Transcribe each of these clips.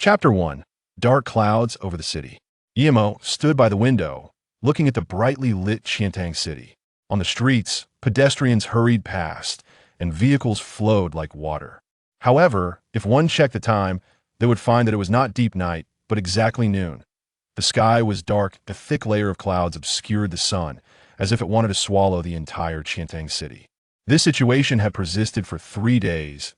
Chapter 1. Dark Clouds Over the City. Emo stood by the window, looking at the brightly lit Chiantang City. On the streets, pedestrians hurried past, and vehicles flowed like water. However, if one checked the time, they would find that it was not deep night, but exactly noon. The sky was dark, a thick layer of clouds obscured the sun, as if it wanted to swallow the entire Chiantang City. This situation had persisted for 3 days.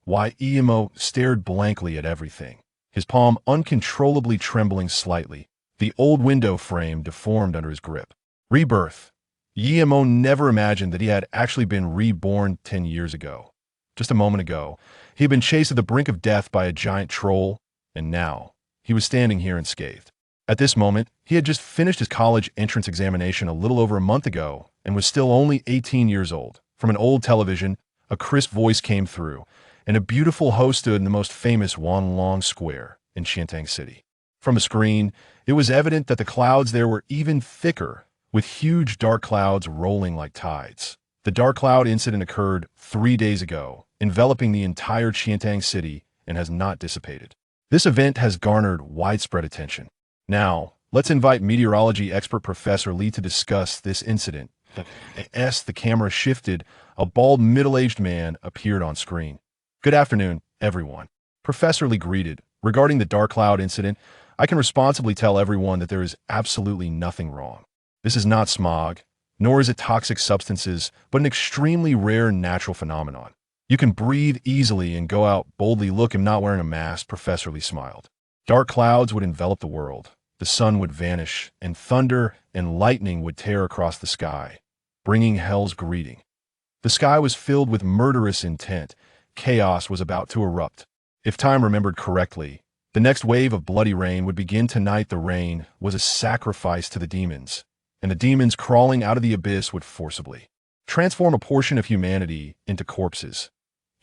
Why Emo stared blankly at everything, his palm uncontrollably trembling slightly, the old window frame deformed under his grip. Rebirth. Emo never imagined that he had actually been reborn 10 years ago. Just a moment ago, he had been chased to the brink of death by a giant troll, and now, he was standing here unscathed. At this moment, he had just finished his college entrance examination a little over a month ago, and was still only 18 years old. From an old television, a crisp voice came through, and a beautiful host stood in the most famous Wanlong Square in Chiantang City. From a screen, it was evident that the clouds there were even thicker, with huge dark clouds rolling like tides. The dark cloud incident occurred 3 days ago, enveloping the entire Chiantang City, and has not dissipated. This event has garnered widespread attention. Now, let's invite meteorology expert Professor Lee to discuss this incident. As the camera shifted, a bald middle-aged man appeared on screen. Good afternoon, everyone. Professor Lee greeted. Regarding the dark cloud incident, I can responsibly tell everyone that there is absolutely nothing wrong. This is not smog, nor is it toxic substances, but an extremely rare natural phenomenon. You can breathe easily and go out boldly. Look, I'm not wearing a mask, Professor Lee smiled. Dark clouds would envelop the world. The sun would vanish, and thunder and lightning would tear across the sky, bringing hell's greeting. The sky was filled with murderous intent. Chaos was about to erupt. If time remembered correctly, the next wave of bloody rain would begin tonight. The rain was a sacrifice to the demons, and the demons crawling out of the abyss would forcibly transform a portion of humanity into corpses.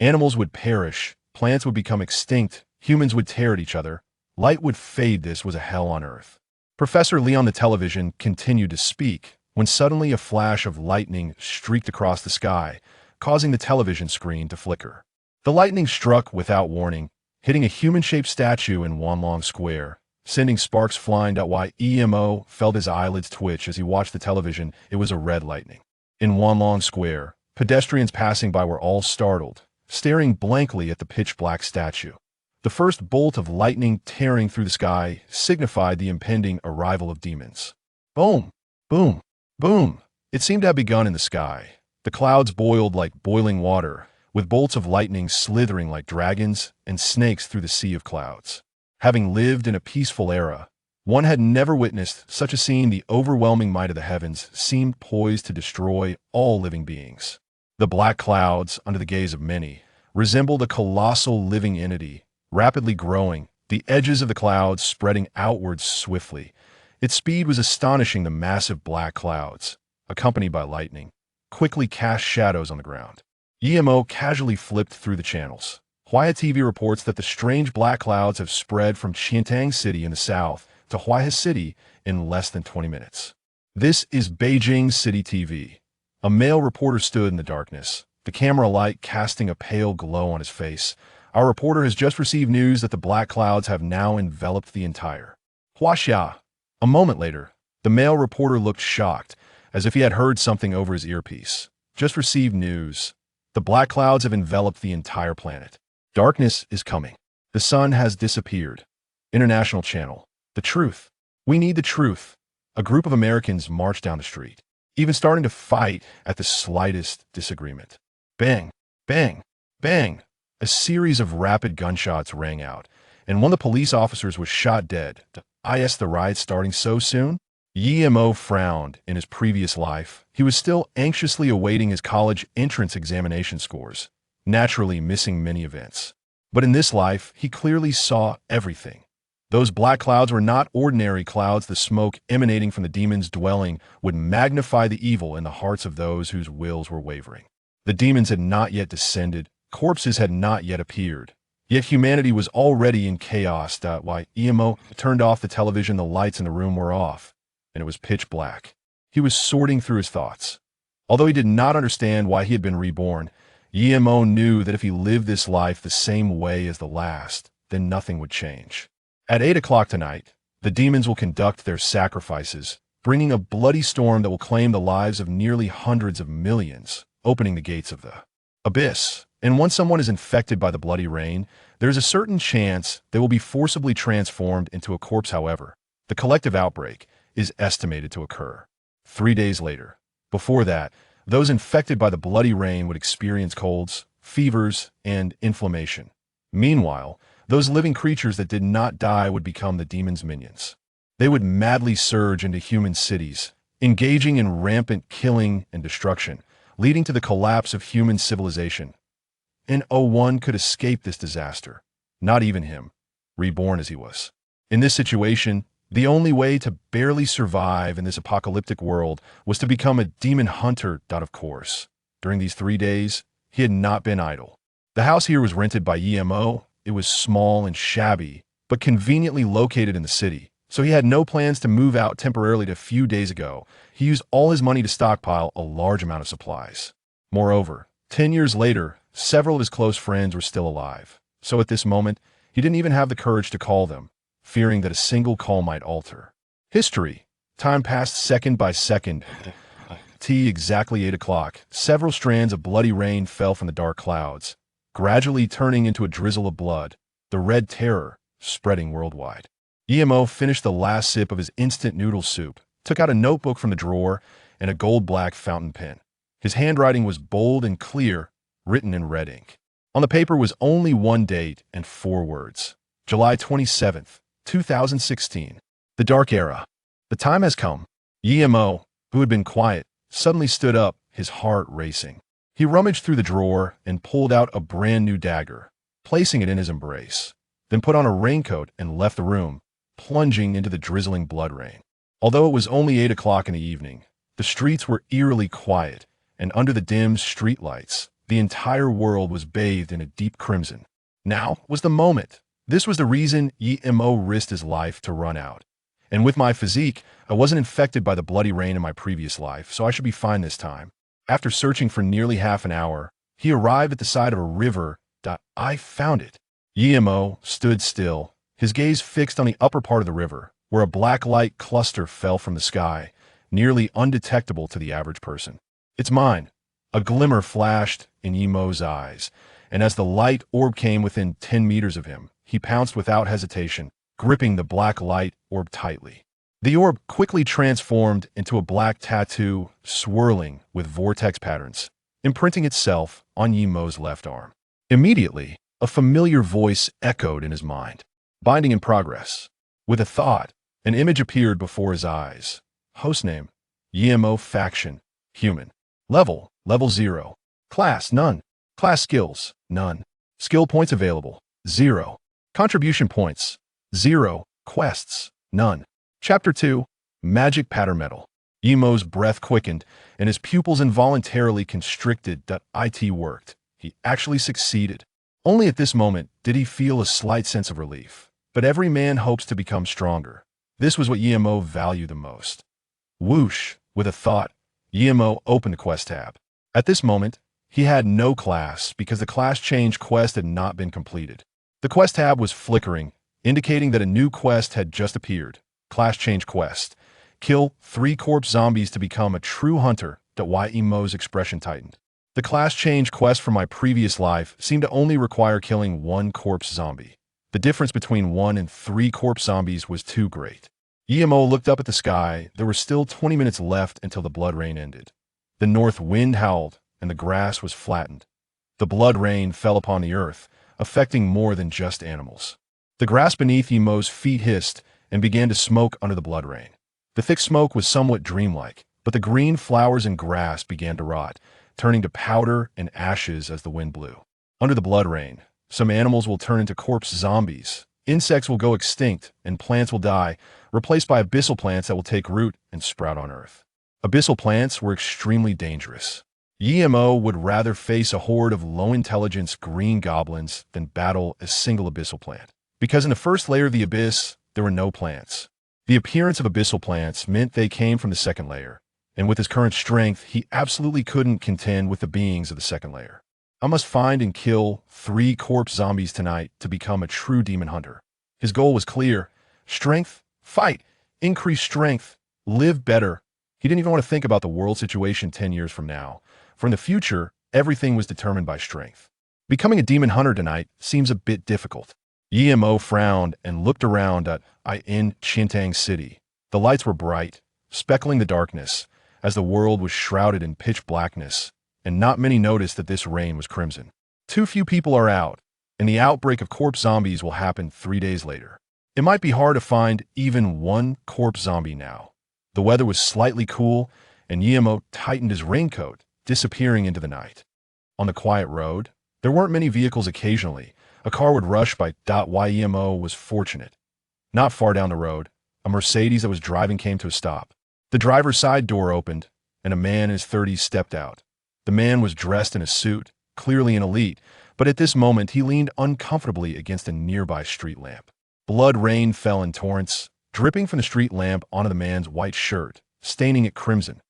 Animals would perish, plants would become extinct, humans would tear at each other, light would fade. This was a hell on earth. Professor Lee on the television continued to speak, when suddenly a flash of lightning streaked across the sky, causing the television screen to flicker. The lightning struck without warning, hitting a human-shaped statue in Wanlong Square, sending sparks flying out. Why Emo felt his eyelids twitch as he watched the television. It was a red lightning. In Wanlong Square, pedestrians passing by were all startled, staring blankly at the pitch-black statue. The first bolt of lightning tearing through the sky signified the impending arrival of demons. Boom! Boom! Boom! It seemed to have begun in the sky. The clouds boiled like boiling water, with bolts of lightning slithering like dragons and snakes through the sea of clouds. Having lived in a peaceful era, one had never witnessed such a scene. The overwhelming might of the heavens seemed poised to destroy all living beings. The black clouds, under the gaze of many, resembled a colossal living entity, rapidly growing, the edges of the clouds spreading outwards swiftly. Its speed was astonishing. The massive black clouds, accompanied by lightning, quickly cast shadows on the ground. Emo casually flipped through the channels. Huaya TV reports that the strange black clouds have spread from Chiantang City in the south to Huaya City in less than 20 minutes. This is Beijing City TV. A male reporter stood in the darkness, the camera light casting a pale glow on his face. Our reporter has just received news that the black clouds have now enveloped the entire Huaxia. A moment later, the male reporter looked shocked, as if he had heard something over his earpiece. Just received news. The black clouds have enveloped the entire planet. Darkness is coming. The sun has disappeared. International channel. The truth. We need the truth. A group of Americans marched down the street, even starting to fight at the slightest disagreement. Bang, bang, bang. A series of rapid gunshots rang out, and one of the police officers was shot dead. Is the riot starting so soon? Emo frowned. In his previous life, he was still anxiously awaiting his college entrance examination scores, naturally missing many events. But in this life, he clearly saw everything. Those black clouds were not ordinary clouds. The smoke emanating from the demon's dwelling would magnify the evil in the hearts of those whose wills were wavering. The demons had not yet descended, corpses had not yet appeared. Yet humanity was already in chaos. Why Emo turned off the television. The lights in the room were off, and it was pitch black. He was sorting through his thoughts. Although he did not understand why he had been reborn, Emo knew that if he lived this life the same way as the last, then nothing would change. At 8 o'clock tonight, the demons will conduct their sacrifices, bringing a bloody storm that will claim the lives of nearly hundreds of millions, opening the gates of the abyss. And once someone is infected by the bloody rain, there is a certain chance they will be forcibly transformed into a corpse. However, the collective outbreak is estimated to occur 3 days later. Before that, those infected by the bloody rain would experience colds, fevers, and inflammation. Meanwhile, those living creatures that did not die would become the demons' minions. They would madly surge into human cities, engaging in rampant killing and destruction, leading to the collapse of human civilization. And no one could escape this disaster, not even him, reborn as he was. In this situation, the only way to barely survive in this apocalyptic world was to become a demon hunter. Of course, during these 3 days, he had not been idle. The house here was rented by EMO. It was small and shabby, but conveniently located in the city, so he had no plans to move out temporarily. A few days ago, he used all his money to stockpile a large amount of supplies. Moreover, 10 years later, several of his close friends were still alive, so at this moment, he didn't even have the courage to call them, fearing that a single call might alter history. Time passed second by second. Exactly 8 o'clock, several strands of bloody rain fell from the dark clouds, gradually turning into a drizzle of blood, the red terror spreading worldwide. EMO finished the last sip of his instant noodle soup, took out a notebook from the drawer, and a gold-black fountain pen. His handwriting was bold and clear, written in red ink. On the paper was only one date and 4 words: July 27th, 2016. The dark era. The time has come. EMO, who had been quiet, suddenly stood up, his heart racing. He rummaged through the drawer and pulled out a brand new dagger, placing it in his embrace, then put on a raincoat and left the room, plunging into the drizzling blood rain. Although it was only 8 o'clock in the evening, the streets were eerily quiet, and under the dim streetlights, the entire world was bathed in a deep crimson. Now was the moment. This was the reason EMO risked his life to run out. And with my physique, I wasn't infected by the bloody rain in my previous life, so I should be fine this time. After searching for nearly half an hour, he arrived at the side of a river. I found it. EMO stood still, his gaze fixed on the upper part of the river, where a black light cluster fell from the sky, nearly undetectable to the average person. It's mine. A glimmer flashed in EMO's eyes, and as the light orb came within 10 meters of him, he pounced without hesitation, gripping the black light orb tightly. The orb quickly transformed into a black tattoo, swirling with vortex patterns, imprinting itself on EMO's left arm. Immediately, a familiar voice echoed in his mind. Binding in progress. With a thought, an image appeared before his eyes. Hostname: EMO faction, human. Level 0. Class: none. Class skills: none. Skill points available: 0. Contribution points: 0. Quests: none. Chapter 2: Magic Pattern Metal. EMO's breath quickened, and his pupils involuntarily constricted. It worked. He actually succeeded. Only at this moment did he feel a slight sense of relief. But every man hopes to become stronger. This was what EMO valued the most. Whoosh! With a thought, EMO opened the quest tab. At this moment, he had no class because the class change quest had not been completed. The quest tab was flickering, indicating that a new quest had just appeared. Class change quest. Kill 3 corpse zombies to become a true hunter. EMO's expression tightened. The class change quest from my previous life seemed to only require killing 1 corpse zombie. The difference between 1 and 3 corpse zombies was too great. EMO looked up at the sky. There were still 20 minutes left until the blood rain ended. The north wind howled, and the grass was flattened. The blood rain fell upon the earth, affecting more than just animals. The grass beneath EMO's feet hissed and began to smoke under the blood rain. The thick smoke was somewhat dreamlike, but the green flowers and grass began to rot, turning to powder and ashes as the wind blew. Under the blood rain, some animals will turn into corpse zombies, insects will go extinct, and plants will die, replaced by abyssal plants that will take root and sprout on Earth. Abyssal plants were extremely dangerous. EMO would rather face a horde of low-intelligence green goblins than battle a single abyssal plant, because in the first layer of the abyss, there were no plants. The appearance of abyssal plants meant they came from the second layer, and with his current strength, he absolutely couldn't contend with the beings of the second layer. I must find and kill 3 corpse zombies tonight to become a true demon hunter. His goal was clear. Strength, fight, increase strength, live better. He didn't even want to think about the world situation 10 years from now. For in the future, everything was determined by strength. Becoming a demon hunter tonight seems a bit difficult. Emo frowned and looked around at Chintang City. The lights were bright, speckling the darkness, as the world was shrouded in pitch blackness, and not many noticed that this rain was crimson. Too few people are out, and the outbreak of corpse zombies will happen 3 days later. It might be hard to find even one corpse zombie now. The weather was slightly cool, and Emo tightened his raincoat, disappearing into the night. On the quiet road, there weren't many vehicles. Occasionally, a car would rush by. Emo was fortunate. Not far down the road, a Mercedes that was driving came to a stop. The driver's side door opened, and a man in his 30s stepped out. The man was dressed in a suit, clearly an elite, but at this moment he leaned uncomfortably against a nearby street lamp. Blood rain fell in torrents, dripping from the street lamp onto the man's white shirt, staining it crimson.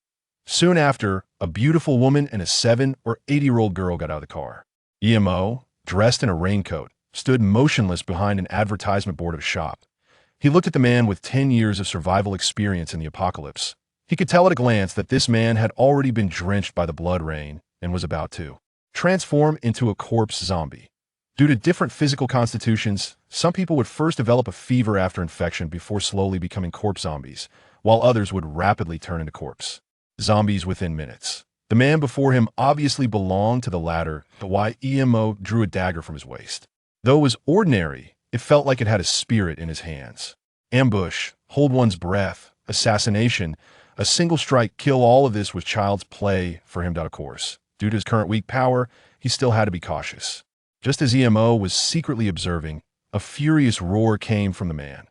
Soon after, a beautiful woman and a 7 or 8-year-old girl got out of the car. Emo, dressed in a raincoat, stood motionless behind an advertisement board of a shop. He looked at the man with 10 years of survival experience in the apocalypse. He could tell at a glance that this man had already been drenched by the blood rain and was about to transform into a corpse zombie. Due to different physical constitutions, some people would first develop a fever after infection before slowly becoming corpse zombies, while others would rapidly turn into corpse zombies within minutes. The man before him obviously belonged to the latter, but why Emo drew a dagger from his waist. Though it was ordinary, it felt like it had a spirit in his hands. Ambush, hold one's breath, assassination, a single strike, kill, all of this was child's play for him. Of course, due to his current weak power, he still had to be cautious. Just as Emo was secretly observing, a furious roar came from the man.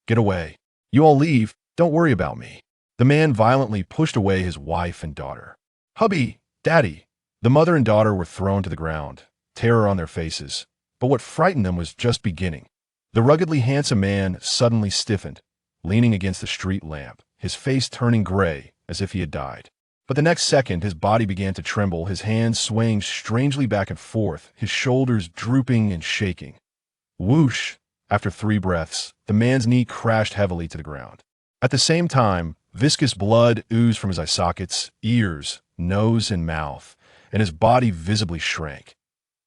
"Get away. You all leave, don't worry about me." The man violently pushed away his wife and daughter. "Hubby, Daddy." The mother and daughter were thrown to the ground, terror on their faces, but what frightened them was just beginning. The ruggedly handsome man suddenly stiffened, leaning against the street lamp, his face turning gray as if he had died. But the next second, his body began to tremble, his hands swaying strangely back and forth, his shoulders drooping and shaking. Whoosh! After 3 breaths, the man's knee crashed heavily to the ground. At the same time, viscous blood oozed from his eye sockets, ears, nose, and mouth, and his body visibly shrank.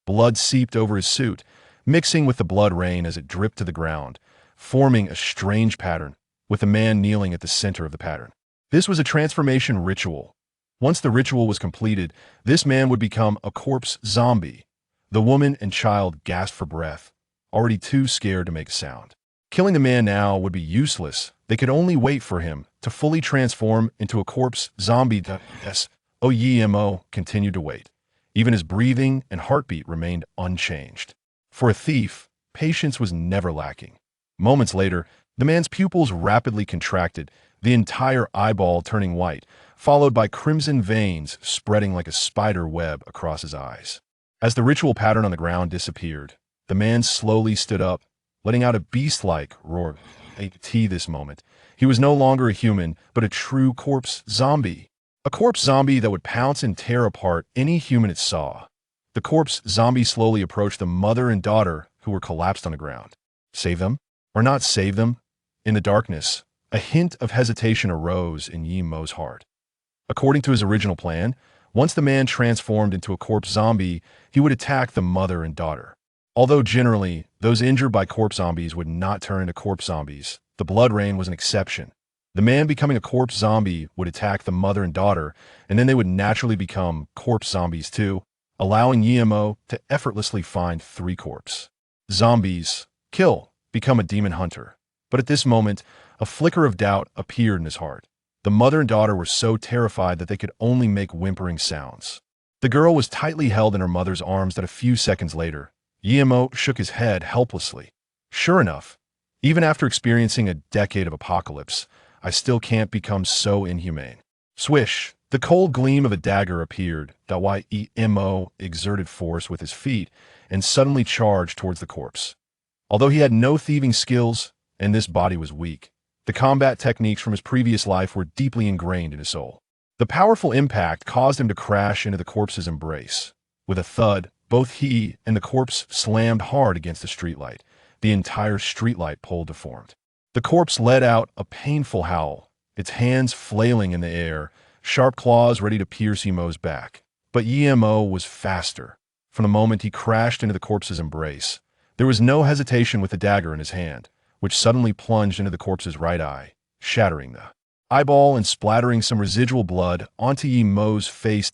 Blood seeped over his suit, mixing with the blood rain as it dripped to the ground, forming a strange pattern, with the man kneeling at the center of the pattern. This was a transformation ritual. Once the ritual was completed, this man would become a corpse zombie. The woman and child gasped for breath, already too scared to make a sound. Killing the man now would be useless. They could only wait for him to fully transform into a corpse zombie. Emo continued to wait. Even his breathing and heartbeat remained unchanged. For a thief, patience was never lacking. Moments later, the man's pupils rapidly contracted, the entire eyeball turning white, followed by crimson veins spreading like a spider web across his eyes. As the ritual pattern on the ground disappeared, the man slowly stood up, letting out a beast-like roar. This moment, he was no longer a human, but a true corpse zombie. A corpse zombie that would pounce and tear apart any human it saw. The corpse zombie slowly approached the mother and daughter who were collapsed on the ground. Save them? Or not save them? In the darkness, a hint of hesitation arose in Emo's heart. According to his original plan, once the man transformed into a corpse zombie, he would attack the mother and daughter. Although generally, those injured by corpse zombies would not turn into corpse zombies, the blood rain was an exception. The man becoming a corpse zombie would attack the mother and daughter, and then they would naturally become corpse zombies too, allowing Emo to effortlessly find 3 corpse zombies, kill, become a demon hunter. But at this moment, a flicker of doubt appeared in his heart. The mother and daughter were so terrified that they could only make whimpering sounds. The girl was tightly held in her mother's arms that a few seconds later, Emo shook his head helplessly. Sure enough, even after experiencing a decade of apocalypse, I still can't become so inhumane. Swish! The cold gleam of a dagger appeared. Emo exerted force with his feet and suddenly charged towards the corpse. Although he had no thieving skills and this body was weak, the combat techniques from his previous life were deeply ingrained in his soul. The powerful impact caused him to crash into the corpse's embrace. With a thud, Both he and the corpse slammed hard against the streetlight. The entire streetlight pole deformed. The corpse let out a painful howl, its hands flailing in the air, sharp claws ready to pierce Emo's back. But Emo was faster. From the moment he crashed into the corpse's embrace, there was no hesitation with the dagger in his hand, which suddenly plunged into the corpse's right eye, shattering the eyeball and splattering some residual blood onto Emo's face.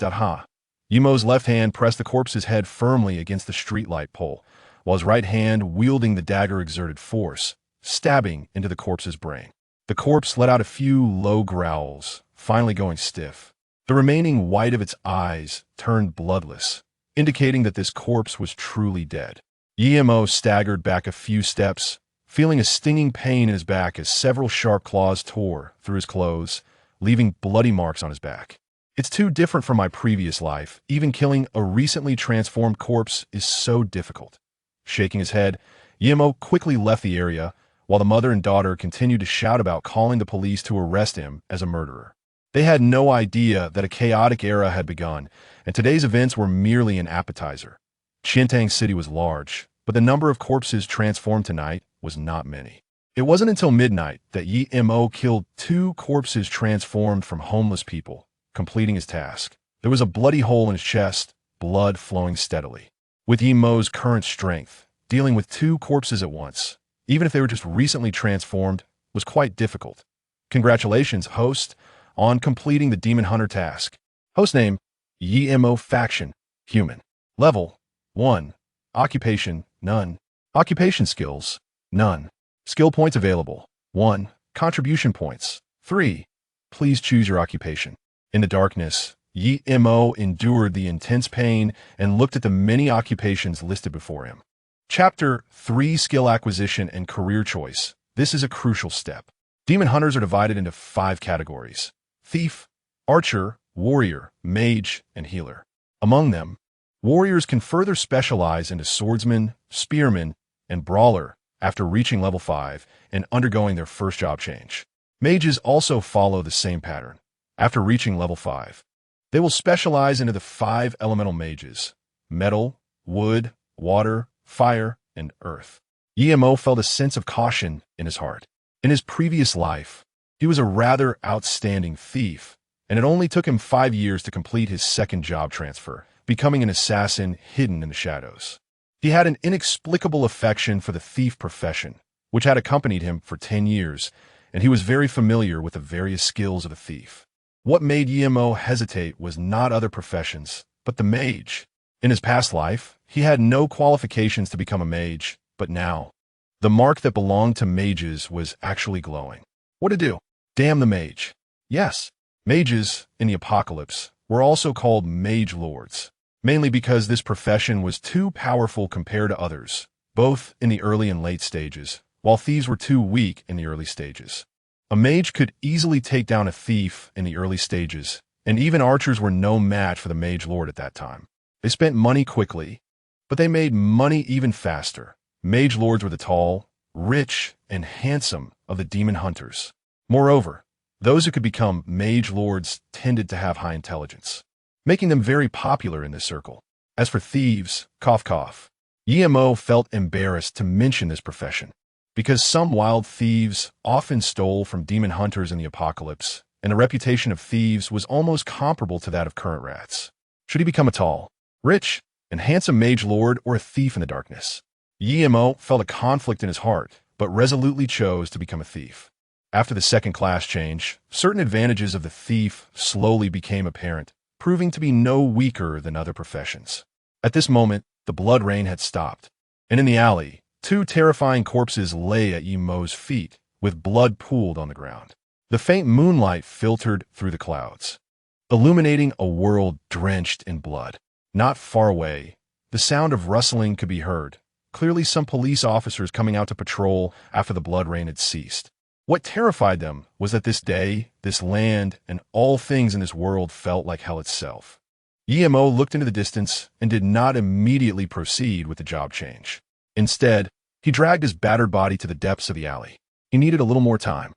Emo's left hand pressed the corpse's head firmly against the streetlight pole, while his right hand, wielding the dagger, exerted force, stabbing into the corpse's brain. The corpse let out a few low growls, finally going stiff. The remaining white of its eyes turned bloodless, indicating that this corpse was truly dead. Emo staggered back a few steps, feeling a stinging pain in his back as several sharp claws tore through his clothes, leaving bloody marks on his back. It's too different from my previous life. Even killing a recently transformed corpse is so difficult. Shaking his head, Emo quickly left the area, while the mother and daughter continued to shout about calling the police to arrest him as a murderer. They had no idea that a chaotic era had begun, and today's events were merely an appetizer. Chintang City was large, but the number of corpses transformed tonight was not many. It wasn't until midnight that Emo killed 2 corpses transformed from homeless people, completing his task. There was a bloody hole in his chest, blood flowing steadily. With Emo's current strength, dealing with 2 corpses at once, even if they were just recently transformed, was quite difficult. Congratulations, host, on completing the Demon Hunter task. Host name, Emo Faction, Human. Level, 1. Occupation, none. Occupation skills, none. Skill points available, 1. Contribution points, 3. Please choose your occupation. In the darkness, Emo endured the intense pain and looked at the many occupations listed before him. Chapter 3, Skill Acquisition and Career Choice. This is a crucial step. Demon Hunters are divided into 5 categories: Thief, Archer, Warrior, Mage, and Healer. Among them, Warriors can further specialize into Swordsman, Spearman, and Brawler after reaching level 5 and undergoing their first job change. Mages also follow the same pattern. After reaching level 5, they will specialize into the 5 elemental mages: Metal, Wood, Water, Fire, and Earth. Emo felt a sense of caution in his heart. In his previous life, he was a rather outstanding thief, and it only took him 5 years to complete his second job transfer, becoming an assassin hidden in the shadows. He had an inexplicable affection for the thief profession, which had accompanied him for 10 years, and he was very familiar with the various skills of a thief. What made Emo hesitate was not other professions, but the mage. In his past life, he had no qualifications to become a mage, but now, the mark that belonged to mages was actually glowing. What to do? Damn the mage. Yes, mages, in the apocalypse, were also called mage lords, mainly because this profession was too powerful compared to others, both in the early and late stages, while thieves were too weak in the early stages. A mage could easily take down a thief in the early stages, and even archers were no match for the mage lord at that time. They spent money quickly, but they made money even faster. Mage lords were the tall, rich, and handsome of the demon hunters. Moreover, those who could become mage lords tended to have high intelligence, making them very popular in this circle. As for thieves, cough cough, Emo felt embarrassed to mention this profession, because some wild thieves often stole from demon hunters in the apocalypse, and the reputation of thieves was almost comparable to that of current rats. Should he become a tall, rich, and handsome mage lord or a thief in the darkness? Emo felt a conflict in his heart, but resolutely chose to become a thief. After the second class change, certain advantages of the thief slowly became apparent, proving to be no weaker than other professions. At this moment, the blood rain had stopped, and in the alley, 2 terrifying corpses lay at Emo's feet, with blood pooled on the ground. The faint moonlight filtered through the clouds, illuminating a world drenched in blood. Not far away, the sound of rustling could be heard, clearly some police officers coming out to patrol after the blood rain had ceased. What terrified them was that this day, this land, and all things in this world felt like hell itself. Emo looked into the distance and did not immediately proceed with the job change. Instead, he dragged his battered body to the depths of the alley. He needed a little more time.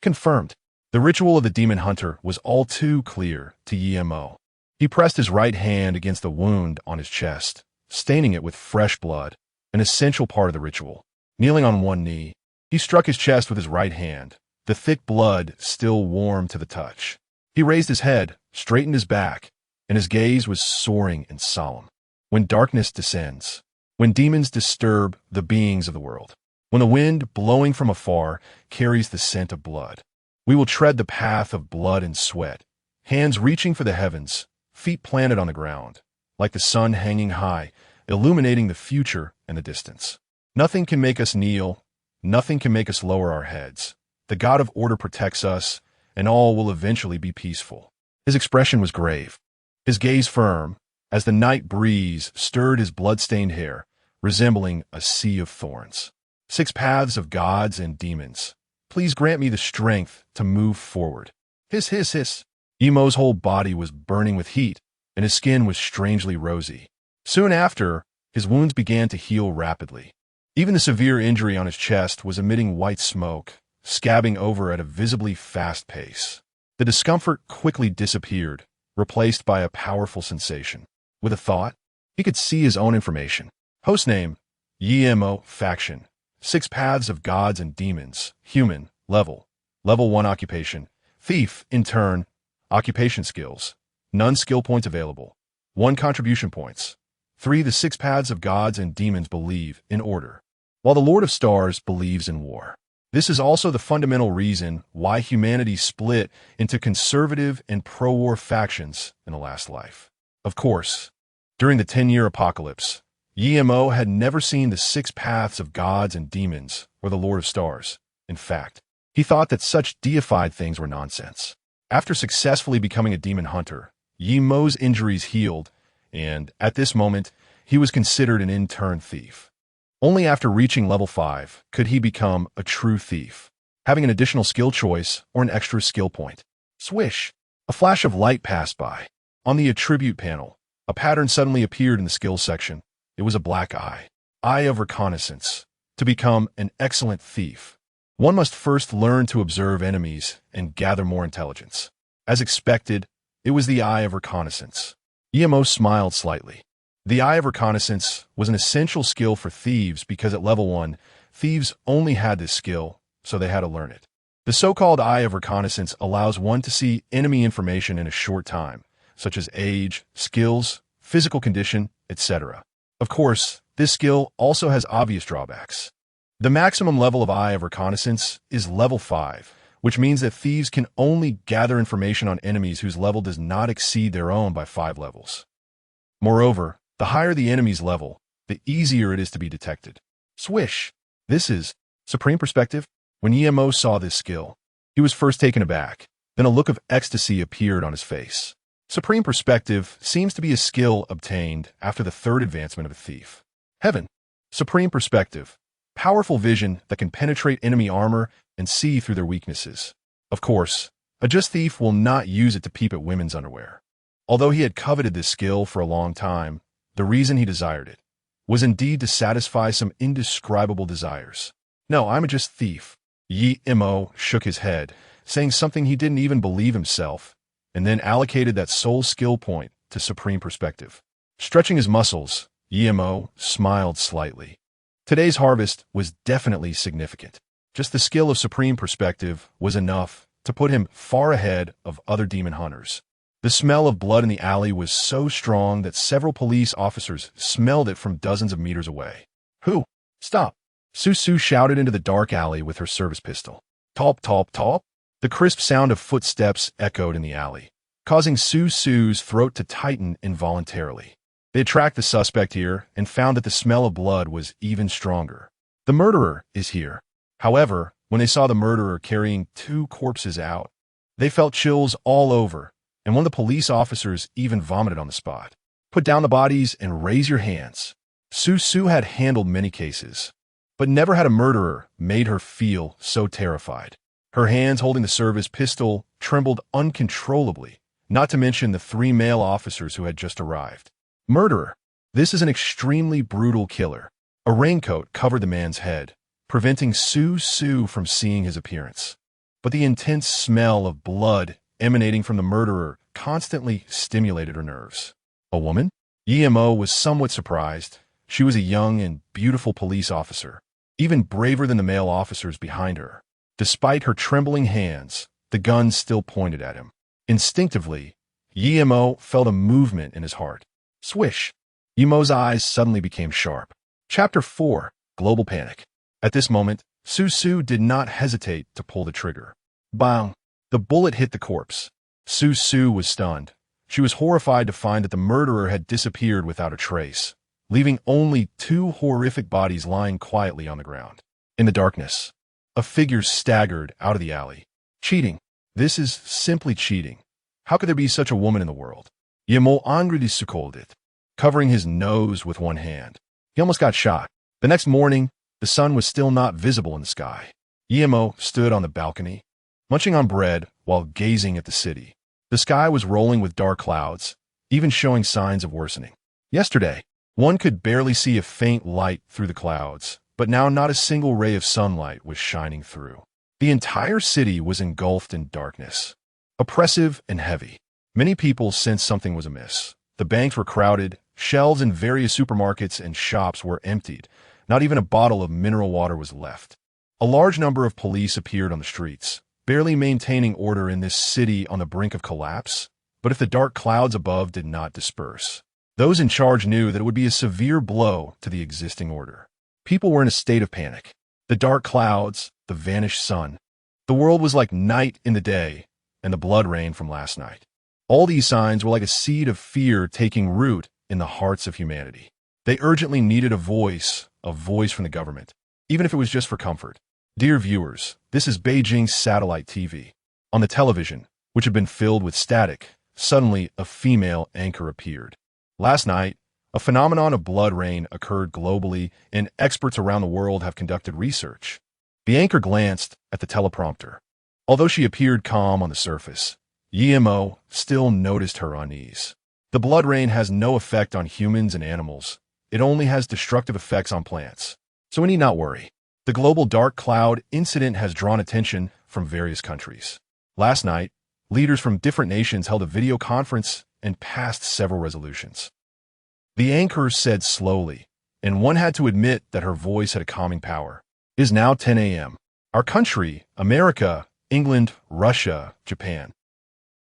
Confirmed. The ritual of the demon hunter was all too clear to Emo. He pressed his right hand against the wound on his chest, staining it with fresh blood, an essential part of the ritual. Kneeling on one knee, he struck his chest with his right hand, the thick blood still warm to the touch. He raised his head, straightened his back, and his gaze was soaring and solemn. When darkness descends, when demons disturb the beings of the world, when the wind blowing from afar carries the scent of blood, we will tread the path of blood and sweat, hands reaching for the heavens, feet planted on the ground, like the sun hanging high, illuminating the future and the distance. Nothing can make us kneel, nothing can make us lower our heads. The God of order protects us, and all will eventually be peaceful. His expression was grave, his gaze firm, as the night breeze stirred his blood-stained hair, resembling a sea of thorns. 6 paths of gods and demons. Please grant me the strength to move forward. Hiss, hiss, hiss. Emo's whole body was burning with heat, and his skin was strangely rosy. Soon after, his wounds began to heal rapidly. Even the severe injury on his chest was emitting white smoke, scabbing over at a visibly fast pace. The discomfort quickly disappeared, replaced by a powerful sensation. With a thought, he could see his own information. Hostname, Emo Faction. 6 paths of gods and demons. Human. Level 1 occupation. Thief, in turn. Occupation skills. None skill points available. 1 contribution points. 3 The 6 paths of gods and demons believe in order, while the Lord of Stars believes in war. This is also the fundamental reason why humanity split into conservative and pro-war factions in the last life. Of course, during the 10-year apocalypse, Emo had never seen the 6 paths of gods and demons or the Lord of Stars. In fact, he thought that such deified things were nonsense. After successfully becoming a demon hunter, Emo's injuries healed, and at this moment, he was considered an in-turn thief. Only after reaching level 5 could he become a true thief, having an additional skill choice or an extra skill point. Swish! A flash of light passed by. On the attribute panel, a pattern suddenly appeared in the skills section. It was a black eye. Eye of reconnaissance. To become an excellent thief, one must first learn to observe enemies and gather more intelligence. As expected, it was the eye of reconnaissance. Emo smiled slightly. The eye of reconnaissance was an essential skill for thieves because at level 1, thieves only had this skill, so they had to learn it. The so-called eye of reconnaissance allows one to see enemy information in a short time, such as age, skills, physical condition, etc. Of course, this skill also has obvious drawbacks. The maximum level of eye of reconnaissance is level 5, which means that thieves can only gather information on enemies whose level does not exceed their own by 5 levels. Moreover, the higher the enemy's level, the easier it is to be detected. Swish! This is Supreme Perspective. When Emo saw this skill, he was first taken aback, then a look of ecstasy appeared on his face. Supreme Perspective seems to be a skill obtained after the 3rd advancement of a thief. Heaven. Supreme Perspective. Powerful vision that can penetrate enemy armor and see through their weaknesses. Of course, a just thief will not use it to peep at women's underwear. Although he had coveted this skill for a long time, the reason he desired it was indeed to satisfy some indescribable desires. No, I'm a just thief. Emo shook his head, saying something he didn't even believe himself, and then allocated that sole skill point to Supreme Perspective. Stretching his muscles, Emo smiled slightly. Today's harvest was definitely significant. Just the skill of Supreme Perspective was enough to put him far ahead of other demon hunters. The smell of blood in the alley was so strong that several police officers smelled it from dozens of meters away. Who? Stop! Susu shouted into the dark alley with her service pistol. Talp, talp, talp! The crisp sound of footsteps echoed in the alley, causing Susu's throat to tighten involuntarily. They tracked the suspect here and found that the smell of blood was even stronger. The murderer is here. However, when they saw the murderer carrying 2 corpses out, they felt chills all over, and one of the police officers even vomited on the spot. Put down the bodies and raise your hands. Susu had handled many cases, but never had a murderer made her feel so terrified. Her hands holding the service pistol trembled uncontrollably, not to mention the 3 male officers who had just arrived. Murderer. This is an extremely brutal killer. A raincoat covered the man's head, preventing Susu from seeing his appearance. But the intense smell of blood emanating from the murderer constantly stimulated her nerves. A woman? Yimo was somewhat surprised. She was a young and beautiful police officer, even braver than the male officers behind her. Despite her trembling hands, the gun still pointed at him. Instinctively, Yimo felt a movement in his heart. Swish! Yimo's eyes suddenly became sharp. Chapter 4: Global Panic. At this moment, Su did not hesitate to pull the trigger. Bang! The bullet hit the corpse. Su was stunned. She was horrified to find that the murderer had disappeared without a trace, leaving only two horrific bodies lying quietly on the ground. In the darkness, a figure staggered out of the alley. Cheating. This is simply cheating. How could there be such a woman in the world? Yimo angrily scolded, covering his nose with one hand. He almost got shot. The next morning, the sun was still not visible in the sky. Yimo stood on the balcony, munching on bread while gazing at the city. The sky was rolling with dark clouds, even showing signs of worsening. Yesterday, one could barely see a faint light through the clouds, but now not a single ray of sunlight was shining through. The entire city was engulfed in darkness, oppressive and heavy. Many people sensed something was amiss. The banks were crowded, shelves in various supermarkets and shops were emptied. Not even a bottle of mineral water was left. A large number of police appeared on the streets, barely maintaining order in this city on the brink of collapse. But if the dark clouds above did not disperse, those in charge knew that it would be a severe blow to the existing order. People were in a state of panic. The dark clouds, the vanished sun. The world was like night in the day, and the blood rain from last night. All these signs were like a seed of fear taking root in the hearts of humanity. They urgently needed a voice from the government, even if it was just for comfort. Dear viewers, this is Beijing satellite TV. On the television, which had been filled with static, suddenly a female anchor appeared. Last night, a phenomenon of blood rain occurred globally, and experts around the world have conducted research. The anchor glanced at the teleprompter. Although she appeared calm on the surface, Yimo still noticed her unease. The blood rain has no effect on humans and animals. It only has destructive effects on plants. So we need not worry. The global dark cloud incident has drawn attention from various countries. Last night, leaders from different nations held a video conference and passed several resolutions. The anchor said slowly, and one had to admit that her voice had a calming power. It is now 10 a.m. Our country, America, England, Russia, Japan,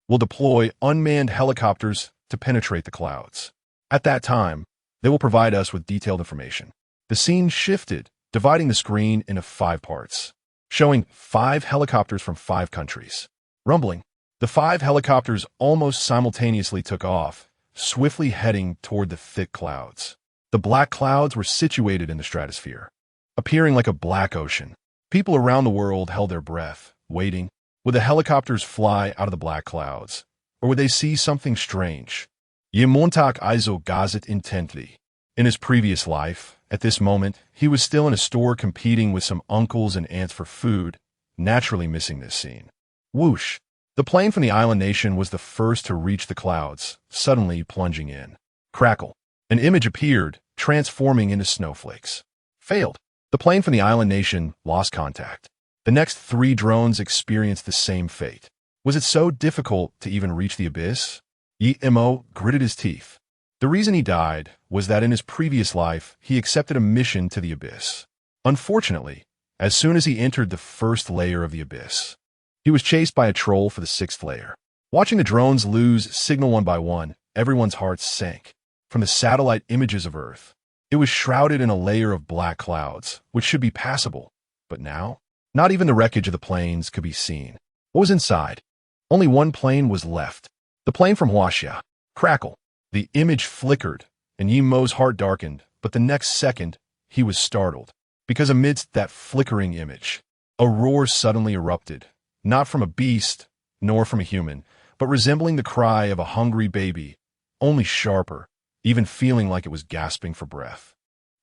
will deploy unmanned helicopters to penetrate the clouds. At that time, they will provide us with detailed information. The scene shifted, dividing the screen into 5 parts, showing 5 helicopters from 5 countries. Rumbling, the 5 helicopters almost simultaneously took off, swiftly heading toward the thick clouds. The black clouds were situated in the stratosphere, appearing like a black ocean. People around the world held their breath, waiting. Would the helicopters fly out of the black clouds, or would they see something strange? Yemontak Izo gazet intently. In his previous life, at this moment, he was still in a store competing with some uncles and aunts for food, naturally missing this scene. Whoosh! The plane from the island nation was the first to reach the clouds, suddenly plunging in. Crackle! An image appeared, transforming into snowflakes. Failed! The plane from the island nation lost contact. The next 3 drones experienced the same fate. Was it so difficult to even reach the abyss? Yimo gritted his teeth. The reason he died was that in his previous life, he accepted a mission to the abyss. Unfortunately, as soon as he entered the first layer of the abyss, he was chased by a troll for the 6th layer. Watching the drones lose signal one by one, everyone's hearts sank. From the satellite images of Earth, it was shrouded in a layer of black clouds, which should be passable. But now, not even the wreckage of the planes could be seen. What was inside? Only one plane was left. The plane from Huaxia. Crackle. The image flickered, and Yimo's heart darkened, but the next second, he was startled. Because amidst that flickering image, a roar suddenly erupted, not from a beast, nor from a human, but resembling the cry of a hungry baby, only sharper, even feeling like it was gasping for breath.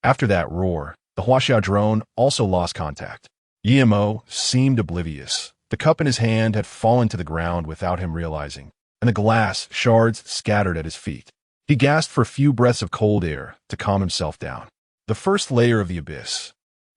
After that roar, the Huaxia drone also lost contact. Yimo seemed oblivious. The cup in his hand had fallen to the ground without him realizing, and the glass shards scattered at his feet. He gasped for a few breaths of cold air to calm himself down. The first layer of the abyss,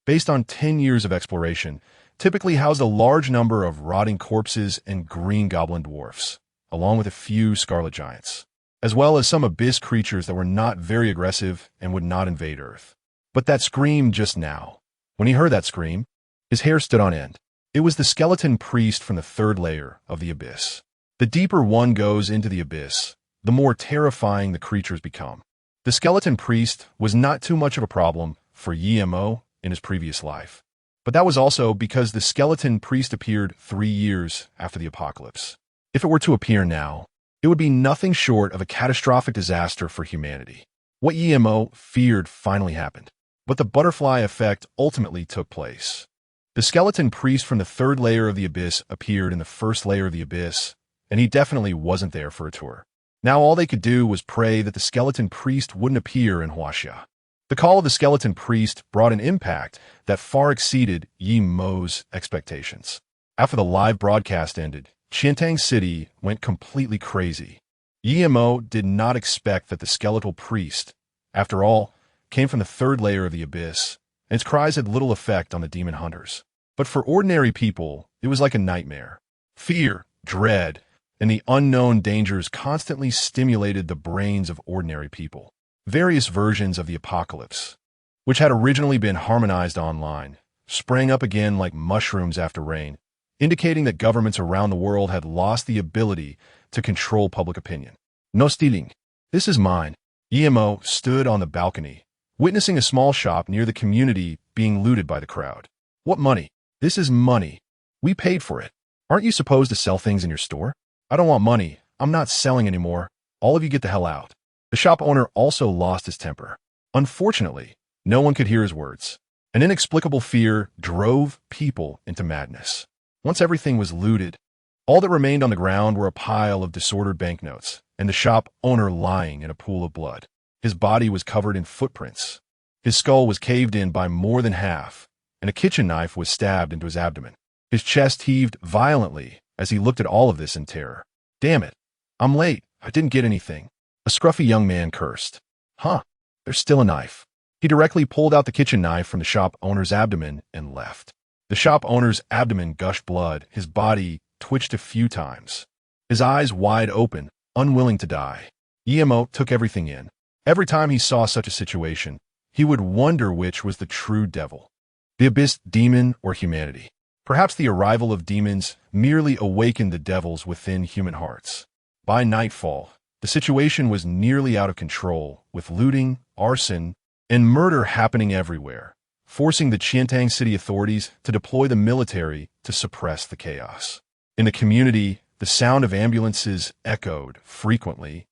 based on 10 years of exploration, typically housed a large number of rotting corpses and green goblin dwarfs, along with a few scarlet giants. as well as some abyss creatures that were not very aggressive and would not invade Earth. But that scream just now. When he heard that scream, his hair stood on end. It was the skeleton priest from the third layer of the abyss. The deeper one goes into the abyss, the more terrifying the creatures become. The skeleton priest was not too much of a problem for Yemo in his previous life. But that was also because the skeleton priest appeared 3 years after the apocalypse. If it were to appear now, it would be nothing short of a catastrophic disaster for humanity. What Yemo feared finally happened, but the butterfly effect ultimately took place. The skeleton priest from the third layer of the abyss appeared in the first layer of the abyss, and he definitely wasn't there for a tour. Now all they could do was pray that the skeleton priest wouldn't appear in Huaxia. The call of the skeleton priest brought an impact that far exceeded Yemo's expectations. After the live broadcast ended, Qiantang City went completely crazy. Yemo did not expect that the skeletal priest, after all, came from the third layer of the abyss, and its cries had little effect on the demon hunters. But for ordinary people, it was like a nightmare. Fear, dread, and the unknown dangers constantly stimulated the brains of ordinary people. Various versions of the apocalypse, which had originally been harmonized online, sprang up again like mushrooms after rain, indicating that governments around the world had lost the ability to control public opinion. No stealing. This is mine. Yemo stood on the balcony, witnessing a small shop near the community being looted by the crowd. What money? This is money. We paid for it. Aren't you supposed to sell things in your store? I don't want money. I'm not selling anymore. All of you get the hell out. The shop owner also lost his temper. Unfortunately, no one could hear his words. An inexplicable fear drove people into madness. Once everything was looted, all that remained on the ground were a pile of disordered banknotes and the shop owner lying in a pool of blood. His body was covered in footprints. His skull was caved in by more than half, and a kitchen knife was stabbed into his abdomen. His chest heaved violently as he looked at all of this in terror. Damn it. I'm late. I didn't get anything. A scruffy young man cursed. Huh, there's still a knife. He directly pulled out the kitchen knife from the shop owner's abdomen and left. The shop owner's abdomen gushed blood. His body twitched a few times. His eyes wide open, unwilling to die. Yemo took everything in. Every time he saw such a situation, he would wonder which was the true devil. The abyss demon or humanity. Perhaps the arrival of demons merely awakened the devils within human hearts. By nightfall, the situation was nearly out of control, with looting, arson, and murder happening everywhere, forcing the Qiantang City authorities to deploy the military to suppress the chaos. In the community, the sound of ambulances echoed frequently,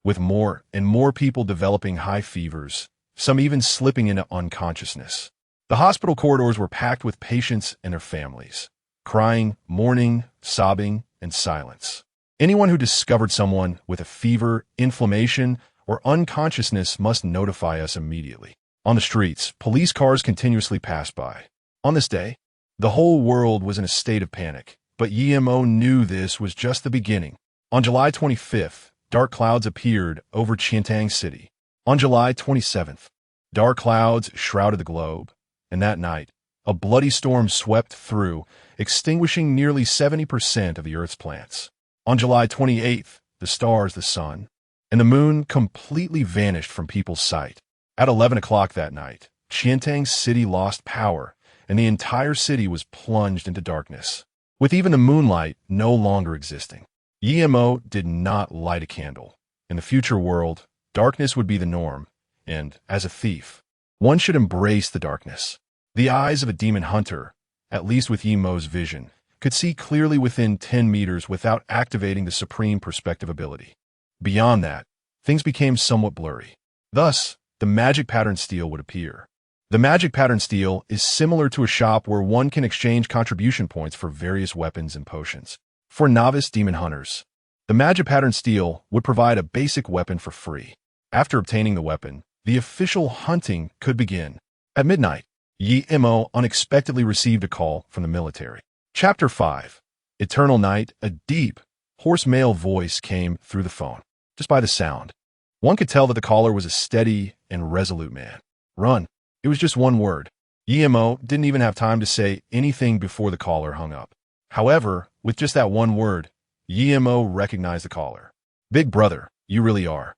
with more and more people developing high fevers, some even slipping into unconsciousness. The hospital corridors were packed with patients and their families, crying, mourning, sobbing, and silence. Anyone who discovered someone with a fever, inflammation, or unconsciousness must notify us immediately. On the streets, police cars continuously passed by. On this day, the whole world was in a state of panic, but Yemo knew this was just the beginning. On July 25th, dark clouds appeared over Qiantang City. On July 27th, dark clouds shrouded the globe, and that night, a bloody storm swept through, extinguishing nearly 70% of the Earth's plants. On July 28th, the stars, the sun, and the moon completely vanished from people's sight. At 11 o'clock that night, Qiantang City lost power, and the entire city was plunged into darkness, with even the moonlight no longer existing. Yemo did not light a candle. In the future world, darkness would be the norm, and, as a thief, one should embrace the darkness. The eyes of a demon hunter, at least with Yemo's vision, could see clearly within 10 meters without activating the supreme perspective ability. Beyond that, things became somewhat blurry. Thus, the magic pattern steel would appear. The magic pattern steel is similar to a shop where one can exchange contribution points for various weapons and potions. For novice demon hunters, the magic pattern steel would provide a basic weapon for free. After obtaining the weapon, the official hunting could begin. At midnight, Yemo unexpectedly received a call from the military. Chapter 5. Eternal Night. A deep, hoarse male voice came through the phone. Just by the sound, one could tell that the caller was a steady and resolute man. Run. It was just one word. Yemo didn't even have time to say anything before the caller hung up. However, with just that one word, Yemo recognized the caller. Big brother, You really are.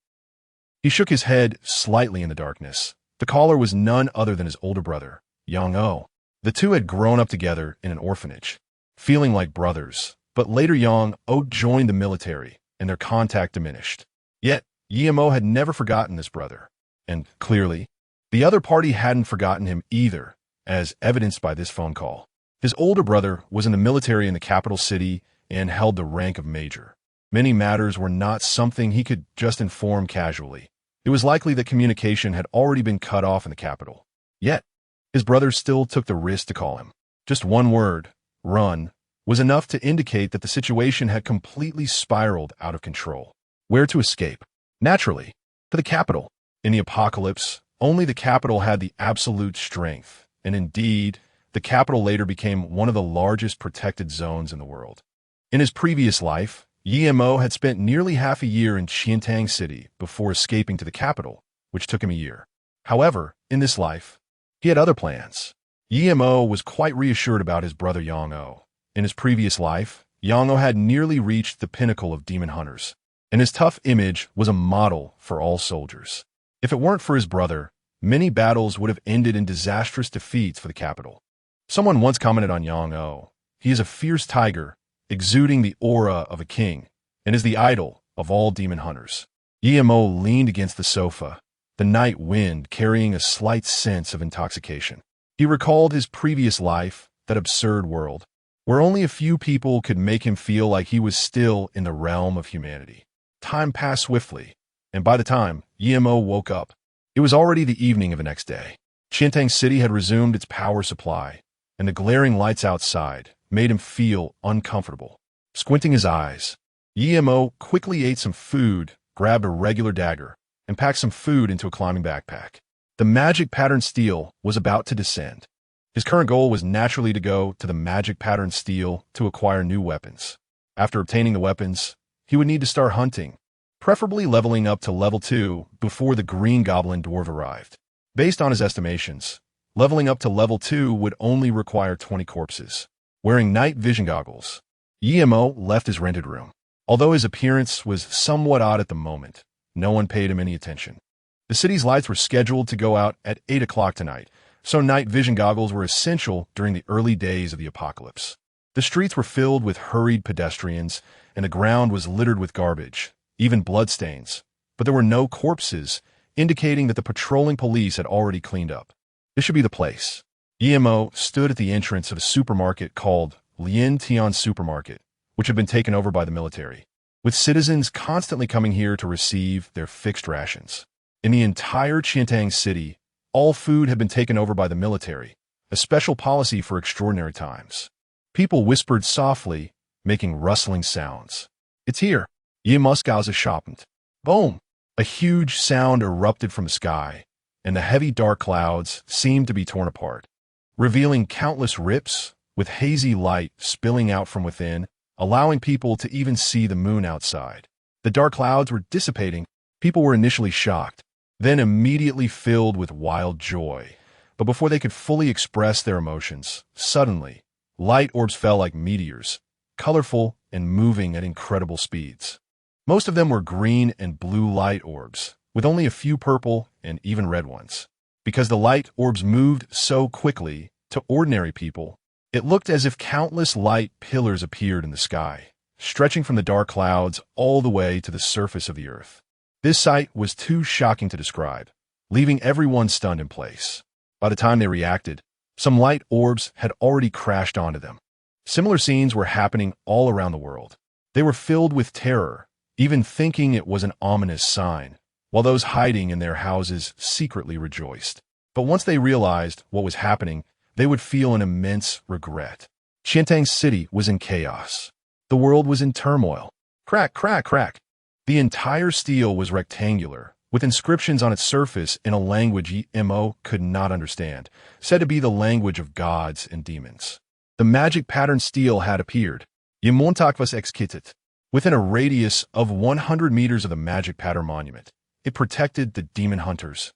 He shook his head slightly in the darkness. The caller was none other than his older brother, Yang-O. The two had grown up together in an orphanage, feeling like brothers, but later Yang-O joined the military, and their contact diminished. Yet, Yang-O had never forgotten this brother, and, clearly, the other party hadn't forgotten him either, as evidenced by this phone call. His older brother was in the military in the capital city and held the rank of major. Many matters were not something he could just inform casually. It was likely that communication had already been cut off in the capital. Yet, his brother still took the risk to call him. Just one word, run, was enough to indicate that the situation had completely spiraled out of control. Where to escape? Naturally, to the capital. In the apocalypse, only the capital had the absolute strength, and indeed, the capital later became one of the largest protected zones in the world. In his previous life, Yang-O had spent nearly half a year in Qiantang City before escaping to the capital, which took him a year. However, in this life, he had other plans. Yang-O was quite reassured about his brother Yang-O. In his previous life, Yang-O had nearly reached the pinnacle of demon hunters, and his tough image was a model for all soldiers. If it weren't for his brother, many battles would have ended in disastrous defeats for the capital. Someone once commented on Yang-O. He is a fierce tiger, exuding the aura of a king, and is the idol of all demon hunters. Yang-O leaned against the sofa, the night wind carrying a slight sense of intoxication. He recalled his previous life, that absurd world, where only a few people could make him feel like he was still in the realm of humanity. Time passed swiftly, and by the time Yang-O woke up, it was already the evening of the next day. Qiantang City had resumed its power supply, and the glaring lights outside made him feel uncomfortable. Squinting his eyes, Yang-O quickly ate some food, grabbed a regular dagger, and packed some food into a climbing backpack. The magic pattern steel was about to descend. His current goal was naturally to go to the magic pattern steel to acquire new weapons. After obtaining the weapons, he would need to start hunting, preferably leveling up to level 2 before the green goblin dwarf arrived. Based on his estimations, leveling up to level 2 would only require 20 corpses. Wearing night vision goggles, Yang-O left his rented room. Although his appearance was somewhat odd at the moment, no one paid him any attention. The city's lights were scheduled to go out at 8 o'clock tonight, so night vision goggles were essential during the early days of the apocalypse. The streets were filled with hurried pedestrians, and the ground was littered with garbage, even bloodstains, but there were no corpses, indicating that the patrolling police had already cleaned up. This should be the place. Yang-O stood at the entrance of a supermarket called Lien Tian Supermarket, which had been taken over by the military, with citizens constantly coming here to receive their fixed rations. In the entire Qiantang City, all food had been taken over by the military, a special policy for extraordinary times. People whispered softly, making rustling sounds. It's here. Ye Moskow's shoppend. Boom! A huge sound erupted from the sky, and the heavy dark clouds seemed to be torn apart, revealing countless rips, with hazy light spilling out from within, allowing people to even see the moon outside. The dark clouds were dissipating. People were initially shocked, then immediately filled with wild joy. But before they could fully express their emotions, suddenly, light orbs fell like meteors, colorful and moving at incredible speeds. Most of them were green and blue light orbs, with only a few purple and even red ones. Because the light orbs moved so quickly, to ordinary people, it looked as if countless light pillars appeared in the sky, stretching from the dark clouds all the way to the surface of the earth. This sight was too shocking to describe, leaving everyone stunned in place. By the time they reacted, some light orbs had already crashed onto them. Similar scenes were happening all around the world. They were filled with terror, even thinking it was an ominous sign, while those hiding in their houses secretly rejoiced. But once they realized what was happening, they would feel an immense regret. Qiantang City was in chaos. The world was in turmoil. Crack, crack, crack. The entire steel was rectangular, with inscriptions on its surface in a language Yang-O could not understand, said to be the language of gods and demons. The magic pattern steel had appeared. Yemontakvas exkitit. Within a radius of 100 meters of the magic pattern monument, it protected the demon hunters,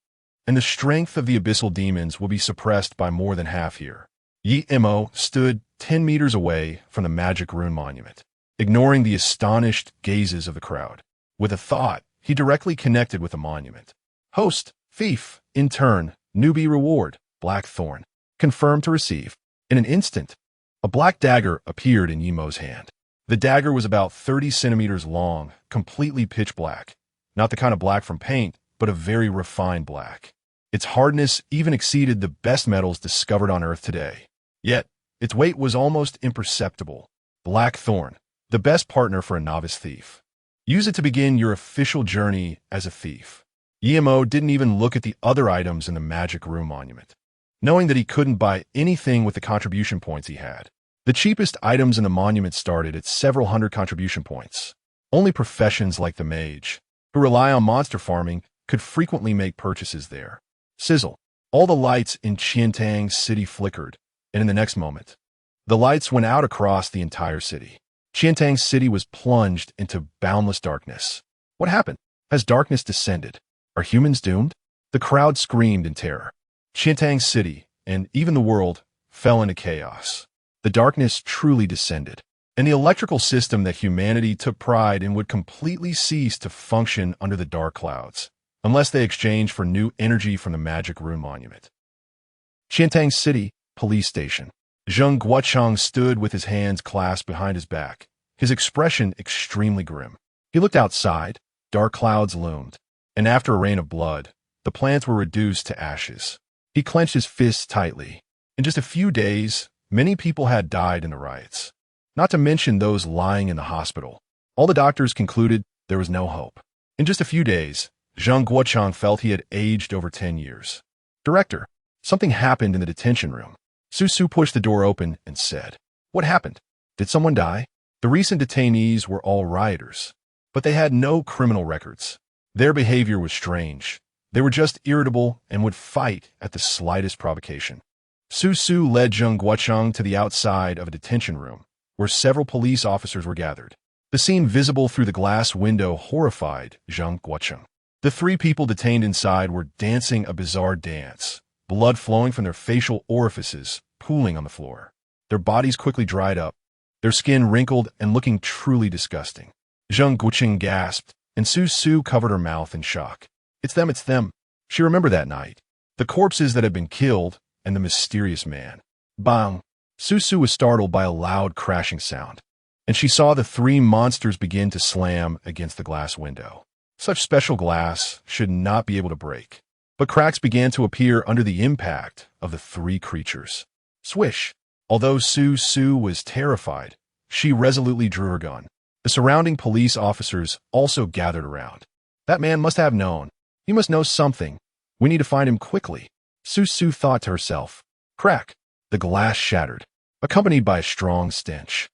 and the strength of the abyssal demons will be suppressed by more than half here. Yang-O stood 10 meters away from the magic rune monument, ignoring the astonished gazes of the crowd. With a thought, he directly connected with the monument. Host, thief, intern, newbie reward, blackthorn. Confirmed to receive. In an instant, a black dagger appeared in Yemo's hand. The dagger was about 30 centimeters long, completely pitch black. Not the kind of black from paint, but a very refined black. Its hardness even exceeded the best metals discovered on Earth today. Yet, its weight was almost imperceptible. Blackthorn, the best partner for a novice thief. Use it to begin your official journey as a thief. Yemo didn't even look at the other items in the Magic Room monument, knowing that he couldn't buy anything with the contribution points he had. The cheapest items in the monument started at several hundred contribution points. Only professions like the mage, who rely on monster farming, could frequently make purchases there. Sizzle. All the lights in Qiantang City flickered, and in the next moment, the lights went out across the entire city. Qiantang City was plunged into boundless darkness. What happened? Has darkness descended? Are humans doomed? The crowd screamed in terror. Qiantang City, and even the world, fell into chaos. The darkness truly descended, and the electrical system that humanity took pride in would completely cease to function under the dark clouds, unless they exchanged for new energy from the Magic Room monument. Qiantang City Police Station. Zheng Guochang stood with his hands clasped behind his back, his expression extremely grim. He looked outside. Dark clouds loomed, and after a rain of blood, the plants were reduced to ashes. He clenched his fists tightly. In just a few days, many people had died in the riots, not to mention those lying in the hospital. All the doctors concluded there was no hope. In just a few days, Zheng Guochang felt he had aged over 10 years. Director, something happened in the detention room. Su pushed the door open and said, "What happened? Did someone die?" The recent detainees were all rioters, but they had no criminal records. Their behavior was strange. They were just irritable and would fight at the slightest provocation. Su led Zheng Guochang to the outside of a detention room, where several police officers were gathered. The scene visible through the glass window horrified Zheng Guochang. The three people detained inside were dancing a bizarre dance, blood flowing from their facial orifices, pooling on the floor. Their bodies quickly dried up, their skin wrinkled and looking truly disgusting. Zheng Guochang gasped, and Su covered her mouth in shock. It's them. She remembered that night. The corpses that had been killed, and the mysterious man. Bang! Su was startled by a loud crashing sound, and she saw the three monsters begin to slam against the glass window. Such special glass should not be able to break, but cracks began to appear under the impact of the three creatures. Swish! Although Su was terrified, she resolutely drew her gun. The surrounding police officers also gathered around. That man must have known. He must know something. We need to find him quickly. Su thought to herself. Crack! The glass shattered, accompanied by a strong stench.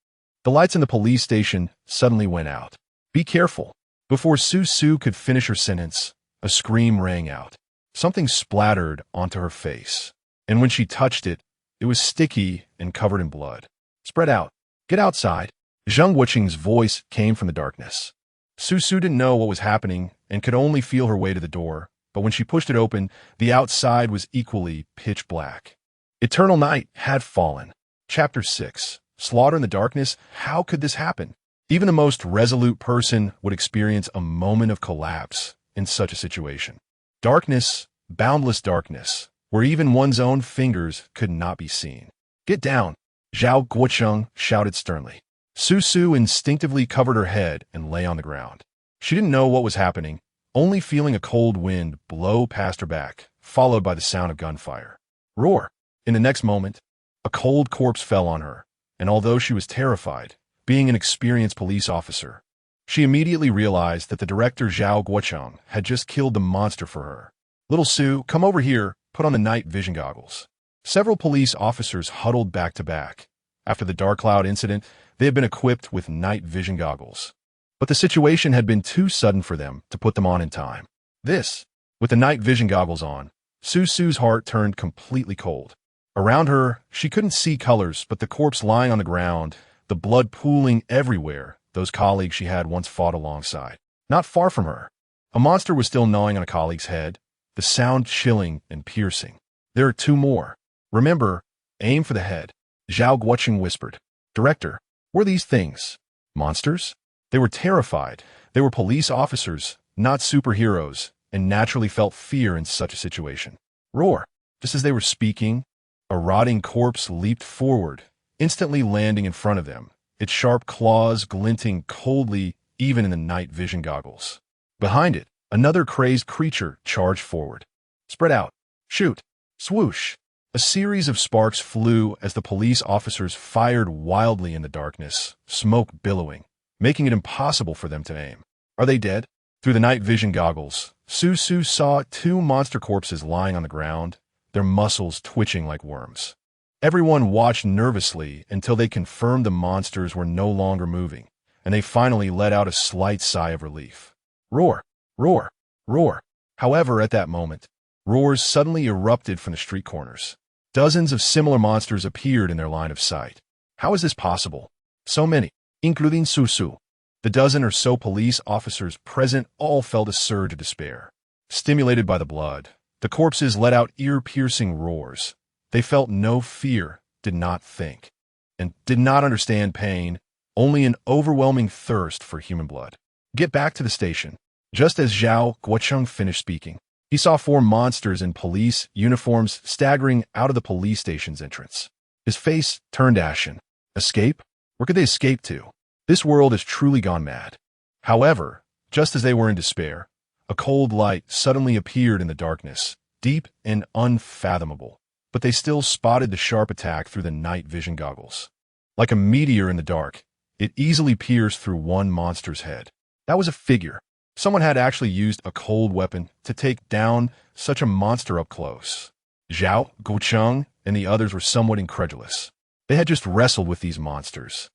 The lights in the police station suddenly went out. Be careful. Before Su could finish her sentence, a scream rang out. Something splattered onto her face, and when she touched it, it was sticky and covered in blood. Spread out. Get outside. Zheng Guochang's voice came from the darkness. Su didn't know what was happening and could only feel her way to the door, but when she pushed it open, the outside was equally pitch black. Eternal night had fallen. Chapter 6. Slaughter in the darkness? How could this happen? Even the most resolute person would experience a moment of collapse in such a situation. Darkness, boundless darkness, where even one's own fingers could not be seen. Get down, Zhao Guochang shouted sternly. Su instinctively covered her head and lay on the ground. She didn't know what was happening, only feeling a cold wind blow past her back, followed by the sound of gunfire. Roar! In the next moment, a cold corpse fell on her, and although she was terrified, being an experienced police officer, she immediately realized that the director Zhao Guochang had just killed the monster for her. Little Su, come over here, put on the night vision goggles. Several police officers huddled back to back. After the dark cloud incident, they had been equipped with night vision goggles. But the situation had been too sudden for them to put them on in time. With the night vision goggles on, Su's heart turned completely cold. Around her, she couldn't see colors, but the corpse lying on the ground, the blood pooling everywhere, those colleagues she had once fought alongside. Not far from her, a monster was still gnawing on a colleague's head, the sound chilling and piercing. There are two more. Remember, aim for the head. Zhao Guochang whispered. Director, were these things monsters? They were terrified. They were police officers, not superheroes, and naturally felt fear in such a situation. Roar! Just as they were speaking, a rotting corpse leaped forward, instantly landing in front of them, its sharp claws glinting coldly even in the night vision goggles. Behind it, another crazed creature charged forward. Spread out. Shoot. Swoosh. A series of sparks flew as the police officers fired wildly in the darkness, smoke billowing, making it impossible for them to aim. Are they dead? Through the night vision goggles, Su saw two monster corpses lying on the ground, their muscles twitching like worms. Everyone watched nervously until they confirmed the monsters were no longer moving, and they finally let out a slight sigh of relief. Roar! Roar! Roar! However, at that moment, roars suddenly erupted from the street corners. Dozens of similar monsters appeared in their line of sight. How is this possible? So many, including Su. The dozen or so police officers present all felt a surge of despair. Stimulated by the blood, the corpses let out ear-piercing roars. They felt no fear, did not think, and did not understand pain, only an overwhelming thirst for human blood. Get back to the station. Just as Zhao Guocheng finished speaking, he saw four monsters in police uniforms staggering out of the police station's entrance. His face turned ashen. Escape? Where could they escape to? This world has truly gone mad. However, just as they were in despair, a cold light suddenly appeared in the darkness, deep and unfathomable, but they still spotted the sharp attack through the night vision goggles. Like a meteor in the dark, it easily pierced through one monster's head. That was a figure. Someone had actually used a cold weapon to take down such a monster up close. Zhao Guocheng and the others were somewhat incredulous. They had just wrestled with these monsters.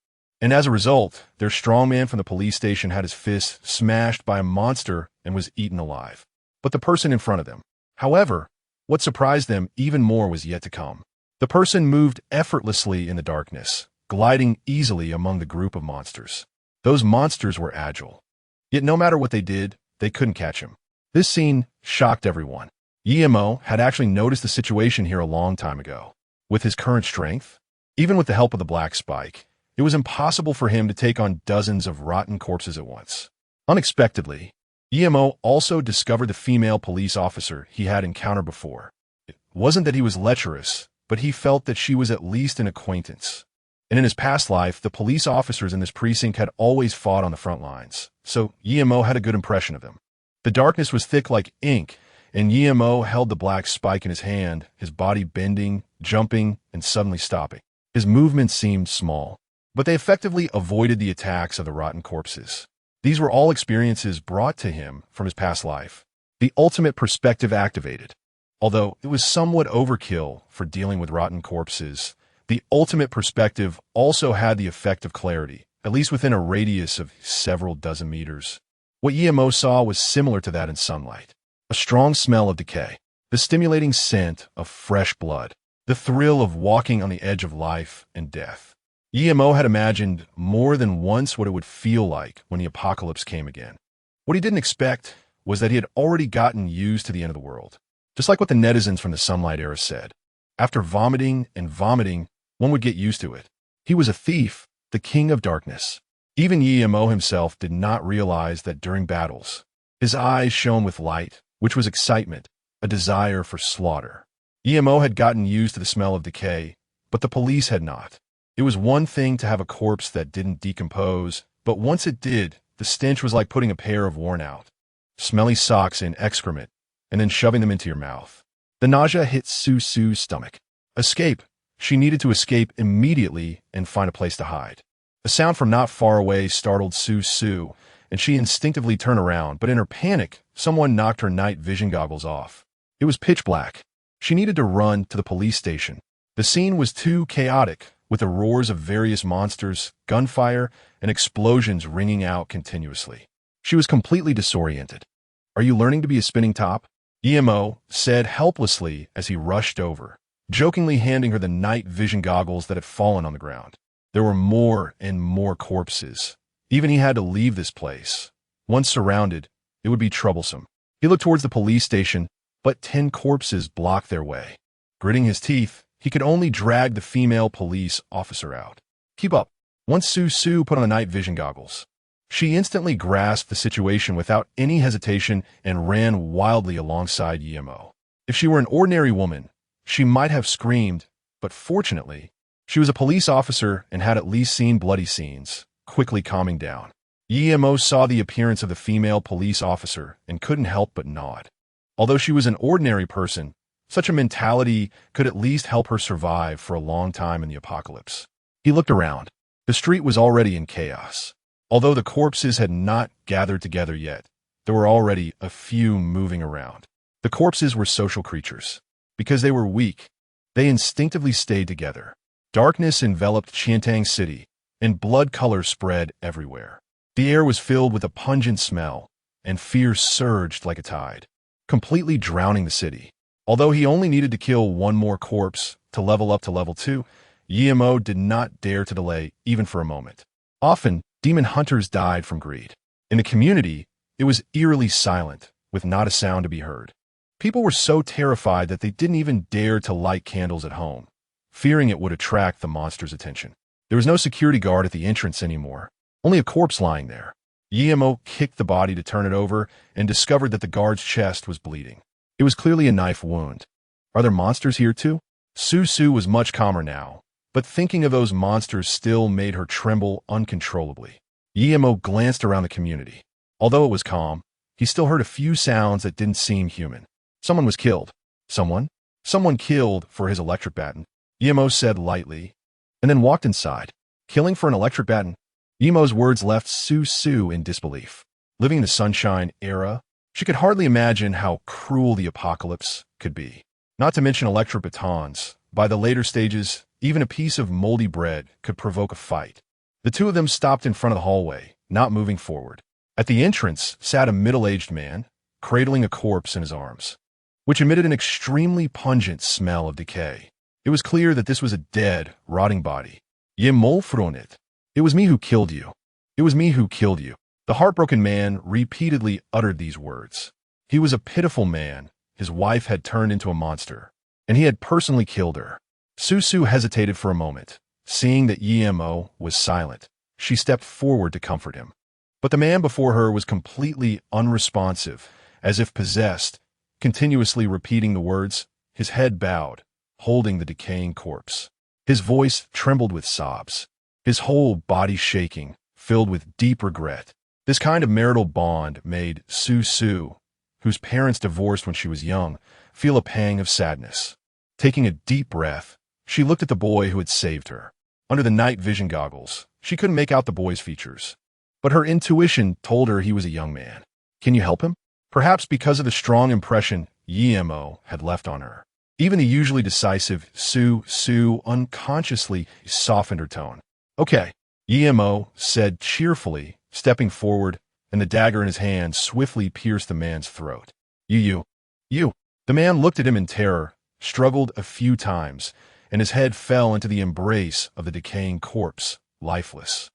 And as a result, their strongman from the police station had his fist smashed by a monster and was eaten alive. But the person in front of them. However, what surprised them even more was yet to come. The person moved effortlessly in the darkness, gliding easily among the group of monsters. Those monsters were agile. Yet no matter what they did, they couldn't catch him. This scene shocked everyone. Yemo had actually noticed the situation here a long time ago. With his current strength, even with the help of the black spike, it was impossible for him to take on dozens of rotten corpses at once. Unexpectedly, Yemo also discovered the female police officer he had encountered before. It wasn't that he was lecherous, but he felt that she was at least an acquaintance. And in his past life, the police officers in this precinct had always fought on the front lines, so Yemo had a good impression of them. The darkness was thick like ink, and Yemo held the black spike in his hand, his body bending, jumping, and suddenly stopping. His movements seemed small, but they effectively avoided the attacks of the rotten corpses. These were all experiences brought to him from his past life. The ultimate perspective activated. Although it was somewhat overkill for dealing with rotten corpses, the ultimate perspective also had the effect of clarity, at least within a radius of several dozen meters. What Yemo saw was similar to that in sunlight. A strong smell of decay, the stimulating scent of fresh blood, the thrill of walking on the edge of life and death. Yemo had imagined more than once what it would feel like when the apocalypse came again. What he didn't expect was that he had already gotten used to the end of the world. Just like what the netizens from the Sunlight era said. After vomiting and vomiting, one would get used to it. He was a thief, the king of darkness. Even Yemo himself did not realize that during battles, his eyes shone with light, which was excitement, a desire for slaughter. Yemo had gotten used to the smell of decay, but the police had not. It was one thing to have a corpse that didn't decompose, but once it did, the stench was like putting a pair of worn-out, smelly socks in excrement and then shoving them into your mouth. The nausea hit Su's stomach. Escape. She needed to escape immediately and find a place to hide. A sound from not far away startled Su, and she instinctively turned around, but in her panic, someone knocked her night vision goggles off. It was pitch black. She needed to run to the police station. The scene was too chaotic, with the roars of various monsters, gunfire, and explosions ringing out continuously. She was completely disoriented. "Are you learning to be a spinning top?" Yemo said helplessly as he rushed over, jokingly handing her the night vision goggles that had fallen on the ground. There were more and more corpses. Even he had to leave this place. Once surrounded, it would be troublesome. He looked towards the police station, but 10 corpses blocked their way. Gritting his teeth, he could only drag the female police officer out. Keep up. Once Su put on the night vision goggles, She instantly grasped the situation without any hesitation and ran wildly alongside Yemo. If she were an ordinary woman, she might have screamed, but fortunately, she was a police officer and had at least seen bloody scenes, quickly calming down. Yemo saw the appearance of the female police officer and couldn't help but nod. Although she was an ordinary person, such a mentality could at least help her survive for a long time in the apocalypse. He looked around. The street was already in chaos. Although the corpses had not gathered together yet, there were already a few moving around. The corpses were social creatures. Because they were weak, they instinctively stayed together. Darkness enveloped Chiantang City, and blood color spread everywhere. The air was filled with a pungent smell, and fear surged like a tide, completely drowning the city. Although he only needed to kill one more corpse to level up to level 2, Yemo did not dare to delay even for a moment. Often, demon hunters died from greed. In the community, it was eerily silent, with not a sound to be heard. People were so terrified that they didn't even dare to light candles at home, fearing it would attract the monster's attention. There was no security guard at the entrance anymore, only a corpse lying there. Yemo kicked the body to turn it over and discovered that the guard's chest was bleeding. It was clearly a knife wound. Are there monsters here too? Su was much calmer now, but thinking of those monsters still made her tremble uncontrollably. Yemo glanced around the community. Although it was calm, he still heard a few sounds that didn't seem human. Someone was killed. Someone? Someone killed for his electric baton, Yemo said lightly, and then walked inside. Killing for an electric baton? Yemo's words left Su in disbelief. Living in the Sunshine era, she could hardly imagine how cruel the apocalypse could be. Not to mention electric batons. By the later stages, even a piece of moldy bread could provoke a fight. The two of them stopped in front of the hallway, not moving forward. At the entrance sat a middle-aged man, cradling a corpse in his arms, which emitted an extremely pungent smell of decay. It was clear that this was a dead, rotting body. Yemolfronit. It was me who killed you. It was me who killed you. The heartbroken man repeatedly uttered these words. He was a pitiful man. His wife had turned into a monster, and he had personally killed her. Su hesitated for a moment. Seeing that Yemo was silent, she stepped forward to comfort him. But the man before her was completely unresponsive, as if possessed, continuously repeating the words, his head bowed, holding the decaying corpse. His voice trembled with sobs, his whole body shaking, filled with deep regret. This kind of marital bond made Su, whose parents divorced when she was young, feel a pang of sadness. Taking a deep breath, she looked at the boy who had saved her. Under the night vision goggles, she couldn't make out the boy's features, but her intuition told her he was a young man. Can you help him? Perhaps because of the strong impression Yemo had left on her. Even the usually decisive Su unconsciously softened her tone. Okay, Yemo said cheerfully, stepping forward, and the dagger in his hand swiftly pierced the man's throat. You. The man looked at him in terror, struggled a few times, and his head fell into the embrace of the decaying corpse, lifeless.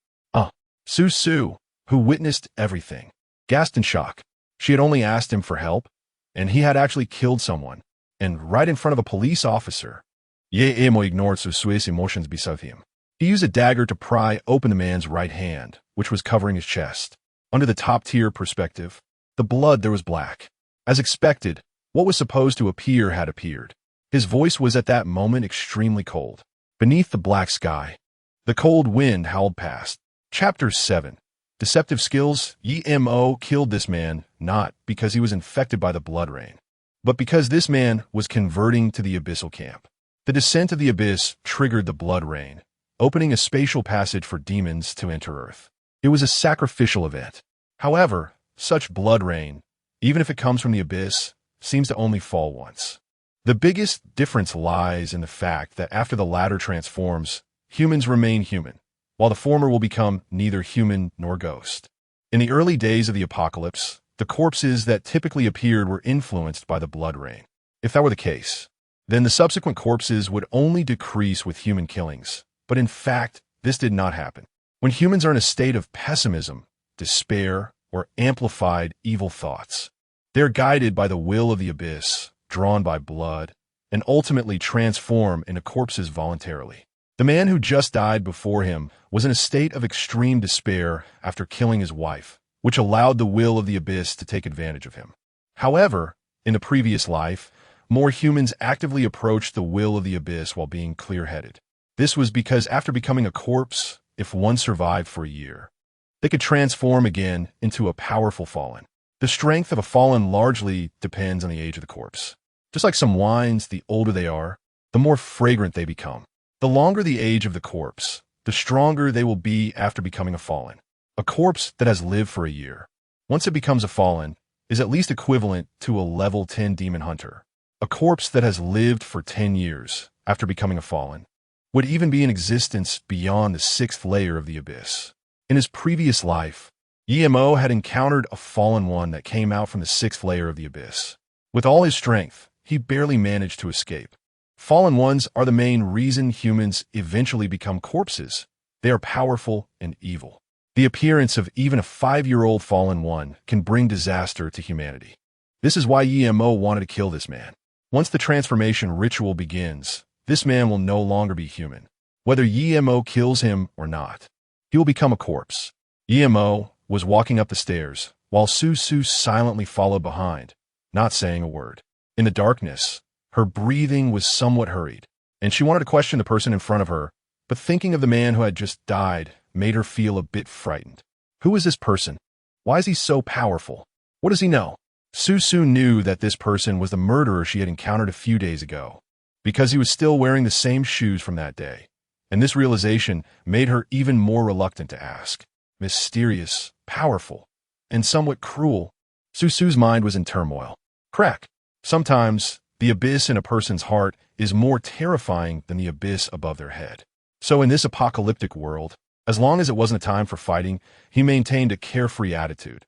Su, who witnessed everything, gasped in shock. She had only asked him for help, and he had actually killed someone, and right in front of a police officer. Yemo ignored Su's emotions beside him. He used a dagger to pry open the man's right hand, which was covering his chest. Under the top-tier perspective, the blood there was black. As expected, what was supposed to appear had appeared. His voice was at that moment extremely cold. Beneath the black sky, the cold wind howled past. Chapter 7. Deceptive Skills. Yemo killed this man not because he was infected by the blood rain, but because this man was converting to the abyssal camp. The descent of the abyss triggered the blood rain, opening a spatial passage for demons to enter Earth. It was a sacrificial event. However, such blood rain, even if it comes from the abyss, seems to only fall once. The biggest difference lies in the fact that after the latter transforms, humans remain human, while the former will become neither human nor ghost. In the early days of the apocalypse, the corpses that typically appeared were influenced by the blood rain. If that were the case, then the subsequent corpses would only decrease with human killings. But in fact, this did not happen. When humans are in a state of pessimism, despair, or amplified evil thoughts, they are guided by the will of the abyss, drawn by blood, and ultimately transform into corpses voluntarily. The man who just died before him was in a state of extreme despair after killing his wife, which allowed the will of the abyss to take advantage of him. However, in the previous life, more humans actively approached the will of the abyss while being clear-headed. This was because after becoming a corpse, if one survived for a year, they could transform again into a powerful fallen. The strength of a fallen largely depends on the age of the corpse. Just like some wines, the older they are, the more fragrant they become. The longer the age of the corpse, the stronger they will be after becoming a fallen. A corpse that has lived for a year, once it becomes a fallen, is at least equivalent to a level 10 demon hunter. A corpse that has lived for 10 years after becoming a fallen would even be in existence beyond the 6th layer of the abyss. In his previous life, Emo had encountered a fallen one that came out from the 6th layer of the abyss. With all his strength, he barely managed to escape. Fallen ones are the main reason humans eventually become corpses. They are powerful and evil. The appearance of even a 5-year-old fallen one can bring disaster to humanity. This is why Emo wanted to kill this man. Once the transformation ritual begins, this man will no longer be human. Whether Emo kills him or not, he will become a corpse. Emo was walking up the stairs, while Susu silently followed behind, not saying a word. In the darkness, her breathing was somewhat hurried, and she wanted to question the person in front of her, but thinking of the man who had just died made her feel a bit frightened. Who is this person? Why is he so powerful? What does he know? Susu knew that this person was the murderer she had encountered a few days ago, because he was still wearing the same shoes from that day, and this realization made her even more reluctant to ask. Mysterious, powerful, and somewhat cruel. Susu's mind was in turmoil. Crack. Sometimes, the abyss in a person's heart is more terrifying than the abyss above their head. So in this apocalyptic world, as long as it wasn't a time for fighting, he maintained a carefree attitude.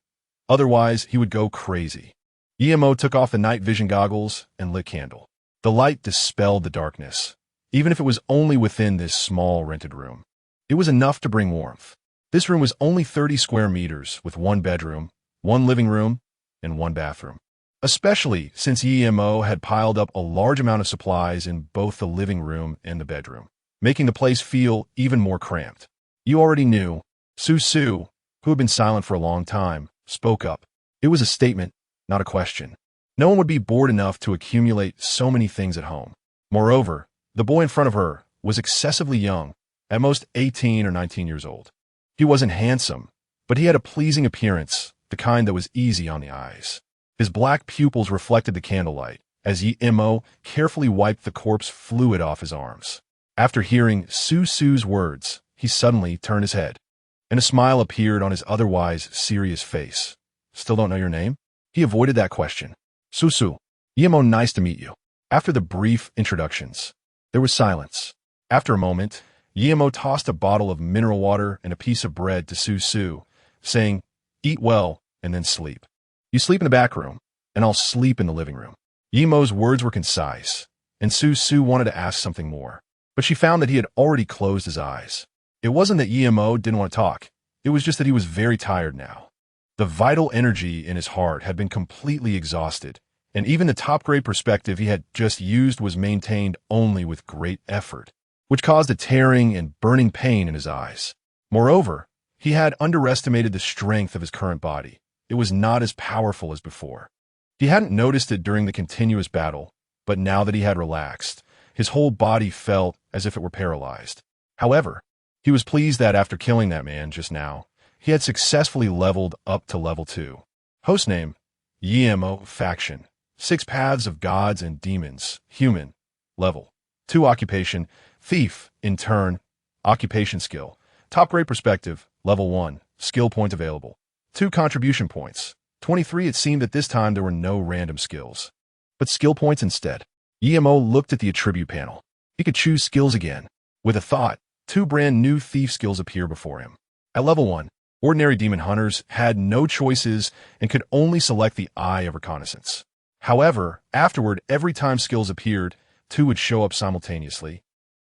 Otherwise, he would go crazy. Emo took off the night vision goggles and lit a candle. The light dispelled the darkness, even if it was only within this small rented room. It was enough to bring warmth. This room was only 30 square meters with 1 bedroom, 1 living room, and 1 bathroom. Especially since Emo had piled up a large amount of supplies in both the living room and the bedroom, making the place feel even more cramped. You already knew. Susu, who had been silent for a long time, spoke up. It was a statement, not a question. No one would be bored enough to accumulate so many things at home. Moreover, the boy in front of her was excessively young, at most 18 or 19 years old. He wasn't handsome, but he had a pleasing appearance, the kind that was easy on the eyes. His black pupils reflected the candlelight, as Emo carefully wiped the corpse fluid off his arms. After hearing Susu's words, he suddenly turned his head, and a smile appeared on his otherwise serious face. Still don't know your name? He avoided that question. Susu. Emo, nice to meet you. After the brief introductions, there was silence. After a moment, Emo tossed a bottle of mineral water and a piece of bread to Susu, saying, "Eat well, and then sleep. You sleep in the back room, and I'll sleep in the living room." Emo's words were concise, and Susu wanted to ask something more, but she found that he had already closed his eyes. It wasn't that Emo didn't want to talk, it was just that he was very tired now. The vital energy in his heart had been completely exhausted, and even the top-grade perspective he had just used was maintained only with great effort, which caused a tearing and burning pain in his eyes. Moreover, he had underestimated the strength of his current body. It was not as powerful as before. He hadn't noticed it during the continuous battle, but now that he had relaxed, his whole body felt as if it were paralyzed. However, he was pleased that after killing that man just now, he had successfully leveled up to level 2. Hostname, Emo Faction. 6 Paths of Gods and Demons, Human. Level 2 Occupation, Thief, in turn, Occupation Skill. Top grade perspective, Level 1, Skill point available. 2 contribution points. 23. It seemed that this time there were no random skills, but skill points instead. Emo looked at the attribute panel. He could choose skills again. With a thought, 2 brand new thief skills appear before him. At level 1, ordinary demon hunters had no choices and could only select the Eye of Reconnaissance. However, afterward, every time skills appeared, 2 would show up simultaneously,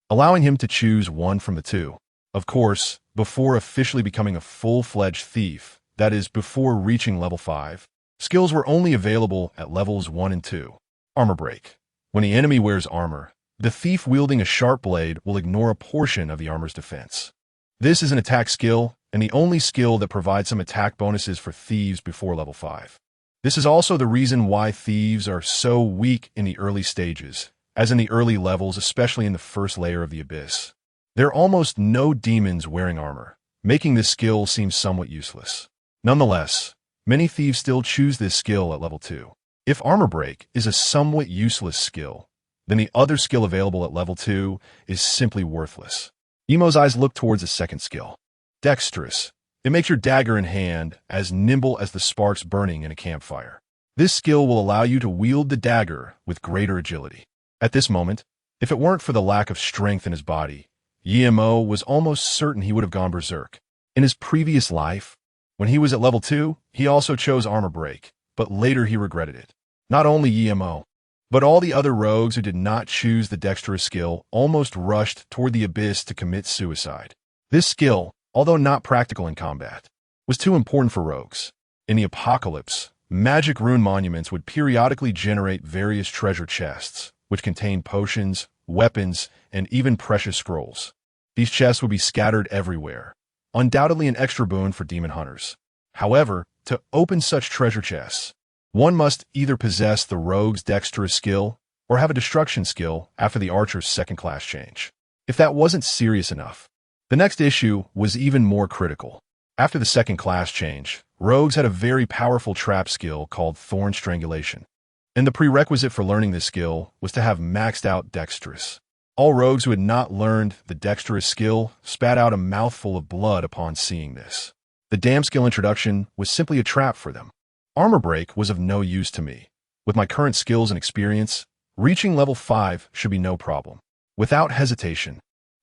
allowing him to choose one from the 2. Of course, before officially becoming a full-fledged thief, that is, before reaching level 5, skills were only available at levels 1 and 2. Armor break. When the enemy wears armor, The thief wielding a sharp blade will ignore a portion of the armor's defense. This is an attack skill, and the only skill that provides some attack bonuses for thieves before level 5. This is also the reason why thieves are so weak in the early stages, as in the early levels, especially in the first layer of the Abyss. There are almost no demons wearing armor, making this skill seem somewhat useless. Nonetheless, many thieves still choose this skill at level 2. If Armor Break is a somewhat useless skill, then the other skill available at level 2 is simply worthless. Emo's eyes look towards the second skill. Dexterous. It makes your dagger in hand as nimble as the sparks burning in a campfire. This skill will allow you to wield the dagger with greater agility. At this moment, if it weren't for the lack of strength in his body, Emo was almost certain he would have gone berserk. In his previous life, when he was at level 2, he also chose Armor Break, but later he regretted it. Not only Emo, but all the other rogues who did not choose the dexterous skill almost rushed toward the Abyss to commit suicide. This skill, although not practical in combat, was too important for rogues. In the Apocalypse, magic rune monuments would periodically generate various treasure chests, which contained potions, weapons, and even precious scrolls. These chests would be scattered everywhere, undoubtedly an extra boon for demon hunters. However, to open such treasure chests, one must either possess the rogue's dexterous skill or have a destruction skill after the archer's second class change. If that wasn't serious enough, the next issue was even more critical. After the second class change, rogues had a very powerful trap skill called Thorn Strangulation, and the prerequisite for learning this skill was to have maxed out dexterous. All rogues who had not learned the dexterous skill spat out a mouthful of blood upon seeing this. The damn skill introduction was simply a trap for them. Armor Break was of no use to me. With my current skills and experience, reaching level 5 should be no problem. Without hesitation,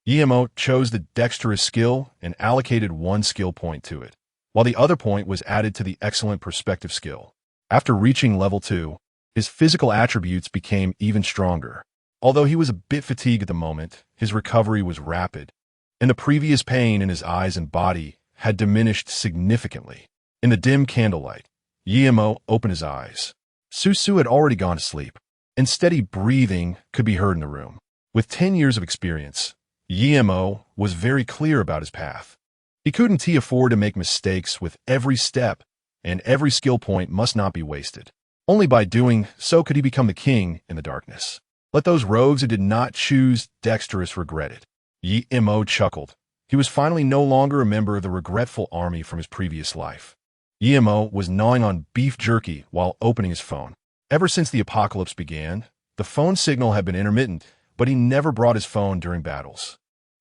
Emo chose the dexterous skill and allocated 1 skill point to it, while the other point was added to the excellent perspective skill. After reaching level 2, his physical attributes became even stronger. Although he was a bit fatigued at the moment, his recovery was rapid, and the previous pain in his eyes and body had diminished significantly. In the dim candlelight, Emo opened his eyes. Susu had already gone to sleep, and steady breathing could be heard in the room. With 10 years of experience, Emo was very clear about his path. He couldn't afford to make mistakes with every step, and every skill point must not be wasted. Only by doing so could he become the king in the darkness. Let those rogues who did not choose dexterous regret it. Emo chuckled. He was finally no longer a member of the regretful army from his previous life. Emo was gnawing on beef jerky while opening his phone. Ever since the apocalypse began, the phone signal had been intermittent, but he never brought his phone during battles.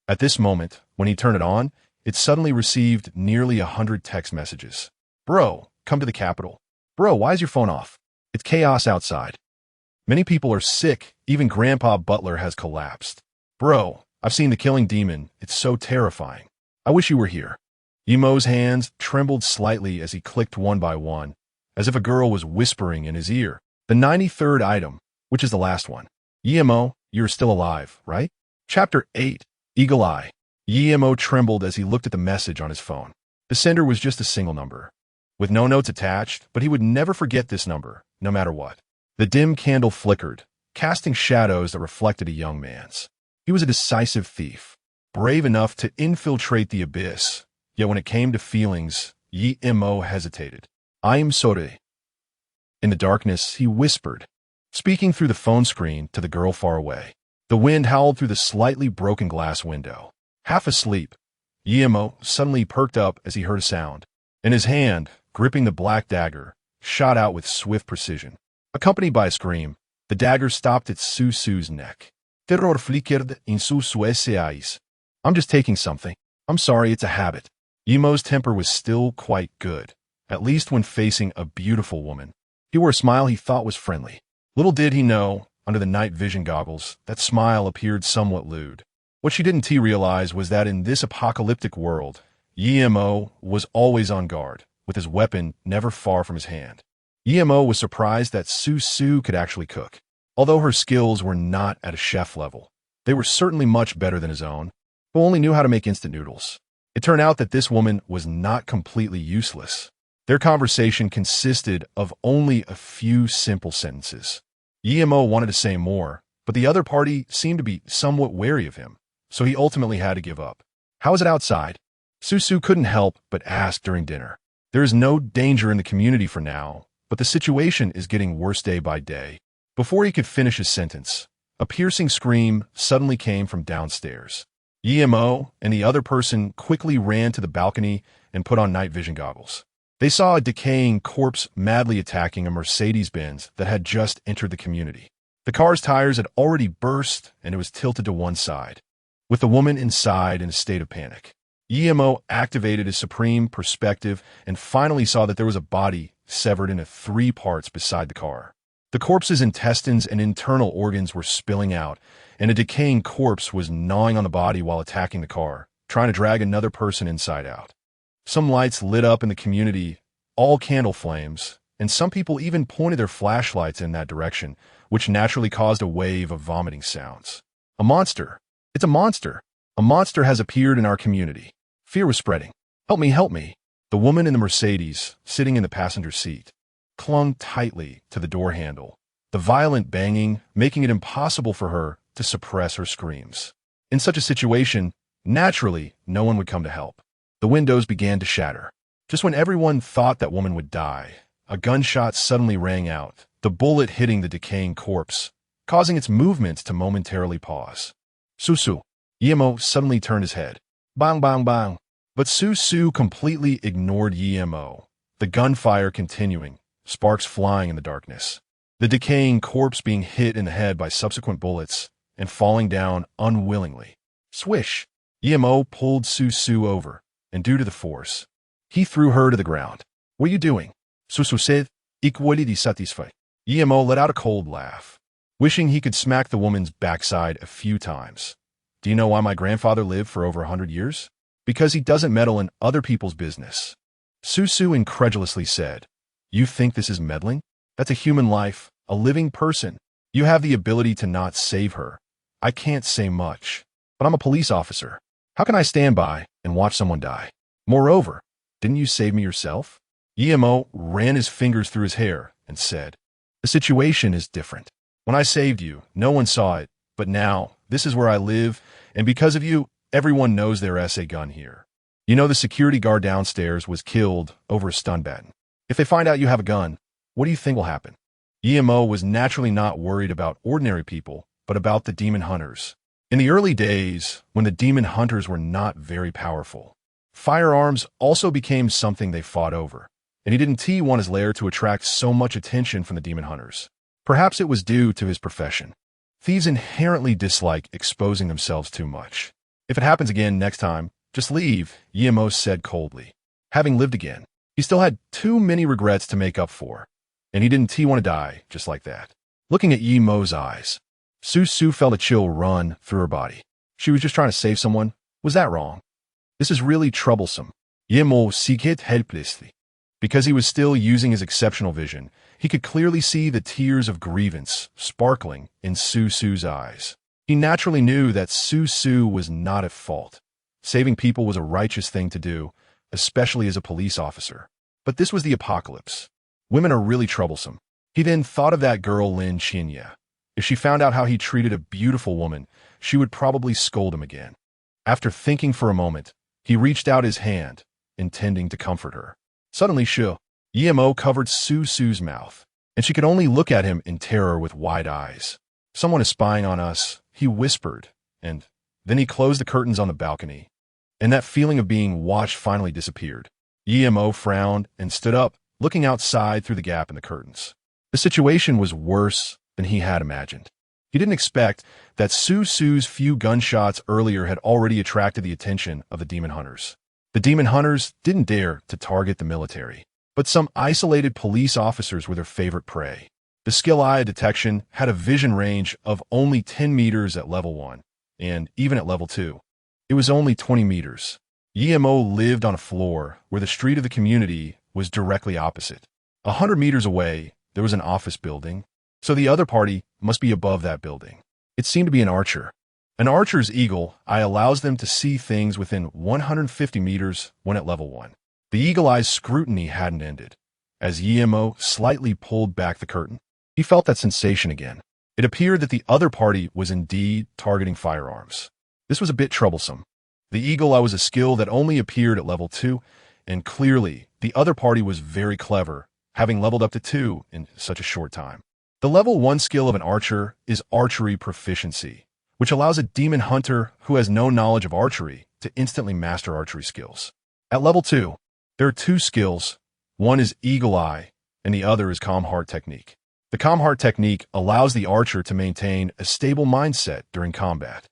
At this moment, when he turned it on, it suddenly received nearly 100 text messages. Bro, come to the capital. Bro, why is your phone off? It's chaos outside. Many people are sick, even Grandpa Butler has collapsed. Bro, I've seen the killing demon, it's so terrifying. I wish you were here. Emo's hands trembled slightly as he clicked one by one, as if a girl was whispering in his ear. The 93rd item, which is the last one. Emo, you're still alive, right? Chapter 8, Eagle Eye. Emo trembled as he looked at the message on his phone. The sender was just a single number, with no notes attached, but he would never forget this number, no matter what. The dim candle flickered, casting shadows that reflected a young man's. He was a decisive thief, brave enough to infiltrate the Abyss, yet when it came to feelings, Emo hesitated. I am sorry. In the darkness, he whispered, speaking through the phone screen to the girl far away. The wind howled through the slightly broken glass window. Half asleep, Emo suddenly perked up as he heard a sound, and his hand, gripping the black dagger, shot out with swift precision. Accompanied by a scream, the dagger stopped at Susu's neck. Terror flickered in Susu's eyes. I'm just taking something. I'm sorry, it's a habit. Emo's temper was still quite good, at least when facing a beautiful woman. He wore a smile he thought was friendly. Little did he know, under the night vision goggles, that smile appeared somewhat lewd. What she didn't realize was that in this apocalyptic world, Emo was always on guard, with his weapon never far from his hand. Emo was surprised that Susu could actually cook. Although her skills were not at a chef level, they were certainly much better than his own, who only knew how to make instant noodles. It turned out that this woman was not completely useless. Their conversation consisted of only a few simple sentences. Emo wanted to say more, but the other party seemed to be somewhat wary of him, so he ultimately had to give up. How is it outside? Susu couldn't help but ask during dinner. There is no danger in the community for now, but the situation is getting worse day by day. Before he could finish his sentence, a piercing scream suddenly came from downstairs. Emo and the other person quickly ran to the balcony and put on night vision goggles. They saw a decaying corpse madly attacking a Mercedes-Benz that had just entered the community. The car's tires had already burst and it was tilted to one side, with the woman inside in a state of panic. Emo activated his supreme perspective and finally saw that there was a body severed into 3 parts beside the car. The corpse's intestines and internal organs were spilling out, and a decaying corpse was gnawing on the body while attacking the car, trying to drag another person inside out. Some lights lit up in the community, all candle flames, and some people even pointed their flashlights in that direction, which naturally caused a wave of vomiting sounds. A monster! It's a monster! A monster has appeared in our community. Fear was spreading. Help me, help me! The woman in the Mercedes, sitting in the passenger seat, clung tightly to the door handle, the violent banging making it impossible for her to suppress her screams. In such a situation, naturally, no one would come to help. The windows began to shatter. Just when everyone thought that woman would die, a gunshot suddenly rang out, the bullet hitting the decaying corpse, causing its movements to momentarily pause. Susu. Emo suddenly turned his head. Bang, bang, bang. But Susu completely ignored Emo, the gunfire continuing, sparks flying in the darkness. The decaying corpse being hit in the head by subsequent bullets and falling down unwillingly. Swish! Emo pulled Susu over, and due to the force, he threw her to the ground. What are you doing? Susu said, equally dissatisfied. Emo let out a cold laugh, wishing he could smack the woman's backside a few times. Do you know why my grandfather lived for over 100 years? Because he doesn't meddle in other people's business. Susu incredulously said, You think this is meddling? That's a human life, a living person. You have the ability to not save her. I can't say much, but I'm a police officer. How can I stand by and watch someone die? Moreover, didn't you save me yourself? Emo ran his fingers through his hair and said, The situation is different. When I saved you, no one saw it, but now, this is where I live, and because of you, everyone knows there is a gun here. You know the security guard downstairs was killed over a stun baton. If they find out you have a gun, what do you think will happen? Emo was naturally not worried about ordinary people, but about the demon hunters. In the early days, when the demon hunters were not very powerful, firearms also became something they fought over, and he didn't want his lair to attract so much attention from the demon hunters. Perhaps it was due to his profession. Thieves inherently dislike exposing themselves too much. If it happens again next time, just leave, Emo said coldly. Having lived again, he still had too many regrets to make up for, and he didn't want to die just like that. Looking at Emo's eyes, Susu felt a chill run through her body. She was just trying to save someone. Was that wrong? This is really troublesome. Emo seeked helplessly. Because he was still using his exceptional vision, he could clearly see the tears of grievance sparkling in Susu's eyes. He naturally knew that Susu was not at fault. Saving people was a righteous thing to do, especially as a police officer. But this was the apocalypse. Women are really troublesome. He then thought of that girl Lin Chinya. If she found out how he treated a beautiful woman, she would probably scold him again. After thinking for a moment, he reached out his hand, intending to comfort her. Suddenly, Emo covered Susu's mouth, and she could only look at him in terror with wide eyes. Someone is spying on us, he whispered, and then he closed the curtains on the balcony, and that feeling of being watched finally disappeared. Emo frowned and stood up, looking outside through the gap in the curtains. The situation was worse than he had imagined. He didn't expect that Susu's few gunshots earlier had already attracted the attention of the demon hunters. The demon hunters didn't dare to target the military, but some isolated police officers were their favorite prey. The skill eye detection had a vision range of only 10 meters at level 1, and even at level 2, it was only 20 meters. Emo lived on a floor where the street of the community was directly opposite. 100 meters away, there was an office building, so the other party must be above that building. It seemed to be an archer. An archer's eagle eye allows them to see things within 150 meters when at level 1. The eagle eye's scrutiny hadn't ended. As Emo slightly pulled back the curtain, he felt that sensation again. It appeared that the other party was indeed targeting firearms. This was a bit troublesome. The eagle eye was a skill that only appeared at level 2, and clearly, the other party was very clever, having leveled up to 2 in such a short time. The level 1 skill of an archer is archery proficiency, which allows a demon hunter who has no knowledge of archery to instantly master archery skills. At level 2, there are 2 skills. One is Eagle Eye, and the other is Calm Heart Technique. The Calm Heart Technique allows the archer to maintain a stable mindset during combat.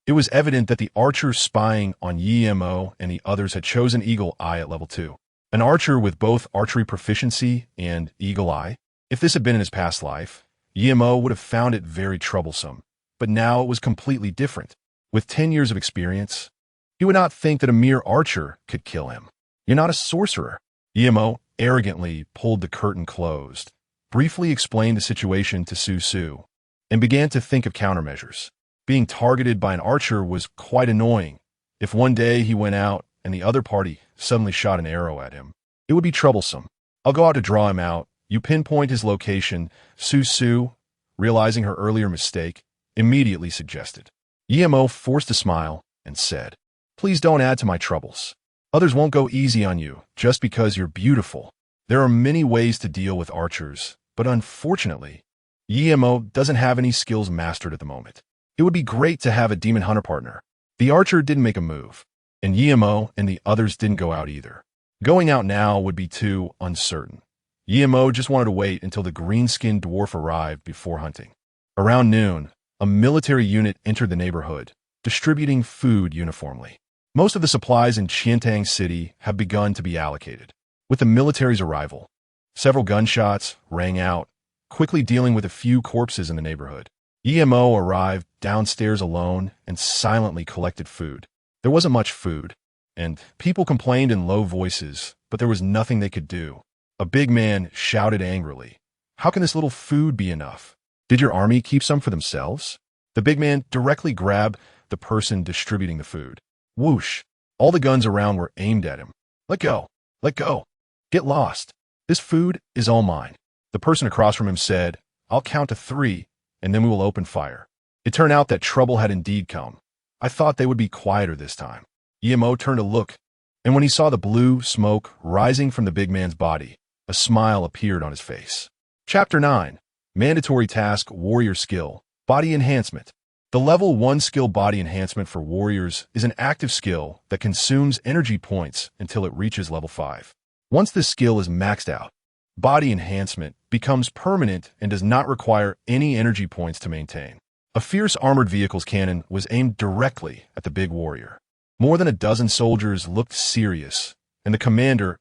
It was evident that the archer spying on Yemo and the others had chosen Eagle Eye at level 2. An archer with both archery proficiency and Eagle Eye. If this had been in his past life, Yemo would have found it very troublesome, but now it was completely different. With 10 years of experience, he would not think that a mere archer could kill him. You're not a sorcerer. Yemo arrogantly pulled the curtain closed, briefly explained the situation to Su, and began to think of countermeasures. Being targeted by an archer was quite annoying. If one day he went out and the other party suddenly shot an arrow at him, it would be troublesome. I'll go out to draw him out. You pinpoint his location, Su, realizing her earlier mistake, immediately suggested. Yemo forced a smile and said, "Please don't add to my troubles. Others won't go easy on you just because you're beautiful. There are many ways to deal with archers, but unfortunately, Yemo doesn't have any skills mastered at the moment. It would be great to have a demon hunter partner." The archer didn't make a move, and Yemo and the others didn't go out either. Going out now would be too uncertain. Yemo just wanted to wait until the green-skinned dwarf arrived before hunting. Around noon, a military unit entered the neighborhood, distributing food uniformly. Most of the supplies in Qiantang City have begun to be allocated. With the military's arrival, several gunshots rang out, quickly dealing with a few corpses in the neighborhood. Yemo arrived downstairs alone and silently collected food. There wasn't much food, and people complained in low voices, but there was nothing they could do. A big man shouted angrily, "How can this little food be enough? Did your army keep some for themselves?" The big man directly grabbed the person distributing the food. Whoosh! All the guns around were aimed at him. "Let go! Let go! Get lost! This food is all mine." The person across from him said, "I'll count to 3, and then we will open fire." It turned out that trouble had indeed come. I thought they would be quieter this time. Yemo turned to look, and when he saw the blue smoke rising from the big man's body, a smile appeared on his face. Chapter 9. Mandatory Task Warrior Skill, Body Enhancement. The Level 1 skill Body Enhancement for warriors is an active skill that consumes energy points until it reaches level 5. Once this skill is maxed out, Body Enhancement becomes permanent and does not require any energy points to maintain. A fierce armored vehicle's cannon was aimed directly at the big warrior. More than a dozen soldiers looked serious, and the commander's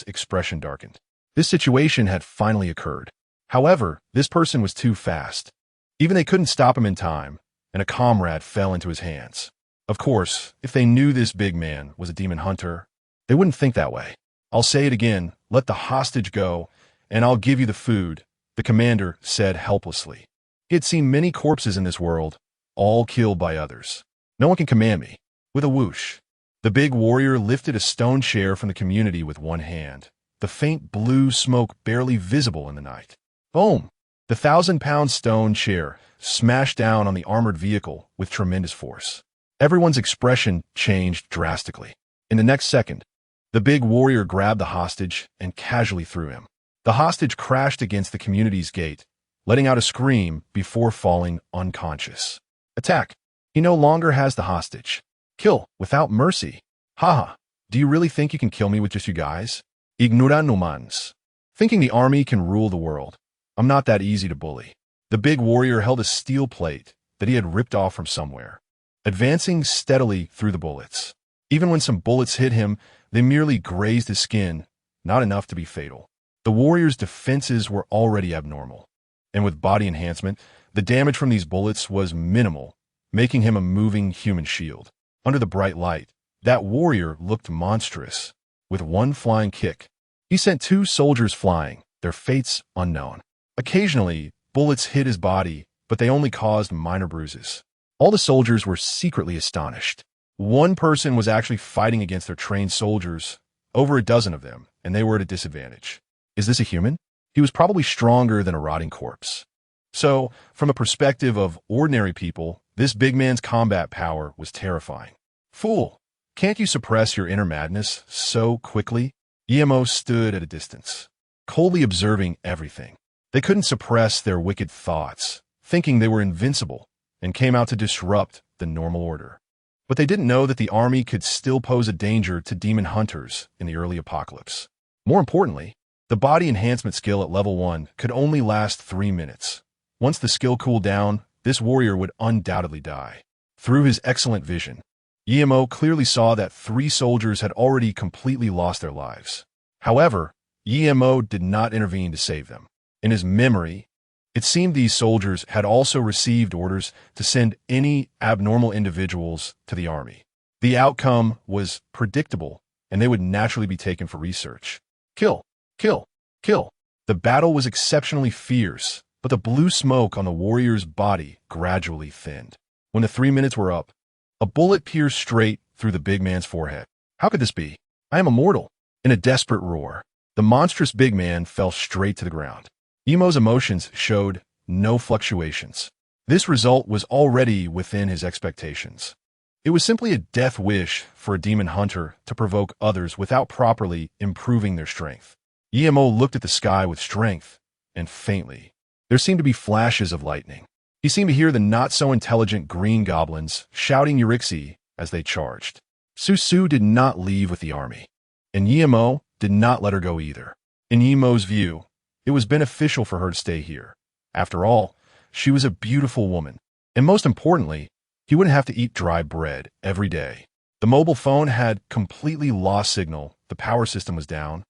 expression darkened. This situation had finally occurred. However, this person was too fast. Even they couldn't stop him in time, and a comrade fell into his hands. Of course, if they knew this big man was a demon hunter, they wouldn't think that way. "I'll say it again, let the hostage go, and I'll give you the food," the commander said helplessly. He had seen many corpses in this world, all killed by others. "No one can command me." With a whoosh, the big warrior lifted a stone chair from the community with one hand, the faint blue smoke barely visible in the night. Boom! The 1,000-pound stone chair smashed down on the armored vehicle with tremendous force. Everyone's expression changed drastically. In the next second, the big warrior grabbed the hostage and casually threw him. The hostage crashed against the community's gate, letting out a scream before falling unconscious. Attack! He no longer has the hostage. Kill without mercy. Haha, do you really think you can kill me with just you guys? Ignoranumans. Thinking the army can rule the world. I'm not that easy to bully. The big warrior held a steel plate that he had ripped off from somewhere, advancing steadily through the bullets. Even when some bullets hit him, they merely grazed his skin, not enough to be fatal. The warrior's defenses were already abnormal, and with body enhancement, the damage from these bullets was minimal, making him a moving human shield. Under the bright light, that warrior looked monstrous. With one flying kick, he sent 2 soldiers flying, their fates unknown. Occasionally, bullets hit his body, but they only caused minor bruises. All the soldiers were secretly astonished. One person was actually fighting against their trained soldiers, over a dozen of them, and they were at a disadvantage. Is this a human? He was probably stronger than a rotting corpse. So, from the perspective of ordinary people, this big man's combat power was terrifying. Fool! Can't you suppress your inner madness so quickly? EMO stood at a distance, coldly observing everything. They couldn't suppress their wicked thoughts, thinking they were invincible, and came out to disrupt the normal order. But they didn't know that the army could still pose a danger to demon hunters in the early apocalypse. More importantly, the body enhancement skill at level 1 could only last 3 minutes. Once the skill cooled down, this warrior would undoubtedly die. Through his excellent vision, EMO clearly saw that 3 soldiers had already completely lost their lives. However, EMO did not intervene to save them. In his memory, it seemed these soldiers had also received orders to send any abnormal individuals to the army. The outcome was predictable, and they would naturally be taken for research. Kill, kill, kill. The battle was exceptionally fierce, but the blue smoke on the warrior's body gradually thinned. When the 3 minutes were up, a bullet pierced straight through the big man's forehead. How could this be? I am immortal. In a desperate roar, the monstrous big man fell straight to the ground. EMO's emotions showed no fluctuations. This result was already within his expectations. It was simply a death wish for a demon hunter to provoke others without properly improving their strength. EMO looked at the sky with strength, and faintly, there seemed to be flashes of lightning. He seemed to hear the not-so-intelligent green goblins shouting Eurixie as they charged. Susu did not leave with the army, and EMO did not let her go either. In EMO's view, it was beneficial for her to stay here. After all, she was a beautiful woman, and most importantly, he wouldn't have to eat dry bread every day. The mobile phone had completely lost signal, the power system was down,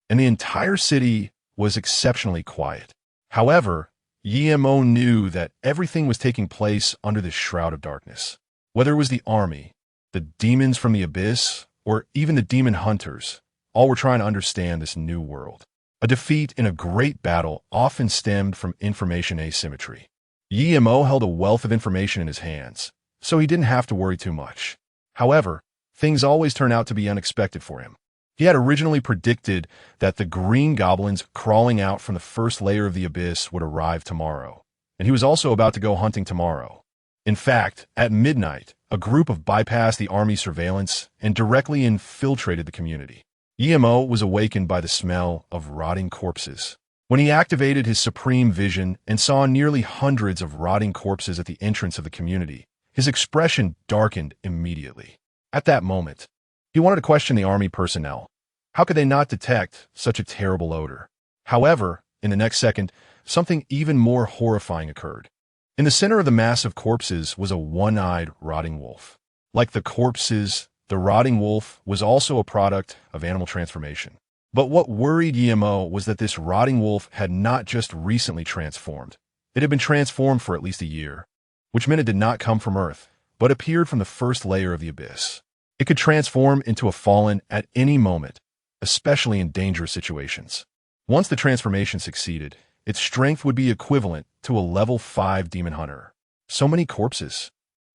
and the entire city was exceptionally quiet. However, EMO knew that everything was taking place under this shroud of darkness. Whether it was the army, the demons from the abyss, or even the demon hunters, all were trying to understand this new world. A defeat in a great battle often stemmed from information asymmetry. EMO held a wealth of information in his hands, so he didn't have to worry too much. However, things always turn out to be unexpected for him. He had originally predicted that the green goblins crawling out from the first layer of the abyss would arrive tomorrow, and he was also about to go hunting tomorrow. In fact, at midnight, a group bypassed the army surveillance and directly infiltrated the community. EMO was awakened by the smell of rotting corpses. When he activated his supreme vision and saw nearly hundreds of rotting corpses at the entrance of the community, his expression darkened immediately. At that moment, he wanted to question the army personnel. How could they not detect such a terrible odor? However, in the next second, something even more horrifying occurred. In the center of the mass of corpses was a one-eyed rotting wolf. Like the corpses, the rotting wolf was also a product of animal transformation. But what worried EMO was that this rotting wolf had not just recently transformed. It had been transformed for at least a year, which meant it did not come from Earth, but appeared from the first layer of the abyss. It could transform into a fallen at any moment, especially in dangerous situations. Once the transformation succeeded, its strength would be equivalent to a level 5 demon hunter. So many corpses.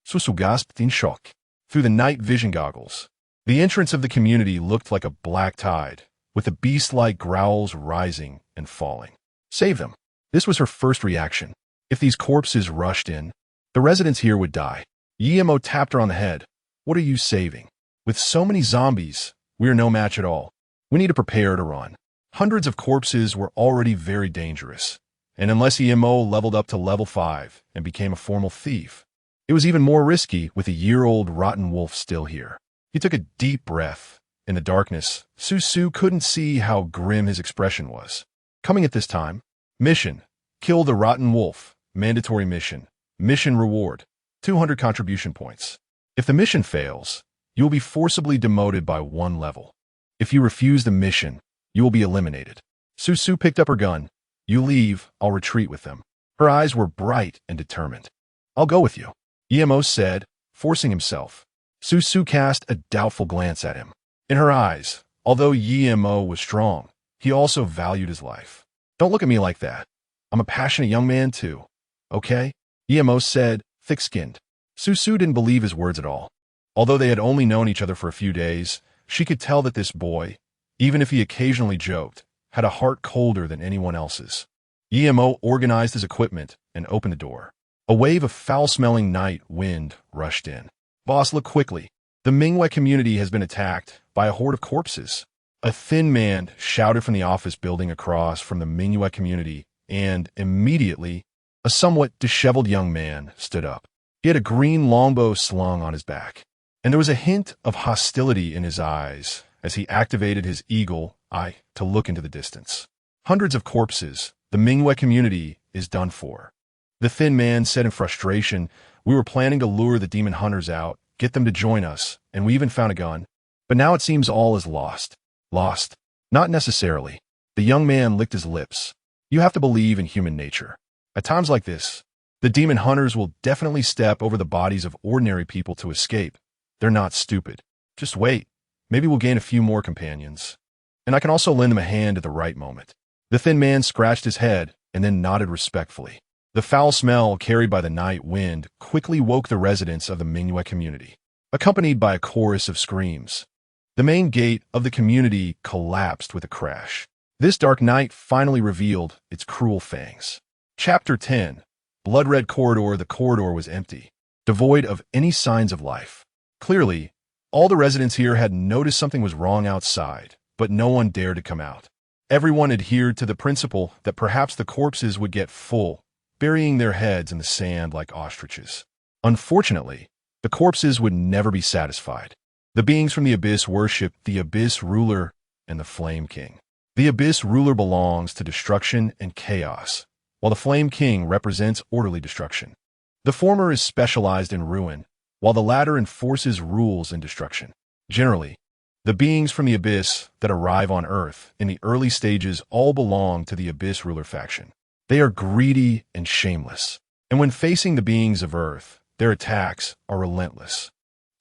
Susu gasped in shock. Through the night vision goggles, the entrance of the community looked like a black tide, with the beast-like growls rising and falling. Save them. This was her first reaction. If these corpses rushed in, the residents here would die. EMO tapped her on the head. What are you saving? With so many zombies, we are no match at all. We need to prepare to run. Hundreds of corpses were already very dangerous, and unless EMO leveled up to level 5 and became a formal thief, it was even more risky with a year-old rotten wolf still here. He took a deep breath. In the darkness, Susu couldn't see how grim his expression was. Coming at this time, mission: kill the rotten wolf. Mandatory mission. Mission reward: 200 contribution points. If the mission fails, you will be forcibly demoted by 1 level. If you refuse the mission, you will be eliminated. Susu picked up her gun. You leave, I'll retreat with them. Her eyes were bright and determined. I'll go with you, EMO said, forcing himself. Susu cast a doubtful glance at him. In her eyes, although EMO was strong, he also valued his life. Don't look at me like that. I'm a passionate young man too. Okay? EMO said, thick-skinned. Susu didn't believe his words at all. Although they had only known each other for a few days, she could tell that this boy, even if he occasionally joked, had a heart colder than anyone else's. EMO organized his equipment and opened the door. A wave of foul-smelling night wind rushed in. Boss, look quickly. The Mingwei community has been attacked by a horde of corpses. A thin man shouted from the office building across from the Mingwei community, and immediately, a somewhat disheveled young man stood up. He had a green longbow slung on his back, and there was a hint of hostility in his eyes as he activated his eagle eye to look into the distance. Hundreds of corpses. The Mingwei community is done for. The thin man said in frustration, "We were planning to lure the demon hunters out, get them to join us, and we even found a gun. But now it seems all is lost." Lost? Not necessarily. The young man licked his lips. You have to believe in human nature. At times like this, the demon hunters will definitely step over the bodies of ordinary people to escape. They're not stupid. Just wait. Maybe we'll gain a few more companions. And I can also lend them a hand at the right moment. The thin man scratched his head and then nodded respectfully. The foul smell carried by the night wind quickly woke the residents of the Mingwei community, accompanied by a chorus of screams. The main gate of the community collapsed with a crash. This dark night finally revealed its cruel fangs. Chapter 10. Blood-red corridor. The corridor was empty, devoid of any signs of life. Clearly, all the residents here had noticed something was wrong outside, but no one dared to come out. Everyone adhered to the principle that perhaps the corpses would get full, burying their heads in the sand like ostriches. Unfortunately, the corpses would never be satisfied. The beings from the Abyss worshipped the Abyss Ruler and the Flame King. The Abyss Ruler belongs to destruction and chaos, while the Flame King represents orderly destruction. The former is specialized in ruin, while the latter enforces rules and destruction. Generally, the beings from the Abyss that arrive on Earth in the early stages all belong to the Abyss Ruler faction. They are greedy and shameless, and when facing the beings of Earth, their attacks are relentless.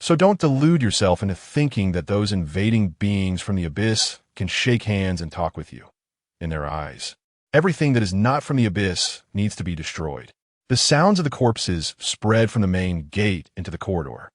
So don't delude yourself into thinking that those invading beings from the Abyss can shake hands and talk with you. In their eyes, everything that is not from the Abyss needs to be destroyed. The sounds of the corpses spread from the main gate into the corridor.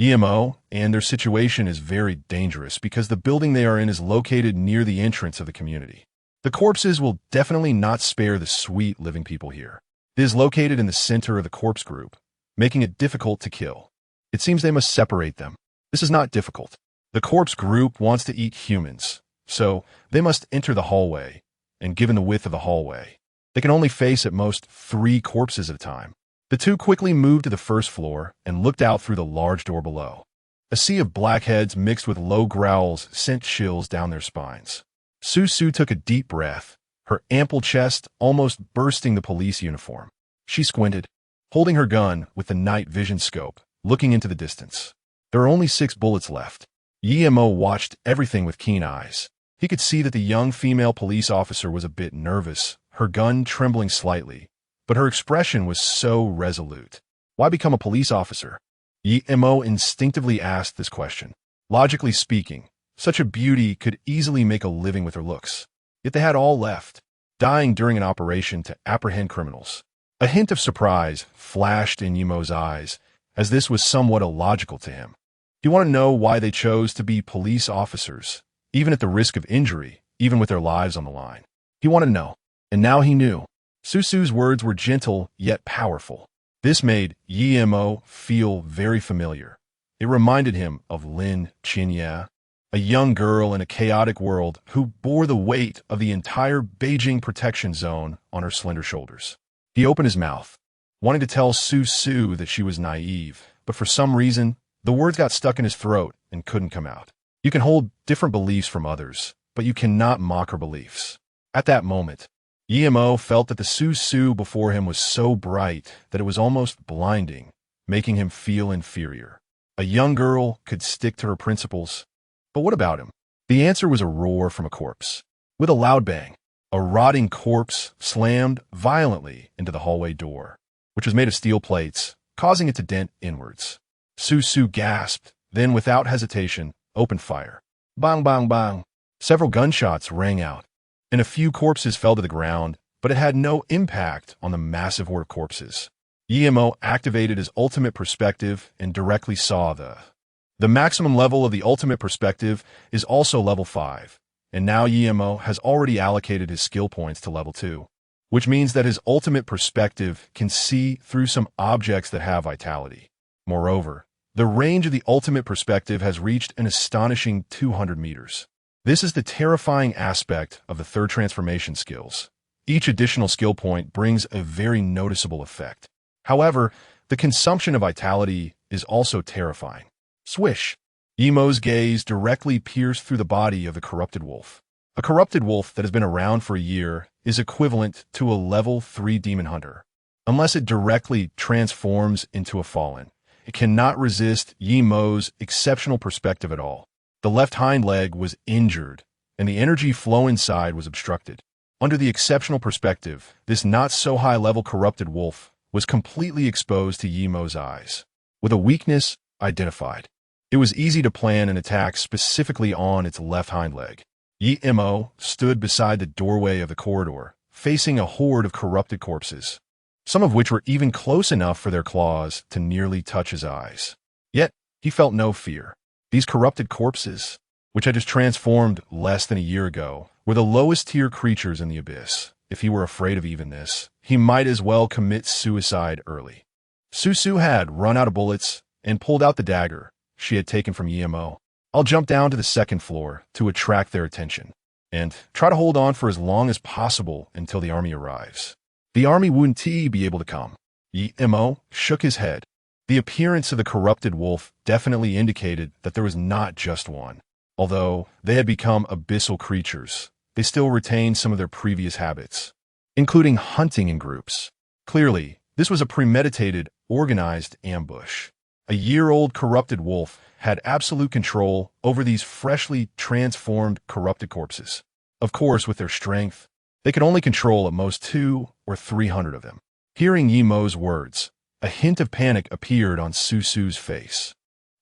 EMO and their situation is very dangerous because the building they are in is located near the entrance of the community. The corpses will definitely not spare the sweet living people here. It is located in the center of the corpse group, making it difficult to kill. It seems they must separate them. This is not difficult. The corpse group wants to eat humans, so they must enter the hallway, and given the width of the hallway, they can only face at most 3 corpses at a time. The two quickly moved to the first floor and looked out through the large door below. A sea of blackheads mixed with low growls sent chills down their spines. Su took a deep breath, her ample chest almost bursting the police uniform. She squinted, holding her gun with the night vision scope, looking into the distance. There are only 6 bullets left. EMO watched everything with keen eyes. He could see that the young female police officer was a bit nervous, her gun trembling slightly, but her expression was so resolute. Why become a police officer? EMO instinctively asked this question. Logically speaking, such a beauty could easily make a living with her looks. Yet they had all left, dying during an operation to apprehend criminals. A hint of surprise flashed in EMO's eyes, as this was somewhat illogical to him. He wanted to know why they chose to be police officers, even at the risk of injury, even with their lives on the line. He wanted to know, and now he knew. Susu's words were gentle yet powerful. This made EMO feel very familiar. It reminded him of Lin Qinya, a young girl in a chaotic world who bore the weight of the entire Beijing protection zone on her slender shoulders. He opened his mouth, wanting to tell Susu that she was naive, but for some reason, the words got stuck in his throat and couldn't come out. You can hold different beliefs from others, but you cannot mock her beliefs. At that moment, EMO felt that the Susu before him was so bright that it was almost blinding, making him feel inferior. A young girl could stick to her principles, but what about him? The answer was a roar from a corpse. With a loud bang, a rotting corpse slammed violently into the hallway door, which was made of steel plates, causing it to dent inwards. Susu gasped, then without hesitation, opened fire. Bang, bang, bang. Several gunshots rang out, and a few corpses fell to the ground, but it had no impact on the massive horde of corpses. EMO activated his ultimate perspective and directly saw the maximum level of the ultimate perspective is also level 5, and now EMO has already allocated his skill points to level 2. which means that his ultimate perspective can see through some objects that have vitality. Moreover, the range of the ultimate perspective has reached an astonishing 200 meters. This is the terrifying aspect of the third transformation skills. Each additional skill point brings a very noticeable effect. However, the consumption of vitality is also terrifying. Swish! Emo's gaze directly pierced through the body of the corrupted wolf. A corrupted wolf that has been around for a year is equivalent to a level 3 demon hunter. Unless it directly transforms into a fallen, it cannot resist Emo's exceptional perspective at all. The left hind leg was injured, and the energy flow inside was obstructed. Under the exceptional perspective, this not-so-high-level corrupted wolf was completely exposed to Emo's eyes, with a weakness identified. It was easy to plan an attack specifically on its left hind leg. Emo stood beside the doorway of the corridor, facing a horde of corrupted corpses, some of which were even close enough for their claws to nearly touch his eyes. Yet, he felt no fear. These corrupted corpses, which had just transformed less than a year ago, were the lowest-tier creatures in the abyss. If he were afraid of even this, he might as well commit suicide early. Susu had run out of bullets and pulled out the dagger she had taken from Emo. I'll jump down to the second floor to attract their attention, and try to hold on for as long as possible until the army arrives. The army wouldn't be able to come. Emo shook his head. The appearance of the corrupted wolf definitely indicated that there was not just one. Although they had become abyssal creatures, they still retained some of their previous habits, including hunting in groups. Clearly, this was a premeditated, organized ambush. A year-old corrupted wolf had absolute control over these freshly transformed corrupted corpses. Of course, with their strength, they could only control at most 200 or 300 of them. Hearing Emo's words, a hint of panic appeared on Susu's face.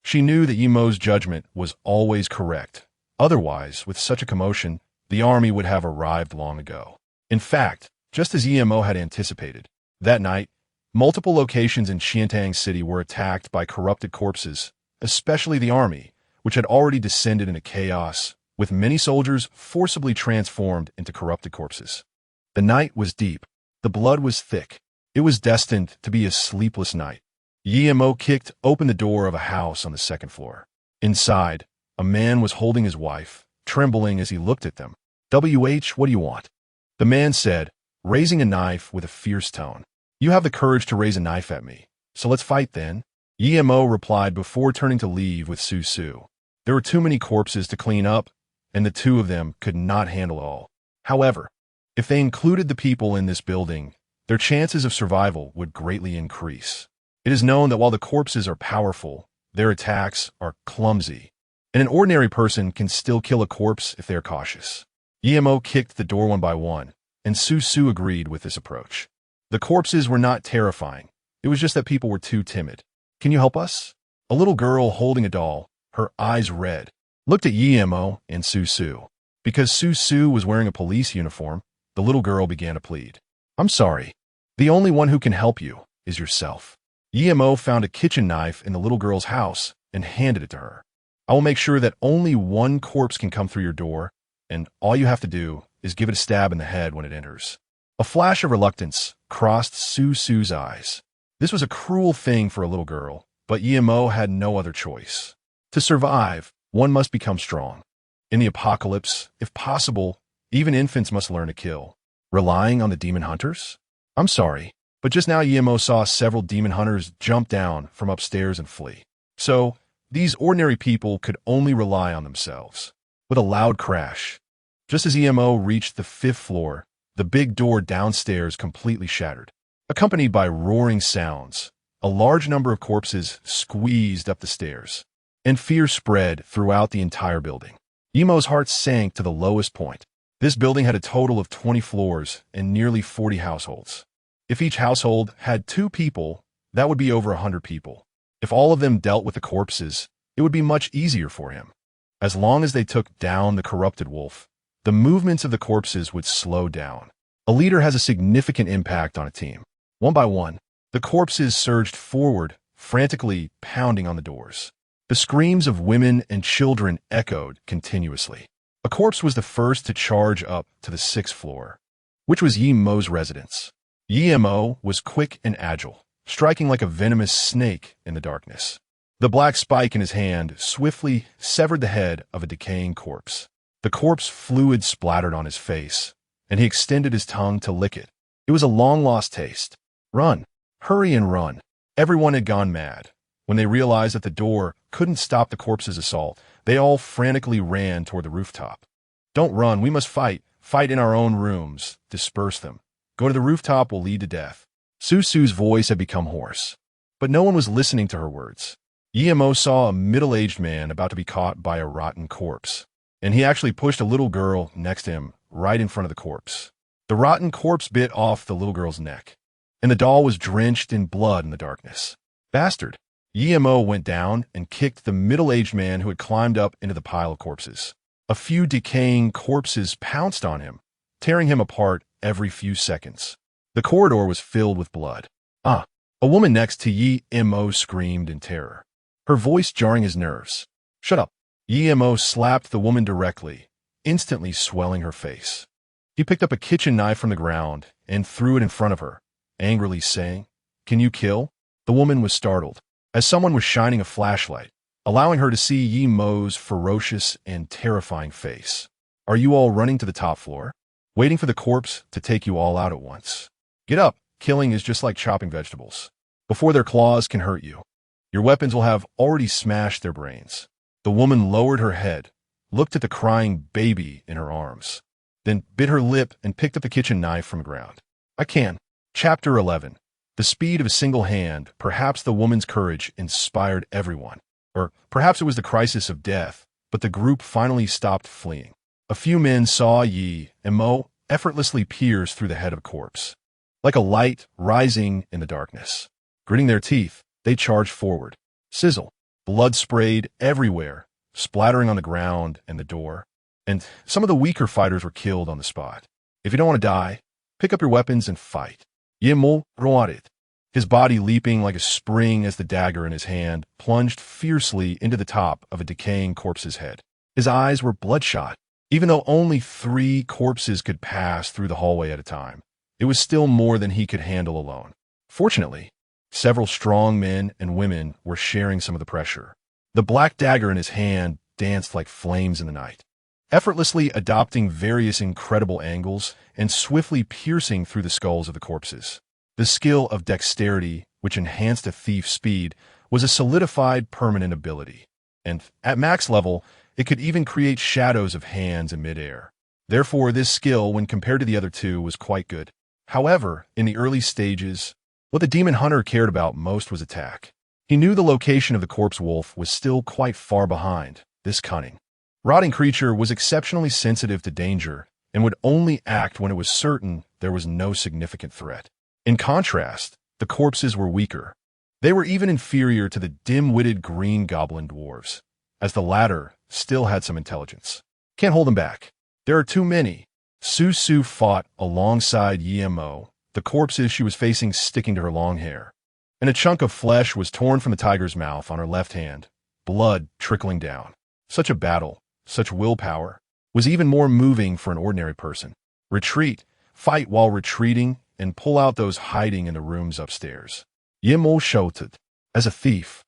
She knew that Emo's judgment was always correct. Otherwise, with such a commotion, the army would have arrived long ago. In fact, just as Emo had anticipated, that night, multiple locations in Xiantang City were attacked by corrupted corpses, especially the army, which had already descended into chaos, with many soldiers forcibly transformed into corrupted corpses. The night was deep. The blood was thick. It was destined to be a sleepless night. Emo kicked open the door of a house on the second floor. Inside, a man was holding his wife, trembling as he looked at them. What do you want? The man said, raising a knife with a fierce tone. You have the courage to raise a knife at me, so let's fight then. Emo replied before turning to leave with Susu. There were too many corpses to clean up, and the two of them could not handle all. However, if they included the people in this building, their chances of survival would greatly increase. It is known that while the corpses are powerful, their attacks are clumsy, and an ordinary person can still kill a corpse if they are cautious. Emo kicked the door one by one, and Susu agreed with this approach. The corpses were not terrifying. It was just that people were too timid. Can you help us? A little girl holding a doll, her eyes red, looked at Emo and Susu. Because Susu was wearing a police uniform, the little girl began to plead. I'm sorry. The only one who can help you is yourself. Emo found a kitchen knife in the little girl's house and handed it to her. I will make sure that only one corpse can come through your door, and all you have to do is give it a stab in the head when it enters. A flash of reluctance crossed Susu's eyes. This was a cruel thing for a little girl, but Emo had no other choice. To survive, one must become strong. In the apocalypse, if possible, even infants must learn to kill. Relying on the demon hunters? I'm sorry, but just now Emo saw several demon hunters jump down from upstairs and flee. So, these ordinary people could only rely on themselves. With a loud crash, just as Emo reached the 5th floor, the big door downstairs completely shattered. Accompanied by roaring sounds, a large number of corpses squeezed up the stairs, and fear spread throughout the entire building. Emo's heart sank to the lowest point. This building had a total of 20 floors and nearly 40 households. If each household had 2 people, that would be over 100 people. If all of them dealt with the corpses, it would be much easier for him. As long as they took down the corrupted wolf, the movements of the corpses would slow down. A leader has a significant impact on a team. One by one, the corpses surged forward, frantically pounding on the doors. The screams of women and children echoed continuously. A corpse was the first to charge up to the 6th floor. which was Yi Mo's residence. Yi Mo was quick and agile, striking like a venomous snake in the darkness. The black spike in his hand swiftly severed the head of a decaying corpse. The corpse fluid splattered on his face, and he extended his tongue to lick it. It was a long-lost taste. Run! Hurry and run! Everyone had gone mad. When they realized that the door couldn't stop the corpse's assault, they all frantically ran toward the rooftop. Don't run, we must fight. Fight in our own rooms. Disperse them. Go to the rooftop will lead to death. Susu's voice had become hoarse. But no one was listening to her words. Yi Mo saw a middle-aged man about to be caught by a rotten corpse, and he actually pushed a little girl next to him right in front of the corpse. The rotten corpse bit off the little girl's neck, and the doll was drenched in blood in the darkness. Bastard! Yi Mo went down and kicked the middle-aged man who had climbed up into the pile of corpses. A few decaying corpses pounced on him, tearing him apart every few seconds. The corridor was filled with blood. A woman next to Yi Mo screamed in terror, her voice jarring his nerves. Shut up! Yi Mo slapped the woman directly, instantly swelling her face. He picked up a kitchen knife from the ground and threw it in front of her, angrily saying, Can you kill? The woman was startled, as someone was shining a flashlight, allowing her to see Yi Mo's ferocious and terrifying face. Are you all running to the top floor? Waiting for the corpse to take you all out at once? Get up! Killing is just like chopping vegetables. Before their claws can hurt you, your weapons will have already smashed their brains. The woman lowered her head, looked at the crying baby in her arms, then bit her lip and picked up the kitchen knife from the ground. I can. Chapter 11. The speed of a single hand, perhaps the woman's courage inspired everyone. Or perhaps it was the crisis of death, but the group finally stopped fleeing. A few men saw Yi Mo effortlessly pierce through the head of a corpse. Like a light rising in the darkness. Gritting their teeth, they charged forward. Sizzle. Blood sprayed everywhere, splattering on the ground and the door. And some of the weaker fighters were killed on the spot. If you don't want to die, pick up your weapons and fight. Yi Mo roared, his body leaping like a spring as the dagger in his hand plunged fiercely into the top of a decaying corpse's head. His eyes were bloodshot. Even though only 3 corpses could pass through the hallway at a time, it was still more than he could handle alone. Fortunately, several strong men and women were sharing some of the pressure. The black dagger in his hand danced like flames in the night, effortlessly adopting various incredible angles and swiftly piercing through the skulls of the corpses. The skill of dexterity, which enhanced a thief's speed, was a solidified permanent ability, and at max level, it could even create shadows of hands in midair. Therefore, this skill, when compared to the other 2, was quite good. However, in the early stages, what the demon hunter cared about most was attack. He knew the location of the corpse wolf was still quite far behind. This cunning, rotting creature was exceptionally sensitive to danger and would only act when it was certain there was no significant threat. In contrast, the corpses were weaker. They were even inferior to the dim-witted green goblin dwarves, as the latter still had some intelligence. Can't hold them back. There are too many. Susu fought alongside Yi Mo, the corpses she was facing sticking to her long hair, and a chunk of flesh was torn from the tiger's mouth on her left hand, blood trickling down. Such a battle, such willpower, was even more moving for an ordinary person. Retreat, fight while retreating, and pull out those hiding in the rooms upstairs. Yi Mo shouted. As a thief,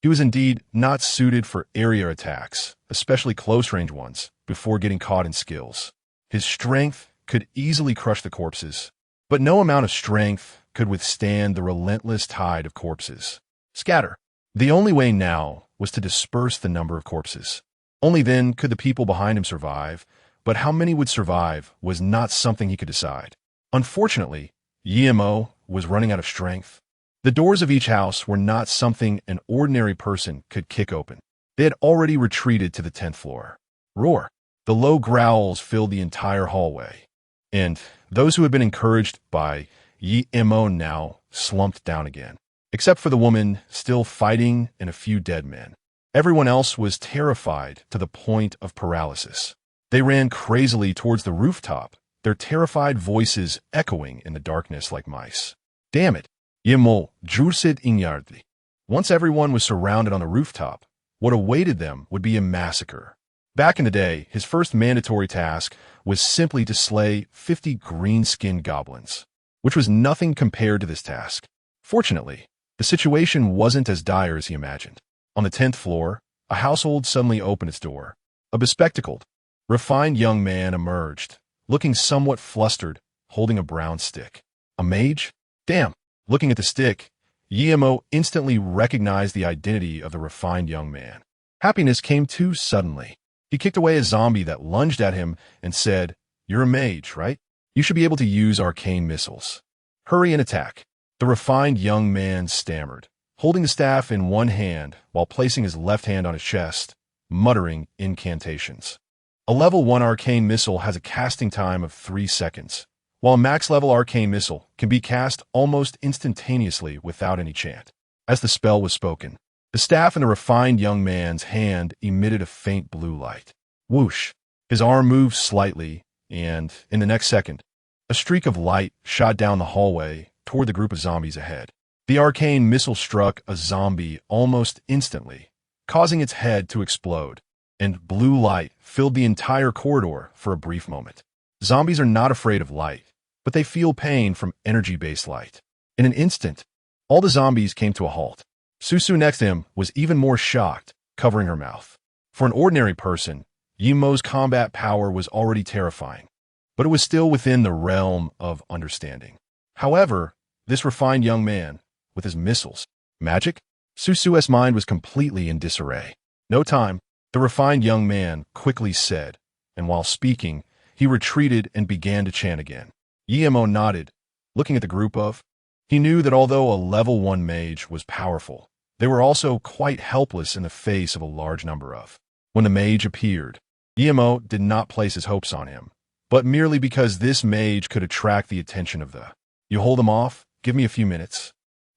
he was indeed not suited for area attacks, especially close-range ones, before getting caught in skills. His strength could easily crush the corpses, but no amount of strength could withstand the relentless tide of corpses. Scatter. The only way now was to disperse the number of corpses. Only then could the people behind him survive, but how many would survive was not something he could decide. Unfortunately, Yi Mo was running out of strength. The doors of each house were not something an ordinary person could kick open. They had already retreated to the 10th floor. Roar. The low growls filled the entire hallway, and those who had been encouraged by Yi Mo now slumped down again, except for the woman still fighting and a few dead men. Everyone else was terrified to the point of paralysis. They ran crazily towards the rooftop, their terrified voices echoing in the darkness like mice. Damn it! Yi Mo jursid inyardli. Once everyone was surrounded on the rooftop, what awaited them would be a massacre. Back in the day, his first mandatory task was simply to slay 50 green-skinned goblins, which was nothing compared to this task. Fortunately, the situation wasn't as dire as he imagined. On the 10th floor, a household suddenly opened its door. A bespectacled, refined young man emerged, looking somewhat flustered, holding a brown stick. A mage? Damn! Looking at the stick, Guillermo instantly recognized the identity of the refined young man. Happiness came too suddenly. He kicked away a zombie that lunged at him and said, "You're a mage, right? You should be able to use arcane missiles. Hurry and attack." The refined young man stammered, holding the staff in one hand while placing his left hand on his chest, muttering incantations. A level 1 arcane missile has a casting time of 3 seconds, while a max-level arcane missile can be cast almost instantaneously without any chant. As the spell was spoken, the staff in the refined young man's hand emitted a faint blue light. Whoosh! His arm moved slightly, and, in the next second, a streak of light shot down the hallway toward the group of zombies ahead. The arcane missile struck a zombie almost instantly, causing its head to explode, and blue light filled the entire corridor for a brief moment. Zombies are not afraid of light, but they feel pain from energy-based light. In an instant, all the zombies came to a halt. Susu next to him was even more shocked, covering her mouth. For an ordinary person, Yimo's combat power was already terrifying, but it was still within the realm of understanding. However, this refined young man, with his missiles, magic? Susu's mind was completely in disarray. "No time," the refined young man quickly said, and while speaking, he retreated and began to chant again. Guillermo nodded, looking at the group of. He knew that although a level 1 mage was powerful, they were also quite helpless in the face of a large number of. When the mage appeared, Guillermo did not place his hopes on him, but merely because this mage could attract the attention of the. "You hold him off? Give me a few minutes."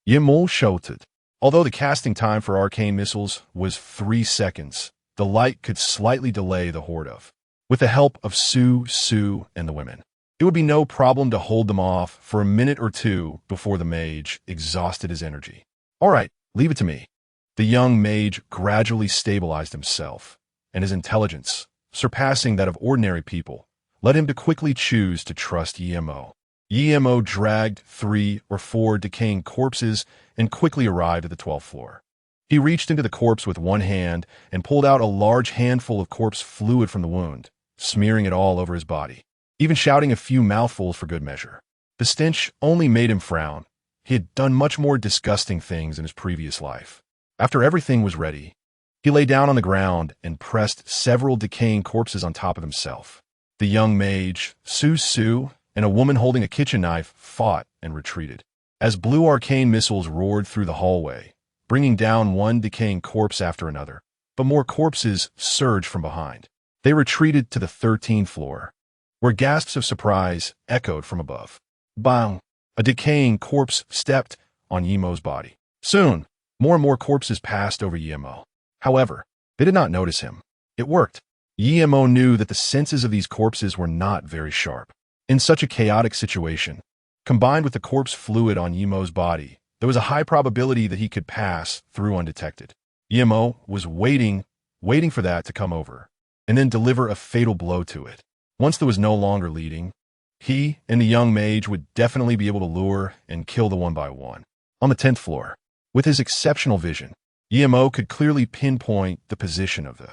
Guillermo shouted. Although the casting time for arcane missiles was 3 seconds, the light could slightly delay the horde of. With the help of Su and the women, it would be no problem to hold them off for a minute or two before the mage exhausted his energy. "All right, leave it to me." The young mage gradually stabilized himself, and his intelligence, surpassing that of ordinary people, led him to quickly choose to trust Guillermo. Guillermo dragged 3 or 4 decaying corpses and quickly arrived at the 12th floor. He reached into the corpse with one hand and pulled out a large handful of corpse fluid from the wound, smearing it all over his body, even shouting a few mouthfuls for good measure. The stench only made him frown. He had done much more disgusting things in his previous life. After everything was ready, he lay down on the ground and pressed several decaying corpses on top of himself. The young mage, Su, and a woman holding a kitchen knife fought and retreated. As blue arcane missiles roared through the hallway, bringing down one decaying corpse after another, but more corpses surged from behind. They retreated to the 13th floor, where gasps of surprise echoed from above. Bang! A decaying corpse stepped on Yimo's body. Soon, more and more corpses passed over Yimo. However, they did not notice him. It worked. Yimo knew that the senses of these corpses were not very sharp. In such a chaotic situation, combined with the corpse fluid on Yimo's body, there was a high probability that he could pass through undetected. Yimo was waiting for that to come over, and then deliver a fatal blow to it. Once there was no longer leading, he and the young mage would definitely be able to lure and kill the one by one. On the 10th floor, with his exceptional vision, Yimo could clearly pinpoint the position of the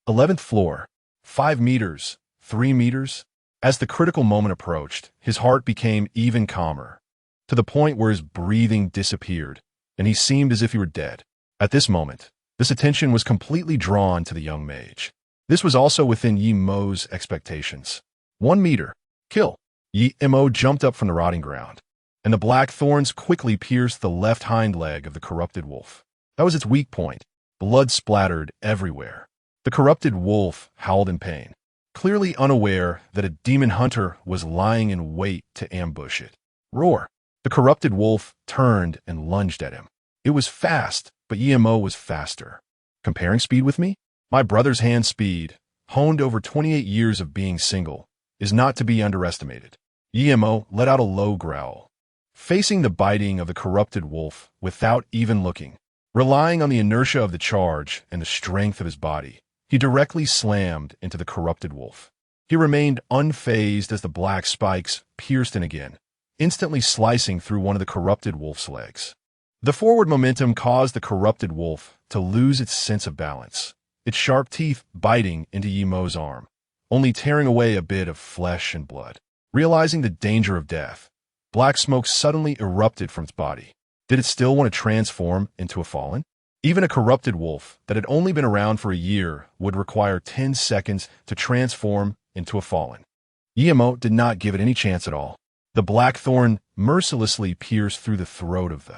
11th floor, 5 meters, 3 meters. As the critical moment approached, his heart became even calmer, to the point where his breathing disappeared, and he seemed as if he were dead. At this moment, this attention was completely drawn to the young mage. This was also within Yimo's expectations. 1 meter. Kill. Yimo jumped up from the rotting ground, and the black thorns quickly pierced the left hind leg of the corrupted wolf. That was its weak point. Blood splattered everywhere. The corrupted wolf howled in pain, clearly unaware that a demon hunter was lying in wait to ambush it. Roar! The corrupted wolf turned and lunged at him. It was fast, but Yimo was faster. Comparing speed with me? My brother's hand speed, honed over 28 years of being single, is not to be underestimated. Yimo let out a low growl, facing the biting of the corrupted wolf without even looking. Relying on the inertia of the charge and the strength of his body, He directly slammed into the corrupted wolf. He remained unfazed as the black spikes pierced in again, instantly slicing through one of the corrupted wolf's legs. The forward momentum caused the corrupted wolf to lose its sense of balance, its sharp teeth biting into Yimo's arm, only tearing away a bit of flesh and blood. Realizing the danger of death, black smoke suddenly erupted from its body. Did it still want to transform into a fallen? Even a corrupted wolf that had only been around for a year would require 10 seconds to transform into a fallen. Yimo did not give it any chance at all. The black thorn mercilessly pierced through the throat of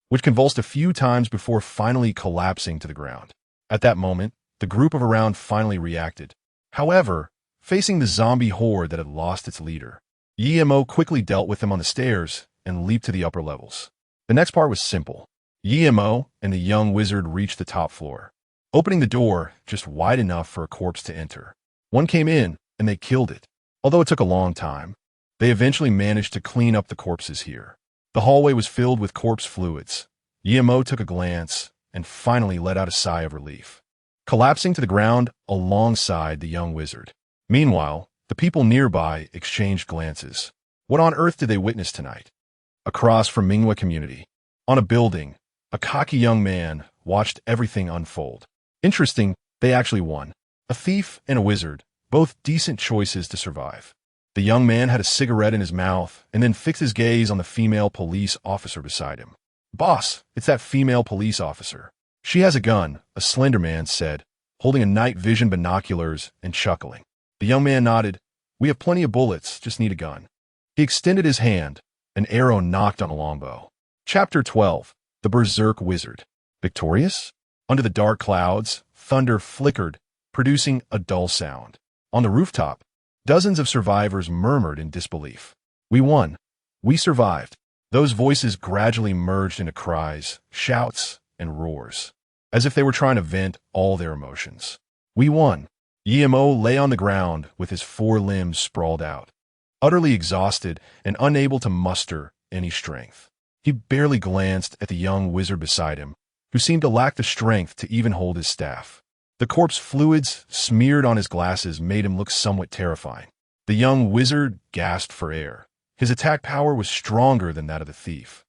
which convulsed a few times before finally collapsing to the ground. At that moment, the group of around finally reacted. However, facing the zombie horde that had lost its leader, Yimo quickly dealt with them on the stairs and leaped to the upper levels. The next part was simple. Yimo and the young wizard reached the top floor, opening the door just wide enough for a corpse to enter. One came in, and they killed it. Although it took a long time, they eventually managed to clean up the corpses here. The hallway was filled with corpse fluids. Yimo took a glance and finally let out a sigh of relief, collapsing to the ground alongside the young wizard. Meanwhile, the people nearby exchanged glances. What on earth did they witness tonight? Across from Minghua community, on a building, a cocky young man watched everything unfold. Interesting, they actually won. A thief and a wizard, both decent choices to survive. The young man had a cigarette in his mouth and then fixed his gaze on the female police officer beside him. "Boss, it's that female police officer. She has a gun," a slender man said, holding a night vision binoculars and chuckling. The young man nodded. "We have plenty of bullets, just need a gun." He extended his hand. An arrow knocked on a longbow. Chapter 12. The Berserk Wizard. Victorious? Under the dark clouds, thunder flickered, producing a dull sound. On the rooftop, dozens of survivors murmured in disbelief. "We won. We survived." Those voices gradually merged into cries, shouts, and roars, as if they were trying to vent all their emotions. "We won." Yimo lay on the ground with his 4 limbs sprawled out, utterly exhausted and unable to muster any strength. He barely glanced at the young wizard beside him, who seemed to lack the strength to even hold his staff. The corpse fluids smeared on his glasses made him look somewhat terrifying. The young wizard gasped for air. His attack power was stronger than that of the thief,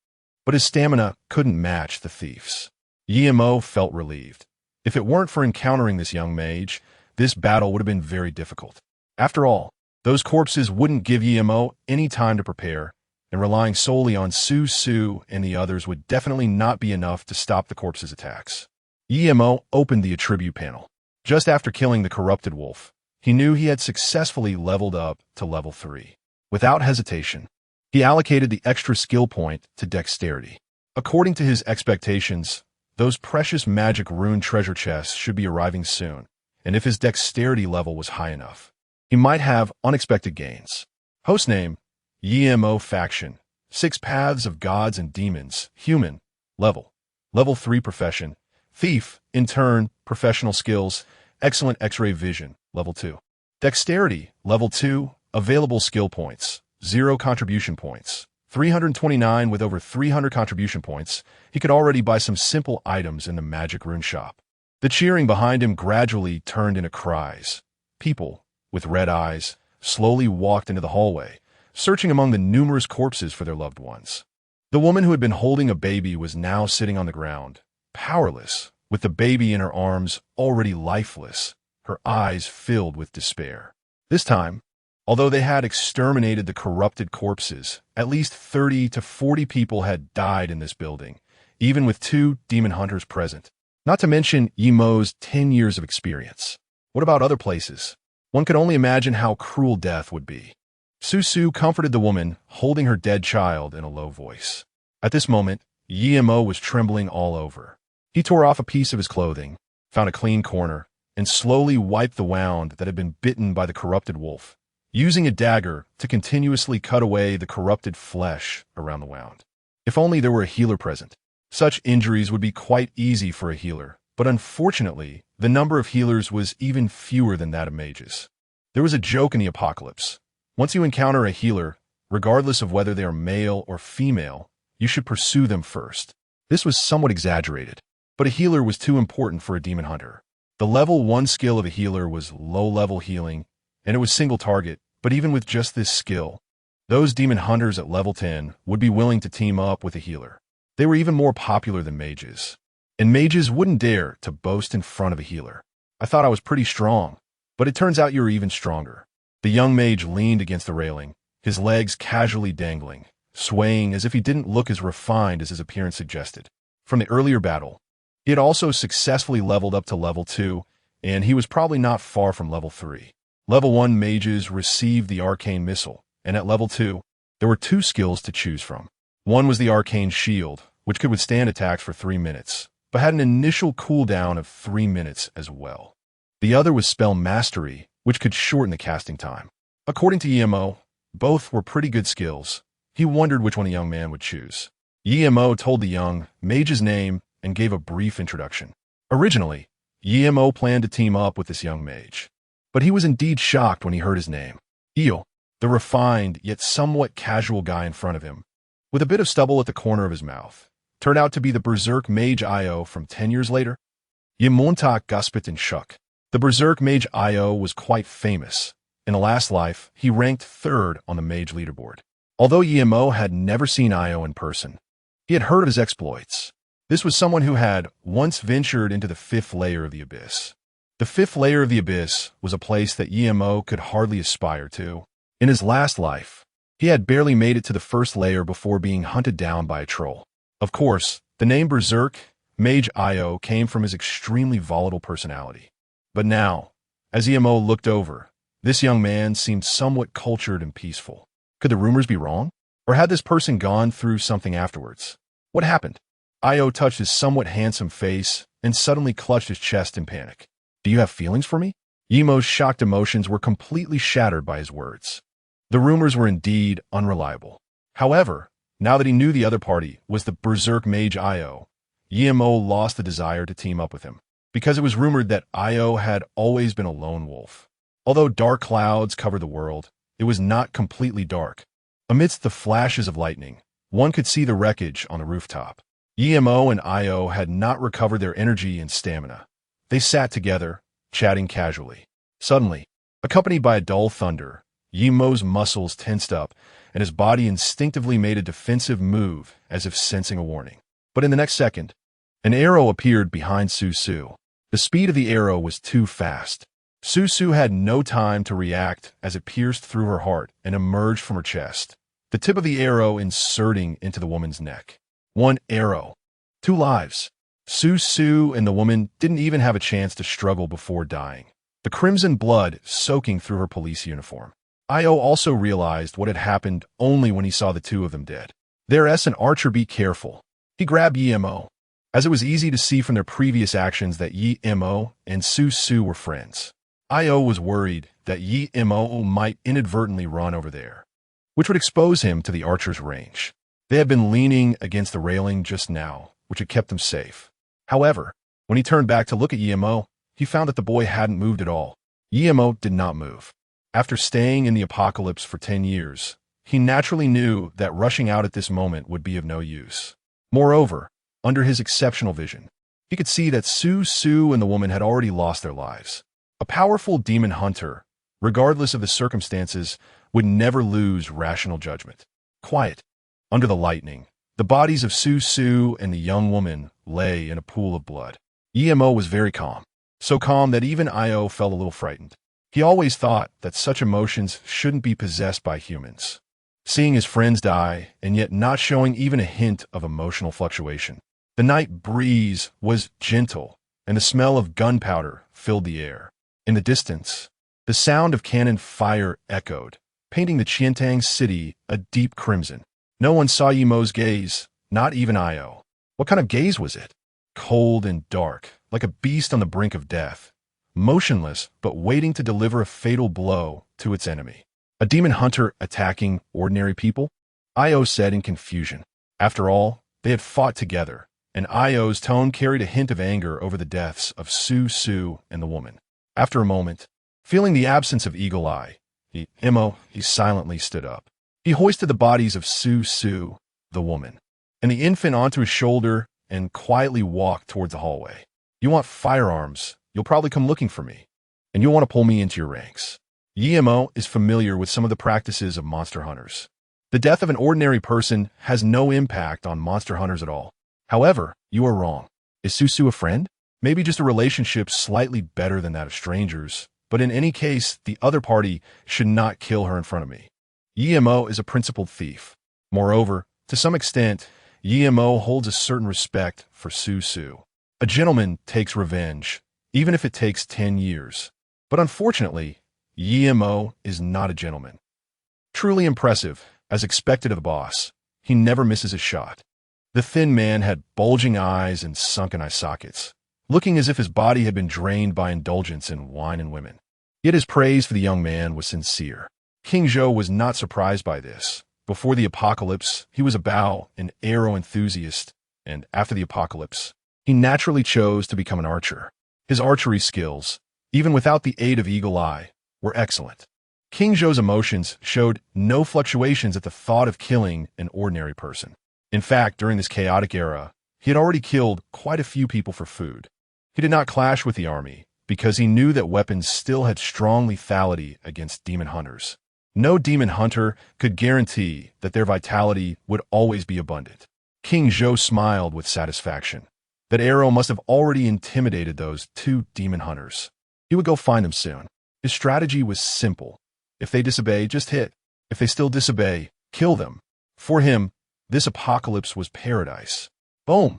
but his stamina couldn't match the thief's. Yimo felt relieved. If it weren't for encountering this young mage, this battle would have been very difficult. After all, those corpses wouldn't give Yimo any time to prepare, and relying solely on Su and the others would definitely not be enough to stop the corpse's attacks. Yimo opened the attribute panel. Just after killing the corrupted wolf, he knew he had successfully leveled up to level 3. Without hesitation, he allocated the extra skill point to dexterity. According to his expectations, those precious magic rune treasure chests should be arriving soon, and if his dexterity level was high enough, he might have unexpected gains. Hostname: Yimo Faction. 6 Paths of Gods and Demons. Human. Level 3 Profession. Thief. In turn, professional skills. Excellent X-ray vision. Level 2. Dexterity. Level 2. Available skill points. 0 contribution points. 329 with over 300 contribution points. He could already buy some simple items in the magic rune shop. The cheering behind him gradually turned into cries. People, with red eyes, slowly walked into the hallway, searching among the numerous corpses for their loved ones. The woman who had been holding a baby was now sitting on the ground, powerless, with the baby in her arms already lifeless, her eyes filled with despair. This time, although they had exterminated the corrupted corpses, at least 30 to 40 people had died in this building, even with 2 demon hunters present. Not to mention Yimo's 10 years of experience. What about other places? One could only imagine how cruel death would be. Su comforted the woman, holding her dead child in a low voice. At this moment, Yimo was trembling all over. He tore off a piece of his clothing, found a clean corner, and slowly wiped the wound that had been bitten by the corrupted wolf, using a dagger to continuously cut away the corrupted flesh around the wound. If only there were a healer present. Such injuries would be quite easy for a healer, but unfortunately, the number of healers was even fewer than that of mages. There was a joke in the apocalypse. Once you encounter a healer, regardless of whether they are male or female, you should pursue them first. This was somewhat exaggerated, but a healer was too important for a demon hunter. The level 1 skill of a healer was low-level healing, and it was single target, but even with just this skill, those demon hunters at level 10 would be willing to team up with a healer. They were even more popular than mages. And mages wouldn't dare to boast in front of a healer. I thought I was pretty strong, but it turns out you were even stronger. The young mage leaned against the railing, his legs casually dangling, swaying as if he didn't look as refined as his appearance suggested. From the earlier battle, he had also successfully leveled up to level 2, and he was probably not far from level 3. Level 1 mages received the arcane missile, and at level 2, there were 2 skills to choose from. One was the arcane shield, which could withstand attacks for 3 minutes, but had an initial cooldown of 3 minutes as well. The other was spell mastery, which could shorten the casting time. According to EMO, both were pretty good skills. He wondered which one a young man would choose. EMO told the young mage's name and gave a brief introduction. Originally, EMO planned to team up with this young mage, but he was indeed shocked when he heard his name. Eo, the refined yet somewhat casual guy in front of him, with a bit of stubble at the corner of his mouth, turned out to be the berserk mage Io from 10 years later. Yemontak Guspit and Shuk. The berserk mage Io was quite famous. In the last life, he ranked 3rd on the mage leaderboard. Although EMO had never seen Io in person, he had heard of his exploits. This was someone who had once ventured into the 5th layer of the abyss. The 5th layer of the abyss was a place that EMO could hardly aspire to. In his last life, he had barely made it to the 1st layer before being hunted down by a troll. Of course, the name Berserk Mage Io came from his extremely volatile personality. But now, as EMO looked over, this young man seemed somewhat cultured and peaceful. Could the rumors be wrong? Or had this person gone through something afterwards? What happened? Io touched his somewhat handsome face and suddenly clutched his chest in panic. Do you have feelings for me? EMO's shocked emotions were completely shattered by his words. The rumors were indeed unreliable. However, now that he knew the other party was the Berserk Mage Io, EMO lost the desire to team up with him, because it was rumored that Io had always been a lone wolf. Although dark clouds covered the world, it was not completely dark. Amidst the flashes of lightning, one could see the wreckage on the rooftop. EMO and Io had not recovered their energy and stamina. They sat together, chatting casually. Suddenly, accompanied by a dull thunder, EMO's muscles tensed up, and his body instinctively made a defensive move as if sensing a warning. But in the next second, an arrow appeared behind Su. The speed of the arrow was too fast. Su had no time to react as it pierced through her heart and emerged from her chest, the tip of the arrow inserting into the woman's neck. 1 arrow, 2 lives. Su and the woman didn't even have a chance to struggle before dying, the crimson blood soaking through her police uniform. Io also realized what had happened only when he saw the 2 of them dead. There's an archer, be careful. He grabbed EMO, as it was easy to see from their previous actions that EMO and Su were friends. Io was worried that EMO might inadvertently run over there, which would expose him to the archer's range. They had been leaning against the railing just now, which had kept them safe. However, when he turned back to look at EMO, he found that the boy hadn't moved at all. EMO did not move. After staying in the apocalypse for 10 years, he naturally knew that rushing out at this moment would be of no use. Moreover, under his exceptional vision, he could see that Su and the woman had already lost their lives. A powerful demon hunter, regardless of the circumstances, would never lose rational judgment. Quiet. Under the lightning, the bodies of Su and the young woman lay in a pool of blood. EMO was very calm, so calm that even Io felt a little frightened. He always thought that such emotions shouldn't be possessed by humans. Seeing his friends die and yet not showing even a hint of emotional fluctuation. The night breeze was gentle, and the smell of gunpowder filled the air. In the distance, the sound of cannon fire echoed, painting the Qiantang city a deep crimson. No one saw EMO's gaze, not even Io. What kind of gaze was it? Cold and dark, like a beast on the brink of death. Motionless, but waiting to deliver a fatal blow to its enemy. A demon hunter attacking ordinary people? Io said in confusion. After all, they had fought together, and Io's tone carried a hint of anger over the deaths of Su and the woman. After a moment, feeling the absence of eagle eye, he silently stood up. He hoisted the bodies of Su, the woman, and the infant onto his shoulder and quietly walked towards the hallway. You want firearms, you'll probably come looking for me, and you'll want to pull me into your ranks. Yemo is familiar with some of the practices of monster hunters. The death of an ordinary person has no impact on monster hunters at all. However, you are wrong. Is Susu a friend? Maybe just a relationship slightly better than that of strangers, but in any case, the other party should not kill her in front of me. Yemo is a principled thief. Moreover, to some extent, Yemo holds a certain respect for Susu. A gentleman takes revenge, even if it takes 10 years. But unfortunately, Yemo is not a gentleman. Truly impressive, as expected of the boss, he never misses a shot. The thin man had bulging eyes and sunken eye sockets, looking as if his body had been drained by indulgence in wine and women. Yet his praise for the young man was sincere. King Zhou was not surprised by this. Before the apocalypse, he was a bow, an arrow enthusiast, and after the apocalypse, he naturally chose to become an archer. His archery skills, even without the aid of Eagle Eye, were excellent. King Zhou's emotions showed no fluctuations at the thought of killing an ordinary person. In fact, during this chaotic era, he had already killed quite a few people for food. He did not clash with the army because he knew that weapons still had strong lethality against demon hunters. No demon hunter could guarantee that their vitality would always be abundant. King Zhou smiled with satisfaction. That arrow must have already intimidated those 2 demon hunters. He would go find them soon. His strategy was simple. If they disobey, just hit. If they still disobey, kill them. For him, this apocalypse was paradise. Boom!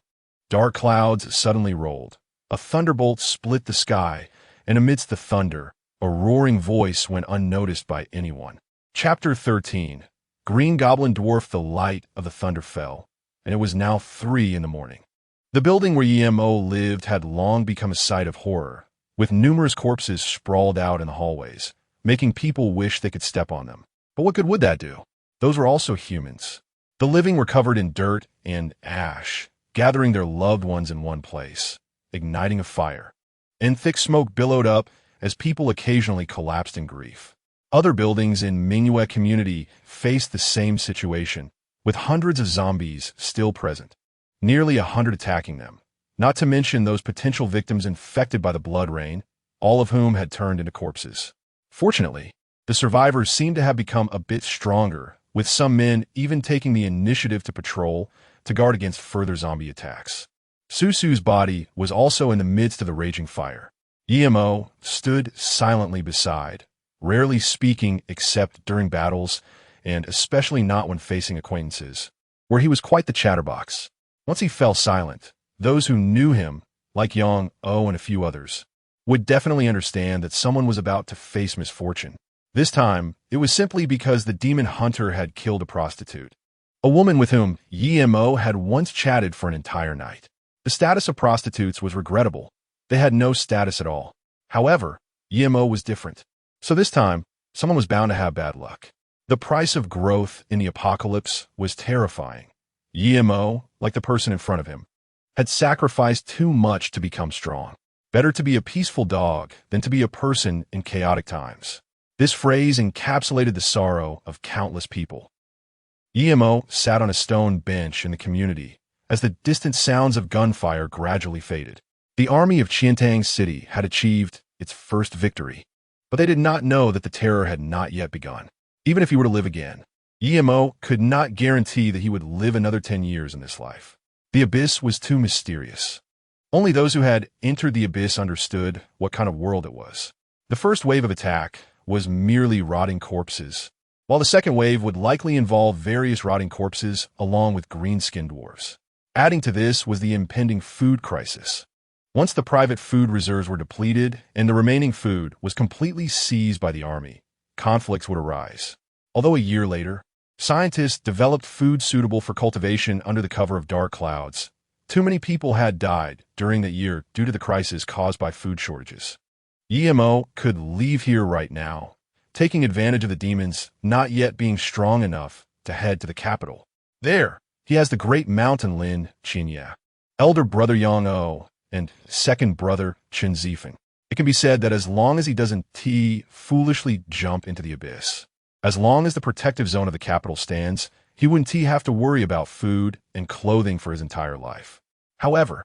Dark clouds suddenly rolled. A thunderbolt split the sky, and amidst the thunder, a roaring voice went unnoticed by anyone. Chapter 13. Green Goblin dwarfed the light of the thunder fell, and it was now 3 in the morning. The building where Yemo lived had long become a sight of horror, with numerous corpses sprawled out in the hallways, making people wish they could step on them. But what good would that do? Those were also humans. The living were covered in dirt and ash, gathering their loved ones in one place, igniting a fire. And thick smoke billowed up as people occasionally collapsed in grief. Other buildings in Mingyue community faced the same situation, with hundreds of zombies still present, nearly 100 attacking them, not to mention those potential victims infected by the blood rain, all of whom had turned into corpses. Fortunately, the survivors seemed to have become a bit stronger, with some men even taking the initiative to patrol to guard against further zombie attacks. Susu's body was also in the midst of the raging fire. Yemo stood silently beside, rarely speaking except during battles, and especially not when facing acquaintances, where he was quite the chatterbox. Once he fell silent, those who knew him, like Yang O and a few others, would definitely understand that someone was about to face misfortune. This time, it was simply because the demon hunter had killed a prostitute, a woman with whom Yemo had once chatted for an entire night. The status of prostitutes was regrettable. They had no status at all. However, Yemo was different. So this time, someone was bound to have bad luck. The price of growth in the apocalypse was terrifying. Yemo, like the person in front of him, had sacrificed too much to become strong. Better to be a peaceful dog than to be a person in chaotic times. This phrase encapsulated the sorrow of countless people. Yemo sat on a stone bench in the community as the distant sounds of gunfire gradually faded. The army of Qiantang City had achieved its first victory, but they did not know that the terror had not yet begun. Even if he were to live again, Yemo could not guarantee that he would live another 10 years in this life. The abyss was too mysterious. Only those who had entered the abyss understood what kind of world it was. The first wave of attack was merely rotting corpses, while the second wave would likely involve various rotting corpses along with green-skinned dwarves. Adding to this was the impending food crisis. Once the private food reserves were depleted and the remaining food was completely seized by the army, conflicts would arise. Although a year later, scientists developed food suitable for cultivation under the cover of dark clouds, too many people had died during that year due to the crisis caused by food shortages. Yemo could leave here right now, taking advantage of the demons not yet being strong enough to head to the capital. There, he has the great mountain Lin Qinya, elder brother Yang O, and second brother Chen Zifeng. It can be said that as long as he doesn't foolishly jump into the abyss, as long as the protective zone of the capital stands, he wouldn't have to worry about food and clothing for his entire life. However,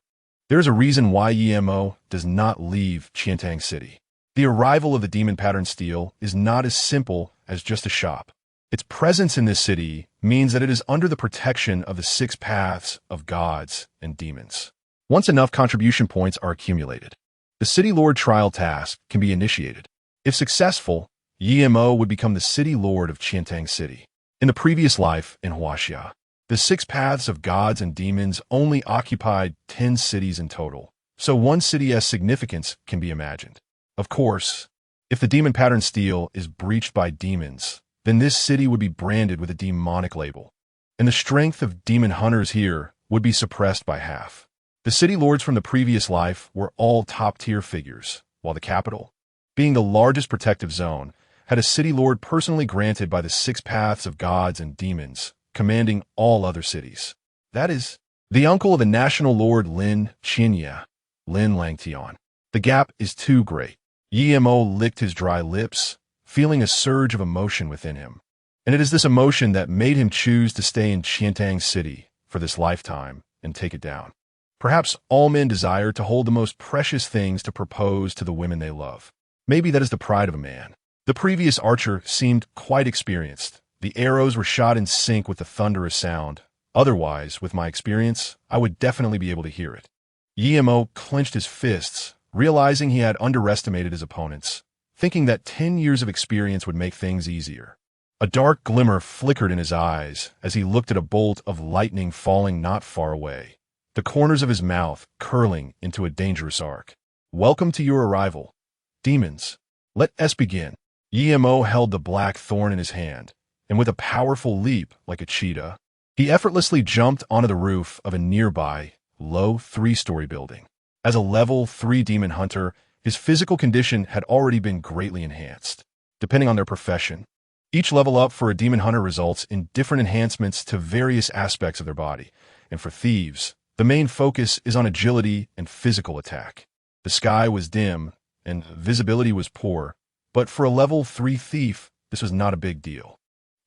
There is a reason why EMO does not leave Qiantang City. The arrival of the demon pattern steel is not as simple as just a shop. Its presence in this city means that it is under the protection of the 6 paths of gods and demons. Once enough contribution points are accumulated, the City Lord trial task can be initiated. If successful, EMO would become the City Lord of Qiantang City. In the previous life in Huaxia, the 6 paths of gods and demons only occupied 10 cities in total, so one city's significance can be imagined. Of course, if the demon pattern steel is breached by demons, then this city would be branded with a demonic label, and the strength of demon hunters here would be suppressed by half. The city lords from the previous life were all top-tier figures, while the capital, being the largest protective zone, had a city lord personally granted by the 6 paths of gods and demons, commanding all other cities. That is, the uncle of the national lord Lin Qinya, Lin Langtian. The gap is too great. EMO licked his dry lips, feeling a surge of emotion within him. And it is this emotion that made him choose to stay in Qiantang City for this lifetime and take it down. Perhaps all men desire to hold the most precious things to propose to the women they love. Maybe that is the pride of a man. The previous archer seemed quite experienced. The arrows were shot in sync with the thunderous sound. Otherwise, with my experience, I would definitely be able to hear it. EMO clenched his fists, realizing he had underestimated his opponents, thinking that 10 years of experience would make things easier. A dark glimmer flickered in his eyes as he looked at a bolt of lightning falling not far away, the corners of his mouth curling into a dangerous arc. Welcome to your arrival, demons. Let us begin. EMO held the black thorn in his hand, and with a powerful leap like a cheetah, he effortlessly jumped onto the roof of a nearby, low 3-story building. As a level 3 demon hunter, his physical condition had already been greatly enhanced. Depending on their profession, each level up for a demon hunter results in different enhancements to various aspects of their body, and for thieves, the main focus is on agility and physical attack. The sky was dim, and visibility was poor, but for a level 3 thief, this was not a big deal.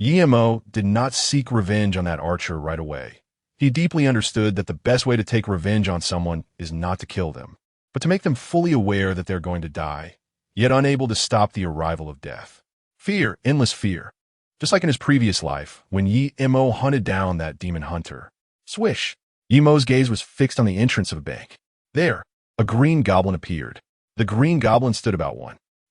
EMO did not seek revenge on that archer right away. He deeply understood that the best way to take revenge on someone is not to kill them, but to make them fully aware that they're going to die, yet unable to stop the arrival of death. Fear, endless fear. Just like in his previous life, when EMO hunted down that demon hunter. Swish! EMO's gaze was fixed on the entrance of a bank. There, a green goblin appeared. The green goblin stood about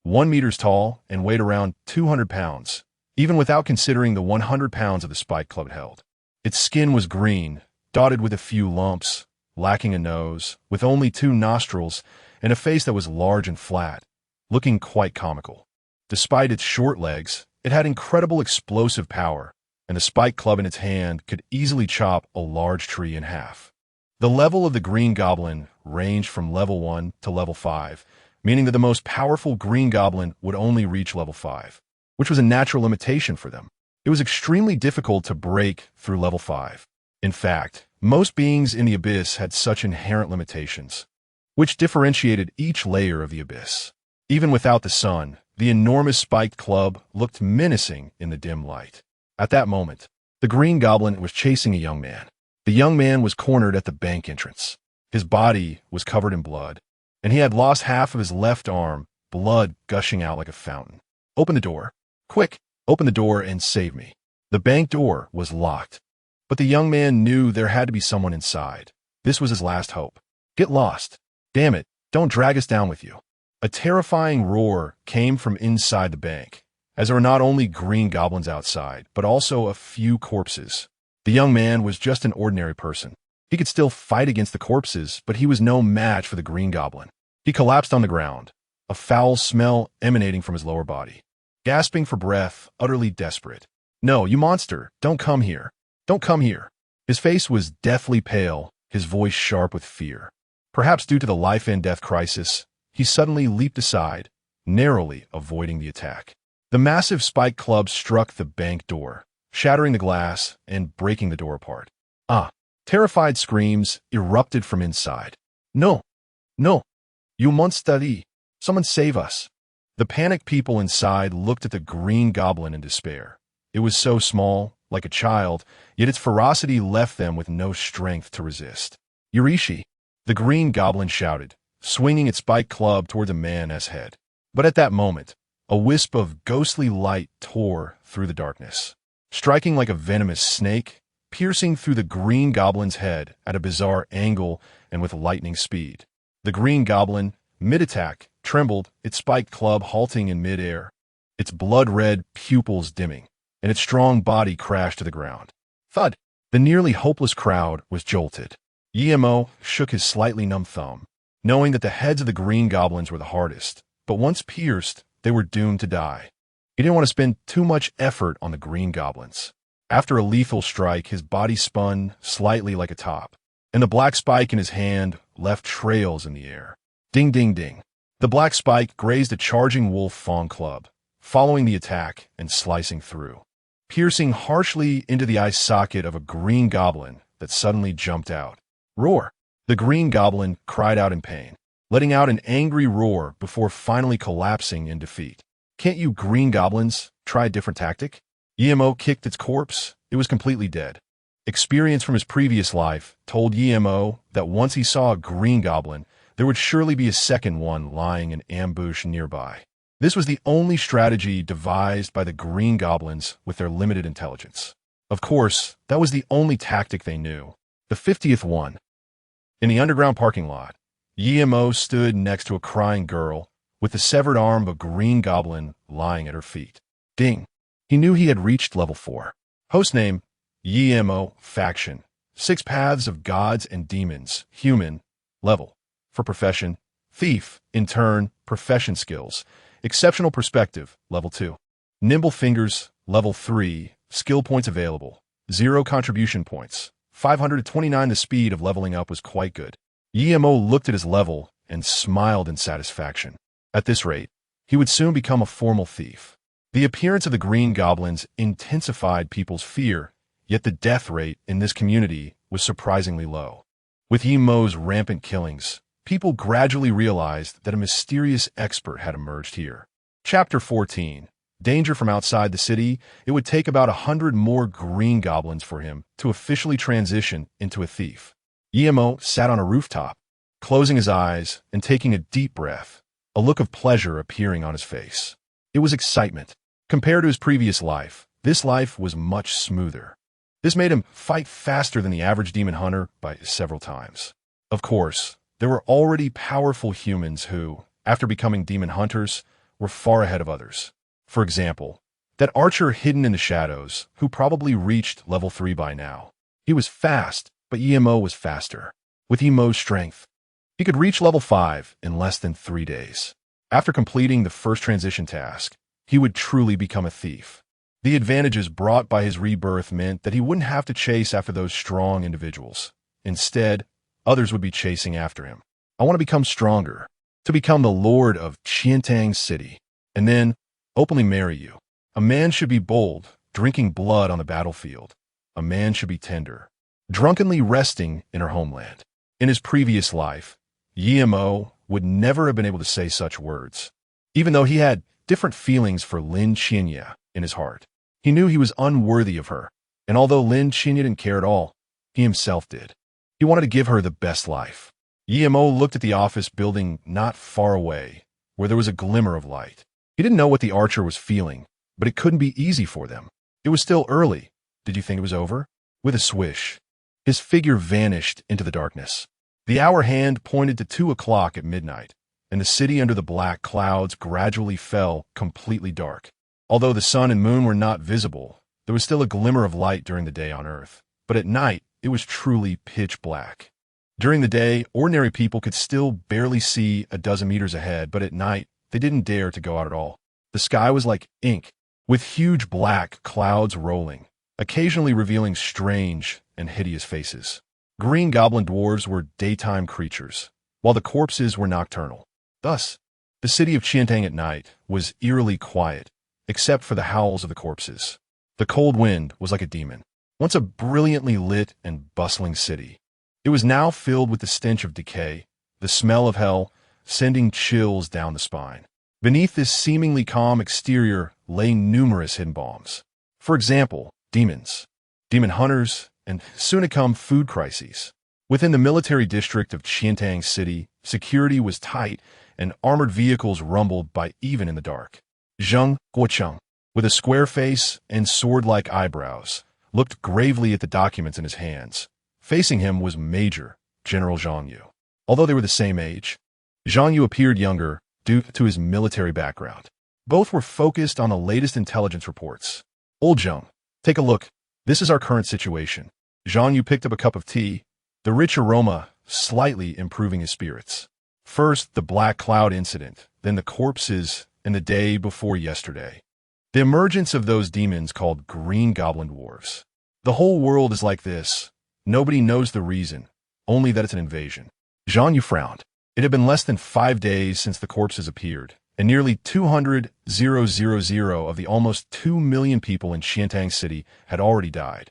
1 meter tall and weighed around 200 pounds, even without considering the 100 pounds of the spike club it held. Its skin was green, dotted with a few lumps, lacking a nose, with only 2 nostrils, and a face that was large and flat, looking quite comical. Despite its short legs, it had incredible explosive power, and the spike club in its hand could easily chop a large tree in half. The level of the green goblin ranged from level 1 to level 5, meaning that the most powerful green goblin would only reach level 5, which was a natural limitation for them. It was extremely difficult to break through level 5. In fact, most beings in the abyss had such inherent limitations, which differentiated each layer of the abyss. Even without the sun, the enormous spiked club looked menacing in the dim light. At that moment, the green goblin was chasing a young man. The young man was cornered at the bank entrance. His body was covered in blood, and he had lost half of his left arm, blood gushing out like a fountain. Open the door. Quick, open the door and save me. The bank door was locked, but the young man knew there had to be someone inside. This was his last hope. Get lost. Damn it, don't drag us down with you. A terrifying roar came from inside the bank, as there were not only green goblins outside, but also a few corpses. The young man was just an ordinary person. He could still fight against the corpses, but he was no match for the green goblin. He collapsed on the ground, a foul smell emanating from his lower body. Gasping for breath, utterly desperate. No, you monster, don't come here. Don't come here. His face was deathly pale, his voice sharp with fear. Perhaps due to the life and death crisis, he suddenly leaped aside, narrowly avoiding the attack. The massive spike club struck the bank door, shattering the glass and breaking the door apart. Terrified screams erupted from inside. No! No! You monster! Someone save us! The panicked people inside looked at the green goblin in despair. It was so small, like a child, yet its ferocity left them with no strength to resist. Yurishi! The Green Goblin shouted, swinging its spiked club toward the man's head. But at that moment, a wisp of ghostly light tore through the darkness, striking like a venomous snake, piercing through the Green Goblin's head at a bizarre angle and with lightning speed. The Green Goblin, mid-attack, trembled, its spiked club halting in mid-air, its blood-red pupils dimming, and its strong body crashed to the ground. Thud! The nearly hopeless crowd was jolted. Emo shook his slightly numb thumb, knowing that the heads of the Green Goblins were the hardest, but once pierced, they were doomed to die. He didn't want to spend too much effort on the Green Goblins. After a lethal strike, his body spun slightly like a top, and the black spike in his hand left trails in the air. Ding, ding, ding. The black spike grazed a charging wolf fawn club, following the attack and slicing through, piercing harshly into the eye socket of a Green Goblin that suddenly jumped out. Roar! The Green Goblin cried out in pain, letting out an angry roar before finally collapsing in defeat. Can't you Green Goblins try a different tactic? Emo kicked its corpse. It was completely dead. Experience from his previous life told Emo that once he saw a Green Goblin, there would surely be a second one lying in ambush nearby. This was the only strategy devised by the Green Goblins with their limited intelligence. Of course, that was the only tactic they knew. The 50th one. In the underground parking lot, Emo stood next to a crying girl with the severed arm of a Green Goblin lying at her feet. Ding! He knew he had reached level 4. Hostname, Emo Faction. 6 Paths of Gods and Demons. Human. Level. For profession, Thief. In turn, profession skills. Exceptional Perspective. Level 2. Nimble Fingers. Level 3. Skill points available. 0 contribution points. 529. The speed of leveling up was quite good. Emo looked at his level and smiled in satisfaction. At this rate, he would soon become a formal thief. The appearance of the Green Goblins intensified people's fear, yet the death rate in this community was surprisingly low. With Emo's rampant killings, people gradually realized that a mysterious expert had emerged here. Chapter 14. Danger from outside the city. It would take about 100 more Green Goblins for him to officially transition into a thief. Emo sat on a rooftop, closing his eyes and taking a deep breath, a look of pleasure appearing on his face. It was excitement. Compared to his previous life, this life was much smoother. This made him fight faster than the average demon hunter by several times. Of course, there were already powerful humans who, after becoming demon hunters, were far ahead of others. For example, that archer hidden in the shadows, who probably reached level 3 by now. He was fast, but Emo was faster. With Emo's strength, he could reach level 5 in less than 3 days. After completing the first transition task, he would truly become a thief. The advantages brought by his rebirth meant that he wouldn't have to chase after those strong individuals. Instead, others would be chasing after him. I want to become stronger, to become the lord of Qiantang City, and then openly marry you. A man should be bold, drinking blood on the battlefield. A man should be tender, drunkenly resting in her homeland. In his previous life, Emo would never have been able to say such words. Even though he had different feelings for Lin Qinya in his heart, he knew he was unworthy of her, and although Lin Qinya didn't care at all, he himself did. He wanted to give her the best life. Emo looked at the office building not far away, where there was a glimmer of light. He didn't know what the archer was feeling, but it couldn't be easy for them. It was still early. Did you think it was over? With a swish, his figure vanished into the darkness. The hour hand pointed to 2 o'clock at midnight, and the city under the black clouds gradually fell completely dark. Although the sun and moon were not visible, there was still a glimmer of light during the day on Earth. But at night, it was truly pitch black. During the day, ordinary people could still barely see a dozen meters ahead, but at night, they didn't dare to go out at all. The sky was like ink, with huge black clouds rolling, occasionally revealing strange and hideous faces. Green Goblin dwarves were daytime creatures, while the corpses were nocturnal. Thus, the city of Qiantang at night was eerily quiet, except for the howls of the corpses. The cold wind was like a demon. Once a brilliantly lit and bustling city, it was now filled with the stench of decay, the smell of hell, sending chills down the spine. Beneath this seemingly calm exterior lay numerous hidden bombs. For example, demons, demon hunters, and soon-to-come food crises. Within the military district of Qiantang City, security was tight and armored vehicles rumbled by even in the dark. Zheng Guocheng, with a square face and sword-like eyebrows, looked gravely at the documents in his hands. Facing him was Major General Zhang Yu. Although they were the same age, Zhang Yu appeared younger due to his military background. Both were focused on the latest intelligence reports. Old Zheng, take a look. This is our current situation. Zhang Yu picked up a cup of tea, the rich aroma slightly improving his spirits. First, the Black Cloud incident, then the corpses, and the day before yesterday. The emergence of those demons called Green Goblin Dwarves. The whole world is like this. Nobody knows the reason, only that it's an invasion. Zhang Yu frowned. It had been less than 5 days since the corpses appeared, and nearly 200,000 of the almost 2 million people in Qiantang City had already died.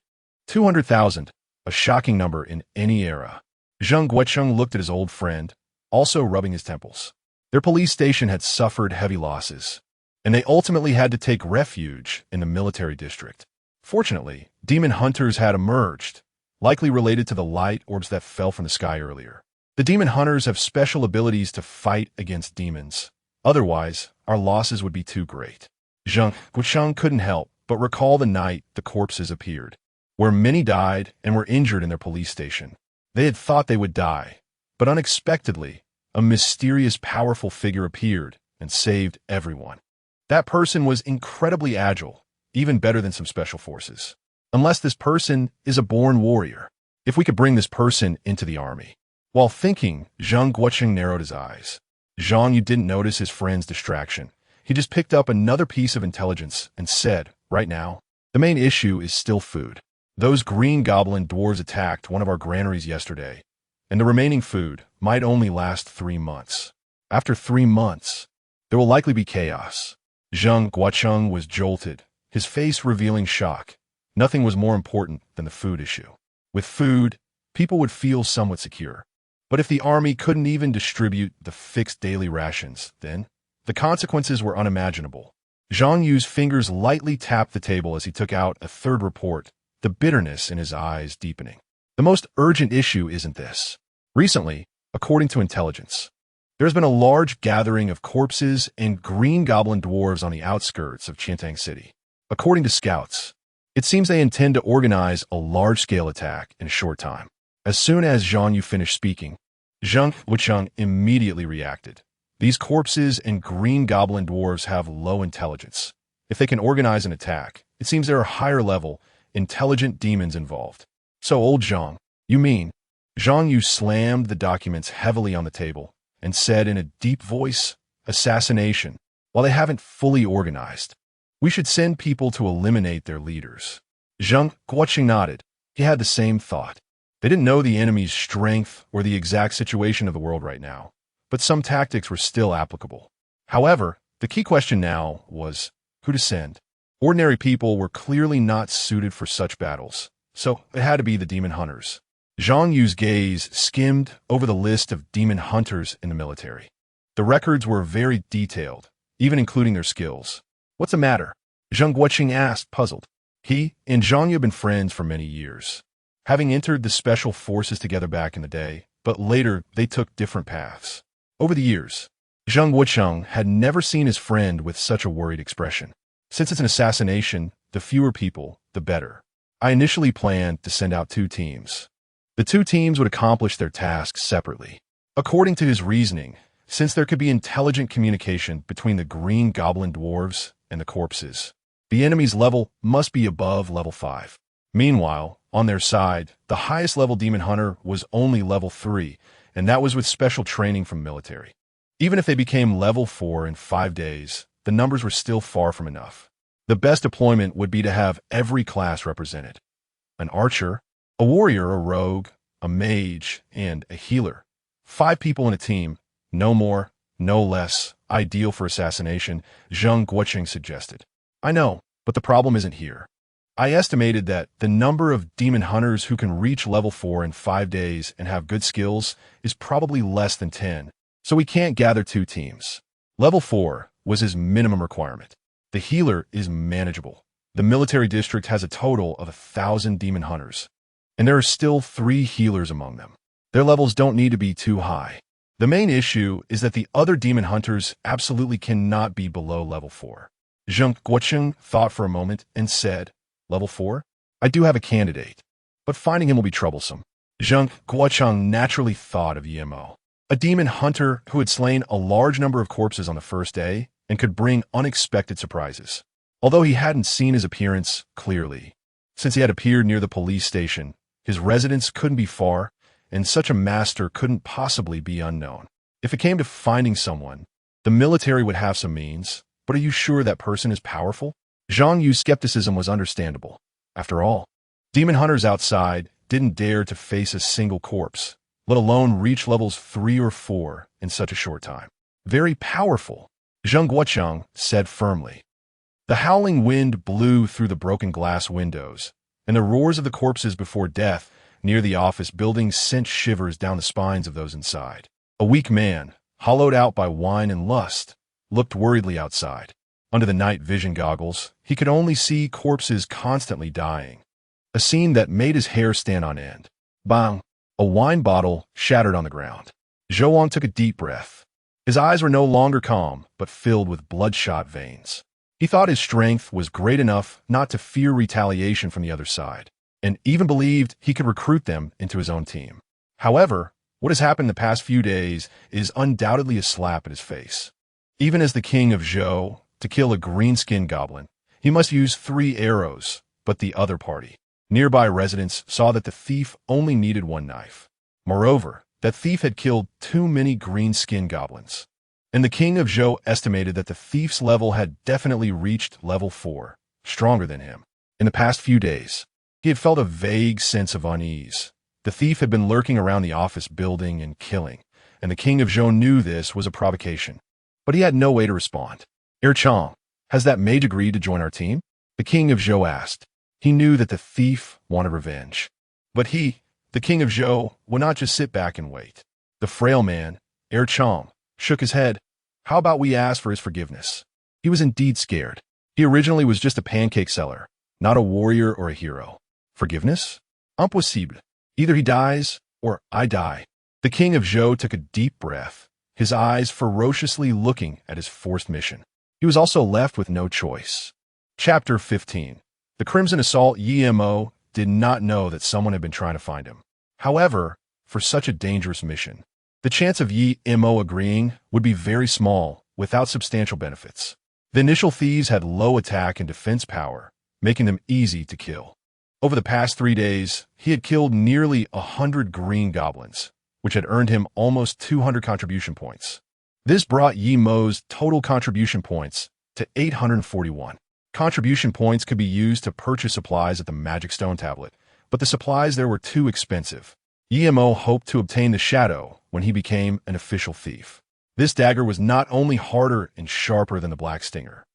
200,000, a shocking number in any era. Zheng Guocheng looked at his old friend, also rubbing his temples. Their police station had suffered heavy losses, and they ultimately had to take refuge in the military district. Fortunately, demon hunters had emerged, likely related to the light orbs that fell from the sky earlier. The demon hunters have special abilities to fight against demons. Otherwise, our losses would be too great. Zheng Guocheng couldn't help but recall the night the corpses appeared, where many died and were injured in their police station. They had thought they would die, but unexpectedly, a mysterious, powerful figure appeared and saved everyone. That person was incredibly agile, even better than some special forces. Unless this person is a born warrior. If we could bring this person into the army. While thinking, Zheng Guocheng narrowed his eyes. Zhang Yu didn't notice his friend's distraction. He just picked up another piece of intelligence and said, right now, the main issue is still food. Those green goblin dwarves attacked one of our granaries yesterday, and the remaining food might only last 3 months. After 3 months, there will likely be chaos. Zheng Guocheng was jolted, his face revealing shock. Nothing was more important than the food issue. With food, people would feel somewhat secure. But if the army couldn't even distribute the fixed daily rations, then the consequences were unimaginable. Zhang Yu's fingers lightly tapped the table as he took out a third report, the bitterness in his eyes deepening. The most urgent issue isn't this. Recently, according to intelligence, there's been a large gathering of corpses and green goblin dwarves on the outskirts of Qiantang City. According to scouts, it seems they intend to organize a large-scale attack in a short time. As soon as Zhang Yu finished speaking, Zheng Guocheng immediately reacted. These corpses and green goblin dwarves have low intelligence. If they can organize an attack, it seems there are higher-level, intelligent demons involved. So, old Zhang, you mean? Zhang Yu slammed the documents heavily on the table and said in a deep voice, assassination. While they haven't fully organized, we should send people to eliminate their leaders. Zheng Guocheng nodded. He had the same thought. They didn't know the enemy's strength or the exact situation of the world right now, but some tactics were still applicable. However, the key question now was who to send. Ordinary people were clearly not suited for such battles, so it had to be the demon hunters. Zhang Yu's gaze skimmed over the list of demon hunters in the military. The records were very detailed, even including their skills. What's the matter? Zheng Guocheng asked, puzzled. He and Zhang Yu have been friends for many years, having entered the special forces together back in the day, but later they took different paths. Over the years, Zheng Guocheng had never seen his friend with such a worried expression. Since it's an assassination, the fewer people, the better. I initially planned to send out 2 teams. The 2 teams would accomplish their tasks separately. According to his reasoning, since there could be intelligent communication between the green goblin dwarves and the corpses, the enemy's level must be above level 5. Meanwhile, on their side, the highest level demon hunter was only level 3, and that was with special training from military. Even if they became level 4 in 5 days, the numbers were still far from enough. The best deployment would be to have every class represented. An archer, a warrior, a rogue, a mage, and a healer. 5 people in a team, no more, no less, ideal for assassination, Zheng Guocheng suggested. I know, but the problem isn't here. I estimated that the number of demon hunters who can reach level 4 in 5 days and have good skills is probably less than 10, so we can't gather 2 teams. Level 4 was his minimum requirement. The healer is manageable. The military district has a total of 1,000 demon hunters, and there are still 3 healers among them. Their levels don't need to be too high. The main issue is that the other demon hunters absolutely cannot be below level 4. Zheng Guocheng thought for a moment and said, Level 4? I do have a candidate, but finding him will be troublesome. Zheng Guocheng naturally thought of Yimo, a demon hunter who had slain a large number of corpses on the first day and could bring unexpected surprises. Although he hadn't seen his appearance clearly, since he had appeared near the police station, his residence couldn't be far, and such a master couldn't possibly be unknown. If it came to finding someone, the military would have some means, but are you sure that person is powerful? Zhang Yu's skepticism was understandable. After all, demon hunters outside didn't dare to face a single corpse, let alone reach levels 3 or 4 in such a short time. Very powerful, Zheng Guocheng said firmly. The howling wind blew through the broken glass windows, and the roars of the corpses before death near the office building sent shivers down the spines of those inside. A weak man, hollowed out by wine and lust, looked worriedly outside. Under the night vision goggles, he could only see corpses constantly dying, a scene that made his hair stand on end. Bang! A wine bottle shattered on the ground. Zhou took a deep breath. His eyes were no longer calm, but filled with bloodshot veins. He thought his strength was great enough not to fear retaliation from the other side, and even believed he could recruit them into his own team. However, what has happened the past few days is undoubtedly a slap at his face. Even as the king of Zhou, to kill a green-skinned goblin, he must use 3 arrows, but the other party, nearby residents, saw that the thief only needed 1 knife. Moreover, that thief had killed too many green-skinned goblins, and the king of Zhou estimated that the thief's level had definitely reached level 4, stronger than him. In the past few days, he had felt a vague sense of unease. The thief had been lurking around the office building and killing, and the king of Zhou knew this was a provocation. But he had no way to respond. Chong, has that mage agreed to join our team? The king of Zhou asked. He knew that the thief wanted revenge. But he, the king of Zhou, would not just sit back and wait. The frail man, Chong, shook his head. How about we ask for his forgiveness? He was indeed scared. He originally was just a pancake seller, not a warrior or a hero. Forgiveness? Impossible. Either he dies, or I die. The king of Zhou took a deep breath, his eyes ferociously looking at his forced mission. He was also left with no choice. Chapter 15. The Crimson Assault. Yimo did not know that someone had been trying to find him. However, for such a dangerous mission, the chance of Yimo agreeing would be very small, without substantial benefits. The initial thieves had low attack and defense power, making them easy to kill. Over the past 3 days, he had killed nearly 100 green goblins, which had earned him almost 200 contribution points. This brought Yimo's total contribution points to 841. Contribution points could be used to purchase supplies at the Magic Stone Tablet, but the supplies there were too expensive. Yimo hoped to obtain the Shadow when he became an official thief. This dagger was not only harder and sharper than the Black Stinger,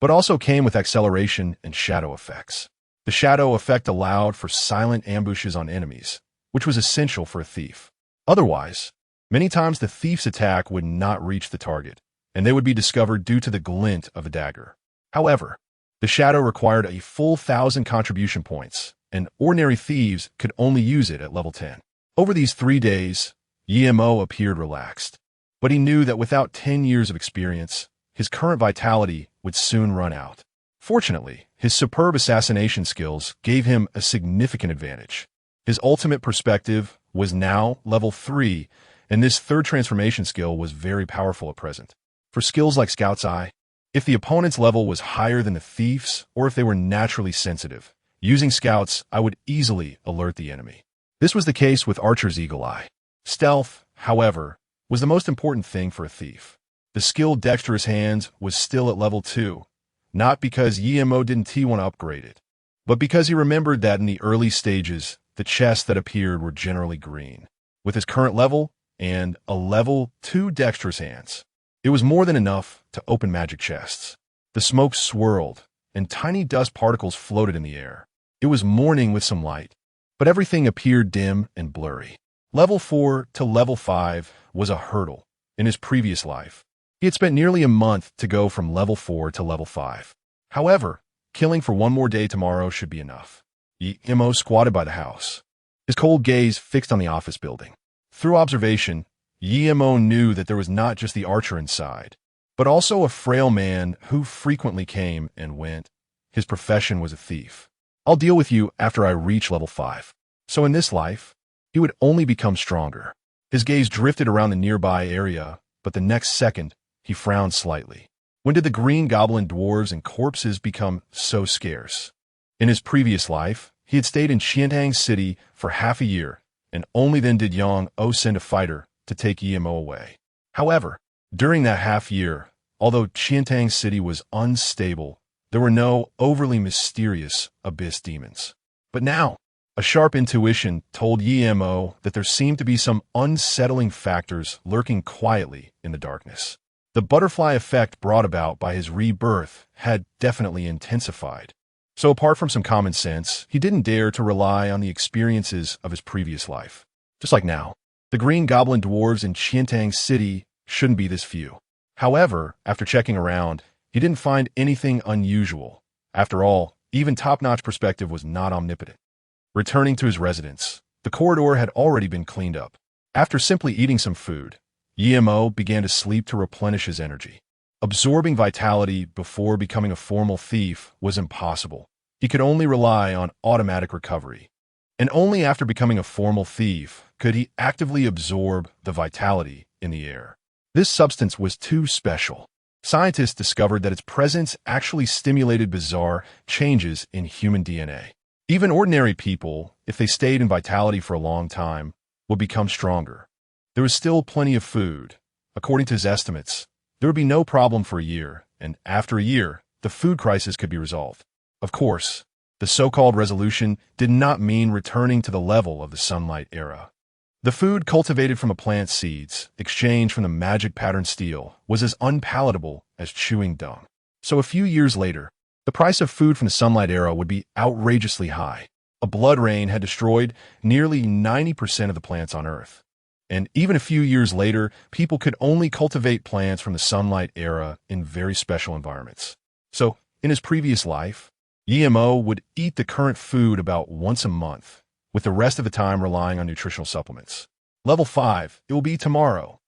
but also came with acceleration and shadow effects. The shadow effect allowed for silent ambushes on enemies, which was essential for a thief. Otherwise, many times the thief's attack would not reach the target, and they would be discovered due to the glint of the dagger. However, the shadow required a full 1,000 contribution points, and ordinary thieves could only use it at level 10. Over these 3 days, Yimo appeared relaxed, but he knew that without 10 years of experience, his current vitality would soon run out. Fortunately, his superb assassination skills gave him a significant advantage. His ultimate perspective was now level 3, and this 3rd transformation skill was very powerful at present. For skills like Scout's Eye, if the opponent's level was higher than the thief's, or if they were naturally sensitive, using Scout's Eye would easily alert the enemy. This was the case with Archer's Eagle Eye. Stealth, however, was the most important thing for a thief. The skill Dexterous Hands was still at level 2, not because Yimo didn't want to upgrade it, but because he remembered that in the early stages, the chests that appeared were generally green. With his current level and a level 2 Dexterous Hands, it was more than enough to open magic chests. The smoke swirled, and tiny dust particles floated in the air. It was morning with some light, but everything appeared dim and blurry. Level 4 to level 5 was a hurdle in his previous life. He had spent nearly a month to go from level 4 to level 5. However, killing for 1 more day tomorrow should be enough. Yimo squatted by the house, his cold gaze fixed on the office building. Through observation, Yemo knew that there was not just the archer inside, but also a frail man who frequently came and went. His profession was a thief. I'll deal with you after I reach level 5. So in this life, he would only become stronger. His gaze drifted around the nearby area, but the next second, he frowned slightly. When did the green goblin dwarves and corpses become so scarce? In his previous life, he had stayed in Qiantang City for half a year, and only then did Yang O send a fighter to take Yemo away. However, during that half year, although Qiantang City was unstable, there were no overly mysterious abyss demons. But now, a sharp intuition told Yemo that there seemed to be some unsettling factors lurking quietly in the darkness. The butterfly effect brought about by his rebirth had definitely intensified. So apart from some common sense, he didn't dare to rely on the experiences of his previous life. Just like now, the green goblin dwarves in Qiantang City shouldn't be this few. However, after checking around, he didn't find anything unusual. After all, even top-notch perspective was not omnipotent. Returning to his residence, the corridor had already been cleaned up. After simply eating some food, Yemo began to sleep to replenish his energy. Absorbing vitality before becoming a formal thief was impossible. He could only rely on automatic recovery. And only after becoming a formal thief could he actively absorb the vitality in the air. This substance was too special. Scientists discovered that its presence actually stimulated bizarre changes in human DNA. Even ordinary people, if they stayed in vitality for a long time, would become stronger. There was still plenty of food. According to his estimates, there would be no problem for a year, and after a year, the food crisis could be resolved. Of course, the so-called resolution did not mean returning to the level of the sunlight era. The food cultivated from a plant's seeds, exchanged from the magic pattern steel, was as unpalatable as chewing dung. So a few years later, the price of food from the sunlight era would be outrageously high. A blood rain had destroyed nearly 90% of the plants on Earth. And even a few years later, people could only cultivate plants from the sunlight era in very special environments. So, in his previous life, Yemo would eat the current food about once a month, with the rest of the time relying on nutritional supplements. Level 5, it will be tomorrow.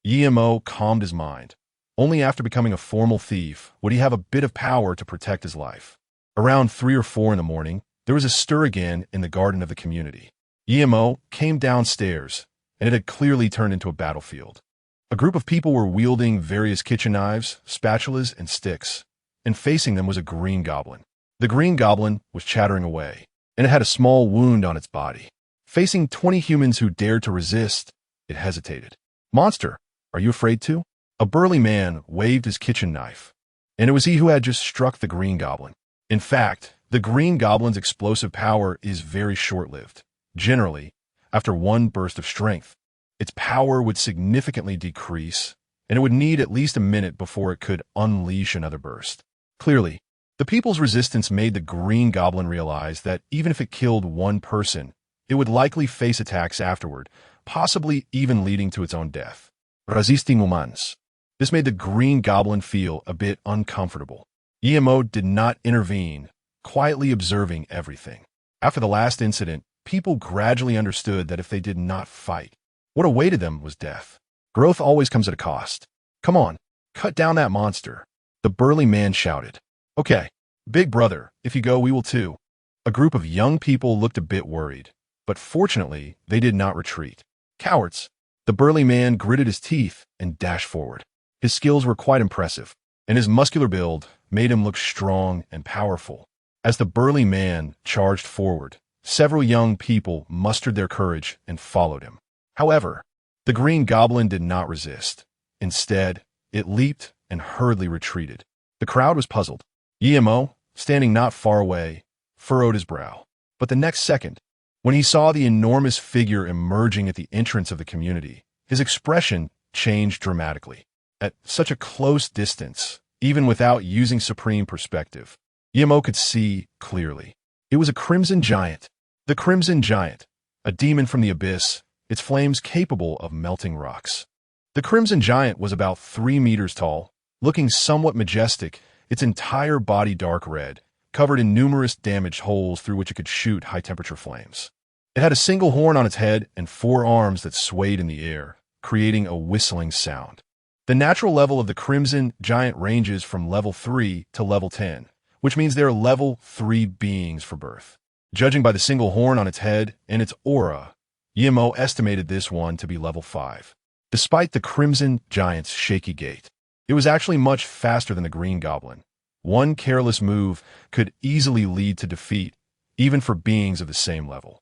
Yemo calmed his mind. Only after becoming a formal thief would he have a bit of power to protect his life. Around 3 or 4 in the morning, there was a stir again in the garden of the community. Yemo came downstairs, and it had clearly turned into a battlefield. A group of people were wielding various kitchen knives, spatulas, and sticks, and facing them was a green goblin. The green goblin was chattering away, and it had a small wound on its body. Facing 20 humans who dared to resist, it hesitated. "Monster, are you afraid too?" A burly man waved his kitchen knife, and it was he who had just struck the green goblin. In fact, the green goblin's explosive power is very short-lived. Generally, after one burst of strength, its power would significantly decrease, and it would need at least a minute before it could unleash another burst. Clearly, the people's resistance made the green goblin realize that even if it killed one person, it would likely face attacks afterward, possibly even leading to its own death. Resisting humans. This made the green goblin feel a bit uncomfortable. Yemo did not intervene, quietly observing everything. After the last incident, people gradually understood that if they did not fight, what awaited them was death. Growth always comes at a cost. "Come on, cut down that monster," the burly man shouted. "Okay, big brother, if you go, we will too." A group of young people looked a bit worried, but fortunately, they did not retreat. "Cowards." The burly man gritted his teeth and dashed forward. His skills were quite impressive, and his muscular build made him look strong and powerful. As the burly man charged forward, several young people mustered their courage and followed him. However, the green goblin did not resist. Instead, it leaped and hurriedly retreated. The crowd was puzzled. Yemo, standing not far away, furrowed his brow. But the next second, when he saw the enormous figure emerging at the entrance of the community, his expression changed dramatically. At such a close distance, even without using supreme perspective, Yemo could see clearly. It was a crimson giant. The crimson giant, a demon from the abyss, its flames capable of melting rocks. The crimson giant was about 3 meters tall, looking somewhat majestic, its entire body dark red, covered in numerous damaged holes through which it could shoot high-temperature flames. It had a single horn on its head and 4 arms that swayed in the air, creating a whistling sound. The natural level of the Crimson Giant ranges from level 3 to level 10, which means they are level 3 beings for birth. Judging by the single horn on its head and its aura, EMO estimated this one to be level 5. Despite the Crimson Giant's shaky gait, it was actually much faster than the Green Goblin. One careless move could easily lead to defeat, even for beings of the same level.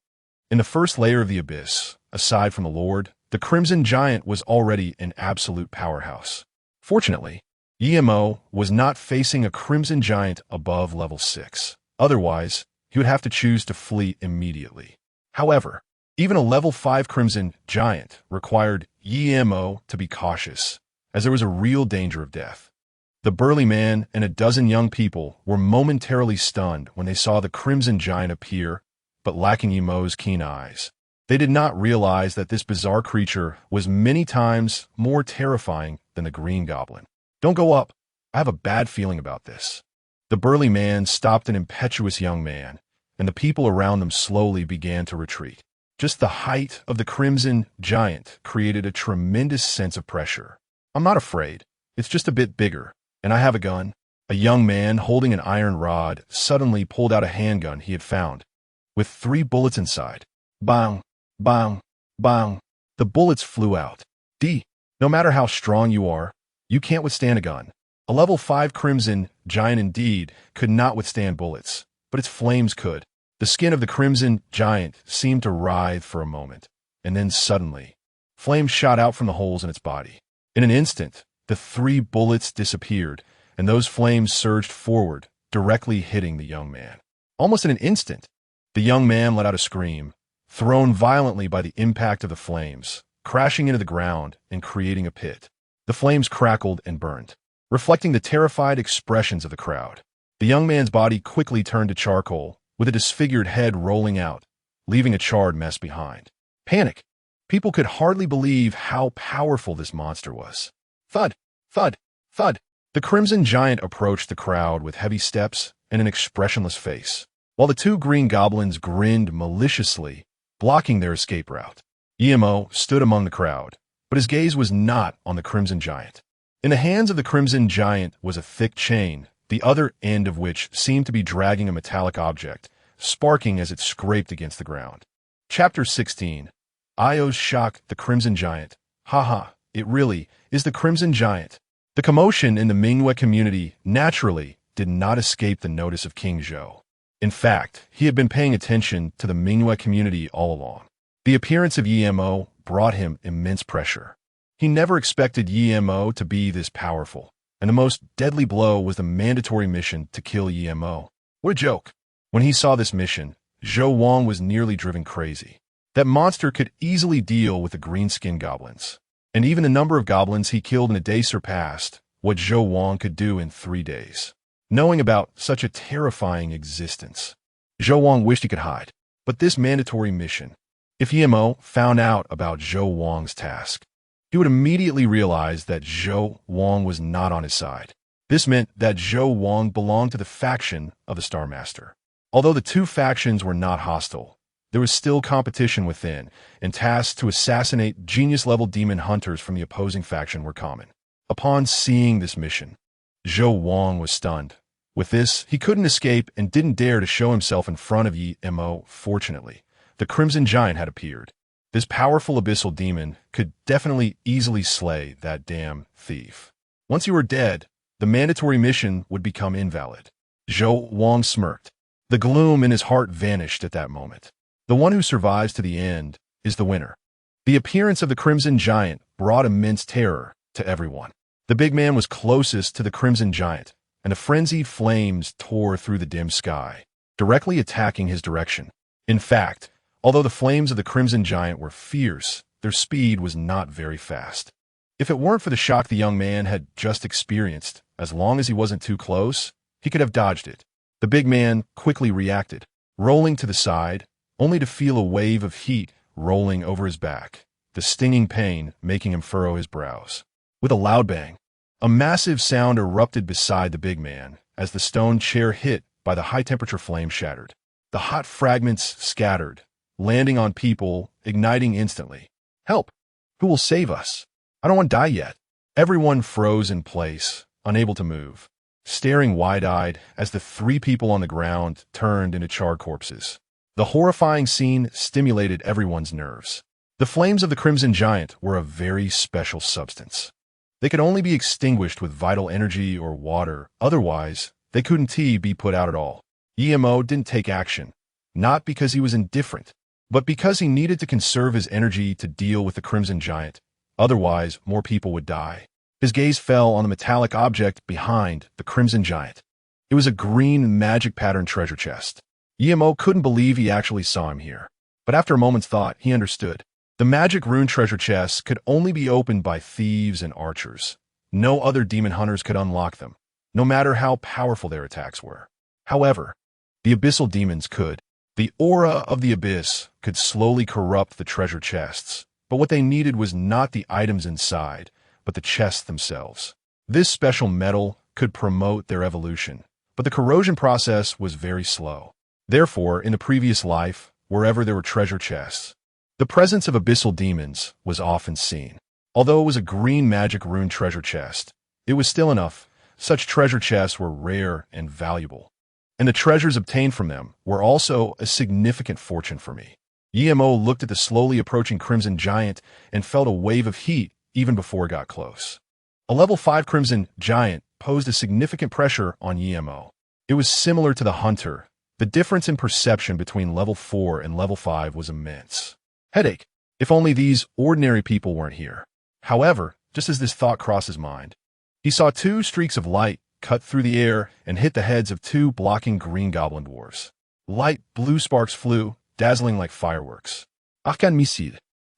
In the first layer of the abyss, aside from the Lord, the Crimson Giant was already an absolute powerhouse. Fortunately, EMO was not facing a Crimson Giant above level 6. Otherwise, he would have to choose to flee immediately. However, even a level 5 Crimson Giant required EMO to be cautious, as there was a real danger of death. The burly man and a dozen young people were momentarily stunned when they saw the Crimson Giant appear, but lacking EMO's keen eyes. They did not realize that this bizarre creature was many times more terrifying than the Green Goblin. "Don't go up. I have a bad feeling about this." The burly man stopped an impetuous young man, and the people around them slowly began to retreat. Just the height of the Crimson Giant created a tremendous sense of pressure. "I'm not afraid. It's just a bit bigger, and I have a gun." A young man holding an iron rod suddenly pulled out a handgun he had found, with 3 bullets inside. Bang! Bang! Bang! The bullets flew out. No matter how strong you are, you can't withstand a gun. A level 5 Crimson Giant indeed could not withstand bullets, but its flames could. The skin of the Crimson Giant seemed to writhe for a moment, and then suddenly, flames shot out from the holes in its body. In an instant, the 3 bullets disappeared, and those flames surged forward, directly hitting the young man. Almost in an instant, the young man let out a scream, thrown violently by the impact of the flames, crashing into the ground and creating a pit. The flames crackled and burned, reflecting the terrified expressions of the crowd. The young man's body quickly turned to charcoal, with a disfigured head rolling out, leaving a charred mess behind. Panic! People could hardly believe how powerful this monster was. Thud! Thud! Thud! The Crimson Giant approached the crowd with heavy steps and an expressionless face, while the 2 Green Goblins grinned maliciously, blocking their escape route. EMO stood among the crowd, but his gaze was not on the Crimson Giant. In the hands of the Crimson Giant was a thick chain, the other end of which seemed to be dragging a metallic object, sparking as it scraped against the ground. Chapter 16. Io's shock the Crimson Giant. Haha, it really is the Crimson Giant. The commotion in the Mingwe community naturally did not escape the notice of King Zhou. In fact, he had been paying attention to the Mingwe community all along. The appearance of EMO brought him immense pressure. He never expected EMO to be this powerful, and the most deadly blow was the mandatory mission to kill EMO. What a joke! When he saw this mission, Zhou Wang was nearly driven crazy. That monster could easily deal with the green-skinned goblins, and even the number of goblins he killed in a day surpassed what Zhou Wang could do in 3 days. Knowing about such a terrifying existence, Zhou Wang wished he could hide. But this mandatory mission, if EMO found out about Zhou Wang's task, he would immediately realize that Zhou Wang was not on his side. This meant that Zhou Wang belonged to the faction of the Star Master. Although the 2 factions were not hostile, there was still competition within, and tasks to assassinate genius-level demon hunters from the opposing faction were common. Upon seeing this mission, Zhou Wang was stunned. With this, he couldn't escape and didn't dare to show himself in front of EMO. Fortunately, the Crimson Giant had appeared. This powerful abyssal demon could definitely easily slay that damn thief. Once he were dead, the mandatory mission would become invalid. Zhou Wang smirked. The gloom in his heart vanished at that moment. The one who survives to the end is the winner. The appearance of the Crimson Giant brought immense terror to everyone. The big man was closest to the Crimson Giant, and the frenzied flames tore through the dim sky, directly attacking his direction. In fact, although the flames of the Crimson Giant were fierce, their speed was not very fast. If it weren't for the shock the young man had just experienced, as long as he wasn't too close, he could have dodged it. The big man quickly reacted, rolling to the side, only to feel a wave of heat rolling over his back, the stinging pain making him furrow his brows. With a loud bang, a massive sound erupted beside the big man as the stone chair hit by the high-temperature flame shattered. The hot fragments scattered, landing on people, igniting instantly. Help! Who will save us? I don't want to die yet. Everyone froze in place, unable to move, staring wide-eyed as the 3 people on the ground turned into charred corpses. The horrifying scene stimulated everyone's nerves. The flames of the Crimson Giant were a very special substance. They could only be extinguished with vital energy or water, otherwise, they couldn't be put out at all. EMO didn't take action, not because he was indifferent, but because he needed to conserve his energy to deal with the Crimson Giant. Otherwise, more people would die. His gaze fell on the metallic object behind the Crimson Giant. It was a green magic pattern treasure chest. EMO couldn't believe he actually saw him here. But after a moment's thought, he understood. The magic rune treasure chests could only be opened by thieves and archers. No other demon hunters could unlock them, no matter how powerful their attacks were. However, the abyssal demons could. The aura of the abyss could slowly corrupt the treasure chests, but what they needed was not the items inside, but the chests themselves. This special metal could promote their evolution, but the corrosion process was very slow. Therefore, in the previous life, wherever there were treasure chests, the presence of abyssal demons was often seen. Although it was a green magic rune treasure chest, it was still enough. Such treasure chests were rare and valuable, and the treasures obtained from them were also a significant fortune for me. EMO looked at the slowly approaching Crimson Giant and felt a wave of heat even before it got close. A level 5 Crimson Giant posed a significant pressure on EMO. It was similar to the Hunter. The difference in perception between level 4 and level 5 was immense. Headache. If only these ordinary people weren't here. However, just as this thought crossed his mind, he saw 2 streaks of light cut through the air and hit the heads of 2 blocking green goblin dwarves. Light blue sparks flew, dazzling like fireworks. Alchemy.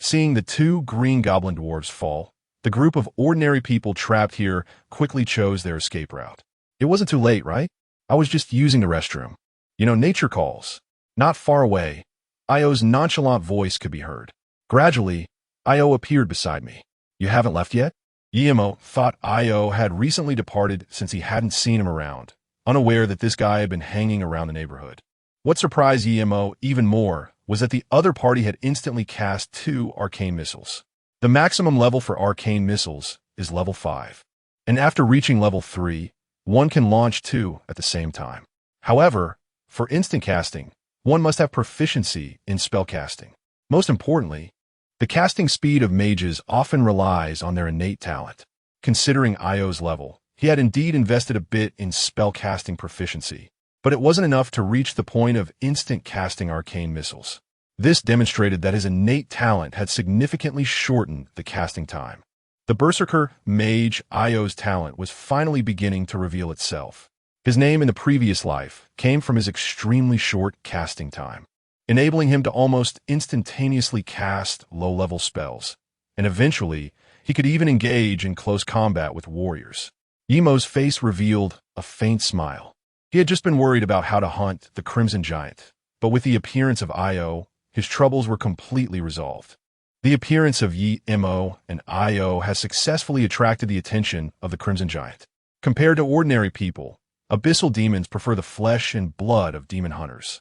Seeing the 2 green goblin dwarves fall, the group of ordinary people trapped here quickly chose their escape route. It wasn't too late, right? I was just using the restroom. Nature calls. Not far away, Io's nonchalant voice could be heard. Gradually, Io appeared beside me. You haven't left yet? EMO thought Io had recently departed since he hadn't seen him around, unaware that this guy had been hanging around the neighborhood. What surprised EMO even more was that the other party had instantly cast 2 arcane missiles. The maximum level for arcane missiles is level 5, and after reaching level 3, one can launch 2 at the same time. However, for instant casting, one must have proficiency in spellcasting. Most importantly, the casting speed of mages often relies on their innate talent. Considering Io's level, he had indeed invested a bit in spellcasting proficiency, but it wasn't enough to reach the point of instant casting arcane missiles. This demonstrated that his innate talent had significantly shortened the casting time. The Berserker mage Io's talent was finally beginning to reveal itself. His name in the previous life came from his extremely short casting time, enabling him to almost instantaneously cast low-level spells, and eventually, he could even engage in close combat with warriors. EMO's face revealed a faint smile. He had just been worried about how to hunt the Crimson Giant, but with the appearance of Io, his troubles were completely resolved. The appearance of EMO and Io has successfully attracted the attention of the Crimson Giant. Compared to ordinary people, abyssal demons prefer the flesh and blood of demon hunters.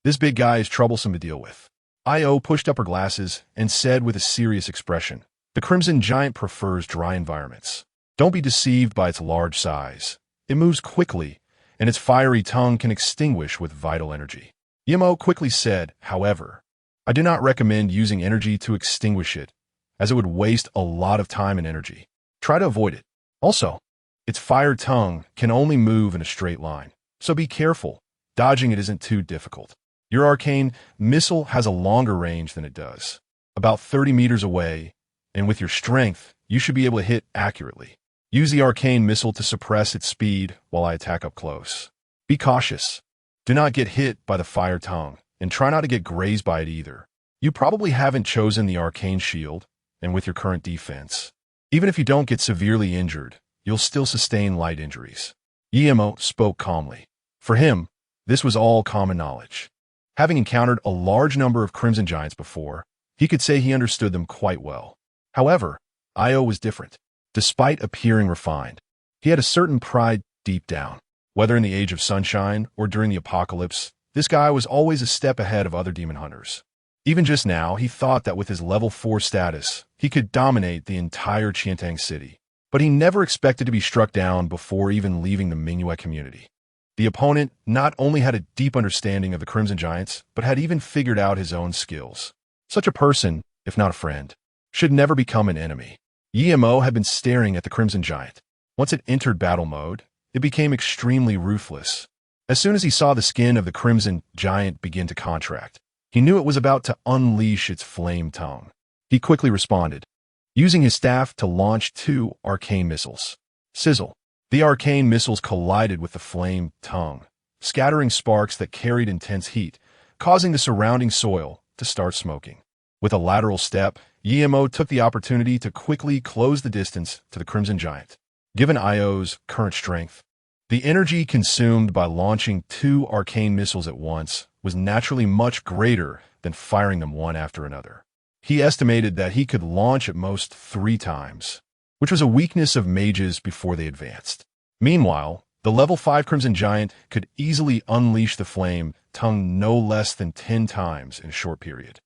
This big guy is troublesome to deal with. Io pushed up her glasses and said with a serious expression, "The Crimson Giant prefers dry environments. Don't be deceived by its large size. It moves quickly, and its fiery tongue can extinguish with vital energy." EMO quickly said, however, "I do not recommend using energy to extinguish it, as it would waste a lot of time and energy. Try to avoid it. Also, its fire tongue can only move in a straight line, so be careful. Dodging it isn't too difficult. Your arcane missile has a longer range than it does, about 30 meters away, and with your strength, you should be able to hit accurately. Use the arcane missile to suppress its speed while I attack up close. Be cautious. Do not get hit by the fire tongue, and try not to get grazed by it either. You probably haven't chosen the arcane shield, and with your current defense, even if you don't get severely injured, you'll still sustain light injuries." EMO spoke calmly. For him, this was all common knowledge. Having encountered a large number of Crimson Giants before, he could say he understood them quite well. However, Io was different. Despite appearing refined, he had a certain pride deep down. Whether in the Age of Sunshine or during the Apocalypse, this guy was always a step ahead of other demon hunters. Even just now, he thought that with his level 4 status, he could dominate the entire Qiantang city. But he never expected to be struck down before even leaving the Minuet community. The opponent not only had a deep understanding of the Crimson Giants, but had even figured out his own skills. Such a person, if not a friend, should never become an enemy. Emo had been staring at the Crimson Giant. Once it entered battle mode, it became extremely ruthless. As soon as he saw the skin of the Crimson Giant begin to contract, he knew it was about to unleash its flame tongue. He quickly responded, using his staff to launch 2 arcane missiles. Sizzle. The arcane missiles collided with the flame tongue, scattering sparks that carried intense heat, causing the surrounding soil to start smoking. With a lateral step, Emo took the opportunity to quickly close the distance to the Crimson Giant. Given Io's current strength, the energy consumed by launching 2 arcane missiles at once was naturally much greater than firing them one after another. He estimated that he could launch at most 3 times, which was a weakness of mages before they advanced. Meanwhile, the level 5 Crimson Giant could easily unleash the flame tongue no less than 10 times in a short period.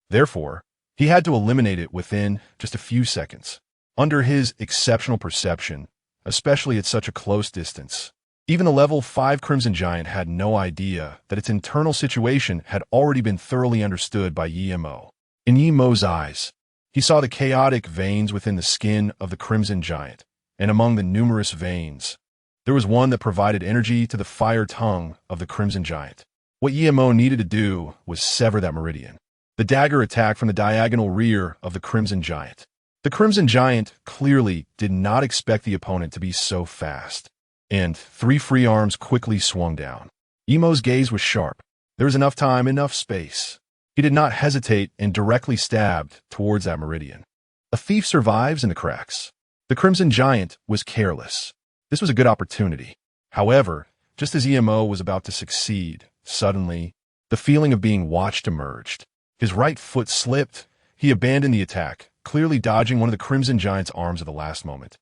Therefore, he had to eliminate it within just a few seconds. Under his exceptional perception, especially at such a close distance, even the level 5 Crimson Giant had no idea that its internal situation had already been thoroughly understood by Emo. In Yemo's eyes, he saw the chaotic veins within the skin of the Crimson Giant, and among the numerous veins, there was one that provided energy to the fire tongue of the Crimson Giant. What Emo needed to do was sever that meridian. The dagger attacked from the diagonal rear of the Crimson Giant. The Crimson Giant clearly did not expect the opponent to be so fast, and 3 free arms quickly swung down. Emo's gaze was sharp. There was enough time, enough space. He did not hesitate and directly stabbed towards that meridian. A thief survives in the cracks. The Crimson Giant was careless. This was a good opportunity. However, just as Emo was about to succeed, suddenly, the feeling of being watched emerged. His right foot slipped. He abandoned the attack, clearly dodging one of the Crimson Giant's arms at the last moment.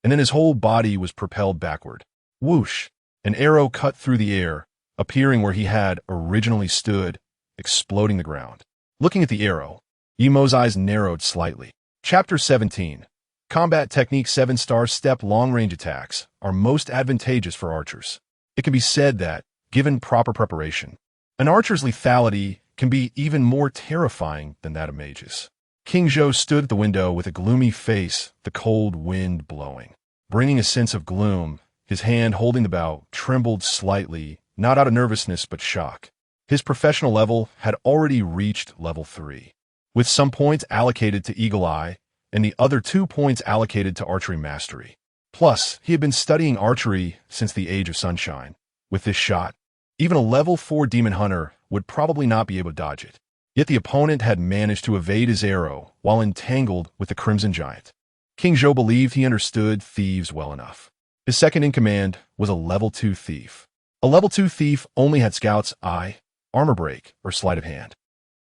And then his whole body was propelled backward. Whoosh! An arrow cut through the air, appearing where he had originally stood, exploding the ground. Looking at the arrow, Emo's eyes narrowed slightly. Chapter 17. Combat Technique 7-star step long-range attacks are most advantageous for archers. It can be said that, given proper preparation, an archer's lethality can be even more terrifying than that of mages. King Zhou stood at the window with a gloomy face, the cold wind blowing. Bringing a sense of gloom, his hand holding the bow trembled slightly, not out of nervousness but shock. His professional level had already reached level 3, with some points allocated to Eagle Eye and the other 2 points allocated to Archery Mastery. Plus, he had been studying archery since the Age of Sunshine. With this shot, even a level 4 Demon Hunter would probably not be able to dodge it. Yet the opponent had managed to evade his arrow while entangled with the Crimson Giant. King Zhou believed he understood thieves well enough. His second-in-command was a level 2 thief. A level 2 thief only had Scout's Eye, Armor Break, or Sleight of Hand.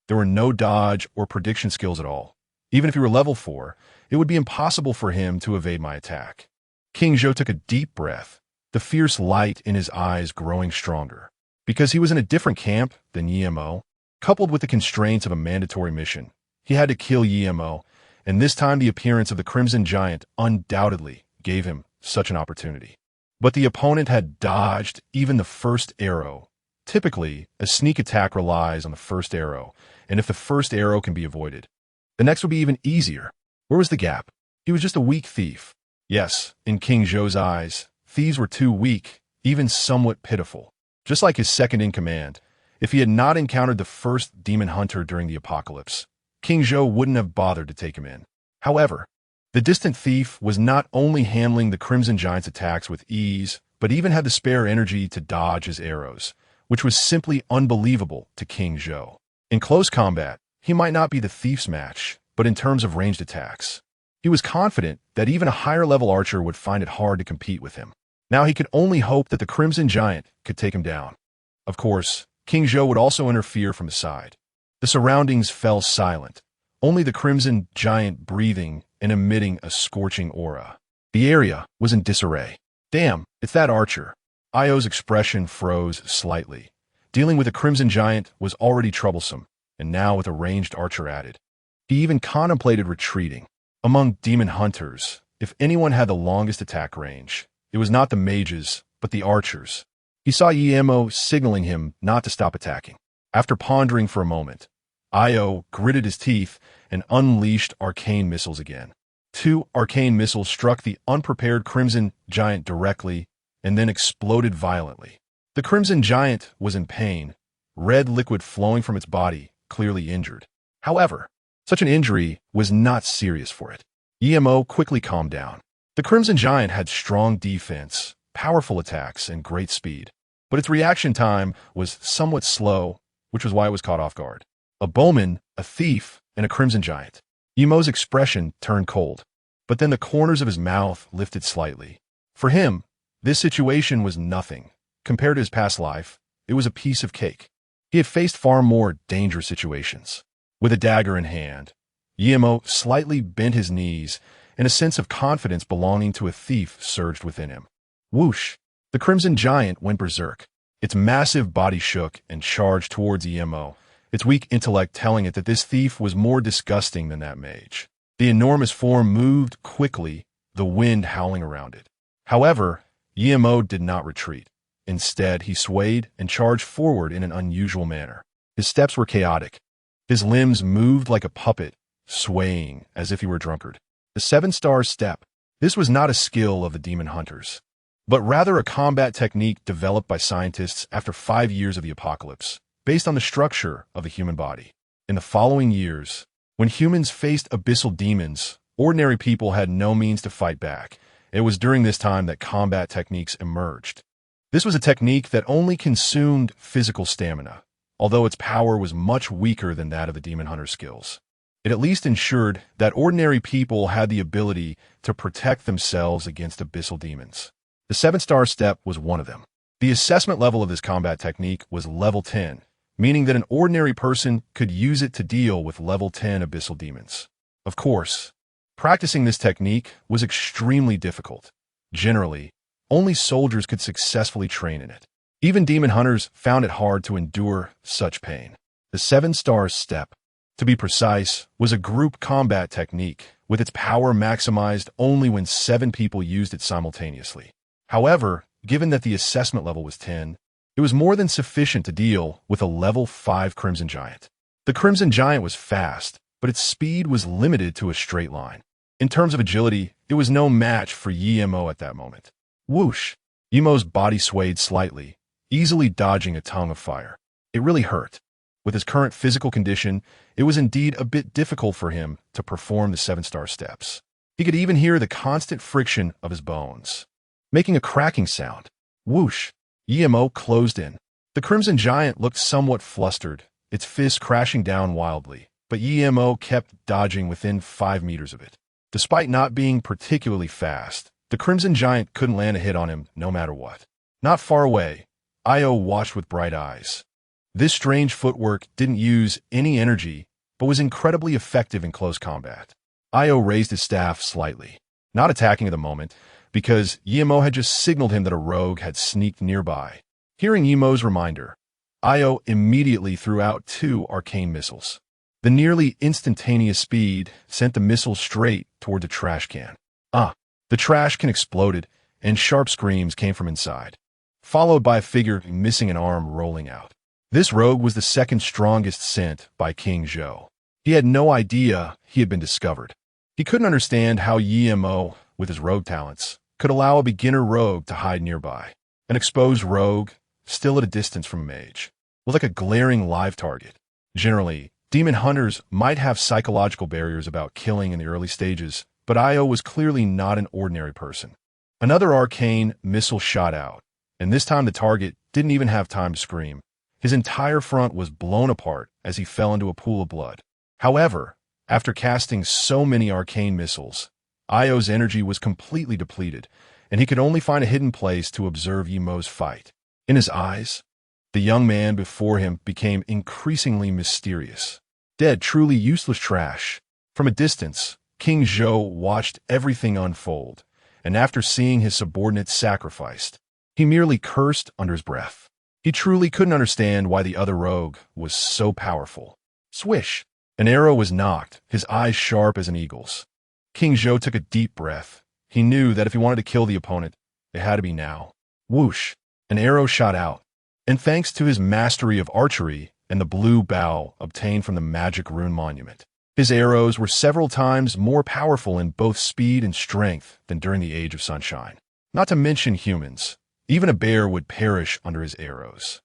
There were no dodge or prediction skills at all. Even if he were level 4, it would be impossible for him to evade my attack. King Zhou took a deep breath, the fierce light in his eyes growing stronger. Because he was in a different camp than Emo, coupled with the constraints of a mandatory mission, he had to kill Emo, and this time the appearance of the Crimson Giant undoubtedly gave him such an opportunity. But the opponent had dodged even the first arrow. Typically, a sneak attack relies on the first arrow, and if the first arrow can be avoided, the next would be even easier. Where was the gap? He was just a weak thief. Yes, in King Zhou's eyes, thieves were too weak, even somewhat pitiful. Just like his second-in-command, if he had not encountered the first Demon Hunter during the apocalypse, King Zhou wouldn't have bothered to take him in. However, the distant thief was not only handling the Crimson Giant's attacks with ease, but even had the spare energy to dodge his arrows, which was simply unbelievable to King Zhou. In close combat, he might not be the thief's match, but in terms of ranged attacks, he was confident that even a higher-level archer would find it hard to compete with him. Now he could only hope that the Crimson Giant could take him down. Of course, King Zhou would also interfere from his side. The surroundings fell silent, only the Crimson Giant breathing and emitting a scorching aura. The area was in disarray. Damn, it's that archer. Io's expression froze slightly. Dealing with a Crimson Giant was already troublesome, and now with a ranged archer added. He even contemplated retreating. Among demon hunters, if anyone had the longest attack range, it was not the mages, but the archers. He saw Emo signaling him not to stop attacking. After pondering for a moment, Io gritted his teeth and unleashed arcane missiles again. 2 arcane missiles struck the unprepared Crimson Giant directly and then exploded violently. The Crimson Giant was in pain, red liquid flowing from its body, clearly injured. However, such an injury was not serious for it. Emo quickly calmed down. The Crimson Giant had strong defense, powerful attacks, and great speed, but its reaction time was somewhat slow, which was why it was caught off guard. A bowman, a thief, and a Crimson Giant. Emo's expression turned cold, but then the corners of his mouth lifted slightly. For him, this situation was nothing. Compared to his past life, it was a piece of cake. He had faced far more dangerous situations. With a dagger in hand, Emo slightly bent his knees, and a sense of confidence belonging to a thief surged within him. Whoosh! The Crimson Giant went berserk. Its massive body shook and charged towards Emo, its weak intellect telling it that this thief was more disgusting than that mage. The enormous form moved quickly, the wind howling around it. However, Emo did not retreat. Instead, he swayed and charged forward in an unusual manner. His steps were chaotic. His limbs moved like a puppet, swaying as if he were a drunkard. The 7-star step. This was not a skill of the demon hunters, but rather a combat technique developed by scientists after 5 years of the apocalypse, based on the structure of the human body. In the following years, when humans faced abyssal demons, ordinary people had no means to fight back. It was during this time that combat techniques emerged. This was a technique that only consumed physical stamina, although its power was much weaker than that of the demon hunter's skills. It at least ensured that ordinary people had the ability to protect themselves against abyssal demons. The 7-star step was one of them. The assessment level of this combat technique was level 10, meaning that an ordinary person could use it to deal with level 10 abyssal demons. Of course, practicing this technique was extremely difficult. Generally, only soldiers could successfully train in it. Even demon hunters found it hard to endure such pain. The 7-star step, to be precise, was a group combat technique, with its power maximized only when 7 people used it simultaneously. However, given that the assessment level was 10, it was more than sufficient to deal with a level 5 Crimson Giant. The Crimson Giant was fast, but its speed was limited to a straight line. In terms of agility, it was no match for Emo at that moment. Whoosh! Emo's body swayed slightly, easily dodging a tongue of fire. It really hurt. With his current physical condition, it was indeed a bit difficult for him to perform the 7-star steps. He could even hear the constant friction of his bones, making a cracking sound. Whoosh! Emo closed in. The Crimson Giant looked somewhat flustered, its fists crashing down wildly, but Emo kept dodging within 5 meters of it. Despite not being particularly fast, the Crimson Giant couldn't land a hit on him no matter what. Not far away, Io watched with bright eyes. This strange footwork didn't use any energy, but was incredibly effective in close combat. Io raised his staff slightly, not attacking at the moment, because Emo had just signaled him that a rogue had sneaked nearby. Hearing Emo's reminder, Io immediately threw out 2 arcane missiles. The nearly instantaneous speed sent the missile straight toward the trash can. The trash can exploded, and sharp screams came from inside, followed by a figure missing an arm rolling out. This rogue was the second strongest sent by King Zhou. He had no idea he had been discovered. He couldn't understand how Emo, with his rogue talents, could allow a beginner rogue to hide nearby. An exposed rogue, still at a distance from a mage, was like a glaring live target. Generally, demon hunters might have psychological barriers about killing in the early stages, but Io was clearly not an ordinary person. Another arcane missile shot out, and this time the target didn't even have time to scream. His entire front was blown apart as he fell into a pool of blood. However, after casting so many arcane missiles, Io's energy was completely depleted, and he could only find a hidden place to observe Emo's fight. In his eyes, the young man before him became increasingly mysterious. Dead, truly useless trash. From a distance, King Zhou watched everything unfold, and after seeing his subordinates sacrificed, he merely cursed under his breath. He truly couldn't understand why the other rogue was so powerful. Swish! An arrow was knocked, his eyes sharp as an eagle's. King Zhou took a deep breath. He knew that if he wanted to kill the opponent, it had to be now. Whoosh! An arrow shot out, and thanks to his mastery of archery and the blue bow obtained from the magic rune monument, his arrows were several times more powerful in both speed and strength than during the Age of Sunshine. Not to mention humans. Even a bear would perish under his arrows.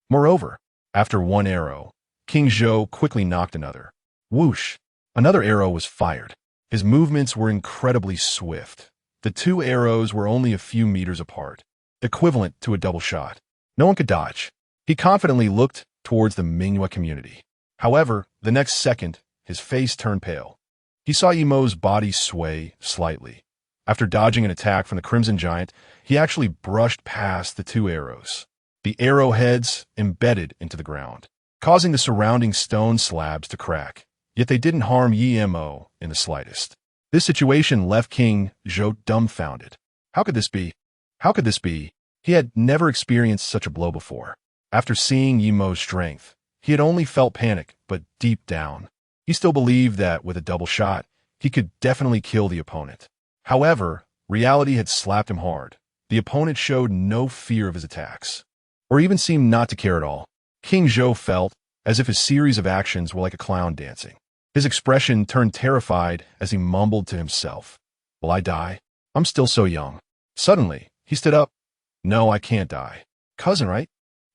Moreover, after one arrow, King Zhou quickly knocked another. Whoosh! Another arrow was fired. His movements were incredibly swift. The two arrows were only a few meters apart, equivalent to a double shot. No one could dodge. He confidently looked towards the Mingyue community. However, the next second, his face turned pale. He saw Yimo's body sway slightly. After dodging an attack from the Crimson Giant, he actually brushed past the two arrows. The arrowheads embedded into the ground, causing the surrounding stone slabs to crack. Yet they didn't harm Yimo in the slightest. This situation left King Zhou dumbfounded. How could this be? How could this be? He had never experienced such a blow before. After seeing Yimo's strength, he had only felt panic, but deep down, he still believed that with a double shot, he could definitely kill the opponent. However, reality had slapped him hard. The opponent showed no fear of his attacks, or even seemed not to care at all. King Zhou felt as if his series of actions were like a clown dancing. His expression turned terrified as he mumbled to himself, "Will I die? I'm still so young." Suddenly, he stood up. "No, I can't die. Cousin, right?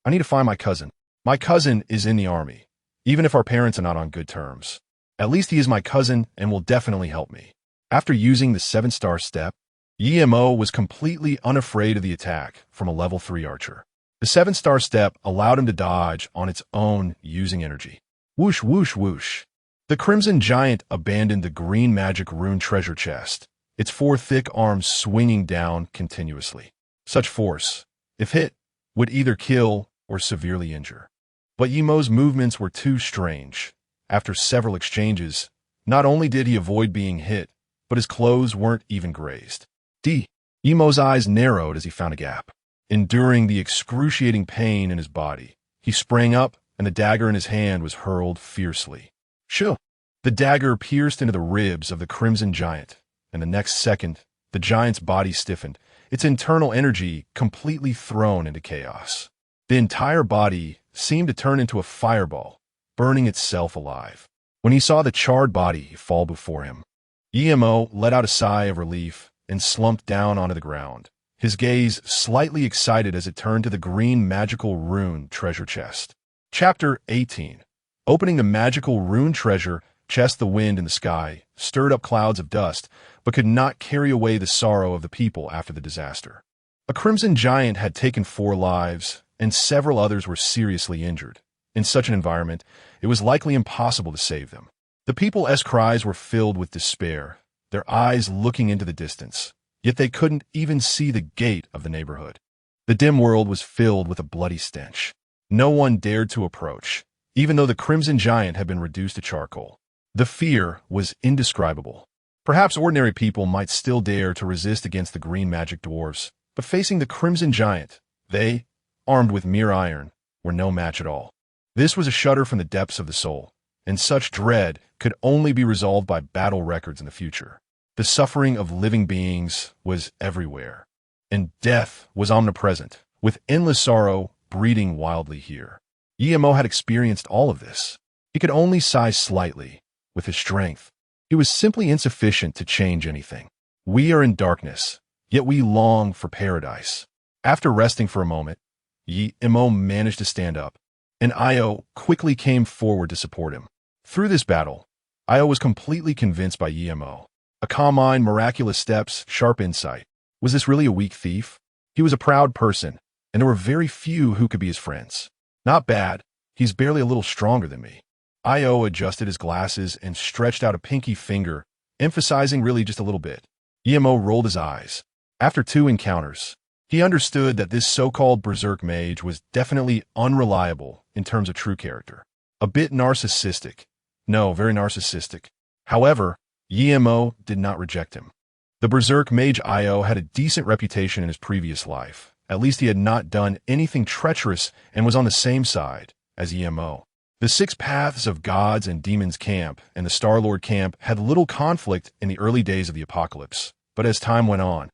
I need to find my cousin. My cousin is in the army, even if our parents are not on good terms. At least he is my cousin and will definitely help me." After using the 7-star step, Yimo was completely unafraid of the attack from a level 3 archer. The 7-star step allowed him to dodge on its own using energy. Whoosh, whoosh, whoosh. The Crimson Giant abandoned the green magic rune treasure chest, its 4 thick arms swinging down continuously. Such force, if hit, would either kill or severely injure. But Yimo's movements were too strange. After several exchanges, not only did he avoid being hit, but his clothes weren't even grazed. Yimo's eyes narrowed as he found a gap. Enduring the excruciating pain in his body, he sprang up, and the dagger in his hand was hurled fiercely. Shoo! The dagger pierced into the ribs of the Crimson Giant, and the next second, the giant's body stiffened, its internal energy completely thrown into chaos. The entire body seemed to turn into a fireball, burning itself alive. When he saw the charred body fall before him, Yimo let out a sigh of relief and slumped down onto the ground, his gaze slightly excited as it turned to the green magical rune treasure chest. Chapter 18. Opening the magical rune treasure chest, the wind in the sky stirred up clouds of dust, but could not carry away the sorrow of the people after the disaster. A Crimson Giant had taken 4 lives, and several others were seriously injured. In such an environment, it was likely impossible to save them. The people's cries were filled with despair, their eyes looking into the distance, yet they couldn't even see the gate of the neighborhood. The dim world was filled with a bloody stench. No one dared to approach, even though the Crimson Giant had been reduced to charcoal. The fear was indescribable. Perhaps ordinary people might still dare to resist against the green magic dwarves, but facing the Crimson Giant, they, armed with mere iron, were no match at all. This was a shudder from the depths of the soul, and such dread could only be resolved by battle records in the future. The suffering of living beings was everywhere, and death was omnipresent, with endless sorrow breeding wildly here. Yimo had experienced all of this. He could only sigh slightly. With his strength, he was simply insufficient to change anything. We are in darkness, yet we long for paradise. After resting for a moment, Yimo managed to stand up, and Io quickly came forward to support him. Through this battle, Io was completely convinced by Yimo. A calm mind, miraculous steps, sharp insight. Was this really a weak thief? He was a proud person, and there were very few who could be his friends. Not bad. He's barely a little stronger than me. Io adjusted his glasses and stretched out a pinky finger, emphasizing really just a little bit. Yimo rolled his eyes. After 2 encounters, he understood that this so-called berserk mage was definitely unreliable in terms of true character. A bit narcissistic. No, very narcissistic. However, Yimo did not reject him. The berserk mage Io had a decent reputation in his previous life. At least he had not done anything treacherous and was on the same side as Yimo. The six paths of gods and demons camp and the Star-Lord camp had little conflict in the early days of the apocalypse, but as time went on,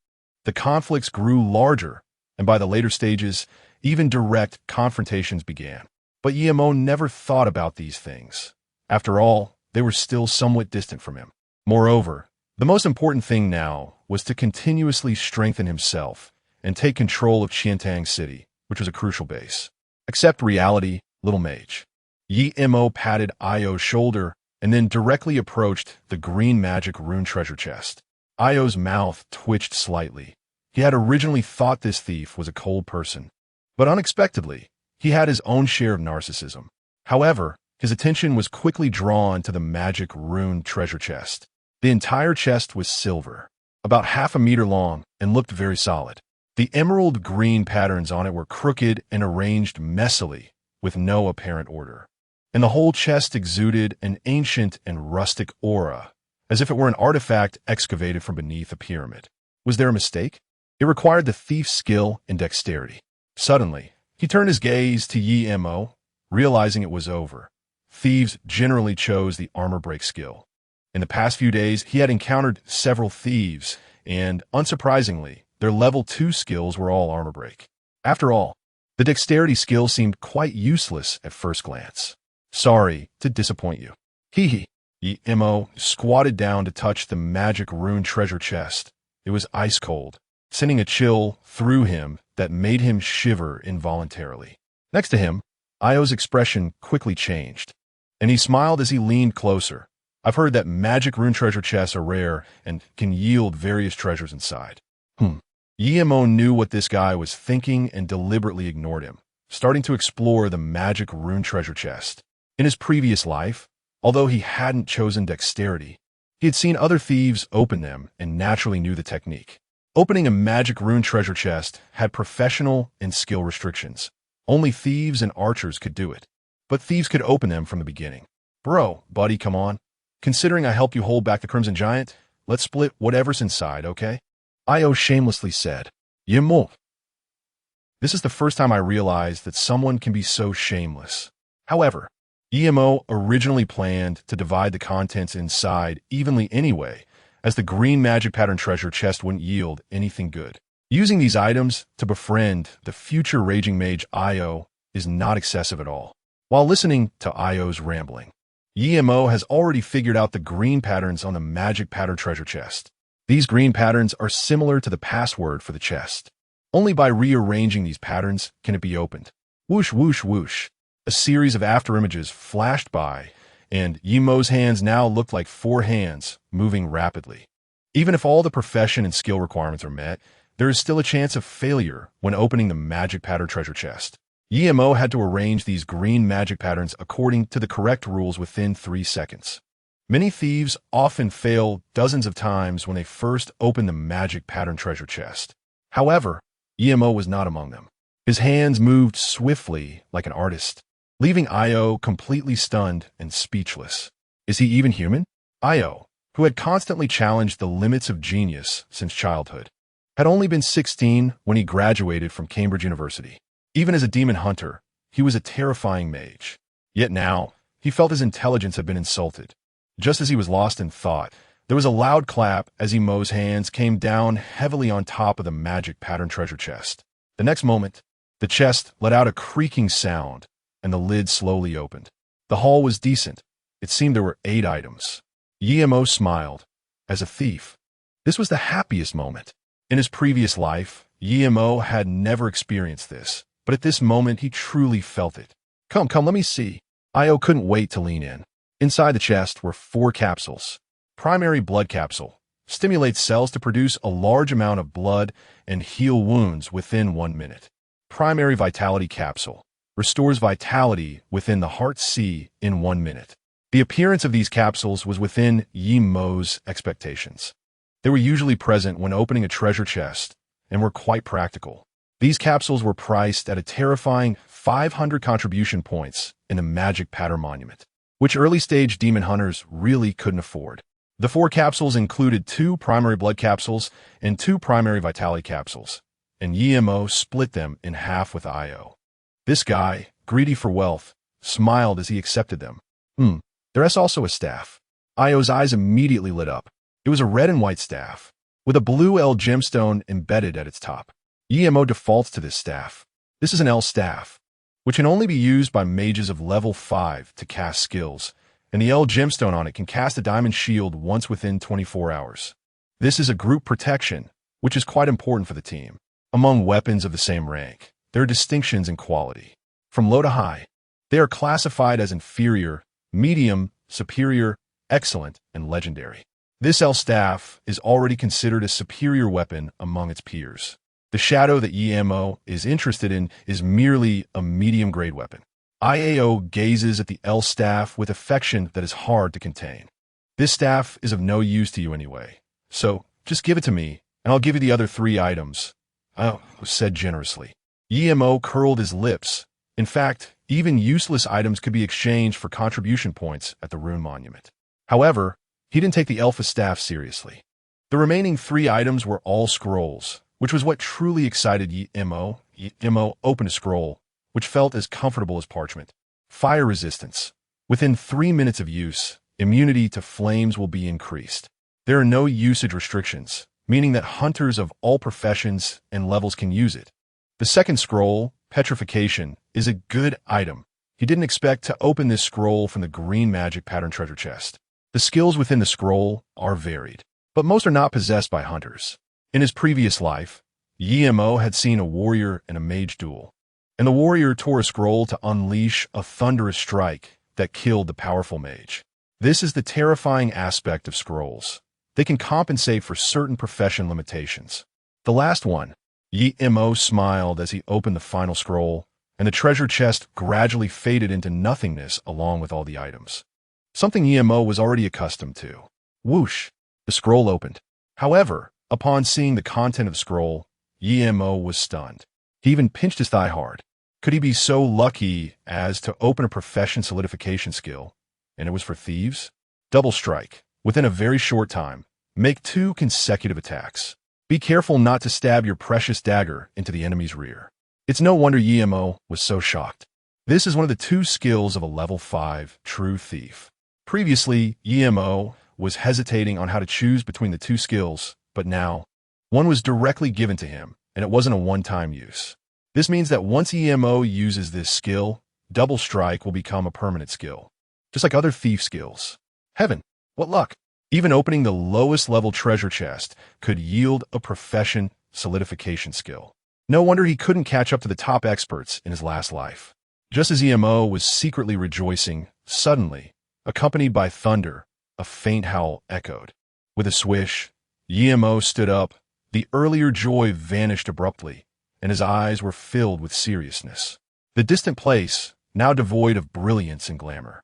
the conflicts grew larger, and by the later stages, even direct confrontations began. But Yemo never thought about these things. After all, they were still somewhat distant from him. Moreover, the most important thing now was to continuously strengthen himself and take control of Qiantang City, which was a crucial base. Accept reality, little mage. Yemo patted Io's shoulder and then directly approached the green magic rune treasure chest. Io's mouth twitched slightly. He had originally thought this thief was a cold person. But unexpectedly, he had his own share of narcissism. However, his attention was quickly drawn to the magic rune treasure chest. The entire chest was silver, about half a meter long, and looked very solid. The emerald green patterns on it were crooked and arranged messily, with no apparent order. And the whole chest exuded an ancient and rustic aura, as if it were an artifact excavated from beneath a pyramid. Was there a mistake? It required the thief's skill and dexterity. Suddenly, he turned his gaze to Yemo, realizing it was over. Thieves generally chose the armor break skill. In the past few days, he had encountered several thieves, and, unsurprisingly, their level 2 skills were all armor break. After all, the dexterity skill seemed quite useless at first glance. Sorry to disappoint you. Hee. Yemo squatted down to touch the magic rune treasure chest. It was ice cold, sending a chill through him that made him shiver involuntarily. Next to him, Io's expression quickly changed, and he smiled as he leaned closer. I've heard that magic rune treasure chests are rare and can yield various treasures inside. Yemo knew what this guy was thinking and deliberately ignored him, starting to explore the magic rune treasure chest. In his previous life, although he hadn't chosen dexterity, he had seen other thieves open them and naturally knew the technique. Opening a magic rune treasure chest had professional and skill restrictions. Only thieves and archers could do it, but thieves could open them from the beginning. Bro, buddy, come on. Considering I helped you hold back the Crimson Giant, let's split whatever's inside, okay? Io shamelessly said, Yemo. This is the first time I realized that someone can be so shameless. However, Yemo originally planned to divide the contents inside evenly anyway, as the green magic pattern treasure chest wouldn't yield anything good. Using these items to befriend the future raging mage Io is not excessive at all. While listening to Io's rambling, Yemo has already figured out the green patterns on the magic pattern treasure chest. These green patterns are similar to the password for the chest. Only by rearranging these patterns can it be opened. Whoosh, whoosh, whoosh. A series of afterimages flashed by, and Yemo's hands now looked like 4 hands, moving rapidly. Even if all the profession and skill requirements are met, there is still a chance of failure when opening the magic pattern treasure chest. Yemo had to arrange these green magic patterns according to the correct rules within 3 seconds. Many thieves often fail dozens of times when they first open the magic pattern treasure chest. However, Yemo was not among them. His hands moved swiftly like an artist, leaving Io completely stunned and speechless. Is he even human? Io, who had constantly challenged the limits of genius since childhood, had only been 16 when he graduated from Cambridge University. Even as a demon hunter, he was a terrifying mage. Yet now, he felt his intelligence had been insulted. Just as he was lost in thought, there was a loud clap as Yemo's hands came down heavily on top of the magic pattern treasure chest. The next moment, the chest let out a creaking sound, and the lid slowly opened. The haul was decent. It seemed there were 8 items. Yemo smiled. As a thief, this was the happiest moment. In his previous life, Yemo had never experienced this, but at this moment he truly felt it. Come, let me see. Io couldn't wait to lean in. Inside the chest were 4 capsules. Primary blood capsule stimulates cells to produce a large amount of blood and heal wounds within 1 minute. Primary vitality capsule restores vitality within the heart C in 1 minute. The appearance of these capsules was within Yemo's expectations. They were usually present when opening a treasure chest and were quite practical. These capsules were priced at a terrifying 500 contribution points in the magic pattern monument, which early-stage demon hunters really couldn't afford. The 4 capsules included 2 primary blood capsules and 2 primary vitality capsules, and Yemo split them in half with Io. This guy, greedy for wealth, smiled as he accepted them. There's also a staff. Io's eyes immediately lit up. It was a red and white staff, with a blue L gemstone embedded at its top. Emo defaults to this staff. This is an L staff, which can only be used by mages of level 5 to cast skills, and the L gemstone on it can cast a diamond shield once within 24 hours. This is a group protection, which is quite important for the team. Among weapons of the same rank, there are distinctions in quality. From low to high, they are classified as inferior, medium, superior, excellent, and legendary. This L staff is already considered a superior weapon among its peers. The shadow that Emo is interested in is merely a medium-grade weapon. IAO gazes at the L staff with affection that is hard to contain. This staff is of no use to you anyway, so just give it to me, and I'll give you the other 3 items, said generously. Emo curled his lips. In fact, even useless items could be exchanged for contribution points at the Rune Monument. However, he didn't take the Alpha staff seriously. The remaining 3 items were all scrolls, which was what truly excited Emo. Emo opened a scroll, which felt as comfortable as parchment. Fire resistance. Within 3 minutes of use, immunity to flames will be increased. There are no usage restrictions, meaning that hunters of all professions and levels can use it. The second scroll, Petrification, is a good item. He didn't expect to open this scroll from the green magic pattern treasure chest. The skills within the scroll are varied, but most are not possessed by hunters. In his previous life, Emo had seen a warrior and a mage duel, and the warrior tore a scroll to unleash a thunderous strike that killed the powerful mage. This is the terrifying aspect of scrolls. They can compensate for certain profession limitations. The last one, Emo smiled as he opened the final scroll, and the treasure chest gradually faded into nothingness along with all the items. Something Emo was already accustomed to. Whoosh! The scroll opened. However, upon seeing the content of the scroll, Emo was stunned. He even pinched his thigh hard. Could he be so lucky as to open a profession solidification skill? And it was for thieves? Double strike. Within a very short time, make 2 consecutive attacks. Be careful not to stab your precious dagger into the enemy's rear. It's no wonder Emo was so shocked. This is one of the 2 skills of a level 5 true thief. Previously, Emo was hesitating on how to choose between the 2 skills, but now, one was directly given to him, and it wasn't a one-time use. This means that once Emo uses this skill, Double Strike will become a permanent skill, just like other thief skills. Heaven, what luck! Even opening the lowest level treasure chest could yield a profession solidification skill. No wonder he couldn't catch up to the top experts in his last life. Just as Emo was secretly rejoicing, suddenly, accompanied by thunder, a faint howl echoed. With a swish, Emo stood up. The earlier joy vanished abruptly, and his eyes were filled with seriousness. The distant place, now devoid of brilliance and glamour,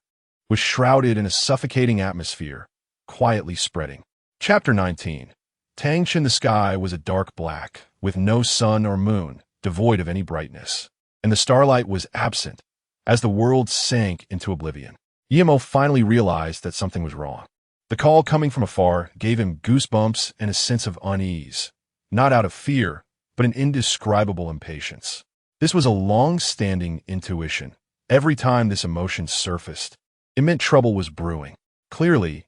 was shrouded in a suffocating atmosphere, quietly spreading. Chapter 19. Tangch in the sky was a dark black, with no sun or moon, devoid of any brightness, and the starlight was absent, as the world sank into oblivion. Emo finally realized that something was wrong. The call coming from afar gave him goosebumps and a sense of unease, not out of fear, but an indescribable impatience. This was a long-standing intuition. Every time this emotion surfaced, it meant trouble was brewing. Clearly,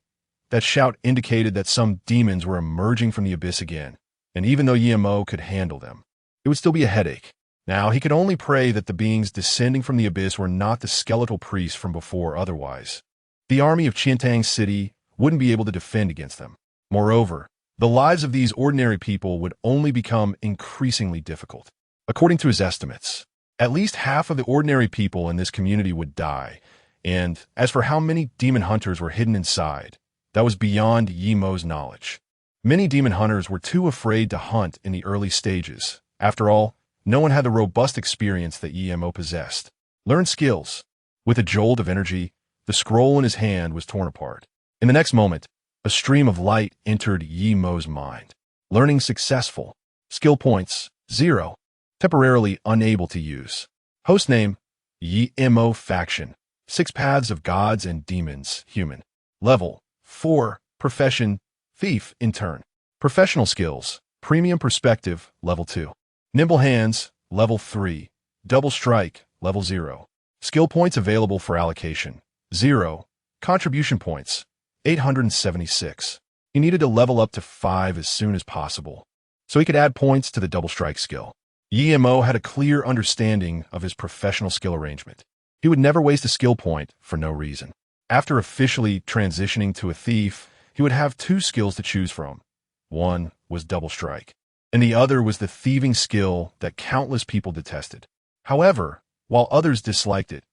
that shout indicated that some demons were emerging from the abyss again, and even though Emo could handle them, it would still be a headache. Now, he could only pray that the beings descending from the abyss were not the skeletal priests from before otherwise. The army of Qiantang City wouldn't be able to defend against them. Moreover, the lives of these ordinary people would only become increasingly difficult. According to his estimates, at least half of the ordinary people in this community would die, and as for how many demon hunters were hidden inside, that was beyond Emo's knowledge. Many demon hunters were too afraid to hunt in the early stages. After all, no one had the robust experience that Emo possessed. Learn skills. With a jolt of energy, the scroll in his hand was torn apart. In the next moment, a stream of light entered Emo's mind. Learning successful. Skill points, 0. Temporarily unable to use. Hostname, Emo Faction. 6 Paths of Gods and Demons, Human. Level, 4. Profession, Thief, Intern. Professional skills, Premium Perspective, Level 2. Nimble Hands, Level 3. Double Strike, Level 0. Skill points available for allocation, 0. Contribution points, 876. He needed to level up to 5 as soon as possible, so he could add points to the double strike skill. Yemo had a clear understanding of his professional skill arrangement. He would never waste a skill point for no reason. After officially transitioning to a thief, he would have 2 skills to choose from. One was double strike, and the other was the thieving skill that countless people detested. However, while others disliked it,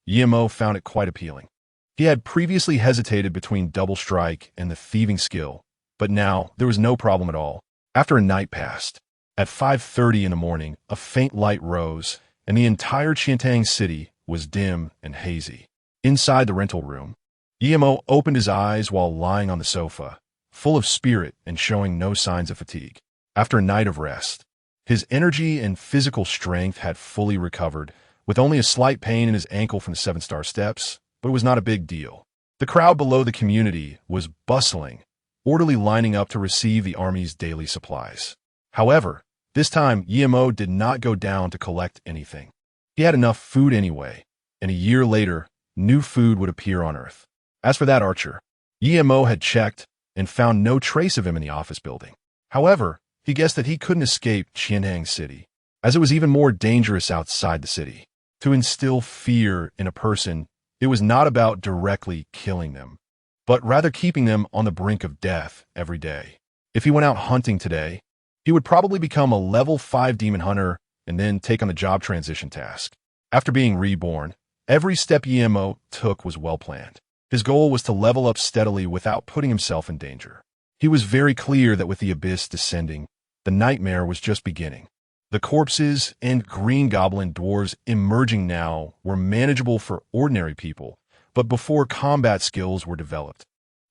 Yemo found it quite appealing. He had previously hesitated between double strike and the thieving skill, but now there was no problem at all. After a night passed, at 5:30 in the morning, a faint light rose, and the entire Chiantang city was dim and hazy. Inside the rental room, Yemo opened his eyes while lying on the sofa, full of spirit and showing no signs of fatigue. After a night of rest, his energy and physical strength had fully recovered, with only a slight pain in his ankle from the 7-star steps, but it was not a big deal. The crowd below the community was bustling, orderly lining up to receive the army's daily supplies. However, this time Yemo did not go down to collect anything. He had enough food anyway, and a year later, new food would appear on Earth. As for that archer, Yemo had checked and found no trace of him in the office building. However, he guessed that he couldn't escape Chiantang City, as it was even more dangerous outside the city. To instill fear in a person, it was not about directly killing them, but rather keeping them on the brink of death every day. If he went out hunting today, he would probably become a level 5 demon hunter and then take on the job transition task. After being reborn, every step Yemo took was well planned. His goal was to level up steadily without putting himself in danger. He was very clear that with the abyss descending, the nightmare was just beginning. The corpses and green goblin dwarves emerging now were manageable for ordinary people, but before combat skills were developed.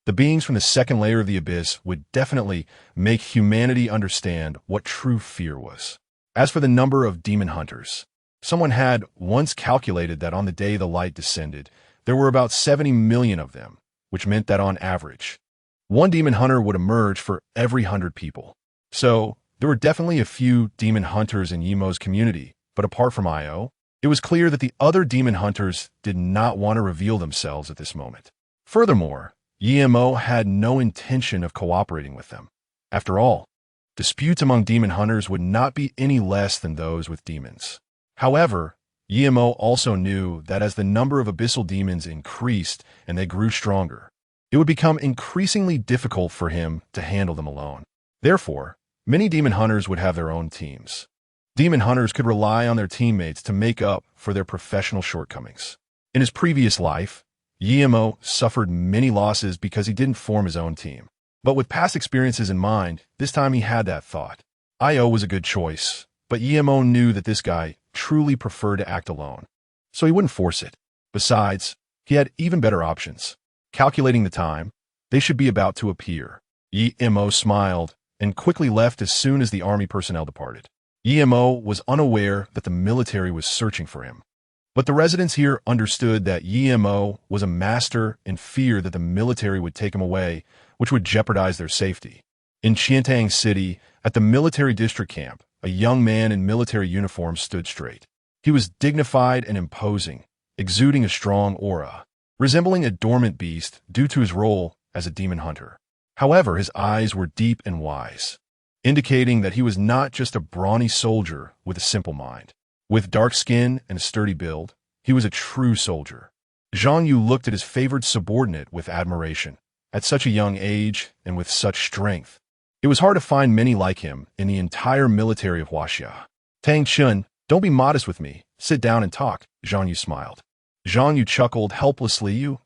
The beings from the second layer of the abyss would definitely make humanity understand what true fear was. As for the number of demon hunters, someone had once calculated that on the day the light descended, there were about 70 million of them, which meant that on average, one demon hunter would emerge for every 100 people. So, there were definitely a few demon hunters in Yemo's community, but apart from Io, it was clear that the other demon hunters did not want to reveal themselves at this moment. Furthermore, Yemo had no intention of cooperating with them. After all, disputes among demon hunters would not be any less than those with demons. However, Yemo also knew that as the number of abyssal demons increased and they grew stronger, it would become increasingly difficult for him to handle them alone. Therefore, many demon hunters would have their own teams. Demon hunters could rely on their teammates to make up for their professional shortcomings. In his previous life, Yemo suffered many losses because he didn't form his own team. But with past experiences in mind, this time he had that thought. Io was a good choice, but Yemo knew that this guy truly preferred to act alone, so he wouldn't force it. Besides, he had even better options. Calculating the time, they should be about to appear. Yemo smiled and quickly left as soon as the army personnel departed. Yemo was unaware that the military was searching for him. But the residents here understood that Yemo was a master and feared that the military would take him away, which would jeopardize their safety. In Chiantang City, at the military district camp, a young man in military uniform stood straight. He was dignified and imposing, exuding a strong aura, resembling a dormant beast due to his role as a demon hunter. However, his eyes were deep and wise, indicating that he was not just a brawny soldier with a simple mind. With dark skin and a sturdy build, he was a true soldier. Zhang Yu looked at his favored subordinate with admiration. At such a young age and with such strength, it was hard to find many like him in the entire military of Huaxia. Tang Chun, don't be modest with me. Sit down and talk, Zhang Yu smiled. Zhang Yu chuckled helplessly.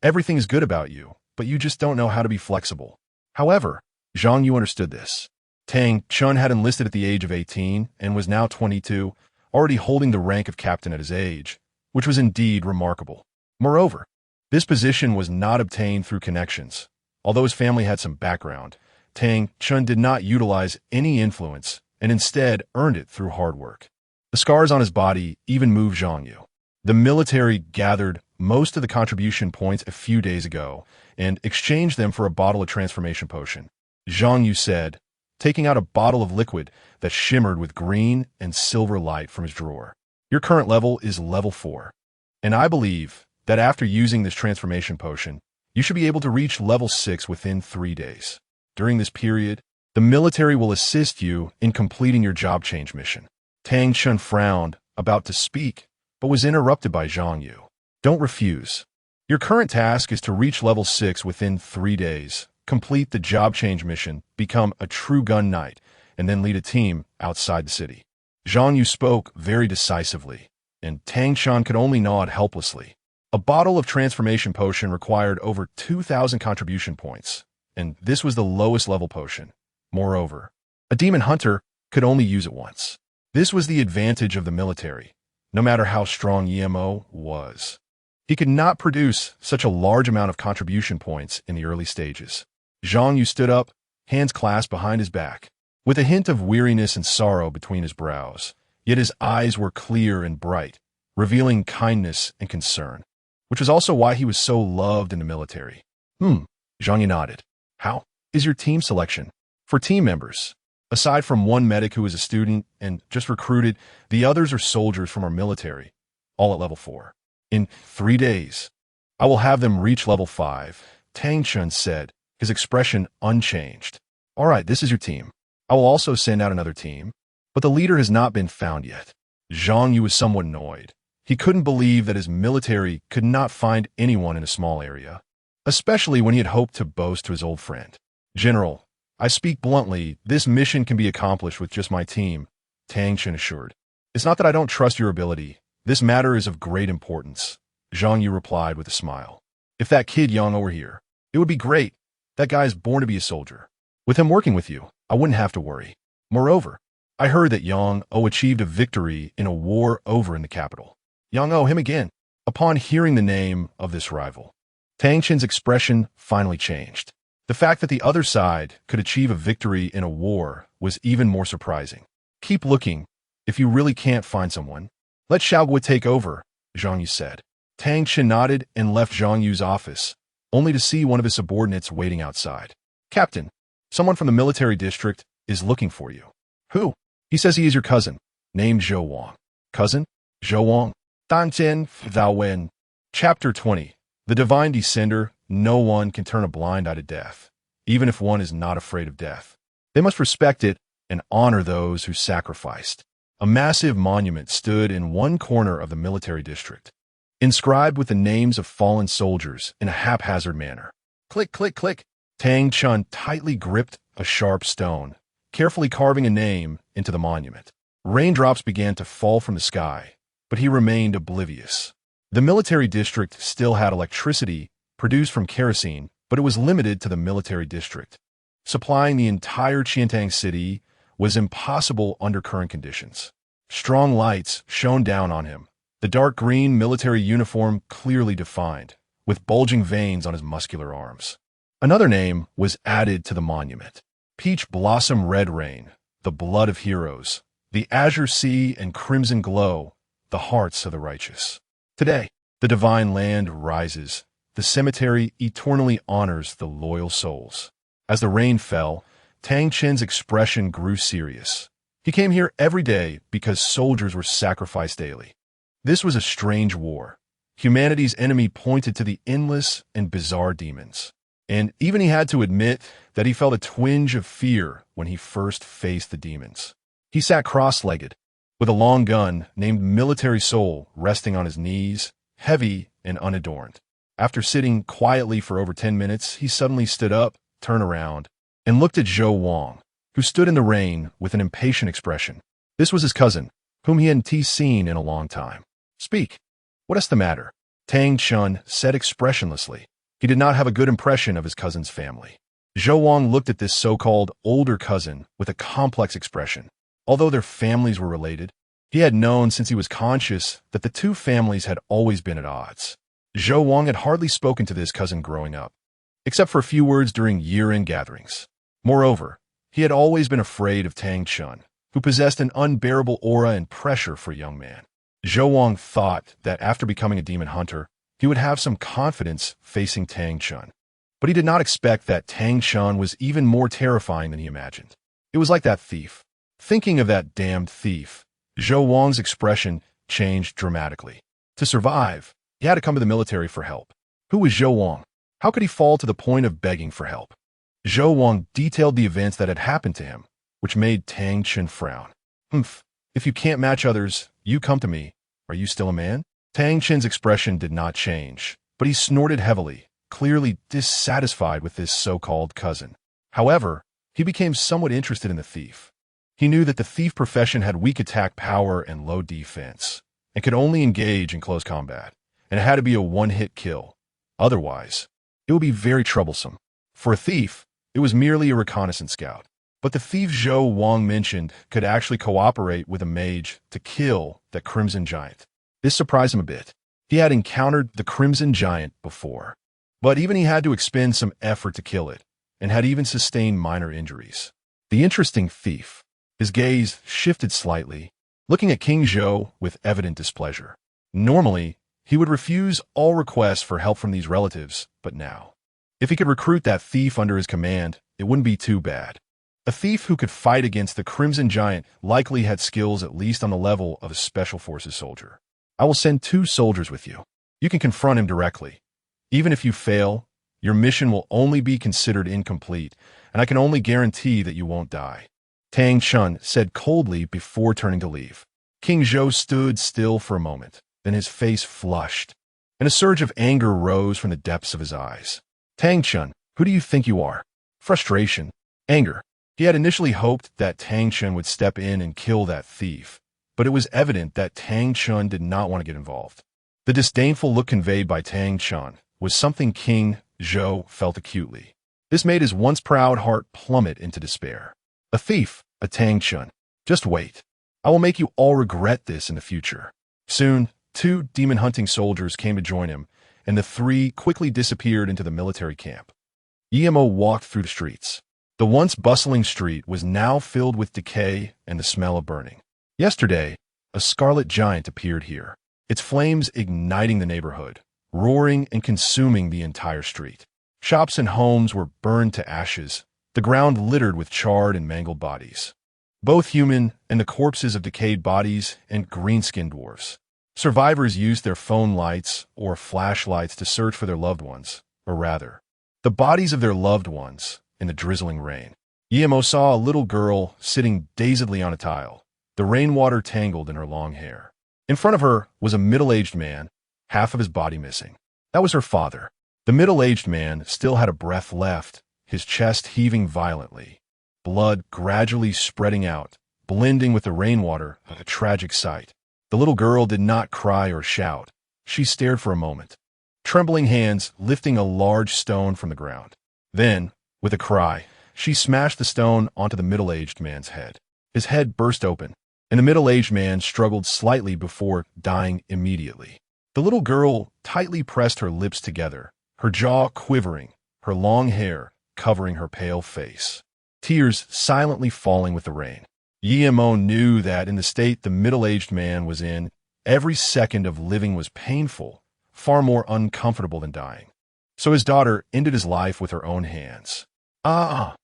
Everything is good about you, but you just don't know how to be flexible. However, Zhang Yu understood this. Tang Chun had enlisted at the age of 18 and was now 22, already holding the rank of captain at his age, which was indeed remarkable. Moreover, this position was not obtained through connections. Although his family had some background, Tang Chun did not utilize any influence and instead earned it through hard work. The scars on his body even moved Zhang Yu. The military gathered most of the contribution points a few days ago and exchanged them for a bottle of transformation potion. Zhang Yu said, taking out a bottle of liquid that shimmered with green and silver light from his drawer. Your current level is level 4. And I believe that after using this transformation potion, you should be able to reach level 6 within 3 days. During this period, the military will assist you in completing your job change mission. Tang Chun frowned, about to speak, but was interrupted by Zhang Yu. Don't refuse. Your current task is to reach level 6 within 3 days, complete the job change mission, become a true gun knight, and then lead a team outside the city. Zhang Yu spoke very decisively, and Tang Chun could only nod helplessly. A bottle of transformation potion required over 2,000 contribution points, and this was the lowest level potion. Moreover, a demon hunter could only use it once. This was the advantage of the military, no matter how strong EMO was. He could not produce such a large amount of contribution points in the early stages. Zhang Yu stood up, hands clasped behind his back, with a hint of weariness and sorrow between his brows, yet his eyes were clear and bright, revealing kindness and concern, which was also why he was so loved in the military. Zhang Yu nodded. How is your team selection? For team members, aside from one medic who is a student and just recruited, the others are soldiers from our military, all at level 4. In 3 days, I will have them reach level 5, Tang Chun said, his expression unchanged. All right, this is your team. I will also send out another team, but the leader has not been found yet. Zhang Yu was somewhat annoyed. He couldn't believe that his military could not find anyone in a small area, especially when he had hoped to boast to his old friend. General, I speak bluntly, this mission can be accomplished with just my team, Tang Chun assured. It's not that I don't trust your ability. This matter is of great importance, Zhang Yu replied with a smile. If that kid Yang were here, it would be great. That guy is born to be a soldier. With him working with you, I wouldn't have to worry. Moreover, I heard that Yang achieved a victory in a war over in the capital. Yang him again. Upon hearing the name of this rival, Tang Chun's expression finally changed. The fact that the other side could achieve a victory in a war was even more surprising. Keep looking. If you really can't find someone, let Xiaoguo take over, Zhang Yu said. Tang Chun nodded and left Zhang Yu's office, only to see one of his subordinates waiting outside. Captain, someone from the military district is looking for you. Who? He says he is your cousin, named Zhou Wang. Cousin? Zhou Wang. Danjian Thou Wen. Chapter 20. The Divine Descender. No one can turn a blind eye to death, even if one is not afraid of death. They must respect it and honor those who sacrificed. A massive monument stood in one corner of the military district, inscribed with the names of fallen soldiers in a haphazard manner. Click, click, click. Tang Chun tightly gripped a sharp stone, carefully carving a name into the monument. Raindrops began to fall from the sky, but he remained oblivious. The military district still had electricity produced from kerosene, but it was limited to the military district. Supplying the entire Qiantang city was impossible under current conditions. Strong lights shone down on him, the dark green military uniform clearly defined, with bulging veins on his muscular arms. Another name was added to the monument. Peach Blossom Red Rain, the blood of heroes, the azure sea and crimson glow, the hearts of the righteous. Today, the divine land rises. The cemetery eternally honors the loyal souls. As the rain fell, Tang Chun's expression grew serious. He came here every day because soldiers were sacrificed daily. This was a strange war. Humanity's enemy pointed to the endless and bizarre demons. And even he had to admit that he felt a twinge of fear when he first faced the demons. He sat cross-legged, with a long gun named Military Soul resting on his knees, heavy and unadorned. After sitting quietly for over 10 minutes, he suddenly stood up, turned around, and looked at Zhou Wang, who stood in the rain with an impatient expression. This was his cousin, whom he hadn't seen in a long time. Speak. What is the matter? Tang Chun said expressionlessly. He did not have a good impression of his cousin's family. Zhou Wang looked at this so-called older cousin with a complex expression. Although their families were related, he had known since he was conscious that the two families had always been at odds. Zhou Wang had hardly spoken to this cousin growing up, except for a few words during year-end gatherings. Moreover, he had always been afraid of Tang Chun, who possessed an unbearable aura and pressure for a young man. Zhou Wang thought that after becoming a demon hunter, he would have some confidence facing Tang Chun. But he did not expect that Tang Chun was even more terrifying than he imagined. It was like that thief. Thinking of that damned thief, Zhou Wang's expression changed dramatically. To survive, he had to come to the military for help. Who was Zhou Wang? How could he fall to the point of begging for help? Zhou Wang detailed the events that had happened to him, which made Tang Chen frown. Humph, if you can't match others, you come to me. Are you still a man? Tang Chen's expression did not change, but he snorted heavily, clearly dissatisfied with this so-called cousin. However, he became somewhat interested in the thief. He knew that the thief profession had weak attack power and low defense, and could only engage in close combat, and it had to be a one-hit kill. Otherwise, it would be very troublesome. For a thief, it was merely a reconnaissance scout. But the thief Zhou Wang mentioned could actually cooperate with a mage to kill that Crimson Giant. This surprised him a bit. He had encountered the Crimson Giant before, but even he had to expend some effort to kill it, and had even sustained minor injuries. The interesting thief. His gaze shifted slightly, looking at King Zhou with evident displeasure. Normally, he would refuse all requests for help from these relatives, but now, if he could recruit that thief under his command, it wouldn't be too bad. A thief who could fight against the Crimson Giant likely had skills at least on the level of a Special Forces soldier. I will send 2 soldiers with you. You can confront him directly. Even if you fail, your mission will only be considered incomplete, and I can only guarantee that you won't die. Tang Chen said coldly before turning to leave. King Zhou stood still for a moment, then his face flushed, and a surge of anger rose from the depths of his eyes. Tang Chen, who do you think you are? Frustration, anger. He had initially hoped that Tang Chen would step in and kill that thief, but it was evident that Tang Chen did not want to get involved. The disdainful look conveyed by Tang Chen was something King Zhou felt acutely. This made his once proud heart plummet into despair. A thief, a Tang Chen. Just wait. I will make you all regret this in the future. Soon, 2 demon-hunting soldiers came to join him, and the 3 quickly disappeared into the military camp. Emo walked through the streets. The once bustling street was now filled with decay and the smell of burning. Yesterday, a scarlet giant appeared here, its flames igniting the neighborhood, roaring and consuming the entire street. Shops and homes were burned to ashes, the ground littered with charred and mangled bodies, both human and the corpses of decayed bodies and green-skinned dwarfs. Survivors used their phone lights or flashlights to search for their loved ones, or rather, the bodies of their loved ones in the drizzling rain. Emo saw a little girl sitting dazedly on a tile, the rainwater tangled in her long hair. In front of her was a middle-aged man, half of his body missing. That was her father. The middle-aged man still had a breath left, his chest heaving violently, blood gradually spreading out, blending with the rainwater, a tragic sight. The little girl did not cry or shout. She stared for a moment, trembling hands lifting a large stone from the ground. Then, with a cry, she smashed the stone onto the middle-aged man's head. His head burst open, and the middle-aged man struggled slightly before dying immediately. The little girl tightly pressed her lips together, her jaw quivering, her long hair covering her pale face, tears silently falling with the rain. Emo knew that in the state the middle-aged man was in, every second of living was painful, far more uncomfortable than dying. So his daughter ended his life with her own hands. Ah!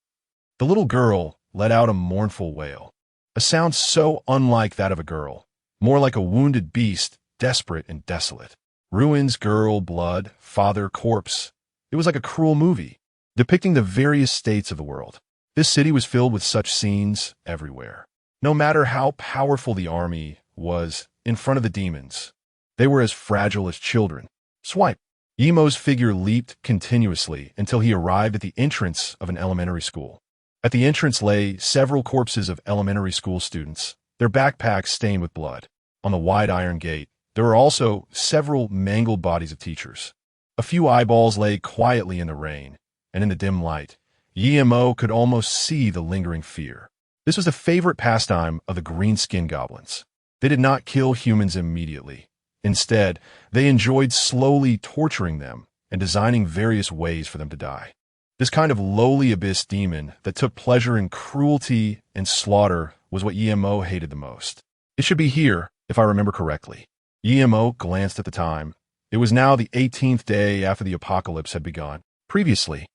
The little girl let out a mournful wail, a sound so unlike that of a girl, more like a wounded beast, desperate and desolate. Ruins, girl, blood, father, corpse. It was like a cruel movie, depicting the various states of the world. This city was filled with such scenes everywhere. No matter how powerful the army was in front of the demons, they were as fragile as children. Swipe. Emo's figure leaped continuously until he arrived at the entrance of an elementary school. At the entrance lay several corpses of elementary school students, their backpacks stained with blood. On the wide iron gate, there were also several mangled bodies of teachers. A few eyeballs lay quietly in the rain, and in the dim light, Emo could almost see the lingering fear. This was a favorite pastime of the green-skinned goblins. They did not kill humans immediately. Instead, they enjoyed slowly torturing them and designing various ways for them to die. This kind of lowly abyss demon that took pleasure in cruelty and slaughter was what Emo hated the most. It should be here, if I remember correctly. Emo glanced at the time. It was now the 18th day after the apocalypse had begun. Previously,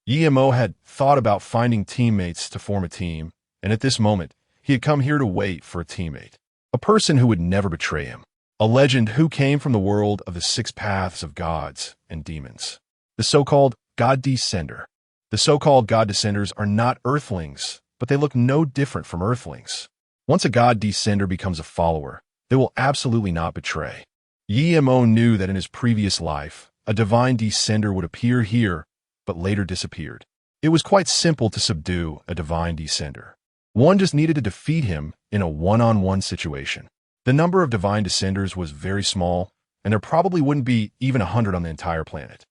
Emo had thought about finding teammates to form a team, and at this moment, he had come here to wait for a teammate, a person who would never betray him. a legend who came from the world of the six paths of gods and demons. The so-called God Descender. The so-called God Descenders are not earthlings, but they look no different from earthlings. Once a God Descender becomes a follower, they will absolutely not betray. Emo knew that in his previous life, a divine descender would appear here, but later disappeared. It was quite simple to subdue a divine descender. One just needed to defeat him in a one-on-one situation. The number of divine descenders was very small, and there probably wouldn't be even 100 on the entire planet.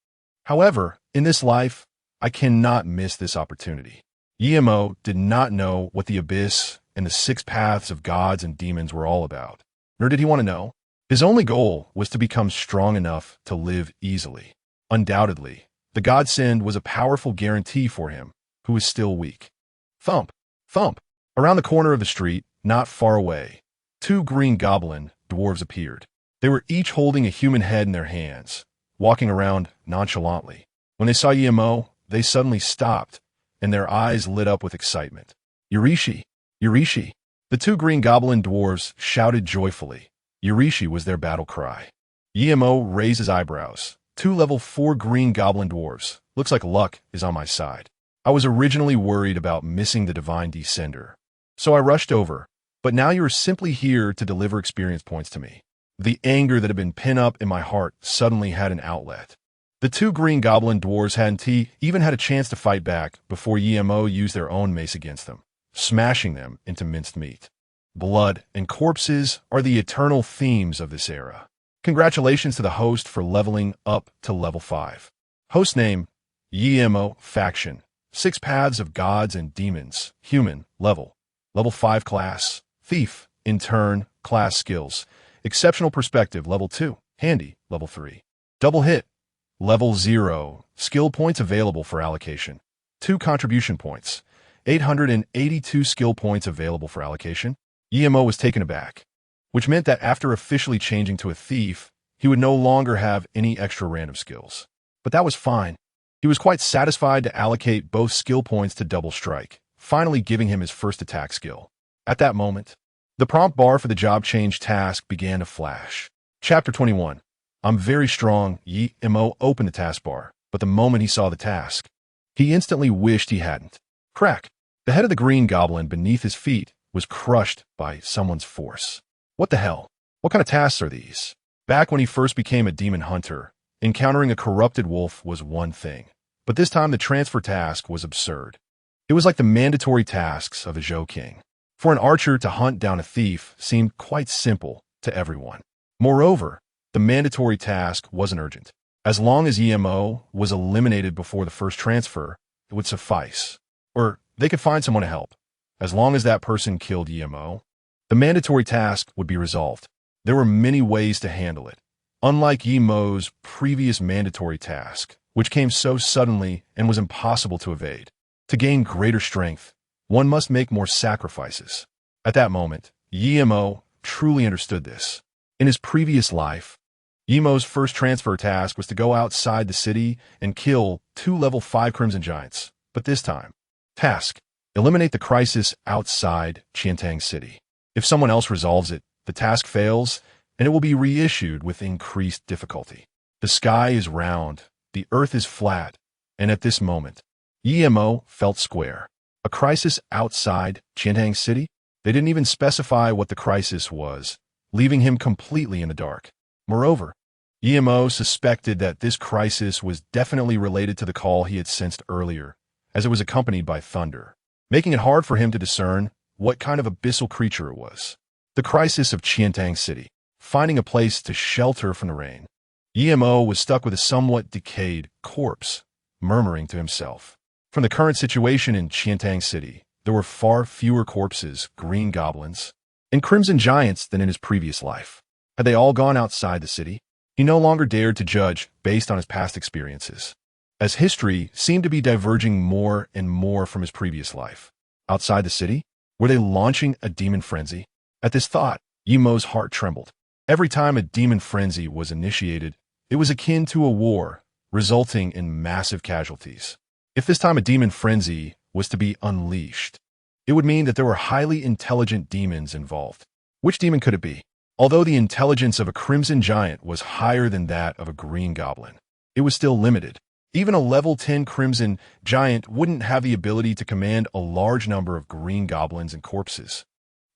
However, in this life, I cannot miss this opportunity. Emo did not know what the abyss and the six paths of gods and demons were all about, nor did he want to know. His only goal was to become strong enough to live easily. Undoubtedly, the godsend was a powerful guarantee for him, who was still weak. Thump, thump. Around the corner of the street, not far away, two green goblin dwarves appeared. They were each holding a human head in their hands, walking around nonchalantly. When they saw Emo, they suddenly stopped, and their eyes lit up with excitement. Yurishi! Yurishi! The two green goblin dwarves shouted joyfully. Yurishi was their battle cry. Emo raised his eyebrows. Two level 4 green goblin dwarves. Looks like luck is on my side. I was originally worried about missing the divine descender, so I rushed over, but now you are simply here to deliver experience points to me. The anger that had been pinned up in my heart suddenly had an outlet. The two green goblin dwarves hadn't even had a chance to fight back before Emo used their own mace against them, smashing them into minced meat. Blood and corpses are the eternal themes of this era. Congratulations to the host for leveling up to level 5. Host name, Emo Faction. 6 paths of gods and demons. Human, level 5 class. Thief, in turn, class skills. Exceptional perspective, level 2. Handy, level 3. Double hit, level 0. Skill points available for allocation. 2 contribution points. 882 skill points available for allocation. Emo was taken aback, which meant that after officially changing to a thief, he would no longer have any extra random skills. But that was fine. He was quite satisfied to allocate both skill points to Double Strike, finally giving him his first attack skill. At that moment, the prompt bar for the job change task began to flash. Chapter 21. I'm very strong. Emo opened the taskbar, but the moment he saw the task, he instantly wished he hadn't. Crack! The head of the green goblin beneath his feet was crushed by someone's force. What the hell? What kind of tasks are these? Back when he first became a demon hunter, encountering a corrupted wolf was one thing, but this time the transfer task was absurd. It was like the mandatory tasks of a Zhou King. For an archer to hunt down a thief seemed quite simple to everyone. Moreover, the mandatory task wasn't urgent. As long as Emo was eliminated before the first transfer, it would suffice. Or they could find someone to help. As long as that person killed Emo, the mandatory task would be resolved. There were many ways to handle it. Unlike Emo's previous mandatory task, which came so suddenly and was impossible to evade. To gain greater strength, one must make more sacrifices. At that moment, Emo truly understood this. In his previous life, Emo's first transfer task was to go outside the city and kill 2 level 5 Crimson Giants. But this time, task, eliminate the crisis outside Qiantang City. If someone else resolves it, the task fails, and it will be reissued with increased difficulty. The sky is round, the earth is flat, and at this moment, Emo felt square. A crisis outside Qiantang City? They didn't even specify what the crisis was, leaving him completely in the dark. Moreover, Emo suspected that this crisis was definitely related to the call he had sensed earlier, as it was accompanied by thunder, making it hard for him to discern what kind of abyssal creature it was. The crisis of Qiantang City, finding a place to shelter from the rain. Emo was stuck with a somewhat decayed corpse, murmuring to himself. From the current situation in Qiantang City, there were far fewer corpses, green goblins, and crimson giants than in his previous life. Had they all gone outside the city? He no longer dared to judge based on his past experiences, as history seemed to be diverging more and more from his previous life. Outside the city? Were they launching a demon frenzy? At this thought, Emo's heart trembled. Every time a demon frenzy was initiated, it was akin to a war, resulting in massive casualties. If this time a demon frenzy was to be unleashed, it would mean that there were highly intelligent demons involved. Which demon could it be? Although the intelligence of a crimson giant was higher than that of a green goblin, it was still limited. Even a level 10 crimson giant wouldn't have the ability to command a large number of green goblins and corpses.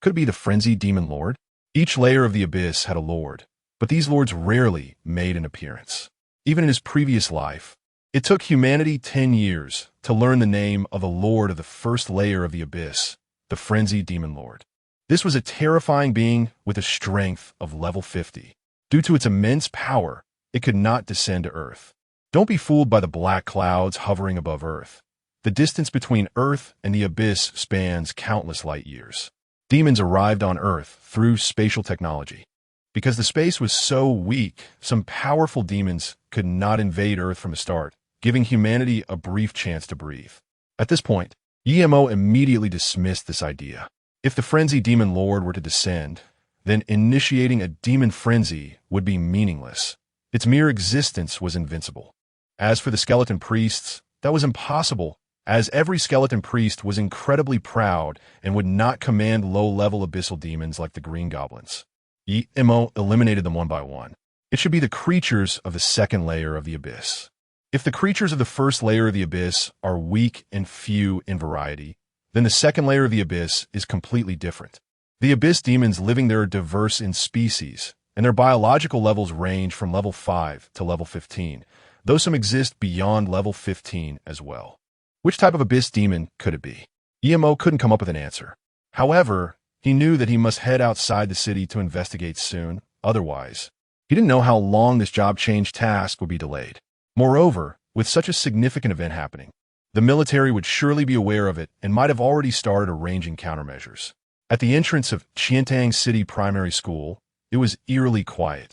Could it be the frenzied demon lord? Each layer of the abyss had a lord, but these lords rarely made an appearance. Even in his previous life, it took humanity 10 years to learn the name of the lord of the first layer of the abyss, the frenzied demon lord. This was a terrifying being with a strength of level 50. Due to its immense power, it could not descend to Earth. Don't be fooled by the black clouds hovering above Earth. The distance between Earth and the abyss spans countless light years. Demons arrived on Earth through spatial technology. Because the space was so weak, some powerful demons could not invade Earth from the start, giving humanity a brief chance to breathe. At this point, EMO immediately dismissed this idea. If the frenzy demon lord were to descend, then initiating a demon frenzy would be meaningless. Its mere existence was invincible. As for the skeleton priests, that was impossible, as every skeleton priest was incredibly proud and would not command low-level abyssal demons like the green goblins. EMO eliminated them one by one. It should be the creatures of the second layer of the abyss. If the creatures of the first layer of the abyss are weak and few in variety, then the second layer of the abyss is completely different. The abyss demons living there are diverse in species, and their biological levels range from level 5 to level 15, though some exist beyond level 15 as well. Which type of abyss demon could it be? EMO couldn't come up with an answer. However, he knew that he must head outside the city to investigate soon, otherwise, he didn't know how long this job change task would be delayed. Moreover, with such a significant event happening, the military would surely be aware of it and might have already started arranging countermeasures. At the entrance of Qiantang City Primary School, it was eerily quiet,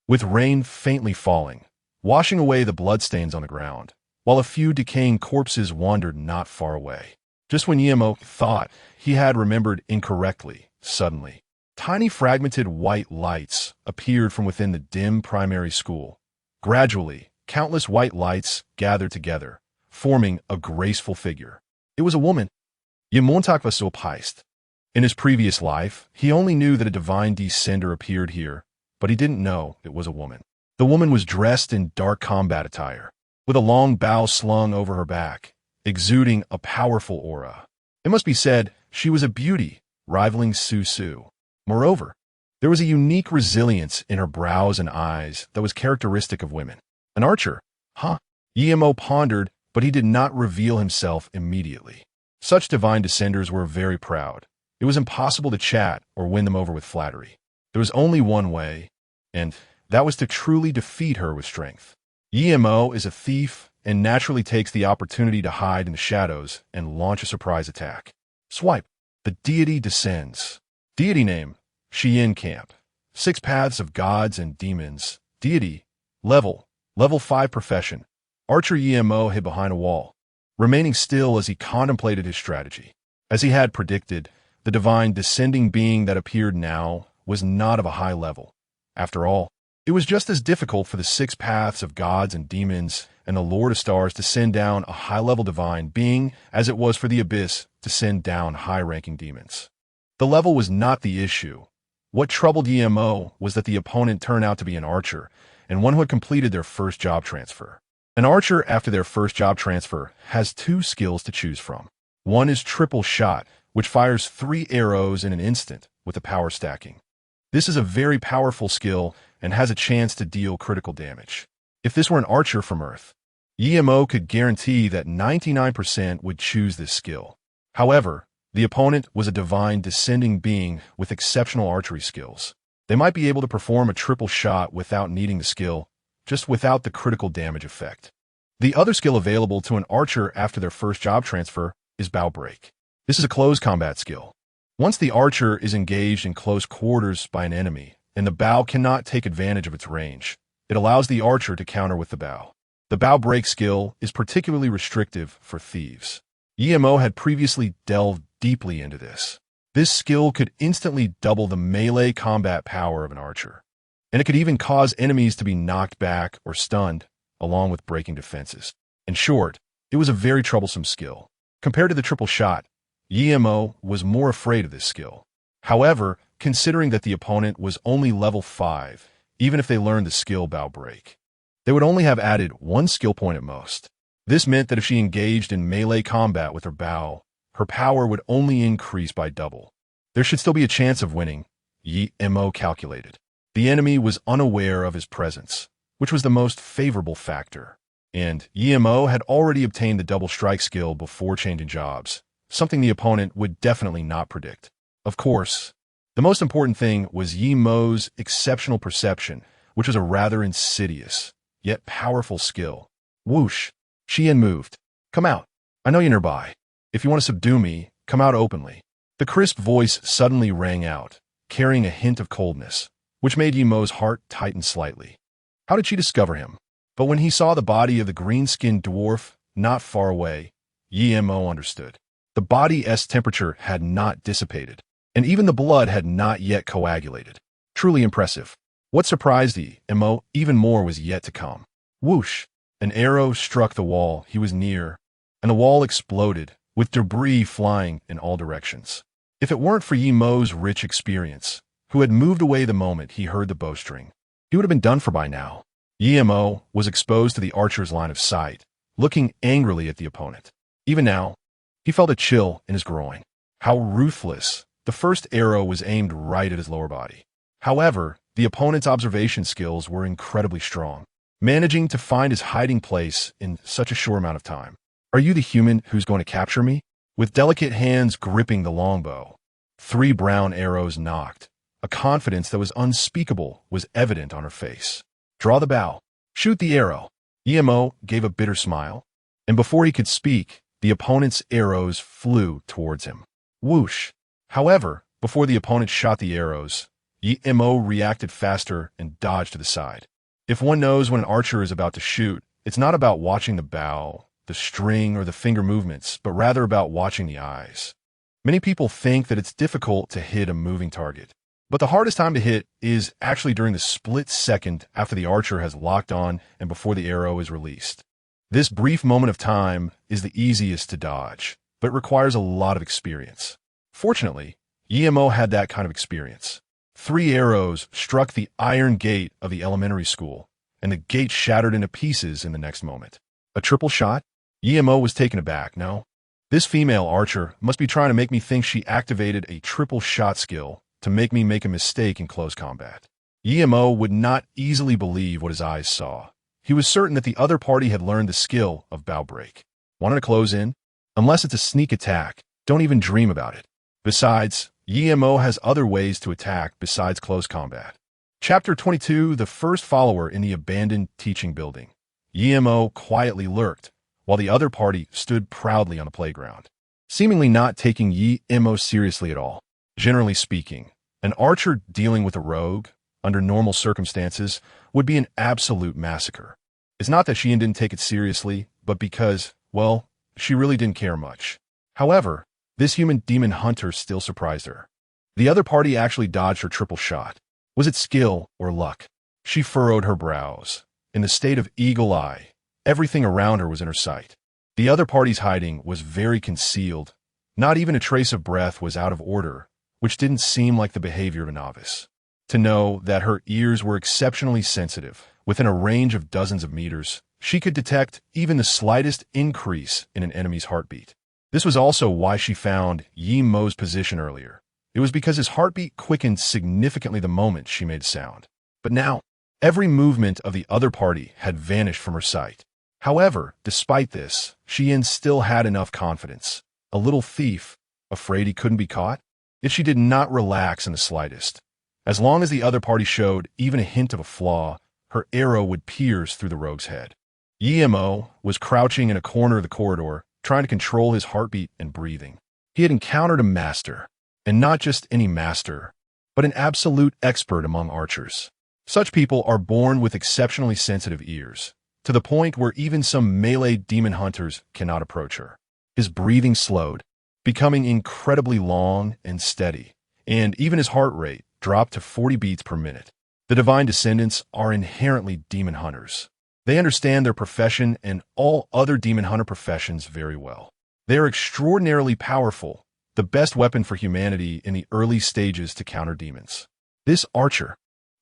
with rain faintly falling, washing away the bloodstains on the ground, while a few decaying corpses wandered not far away. Just when EMO thought he had remembered incorrectly, suddenly, tiny fragmented white lights appeared from within the dim primary school. Gradually, countless white lights gathered together, forming a graceful figure. It was a woman. Yemontak was so pissed. In his previous life, he only knew that a divine descender appeared here, but he didn't know it was a woman. The woman was dressed in dark combat attire, with a long bow slung over her back, exuding a powerful aura. It must be said, she was a beauty, rivaling Su. Moreover, there was a unique resilience in her brows and eyes that was characteristic of women. An archer? Huh? EMO pondered, but he did not reveal himself immediately. Such divine descenders were very proud. It was impossible to chat or win them over with flattery. There was only one way, and that was to truly defeat her with strength. EMO is a thief and naturally takes the opportunity to hide in the shadows and launch a surprise attack. Swipe. The deity descends. Deity name, Xiyin Camp. 6 paths of gods and demons. Deity. Level 5 profession. Archer EMO hid behind a wall, remaining still as he contemplated his strategy. As he had predicted, the divine descending being that appeared now was not of a high level. After all, it was just as difficult for the 6 paths of gods and demons and the Lord of Stars to send down a high-level divine being as it was for the Abyss to send down high-ranking demons. The level was not the issue. What troubled EMO was that the opponent turned out to be an archer, and one who had completed their first job transfer. An archer after their first job transfer has 2 skills to choose from. One is triple shot, which fires 3 arrows in an instant with the power stacking. This is a very powerful skill and has a chance to deal critical damage. If this were an archer from Earth, EMO could guarantee that 99% would choose this skill. However, the opponent was a divine descending being with exceptional archery skills. They might be able to perform a triple shot without needing the skill, just without the critical damage effect. The other skill available to an archer after their first job transfer is bow break. This is a close combat skill. Once the archer is engaged in close quarters by an enemy, and the bow cannot take advantage of its range, it allows the archer to counter with the bow. The bow break skill is particularly restrictive for thieves. EMO had previously delved deeply into this. This skill could instantly double the melee combat power of an archer, and it could even cause enemies to be knocked back or stunned, along with breaking defenses. In short, it was a very troublesome skill. Compared to the triple shot, EMO was more afraid of this skill. However, considering that the opponent was only level 5, even if they learned the skill bow break. They would only have added 1 skill point at most. This meant that if she engaged in melee combat with her bow, her power would only increase by double. There should still be a chance of winning, Yi Mo calculated. The enemy was unaware of his presence, which was the most favorable factor. And Yi Mo had already obtained the double strike skill before changing jobs, something the opponent would definitely not predict. Of course, the most important thing was Yi Mo's exceptional perception, which was a rather insidious, yet powerful skill. Whoosh! Xian moved. Come out. I know you're nearby. If you want to subdue me, come out openly. The crisp voice suddenly rang out, carrying a hint of coldness, which made Yi Mo's heart tighten slightly. How did she discover him? But when he saw the body of the green-skinned dwarf not far away, Yi Mo understood. The body's temperature had not dissipated, and even the blood had not yet coagulated. Truly impressive. What surprised Yi Mo even more was yet to come. Whoosh! An arrow struck the wall he was near, and the wall exploded, with debris flying in all directions. If it weren't for Yi Mo's rich experience, who had moved away the moment he heard the bowstring, he would have been done for by now. Yi Mo was exposed to the archer's line of sight, looking angrily at the opponent. Even now, he felt a chill in his groin. How ruthless! The first arrow was aimed right at his lower body. However, the opponent's observation skills were incredibly strong, managing to find his hiding place in such a short amount of time. Are you the human who's going to capture me? With delicate hands gripping the longbow, 3 brown arrows knocked. A confidence that was unspeakable was evident on her face. Draw the bow. Shoot the arrow. Yi Mo gave a bitter smile, and before he could speak, the opponent's arrows flew towards him. Whoosh! However, before the opponent shot the arrows, Yi Mo reacted faster and dodged to the side. If one knows when an archer is about to shoot, it's not about watching the bow, the string, or the finger movements, but rather about watching the eyes. Many people think that it's difficult to hit a moving target, but the hardest time to hit is actually during the split second after the archer has locked on and before the arrow is released. This brief moment of time is the easiest to dodge, but requires a lot of experience. Fortunately, Yi Mo had that kind of experience. 3 arrows struck the iron gate of the elementary school, and the gate shattered into pieces in the next moment. A triple shot? Yi Mo was taken aback. No. This female archer must be trying to make me think she activated a triple shot skill to make me make a mistake in close combat. Yi Mo would not easily believe what his eyes saw. He was certain that the other party had learned the skill of bow break. Want to close in? Unless it's a sneak attack, don't even dream about it. Besides, Yi Mo has other ways to attack besides close combat. Chapter 22, The First Follower in the Abandoned Teaching Building. Yi Mo quietly lurked, while the other party stood proudly on the playground, seemingly not taking Yi Mo seriously at all. Generally speaking, an archer dealing with a rogue, under normal circumstances, would be an absolute massacre. It's not that Xian didn't take it seriously, but because, well, she really didn't care much. However, this human demon hunter still surprised her. The other party actually dodged her triple shot. Was it skill or luck? She furrowed her brows. In the state of eagle eye, everything around her was in her sight. The other party's hiding was very concealed. Not even a trace of breath was out of order, which didn't seem like the behavior of a novice. To know that her ears were exceptionally sensitive, within a range of dozens of meters, she could detect even the slightest increase in an enemy's heartbeat. This was also why she found Yi Mo's position earlier. It was because his heartbeat quickened significantly the moment she made sound. But now, every movement of the other party had vanished from her sight. However, despite this, Xian still had enough confidence. A little thief, afraid he couldn't be caught? Yet she did not relax in the slightest. As long as the other party showed even a hint of a flaw, her arrow would pierce through the rogue's head. Yi Mo was crouching in a corner of the corridor, trying to control his heartbeat and breathing. He had encountered a master, and not just any master, but an absolute expert among archers. Such people are born with exceptionally sensitive ears, to the point where even some melee demon hunters cannot approach her. His breathing slowed, becoming incredibly long and steady, and even his heart rate dropped to 40 beats per minute. The divine descendants are inherently demon hunters. They understand their profession and all other demon hunter professions very well. They are extraordinarily powerful, the best weapon for humanity in the early stages to counter demons. This archer,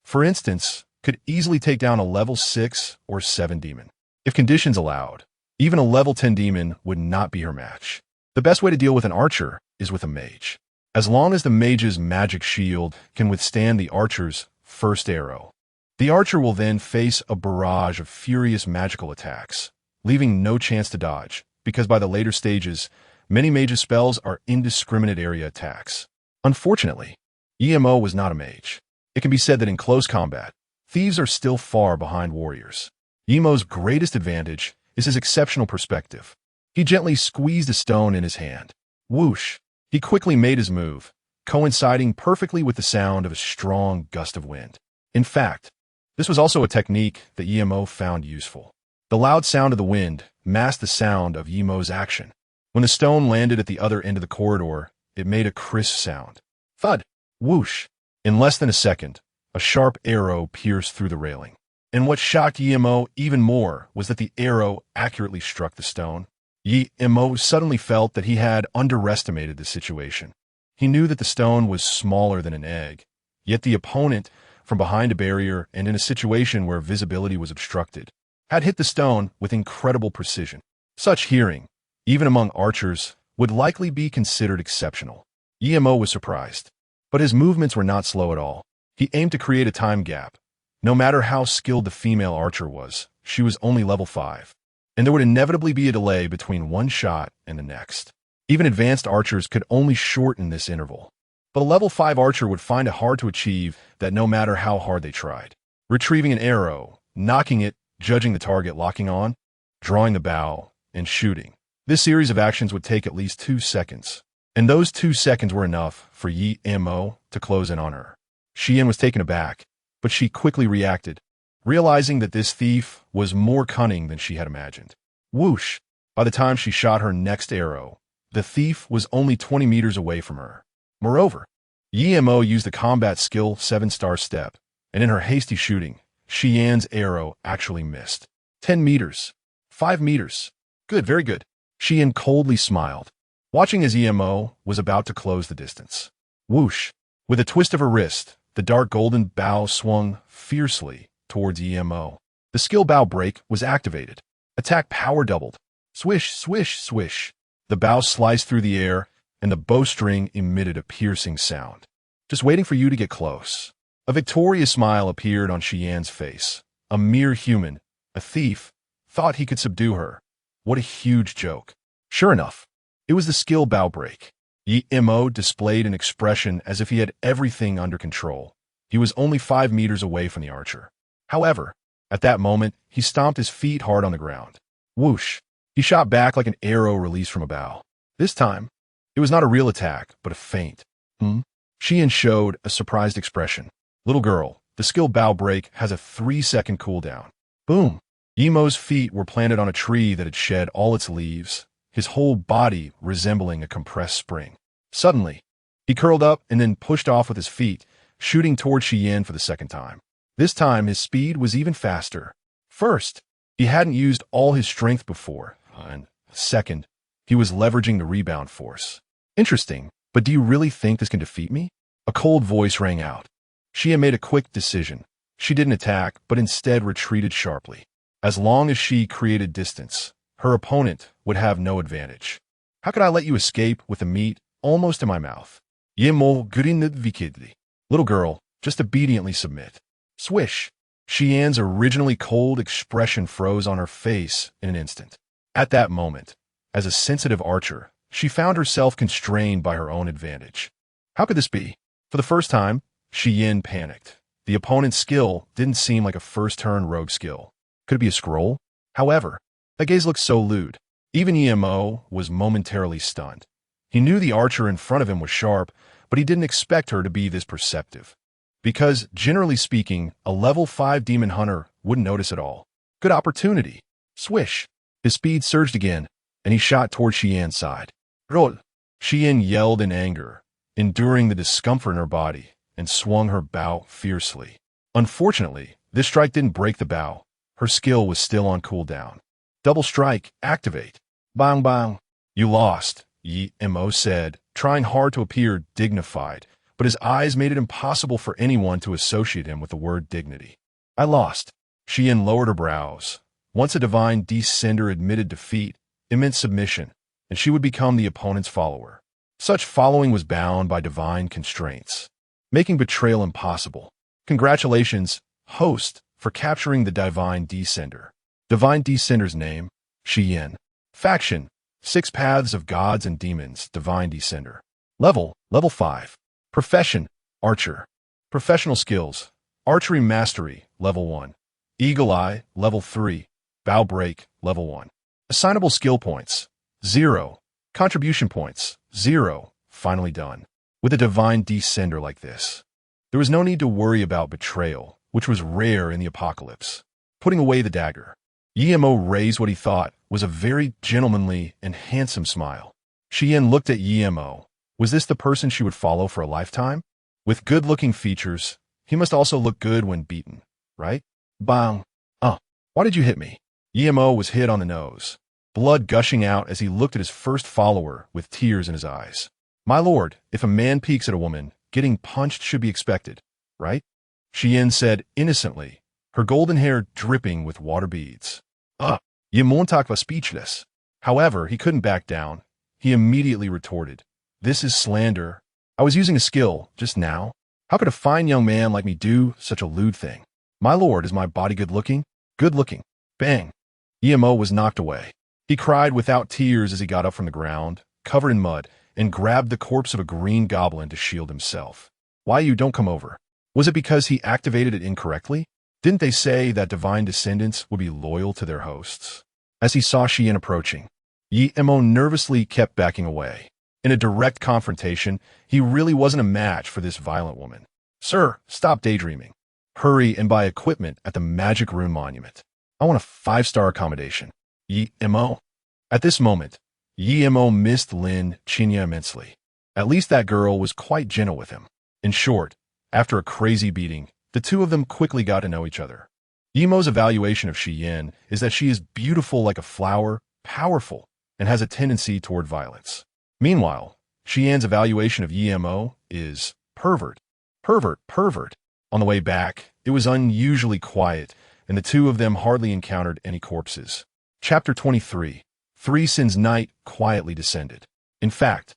for instance, could easily take down a level 6 or 7 demon. If conditions allowed, even a level 10 demon would not be her match. The best way to deal with an archer is with a mage. As long as the mage's magic shield can withstand the archer's first arrow, the archer will then face a barrage of furious magical attacks, leaving no chance to dodge, because by the later stages, many mage's spells are indiscriminate area attacks. Unfortunately, EMO was not a mage. It can be said that in close combat, thieves are still far behind warriors. EMO's greatest advantage is his exceptional perspective. He gently squeezed a stone in his hand. Whoosh! He quickly made his move, coinciding perfectly with the sound of a strong gust of wind. In fact, this was also a technique that EMO found useful. The loud sound of the wind masked the sound of EMO's action. When the stone landed at the other end of the corridor, it made a crisp sound. Thud! Whoosh! In less than a second, a sharp arrow pierced through the railing. And what shocked EMO even more was that the arrow accurately struck the stone. EMO suddenly felt that he had underestimated the situation. He knew that the stone was smaller than an egg, yet the opponent, from behind a barrier and in a situation where visibility was obstructed, had hit the stone with incredible precision. Such hearing, even among archers, would likely be considered exceptional. EMO was surprised, but his movements were not slow at all. He aimed to create a time gap. No matter how skilled the female archer was, she was only level 5, and there would inevitably be a delay between one shot and the next. Even advanced archers could only shorten this interval. But a level 5 archer would find it hard to achieve that no matter how hard they tried. Retrieving an arrow, knocking it, judging the target locking on, drawing the bow, and shooting. This series of actions would take at least 2 seconds. And those 2 seconds were enough for EMO to close in on her. Xian was taken aback, but she quickly reacted, realizing that this thief was more cunning than she had imagined. Whoosh! By the time she shot her next arrow, the thief was only 20 meters away from her. Moreover, EMO used the combat skill 7-star step, and in her hasty shooting, Xian's arrow actually missed. 10 meters. 5 meters. Good, very good. Xian coldly smiled, watching as EMO was about to close the distance. Whoosh! With a twist of her wrist, the dark golden bow swung fiercely towards EMO. The skill bow break was activated. Attack power doubled. Swish, swish, swish. The bow sliced through the air, and the bowstring emitted a piercing sound. Just waiting for you to get close. A victorious smile appeared on Xian's face. A mere human, a thief, thought he could subdue her. What a huge joke. Sure enough, it was the skill bow break. EMO displayed an expression as if he had everything under control. He was only 5 meters away from the archer. However, at that moment, he stomped his feet hard on the ground. Whoosh! He shot back like an arrow released from a bow. This time, it was not a real attack, but a feint. Xian showed a surprised expression. Little girl, the skill bow break has a 3-second cooldown. Boom! EMO's feet were planted on a tree that had shed all its leaves, his whole body resembling a compressed spring. Suddenly, he curled up and then pushed off with his feet, shooting toward Xian for the second time. This time, his speed was even faster. First, he hadn't used all his strength before, and second, he was leveraging the rebound force. Interesting, but do you really think this can defeat me? A cold voice rang out. Xian made a quick decision. She didn't attack, but instead retreated sharply. As long as she created distance, her opponent would have no advantage. How could I let you escape with the meat almost in my mouth? Yemo gurinid vikidli. Little girl, just obediently submit. Swish! Xian's originally cold expression froze on her face in an instant. At that moment, as a sensitive archer, she found herself constrained by her own advantage. How could this be? For the first time, Xian panicked. The opponent's skill didn't seem like a first-turn rogue skill. Could it be a scroll? However, that gaze looked so lewd. Even EMO was momentarily stunned. He knew the archer in front of him was sharp, but he didn't expect her to be this perceptive. Because, generally speaking, a level 5 demon hunter wouldn't notice at all. Good opportunity. Swish! His speed surged again, and he shot toward Xian's side. Roll! Xian yelled in anger, enduring the discomfort in her body, and swung her bow fiercely. Unfortunately, this strike didn't break the bow. Her skill was still on cooldown. Double strike, activate. Bang bang. You lost, EMO said, trying hard to appear dignified, but his eyes made it impossible for anyone to associate him with the word dignity. I lost. Xian lowered her brows. Once a divine descender admitted defeat, it meant submission, and she would become the opponent's follower. Such following was bound by divine constraints, making betrayal impossible. Congratulations, host, for capturing the divine descender. Divine descender's name, Xian. Faction, 6 Paths of Gods and Demons, divine descender. Level 5. Profession, archer. Professional skills, archery mastery, level 1. Eagle eye, level 3. Bow break, level 1. Assignable skill points, 0. Contribution points, 0. Finally done. With a divine descender like this, there was no need to worry about betrayal, which was rare in the apocalypse. Putting away the dagger, Yimo raised what he thought was a very gentlemanly and handsome smile. Xian looked at Yimo. Was this the person she would follow for a lifetime? With good-looking features, he must also look good when beaten, right? Bang. Why did you hit me? Yimo was hit on the nose, blood gushing out as he looked at his first follower with tears in his eyes. My lord, if a man peeks at a woman, getting punched should be expected, right? Xian said innocently, her golden hair dripping with water beads. Yimontak was speechless. However, he couldn't back down. He immediately retorted, this is slander. I was using a skill, just now. How could a fine young man like me do such a lewd thing? My lord, is my body good-looking? Good-looking. Bang. Yimo was knocked away. He cried without tears as he got up from the ground, covered in mud, and grabbed the corpse of a green goblin to shield himself. Why you don't come over? Was it because he activated it incorrectly? Didn't they say that divine descendants would be loyal to their hosts? As he saw Xian approaching, Yimo nervously kept backing away. In a direct confrontation, he really wasn't a match for this violent woman. Sir, stop daydreaming. Hurry and buy equipment at the Magic Rune Monument. I want a 5-star accommodation. Yimo. At this moment, Yimo missed Lin Chinya immensely. At least that girl was quite gentle with him. In short, after a crazy beating, the two of them quickly got to know each other. Yimo's evaluation of Xian is that she is beautiful like a flower, powerful, and has a tendency toward violence. Meanwhile, Xian's evaluation of Yimo is pervert. Pervert. On the way back, it was unusually quiet, and the two of them hardly encountered any corpses. Chapter 23. 3 Since night quietly descended. In fact,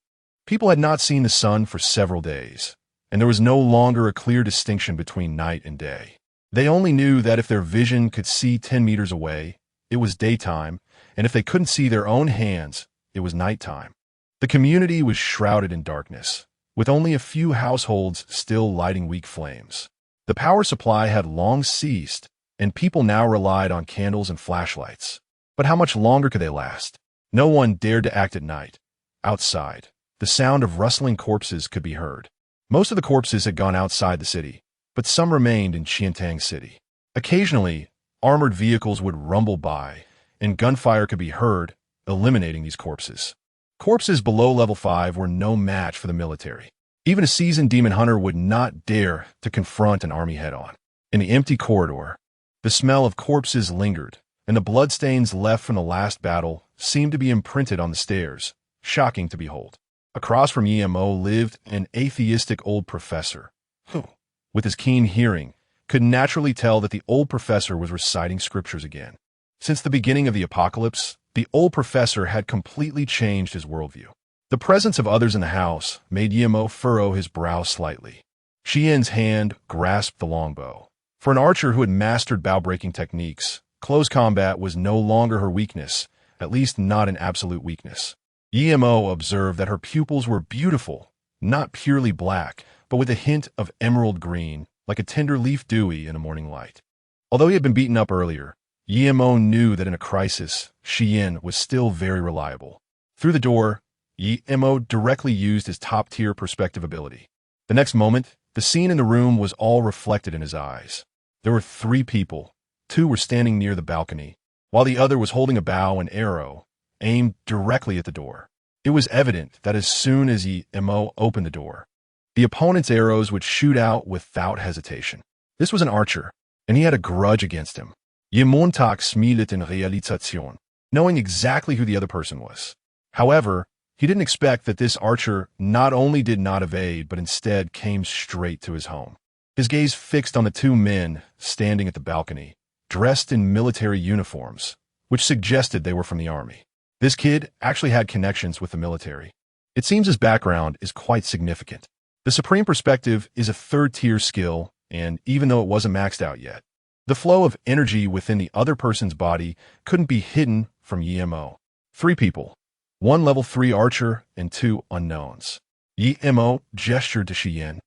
people had not seen the sun for several days, and there was no longer a clear distinction between night and day. They only knew that if their vision could see 10 meters away, it was daytime, and if they couldn't see their own hands, it was nighttime. The community was shrouded in darkness, with only a few households still lighting weak flames. The power supply had long ceased, and people now relied on candles and flashlights. But how much longer could they last? No one dared to act at night. Outside, the sound of rustling corpses could be heard. Most of the corpses had gone outside the city, but some remained in Qiantang City. Occasionally, armored vehicles would rumble by, and gunfire could be heard, eliminating these corpses. Corpses below level 5 were no match for the military. Even a seasoned demon hunter would not dare to confront an army head-on. In the empty corridor, the smell of corpses lingered, and the bloodstains left from the last battle seemed to be imprinted on the stairs, shocking to behold. Across from Yimo lived an atheistic old professor, who, with his keen hearing, could naturally tell that the old professor was reciting scriptures again. Since the beginning of the apocalypse, the old professor had completely changed his worldview. The presence of others in the house made Yimo furrow his brow slightly. Xian's hand grasped the longbow. For an archer who had mastered bow-breaking techniques, close combat was no longer her weakness, at least not an absolute weakness. Yimo observed that her pupils were beautiful, not purely black, but with a hint of emerald green, like a tender leaf dewy in a morning light. Although he had been beaten up earlier, Yimo knew that in a crisis, Xian was still very reliable. Through the door, Yimo directly used his top-tier perspective ability. The next moment, the scene in the room was all reflected in his eyes. There were 3 people. 2 were standing near the balcony, while the other was holding a bow and arrow, aimed directly at the door. It was evident that as soon as Yimo opened the door, the opponent's arrows would shoot out without hesitation. This was an archer, and he had a grudge against him. Yimontak smilet in realisation, knowing exactly who the other person was. However, He didn't expect that this archer not only did not evade, but instead came straight to his home. His gaze fixed on the two men standing at the balcony, dressed in military uniforms, which suggested they were from the army. This kid actually had connections with the military. It seems his background is quite significant. The Supreme Perspective is a third-tier skill, and even though it wasn't maxed out yet, the flow of energy within the other person's body couldn't be hidden from Yemo. 3 people, 1 level 3 archer and 2 unknowns. Yemo gestured to Shiyin,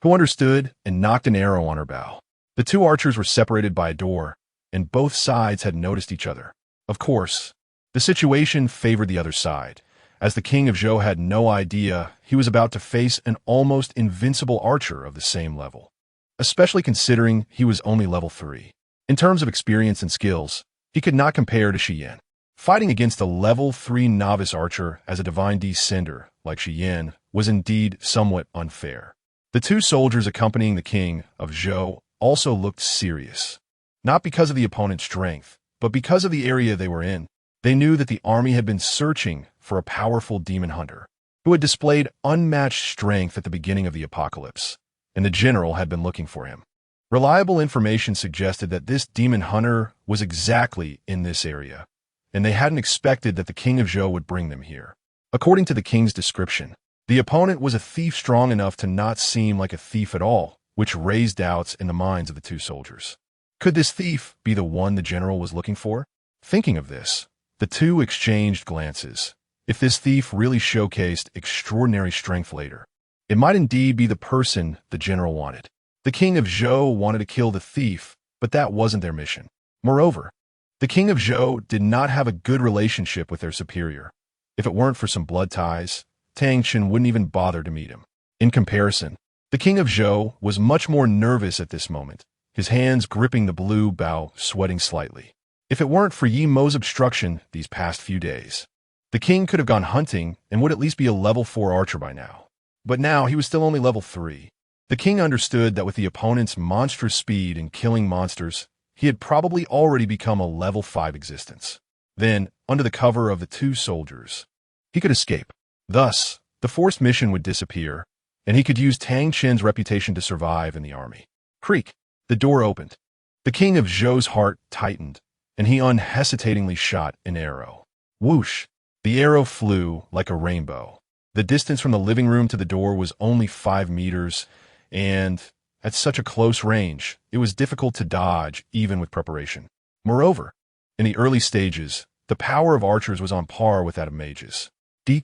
who understood and knocked an arrow on her bow. The 2 archers were separated by a door, and both sides had noticed each other. Of course, the situation favored the other side, as the King of Zhou had no idea he was about to face an almost invincible archer of the same level, especially considering he was only level 3. In terms of experience and skills, he could not compare to Shiyin. Fighting against a level 3 novice archer as a divine descender like Shiyin was indeed somewhat unfair. The 2 soldiers accompanying the King of Zhou also looked serious, not because of the opponent's strength, but because of the area they were in. They knew that the army had been searching for a powerful demon hunter who had displayed unmatched strength at the beginning of the apocalypse, and the general had been looking for him. Reliable information suggested that this demon hunter was exactly in this area, and they hadn't expected that the King of Zhou would bring them here. According to the king's description, the opponent was a thief strong enough to not seem like a thief at all, which raised doubts in the minds of the 2 soldiers. Could this thief be the one the general was looking for? Thinking of this, the 2 exchanged glances. If this thief really showcased extraordinary strength later, it might indeed be the person the general wanted. The King of Zhou wanted to kill the thief, but that wasn't their mission. Moreover, the King of Zhou did not have a good relationship with their superior. If it weren't for some blood ties, Tang Chen wouldn't even bother to meet him. In comparison, the King of Zhou was much more nervous at this moment, his hands gripping the blue bow, sweating slightly. If it weren't for Yi Mo's obstruction these past few days, the king could have gone hunting and would at least be a level 4 archer by now. But now he was still only level 3. The king understood that with the opponent's monstrous speed in killing monsters, he had probably already become a level 5 existence. Then, under the cover of the 2 soldiers, he could escape. Thus, the forced mission would disappear, and he could use Tang Chen's reputation to survive in the army. Creak! The door opened. The King of Zhou's heart tightened, and he unhesitatingly shot an arrow. Whoosh! The arrow flew like a rainbow. The distance from the living room to the door was only 5 meters, and at such a close range, it was difficult to dodge even with preparation. Moreover, in the early stages, the power of archers was on par with that of mages. D.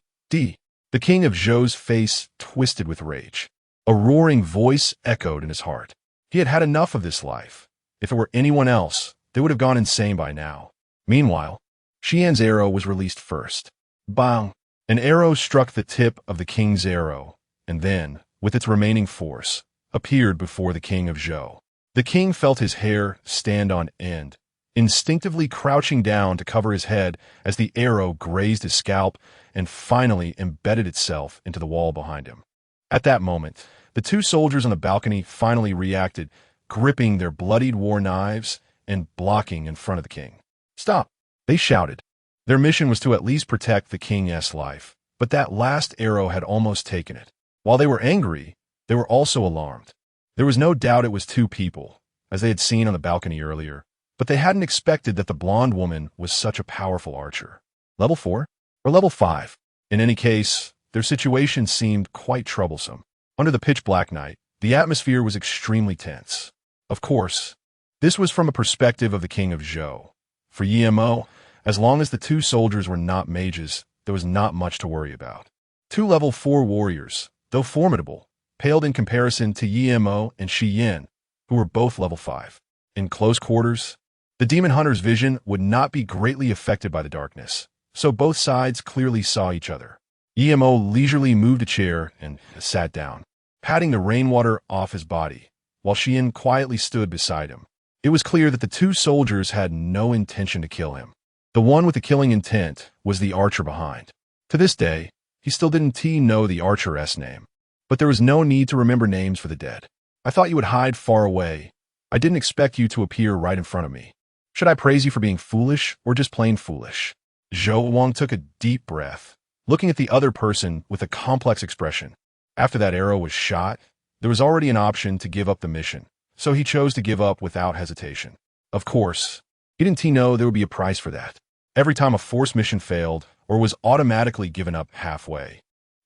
The King of Zhou's face twisted with rage. A roaring voice echoed in his heart. He had had enough of this life. If it were anyone else, they would have gone insane by now. Meanwhile, Xian's arrow was released first. Bang! An arrow struck the tip of the king's arrow, and then, with its remaining force, appeared before the King of Zhou. The king felt his hair stand on end, instinctively crouching down to cover his head as the arrow grazed his scalp and finally embedded itself into the wall behind him. At that moment, the 2 soldiers on the balcony finally reacted, gripping their bloodied war knives and blocking in front of the king. Stop! They shouted. Their mission was to at least protect the king's life, but that last arrow had almost taken it. While they were angry, they were also alarmed. There was no doubt it was 2 people, as they had seen on the balcony earlier, but they hadn't expected that the blonde woman was such a powerful archer. Level 4? Or level 5? In any case, their situation seemed quite troublesome. Under the pitch-black night, the atmosphere was extremely tense. Of course, this was from a perspective of the King of Zhou. For Yemo, as long as the 2 soldiers were not mages, there was not much to worry about. 2 level 4 warriors, though formidable, paled in comparison to Yemo and Shiyin, who were both level 5. In close quarters, the demon hunter's vision would not be greatly affected by the darkness, so both sides clearly saw each other. Yemo leisurely moved a chair and sat down, patting the rainwater off his body, while Shiyin quietly stood beside him. It was clear that the 2 soldiers had no intention to kill him. The one with the killing intent was the archer behind. To this day, he still didn't know the archer's name. But there was no need to remember names for the dead. I thought you would hide far away. I didn't expect you to appear right in front of me. Should I praise you for being foolish or just plain foolish? Zhou Wang took a deep breath, looking at the other person with a complex expression. After that arrow was shot, there was already an option to give up the mission, so he chose to give up without hesitation. Of course, didn't he know there would be a price for that? Every time a force mission failed or was automatically given up halfway.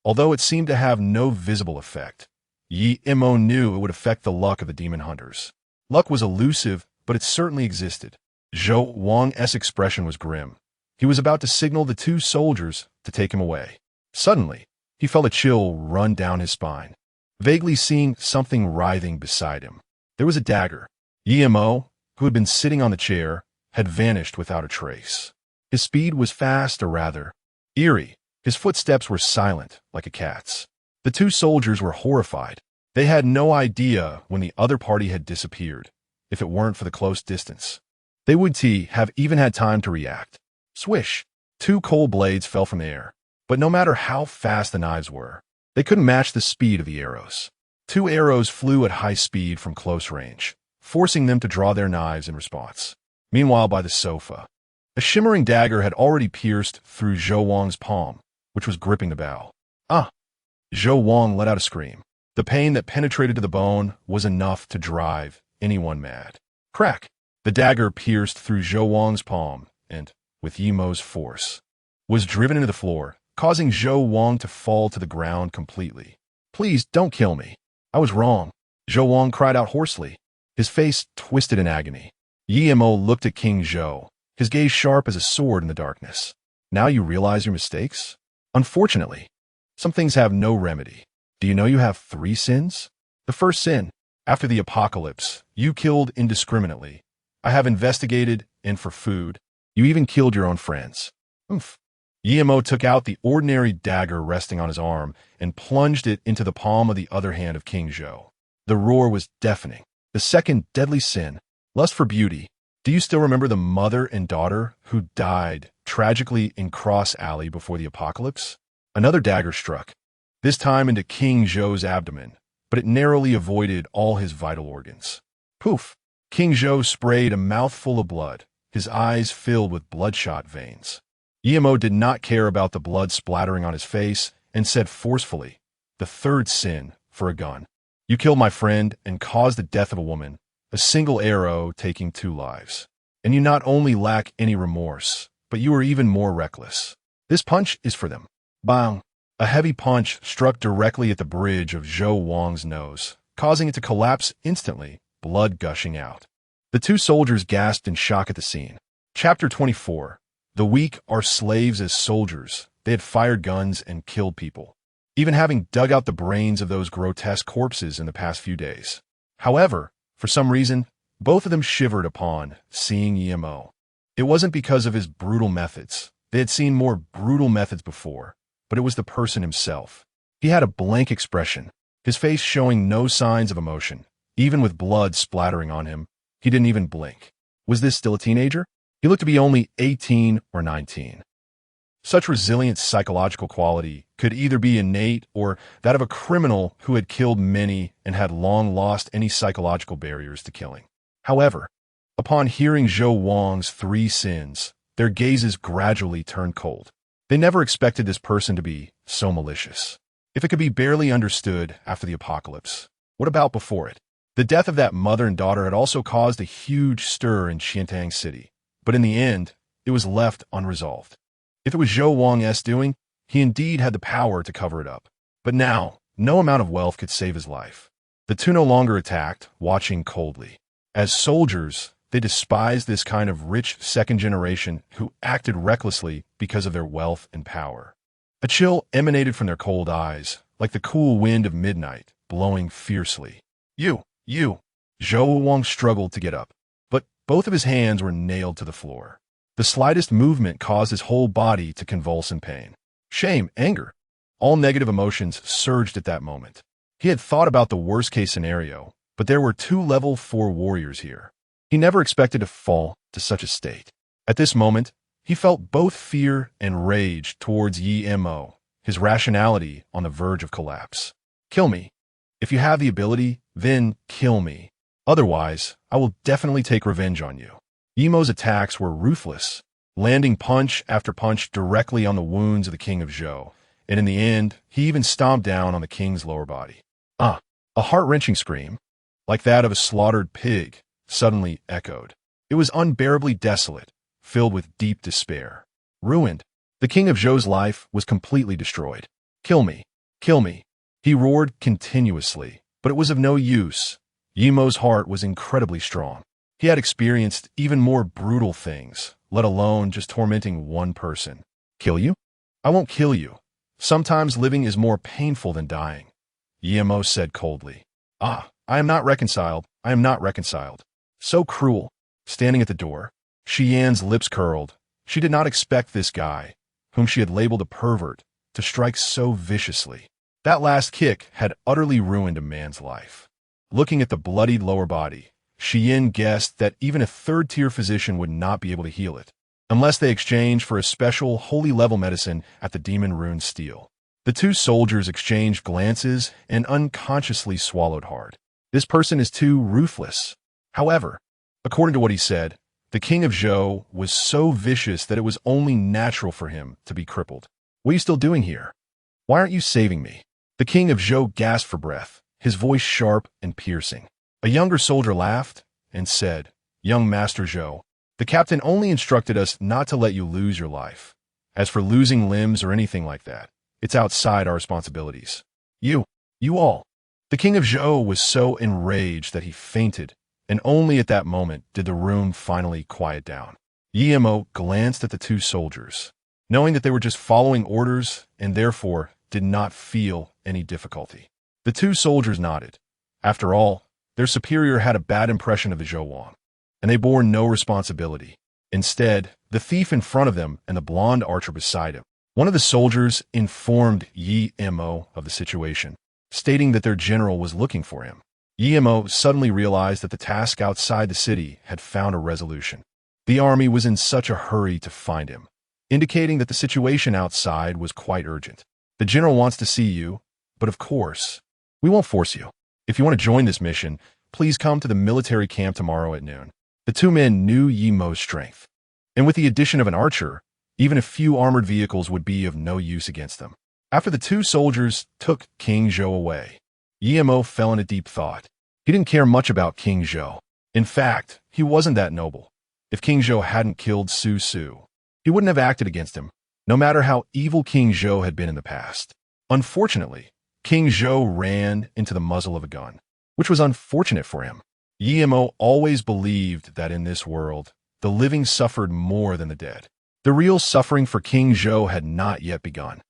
Although it seemed to have no visible effect, Yi Imo knew it would affect the luck of the demon hunters. Luck was elusive, but it certainly existed. Zhou Wang's expression was grim. He was about to signal the two soldiers to take him away. Suddenly, he felt a chill run down his spine, vaguely seeing something writhing beside him. There was a dagger. Yi Imo, who had been sitting on the chair, had vanished without a trace. His speed was fast, or rather, eerie. His footsteps were silent, like a cat's. The two soldiers were horrified. They had no idea when the other party had disappeared, if it weren't for the close distance. They would have even had time to react. Swish! Two cold blades fell from the air. But no matter how fast the knives were, they couldn't match the speed of the arrows. Two arrows flew at high speed from close range, forcing them to draw their knives in response. Meanwhile, by the sofa, a shimmering dagger had already pierced through Zhou Wang's palm, which was gripping the bow. Ah! Zhou Wang let out a scream. The pain that penetrated to the bone was enough to drive anyone mad. Crack! The dagger pierced through Zhou Wang's palm and, with Imo's force, was driven into the floor, causing Zhou Wang to fall to the ground completely. Please don't kill me. I was wrong. Zhou Wang cried out hoarsely, his face twisted in agony. Yi Imo looked at King Zhou, his gaze sharp as a sword in the darkness. Now you realize your mistakes? Unfortunately, some things have no remedy. Do you know you have 3 sins? The first sin, after the apocalypse, you killed indiscriminately. I have investigated, and for food, you even killed your own friends. Oomph. Yi Imo took out the ordinary dagger resting on his arm and plunged it into the palm of the other hand of King Zhou. The roar was deafening. The second deadly sin, lust for beauty. Do you still remember the mother and daughter who died tragically in Cross Alley before the apocalypse? Another dagger struck, this time into King Zhou's abdomen, but it narrowly avoided all his vital organs. Poof! King Zhou sprayed a mouthful of blood, his eyes filled with bloodshot veins. Yi Imo did not care about the blood splattering on his face and said forcefully, the third sin, for a gun. You killed my friend and caused the death of a woman, a single arrow taking 2 lives. And you not only lack any remorse, but you are even more reckless. This punch is for them. Bang! A heavy punch struck directly at the bridge of Zhou Wang's nose, causing it to collapse instantly, blood gushing out. The two soldiers gasped in shock at the scene. Chapter 24. The weak are slaves as soldiers. They had fired guns and killed people, even having dug out the brains of those grotesque corpses in the past few days. However, for some reason, both of them shivered upon seeing Yi Imo. It wasn't because of his brutal methods. They had seen more brutal methods before, but it was the person himself. He had a blank expression, his face showing no signs of emotion. Even with blood splattering on him, he didn't even blink. Was this still a teenager? He looked to be only 18 or 19. Such resilient psychological quality could either be innate or that of a criminal who had killed many and had long lost any psychological barriers to killing. However, upon hearing Zhou Wang's 3 sins, their gazes gradually turned cold. They never expected this person to be so malicious. If it could be barely understood after the apocalypse, what about before it? The death of that mother and daughter had also caused a huge stir in Qiantang City, but in the end, it was left unresolved. If it was Zhou Wang's doing, he indeed had the power to cover it up. But now, no amount of wealth could save his life. The two no longer attacked, watching coldly. As soldiers, they despised this kind of rich second generation who acted recklessly because of their wealth and power. A chill emanated from their cold eyes, like the cool wind of midnight, blowing fiercely. You! Zhou Wang struggled to get up, but both of his hands were nailed to the floor. The slightest movement caused his whole body to convulse in pain. Shame, anger, all negative emotions surged at that moment. He had thought about the worst-case scenario, but there were 2 level 4 warriors here. He never expected to fall to such a state. At this moment, he felt both fear and rage towards Yi Imo, his rationality on the verge of collapse. Kill me. If you have the ability, then kill me. Otherwise, I will definitely take revenge on you. Imo's attacks were ruthless. landing punch after punch directly on the wounds of the king of Zhou, and in the end, he even stomped down on the king's lower body. A heart-wrenching scream, like that of a slaughtered pig, suddenly echoed. It was unbearably desolate, filled with deep despair. Ruined. The king of Zhou's life was completely destroyed. Kill me. Kill me. He roared continuously, but it was of no use. Yimo's heart was incredibly strong. He had experienced even more brutal things, let alone just tormenting one person. Kill you? I won't kill you. Sometimes living is more painful than dying, Yimo said coldly. I am not reconciled. I am not reconciled. So cruel. Standing at the door, Xian's lips curled. She did not expect this guy, whom she had labeled a pervert, to strike so viciously. That last kick had utterly ruined a man's life. Looking at the bloodied lower body, Xian guessed that even a third-tier physician would not be able to heal it, unless they exchanged for a special holy-level medicine at the Demon Rune Steel. The two soldiers exchanged glances and unconsciously swallowed hard. This person is too ruthless. However, according to what he said, the king of Zhou was so vicious that it was only natural for him to be crippled. What are you still doing here? Why aren't you saving me? The king of Zhou gasped for breath, his voice sharp and piercing. A younger soldier laughed and said, Young Master Zhou, the captain only instructed us not to let you lose your life. As for losing limbs or anything like that, it's outside our responsibilities. You all. The king of Zhou was so enraged that he fainted, and only at that moment did the room finally quiet down. Yimo glanced at the two soldiers, knowing that they were just following orders and therefore did not feel any difficulty. The two soldiers nodded. After all, their superior had a bad impression of the Zhouwang, and they bore no responsibility. Instead, the thief in front of them and the blonde archer beside him. One of the soldiers informed Yimo of the situation, stating that their general was looking for him. Yimo suddenly realized that the task outside the city had found a resolution. The army was in such a hurry to find him, indicating that the situation outside was quite urgent. The general wants to see you, but of course, we won't force you. If you want to join this mission, please come to the military camp tomorrow at noon. The two men knew Yimo's strength, and with the addition of an archer, even a few armored vehicles would be of no use against them. After the two soldiers took King Zhou away, Yimo fell into deep thought. He didn't care much about King Zhou. In fact, he wasn't that noble. If King Zhou hadn't killed Su Su, he wouldn't have acted against him, no matter how evil King Zhou had been in the past. Unfortunately, King Zhou ran into the muzzle of a gun, which was unfortunate for him. Yimo always believed that in this world, the living suffered more than the dead. The real suffering for King Zhou had not yet begun.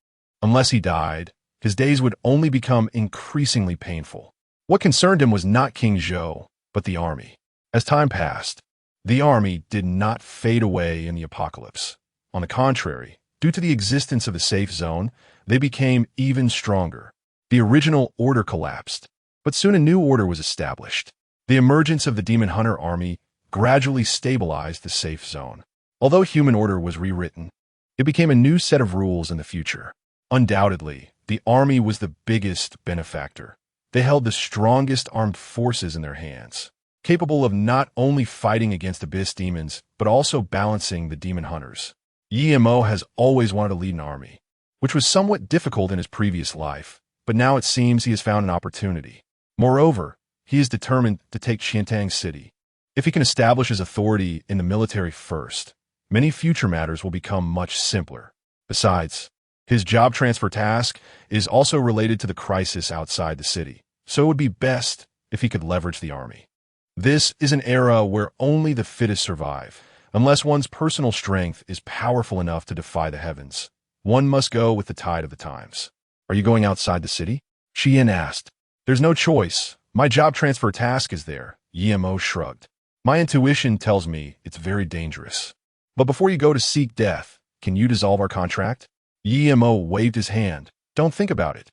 Unless he died, his days would only become increasingly painful. What concerned him was not King Zhou, but the army. As time passed, the army did not fade away in the apocalypse. On the contrary, due to the existence of the safe zone, they became even stronger. The original order collapsed, but soon a new order was established. The emergence of the Demon Hunter army gradually stabilized the safe zone. Although human order was rewritten, it became a new set of rules in the future. Undoubtedly, the army was the biggest benefactor. They held the strongest armed forces in their hands, capable of not only fighting against abyss demons, but also balancing the demon hunters. Yimo has always wanted to lead an army, which was somewhat difficult in his previous life, but now it seems he has found an opportunity. Moreover, he is determined to take Qiantang City. If he can establish his authority in the military first, many future matters will become much simpler. Besides, his job transfer task is also related to the crisis outside the city, so it would be best if he could leverage the army. This is an era where only the fittest survive. Unless one's personal strength is powerful enough to defy the heavens, one must go with the tide of the times. Are you going outside the city? Qian asked. There's no choice. My job transfer task is there. Yimo shrugged. My intuition tells me it's very dangerous. But before you go to seek death, can you dissolve our contract? Yimo waved his hand. Don't think about it.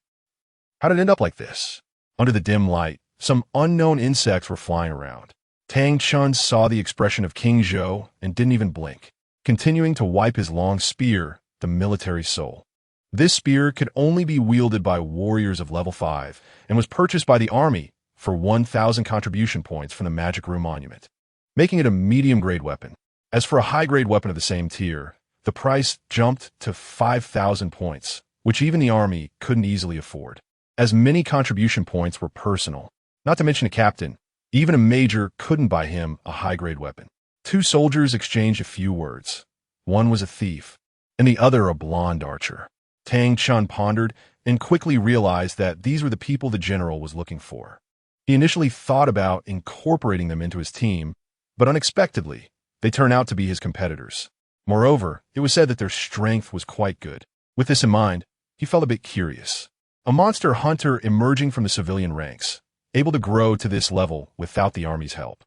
How did it end up like this? Under the dim light, some unknown insects were flying around. Tang Chun saw the expression of King Zhou and didn't even blink, continuing to wipe his long spear, the military soul. This spear could only be wielded by warriors of level 5 and was purchased by the army for 1,000 contribution points from the Magic Room Monument, making it a medium-grade weapon. As for a high-grade weapon of the same tier, the price jumped to 5,000 points, which even the army couldn't easily afford. As many contribution points were personal. Not to mention a captain, even a major couldn't buy him a high-grade weapon. Two soldiers exchanged a few words. One was a thief, and the other a blonde archer. Tang Chun pondered and quickly realized that these were the people the general was looking for. He initially thought about incorporating them into his team, but unexpectedly, they turned out to be his competitors. Moreover, it was said that their strength was quite good. With this in mind, he felt a bit curious. A monster hunter emerging from the civilian ranks, able to grow to this level without the army's help.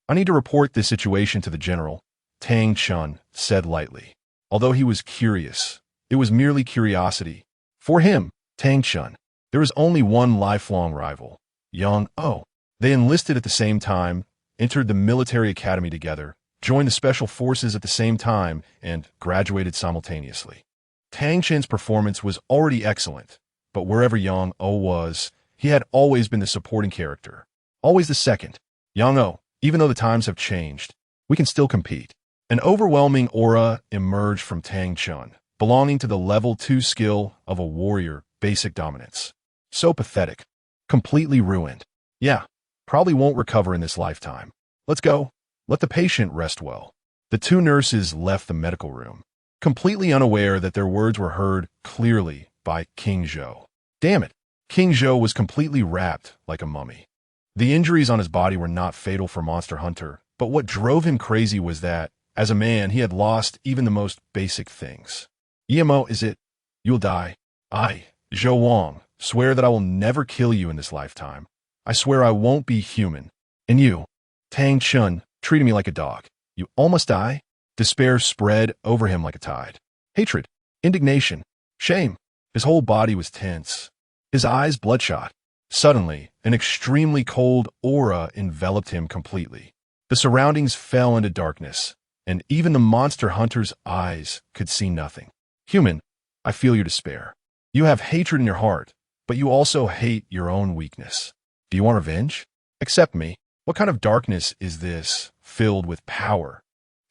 I need to report this situation to the general, Tang Chun said lightly. Although he was curious, it was merely curiosity. For him, Tang Chun, there was only one lifelong rival, Young Oh. They enlisted at the same time, entered the military academy together, joined the special forces at the same time, and graduated simultaneously. Tang Chun's performance was already excellent, but wherever Yang Oh was, he had always been the supporting character. Always the second. Yang Oh, even though the times have changed, we can still compete. An overwhelming aura emerged from Tang Chun, belonging to the level 2 skill of a warrior, basic dominance. So pathetic. Completely ruined. Yeah, probably won't recover in this lifetime. Let's go. Let the patient rest well. The two nurses left the medical room, completely unaware that their words were heard clearly by King Zhou. Damn it. King Zhou was completely wrapped like a mummy. The injuries on his body were not fatal for Monster Hunter, but what drove him crazy was that, as a man, he had lost even the most basic things. Emo, is it? You'll die. I, Zhou Wang, swear that I will never kill you in this lifetime. I swear I won't be human. And you, Tang Chun, treated me like a dog. You almost die? Despair spread over him like a tide. Hatred, indignation, shame. His whole body was tense. His eyes bloodshot. Suddenly, an extremely cold aura enveloped him completely. The surroundings fell into darkness, and even the monster hunter's eyes could see nothing. Human, I feel your despair. You have hatred in your heart, but you also hate your own weakness. Do you want revenge? Accept me. What kind of darkness is this, filled with power?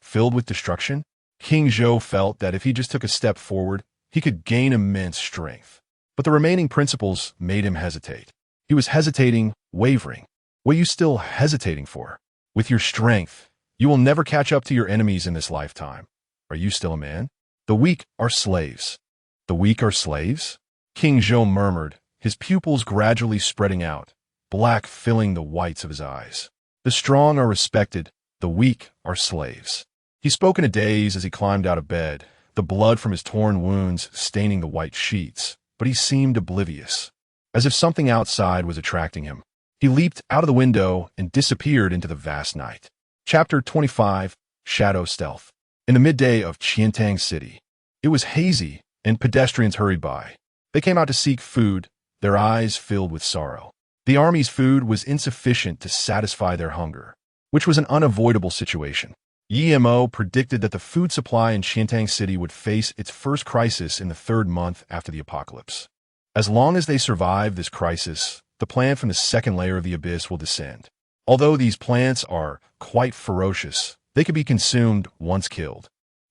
Filled with destruction? King Zhou felt that if he just took a step forward, he could gain immense strength. But the remaining principles made him hesitate. He was hesitating, wavering. What are you still hesitating for? With your strength, you will never catch up to your enemies in this lifetime. Are you still a man? The weak are slaves. The weak are slaves? King Zhou murmured, his pupils gradually spreading out, black filling the whites of his eyes. The strong are respected, the weak are slaves. He spoke in a daze as he climbed out of bed, the blood from his torn wounds staining the white sheets, but he seemed oblivious, as if something outside was attracting him. He leaped out of the window and disappeared into the vast night. Chapter 25, Shadow Stealth. In the midday of Qiantang City, it was hazy and pedestrians hurried by. They came out to seek food, their eyes filled with sorrow. The army's food was insufficient to satisfy their hunger, which was an unavoidable situation. Emo predicted that the food supply in Qiantang City would face its first crisis in the 3rd month after the apocalypse. As long as they survive this crisis, the plant from the second layer of the abyss will descend. Although these plants are quite ferocious, they could be consumed once killed.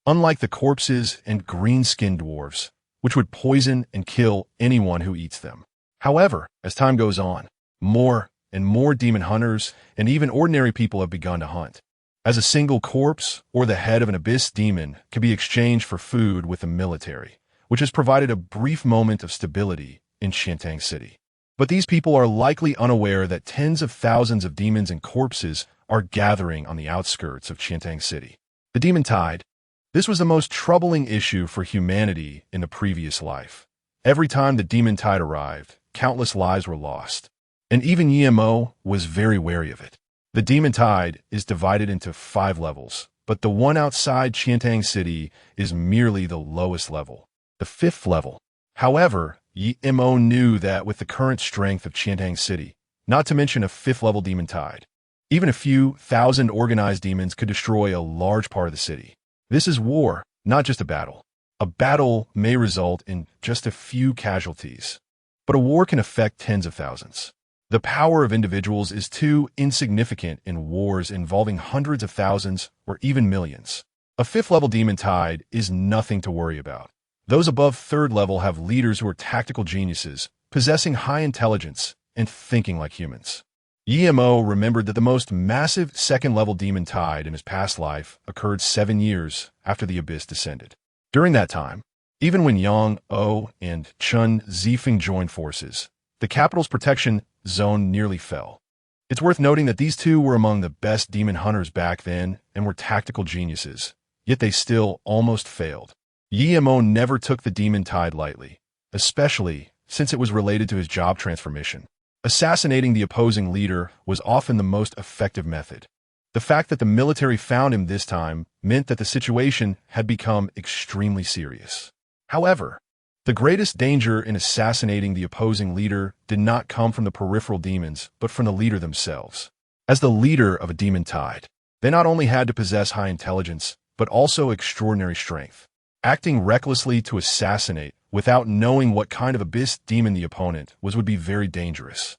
Unlike the corpses and green-skinned dwarves, which would poison and kill anyone who eats them. However, as time goes on, more and more demon hunters and even ordinary people have begun to hunt. As a single corpse or the head of an abyss demon can be exchanged for food with the military, which has provided a brief moment of stability in Qiantang City. But these people are likely unaware that tens of thousands of demons and corpses are gathering on the outskirts of Qiantang City. The demon tide. This was the most troubling issue for humanity in the previous life. Every time the demon tide arrived, countless lives were lost. And even Emo was very wary of it. The demon tide is divided into 5 levels, but the one outside Qiantang City is merely the lowest level, the 5th level. However, Emo knew that with the current strength of Qiantang City, not to mention a 5th level demon tide, even a few thousand organized demons could destroy a large part of the city. This is war, not just a battle. A battle may result in just a few casualties, but a war can affect tens of thousands. The power of individuals is too insignificant in wars involving hundreds of thousands or even millions. A 5th level demon tide is nothing to worry about. Those above 3rd level have leaders who are tactical geniuses, possessing high intelligence and thinking like humans. Emo remembered that the most massive 2nd level demon tide in his past life occurred 7 years after the abyss descended. During that time, even when Yang, O, and Chun Zifeng joined forces, the capital's protection zone nearly fell. It's worth noting that these two were among the best demon hunters back then and were tactical geniuses, yet they still almost failed. Emo never took the demon tide lightly, especially since it was related to his job transformation. Assassinating the opposing leader was often the most effective method. The fact that the military found him this time meant that the situation had become extremely serious. However, the greatest danger in assassinating the opposing leader did not come from the peripheral demons, but from the leader themselves. As the leader of a demon tide, they not only had to possess high intelligence, but also extraordinary strength. Acting recklessly to assassinate without knowing what kind of abyss demon the opponent was would be very dangerous.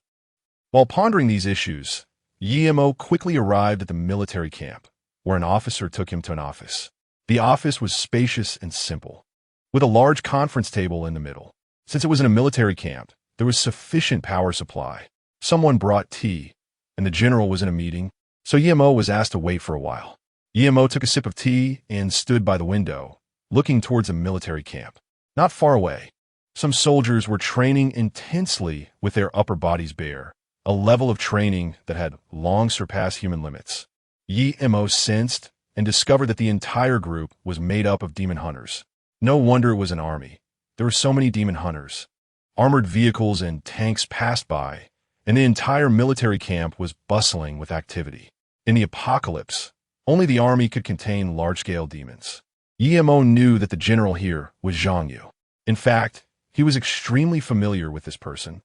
While pondering these issues, Emo quickly arrived at the military camp, where an officer took him to an office. The office was spacious and simple, with a large conference table in the middle. Since it was in a military camp, there was sufficient power supply. Someone brought tea, and the general was in a meeting, so Emo was asked to wait for a while. Emo took a sip of tea and stood by the window, looking towards a military camp. Not far away, some soldiers were training intensely with their upper bodies bare, a level of training that had long surpassed human limits. Emo sensed and discovered that the entire group was made up of demon hunters. No wonder it was an army. There were so many demon hunters. Armored vehicles and tanks passed by, and the entire military camp was bustling with activity. In the apocalypse, only the army could contain large-scale demons. Emo knew that the general here was Zhang Yu. In fact, he was extremely familiar with this person,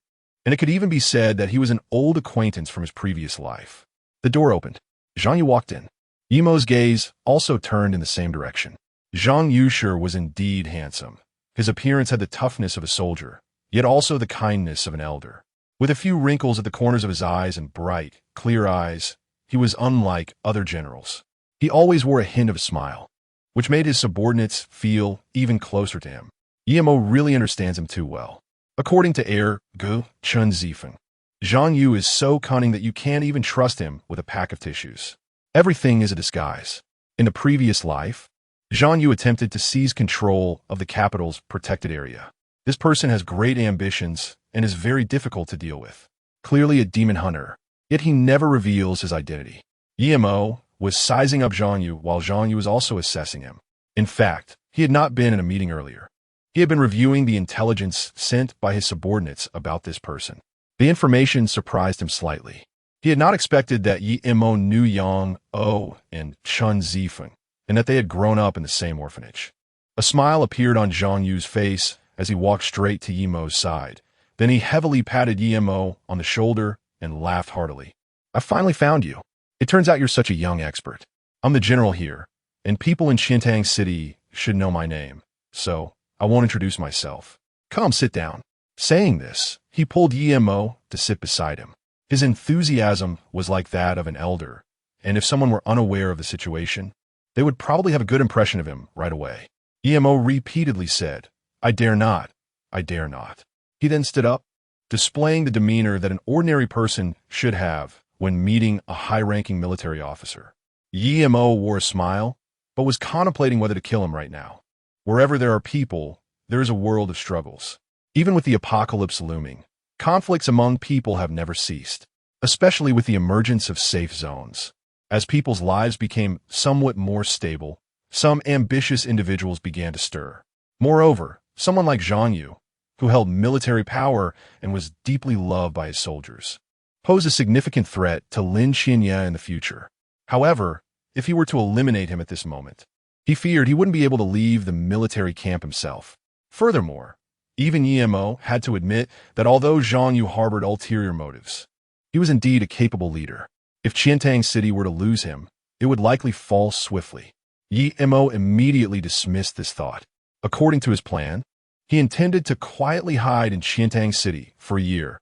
and it could even be said that he was an old acquaintance from his previous life. The door opened. Zhang Yu walked in. Emo's gaze also turned in the same direction. Zhang Yushi was indeed handsome. His appearance had the toughness of a soldier, yet also the kindness of an elder. With a few wrinkles at the corners of his eyes and bright, clear eyes, he was unlike other generals. He always wore a hint of a smile, which made his subordinates feel even closer to him. Emo really understands him too well. According to Chun Zifeng, Zhang Yu is so cunning that you can't even trust him with a pack of tissues. Everything is a disguise. In the previous life, Zhang Yu attempted to seize control of the capital's protected area. This person has great ambitions and is very difficult to deal with. Clearly a demon hunter, yet he never reveals his identity. Emo was sizing up Zhang Yu while Zhang Yu was also assessing him. In fact, he had not been in a meeting earlier. He had been reviewing the intelligence sent by his subordinates about this person. The information surprised him slightly. He had not expected that Emo knew Yang, O, and Chun Zifeng, and that they had grown up in the same orphanage. A smile appeared on Zhang Yu's face as he walked straight to Emo's side. Then he heavily patted Emo on the shoulder and laughed heartily. "I finally found you. It turns out you're such a young expert. I'm the general here, and people in Shintang City should know my name, so I won't introduce myself. Come, sit down." Saying this, he pulled Emo to sit beside him. His enthusiasm was like that of an elder, and if someone were unaware of the situation, they would probably have a good impression of him right away. Emo repeatedly said, "I dare not. I dare not." He then stood up, displaying the demeanor that an ordinary person should have when meeting a high-ranking military officer. Emo wore a smile, but was contemplating whether to kill him right now. Wherever there are people, there is a world of struggles. Even with the apocalypse looming, conflicts among people have never ceased, especially with the emergence of safe zones. As people's lives became somewhat more stable, some ambitious individuals began to stir. Moreover, someone like Zhang Yu, who held military power and was deeply loved by his soldiers, posed a significant threat to Lin Xianye in the future. However, if he were to eliminate him at this moment, he feared he wouldn't be able to leave the military camp himself. Furthermore, even Emo had to admit that although Zhang Yu harbored ulterior motives, he was indeed a capable leader. If Shintang City were to lose him, it would likely fall swiftly. Emo immediately dismissed this thought. According to his plan, he intended to quietly hide in Shintang City for a year,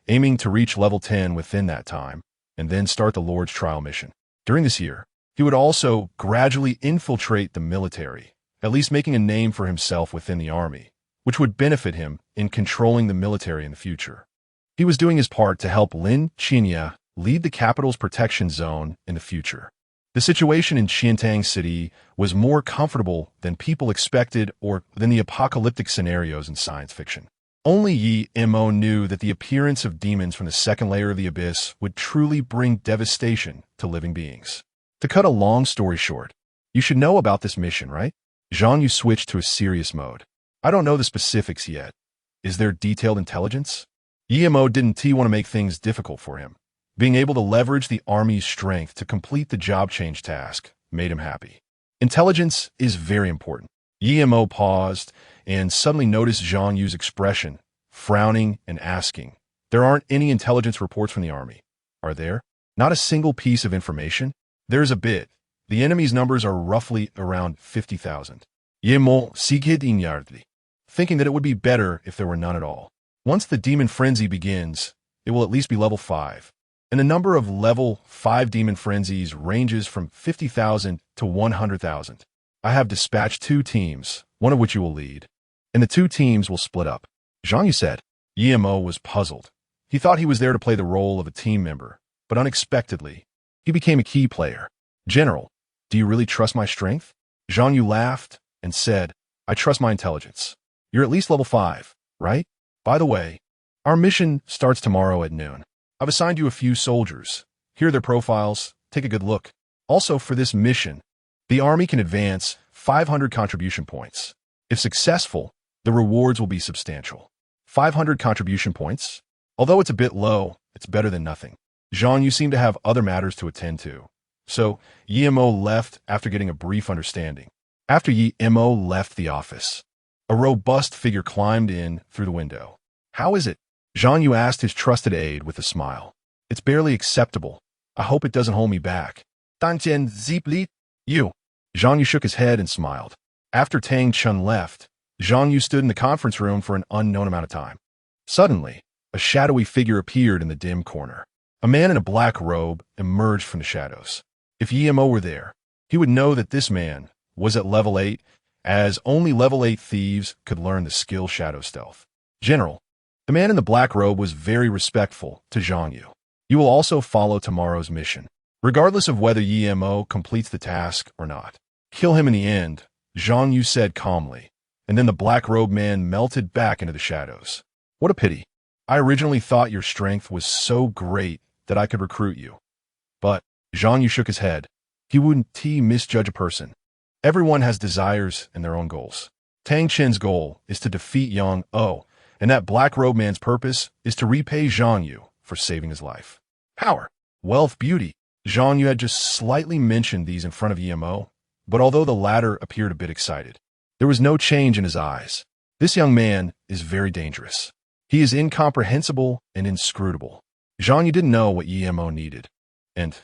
aiming to reach level 10 within that time, and then start the Lord's trial mission. During this year, He would also gradually infiltrate the military, at least making a name for himself within the army, which would benefit him in controlling the military in the future. He was doing his part to help Lin Qinya lead the capital's protection zone in the future. The situation in Qiantang City was more comfortable than people expected or than the apocalyptic scenarios in science fiction. Only Yi Mo knew that the appearance of demons from the second layer of the abyss would truly bring devastation to living beings. To cut a long story short, you should know about this mission, right? Zhang Yu switched to a serious mode. I don't know the specifics yet. Is there detailed intelligence? Yi Mo didn't want to make things difficult for him. Being able to leverage the army's strength to complete the job change task made him happy. Intelligence is very important. Yi Mo paused and suddenly noticed Zhang Yu's expression, frowning and asking, "There aren't any intelligence reports from the army, are there? Not a single piece of information?" "There's a bit. The enemy's numbers are roughly around 50,000. Yi Mo sighed inwardly, thinking that it would be better if there were none at all. Once the demon frenzy begins, it will at least be level 5. And the number of level 5 demon frenzies ranges from 50,000 to 100,000. I have dispatched 2 teams, one of which you will lead, and the 2 teams will split up." Zhang Yu said. Yi Mo was puzzled. He thought he was there to play the role of a team member, but unexpectedly, he became a key player. "General, do you really trust my strength?" Zhang Yu laughed and said, "I trust my intelligence. You're at least level 5, right? By the way, our mission starts tomorrow at noon. I've assigned you a few soldiers. Here are their profiles. Take a good look. Also, for this mission, the army can advance 500 contribution points. If successful, the rewards will be substantial. 500 contribution points? Although it's a bit low, it's better than nothing." Zhang Yu seemed to have other matters to attend to, so Yi Mo left after getting a brief understanding. After Yi Mo left the office, a robust figure climbed in through the window. "How is it?" Zhang Yu asked his trusted aide with a smile. "It's barely acceptable. I hope it doesn't hold me back." "Danjian Zipli, you." Zhang Yu shook his head and smiled. After Tang Chun left, Zhang Yu stood in the conference room for an unknown amount of time. Suddenly, a shadowy figure appeared in the dim corner. A man in a black robe emerged from the shadows. If Yi Mo were there, he would know that this man was at level 8, as only level 8 thieves could learn the skill Shadow Stealth. "General," the man in the black robe was very respectful to Zhang Yu. "You will also follow tomorrow's mission, regardless of whether Yi Mo completes the task or not. Kill him in the end," Zhang Yu said calmly, and then the black-robed man melted back into the shadows. "What a pity. I originally thought your strength was so great that I could recruit you." But Zhang Yu shook his head. He wouldn't misjudge a person. Everyone has desires and their own goals. Tang Chen's goal is to defeat Yang O, and that black-robed man's purpose is to repay Zhang Yu for saving his life. Power, wealth, beauty. Zhang Yu had just slightly mentioned these in front of Yi Mo, but although the latter appeared a bit excited, there was no change in his eyes. This young man is very dangerous. He is incomprehensible and inscrutable. Zhang Yu didn't know what Yi Mo needed, and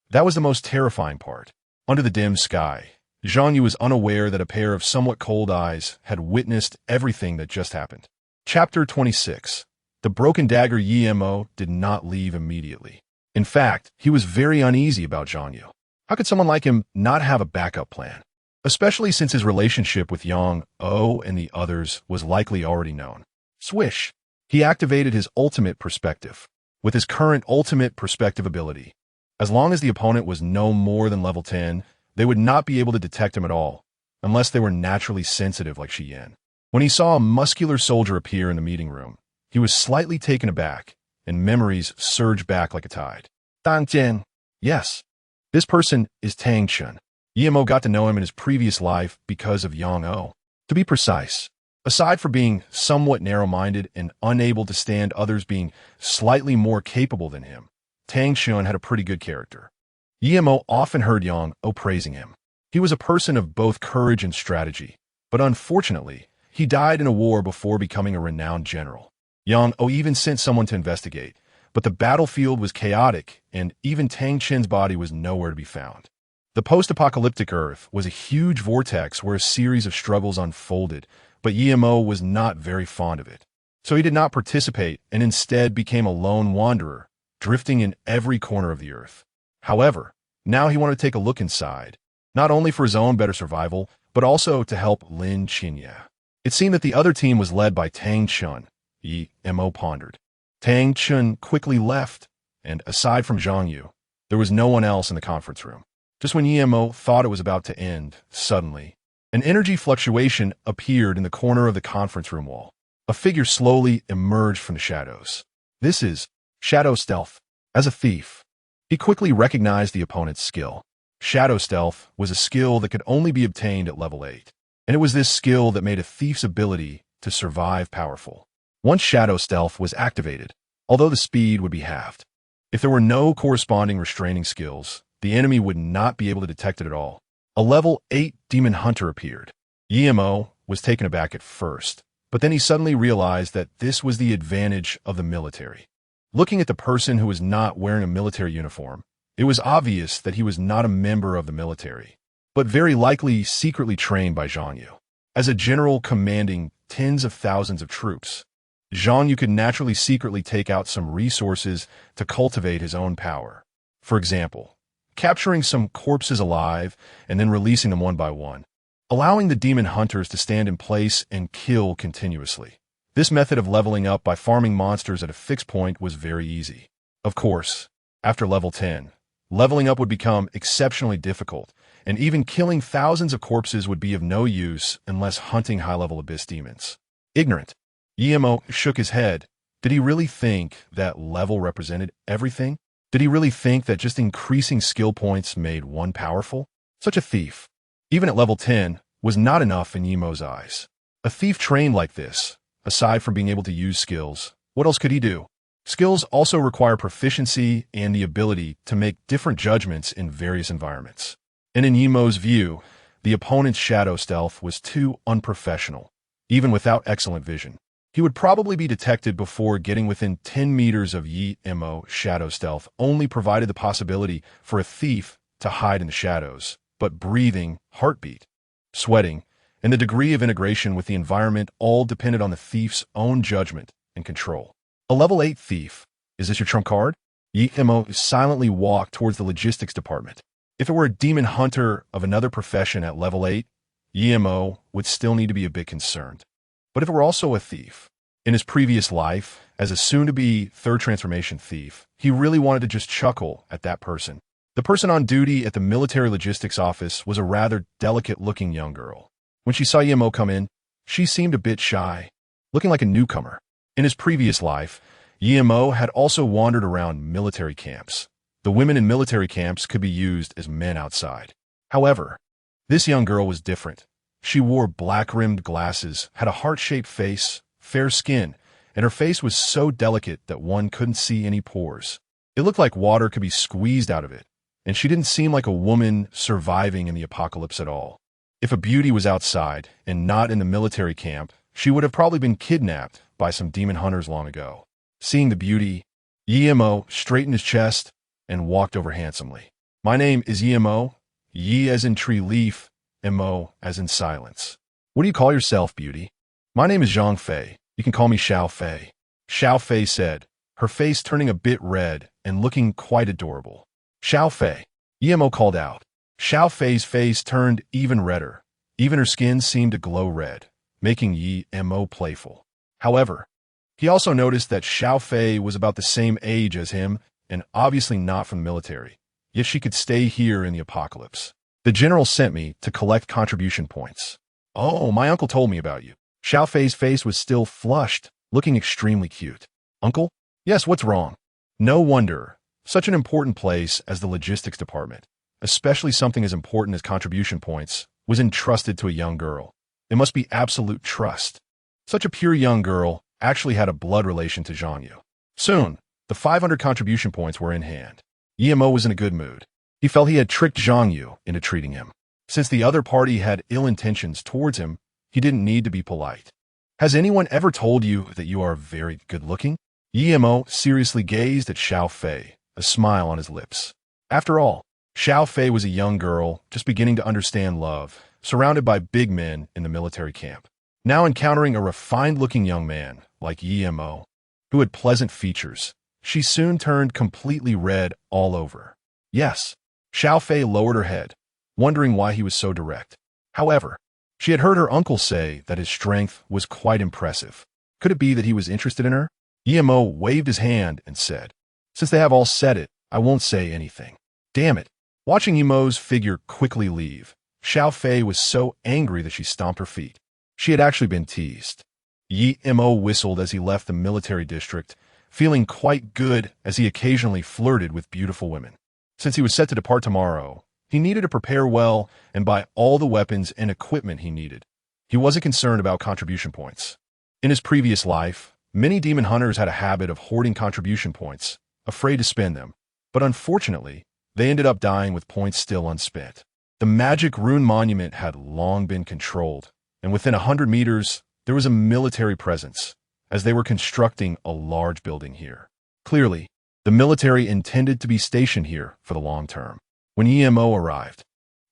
that was the most terrifying part. Under the dim sky, Zhang Yu was unaware that a pair of somewhat cold eyes had witnessed everything that just happened. Chapter 26. The broken dagger. Yi Mo did not leave immediately. In fact, he was very uneasy about Zhang Yu. How could someone like him not have a backup plan? Especially since his relationship with Yang O and the others was likely already known. Swish. He activated his ultimate perspective. With his current ultimate perspective ability, as long as the opponent was no more than level 10, they would not be able to detect him at all, unless they were naturally sensitive like Shi Yan. When he saw a muscular soldier appear in the meeting room, he was slightly taken aback, and memories surged back like a tide. Tang Jian. Yes. This person is Tang Chun. Yi Mo got to know him in his previous life because of Yang O. To be precise, aside from being somewhat narrow-minded and unable to stand others being slightly more capable than him, Tang Chun had a pretty good character. Yi Mo often heard Yang O praising him. He was a person of both courage and strategy, but unfortunately, he died in a war before becoming a renowned general. Yang O even sent someone to investigate, but the battlefield was chaotic and even Tang Chen's body was nowhere to be found. The post-apocalyptic Earth was a huge vortex where a series of struggles unfolded, but Yi Mo was not very fond of it. So he did not participate and instead became a lone wanderer, drifting in every corner of the Earth. However, Now he wanted to take a look inside, not only for his own better survival, but also to help Lin Qinya. It seemed that the other team was led by Tang Chun. Mo pondered. Tang Chun quickly left, and aside from Zhang Yu, there was no one else in the conference room. Just when Mo thought it was about to end, suddenly, an energy fluctuation appeared in the corner of the conference room wall. A figure slowly emerged from the shadows. This is Shadow Stealth. As a thief, he quickly recognized the opponent's skill. Shadow Stealth was a skill that could only be obtained at level 8, and it was this skill that made a thief's ability to survive powerful. Once Shadow Stealth was activated, although the speed would be halved, if there were no corresponding restraining skills, the enemy would not be able to detect it at all. A level 8 Demon Hunter appeared. Mo was taken aback at first, but then he suddenly realized that this was the advantage of the military. Looking at the person who was not wearing a military uniform, it was obvious that he was not a member of the military, but very likely secretly trained by Zhang Yu. As a general commanding tens of thousands of troops, Zhang Yu could naturally secretly take out some resources to cultivate his own power. For example, capturing some corpses alive and then releasing them one by one, allowing the demon hunters to stand in place and kill continuously. This method of leveling up by farming monsters at a fixed point was very easy. Of course, after level 10, leveling up would become exceptionally difficult, and even killing thousands of corpses would be of no use unless hunting high-level abyss demons. Ignorant. Mo shook his head. Did he really think that level represented everything? Did he really think that just increasing skill points made one powerful? Such a thief, even at level 10, was not enough in Mo's eyes. A thief trained like this, aside from being able to use skills, what else could he do? Skills also require proficiency and the ability to make different judgments in various environments. And in Mo's view, the opponent's Shadow Stealth was too unprofessional, even without excellent vision. He would probably be detected before getting within 10 meters of Mo. Shadow Stealth only provided the possibility for a thief to hide in the shadows, but breathing, heartbeat, sweating, and the degree of integration with the environment all depended on the thief's own judgment and control. A level 8 thief. Is this your trump card? Mo silently walked towards the logistics department. If it were a demon hunter of another profession at level 8, Mo would still need to be a bit concerned. But if it were also a thief, in his previous life, as a soon-to-be third transformation thief, he really wanted to just chuckle at that person. The person on duty at the military logistics office was a rather delicate-looking young girl. When she saw Mo come in, she seemed a bit shy, looking like a newcomer. In his previous life, Mo had also wandered around military camps. The women in military camps could be used as men outside. However, this young girl was different. She wore black-rimmed glasses, had a heart-shaped face, fair skin, and her face was so delicate that one couldn't see any pores. It looked like water could be squeezed out of it, and she didn't seem like a woman surviving in the apocalypse at all. If a beauty was outside and not in the military camp, she would have probably been kidnapped by some demon hunters long ago. Seeing the beauty, Mo straightened his chest and walked over handsomely. My name is Mo, Yi as in tree leaf, Mo as in silence. What do you call yourself, beauty? My name is Zhang Fei. You can call me Xiao Fei. Xiao Fei said, her face turning a bit red and looking quite adorable. Xiao Fei, Mo called out. Xiao Fei's face turned even redder. Even her skin seemed to glow red, making Mo playful. However, he also noticed that Xiao Fei was about the same age as him and obviously not from the military, yet she could stay here in the apocalypse. The general sent me to collect contribution points. Oh, my uncle told me about you. Xiao Fei's face was still flushed, looking extremely cute. Uncle? Yes, what's wrong? No wonder. Such an important place as the logistics department, especially something as important as contribution points, was entrusted to a young girl. It must be absolute trust. Such a pure young girl actually had a blood relation to Zhang Yu. Soon, the 500 contribution points were in hand. Mo was in a good mood. He felt he had tricked Zhang Yu into treating him. Since the other party had ill intentions towards him, he didn't need to be polite. Has anyone ever told you that you are very good-looking? Mo seriously gazed at Xiao Fei, a smile on his lips. After all, Xiao Fei was a young girl just beginning to understand love, surrounded by big men in the military camp. Now encountering a refined-looking young man like Mo, who had pleasant features, she soon turned completely red all over. Yes, Xiao Fei lowered her head, wondering why he was so direct. However, she had heard her uncle say that his strength was quite impressive. Could it be that he was interested in her? Emo waved his hand and said, "Since they have all said it, I won't say anything." Damn it. Watching Emo's figure quickly leave, Xiao Fei was so angry that she stomped her feet. She had actually been teased. Emo whistled as he left the military district, feeling quite good as he occasionally flirted with beautiful women. Since he was set to depart tomorrow, he needed to prepare well and buy all the weapons and equipment he needed. He wasn't concerned about contribution points. In his previous life, many demon hunters had a habit of hoarding contribution points, afraid to spend them, but unfortunately, they ended up dying with points still unspent. The magic rune monument had long been controlled, and within 100 meters, there was a military presence, as they were constructing a large building here. Clearly, the military intended to be stationed here for the long term. When Emo arrived,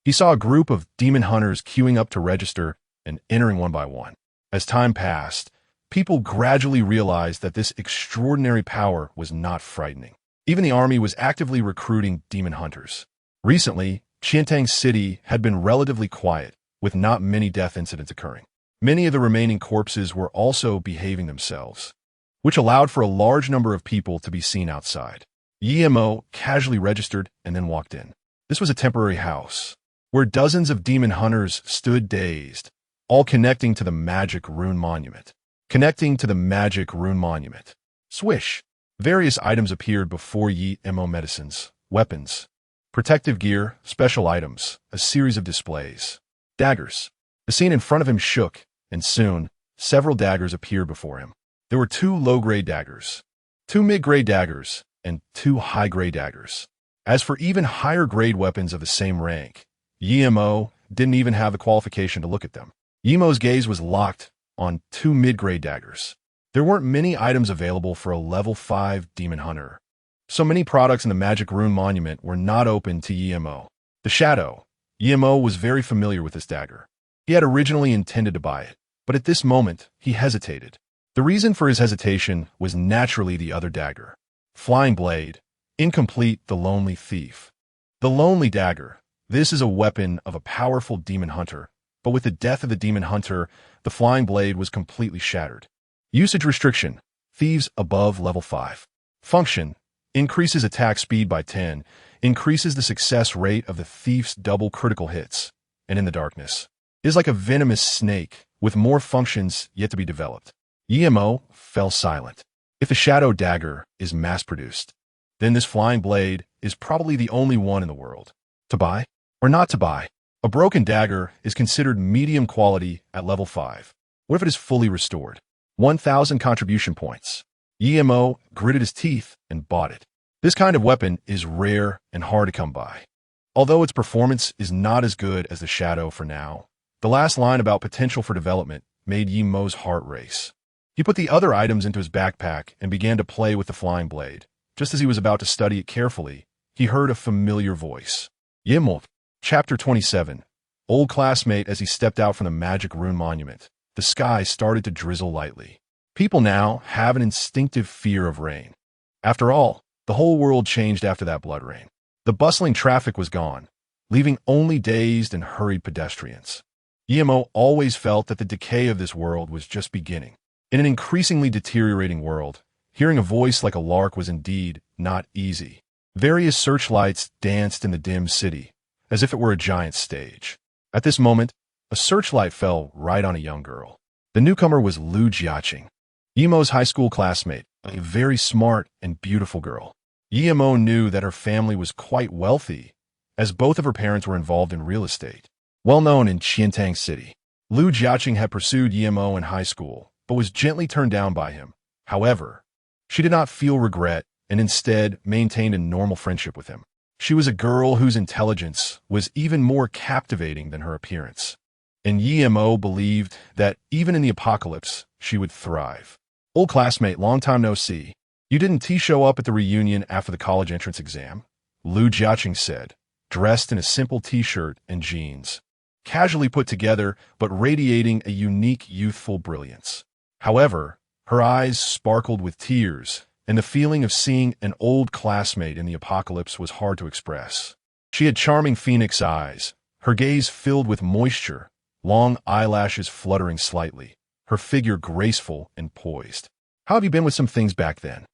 he saw a group of demon hunters queuing up to register and entering one by one. As time passed, people gradually realized that this extraordinary power was not frightening. Even the army was actively recruiting demon hunters. Recently, Qiantang City had been relatively quiet, with not many death incidents occurring. Many of the remaining corpses were also behaving themselves, which allowed for a large number of people to be seen outside. Emo casually registered and then walked in. This was a temporary house, where dozens of demon hunters stood dazed, all connecting to the magic rune monument. Connecting to the magic rune monument. Swish! Various items appeared before Emo: medicines, weapons, protective gear, special items, a series of displays. Daggers. The scene in front of him shook, and soon, several daggers appeared before him. There were 2 low-grade daggers, 2 mid-grade daggers, and 2 high-grade daggers. As for even higher-grade weapons of the same rank, Emo didn't even have the qualification to look at them. Emo's gaze was locked on 2 mid-grade daggers. There weren't many items available for a level 5 demon hunter. So many products in the magic rune monument were not open to Emo. The shadow. Emo was very familiar with this dagger. He had originally intended to buy it, but at this moment, he hesitated. The reason for his hesitation was naturally the other dagger. Flying blade. Incomplete, the lonely thief. The lonely dagger. This is a weapon of a powerful demon hunter, but with the death of the demon hunter, the flying blade was completely shattered. Usage restriction. Thieves above level 5. Function. Increases attack speed by 10, increases the success rate of the thief's double critical hits, and in the darkness. Is like a venomous snake, with more functions yet to be developed. Emo fell silent. If the shadow dagger is mass-produced, then this flying blade is probably the only one in the world. To buy or not to buy? A broken dagger is considered medium quality at level 5. What if it is fully restored? 1,000 contribution points. Emo gritted his teeth and bought it. This kind of weapon is rare and hard to come by. Although its performance is not as good as the shadow for now, the last line about potential for development made Emo's heart race. He put the other items into his backpack and began to play with the flying blade. Just as he was about to study it carefully, he heard a familiar voice. Emo. Chapter 27. Old classmate. As he stepped out from the magic rune monument, the sky started to drizzle lightly. People now have an instinctive fear of rain. After all, the whole world changed after that blood rain. The bustling traffic was gone, leaving only dazed and hurried pedestrians. Emo always felt that the decay of this world was just beginning. In an increasingly deteriorating world, hearing a voice like a lark was indeed not easy. Various searchlights danced in the dim city, as if it were a giant stage. At this moment, a searchlight fell right on a young girl. The newcomer was Lu Jiaqing, Emo's high school classmate, a very smart and beautiful girl. Emo knew that her family was quite wealthy, as both of her parents were involved in real estate. Well known in Qiantang City, Lu Jiaqing had pursued Emo in high school, but was gently turned down by him. However, she did not feel regret and instead maintained a normal friendship with him. She was a girl whose intelligence was even more captivating than her appearance, and Emo believed that even in the apocalypse, she would thrive. Old classmate, long time no see. You didn't show up at the reunion after the college entrance exam? Lu Jiaqing said, dressed in a simple t-shirt and jeans, casually put together but radiating a unique youthful brilliance. However, her eyes sparkled with tears, and the feeling of seeing an old classmate in the apocalypse was hard to express. She had charming phoenix eyes, her gaze filled with moisture, long eyelashes fluttering slightly, her figure graceful and poised. "How have you been with some things back then?"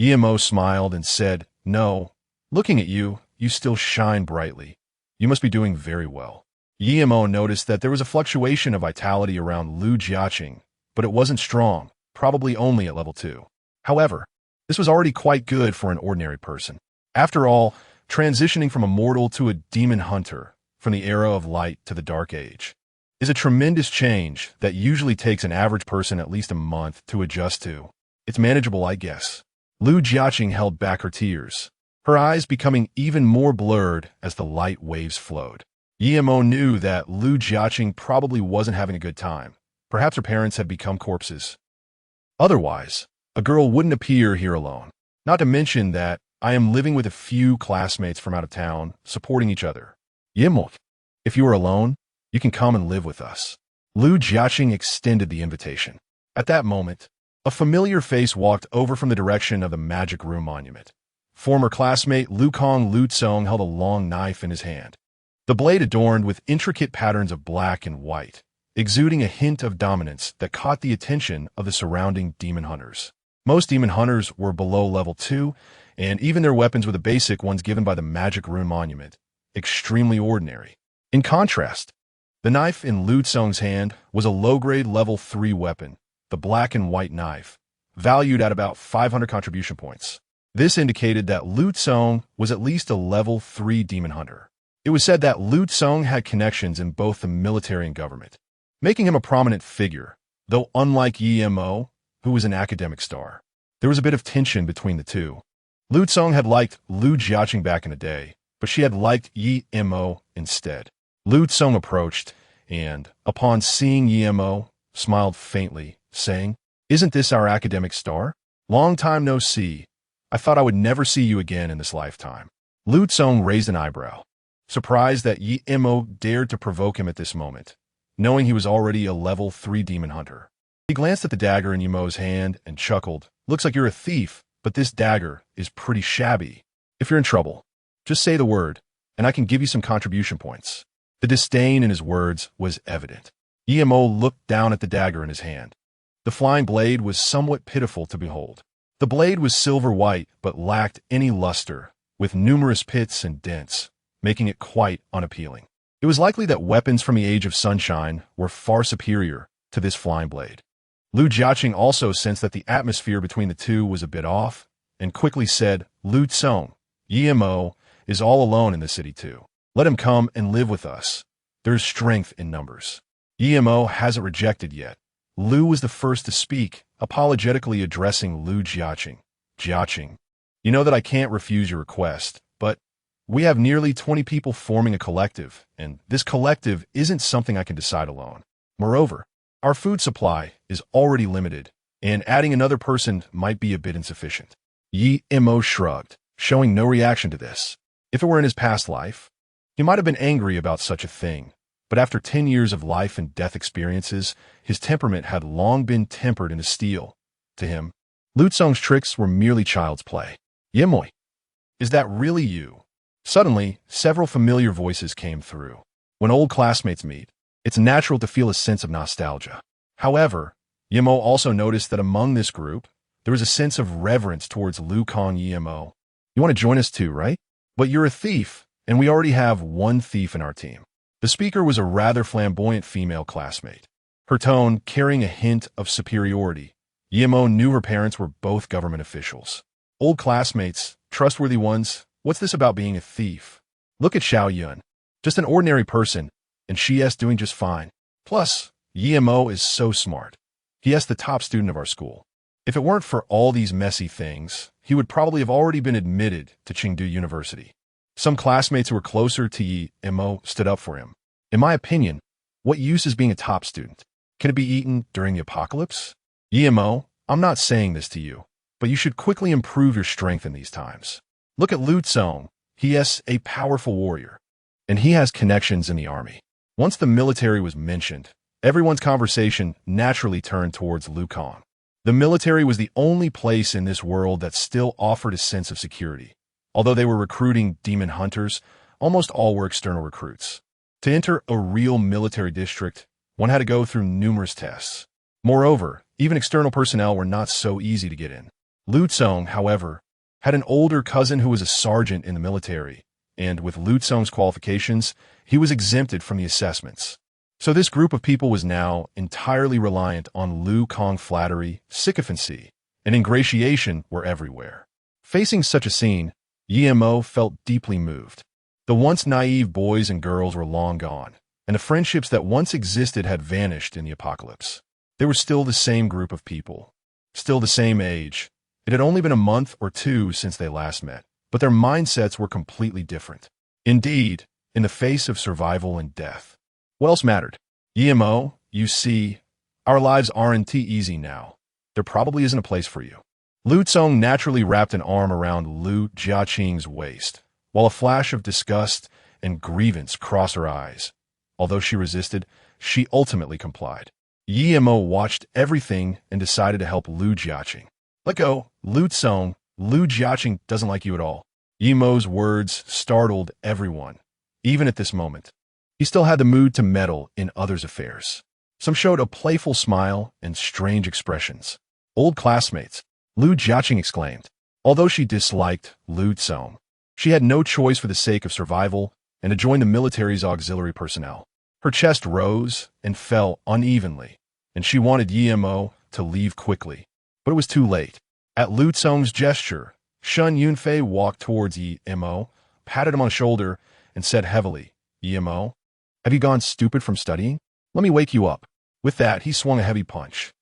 EMO smiled and said, "No. Looking at you, you still shine brightly. You must be doing very well." EMO noticed that there was a fluctuation of vitality around Lu Jiaqing, but it wasn't strong, probably only at level 2. However, this was already quite good for an ordinary person. After all, transitioning from a mortal to a demon hunter, from the era of light to the dark age, is a tremendous change that usually takes an average person at least a month to adjust to. It's manageable, I guess. Lu Jiaqing held back her tears, her eyes becoming even more blurred as the light waves flowed. EMO knew that Lu Jiaqing probably wasn't having a good time. Perhaps her parents had become corpses. Otherwise, a girl wouldn't appear here alone. Not to mention that I am living with a few classmates from out of town, supporting each other. EMO, if you are alone, you can come and live with us. Lu Jiaqing extended the invitation. At that moment, a familiar face walked over from the direction of the Magic Room Monument. Former classmate Lukong Lutsong held a long knife in his hand. The blade adorned with intricate patterns of black and white, exuding a hint of dominance that caught the attention of the surrounding demon hunters. Most demon hunters were below level 2, and even their weapons were the basic ones given by the Magic Room Monument, extremely ordinary. In contrast, the knife in Lutsong's hand was a low-grade level 3 weapon, the black and white knife, valued at about 500 contribution points. This indicated that Lutsong was at least a level 3 demon hunter. It was said that Lutsong had connections in both the military and government, making him a prominent figure, though unlike EMO, who was an academic star. There was a bit of tension between the two. Lutsong had liked Lu Jiaqing back in the day, but she had liked EMO instead. Lutsong approached, and, upon seeing EMO, smiled faintly, saying, "Isn't this our academic star? Long time no see. I thought I would never see you again in this lifetime." Lutsong raised an eyebrow, surprised that EMO dared to provoke him at this moment, knowing he was already a level 3 demon hunter. He glanced at the dagger in EMO's hand and chuckled. "Looks like you're a thief, but this dagger is pretty shabby. If you're in trouble, just say the word, and I can give you some contribution points." The disdain in his words was evident. EMO looked down at the dagger in his hand. The flying blade was somewhat pitiful to behold. The blade was silver white but lacked any luster, with numerous pits and dents, making it quite unappealing. It was likely that weapons from the Age of Sunshine were far superior to this flying blade. Lu Jiaqing also sensed that the atmosphere between the two was a bit off, and quickly said, "Lutsong, EMO is all alone in the city too. Let him come and live with us. There is strength in numbers." EMO hasn't rejected yet. Lu was the first to speak, apologetically addressing Lu Jiaqing. "Jiaqing, you know that I can't refuse your request, but we have nearly 20 people forming a collective, and this collective isn't something I can decide alone. Moreover, our food supply is already limited, and adding another person might be a bit insufficient." EMO shrugged, showing no reaction to this. If it were in his past life, he might have been angry about such a thing, but after 10 years of life and death experiences, his temperament had long been tempered into steel. To him, Lutsong's tricks were merely child's play. "Yemoy, is that really you?" Suddenly, several familiar voices came through. When old classmates meet, it's natural to feel a sense of nostalgia. However, Yemo also noticed that among this group, there was a sense of reverence towards Lukong Yemo. "You want to join us too, right? But you're a thief, and we already have one thief in our team." The speaker was a rather flamboyant female classmate, her tone carrying a hint of superiority. Yemo knew her parents were both government officials. Old classmates, trustworthy ones, what's this about being a thief? Look at Xiao Yun, just an ordinary person, and she is doing just fine. Plus, Yemo is so smart. He is the top student of our school. If it weren't for all these messy things, he would probably have already been admitted to Chengdu University. Some classmates who were closer to Yemo stood up for him. "In my opinion, what use is being a top student? Can it be eaten during the apocalypse? Yemo, I'm not saying this to you, but you should quickly improve your strength in these times. Look at Lutsong. He is a powerful warrior, and he has connections in the army." Once the military was mentioned, everyone's conversation naturally turned towards Lukong. The military was the only place in this world that still offered a sense of security. Although they were recruiting demon hunters, almost all were external recruits. To enter a real military district, one had to go through numerous tests. Moreover, even external personnel were not so easy to get in. Lu Tsong, however, had an older cousin who was a sergeant in the military, and with Lu Tsong's qualifications, he was exempted from the assessments. So this group of people was now entirely reliant on Lu Kong flattery, sycophancy, and ingratiation were everywhere. Facing such a scene, Yimo felt deeply moved. The once naive boys and girls were long gone, and the friendships that once existed had vanished in the apocalypse. They were still the same group of people, still the same age. It had only been a month or two since they last met, but their mindsets were completely different. Indeed, in the face of survival and death, what else mattered? Yimo, you see, our lives aren't easy now. There probably isn't a place for you. Lu Tsong naturally wrapped an arm around Lu Jiaqing's waist, while a flash of disgust and grievance crossed her eyes. Although she resisted, she ultimately complied. Yimo watched everything and decided to help Lu Jiaqing. Let go, Lu Tsong. Lu Jiaqing doesn't like you at all. Yimo's words startled everyone, even at this moment. He still had the mood to meddle in others' affairs. Some showed a playful smile and strange expressions. Old classmates, Lu Jiaqing exclaimed. Although she disliked Lu Tsong, she had no choice for the sake of survival and to join the military's auxiliary personnel. Her chest rose and fell unevenly, and she wanted Yimo to leave quickly. But it was too late. At Lu Tsong's gesture, Shun Yunfei walked towards Yimo, patted him on the shoulder, and said heavily, Yimo, have you gone stupid from studying? Let me wake you up. With that, he swung a heavy punch.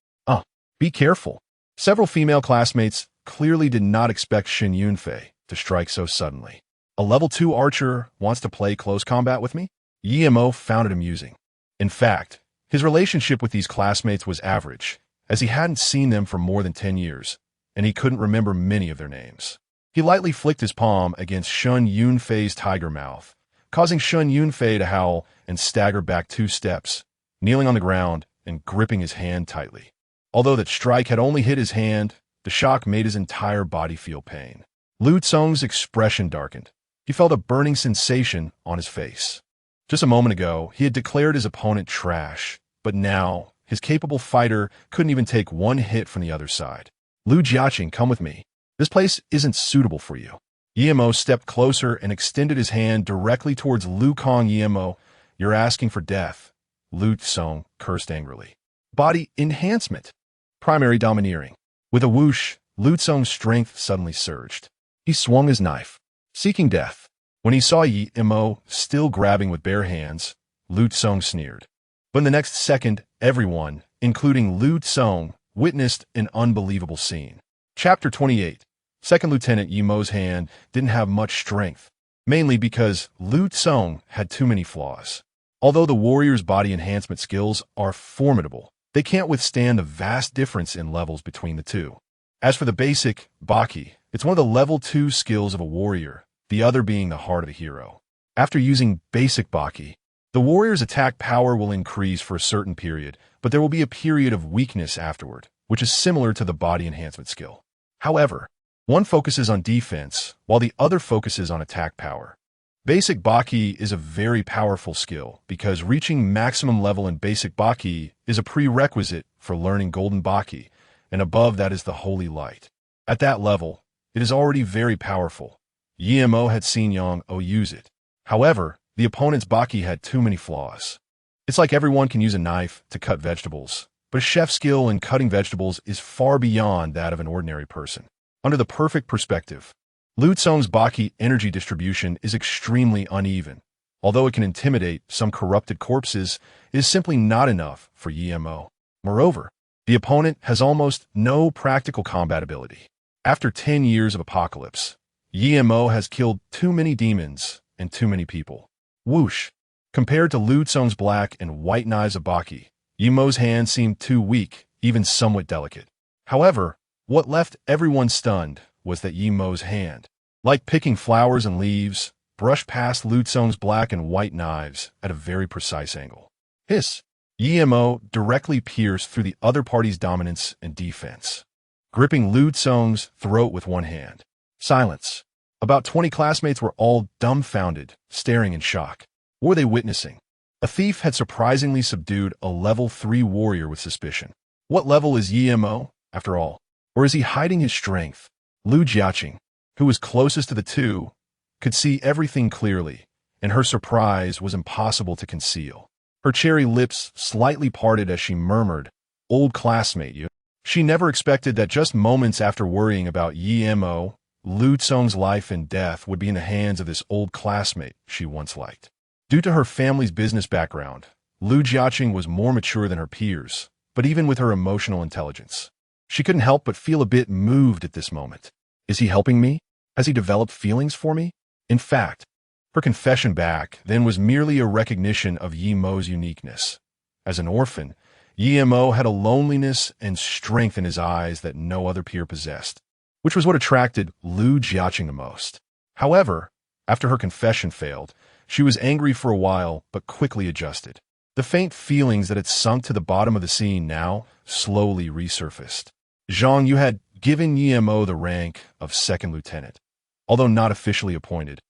Be careful. Several female classmates clearly did not expect Shun Yunfei to strike so suddenly. A level 2 archer wants to play close combat with me? Yimo found it amusing. In fact, his relationship with these classmates was average, as he hadn't seen them for more than 10 years, and he couldn't remember many of their names. He lightly flicked his palm against Shun Yunfei's tiger mouth, causing Shun Yunfei to howl and stagger back 2 steps, kneeling on the ground and gripping his hand tightly. Although that strike had only hit his hand, the shock made his entire body feel pain. Lu Tsong's expression darkened. He felt a burning sensation on his face. Just a moment ago, he had declared his opponent trash, but now, his capable fighter couldn't even take one hit from the other side. Lu Jiaqing, come with me. This place isn't suitable for you. Yimo stepped closer and extended his hand directly towards Lu Kong. Yimo, you're asking for death. Lu Tsong cursed angrily. Body enhancement. Primary domineering. With a whoosh, Lu Tsong's strength suddenly surged. He swung his knife, seeking death. When he saw Yimo still grabbing with bare hands, Lu Tsong sneered. But in the next second, everyone, including Lu Tsong, witnessed an unbelievable scene. Chapter 28. Second Lieutenant Yimo's hand didn't have much strength, mainly because Lu Tsong had too many flaws. Although the warrior's body enhancement skills are formidable, they can't withstand the vast difference in levels between the two. As for the basic Baki, it's one of the level 2 skills of a warrior, the other being the heart of the hero. After using basic Baki, the warrior's attack power will increase for a certain period, but there will be a period of weakness afterward, which is similar to the body enhancement skill. However, one focuses on defense, while the other focuses on attack power. Basic Baki is a very powerful skill because reaching maximum level in basic Baki is a prerequisite for learning Golden Baki, and above that is the Holy Light. At that level, it is already very powerful. Yimo had seen Yang O use it. However, the opponent's Baki had too many flaws. It's like everyone can use a knife to cut vegetables, but a chef's skill in cutting vegetables is far beyond that of an ordinary person. Under the perfect perspective, Lu Tsong's Baki energy distribution is extremely uneven. Although it can intimidate some corrupted corpses, it is simply not enough for Yimo. Moreover, the opponent has almost no practical combat ability. After 10 years of apocalypse, Yimo has killed too many demons and too many people. Whoosh! Compared to Lu Tsong's black and white knives of Baki, Yimo's hand seemed too weak, even somewhat delicate. However, what left everyone stunned was that Yimo's hand, like picking flowers and leaves, brushed past Lu Tsong's black and white knives at a very precise angle. Hiss! Yimo directly pierced through the other party's dominance and defense, gripping Lu Tsong's throat with one hand. Silence. About 20 classmates were all dumbfounded, staring in shock. What were they witnessing? A thief had surprisingly subdued a level 3 warrior with suspicion. What level is Yimo, after all? Or is he hiding his strength? Lu Jiaqing, who was closest to the two, could see everything clearly, and her surprise was impossible to conceal. Her cherry lips slightly parted as she murmured, "Old classmate, you." She never expected that just moments after worrying about Yimo, Lu Tsong's life and death would be in the hands of this old classmate she once liked. Due to her family's business background, Lu Jiaqing was more mature than her peers, but even with her emotional intelligence, she couldn't help but feel a bit moved at this moment. Is he helping me? Has he developed feelings for me? In fact, her confession back then was merely a recognition of Yimo's uniqueness. As an orphan, Yimo had a loneliness and strength in his eyes that no other peer possessed, which was what attracted Lu Jiaqing the most. However, after her confession failed, she was angry for a while but quickly adjusted. The faint feelings that had sunk to the bottom of the sea now slowly resurfaced. Zhang Yu had given Yimo the rank of second lieutenant, although not officially appointed.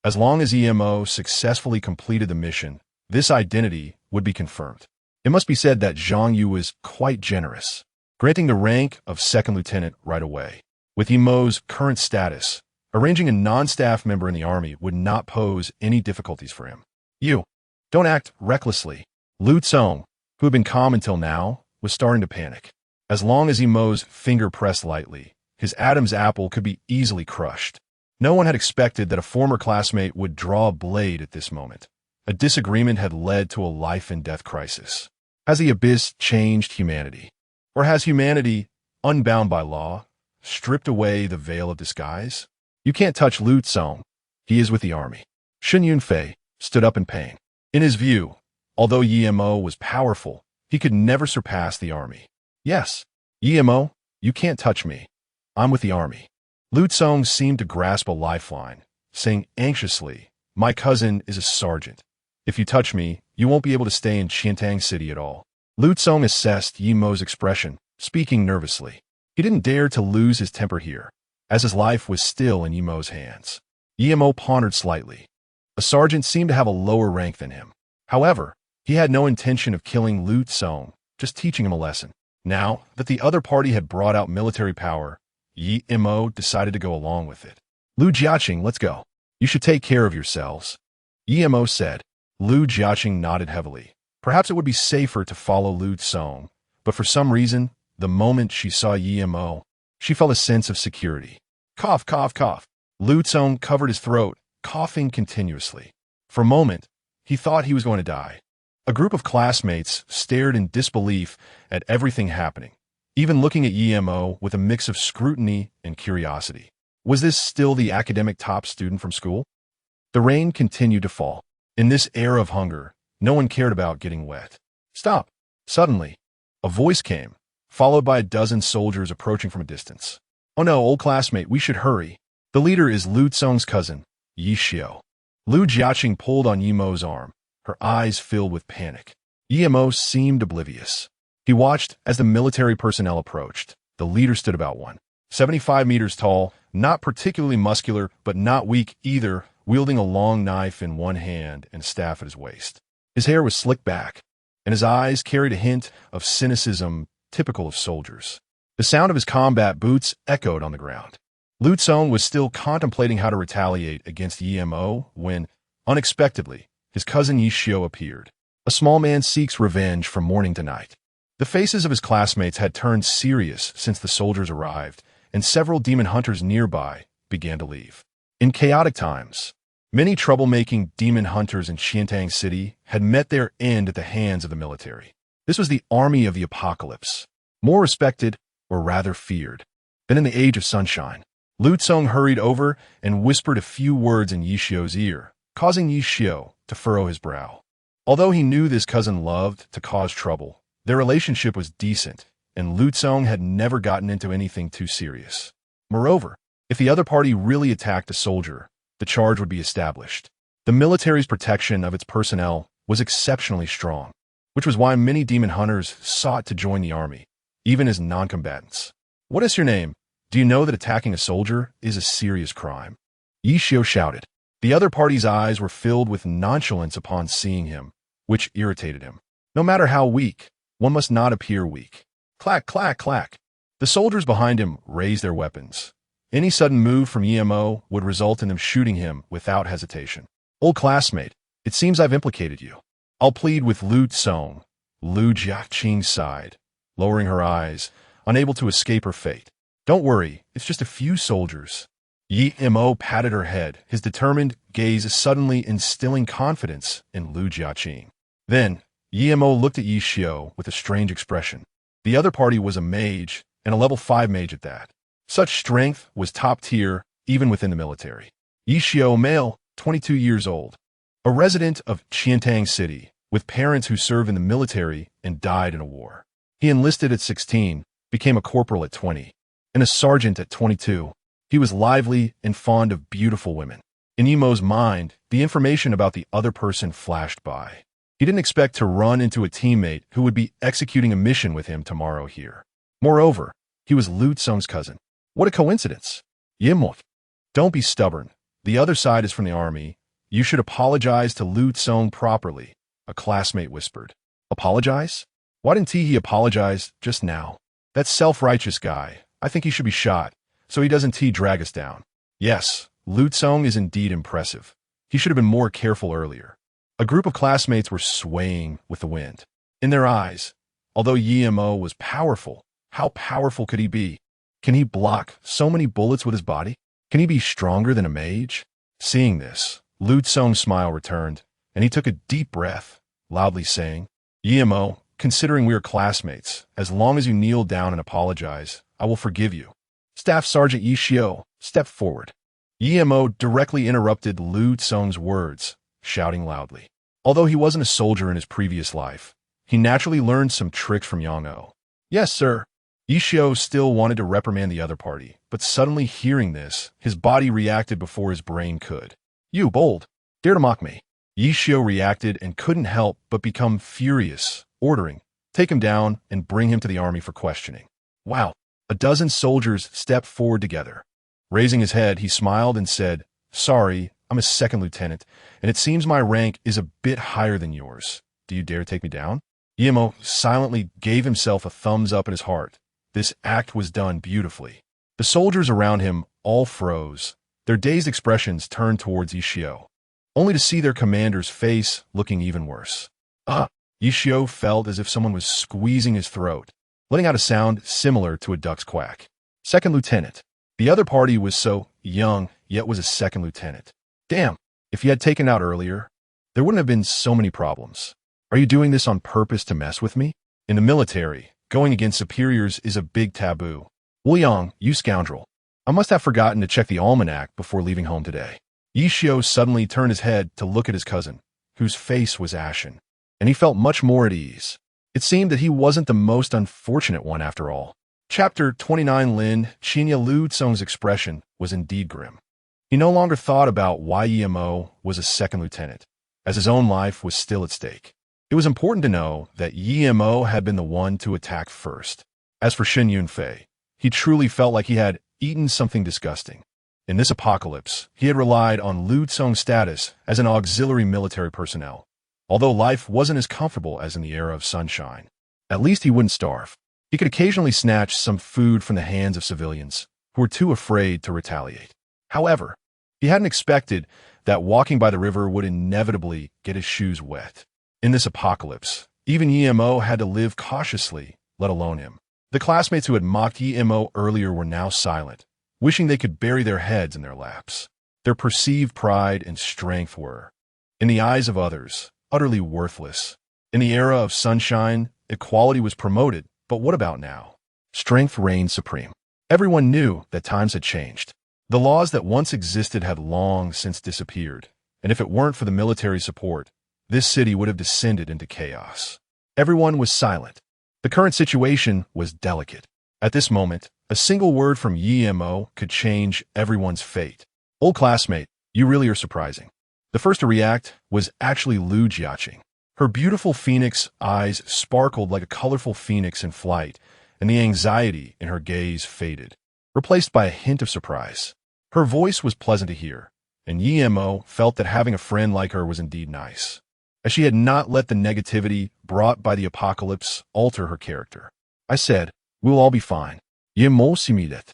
As long as Yimo successfully completed the mission, this identity would be confirmed. It must be said that Zhang Yu was quite generous, granting the rank of second lieutenant right away. With Yimo's current status, arranging a non-staff member in the army would not pose any difficulties for him. You, don't act recklessly. Lu Tsong, who had been calm until now, was starting to panic. As long as Yimo's finger pressed lightly, his Adam's apple could be easily crushed. No one had expected that a former classmate would draw a blade at this moment. A disagreement had led to a life-and-death crisis. Has the abyss changed humanity? Or has humanity, unbound by law, stripped away the veil of disguise? You can't touch Lu Tsong. He is with the army. Shen Yunfei stood up in pain. In his view, although Yimo was powerful, he could never surpass the army. Yes, Yimo, you can't touch me. I'm with the army. Lu Tsong seemed to grasp a lifeline, saying anxiously, "My cousin is a sergeant. If you touch me, you won't be able to stay in Qiantang City at all." Lu Tsong assessed Yimo's expression, speaking nervously. He didn't dare to lose his temper here, as his life was still in Yimo's hands. Yimo pondered slightly. A sergeant seemed to have a lower rank than him. However, he had no intention of killing Lu Tsong, just teaching him a lesson. Now that the other party had brought out military power, Yimo decided to go along with it. Lu Jiaqing, let's go. You should take care of yourselves, Yimo said. Lu Jiaqing nodded heavily. Perhaps it would be safer to follow Lu Tsong, but for some reason, the moment she saw Yimo, she felt a sense of security. Cough, cough, cough. Lu Tsong covered his throat, coughing continuously. For a moment, he thought he was going to die. A group of classmates stared in disbelief at everything happening, even looking at Yimo with a mix of scrutiny and curiosity. Was this still the academic top student from school? The rain continued to fall. In this era of hunger, no one cared about getting wet. Stop! Suddenly, a voice came, followed by a dozen soldiers approaching from a distance. Oh no, old classmate, we should hurry. The leader is Lu Tsong's cousin, Yi Xiao. Lu Jiaqing pulled on Yimo's arm, her eyes filled with panic. Yimo seemed oblivious. He watched as the military personnel approached. The leader stood about 175 meters tall, not particularly muscular, but not weak either, wielding a long knife in one hand and staff at his waist. His hair was slicked back, and his eyes carried a hint of cynicism typical of soldiers. The sound of his combat boots echoed on the ground. Lu Tsong was still contemplating how to retaliate against Yimo when, unexpectedly, his cousin Yi Xiao appeared. A small man seeks revenge from morning to night. The faces of his classmates had turned serious since the soldiers arrived, and several demon hunters nearby began to leave. In chaotic times, many troublemaking demon hunters in Qiantang City had met their end at the hands of the military. This was the army of the apocalypse, more respected, or rather feared, than in the age of sunshine. Lu Tsong hurried over and whispered a few words in Yi Xiao's ear, causing Yi Xiao to furrow his brow. Although he knew this cousin loved to cause trouble, their relationship was decent, and Lu Tsong had never gotten into anything too serious. Moreover, if the other party really attacked a soldier, the charge would be established. The military's protection of its personnel was exceptionally strong, which was why many demon hunters sought to join the army, even as non-combatants. What is your name? Do you know that attacking a soldier is a serious crime? Yi Xiao shouted. The other party's eyes were filled with nonchalance upon seeing him, which irritated him. No matter how weak, one must not appear weak. Clack, clack, clack. The soldiers behind him raised their weapons. Any sudden move from EMO would result in them shooting him without hesitation. Old classmate, it seems I've implicated you. I'll plead with Lu Tsong. Lu Jiaqing sighed, lowering her eyes, unable to escape her fate. Don't worry, it's just a few soldiers. Yi Mo patted her head, his determined gaze suddenly instilling confidence in Lu Jiaqing. Then, Yi Mo looked at Yi Xiao with a strange expression. The other party was a mage, and a level 5 mage at that. Such strength was top tier, even within the military. Yi Xiao, male, 22 years old. A resident of Qiantang City, with parents who served in the military and died in a war. He enlisted at 16, became a corporal at 20, and a sergeant at 22. He was lively and fond of beautiful women. In Emo's mind, the information about the other person flashed by. He didn't expect to run into a teammate who would be executing a mission with him tomorrow here. Moreover, he was Lu Tsung's cousin. What a coincidence. Yimot. Don't be stubborn. The other side is from the army. You should apologize to Lu Tsung properly, a classmate whispered. Apologize? Why didn't he apologize just now? That self-righteous guy. I think he should be shot, so he doesn't drag us down. Yes, Lu Tsung is indeed impressive. He should have been more careful earlier. A group of classmates were swaying with the wind. In their eyes, although Yi Mo was powerful, how powerful could he be? Can he block so many bullets with his body? Can he be stronger than a mage? Seeing this, Lu Tsung's smile returned, and he took a deep breath, loudly saying, Yi Mo, considering we are classmates, as long as you kneel down and apologize, I will forgive you. Staff Sergeant Yi Xiao stepped forward. Yi Mo directly interrupted Lu Tsung's words, shouting loudly. Although he wasn't a soldier in his previous life, he naturally learned some tricks from Yang O. Yes, sir. Yi Xiao still wanted to reprimand the other party, but suddenly hearing this, his body reacted before his brain could. You bold, dare to mock me. Yi Xiao reacted and couldn't help but become furious, ordering, take him down and bring him to the army for questioning. Wow. A dozen soldiers stepped forward together. Raising his head, he smiled and said, Sorry, I'm a second lieutenant, and it seems my rank is a bit higher than yours. Do you dare take me down? Yi Mo silently gave himself a thumbs up in his heart. This act was done beautifully. The soldiers around him all froze, their dazed expressions turned towards Yi Xiao, only to see their commander's face looking even worse. Yi Xiao felt as if someone was squeezing his throat, letting out a sound similar to a duck's quack. Second lieutenant. The other party was so young, yet was a second lieutenant. Damn, if he had taken out earlier, there wouldn't have been so many problems. Are you doing this on purpose to mess with me? In the military, going against superiors is a big taboo. Wu Yang, you scoundrel. I must have forgotten to check the almanac before leaving home today. Yi Xiao suddenly turned his head to look at his cousin, whose face was ashen, and he felt much more at ease. It seemed that he wasn't the most unfortunate one after all. Chapter 29 Lin Qinya Lu Tsung's expression was indeed grim. He no longer thought about why Yi Mo was a second lieutenant, as his own life was still at stake. It was important to know that Yi Mo had been the one to attack first. As for Shen Yunfei, he truly felt like he had eaten something disgusting. In this apocalypse, he had relied on Lu Tsung's status as an auxiliary military personnel, although life wasn't as comfortable as in the era of sunshine. At least he wouldn't starve. He could occasionally snatch some food from the hands of civilians who were too afraid to retaliate. However, he hadn't expected that walking by the river would inevitably get his shoes wet. In this apocalypse, even Yi Mo had to live cautiously, let alone him. The classmates who had mocked Yi Mo earlier were now silent, wishing they could bury their heads in their laps. Their perceived pride and strength were, in the eyes of others, utterly worthless. In the era of sunshine, equality was promoted, but what about now? Strength reigned supreme. Everyone knew that times had changed. The laws that once existed had long since disappeared, and if it weren't for the military support, this city would have descended into chaos. Everyone was silent. The current situation was delicate. At this moment, a single word from Yi Mo could change everyone's fate. Old classmate, you really are surprising. The first to react was actually Lu Jiaqing. Her beautiful phoenix eyes sparkled like a colorful phoenix in flight, and the anxiety in her gaze faded, replaced by a hint of surprise. Her voice was pleasant to hear, and Emo felt that having a friend like her was indeed nice, as she had not let the negativity brought by the apocalypse alter her character. I said, "We'll all be fine. Emo simillet.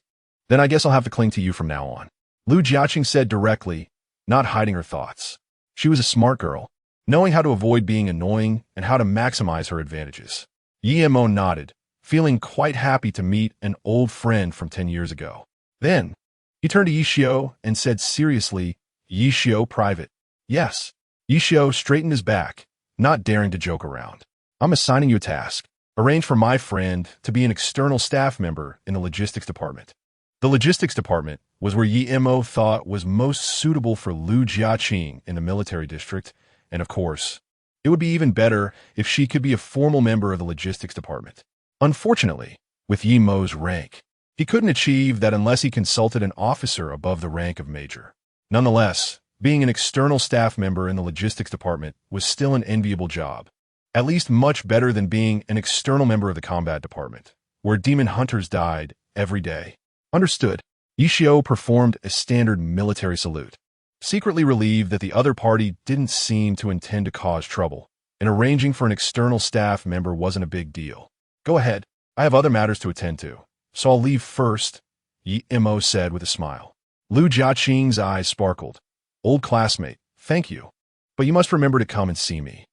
Then I guess I'll have to cling to you from now on," Lu Jiaqing said directly, not hiding her thoughts. She was a smart girl, knowing how to avoid being annoying and how to maximize her advantages. Emo nodded, feeling quite happy to meet an old friend from 10 years ago. Then, he turned to Yishio and said seriously, "Yishio private." "Yes." Yishio straightened his back, not daring to joke around. "I'm assigning you a task. Arrange for my friend to be an external staff member in the logistics department." The logistics department was where Emo thought was most suitable for Lu Jiaqing in the military district, and of course, it would be even better if she could be a formal member of the logistics department. Unfortunately, with Emo's rank, he couldn't achieve that unless he consulted an officer above the rank of major. Nonetheless, being an external staff member in the logistics department was still an enviable job, at least much better than being an external member of the combat department, where demon hunters died every day. Understood. Yishio performed a standard military salute, secretly relieved that the other party didn't seem to intend to cause trouble, and arranging for an external staff member wasn't a big deal. "Go ahead. I have other matters to attend to, so I'll leave first," Emo said with a smile. Lu Jiaqing's eyes sparkled. "Old classmate, thank you. But you must remember to come and see me."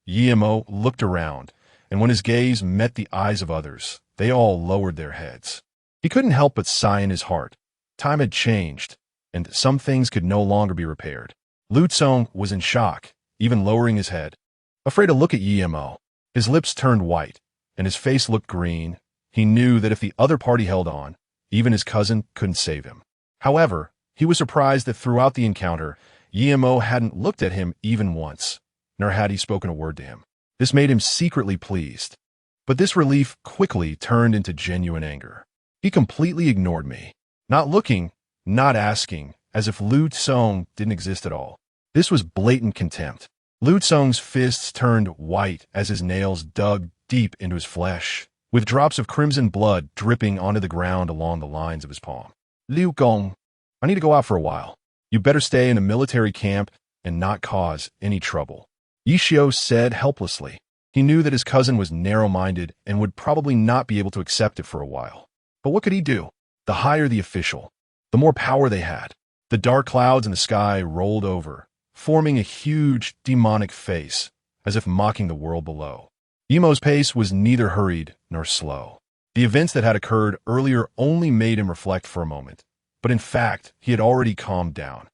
Emo looked around, and when his gaze met the eyes of others, they all lowered their heads. He couldn't help but sigh in his heart. Time had changed, and some things could no longer be repaired. Lu Tsong was in shock, even lowering his head, afraid to look at Emo. His lips turned white, and his face looked green. He knew that if the other party held on, even his cousin couldn't save him. However, he was surprised that throughout the encounter, Emo hadn't looked at him even once, nor had he spoken a word to him. This made him secretly pleased. But this relief quickly turned into genuine anger. He completely ignored me, not looking, not asking, as if Lu Tsong didn't exist at all. This was blatant contempt. Lu Tsong's fists turned white as his nails dug deep into his flesh, with drops of crimson blood dripping onto the ground along the lines of his palm. "Liu Gong, I need to go out for a while. You better stay in a military camp and not cause any trouble," Yishio said helplessly. He knew that his cousin was narrow-minded and would probably not be able to accept it for a while. But what could he do? The higher the official, the more power they had. The dark clouds in the sky rolled over, forming a huge, demonic face, as if mocking the world below. Emo's pace was neither hurried nor slow. The events that had occurred earlier only made him reflect for a moment, but in fact, he had already calmed down.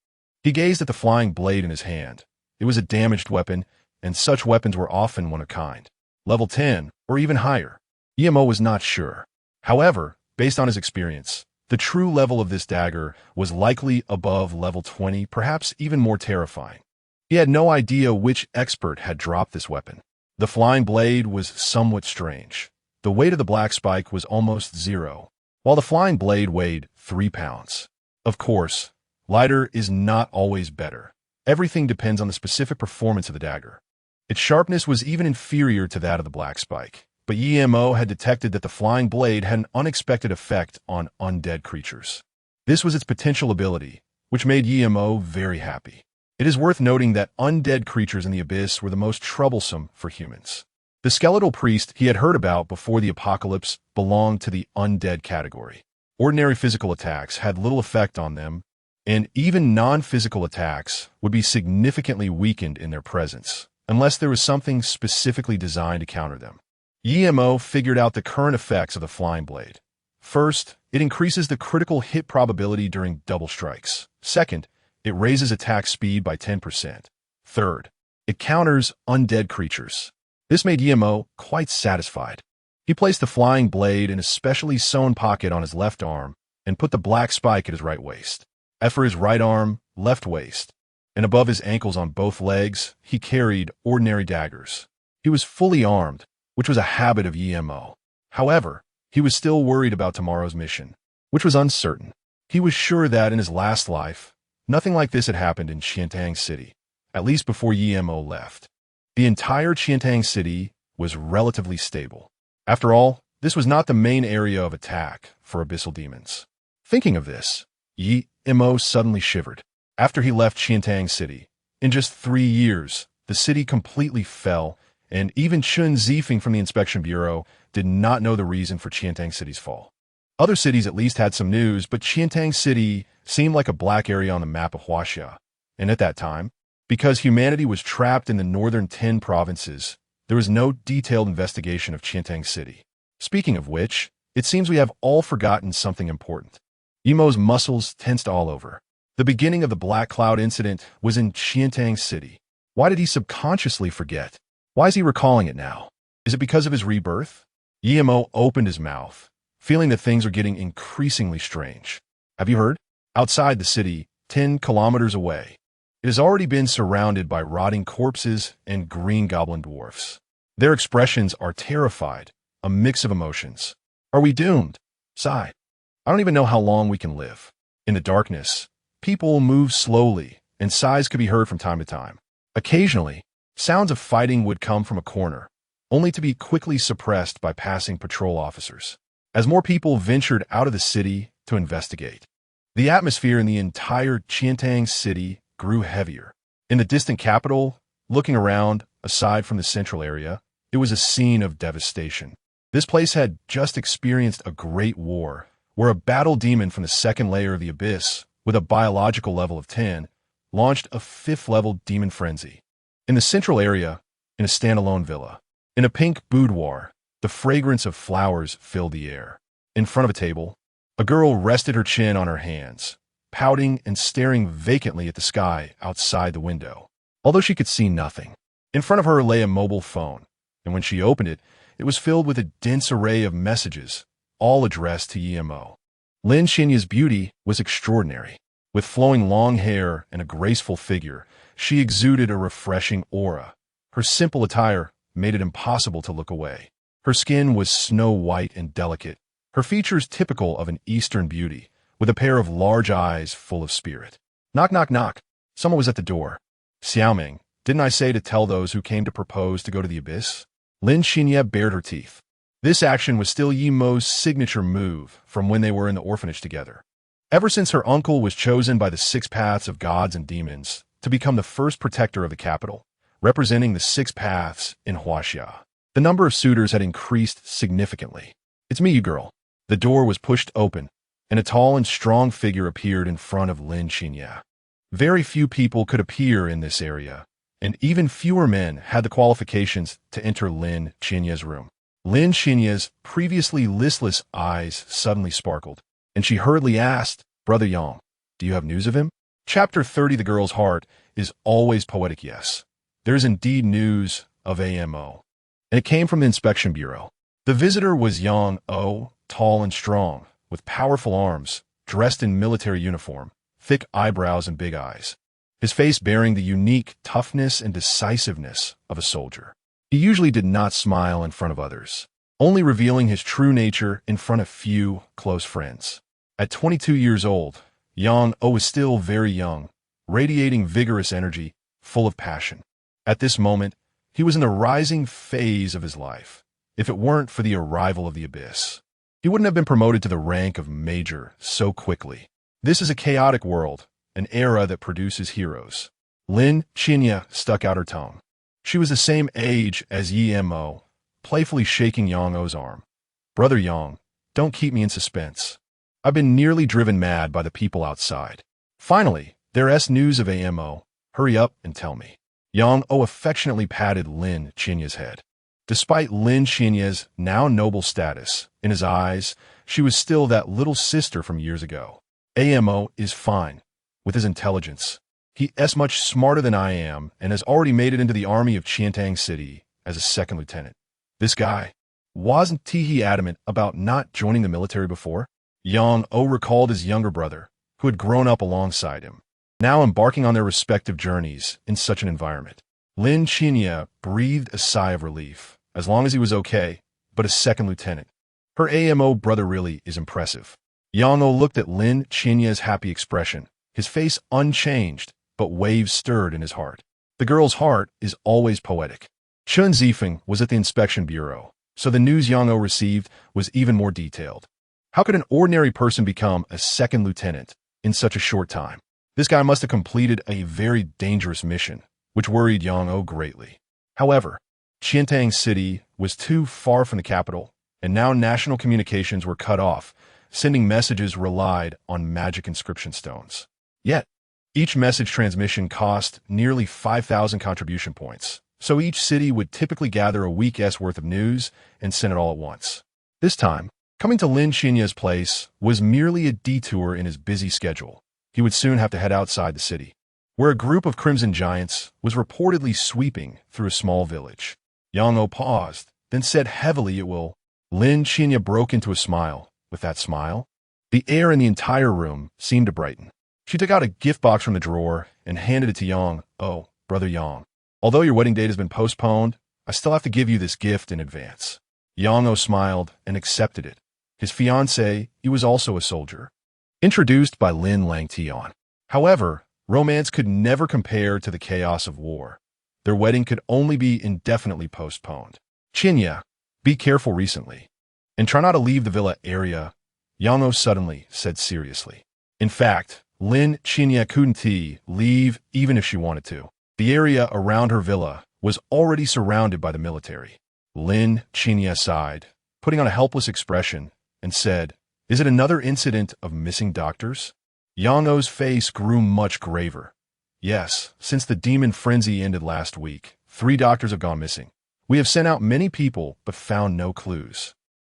He gazed at the flying blade in his hand. It was a damaged weapon, and such weapons were often one of a kind. Level 10, or even higher. Emo was not sure. However, based on his experience, the true level of this dagger was likely above level 20, perhaps even more terrifying. He had no idea which expert had dropped this weapon. The flying blade was somewhat strange. The weight of the black spike was almost 0, while the flying blade weighed 3 pounds. Of course, lighter is not always better. Everything depends on the specific performance of the dagger. Its sharpness was even inferior to that of the black spike. But Emo had detected that the flying blade had an unexpected effect on undead creatures. This was its potential ability, which made Emo very happy. It is worth noting that undead creatures in the abyss were the most troublesome for humans. The skeletal priest he had heard about before the apocalypse belonged to the undead category. Ordinary physical attacks had little effect on them, and even non-physical attacks would be significantly weakened in their presence, unless there was something specifically designed to counter them. Emo figured out the current effects of the flying blade. First, it increases the critical hit probability during double strikes. Second, it raises attack speed by 10%. Third, it counters undead creatures. This made Emo quite satisfied. He placed the flying blade in a specially sewn pocket on his left arm and put the black spike at his right waist. As for his right arm, left waist, and above his ankles on both legs, he carried ordinary daggers. He was fully armed, which was a habit of Emo. However, he was still worried about tomorrow's mission, which was uncertain. He was sure that in his last life, nothing like this had happened in Qiantang City, at least before Emo left. The entire Qiantang City was relatively stable. After all, this was not the main area of attack for abyssal demons. Thinking of this, Yi Mo suddenly shivered. After he left Qiantang City, in just 3 years, the city completely fell, and even Chun Zifeng from the Inspection Bureau did not know the reason for Qiantang City's fall. Other cities at least had some news, but Qiantang City seemed like a black area on the map of Huaxia. And at that time, because humanity was trapped in the northern 10 provinces, there was no detailed investigation of Qiantang City. Speaking of which, it seems we have all forgotten something important. Emo's muscles tensed all over. The beginning of the Black Cloud incident was in Qiantang City. Why did he subconsciously forget? Why is he recalling it now? Is it because of his rebirth? Emo opened his mouth, feeling that things are getting increasingly strange. Have you heard? Outside the city, 10 kilometers away, it has already been surrounded by rotting corpses and green goblin dwarfs. Their expressions are terrified, a mix of emotions. Are we doomed? Sigh. I don't even know how long we can live. In the darkness, people move slowly, and sighs could be heard from time to time. Occasionally, sounds of fighting would come from a corner, only to be quickly suppressed by passing patrol officers. As more people ventured out of the city to investigate, the atmosphere in the entire Qiantang City grew heavier. In the distant capital, looking around, aside from the central area, it was a scene of devastation. This place had just experienced a great war, where a battle demon from the second layer of the abyss, with a biological level of 10, launched a 5th-level demon frenzy. In the central area, in a standalone villa, in a pink boudoir, the fragrance of flowers filled the air. In front of a table, a girl rested her chin on her hands, pouting and staring vacantly at the sky outside the window, although she could see nothing. In front of her lay a mobile phone, and when she opened it, it was filled with a dense array of messages, all addressed to Emo. Lin Xinya's beauty was extraordinary. With flowing long hair and a graceful figure, she exuded a refreshing aura. Her simple attire made it impossible to look away. Her skin was snow-white and delicate, her features typical of an Eastern beauty, with a pair of large eyes full of spirit. Knock, knock, knock. Someone was at the door. Xiaoming, didn't I say to tell those who came to propose to go to the abyss? Lin Xinya bared her teeth. This action was still Yemo's signature move from when they were in the orphanage together. Ever since her uncle was chosen by the 6 paths of gods and demons to become the first protector of the capital, representing the 6 paths in Huaxia, the number of suitors had increased significantly. It's me, you girl. The door was pushed open, and a tall and strong figure appeared in front of Lin Xinya. Very few people could appear in this area, and even fewer men had the qualifications to enter Lin Xinya's room. Lin Xinya's previously listless eyes suddenly sparkled, and she hurriedly asked, "Brother Yang, do you have news of him?" Chapter 30. The girl's heart is always poetic, yes. There is indeed news of Amo, and it came from the Inspection Bureau. The visitor was Yang O, tall and strong, with powerful arms, dressed in military uniform, thick eyebrows and big eyes, his face bearing the unique toughness and decisiveness of a soldier. He usually did not smile in front of others, only revealing his true nature in front of few close friends. At 22 years old, Yang O was still very young, radiating vigorous energy, full of passion. At this moment, he was in the rising phase of his life. If it weren't for the arrival of the abyss, he wouldn't have been promoted to the rank of major so quickly. This is a chaotic world, an era that produces heroes. Lin Xinya stuck out her tongue. She was the same age as Emo, playfully shaking Yang O's arm. "Brother Yang, don't keep me in suspense. I've been nearly driven mad by the people outside. Finally, there's news of Amo. Hurry up and tell me." Yang O affectionately patted Lin Xinya's head. Despite Lin Xinya's now noble status, in his eyes, she was still that little sister from years ago. Amo is fine, with his intelligence. He is much smarter than I am and has already made it into the army of Qiantang City as a 2nd lieutenant. This guy, wasn't he adamant about not joining the military before? Yang O recalled his younger brother, who had grown up alongside him, now embarking on their respective journeys in such an environment. Lin Xinya breathed a sigh of relief, as long as he was okay, but a 2nd lieutenant. Her Amo brother really is impressive. Yang O looked at Lin Xinya's happy expression, his face unchanged, but waves stirred in his heart. The girl's heart is always poetic. Chun Zifeng was at the Inspection Bureau, so the news Yang O received was even more detailed. How could an ordinary person become a 2nd lieutenant in such a short time. This guy must have completed a very dangerous mission, which worried Yang-O greatly. However, Qiantang City was too far from the capital, and now national communications were cut off. Sending messages relied on magic inscription stones. Yet, each message transmission cost nearly 5,000 contribution points, so each city would typically gather a week's worth of news and send it all at once. This time, coming to Lin Xinya's place was merely a detour in his busy schedule. He would soon have to head outside the city, where a group of crimson giants was reportedly sweeping through a small village. Yang-O paused, then said heavily, "It will." Lin Xinya broke into a smile. With that smile, the air in the entire room seemed to brighten. She took out a gift box from the drawer and handed it to Yang. "Oh, Brother Yang, although your wedding date has been postponed, I still have to give you this gift in advance." Yang-O smiled and accepted it. His fiancée, he was also a soldier, introduced by Lin Langtian. However, romance could never compare to the chaos of war. Their wedding could only be indefinitely postponed. "Xinya, be careful recently, and try not to leave the villa area," Yang-O suddenly said seriously. In fact, Lin Xinya couldn't leave even if she wanted to. The area around her villa was already surrounded by the military. Lin Xinya sighed, putting on a helpless expression, and said, "Is it another incident of missing doctors?" Yang-O's face grew much graver. "Yes, since the demon frenzy ended last week, 3 doctors have gone missing. We have sent out many people but found no clues."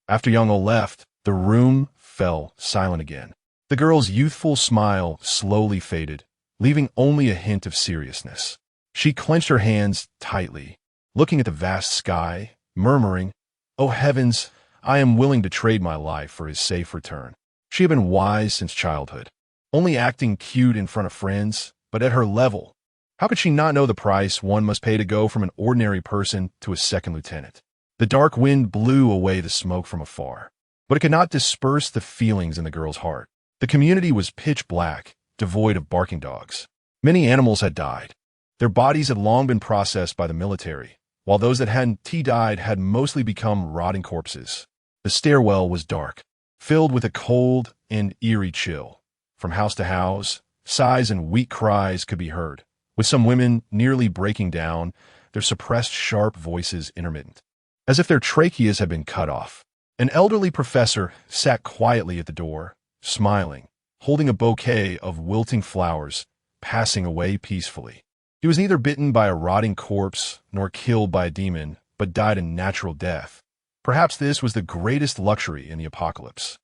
After Yang-O left, the room fell silent again. The girl's youthful smile slowly faded, leaving only a hint of seriousness. She clenched her hands tightly, looking at the vast sky, murmuring, "Oh heavens, I am willing to trade my life for his safe return." She had been wise since childhood, only acting cute in front of friends, but at her level, how could she not know the price one must pay to go from an ordinary person to a second lieutenant? The dark wind blew away the smoke from afar, but it could not disperse the feelings in the girl's heart. The community was pitch black, devoid of barking dogs. Many animals had died. Their bodies had long been processed by the military, while those that hadn't died had mostly become rotting corpses. The stairwell was dark, filled with a cold and eerie chill. From house to house, sighs and weak cries could be heard, with some women nearly breaking down, their suppressed sharp voices intermittent, as if their tracheas had been cut off. An elderly professor sat quietly at the door, smiling, holding a bouquet of wilting flowers, passing away peacefully. He was neither bitten by a rotting corpse nor killed by a demon, but died a natural death. Perhaps this was the greatest luxury in the apocalypse.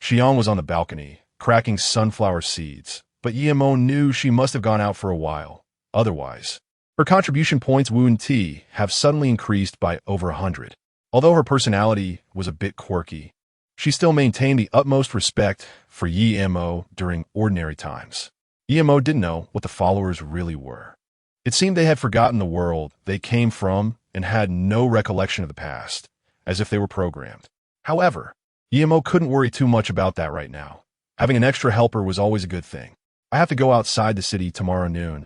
Xiang was on the balcony, cracking sunflower seeds, but Yemo knew she must have gone out for a while. Otherwise, her contribution points wouldn't have suddenly increased by over 100. Although her personality was a bit quirky, she still maintained the utmost respect for Yemo during ordinary times. Yemo didn't know what the followers really were. It seemed they had forgotten the world they came from and had no recollection of the past, as if they were programmed. However, Yemo couldn't worry too much about that right now. Having an extra helper was always a good thing. "I have to go outside the city tomorrow noon,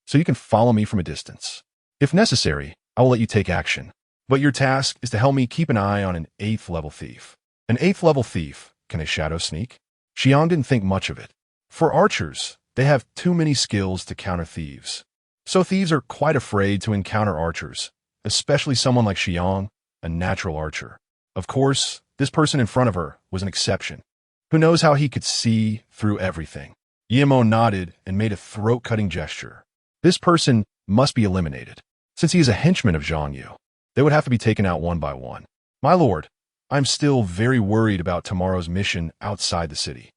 so you can follow me from a distance. If necessary, I will let you take action. But your task is to help me keep an eye on an 8th level thief." An 8th level thief? Can a shadow sneak? Xiang didn't think much of it. For archers, they have too many skills to counter thieves. So thieves are quite afraid to encounter archers, especially someone like Xiang, a natural archer. Of course, this person in front of her was an exception. Who knows how he could see through everything? Yemo nodded and made a throat-cutting gesture. This person must be eliminated. Since he is a henchman of Zhang Yu, they would have to be taken out one by one. "My lord, I'm still very worried about tomorrow's mission outside the city.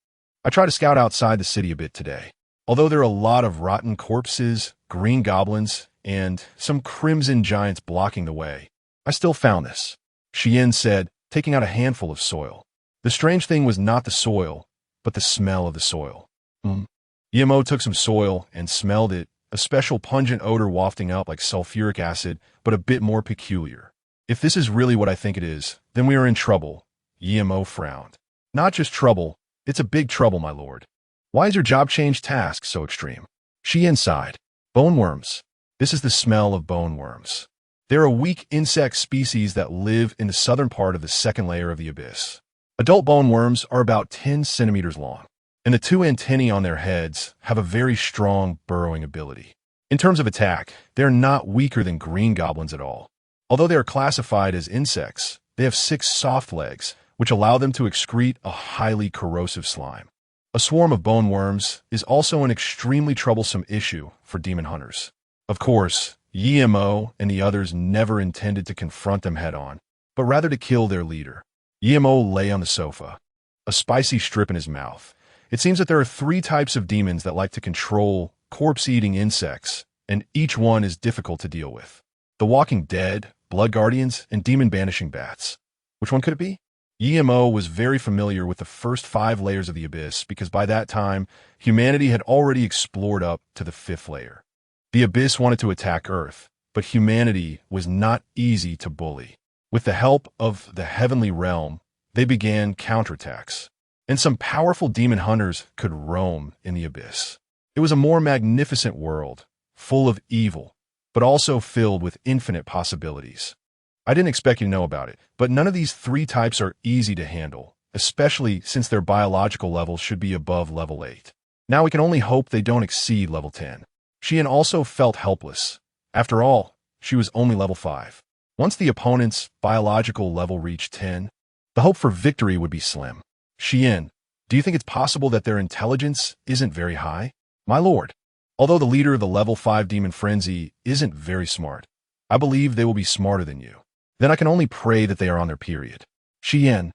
I tried to scout outside the city a bit today. Although there are a lot of rotten corpses, green goblins, and some crimson giants blocking the way, I still found this," Xian said, taking out a handful of soil. The strange thing was not the soil, but the smell of the soil. Yemo took some soil and smelled it, a special pungent odor wafting out like sulfuric acid, but a bit more peculiar. "If this is really what I think it is, then we are in trouble," Yemo frowned. "Not just trouble, it's a big trouble, my lord. Why is your job change task so extreme?" Xian sighed. "Bone worms. This is the smell of bone worms. They're a weak insect species that live in the southern part of the second layer of the abyss. Adult bone worms are about 10 centimeters long, and the two antennae on their heads have a very strong burrowing ability. In terms of attack, they are not weaker than green goblins at all. Although they are classified as insects, they have 6 soft legs, which allow them to excrete a highly corrosive slime. A swarm of bone worms is also an extremely troublesome issue for demon hunters. Of course, Yemo and the others never intended to confront them head-on, but rather to kill their leader. Yemo lay on the sofa, a spicy strip in his mouth. It seems that there are 3 types of demons that like to control corpse-eating insects, and each one is difficult to deal with. The Walking Dead, Blood Guardians, and Demon-Banishing Bats. Which one could it be? Yemo was very familiar with the first 5 layers of the Abyss because by that time, humanity had already explored up to the 5th layer. The Abyss wanted to attack Earth, but humanity was not easy to bully. With the help of the Heavenly Realm, they began counterattacks, and some powerful demon hunters could roam in the Abyss. It was a more magnificent world, full of evil, but also filled with infinite possibilities. I didn't expect you to know about it, but none of these 3 types are easy to handle, especially since their biological levels should be above level 8. Now we can only hope they don't exceed level 10. Xian also felt helpless. After all, she was only level 5. Once the opponent's biological level reached 10, the hope for victory would be slim. Xian, do you think it's possible that their intelligence isn't very high? My lord, although the leader of the level 5 Demon Frenzy isn't very smart, I believe they will be smarter than you. Then I can only pray that they are on their period. Xian,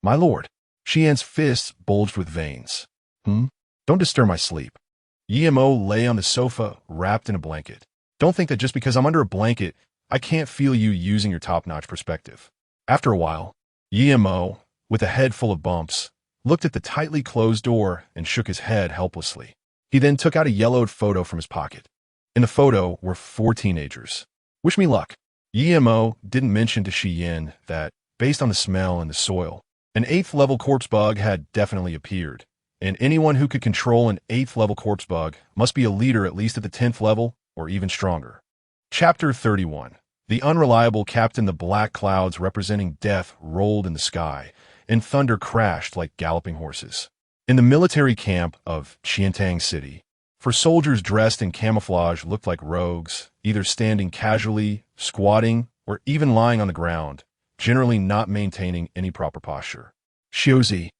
my lord. Xian's fists bulged with veins. Don't disturb my sleep. Yemo lay on the sofa, wrapped in a blanket. Don't think that just because I'm under a blanket, I can't feel you using your top-notch perspective. After a while, Yemo, with a head full of bumps, looked at the tightly closed door and shook his head helplessly. He then took out a yellowed photo from his pocket. In the photo were 4 teenagers. Wish me luck. Yemo didn't mention to Xian that, based on the smell and the soil, an 8th level corpse bug had definitely appeared, and anyone who could control an 8th level corpse bug must be a leader at least at the 10th level or even stronger. Chapter 31. The unreliable Captain. The black clouds representing death rolled in the sky, and thunder crashed like galloping horses. In the military camp of Qiantang City, for soldiers dressed in camouflage looked like rogues, either standing casually, squatting, or even lying on the ground, generally not maintaining any proper posture. Xiuzi,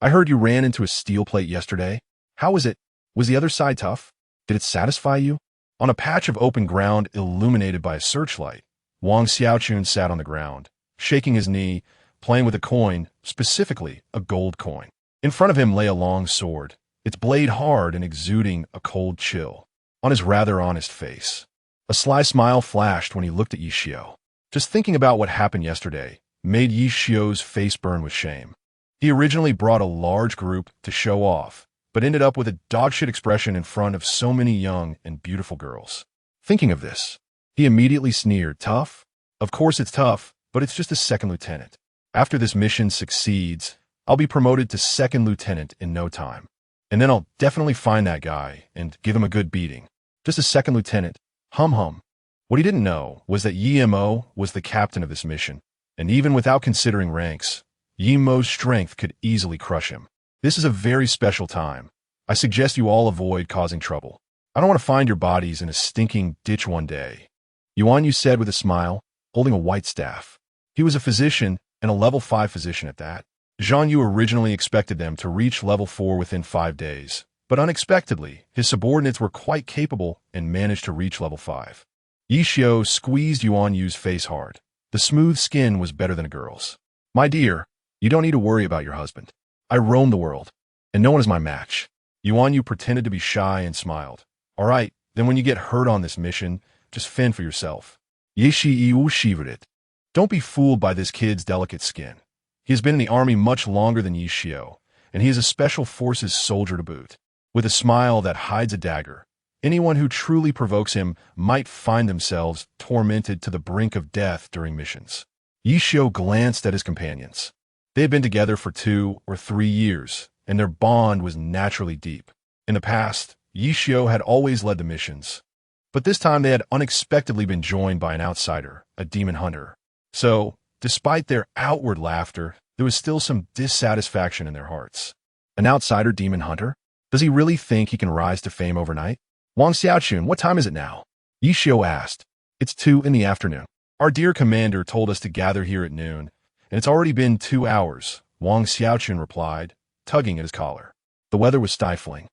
I heard you ran into a steel plate yesterday. How was it? Was the other side tough? Did it satisfy you? On a patch of open ground illuminated by a searchlight, Wang Xiaochun sat on the ground, shaking his knee, playing with a coin, specifically a gold coin. In front of him lay a long sword, its blade hard and exuding a cold chill. On his rather honest face, a sly smile flashed when he looked at Yixiao. Just thinking about what happened yesterday made Yixiao's face burn with shame. He originally brought a large group to show off, but ended up with a dogshit expression in front of so many young and beautiful girls. Thinking of this, he immediately sneered, "Tough? Of course it's tough, but it's just a 2nd lieutenant. After this mission succeeds, I'll be promoted to 2nd lieutenant in no time. And then I'll definitely find that guy and give him a good beating. Just a 2nd lieutenant. Hum. What he didn't know was that Yemo was the captain of this mission, and even without considering ranks, Yemo's strength could easily crush him. This is a very special time. I suggest you all avoid causing trouble. I don't want to find your bodies in a stinking ditch one day." Yuan Yu said with a smile, holding a white staff. He was a physician, and a level 5 physician at that. Zhang Yu originally expected them to reach level 4 within 5 days, but unexpectedly, his subordinates were quite capable and managed to reach level 5. Yixiao squeezed Yuan Yu's face hard. The smooth skin was better than a girl's. "My dear, you don't need to worry about your husband. I roam the world, and no one is my match." Yuan Yu pretended to be shy and smiled. "All right, then when you get hurt on this mission, just fend for yourself." Yixiao shivered it. Don't be fooled by this kid's delicate skin. He has been in the army much longer than Yixiao, and he is a special forces soldier to boot. With a smile that hides a dagger, anyone who truly provokes him might find themselves tormented to the brink of death during missions. Yixiao glanced at his companions. They had been together for 2 or 3 years, and their bond was naturally deep. In the past, Yixiao had always led the missions, but this time they had unexpectedly been joined by an outsider, a demon hunter. So, despite their outward laughter, there was still some dissatisfaction in their hearts. An outsider demon hunter? Does he really think he can rise to fame overnight? Wang Xiaochun, what time is it now? Yi Xiao asked. It's 2 in the afternoon. Our dear commander told us to gather here at noon, and it's already been 2 hours, Wang Xiaochun replied, tugging at his collar. The weather was stifling,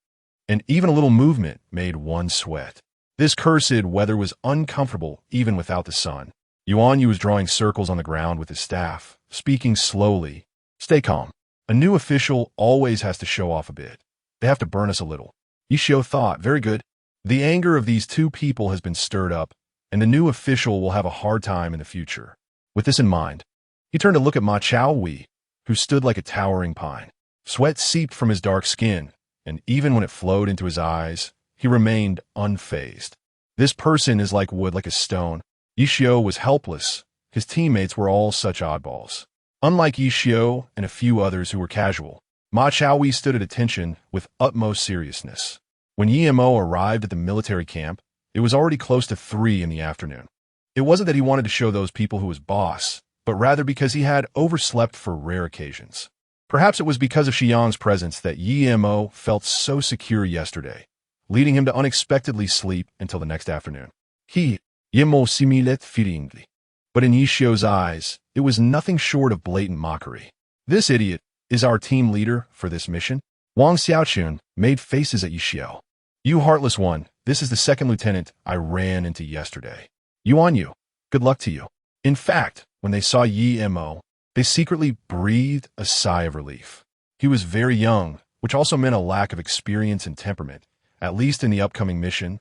and even a little movement made one sweat. This cursed weather was uncomfortable even without the sun. Yuan Yu was drawing circles on the ground with his staff, speaking slowly. Stay calm. A new official always has to show off a bit. They have to burn us a little. Yi Xiao thought, very good. The anger of these two people has been stirred up, and the new official will have a hard time in the future. With this in mind, he turned to look at Ma Chaowei, who stood like a towering pine. Sweat seeped from his dark skin, and even when it flowed into his eyes, he remained unfazed. This person is like wood, like a stone. Yi Xiao was helpless. His teammates were all such oddballs. Unlike Yi Xiao and a few others who were casual, Ma Chaowei stood at attention with utmost seriousness. When Yi Mo arrived at the military camp, it was already close to 3 in the afternoon. It wasn't that he wanted to show those people who was boss, but rather because he had overslept for rare occasions. Perhaps it was because of Xiang's presence that Yi Mo felt so secure yesterday, leading him to unexpectedly sleep until the next afternoon. Yi Mo similet feelingly. But in Yi Xiao's eyes, it was nothing short of blatant mockery. This idiot is our team leader for this mission? Wang Xiaochun made faces at Yi Xiao. You heartless one, this is the second lieutenant I ran into yesterday. Yuan Yu, good luck to you. In fact, when they saw Yi Mo, they secretly breathed a sigh of relief. He was very young, which also meant a lack of experience and temperament. At least in the upcoming mission,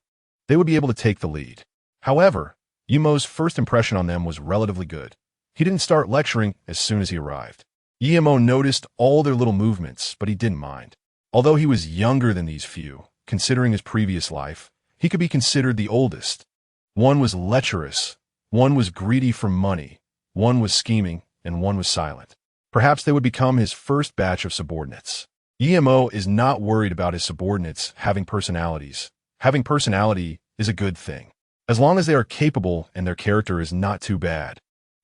they would be able to take the lead. However, Yi Mo's first impression on them was relatively good. He didn't start lecturing as soon as he arrived. Yi Mo noticed all their little movements, but he didn't mind. Although he was younger than these few, considering his previous life, he could be considered the oldest. One was lecherous, one was greedy for money, one was scheming, and one was silent. Perhaps they would become his first batch of subordinates. Yi Mo is not worried about his subordinates having personalities. Having personality is a good thing, as long as they are capable and their character is not too bad.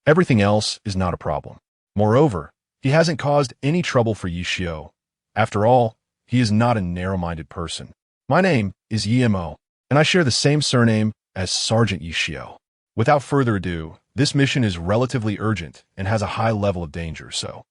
Everything else is not a problem. Moreover, he hasn't caused any trouble for Yi Xiao. After all, he is not a narrow-minded person. My name is Yi Mo, and I share the same surname as Sergeant Yi Xiao. Without further ado, this mission is relatively urgent and has a high level of danger, so.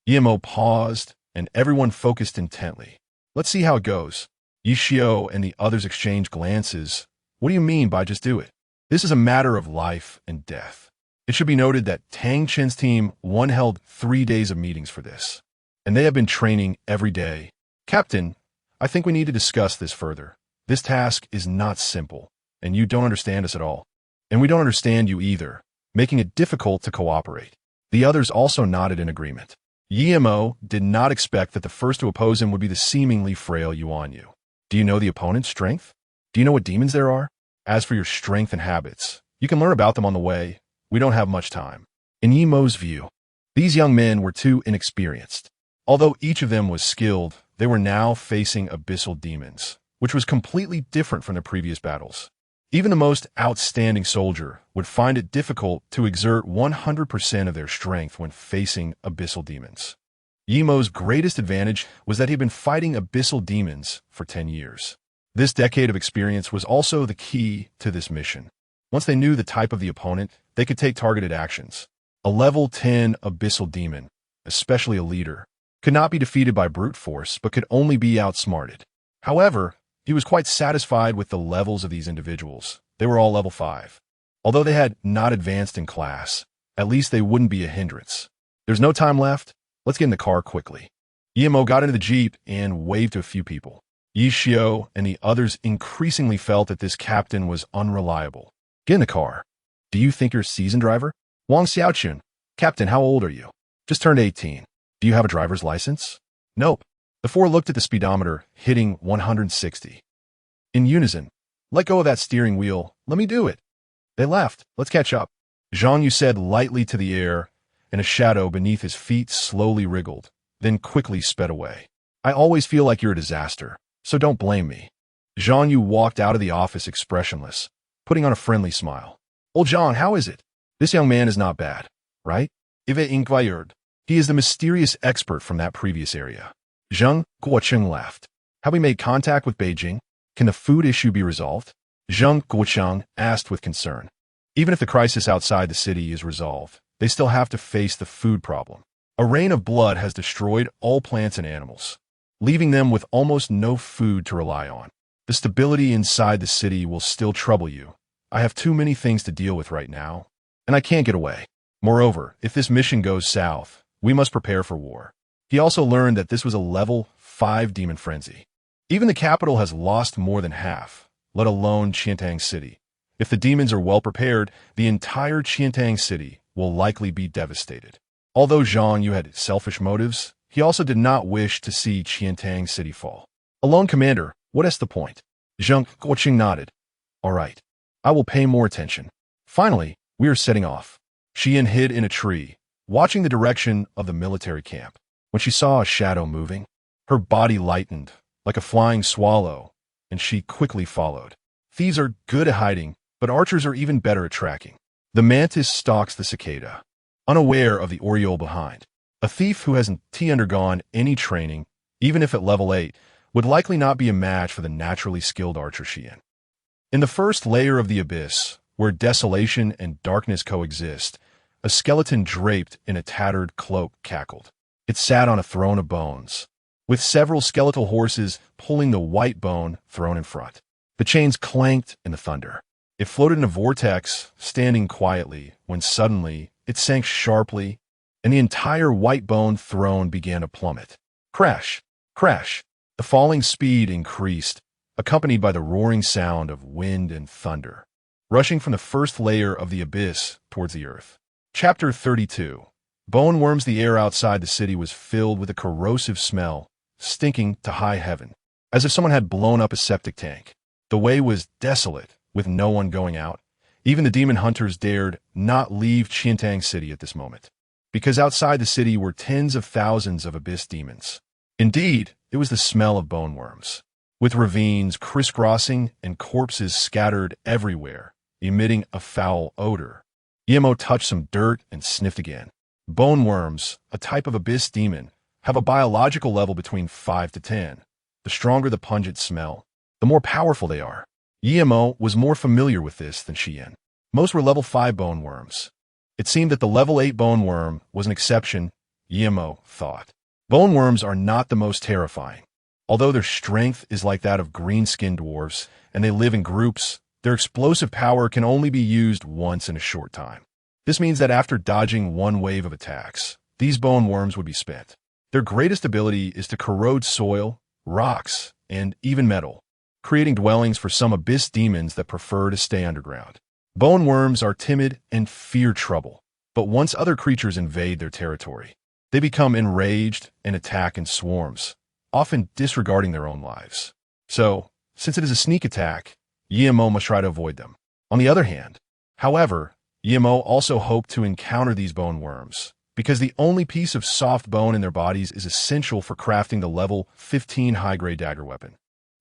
Yi Mo paused, and everyone focused intently. Let's see how it goes. Yi Xiao and the others exchanged glances. What do you mean by just do it? This is a matter of life and death. It should be noted that Tang Chen's team held 3 days of meetings for this, and they have been training every day. Captain, I think we need to discuss this further. This task is not simple, and you don't understand us at all. And we don't understand you either, making it difficult to cooperate. The others also nodded in agreement. Yi Mo did not expect that the first to oppose him would be the seemingly frail Yuan Yu. Do you know the opponent's strength? Do you know what demons there are? As for your strength and habits, you can learn about them on the way. We don't have much time. In Yi Mo's view, these young men were too inexperienced. Although each of them was skilled, they were now facing abyssal demons, which was completely different from the previous battles. Even the most outstanding soldier would find it difficult to exert 100% of their strength when facing abyssal demons. Yi Mo's greatest advantage was that he had been fighting abyssal demons for 10 years. This decade of experience was also the key to this mission. Once they knew the type of the opponent, they could take targeted actions. A level 10 abyssal demon, especially a leader, could not be defeated by brute force, but could only be outsmarted. However, he was quite satisfied with the levels of these individuals. They were all level 5. Although they had not advanced in class, at least they wouldn't be a hindrance. There's no time left. Let's get in the car quickly. Yi Mo got into the jeep and waved to a few people. Yi Xiao and the others increasingly felt that this captain was unreliable. Get in the car. Do you think you're a seasoned driver? Wang Xiaochun. Captain, how old are you? Just turned 18. Do you have a driver's license? Nope. The four looked at the speedometer, hitting 160. In unison, let go of that steering wheel. Let me do it. They left. Let's catch up. Zhang Yu said lightly to the air, and a shadow beneath his feet slowly wriggled, then quickly sped away. I always feel like you're a disaster, so don't blame me. Zhang Yu walked out of the office expressionless, putting on a friendly smile. Old Zhang, how is it? This young man is not bad, right? Ive inquired. He is the mysterious expert from that previous area. Zheng Guocheng laughed. Have we made contact with Beijing? Can the food issue be resolved? Zheng Guocheng asked with concern. Even if the crisis outside the city is resolved, they still have to face the food problem. A rain of blood has destroyed all plants and animals, leaving them with almost no food to rely on. The stability inside the city will still trouble you. I have too many things to deal with right now, and I can't get away. Moreover, if this mission goes south, we must prepare for war. He also learned that this was a level 5 demon frenzy. Even the capital has lost more than half, let alone Qiantang City. If the demons are well prepared, the entire Qiantang City will likely be devastated. Although Zhang Yu had selfish motives, he also did not wish to see Qiantang City fall. Alone, Commander, what is the point? Zheng Guocheng nodded. All right, I will pay more attention. Finally, we are setting off. Xian hid in a tree, watching the direction of the military camp. When she saw a shadow moving, her body lightened like a flying swallow, and she quickly followed. Thieves are good at hiding, but archers are even better at tracking. The mantis stalks the cicada, unaware of the oriole behind. A thief who hasn't undergone any training, even if at level 8, would likely not be a match for the naturally skilled archer Xian. In the first layer of the abyss, where desolation and darkness coexist, a skeleton draped in a tattered cloak cackled. It sat on a throne of bones, with several skeletal horses pulling the white bone throne in front. The chains clanked in the thunder. It floated in a vortex, standing quietly, when suddenly it sank sharply, and the entire white bone throne began to plummet. Crash! Crash! The falling speed increased, accompanied by the roaring sound of wind and thunder, rushing from the first layer of the abyss towards the earth. Chapter 32. Bone worms. The air outside the city was filled with a corrosive smell, stinking to high heaven, as if someone had blown up a septic tank. The way was desolate, with no one going out. Even the demon hunters dared not leave Qiantang City at this moment, because outside the city were tens of thousands of abyss demons. Indeed, it was the smell of bone worms, with ravines crisscrossing and corpses scattered everywhere, emitting a foul odor. Emo touched some dirt and sniffed again. Bone worms, a type of abyss demon, have a biological level between 5 to 10. The stronger the pungent smell, the more powerful they are. Emo was more familiar with this than Xian. Most were level 5 bone worms. It seemed that the level 8 bone worm was an exception, Emo thought. Bone worms are not the most terrifying. Although their strength is like that of green-skinned dwarves, and they live in groups, their explosive power can only be used once in a short time. This means that after dodging one wave of attacks, these bone worms would be spent. Their greatest ability is to corrode soil, rocks, and even metal, creating dwellings for some abyss demons that prefer to stay underground. Bone worms are timid and fear trouble, but once other creatures invade their territory, they become enraged and attack in swarms, often disregarding their own lives. So, since it is a sneak attack, Emo must try to avoid them. On the other hand, however, Emo also hoped to encounter these bone worms, because the only piece of soft bone in their bodies is essential for crafting the level 15 high-grade dagger weapon.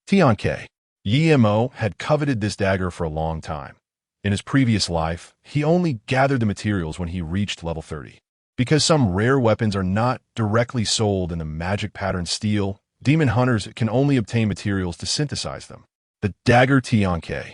Tianke. Emo had coveted this dagger for a long time. In his previous life, he only gathered the materials when he reached level 30. Because some rare weapons are not directly sold in the magic pattern steel, demon hunters can only obtain materials to synthesize them. The dagger Tianke.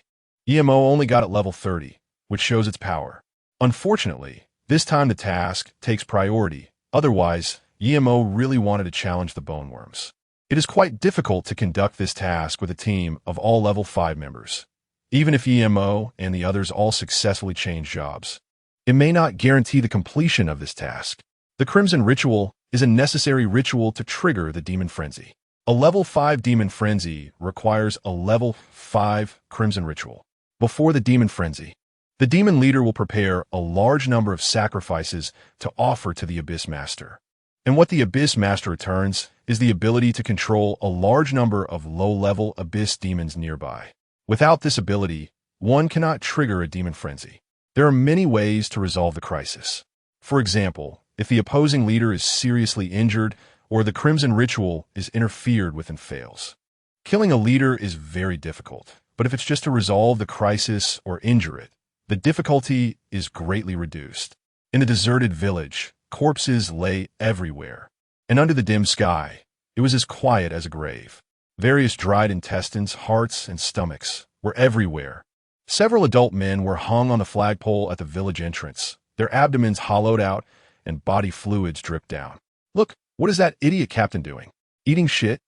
Emo only got at level 30, which shows its power. Unfortunately, this time the task takes priority. Otherwise, Emo really wanted to challenge the bone worms. It is quite difficult to conduct this task with a team of all level 5 members. Even if Emo and the others all successfully change jobs, it may not guarantee the completion of this task. The Crimson Ritual is a necessary ritual to trigger the Demon Frenzy. A level 5 Demon Frenzy requires a level 5 Crimson Ritual. Before the Demon Frenzy, the Demon Leader will prepare a large number of sacrifices to offer to the Abyss Master. And what the Abyss Master returns is the ability to control a large number of low-level Abyss demons nearby. Without this ability, one cannot trigger a Demon Frenzy. There are many ways to resolve the crisis. For example, if the opposing leader is seriously injured or the Crimson Ritual is interfered with and fails. Killing a leader is very difficult, but if it's just to resolve the crisis or injure it, the difficulty is greatly reduced. In the deserted village, corpses lay everywhere, and under the dim sky, It was as quiet as a grave. Various dried intestines, hearts, and stomachs were everywhere. Several adult men were hung on the flagpole at the village entrance, their abdomens hollowed out and body fluids dripped down. Look, what is that idiot captain doing? Eating shit?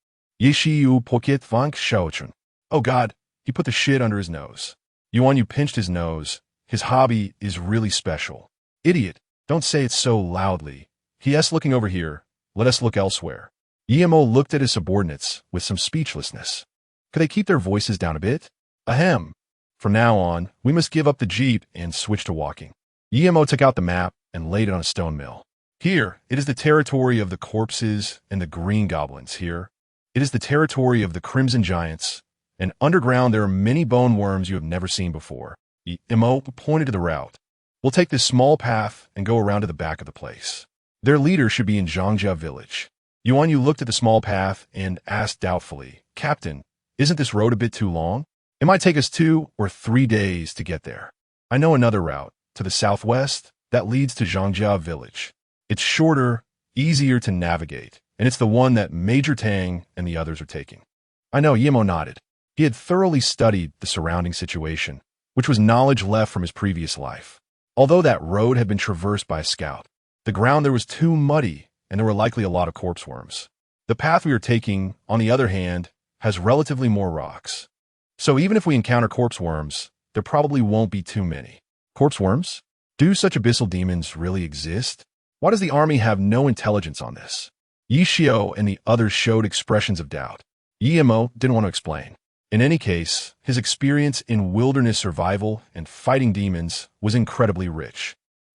Yeshiu poket vank shaochun. Oh God, he put the shit under his nose. Yuan pinched his nose. His hobby is really special. Idiot, don't say it so loudly. He.s. looking over here. Let us look elsewhere. Yemo looked at his subordinates with some speechlessness. Could they keep their voices down a bit? Ahem. From now on, we must give up the jeep and switch to walking. Yemo took out the map and laid it on a stone mill. Here, it is the territory of the corpses and the green goblins. Here, it is the territory of the crimson giants, and underground there are many bone worms you have never seen before. Yemo pointed to the route. We'll take this small path and go around to the back of the place. Their leader should be in Zhangjia village. Yuan Yu looked at the small path and asked doubtfully, Captain, isn't this road a bit too long? It might take us 2 or 3 days to get there. I know another route, to the southwest, that leads to Zhangjia village. It's shorter, easier to navigate, and it's the one that Major Tang and the others are taking. I know, Yemo nodded. He had thoroughly studied the surrounding situation, which was knowledge left from his previous life. Although that road had been traversed by a scout, the ground there was too muddy, and there were likely a lot of corpse worms. The path we are taking, on the other hand, has relatively more rocks. So even if we encounter corpse worms, there probably won't be too many. Corpse worms? Do such abyssal demons really exist? Why does the army have no intelligence on this? Yi Xiao and the others showed expressions of doubt. Yemo didn't want to explain. In any case, his experience in wilderness survival and fighting demons was incredibly rich.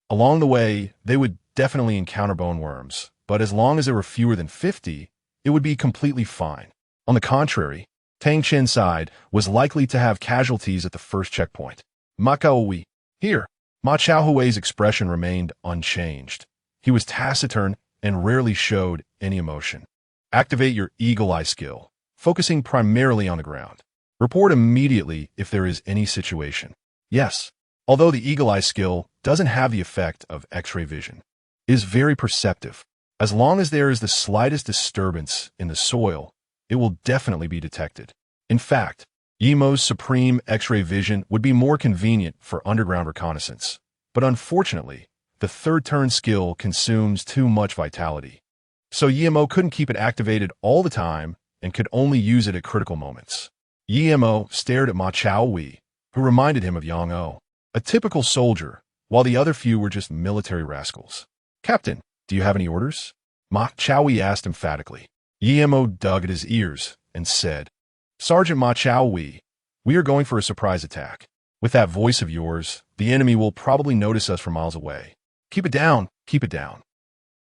Along the way, they would definitely encounter bone worms, but as long as there were fewer than 50, it would be completely fine. On the contrary, Tang Chen's side was likely to have casualties at the first checkpoint. Ma Kaohui. Here, Ma Chaohui's expression remained unchanged. He was taciturn and rarely showed any emotion. Activate your eagle eye skill, focusing primarily on the ground. Report immediately if there is any situation. Yes, although the eagle eye skill doesn't have the effect of X-ray vision, it is very perceptive. As long as there is the slightest disturbance in the soil, it will definitely be detected. In fact, Yemo's supreme X-ray vision would be more convenient for underground reconnaissance, but unfortunately, the third turn skill consumes too much vitality. So Yemo couldn't keep it activated all the time and could only use it at critical moments. Yemo stared at Ma Chaohui, who reminded him of Yang O, a typical soldier, while the other few were just military rascals. Captain, do you have any orders? Ma Chaohui asked emphatically. Yemo dug at his ears and said, Sergeant Ma Chaohui, we are going for a surprise attack. With that voice of yours, the enemy will probably notice us from miles away. Keep it down, keep it down.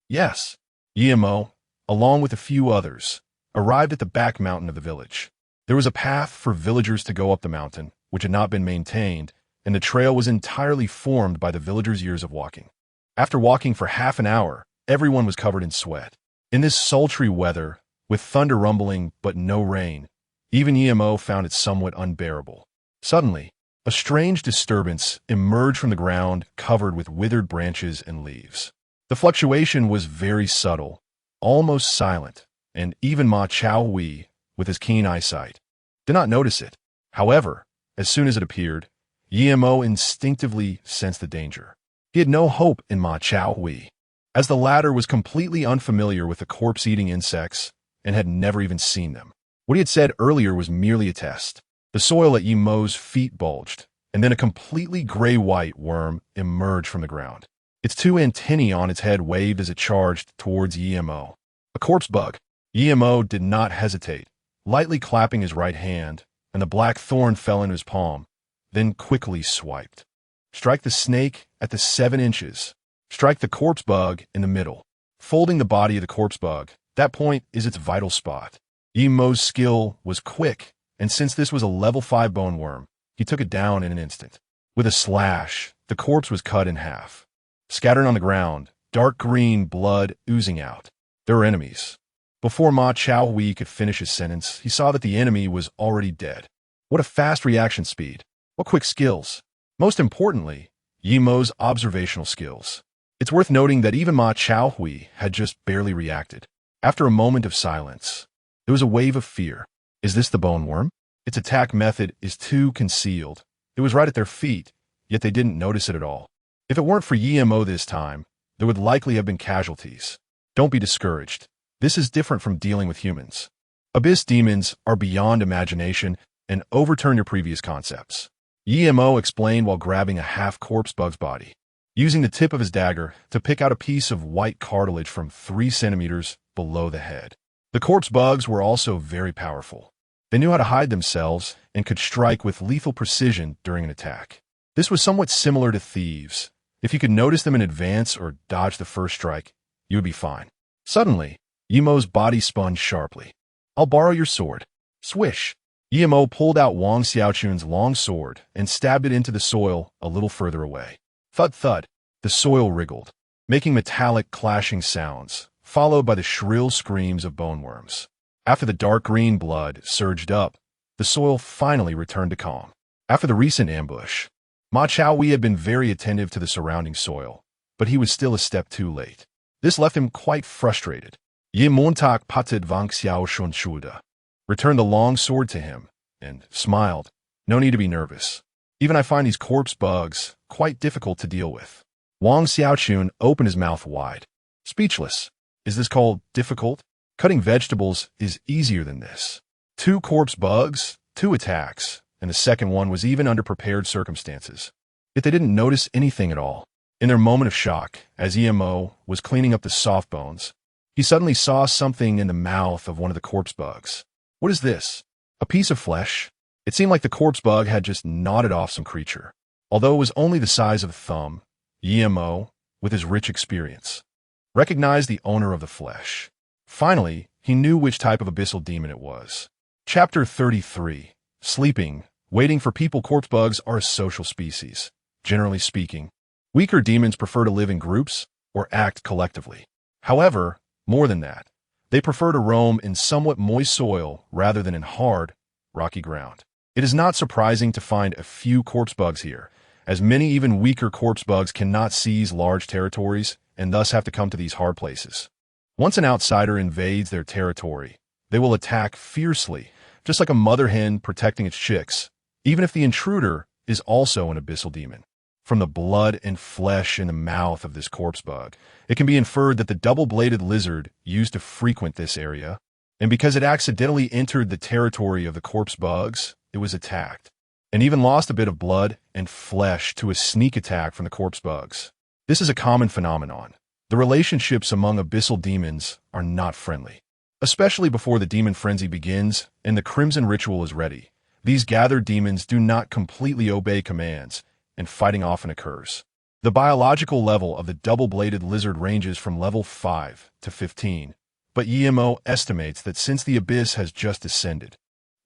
Yes. Yemo, along with a few others, arrived at the back mountain of the village. There was a path for villagers to go up the mountain, which had not been maintained, and the trail was entirely formed by the villagers' years of walking. After walking for half an hour, everyone was covered in sweat. In this sultry weather, with thunder rumbling but no rain, even Yemo found it somewhat unbearable. Suddenly, a strange disturbance emerged from the ground covered with withered branches and leaves. The fluctuation was very subtle, almost silent, and even Ma Chaohui, with his keen eyesight, did not notice it. However, as soon as it appeared, Yemo instinctively sensed the danger. He had no hope in Ma Chaohui, as the latter was completely unfamiliar with the corpse-eating insects and had never even seen them. What he had said earlier was merely a test. The soil at Yemo's feet bulged, and then a completely gray-white worm emerged from the ground. Its 2 antennae on its head waved as it charged towards Yemo. A corpse bug. Yemo did not hesitate, lightly clapping his right hand, and the black thorn fell into his palm, then quickly swiped. Strike the snake at the 7 inches. Strike the corpse bug in the middle, folding the body of the corpse bug. That point is its vital spot. Yemo's skill was quick, and since this was a level 5 bone worm, he took it down in an instant. With a slash, the corpse was cut in half. Scattered on the ground, dark green blood oozing out. There were enemies. Before Ma Chaohui could finish his sentence, he saw that the enemy was already dead. What a fast reaction speed. What quick skills. Most importantly, Yemo's observational skills. It's worth noting that even Ma Chaohui had just barely reacted. After a moment of silence, there was a wave of fear. Is this the bone worm? Its attack method is too concealed. It was right at their feet, yet they didn't notice it at all. If it weren't for EMO this time, there would likely have been casualties. Don't be discouraged. This is different from dealing with humans. Abyss demons are beyond imagination and overturn your previous concepts. EMO explained while grabbing a half-corpse bug's body, using the tip of his dagger to pick out a piece of white cartilage from 3 centimeters below the head. The corpse bugs were also very powerful. They knew how to hide themselves and could strike with lethal precision during an attack. This was somewhat similar to thieves. If you could notice them in advance or dodge the first strike, you would be fine. Suddenly, EMO's body spun sharply. I'll borrow your sword. Swish. EMO pulled out Wang Xiaochun's long sword and stabbed it into the soil a little further away. Thud thud. The soil wriggled, making metallic clashing sounds, followed by the shrill screams of bone worms. After the dark green blood surged up, the soil finally returned to calm. After the recent ambush, Ma Chaohui had been very attentive to the surrounding soil, but he was still a step too late. This left him quite frustrated. Ye Montak patet Wang Xiaochun Shuda returned the long sword to him and smiled. No need to be nervous. Even I find these corpse bugs quite difficult to deal with. Wang Xiaochun opened his mouth wide. Speechless. Is this called difficult? Cutting vegetables is easier than this. 2 corpse bugs, 2 attacks, and the second one was even under prepared circumstances. Yet they didn't notice anything at all. In their moment of shock, as EMO was cleaning up the soft bones, he suddenly saw something in the mouth of one of the corpse bugs. What is this? A piece of flesh? It seemed like the corpse bug had just gnawed off some creature. Although it was only the size of a thumb, EMO, with his rich experience, recognized the owner of the flesh. Finally, he knew which type of abyssal demon it was. Chapter 33. Sleeping, waiting for people. Corpse bugs are a social species. Generally speaking, weaker demons prefer to live in groups or act collectively. However, more than that, they prefer to roam in somewhat moist soil rather than in hard, rocky ground. It is not surprising to find a few corpse bugs here, as many even weaker corpse bugs cannot seize large territories and thus have to come to these hard places. Once an outsider invades their territory, they will attack fiercely, just like a mother hen protecting its chicks, even if the intruder is also an abyssal demon. From the blood and flesh in the mouth of this corpse bug, it can be inferred that the double-bladed lizard used to frequent this area, and because it accidentally entered the territory of the corpse bugs, it was attacked, and even lost a bit of blood and flesh to a sneak attack from the corpse bugs. This is a common phenomenon. The relationships among abyssal demons are not friendly. Especially before the demon frenzy begins and the crimson ritual is ready, these gathered demons do not completely obey commands, and fighting often occurs. The biological level of the double-bladed lizard ranges from level 5 to 15, but EMO estimates that since the abyss has just ascended,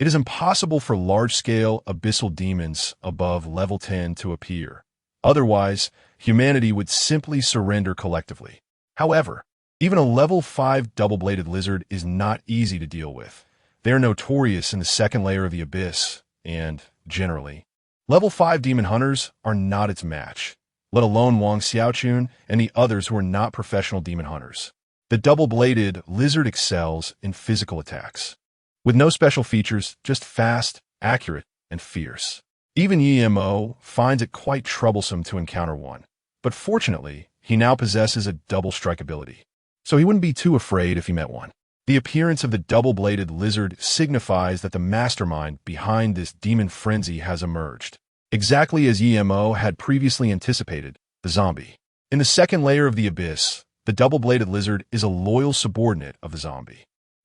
it is impossible for large-scale abyssal demons above level 10 to appear. Otherwise, humanity would simply surrender collectively. However, even a level 5 double-bladed lizard is not easy to deal with. They are notorious in the second layer of the abyss, and, generally, level 5 demon hunters are not its match, let alone Wang Xiaochun and the others who are not professional demon hunters. The double-bladed lizard excels in physical attacks, with no special features, just fast, accurate, and fierce. Even EMO finds it quite troublesome to encounter one, but fortunately, he now possesses a double strike ability, so he wouldn't be too afraid if he met one. The appearance of the double-bladed lizard signifies that the mastermind behind this demon frenzy has emerged. Exactly as EMO had previously anticipated, the zombie. In the second layer of the abyss, the double-bladed lizard is a loyal subordinate of the zombie.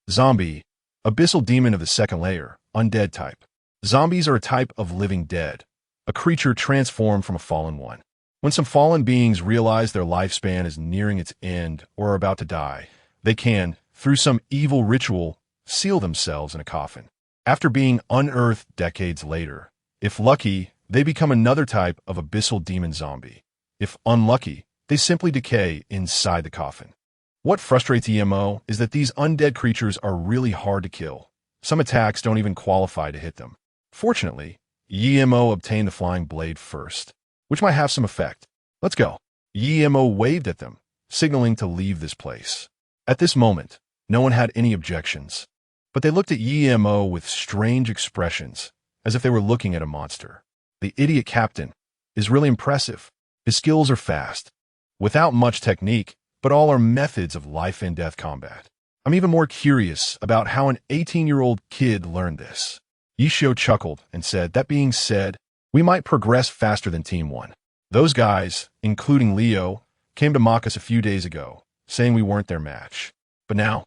Zombie, abyssal demon of the second layer, undead type. Zombies are a type of living dead, a creature transformed from a fallen one. When some fallen beings realize their lifespan is nearing its end or are about to die, they can, through some evil ritual, seal themselves in a coffin. After being unearthed decades later, if lucky, they become another type of abyssal demon zombie. If unlucky, they simply decay inside the coffin. What frustrates EMO is that these undead creatures are really hard to kill. Some attacks don't even qualify to hit them. Fortunately, EMO obtained the flying blade first, which might have some effect. Let's go. EMO waved at them, signaling to leave this place. At this moment, No one had any objections. But they looked at Emo with strange expressions, as if they were looking at a monster. The idiot captain is really impressive. His skills are fast, without much technique, but all are methods of life and death combat. I'm even more curious about how an 18-year-old kid learned this. Yishio chuckled and said, that being said, we might progress faster than Team 1. Those guys, including Leo, came to mock us a few days ago, saying we weren't their match. But now,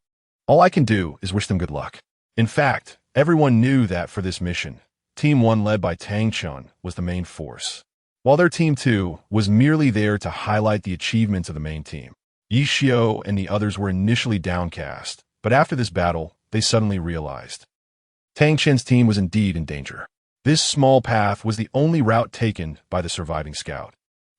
all I can do is wish them good luck. In fact, everyone knew that for this mission, Team 1 led by Tang Chun was the main force, while their Team 2 was merely there to highlight the achievements of the main team. Yishio and the others were initially downcast, but after this battle, they suddenly realized Tang Chen's team was indeed in danger. This small path was the only route taken by the surviving scout,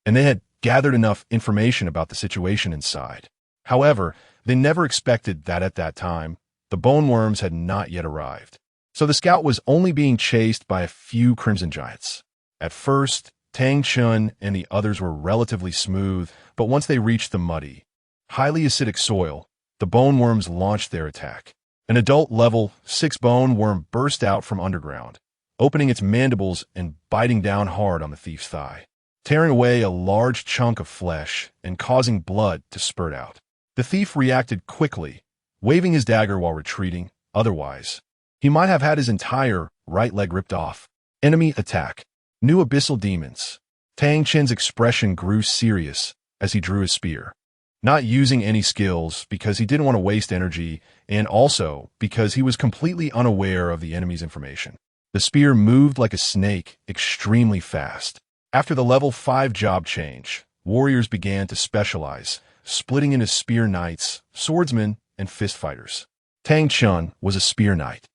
and they had gathered enough information about the situation inside. However, they never expected that at that time, the bone worms had not yet arrived. So the scout was only being chased by a few Crimson Giants. At first, Tang Chun and the others were relatively smooth, but once they reached the muddy, highly acidic soil, the bone worms launched their attack. An adult level 6 bone worm burst out from underground, opening its mandibles and biting down hard on the thief's thigh, tearing away a large chunk of flesh and causing blood to spurt out. The thief reacted quickly, waving his dagger while retreating. Otherwise, he might have had his entire right leg ripped off. Enemy attack. New abyssal demons. Tang Chen's expression grew serious as he drew his spear, not using any skills because he didn't want to waste energy and also because he was completely unaware of the enemy's information. The spear moved like a snake, extremely fast. After the level 5 job change, warriors began to specialize, splitting into spear knights, swordsmen, and fist fighters. Tang Chun was a spear knight.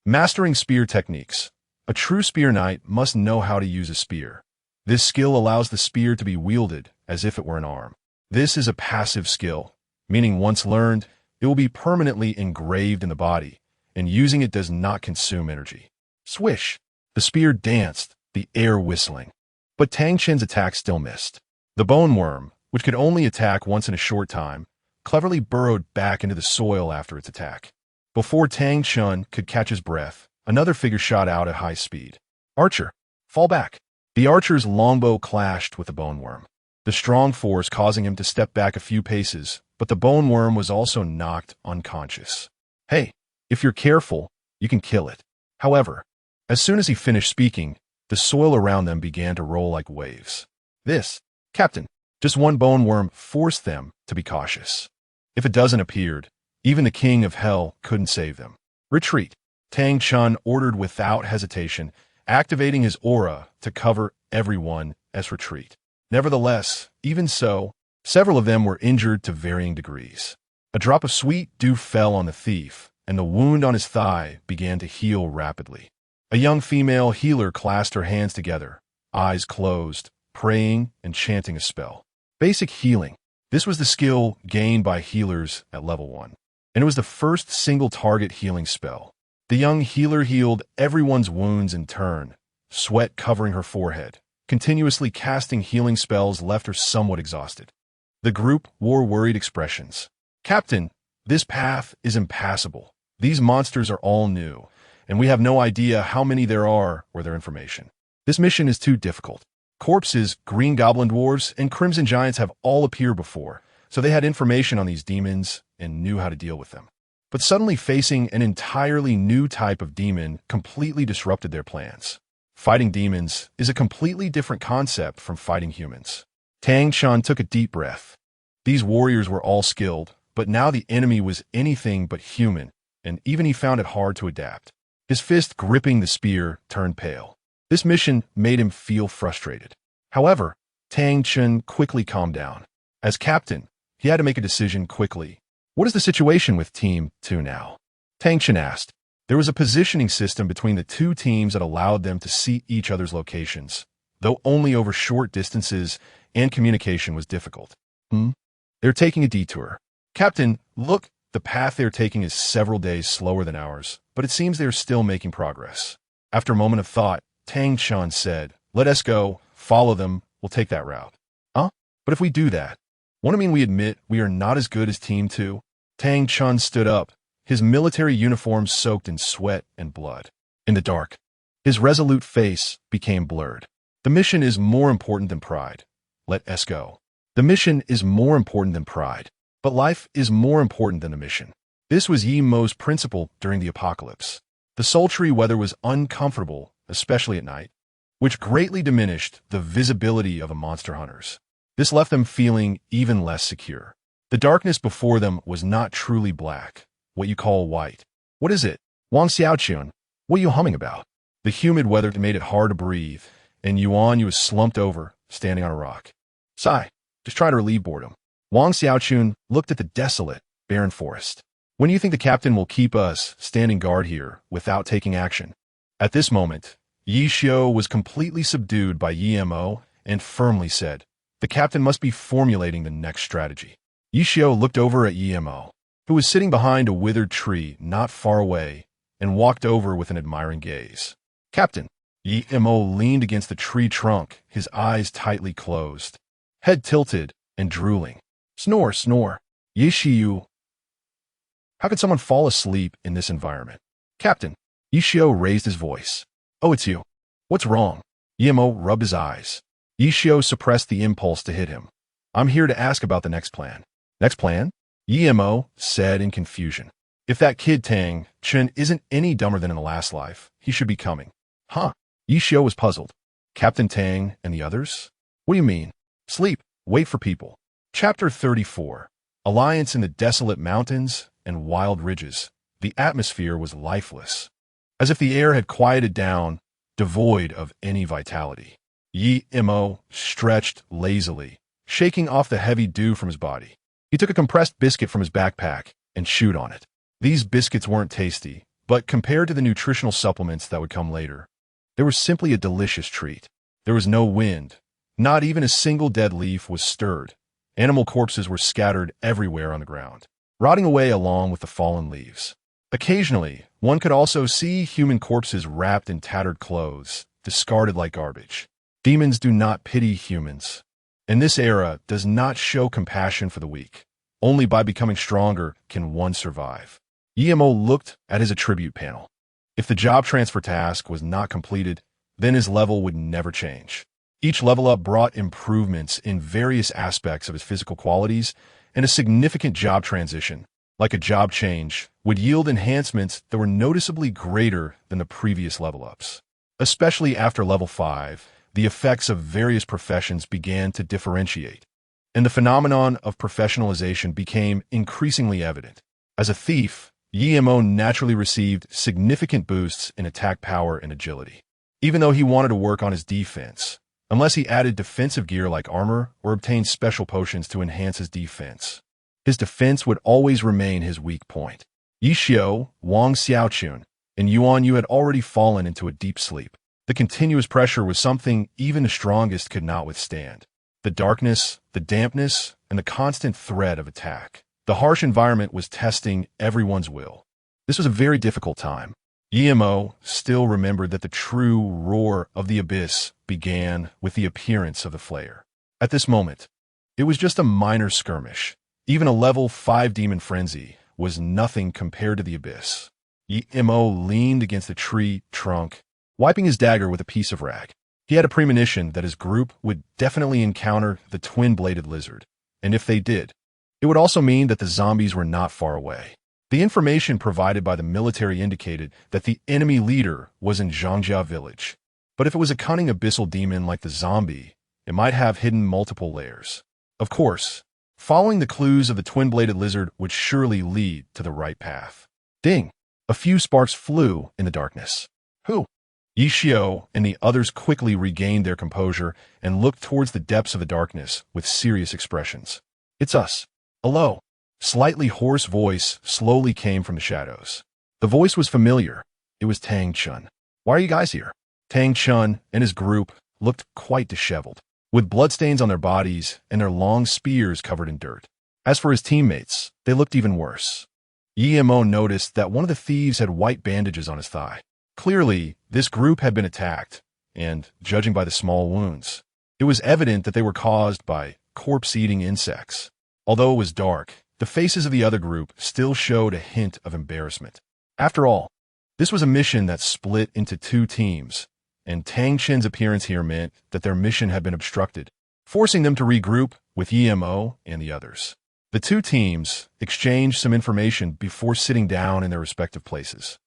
Mastering spear techniques. A true spear knight must know how to use a spear. This skill allows the spear to be wielded as if it were an arm. This is a passive skill, meaning once learned, it will be permanently engraved in the body, and using it does not consume energy. Swish! The spear danced, the air whistling. But Tang Chen's attack still missed. The bone worm, which could only attack once in a short time, cleverly burrowed back into the soil after its attack. Before Tang Chun could catch his breath, another figure shot out at high speed. Archer, fall back. The archer's longbow clashed with the bone worm, the strong force causing him to step back a few paces, but the bone worm was also knocked unconscious. Hey, if you're careful, you can kill it. However, as soon as he finished speaking, the soil around them began to roll like waves. This, Captain, just one bone worm forced them to be cautious. If a dozen appeared, even the king of hell couldn't save them. Retreat. Tang Chun ordered without hesitation, activating his aura to cover everyone as retreat. Nevertheless, even so, several of them were injured to varying degrees. A drop of sweet dew fell on the thief, and the wound on his thigh began to heal rapidly. A young female healer clasped her hands together, eyes closed, praying and chanting a spell. Basic healing. This was the skill gained by healers at level 1, and it was the first single-target healing spell. The young healer healed everyone's wounds in turn, sweat covering her forehead. Continuously casting healing spells left her somewhat exhausted. The group wore worried expressions. Captain, this path is impassable. These monsters are all new, and we have no idea how many there are or their information. This mission is too difficult. Corpses, green goblin dwarves, and crimson giants have all appeared before, so they had information on these demons and knew how to deal with them. But suddenly facing an entirely new type of demon completely disrupted their plans. Fighting demons is a completely different concept from fighting humans. Tang Chun took a deep breath. These warriors were all skilled, but now the enemy was anything but human, and even he found it hard to adapt. His fist gripping the spear turned pale. This mission made him feel frustrated. However, Tang Chun quickly calmed down. As captain, he had to make a decision quickly. What is the situation with Team 2 now? Tang Chun asked. There was a positioning system between the two teams that allowed them to see each other's locations, though only over short distances and communication was difficult. They're taking a detour. Captain, look, the path they're taking is several days slower than ours, but it seems they're still making progress. After a moment of thought, Tang Chun said, let us go, follow them, we'll take that route. But if we do that, won't it mean we admit we are not as good as Team 2? Tang Chun stood up, his military uniform soaked in sweat and blood. In the dark, his resolute face became blurred. The mission is more important than pride. Let us go. The mission is more important than pride. But life is more important than the mission. This was Yi Mo's principle during the apocalypse. The sultry weather was uncomfortable, especially at night, which greatly diminished the visibility of the monster hunters. This left them feeling even less secure. The darkness before them was not truly black, what you call white. What is it? Wang Xiaochun, what are you humming about? The humid weather made it hard to breathe, and Yuan was slumped over, standing on a rock. Sigh, just try to relieve boredom. Wang Xiaochun looked at the desolate, barren forest. When do you think the captain will keep us standing guard here without taking action? At this moment, Yi Xiu was completely subdued by Yi Mo and firmly said, the captain must be formulating the next strategy. Yi Xiu looked over at Yi Mo, who was sitting behind a withered tree not far away, and walked over with an admiring gaze. Captain. Yi Mo leaned against the tree trunk, his eyes tightly closed, head tilted and drooling. Snore, snore. Yi Xiu. How could someone fall asleep in this environment? Captain. Yi Xiu raised his voice. Oh, it's you. What's wrong? Yi Mo rubbed his eyes. Yi Xiu suppressed the impulse to hit him. I'm here to ask about the next plan. Next plan? Yi Mo said in confusion. If that kid Tang Chen isn't any dumber than in the last life, he should be coming. Huh? Yi Xiu was puzzled. Captain Tang and the others? What do you mean? Sleep. Wait for people. Chapter 34. Alliance in the desolate mountains and wild ridges. The atmosphere was lifeless, as if the air had quieted down, devoid of any vitality. Yi Mo stretched lazily, shaking off the heavy dew from his body. He took a compressed biscuit from his backpack and chewed on it. These biscuits weren't tasty, but compared to the nutritional supplements that would come later, they were simply a delicious treat. There was no wind. Not even a single dead leaf was stirred. Animal corpses were scattered everywhere on the ground, rotting away along with the fallen leaves. Occasionally, one could also see human corpses wrapped in tattered clothes, discarded like garbage. Demons do not pity humans, and this era does not show compassion for the weak. Only by becoming stronger can one survive. Yi Mo looked at his attribute panel. If the job transfer task was not completed, then his level would never change. Each level up brought improvements in various aspects of his physical qualities, and a significant job transition, like a job change, would yield enhancements that were noticeably greater than the previous level ups. Especially after level 5, the effects of various professions began to differentiate, and the phenomenon of professionalization became increasingly evident. As a thief, Yi Mo naturally received significant boosts in attack power and agility, even though he wanted to work on his defense, unless he added defensive gear like armor or obtained special potions to enhance his defense. His defense would always remain his weak point. Yi Xiu, Wang Xiaochun, and Yuan Yu had already fallen into a deep sleep. The continuous pressure was something even the strongest could not withstand. The darkness, the dampness, and the constant threat of attack. The harsh environment was testing everyone's will. This was a very difficult time. Yi Mo still remembered that the true roar of the abyss began with the appearance of the Flayer. At this moment, it was just a minor skirmish. Even a level 5 demon frenzy was nothing compared to the abyss. Yi Mo leaned against the tree trunk, wiping his dagger with a piece of rag. He had a premonition that his group would definitely encounter the twin-bladed lizard, and if they did, it would also mean that the zombies were not far away. The information provided by the military indicated that the enemy leader was in Zhangjia village, but if it was a cunning abyssal demon like the zombie, it might have hidden multiple layers. Of course, following the clues of the twin-bladed lizard would surely lead to the right path. Ding! A few sparks flew in the darkness. Who? Yi Xiu and the others quickly regained their composure and looked towards the depths of the darkness with serious expressions. It's us. A low, slightly hoarse voice slowly came from the shadows. The voice was familiar. It was Tang Chun. Why are you guys here? Tang Chun and his group looked quite disheveled, with bloodstains on their bodies and their long spears covered in dirt. As for his teammates, they looked even worse. Yi Mo noticed that one of the thieves had white bandages on his thigh. Clearly, this group had been attacked, and, judging by the small wounds, it was evident that they were caused by corpse-eating insects. Although it was dark, The faces of the other group still showed a hint of embarrassment. After all, this was a mission that split into two teams, and Tang Chen's appearance here meant that their mission had been obstructed, forcing them to regroup with EMO and the others. The two teams exchanged some information before sitting down in their respective places.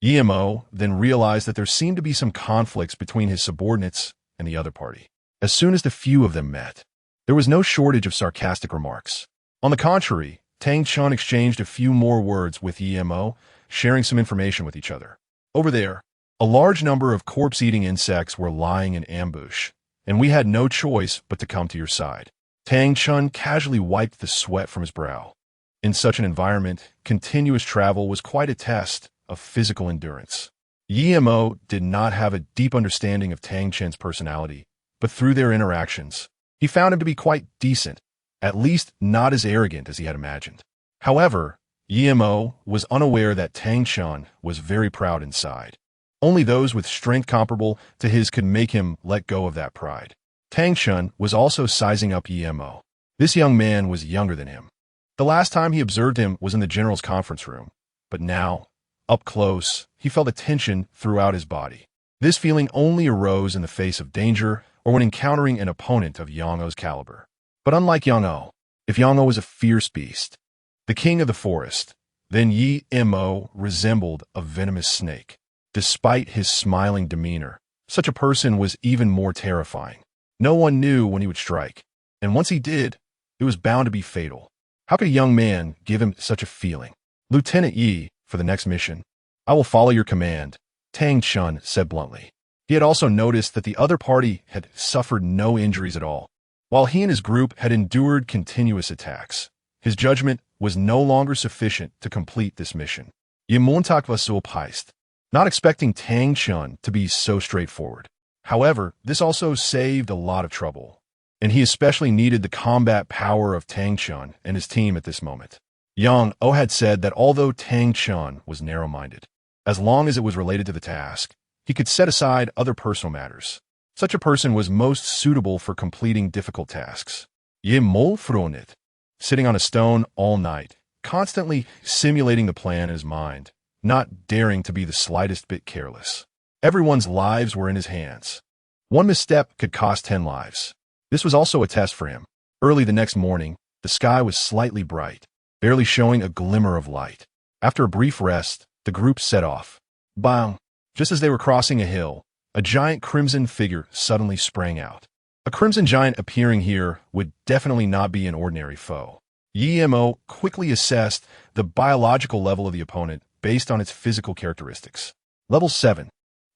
EMO then realized that there seemed to be some conflicts between his subordinates and the other party. As soon as the few of them met, there was no shortage of sarcastic remarks. On the contrary, Tang Chen exchanged a few more words with EMO, sharing some information with each other. Over there, a large number of corpse-eating insects were lying in ambush, and we had no choice but to come to your side. Tang Chen casually wiped the sweat from his brow. In such an environment, continuous travel was quite a test of physical endurance. EMO did not have a deep understanding of Tang Chen's personality, but through their interactions, he found him to be quite decent, at least not as arrogant as he had imagined. However, EMO was unaware that Tang Chen was very proud inside. Only those with strength comparable to his could make him let go of that pride. Tang Chen was also sizing up EMO. This young man was younger than him. The last time he observed him was in the general's conference room, but now, up close, he felt a tension throughout his body. This feeling only arose in the face of danger or when encountering an opponent of Yang O's caliber. But unlike Yang O, if Yang O was a fierce beast, the king of the forest, then EMO resembled a venomous snake. Despite his smiling demeanor, such a person was even more terrifying. No one knew when he would strike, and once he did, it was bound to be fatal. How could a young man give him such a feeling? Lieutenant Yi, for the next mission, I will follow your command, Tang Chen said bluntly. He had also noticed that the other party had suffered no injuries at all, while he and his group had endured continuous attacks. His judgment was no longer sufficient to complete this mission. Montag war surprised, not expecting Tang Chen to be so straightforward. However, this also saved a lot of trouble, and he especially needed the combat power of Tang Chen and his team at this moment. Yang O had said that although Tang Chen was narrow-minded, as long as it was related to the task, he could set aside other personal matters. Such a person was most suitable for completing difficult tasks. Ye Mol Fronit, sitting on a stone all night, constantly simulating the plan in his mind, not daring to be the slightest bit careless. Everyone's lives were in his hands. One misstep could cost 10 lives. This was also a test for him. Early the next morning, the sky was slightly bright, barely showing a glimmer of light. After a brief rest, the group set off. Bang! Just as they were crossing a hill, a giant crimson figure suddenly sprang out. A crimson giant appearing here would definitely not be an ordinary foe. EMO quickly assessed the biological level of the opponent based on its physical characteristics. Level 7.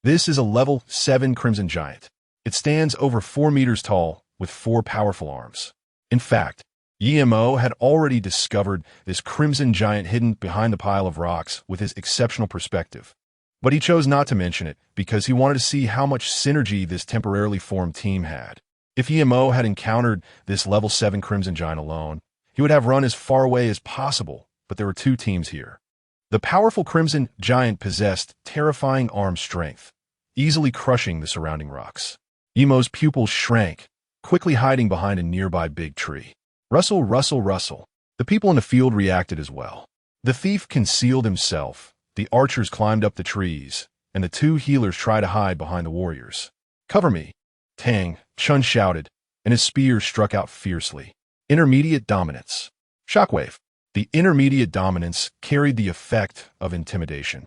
This is a level 7 crimson giant. It stands over 4 meters tall with 4 powerful arms. In fact, EMO had already discovered this crimson giant hidden behind the pile of rocks with his exceptional perspective. But he chose not to mention it because he wanted to see how much synergy this temporarily formed team had. If EMO had encountered this level 7 crimson giant alone, he would have run as far away as possible, but there were two teams here. The powerful crimson giant possessed terrifying arm strength, easily crushing the surrounding rocks. EMO's pupils shrank, quickly hiding behind a nearby big tree. Rustle, rustle, rustle. The people in the field reacted as well. The thief concealed himself, the archers climbed up the trees, and the two healers tried to hide behind the warriors. Cover me, Tang Chen shouted, and his spear struck out fiercely. Intermediate dominance. Shockwave. The intermediate dominance carried the effect of intimidation.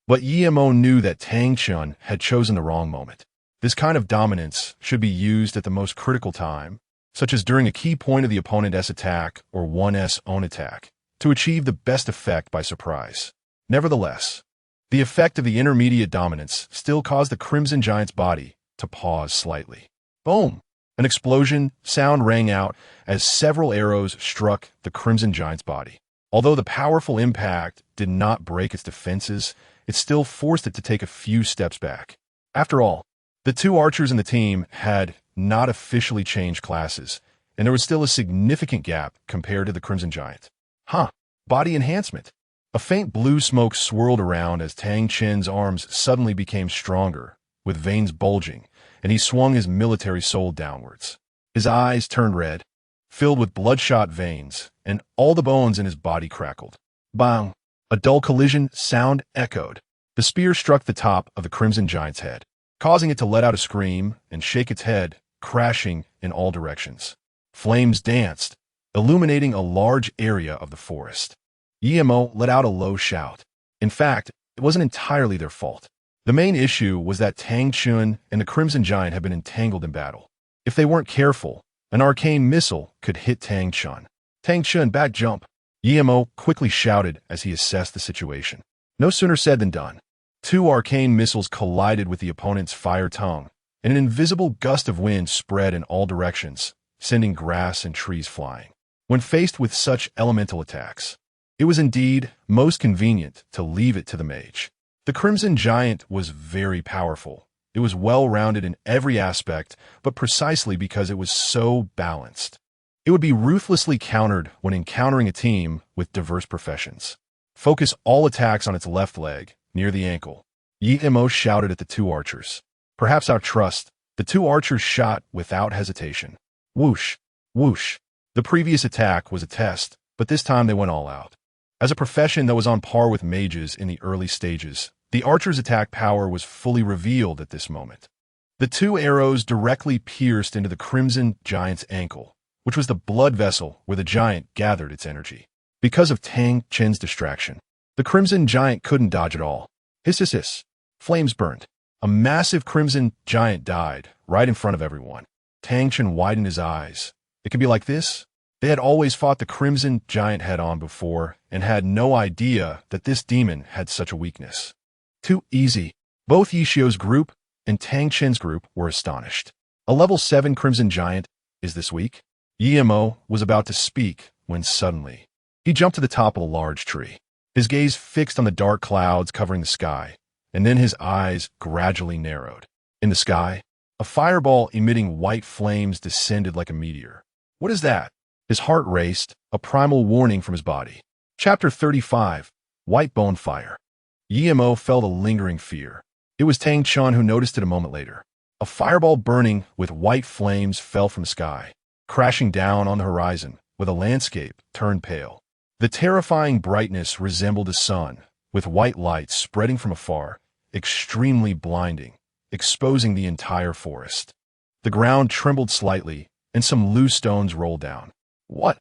But EMO knew that Tang Chen had chosen the wrong moment. This kind of dominance should be used at the most critical time, such as during a key point of the opponent's attack or 1's own attack, to achieve the best effect by surprise. Nevertheless, the effect of the intermediate dominance still caused the Crimson Giant's body to pause slightly. Boom! An explosion sound rang out as several arrows struck the Crimson Giant's body. Although the powerful impact did not break its defenses, it still forced it to take a few steps back. After all, the two archers in the team had not officially changed classes, and there was still a significant gap compared to the Crimson Giant. Body enhancement. A faint blue smoke swirled around as Tang Chen's arms suddenly became stronger, with veins bulging, and he swung his military soul downwards. His eyes turned red. filled with bloodshot veins, and all the bones in his body crackled. Bang! A dull collision sound echoed. The spear struck the top of the Crimson Giant's head, causing it to let out a scream and shake its head, crashing in all directions. Flames danced, illuminating a large area of the forest. Emo let out a low shout. In fact, it wasn't entirely their fault. The main issue was that Tang Chun and the Crimson Giant had been entangled in battle. If they weren't careful, an arcane missile could hit Tang Chun. Tang Chun, back jump! Emo quickly shouted as he assessed the situation. No sooner said than done. 2 arcane missiles collided with the opponent's fire tongue, and an invisible gust of wind spread in all directions, sending grass and trees flying. When faced with such elemental attacks, it was indeed most convenient to leave it to the mage. The Crimson Giant was very powerful. It was well-rounded in every aspect, but precisely because it was so balanced. It would be ruthlessly countered when encountering a team with diverse professions. Focus all attacks on its left leg, near the ankle. Emo shouted at the 2 archers. Perhaps out trust, the 2 archers shot without hesitation. Whoosh! Whoosh! The previous attack was a test, but this time they went all out. As a profession that was on par with mages in the early stages, the archer's attack power was fully revealed at this moment. The 2 arrows directly pierced into the Crimson Giant's ankle, which was the blood vessel where the giant gathered its energy. Because of Tang Chun's distraction, the Crimson Giant couldn't dodge at all. Hiss. Flames burned. A massive Crimson Giant died right in front of everyone. Tang Chun widened his eyes. It could be like this? They had always fought the Crimson Giant head-on before and had no idea that this demon had such a weakness. Too easy. Both Yishio's group and Tang Chun's group were astonished. A level 7 Crimson Giant is this weak? Emo was about to speak when suddenly he jumped to the top of a large tree. His gaze fixed on the dark clouds covering the sky, and then his eyes gradually narrowed. In the sky, a fireball emitting white flames descended like a meteor. What is that? His heart raced, a primal warning from his body. Chapter 35, White Bone Fire. Emo felt a lingering fear. It was Tang Chun who noticed it a moment later. A fireball burning with white flames fell from the sky, crashing down on the horizon, with a landscape turned pale. The terrifying brightness resembled the sun, with white light spreading from afar, extremely blinding, exposing the entire forest. The ground trembled slightly, and some loose stones rolled down. What?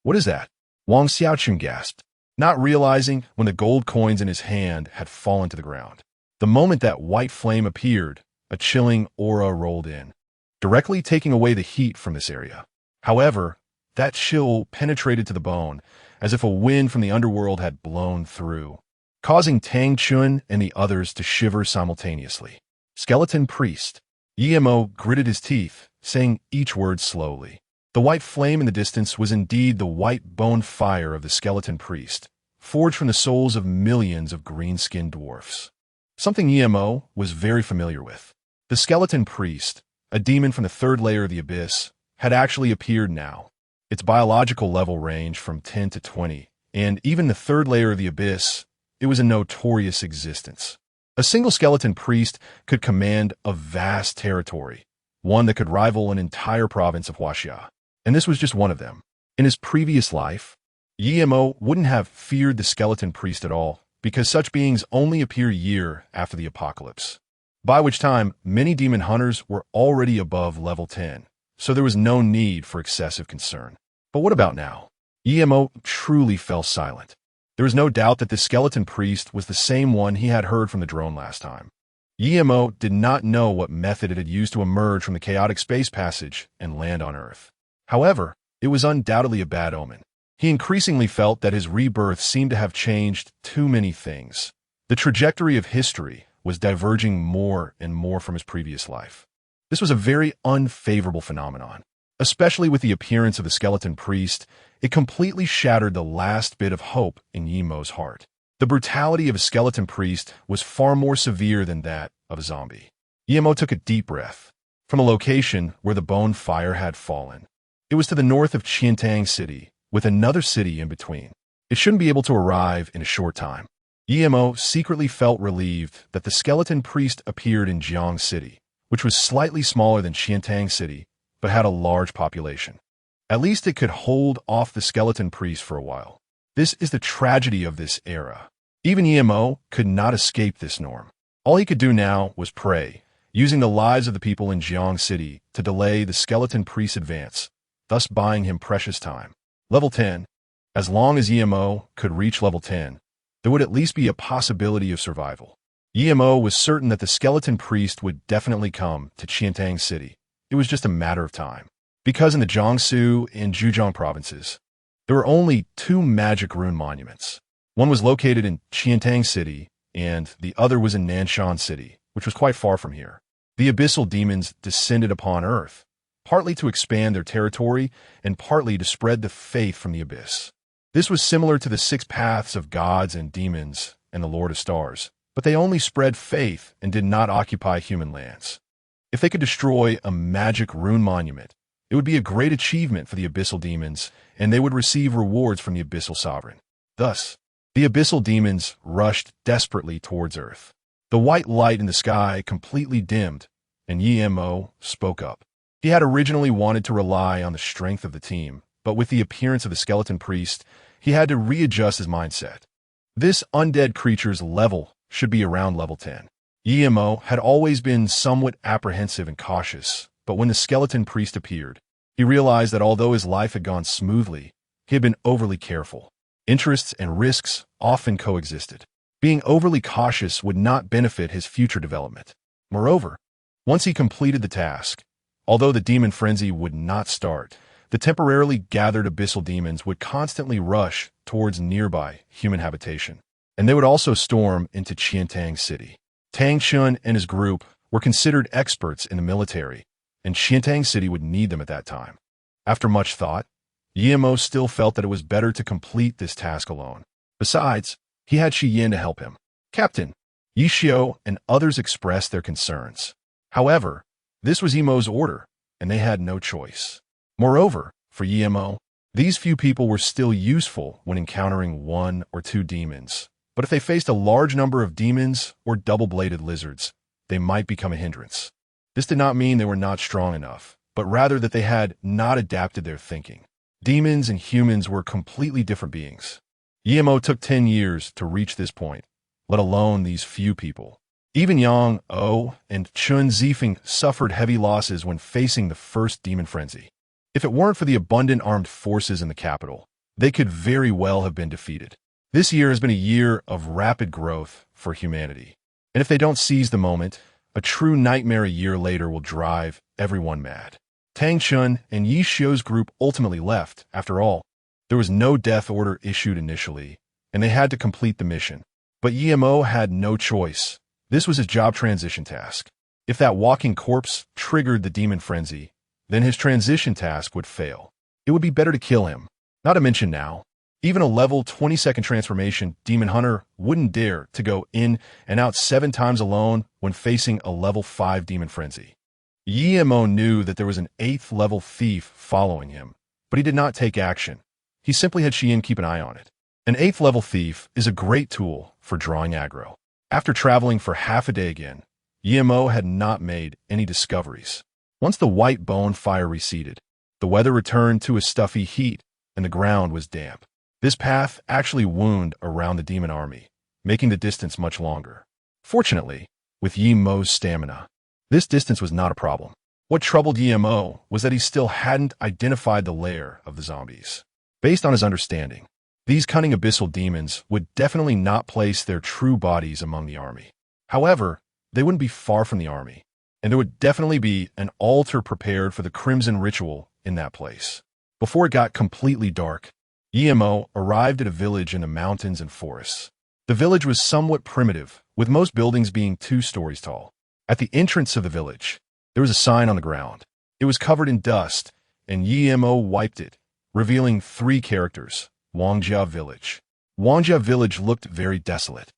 What is that? Wang Xiaochun gasped, not realizing when the gold coins in his hand had fallen to the ground. The moment that white flame appeared, a chilling aura rolled in, directly taking away the heat from this area. However, that chill penetrated to the bone, as if a wind from the underworld had blown through, causing Tang Chun and the others to shiver simultaneously. Skeleton Priest. Emo gritted his teeth, saying each word slowly. The white flame in the distance was indeed the white bone fire of the Skeleton Priest, forged from the souls of millions of green-skinned dwarfs. Something Emo was very familiar with. The Skeleton Priest, a demon from the 3rd layer of the Abyss, had actually appeared now. Its biological level ranged from 10 to 20, and even the 3rd layer of the Abyss, it was a notorious existence. A single Skeleton Priest could command a vast territory, one that could rival an entire province of Huaxia. And this was just one of them. In his previous life, Emo wouldn't have feared the Skeleton Priest at all, because such beings only appear a year after the apocalypse, by which time many demon hunters were already above level 10, so there was no need for excessive concern. But what about now? Emo truly fell silent. There was no doubt that the Skeleton Priest was the same one he had heard from the drone last time. Emo did not know what method it had used to emerge from the chaotic space passage and land on Earth. However, it was undoubtedly a bad omen. He increasingly felt that his rebirth seemed to have changed too many things. The trajectory of history was diverging more and more from his previous life. This was a very unfavorable phenomenon. Especially with the appearance of the Skeleton Priest, it completely shattered the last bit of hope in Emo's heart. The brutality of a Skeleton Priest was far more severe than that of a zombie. Emo took a deep breath. From a location where the bone fire had fallen, it was to the north of Qiantang City, with another city in between. It shouldn't be able to arrive in a short time. Emo secretly felt relieved that the Skeleton Priest appeared in Jiang City, which was slightly smaller than Qiantang City, but had a large population. At least it could hold off the skeleton priest for a while. This is the tragedy of this era. Even EMO could not escape this norm. All he could do now was pray, using the lives of the people in Jiang City to delay the skeleton priest's advance, thus buying him precious time. Level 10. As long as EMO could reach level 10, there would at least be a possibility of survival. EMO was certain that the skeleton priest would definitely come to Qiantang City. It was just a matter of time. Because in the Jiangsu and Zhejiang provinces, there were only 2 magic rune monuments. One was located in Qiantang City, and the other was in Nanshan City, which was quite far from here. The abyssal demons descended upon Earth, partly to expand their territory and partly to spread the faith from the abyss. This was similar to the 6 paths of gods and demons and the Lord of Stars, but they only spread faith and did not occupy human lands. If they could destroy a magic rune monument, it would be a great achievement for the abyssal demons, and they would receive rewards from the abyssal sovereign. Thus, the abyssal demons rushed desperately towards Earth. The white light in the sky completely dimmed, and EMO spoke up. He had originally wanted to rely on the strength of the team, but with the appearance of the skeleton priest, he had to readjust his mindset. This undead creature's level should be around level 10. EMO had always been somewhat apprehensive and cautious, but when the skeleton priest appeared, he realized that although his life had gone smoothly, he had been overly careful. Interests and risks often coexisted. Being overly cautious would not benefit his future development. Moreover, once he completed the task, although the demon frenzy would not start, the temporarily gathered abyssal demons would constantly rush towards nearby human habitation, and they would also storm into Qiantang City. Tang Chun and his group were considered experts in the military, and Qiantang City would need them at that time. After much thought, EMO still felt that it was better to complete this task alone. Besides, he had Shi Yin to help him. Captain, Yi Xiao and others expressed their concerns. However, this was EMO's order, and they had no choice. Moreover, for EMO, these few people were still useful when encountering 1 or 2 demons. But if they faced a large number of demons or double-bladed lizards, they might become a hindrance. This did not mean they were not strong enough, but rather that they had not adapted their thinking. Demons and humans were completely different beings. EMO took 10 years to reach this point, let alone these few people. Even Yang, O, and Chun Zifeng suffered heavy losses when facing the first demon frenzy. If it weren't for the abundant armed forces in the capital, they could very well have been defeated. This year has been a year of rapid growth for humanity. And if they don't seize the moment, a true nightmare a year later will drive everyone mad. Tang Chun and Yi Xiao's group ultimately left. After all, there was no death order issued initially, and they had to complete the mission. But EMO had no choice. This was his job transition task. If that walking corpse triggered the demon frenzy, then his transition task would fail. It would be better to kill him. Not to mention now, even a level 20-second transformation demon hunter wouldn't dare to go in and out 7 times alone when facing a level 5 demon frenzy. EMO knew that there was an 8th level thief following him, but he did not take action. He simply had Xian keep an eye on it. An 8th level thief is a great tool for drawing aggro. After traveling for half a day again, EMO had not made any discoveries. Once the white bone fire receded, the weather returned to a stuffy heat and the ground was damp. This path actually wound around the demon army, making the distance much longer. Fortunately, with EMO's stamina, this distance was not a problem. What troubled EMO was that he still hadn't identified the lair of the zombies. Based on his understanding, these cunning abyssal demons would definitely not place their true bodies among the army. However, they wouldn't be far from the army, and there would definitely be an altar prepared for the Crimson Ritual in that place. Before it got completely dark, EMO arrived at a village in the mountains and forests. The village was somewhat primitive, with most buildings being 2 stories tall. At the entrance of the village, there was a sign on the ground. It was covered in dust, and EMO wiped it, revealing 3 characters: Wangjia Village. Wangjia Village looked very desolate,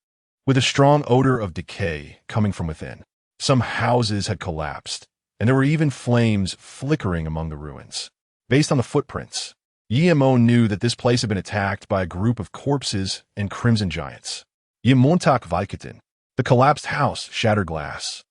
with a strong odor of decay coming from within. Some houses had collapsed, and there were even flames flickering among the ruins. Based on the footprints, EMO knew that this place had been attacked by a group of corpses and crimson giants. Yemontak Vikatan, the collapsed house shattered glass,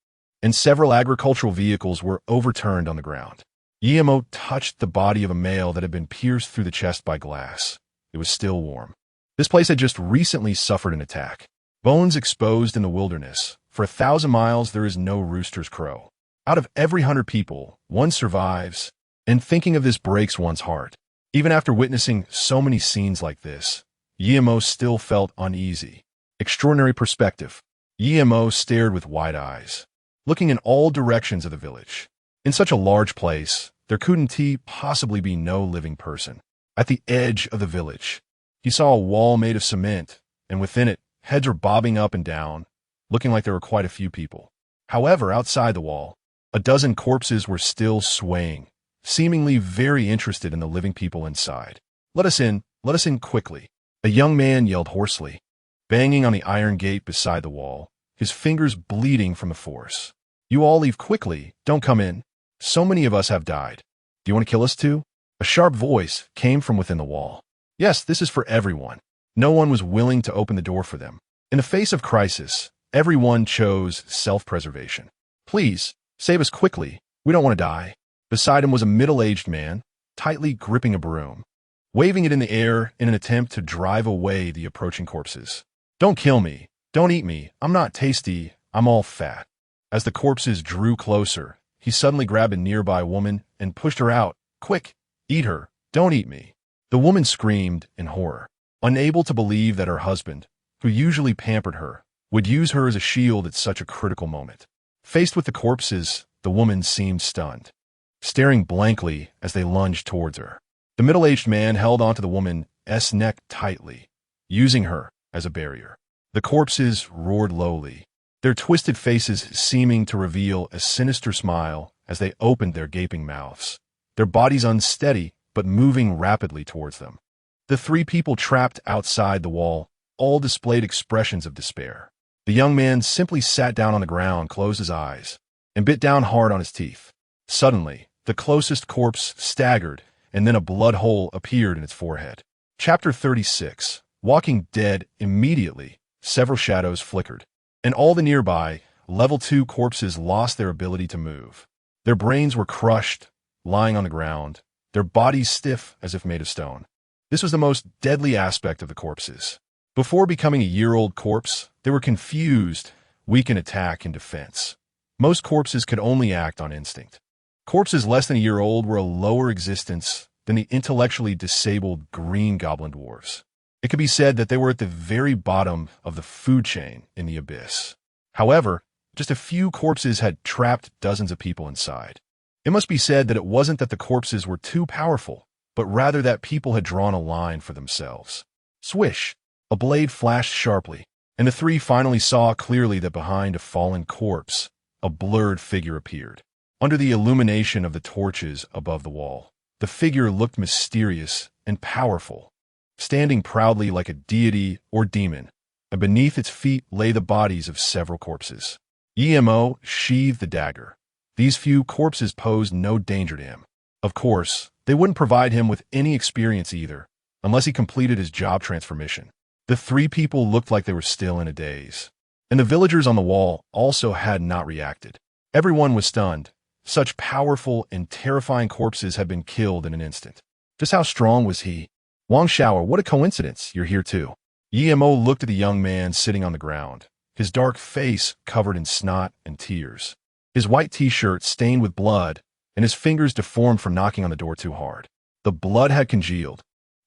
and several agricultural vehicles were overturned on the ground. Emo touched the body of a male that had been pierced through the chest by glass. It was still warm. This place had just recently suffered an attack. Bones exposed in the wilderness. For 1,000 miles, there is no rooster's crow. Out of every 100 people, one survives, and thinking of this breaks one's heart. Even after witnessing so many scenes like this, Emo still felt uneasy. Extraordinary perspective. Emo stared with wide eyes, looking in all directions of the village. In such a large place, there couldn't possibly be no living person. At the edge of the village, he saw a wall made of cement, and within it, heads were bobbing up and down, looking like there were quite a few people. However, outside the wall, a dozen corpses were still swaying, seemingly very interested in the living people inside. Let us in quickly," a young man yelled hoarsely, banging on the iron gate beside the wall, his fingers bleeding from the force. "You all leave quickly, don't come in. So many of us have died. Do you want to kill us too?" A sharp voice came from within the wall. Yes, this is for everyone. No one was willing to open the door for them. In the face of crisis, everyone chose self-preservation. "Please, save us quickly. We don't want to die." Beside him was a middle-aged man, tightly gripping a broom, waving it in the air in an attempt to drive away the approaching corpses. "Don't kill me. Don't eat me. I'm not tasty. I'm all fat." As the corpses drew closer, he suddenly grabbed a nearby woman and pushed her out. "Quick, eat her. Don't eat me." The woman screamed in horror, unable to believe that her husband, who usually pampered her, would use her as a shield at such a critical moment. Faced with the corpses, the woman seemed stunned, staring blankly as they lunged towards her. The middle-aged man held onto the woman's neck tightly, using her as a barrier. The corpses roared lowly, their twisted faces seeming to reveal a sinister smile as they opened their gaping mouths, their bodies unsteady but moving rapidly towards them. The three people trapped outside the wall all displayed expressions of despair. The young man simply sat down on the ground, closed his eyes, and bit down hard on his teeth. Suddenly, the closest corpse staggered, and then a blood hole appeared in its forehead. Chapter 36. Walking Dead. Immediately, several shadows flickered, and all the nearby, level 2 corpses lost their ability to move. Their brains were crushed, lying on the ground, their bodies stiff as if made of stone. This was the most deadly aspect of the corpses. Before becoming a year-old corpse, they were confused, weak in attack and defense. Most corpses could only act on instinct. Corpses less than a year old were a lower existence than the intellectually disabled green goblin dwarves. It could be said that they were at the very bottom of the food chain in the abyss. However, just a few corpses had trapped dozens of people inside. It must be said that it wasn't that the corpses were too powerful, but rather that people had drawn a line for themselves. Swish! A blade flashed sharply, and the three finally saw clearly that behind a fallen corpse, a blurred figure appeared. Under the illumination of the torches above the wall, the figure looked mysterious and powerful, standing proudly like a deity or demon, and beneath its feet lay the bodies of several corpses. Emo sheathed the dagger. These few corpses posed no danger to him. Of course, they wouldn't provide him with any experience either, unless he completed his job transformation. The three people looked like they were still in a daze, and the villagers on the wall also had not reacted. Everyone was stunned. Such powerful and terrifying corpses had been killed in an instant. Just how strong was he? Wang Shower, what a coincidence, you're here too. Emo looked at the young man sitting on the ground, his dark face covered in snot and tears, his white t-shirt stained with blood, and his fingers deformed from knocking on the door too hard. The blood had congealed,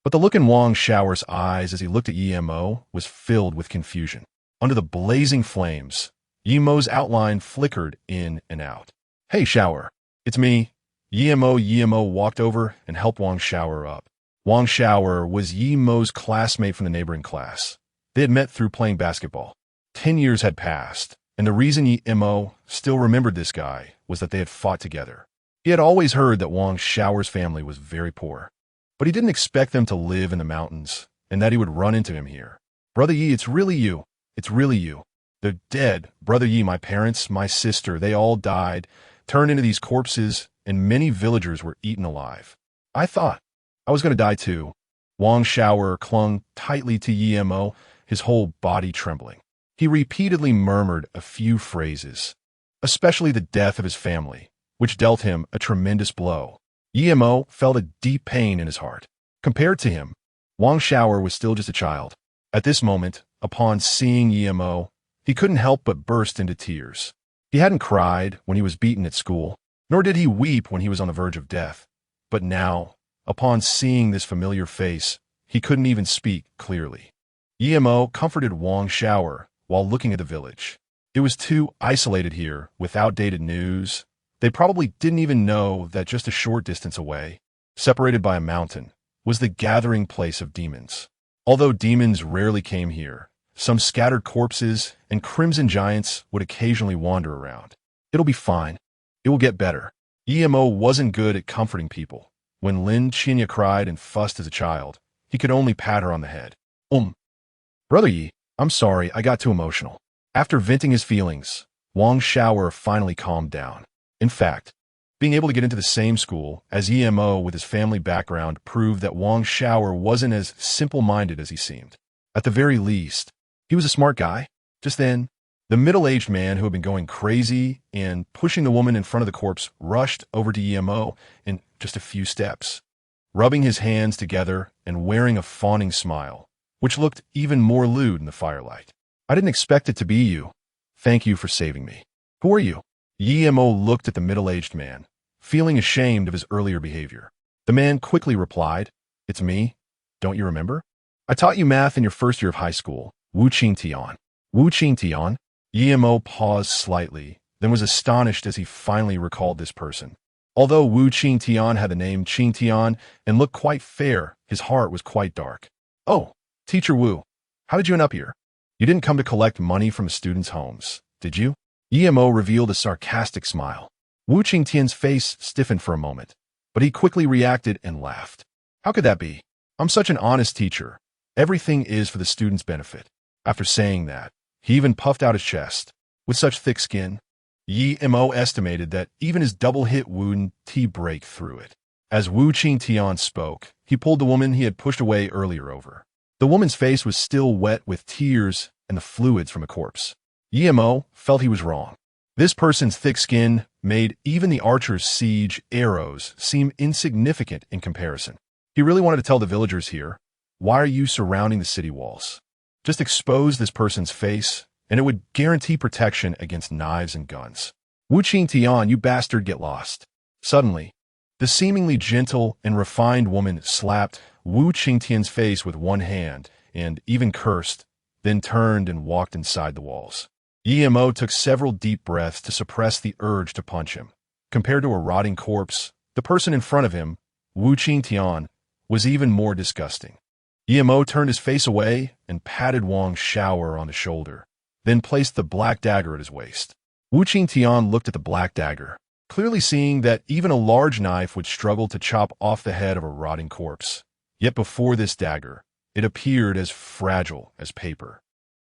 but the look in Wang Shower's eyes as he looked at Emo was filled with confusion. Under the blazing flames, Emo's outline flickered in and out. "Hey, Shower, it's me." Emo walked over and helped Wang Shower up. Wang Shower was Emo's classmate from the neighboring class. They had met through playing basketball. 10 years had passed, and the reason Emo still remembered this guy was that they had fought together. He had always heard that Wang Shower's family was very poor, but he didn't expect them to live in the mountains and that he would run into him here. "Brother Yi, it's really you. It's really you. They're dead. Brother Yi, my parents, my sister, they all died, turned into these corpses, and many villagers were eaten alive. I thought I was going to die too." Wang Shower clung tightly to Emo, his whole body trembling. He repeatedly murmured a few phrases, especially the death of his family, which dealt him a tremendous blow. Emo felt a deep pain in his heart. Compared to him, Wang Xiaoer was still just a child. At this moment, upon seeing Emo, he couldn't help but burst into tears. He hadn't cried when he was beaten at school, nor did he weep when he was on the verge of death. But now, upon seeing this familiar face, he couldn't even speak clearly. Emo comforted Wang Xiaoer while looking at the village. It was too isolated here, with outdated news. They probably didn't even know that just a short distance away, separated by a mountain, was the gathering place of demons. Although demons rarely came here, some scattered corpses and crimson giants would occasionally wander around. It'll be fine. It will get better. Emo wasn't good at comforting people. When Lin Qinya cried and fussed as a child, he could only pat her on the head. Brother Yi, I'm sorry, I got too emotional. After venting his feelings, Wang Xiaoer finally calmed down. In fact, being able to get into the same school as Emo with his family background proved that Wang Xiaoer wasn't as simple-minded as he seemed. At the very least, he was a smart guy. Just then, the middle-aged man who had been going crazy and pushing the woman in front of the corpse rushed over to Emo in just a few steps, rubbing his hands together and wearing a fawning smile, which looked even more lewd in the firelight. I didn't expect it to be you. Thank you for saving me. Who are you? Emo looked at the middle-aged man, feeling ashamed of his earlier behavior. The man quickly replied, It's me. Don't you remember? I taught you math in your first year of high school. Wu Qingtian. Wu Qingtian? Emo paused slightly, then was astonished as he finally recalled this person. Although Wu Qingtian had the name Qingtian and looked quite fair, his heart was quite dark. Oh, Teacher Wu, how did you end up here? You didn't come to collect money from the students' homes, did you? Emo revealed a sarcastic smile. Wu Qingtian's face stiffened for a moment, but he quickly reacted and laughed. How could that be? I'm such an honest teacher. Everything is for the students' benefit. After saying that, he even puffed out his chest. With such thick skin, Emo estimated that even his double-hit wouldn't break through it. As Wu Qingtian spoke, he pulled the woman he had pushed away earlier over. The woman's face was still wet with tears and the fluids from a corpse. Emo felt he was wrong. This person's thick skin made even the archer's siege arrows seem insignificant in comparison. He really wanted to tell the villagers here, why are you surrounding the city walls? Just expose this person's face, and it would guarantee protection against knives and guns. Wu Qingtian, you bastard, get lost. Suddenly, the seemingly gentle and refined woman slapped Wu Qingtian's face with one hand and even cursed, then turned and walked inside the walls. Emo took several deep breaths to suppress the urge to punch him. Compared to a rotting corpse, the person in front of him, Wu Qingtian, was even more disgusting. Emo turned his face away and patted Wang Xiaoer on the shoulder, then placed the black dagger at his waist. Wu Qingtian looked at the black dagger, clearly seeing that even a large knife would struggle to chop off the head of a rotting corpse. Yet before this dagger, it appeared as fragile as paper.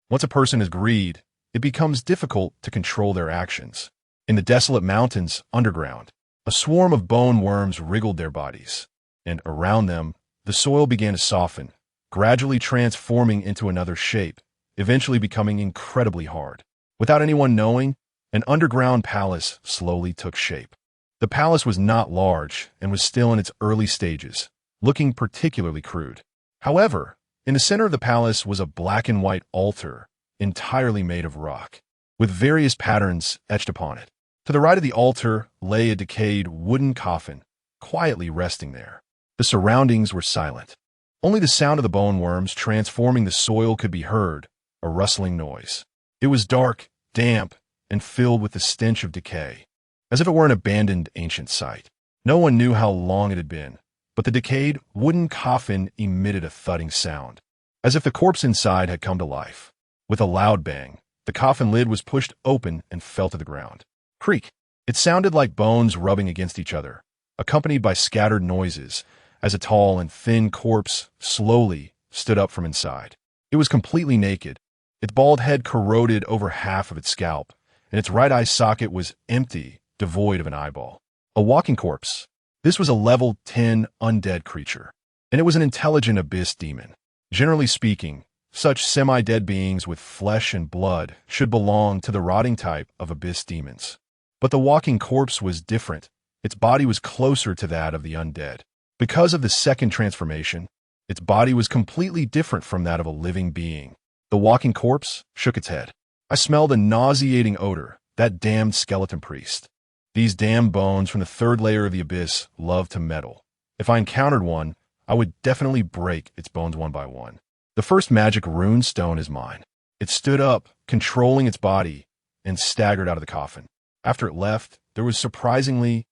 Once a person is greed, it becomes difficult to control their actions. In the desolate mountains underground, a swarm of bone worms wriggled their bodies, and around them, the soil began to soften, gradually transforming into another shape, eventually becoming incredibly hard. Without anyone knowing, an underground palace slowly took shape. The palace was not large and was still in its early stages, looking particularly crude. However, in the center of the palace was a black and white altar, entirely made of rock, with various patterns etched upon it. To the right of the altar lay a decayed wooden coffin, quietly resting there. The surroundings were silent. Only the sound of the bone worms transforming the soil could be heard, a rustling noise. It was dark, damp, and filled with the stench of decay, as if it were an abandoned ancient site. No one knew how long it had been, but the decayed wooden coffin emitted a thudding sound, as if the corpse inside had come to life. With a loud bang, the coffin lid was pushed open and fell to the ground. Creak! It sounded like bones rubbing against each other, accompanied by scattered noises, as a tall and thin corpse slowly stood up from inside. It was completely naked. Its bald head corroded over half of its scalp, and its right eye socket was empty, devoid of an eyeball. A walking corpse. This was a level 10 undead creature, and it was an intelligent abyss demon. Generally speaking, such semi-dead beings with flesh and blood should belong to the rotting type of abyss demons. But the walking corpse was different its body was closer to that of the undead. Because of the second transformation, its body was completely different from that of a living being. The walking corpse shook its head. I smelled a nauseating odor, that damned skeleton priest. These damned bones from the third layer of the abyss love to meddle. If I encountered one, I would definitely break its bones one by one. The first magic rune stone is mine. It stood up, controlling its body, and staggered out of the coffin. After it left, there was surprisingly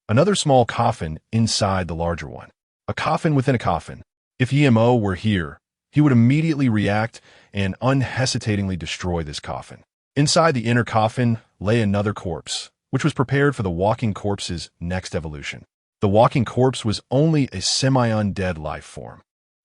another small coffin inside the larger one. A coffin within a coffin. If EMO were here, he would immediately react and unhesitatingly destroy this coffin. Inside the inner coffin lay another corpse, which was prepared for the walking corpse's next evolution. The walking corpse was only a semi-undead life form,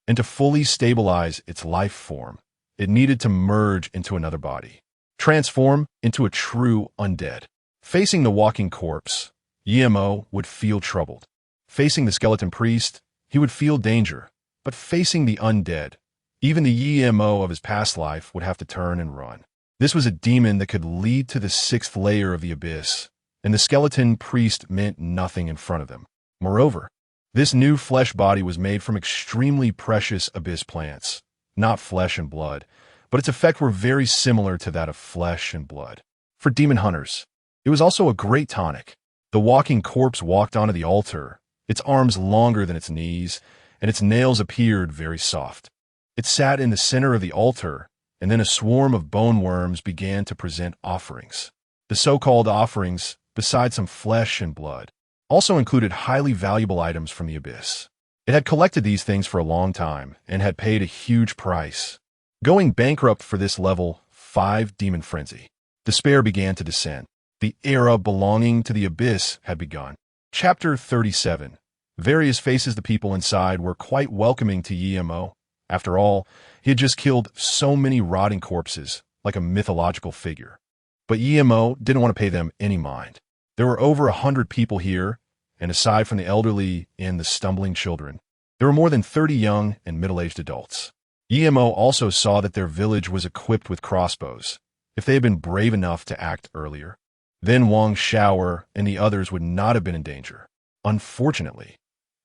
and to fully stabilize its life form, it needed to merge into another body, transform into a true undead. Facing the walking corpse, EMO would feel troubled. Facing the skeleton priest, he would feel danger. But facing the undead, even the EMO of his past life would have to turn and run. This was a demon that could lead to the sixth layer of the abyss, and the skeleton priest meant nothing in front of them. Moreover, this new flesh body was made from extremely precious abyss plants, not flesh and blood, but its effects were very similar to that of flesh and blood. For demon hunters, it was also a great tonic. The walking corpse walked onto the altar, its arms longer than its knees, and its nails appeared very soft. It sat in the center of the altar, and then a swarm of bone worms began to present offerings. The so-called offerings, besides some flesh and blood, also included highly valuable items from the abyss. It had collected these things for a long time and had paid a huge price. Going bankrupt for this level 5 demon frenzy. Despair began to descend. The era belonging to the abyss had begun. Chapter 37. Various faces the people inside were quite welcoming to EMO. After all, he had just killed so many rotting corpses, like a mythological figure. But EMO didn't want to pay them any mind. There were over 100 people here, and aside from the elderly and the stumbling children, there were more than 30 young and middle-aged adults. EMO also saw that their village was equipped with crossbows, if they had been brave enough to act earlier. Then Wang Shower and the others would not have been in danger. Unfortunately,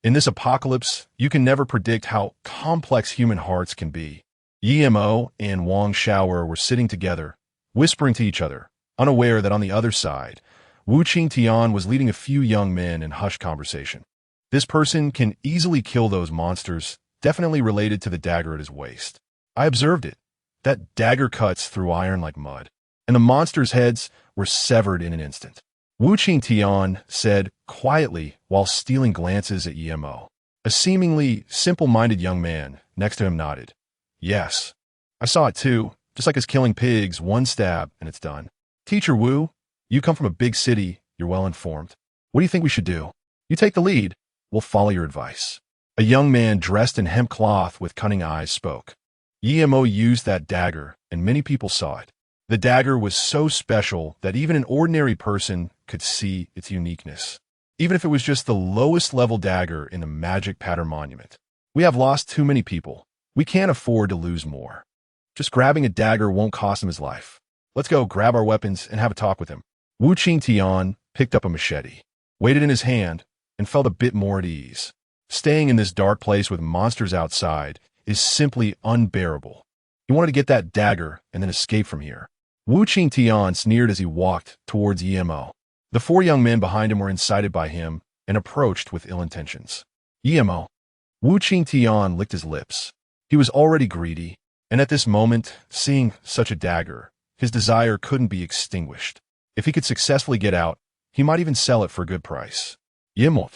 in this apocalypse, you can never predict how complex human hearts can be. EMO and Wang Shower were sitting together, whispering to each other, unaware that on the other side, Wu Qingtian was leading a few young men in hushed conversation. This person can easily kill those monsters, definitely related to the dagger at his waist. I observed it. That dagger cuts through iron like mud, and the monsters' heads were severed in an instant. Wu Qingtian said quietly while stealing glances at EMO. A seemingly simple-minded young man next to him nodded. Yes, I saw it too, just like as killing pigs, one stab and it's done. Teacher Wu, you come from a big city, you're well informed. What do you think we should do? You take the lead, we'll follow your advice. A young man dressed in hemp cloth with cunning eyes spoke. EMO used that dagger, and many people saw it. The dagger was so special that even an ordinary person could see its uniqueness, even if it was just the lowest level dagger in the magic pattern monument. We have lost too many people. We can't afford to lose more. Just grabbing a dagger won't cost him his life. Let's go grab our weapons and have a talk with him. Wu Qingtian picked up a machete, weighed it in his hand, and felt a bit more at ease. Staying in this dark place with monsters outside is simply unbearable. He wanted to get that dagger and then escape from here. Wu Qingtian sneered as he walked towards EMO. The 4 young men behind him were incited by him and approached with ill intentions. EMO. Wu Qingtian licked his lips. He was already greedy, and at this moment, seeing such a dagger, his desire couldn't be extinguished. If he could successfully get out, he might even sell it for a good price. EMO,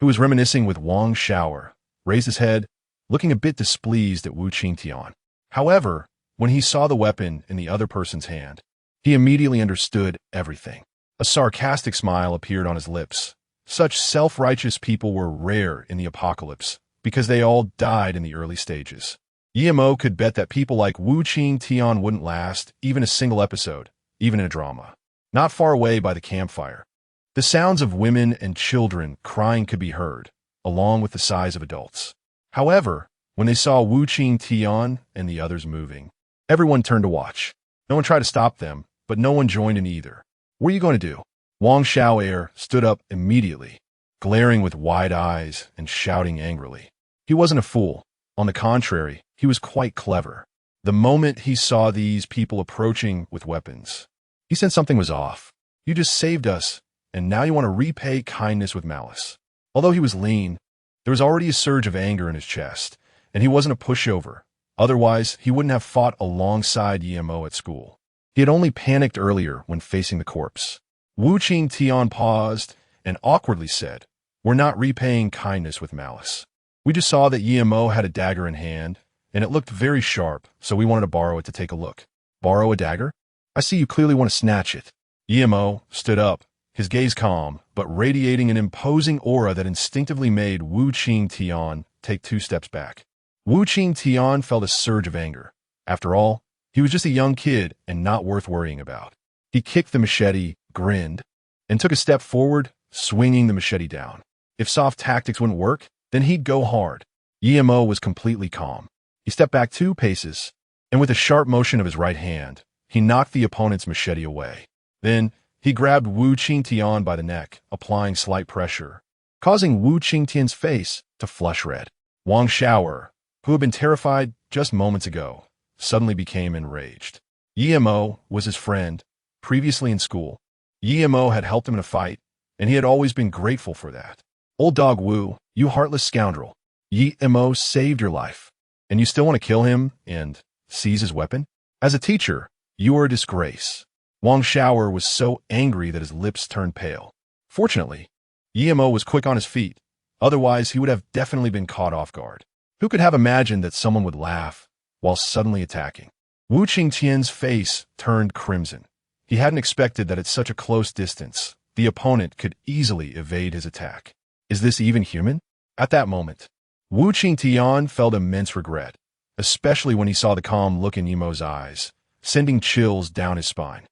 who was reminiscing with Wang Shower, raised his head, looking a bit displeased at Wu Qingtian. However, when he saw the weapon in the other person's hand, he immediately understood everything. A sarcastic smile appeared on his lips. Such self-righteous people were rare in the apocalypse, because they all died in the early stages. EMO could bet that people like Wu Qingtian wouldn't last even a single episode, even in a drama. Not far away by the campfire, the sounds of women and children crying could be heard, along with the sighs of adults. However, when they saw Wu Qingtian and the others moving, everyone turned to watch. No one tried to stop them, but no one joined in either. What are you going to do? Wang Xiaoer stood up immediately. glaring with wide eyes and shouting angrily. He wasn't a fool. On the contrary, he was quite clever. The moment he saw these people approaching with weapons, he sensed something was off. You just saved us, and now you want to repay kindness with malice. Although he was lean, there was already a surge of anger in his chest, and he wasn't a pushover. Otherwise, he wouldn't have fought alongside Emo at school. He had only panicked earlier when facing the corpse. Wu Qingtian paused and awkwardly said, "We're not repaying kindness with malice. We just saw that Emo had a dagger in hand, and it looked very sharp, so we wanted to borrow it to take a look." "Borrow a dagger? I see you clearly want to snatch it." Emo stood up, his gaze calm, but radiating an imposing aura that instinctively made Wu Qingtian take 2 steps back. Wu Qingtian felt a surge of anger. After all, he was just a young kid and not worth worrying about. He kicked the machete, grinned, and took a step forward, swinging the machete down. If soft tactics wouldn't work, then he'd go hard. Emo was completely calm. He stepped back 2 paces, and with a sharp motion of his right hand, he knocked the opponent's machete away. Then, he grabbed Wu Qingtian by the neck, applying slight pressure, causing Wu Qingtian's face to flush red. Wang Shower, who had been terrified just moments ago, suddenly became enraged. Emo was his friend, previously in school. Emo had helped him in a fight, and he had always been grateful for that. "Old dog Wu, you heartless scoundrel. Emo saved your life, and you still want to kill him and seize his weapon? As a teacher, you are a disgrace." Wang Shower was so angry that his lips turned pale. Fortunately, Emo was quick on his feet. Otherwise, he would have definitely been caught off guard. Who could have imagined that someone would laugh while suddenly attacking? Wu Qingtian's face turned crimson. He hadn't expected that at such a close distance, the opponent could easily evade his attack. Is this even human? At that moment, Wu Qingtian felt immense regret, especially when he saw the calm look in Emo's eyes, sending chills down his spine.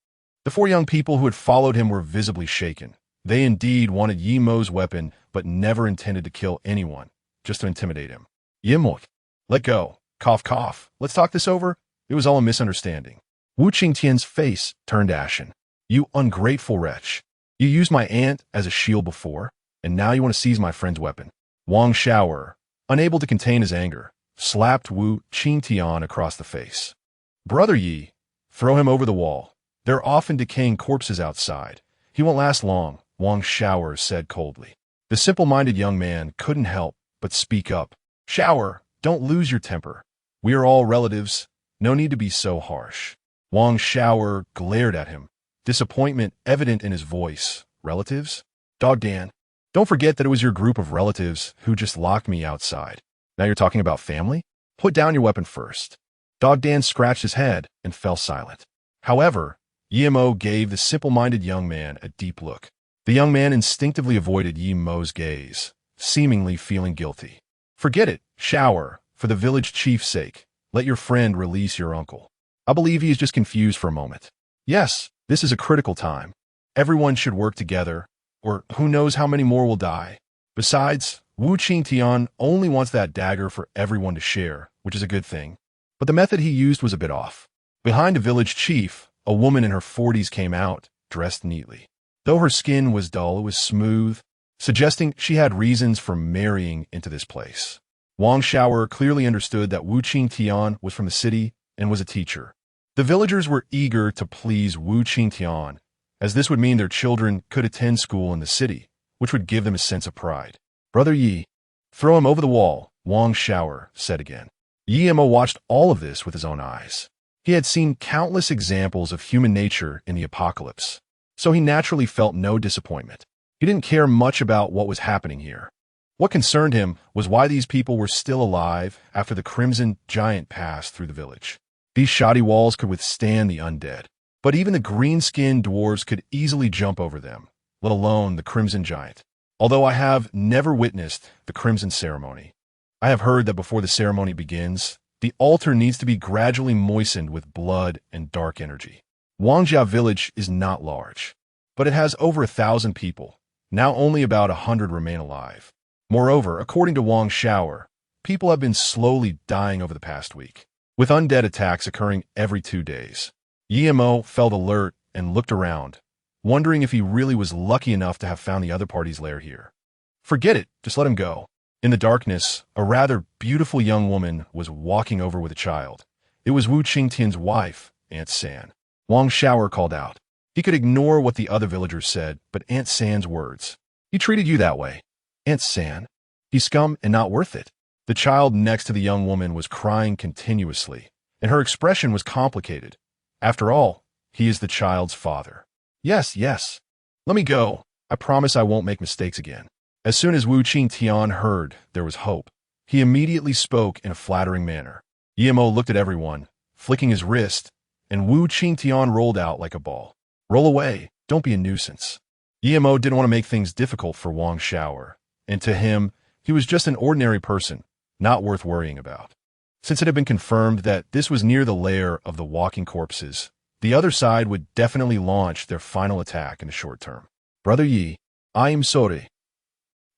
The 4 young people who had followed him were visibly shaken. They indeed wanted Emo's weapon, but never intended to kill anyone, just to intimidate him. "Emo, let go. Cough, cough. Let's talk this over." It was all a misunderstanding. Wu Qingtian's face turned ashen. "You ungrateful wretch. You used my aunt as a shield before, and now you want to seize my friend's weapon." Wang Shower, unable to contain his anger, slapped Wu Qingtian across the face. "Brother Yi, throw him over the wall. There are often decaying corpses outside. He won't last long," Wang Shower said coldly. The simple-minded young man couldn't help but speak up. "Shower, don't lose your temper. We are all relatives. No need to be so harsh." Wang Shower glared at him, disappointment evident in his voice. "Relatives? Dog Dan, don't forget that it was your group of relatives who just locked me outside. Now you're talking about family? Put down your weapon first." Dog Dan scratched his head and fell silent. However, Emo gave the simple-minded young man a deep look. The young man instinctively avoided Emo's gaze, seemingly feeling guilty. "Forget it, Shower. For the village chief's sake, let your friend release your uncle. I believe he is just confused for a moment. Yes, this is a critical time. Everyone should work together, or who knows how many more will die. Besides, Wu Qingtian only wants that dagger for everyone to share, which is a good thing. But the method he used was a bit off." Behind a village chief, a woman in her 40s came out, dressed neatly. Though her skin was dull, it was smooth, suggesting she had reasons for marrying into this place. Wang Shower clearly understood that Wu Qingtian was from the city and was a teacher. The villagers were eager to please Wu Qingtian, as this would mean their children could attend school in the city, which would give them a sense of pride. "Brother Yi, throw him over the wall," Wang Shower said again. Emo watched all of this with his own eyes. He had seen countless examples of human nature in the apocalypse, so he naturally felt no disappointment. He didn't care much about what was happening here. What concerned him was why these people were still alive after the Crimson Giant passed through the village. These shoddy walls could withstand the undead, but even the green-skinned dwarves could easily jump over them, let alone the Crimson Giant. Although I have never witnessed the Crimson Ceremony, I have heard that before the ceremony begins, the altar needs to be gradually moistened with blood and dark energy. Wangjia village is not large, but it has over 1,000 people. Now only about 100 remain alive. Moreover, according to Wang Shower, people have been slowly dying over the past week, with undead attacks occurring every 2 days. Emo felt alert and looked around, wondering if he really was lucky enough to have found the other party's lair here. Forget it, just let him go. In the darkness, a rather beautiful young woman was walking over with a child. It was Wu Qingtian's wife, Aunt San. Wang Shower called out. He could ignore what the other villagers said, but Aunt San's words. He treated you that way. Aunt San? He's scum and not worth it. The child next to the young woman was crying continuously, and her expression was complicated. After all, he is the child's father. Yes, yes. Let me go. I promise I won't make mistakes again. As soon as Wu Qingtian heard there was hope, he immediately spoke in a flattering manner. Yimo looked at everyone, flicking his wrist, and Wu Qingtian rolled out like a ball. Roll away, don't be a nuisance. Yimo didn't want to make things difficult for Wang Shower, and to him, he was just an ordinary person, not worth worrying about. Since it had been confirmed that this was near the lair of the walking corpses, the other side would definitely launch their final attack in the short term. Brother Yi, I am sorry.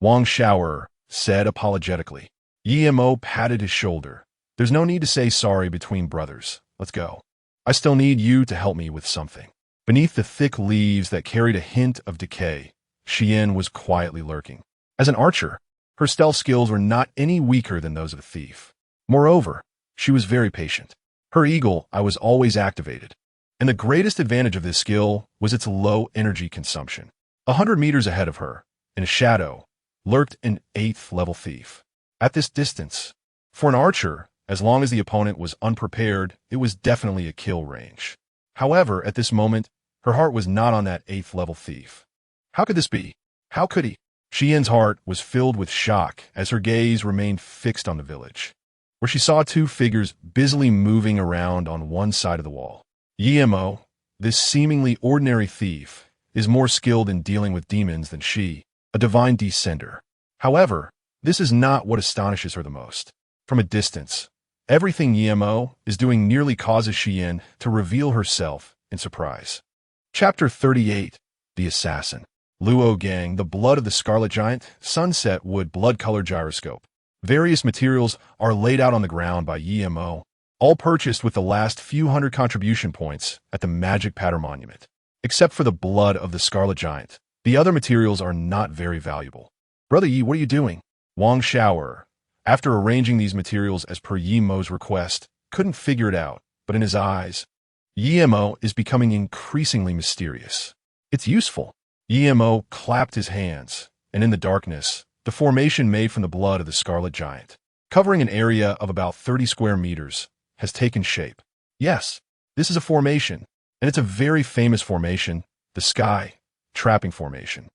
Wang Shower said apologetically. Yimo patted his shoulder. There's no need to say sorry between brothers. Let's go. I still need you to help me with something. Beneath the thick leaves that carried a hint of decay, Xian was quietly lurking. As an archer, her stealth skills were not any weaker than those of a thief. Moreover, she was very patient. Her eagle eye was always activated, and the greatest advantage of this skill was its low energy consumption. 100 meters ahead of her, in a shadow, lurked an 8th level thief. At this distance, for an archer, as long as the opponent was unprepared, it was definitely a kill range. However, at this moment, her heart was not on that 8th level thief. How could this be? How could he? Xian's heart was filled with shock as her gaze remained fixed on the village, where she saw two figures busily moving around on one side of the wall. Yimo, this seemingly ordinary thief, is more skilled in dealing with demons than she, a divine descender. However, this is not what astonishes her the most. From a distance, everything Yimo is doing nearly causes Xian to reveal herself in surprise. Chapter 38, The Assassin. Luo Gang, the blood of the Scarlet Giant, Sunset Wood blood-colored gyroscope. Various materials are laid out on the ground by Yimo, all purchased with the last few hundred contribution points at the Magic Pattern Monument. Except for the blood of the Scarlet Giant, the other materials are not very valuable. Brother Yi, what are you doing? Wang Shower, after arranging these materials as per Yimo's request, couldn't figure it out, but in his eyes, Yimo is becoming increasingly mysterious. It's useful. Yimo clapped his hands, and in the darkness, the formation made from the blood of the Scarlet Giant, covering an area of about 30 square meters, has taken shape. Yes, this is a formation, and it's a very famous formation, the Sky Trapping Formation.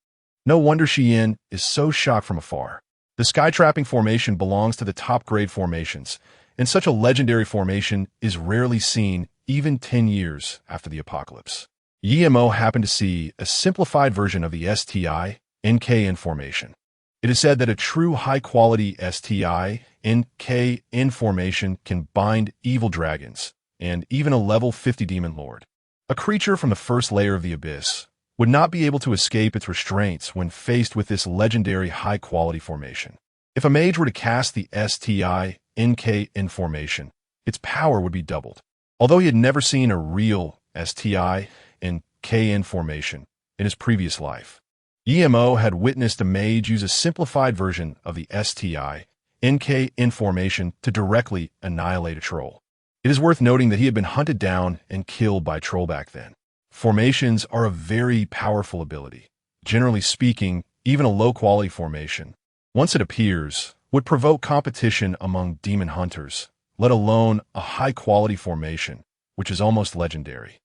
No wonder Xian is so shocked from afar. The Sky Trapping Formation belongs to the top-grade formations, and such a legendary formation is rarely seen even 10 years after the apocalypse. Yimo happened to see a simplified version of the STI-NKN formation. It is said that a true high-quality STI-NKN formation can bind evil dragons, and even a level 50 demon lord. A creature from the first layer of the abyss would not be able to escape its restraints when faced with this legendary high-quality formation. If a mage were to cast the STI-NKN formation, its power would be doubled. Although he had never seen a real STI-NKN formation in his previous life, Yimo had witnessed a mage use a simplified version of the STI-NKN formation to directly annihilate a troll. It is worth noting that he had been hunted down and killed by a troll back then. Formations are a very powerful ability. Generally speaking, even a low-quality formation, once it appears, would provoke competition among demon hunters, let alone a high-quality formation, which is almost legendary.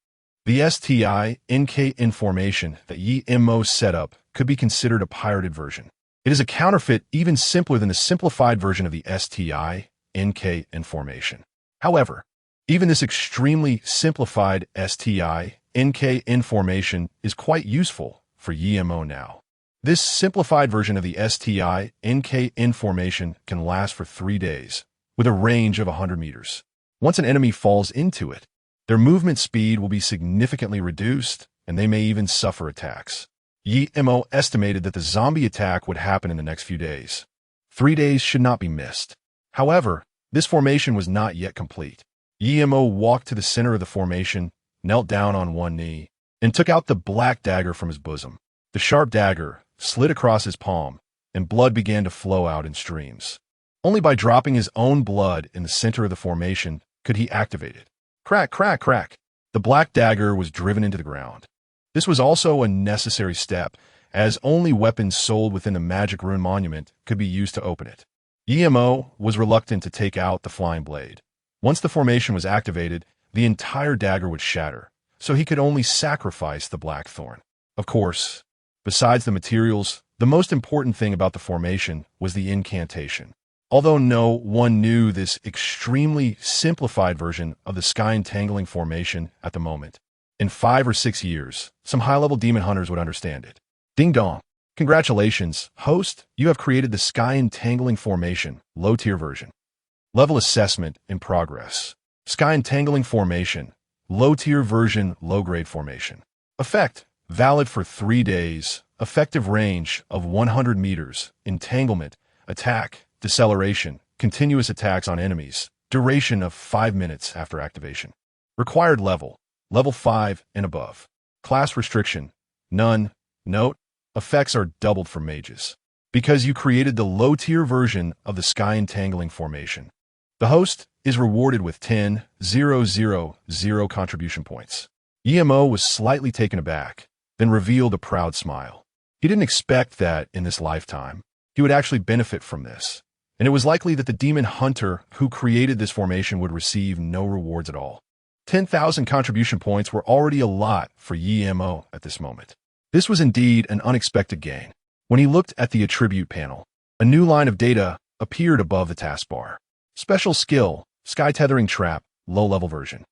The STI-NKN formation that Yimo set up could be considered a pirated version. It is a counterfeit even simpler than the simplified version of the STI-NKN formation. However, even this extremely simplified STI-NKN formation is quite useful for Yimo now. This simplified version of the STI-NKN formation can last for 3 days, with a range of 100 meters. Once an enemy falls into it, their movement speed will be significantly reduced, and they may even suffer attacks. Yimo estimated that the zombie attack would happen in the next few days. 3 days should not be missed. However, this formation was not yet complete. Yimo walked to the center of the formation, knelt down on one knee, and took out the black dagger from his bosom. The sharp dagger slid across his palm, and blood began to flow out in streams. Only by dropping his own blood in the center of the formation could he activate it. Crack, crack, crack. The black dagger was driven into the ground. This was also a necessary step, as only weapons sold within the magic rune monument could be used to open it. EMO was reluctant to take out the flying blade. Once the formation was activated, the entire dagger would shatter, so he could only sacrifice the blackthorn. Of course, besides the materials, the most important thing about the formation was the incantation. Although no one knew this extremely simplified version of the sky entangling formation at the moment, in 5 or 6 years, some high-level demon hunters would understand it. Ding dong. Congratulations, host, you have created the sky entangling formation, low-tier version. Level assessment in progress. Sky entangling formation, low-tier version, low-grade formation. Effect, valid for 3 days, effective range of 100 meters, entanglement, attack, deceleration, continuous attacks on enemies, duration of 5 minutes after activation. Required level, level 5 and above. Class restriction, none. Note, effects are doubled for mages. Because you created the low-tier version of the sky entangling formation. The host is rewarded with 10,000 contribution points. EMO was slightly taken aback, then revealed a proud smile. He didn't expect that in this lifetime he would actually benefit from this, and it was likely that the demon hunter who created this formation would receive no rewards at all. 10,000 contribution points were already a lot for EMO at this moment. This was indeed an unexpected gain. When he looked at the attribute panel, a new line of data appeared above the taskbar. Special skill, Sky Tethering Trap, low-level version.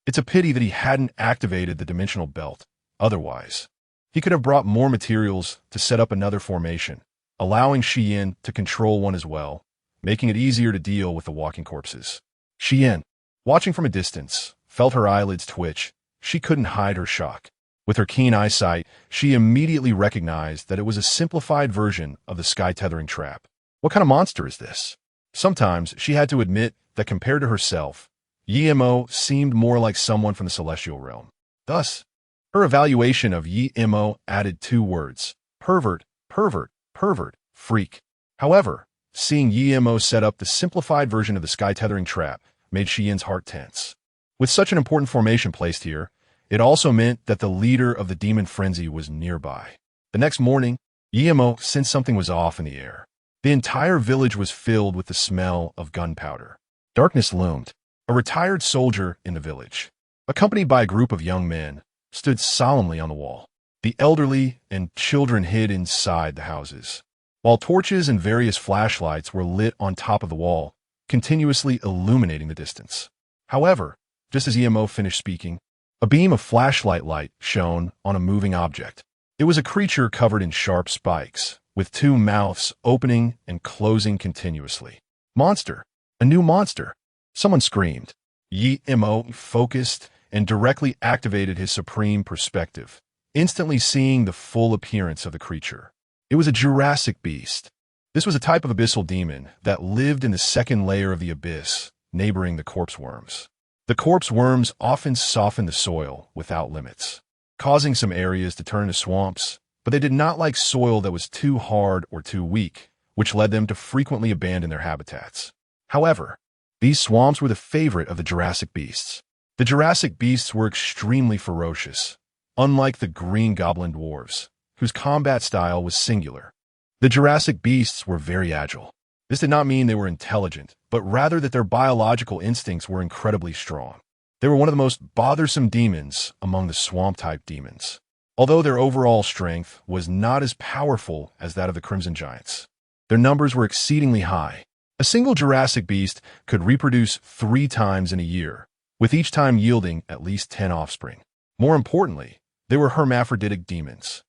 It's a pity that he hadn't activated the dimensional belt. Otherwise, he could have brought more materials to set up another formation, allowing Xian to control one as well, making it easier to deal with the walking corpses. Xian, watching from a distance, felt her eyelids twitch. She couldn't hide her shock. With her keen eyesight, she immediately recognized that it was a simplified version of the Sky Tethering Trap. What kind of monster is this? Sometimes she had to admit that compared to herself, EMO seemed more like someone from the celestial realm. Thus, her evaluation of EMO added 2 words: pervert, pervert, pervert, freak. However, seeing EMO set up the simplified version of the Sky Tethering Trap made Xian's heart tense. With such an important formation placed here, it also meant that the leader of the demon frenzy was nearby. The next morning, EMO sensed something was off in the air. The entire village was filled with the smell of gunpowder. Darkness loomed. A retired soldier in the village, accompanied by a group of young men, stood solemnly on the wall. The elderly and children hid inside the houses, while torches and various flashlights were lit on top of the wall, continuously illuminating the distance. However, just as EMO finished speaking, a beam of flashlight light shone on a moving object. It was a creature covered in sharp spikes, with 2 mouths opening and closing continuously. Monster! A new monster! Someone screamed. EMO focused and directly activated his supreme perspective, instantly seeing the full appearance of the creature. It was a Jurassic beast. This was a type of abyssal demon that lived in the second layer of the abyss, neighboring the corpse worms. The corpse worms often softened the soil without limits, causing some areas to turn to swamps, but they did not like soil that was too hard or too weak, which led them to frequently abandon their habitats. However, these swamps were the favorite of the Jurassic beasts. The Jurassic beasts were extremely ferocious, unlike the green goblin dwarves, whose combat style was singular. The Jurassic beasts were very agile. This did not mean they were intelligent, but rather that their biological instincts were incredibly strong. They were one of the most bothersome demons among the swamp-type demons, although their overall strength was not as powerful as that of the Crimson Giants. Their numbers were exceedingly high. A single Jurassic beast could reproduce 3 times in a year, with each time yielding at least 10 offspring. More importantly, they were hermaphroditic demons.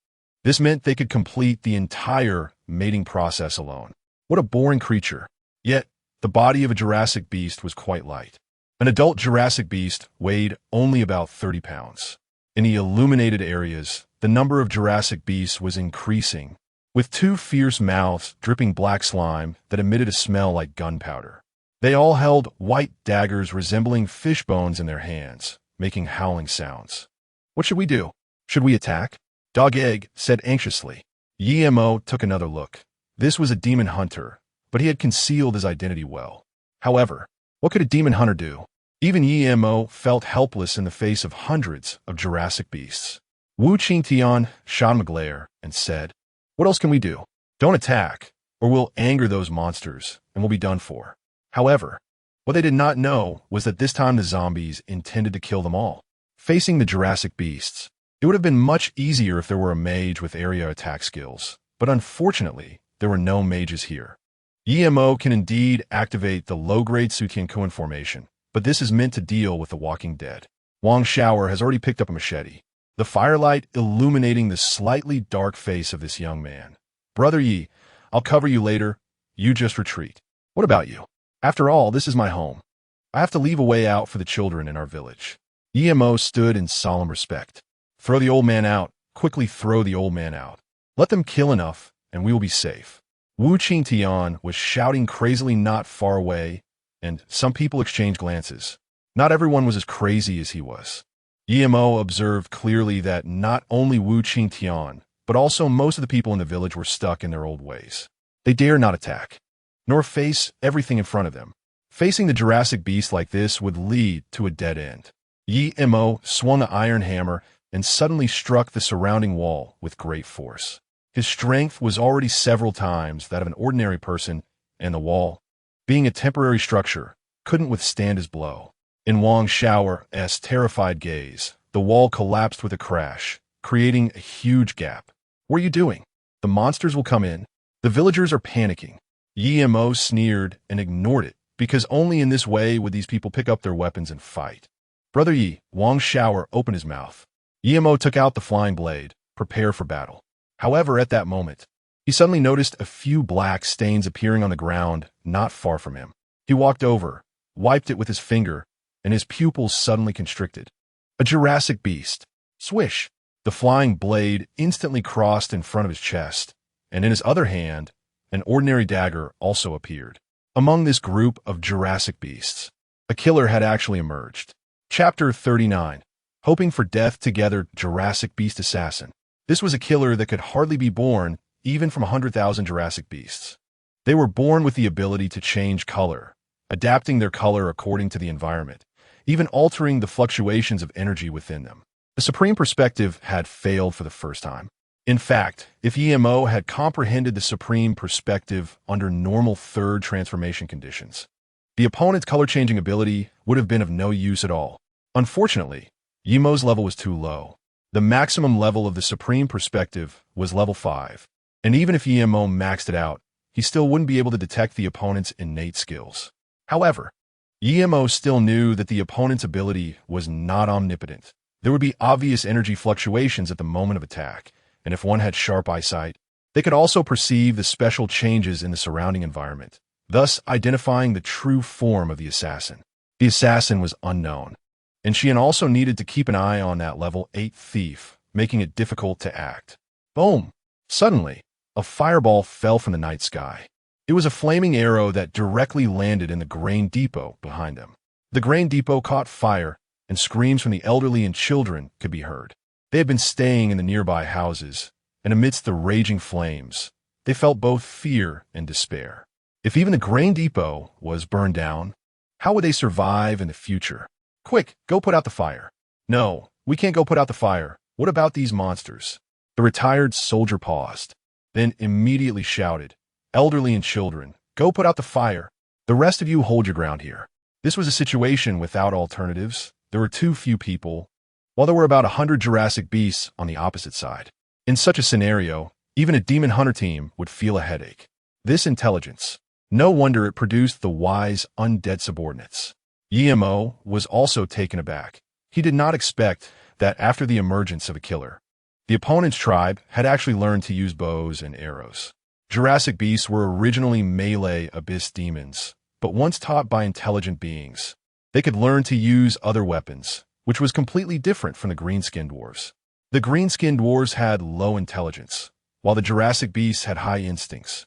This meant they could complete the entire mating process alone. What a boring creature. Yet, the body of a Jurassic beast was quite light. An adult Jurassic beast weighed only about 30 pounds. In the illuminated areas, the number of Jurassic beasts was increasing, with 2 fierce mouths dripping black slime that emitted a smell like gunpowder. They all held white daggers resembling fish bones in their hands, making howling sounds. What should we do? Should we attack? Dog Egg said anxiously. EMO took another look, This was a demon hunter, but he had concealed his identity well. However, what could a demon hunter do? Even Emo felt helpless in the face of hundreds of Jurassic beasts. Wu Qingtian shot him a glare and said, "What else can we do? Don't attack, or we'll anger those monsters, and we'll be done for." However, what they did not know was that this time the zombies intended to kill them all. Facing the Jurassic beasts, it would have been much easier if there were a mage with area attack skills, but unfortunately, there were no mages here. Emo can indeed activate the low-grade Sutiankuan formation, but this is meant to deal with the walking dead. Wang Shower has already picked up a machete, the firelight illuminating the slightly dark face of this young man. "Brother Yi, I'll cover you later. You just retreat." "What about you? After all, this is my home. I have to leave a way out for the children in our village." Emo stood in solemn respect. "Throw the old man out. Quickly throw the old man out. Let them kill enough, and we will be safe." Wu Qingtian was shouting crazily not far away, and some people exchanged glances. Not everyone was as crazy as he was. Emo observed clearly that not only Wu Qingtian, but also most of the people in the village were stuck in their old ways. They dare not attack, nor face everything in front of them. Facing the Jurassic beast like this would lead to a dead end. Emo swung the iron hammer and suddenly struck the surrounding wall with great force. His strength was already several times that of an ordinary person, and the wall, being a temporary structure, couldn't withstand his blow. In Wang Shower's terrified gaze, the wall collapsed with a crash, creating a huge gap. "What are you doing? The monsters will come in. The villagers are panicking." Emo sneered and ignored it, because only in this way would these people pick up their weapons and fight. "Brother Yi," Wang Shower opened his mouth. Emo took out the flying blade, prepare for battle. However, at that moment, he suddenly noticed a few black stains appearing on the ground not far from him. He walked over, wiped it with his finger, and his pupils suddenly constricted. A Jurassic beast. Swish! The flying blade instantly crossed in front of his chest, and in his other hand, an ordinary dagger also appeared. Among this group of Jurassic beasts, a killer had actually emerged. Chapter 39. Hoping for death together, Jurassic Beast Assassin. This was a killer that could hardly be born, even from 100,000 Jurassic beasts. They were born with the ability to change color, adapting their color according to the environment, even altering the fluctuations of energy within them. The Supreme Perspective had failed for the first time. In fact, if Emo had comprehended the Supreme Perspective under normal third transformation conditions, the opponent's color-changing ability would have been of no use at all. Unfortunately, Emo's level was too low. The maximum level of the Supreme Perspective was level 5, and even if Emo maxed it out, he still wouldn't be able to detect the opponent's innate skills. However, Emo still knew that the opponent's ability was not omnipotent. There would be obvious energy fluctuations at the moment of attack, and if one had sharp eyesight, they could also perceive the special changes in the surrounding environment, thus identifying the true form of the assassin. The assassin was unknown, and Xian also needed to keep an eye on that level 8 thief, making it difficult to act. Boom! Suddenly, a fireball fell from the night sky. It was a flaming arrow that directly landed in the grain depot behind them. The grain depot caught fire, and screams from the elderly and children could be heard. They had been staying in the nearby houses, and amidst the raging flames, they felt both fear and despair. If even the grain depot was burned down, how would they survive in the future? "Quick, go put out the fire." "No, we can't go put out the fire. What about these monsters?" The retired soldier paused, then immediately shouted, "Elderly and children, go put out the fire. The rest of you hold your ground here." This was a situation without alternatives. There were too few people, while there were about 100 Jurassic beasts on the opposite side. In such a scenario, even a demon hunter team would feel a headache. This intelligence. No wonder it produced the wise undead subordinates. Emo was also taken aback. He did not expect that after the emergence of a killer, the opponent's tribe had actually learned to use bows and arrows. Jurassic beasts were originally melee abyss demons, but once taught by intelligent beings, they could learn to use other weapons, which was completely different from the green-skinned dwarves. The green-skinned dwarves had low intelligence, while the Jurassic beasts had high instincts,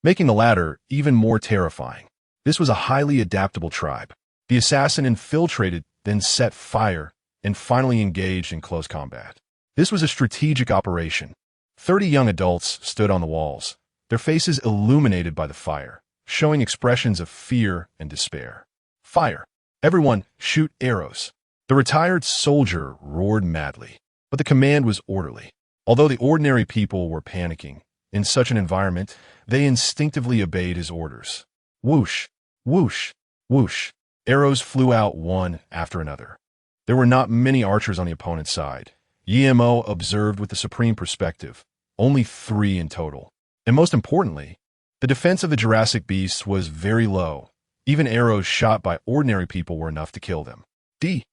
making the latter even more terrifying. This was a highly adaptable tribe. The assassin infiltrated, then set fire, and finally engaged in close combat. This was a strategic operation. 30 young adults stood on the walls, their faces illuminated by the fire, showing expressions of fear and despair. Fire! Everyone, shoot arrows! The retired soldier roared madly, but the command was orderly. Although the ordinary people were panicking, in such an environment, they instinctively obeyed his orders. Whoosh! Whoosh! Whoosh! Arrows flew out one after another. There were not many archers on the opponent's side. Emo observed with the supreme perspective, only 3 in total. And most importantly, the defense of the Jurassic beasts was very low. Even arrows shot by ordinary people were enough to kill them. D.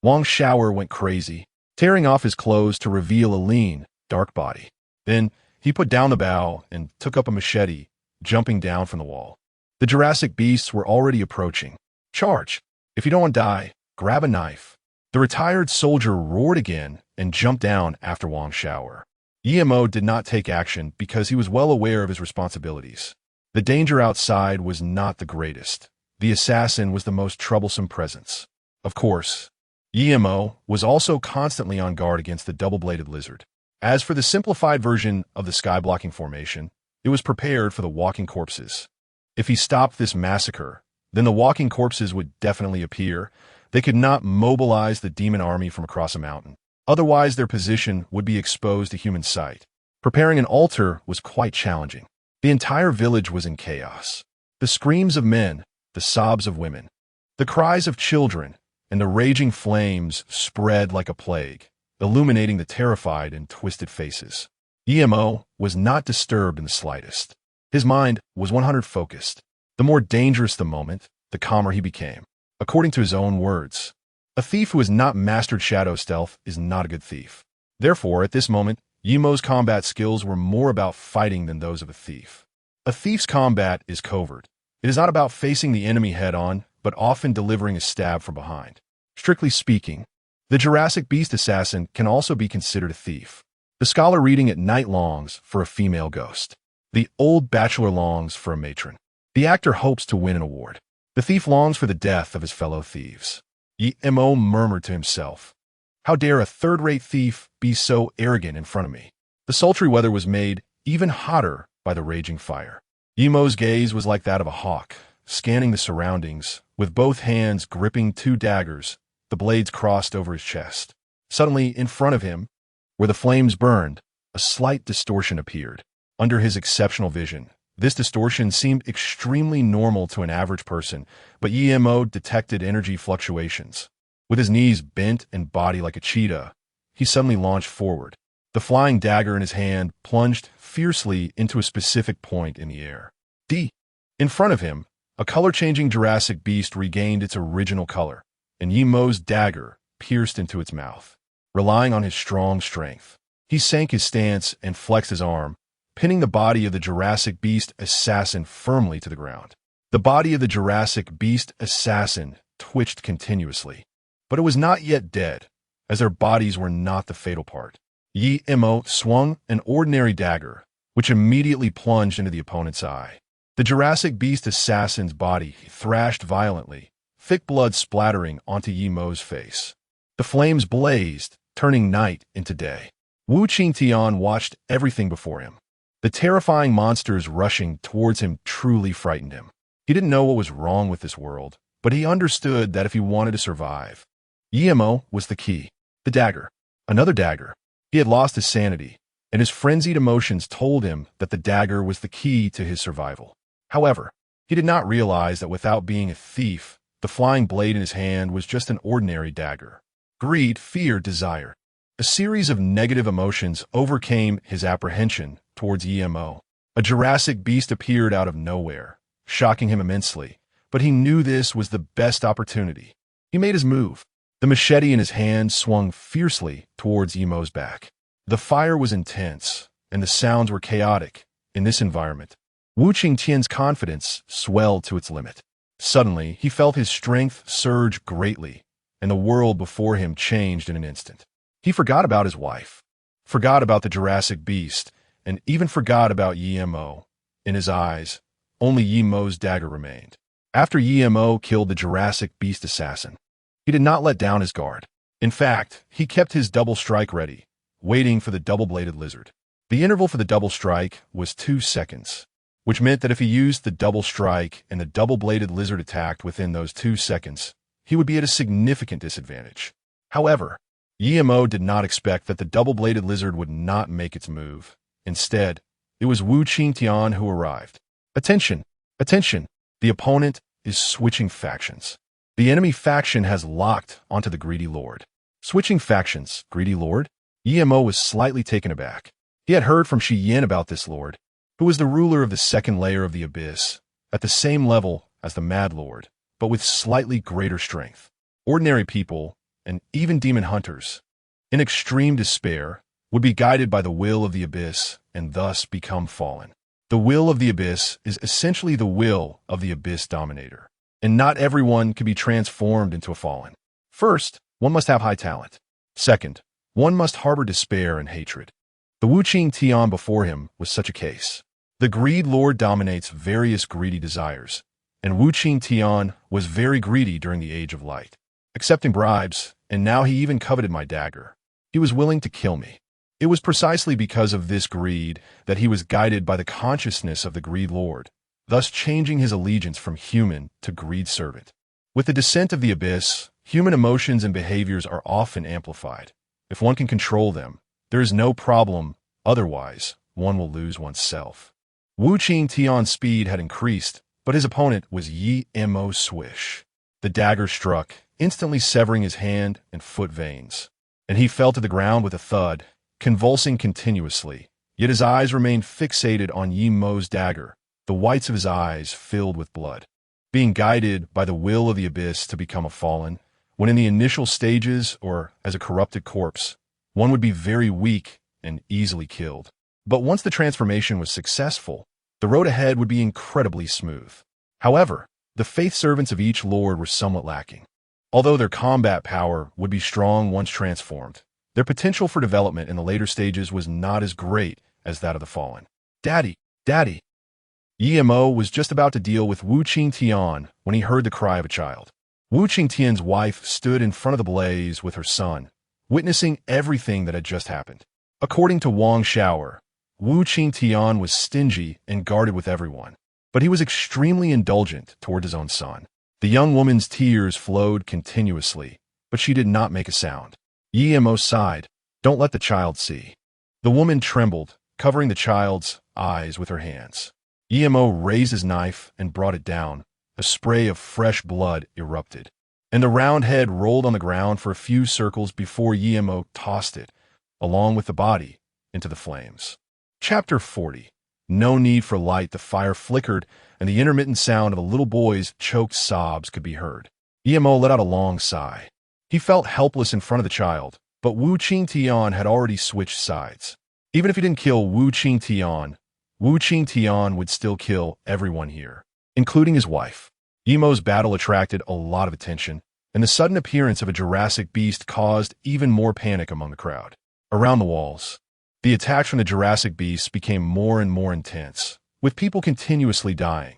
Wang Shower went crazy, tearing off his clothes to reveal a lean, dark body. Then he put down the bow and took up a machete, jumping down from the wall. The Jurassic beasts were already approaching. Charge! If you don't want to die, grab a knife. The retired soldier roared again and jumped down after Wang Shower. Emo did not take action because he was well aware of his responsibilities. The danger outside was not the greatest. The assassin was the most troublesome presence. Of course, Emo was also constantly on guard against the double-bladed lizard. As for the simplified version of the sky-blocking formation, it was prepared for the walking corpses. If he stopped this massacre, then the walking corpses would definitely appear. They could not mobilize the demon army from across a mountain. Otherwise, their position would be exposed to human sight. Preparing an altar was quite challenging. The entire village was in chaos. The screams of men, the sobs of women, the cries of children, and the raging flames spread like a plague, illuminating the terrified and twisted faces. Emo was not disturbed in the slightest. His mind was 100% focused. The more dangerous the moment, the calmer he became. According to his own words, a thief who has not mastered shadow stealth is not a good thief. Therefore, at this moment, Emo's combat skills were more about fighting than those of a thief. A thief's combat is covert. It is not about facing the enemy head-on, but often delivering a stab from behind. Strictly speaking, the Jurassic beast assassin can also be considered a thief. The scholar reading at night longs for a female ghost. The old bachelor longs for a matron. The actor hopes to win an award. The thief longs for the death of his fellow thieves. Emo murmured to himself, "How dare a third-rate thief be so arrogant in front of me?" The sultry weather was made even hotter by the raging fire. Emo's gaze was like that of a hawk, scanning the surroundings, with both hands gripping 2 daggers, the blades crossed over his chest. Suddenly, in front of him, where the flames burned, a slight distortion appeared. Under his exceptional vision, this distortion seemed extremely normal to an average person, but Emo detected energy fluctuations. With his knees bent and body like a cheetah, he suddenly launched forward. The flying dagger in his hand plunged fiercely into a specific point in the air. In front of him, a color-changing Jurassic beast regained its original color, and Emo's dagger pierced into its mouth. Relying on his strong strength, he sank his stance and flexed his arm, pinning the body of the Jurassic beast assassin firmly to the ground. The body of the Jurassic beast assassin twitched continuously, but it was not yet dead, as their bodies were not the fatal part. Emo swung an ordinary dagger, which immediately plunged into the opponent's eye. The Jurassic beast assassin's body thrashed violently, thick blood splattering onto Emo's face. The flames blazed, turning night into day. Wu Qingtian watched everything before him. The terrifying monsters rushing towards him truly frightened him. He didn't know what was wrong with this world, but he understood that if he wanted to survive, Emo was the key. The dagger. Another dagger. He had lost his sanity, and his frenzied emotions told him that the dagger was the key to his survival. However, he did not realize that without being a thief, the flying blade in his hand was just an ordinary dagger. Greed, fear, desire. A series of negative emotions overcame his apprehension towards Emo. A Jurassic beast appeared out of nowhere, shocking him immensely, but he knew this was the best opportunity. He made his move. The machete in his hand swung fiercely towards Emo's back. The fire was intense, and the sounds were chaotic. In this environment, Wu Qingtian's confidence swelled to its limit. Suddenly, he felt his strength surge greatly, and the world before him changed in an instant. He forgot about his wife, forgot about the Jurassic beast, and even forgot about Emo. In his eyes, only Emo's dagger remained. After Emo killed the Jurassic beast assassin, he did not let down his guard. In fact, he kept his double strike ready, waiting for the double-bladed lizard. The interval for the double strike was 2 seconds, which meant that if he used the double strike and the double-bladed lizard attacked within those 2 seconds, he would be at a significant disadvantage. However, Emo did not expect that the double-bladed lizard would not make its move. Instead, it was Wu Qingtian who arrived. Attention! Attention! The opponent is switching factions. The enemy faction has locked onto the Greedy Lord. Switching factions, Greedy Lord? Emo was slightly taken aback. He had heard from Shi Yin about this lord, who was the ruler of the second layer of the Abyss, at the same level as the Mad Lord, but with slightly greater strength. Ordinary people, and even demon hunters, in extreme despair, would be guided by the will of the Abyss and thus become fallen. The will of the Abyss is essentially the will of the Abyss Dominator, and not everyone can be transformed into a fallen. First, one must have high talent. Second, one must harbor despair and hatred. The Wu Qingtian before him was such a case. The Greed Lord dominates various greedy desires, and Wu Qingtian was very greedy during the Age of Light, accepting bribes, and now he even coveted my dagger. He was willing to kill me. It was precisely because of this greed that he was guided by the consciousness of the Greed Lord, thus changing his allegiance from human to greed servant. With the descent of the Abyss, human emotions and behaviors are often amplified. If one can control them, there is no problem, otherwise, one will lose oneself. Wu Qingtian's speed had increased, but his opponent was Emo Swish. The dagger struck, instantly severing his hand and foot veins, and he fell to the ground with a thud, convulsing continuously, yet his eyes remained fixated on Emo's dagger, the whites of his eyes filled with blood. Being guided by the will of the Abyss to become a fallen, when in the initial stages or as a corrupted corpse, one would be very weak and easily killed. But once the transformation was successful, the road ahead would be incredibly smooth. However, the faith servants of each lord were somewhat lacking. Although their combat power would be strong once transformed, their potential for development in the later stages was not as great as that of the fallen. Daddy! Daddy! Emo was just about to deal with Wu Qingtian when he heard the cry of a child. Wu Qingtian's wife stood in front of the blaze with her son, witnessing everything that had just happened. According to Wang Xiaoer, Wu Qingtian was stingy and guarded with everyone, but he was extremely indulgent toward his own son. The young woman's tears flowed continuously, but she did not make a sound. Emo sighed, "Don't let the child see." The woman trembled, covering the child's eyes with her hands. Emo raised his knife and brought it down. A spray of fresh blood erupted, and the round head rolled on the ground for a few circles before Emo tossed it, along with the body, into the flames. Chapter 40. No need for light. The fire flickered, and the intermittent sound of a little boy's choked sobs could be heard. Emo let out a long sigh. He felt helpless in front of the child, but Wu Qingtian had already switched sides. Even if he didn't kill Wu Qingtian would still kill everyone here, including his wife. Emo's battle attracted a lot of attention, and the sudden appearance of a Jurassic beast caused even more panic among the crowd. Around the walls, the attacks from the Jurassic beasts became more and more intense, with people continuously dying.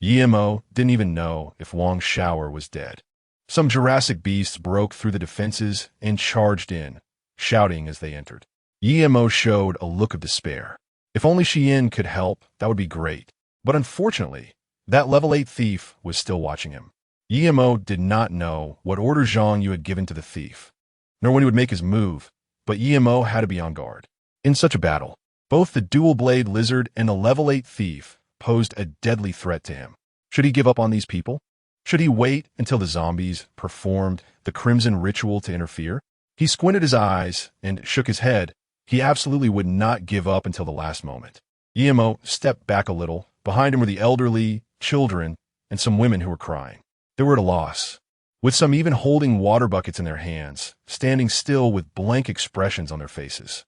Emo didn't even know if Wang Xiaoer was dead. Some Jurassic beasts broke through the defenses and charged in, shouting as they entered. Emo showed a look of despair. If only Shi Yin could help, that would be great. But unfortunately, that level 8 thief was still watching him. Emo did not know what order Zhang Yu had given to the thief, nor when he would make his move, but Emo had to be on guard. In such a battle, both the dual-blade lizard and the level 8 thief posed a deadly threat to him. Should he give up on these people? Should he wait until the zombies performed the Crimson Ritual to interfere? He squinted his eyes and shook his head. He absolutely would not give up until the last moment. Emo stepped back a little. Behind him were the elderly, children, and some women who were crying. They were at a loss, with some even holding water buckets in their hands, standing still with blank expressions on their faces.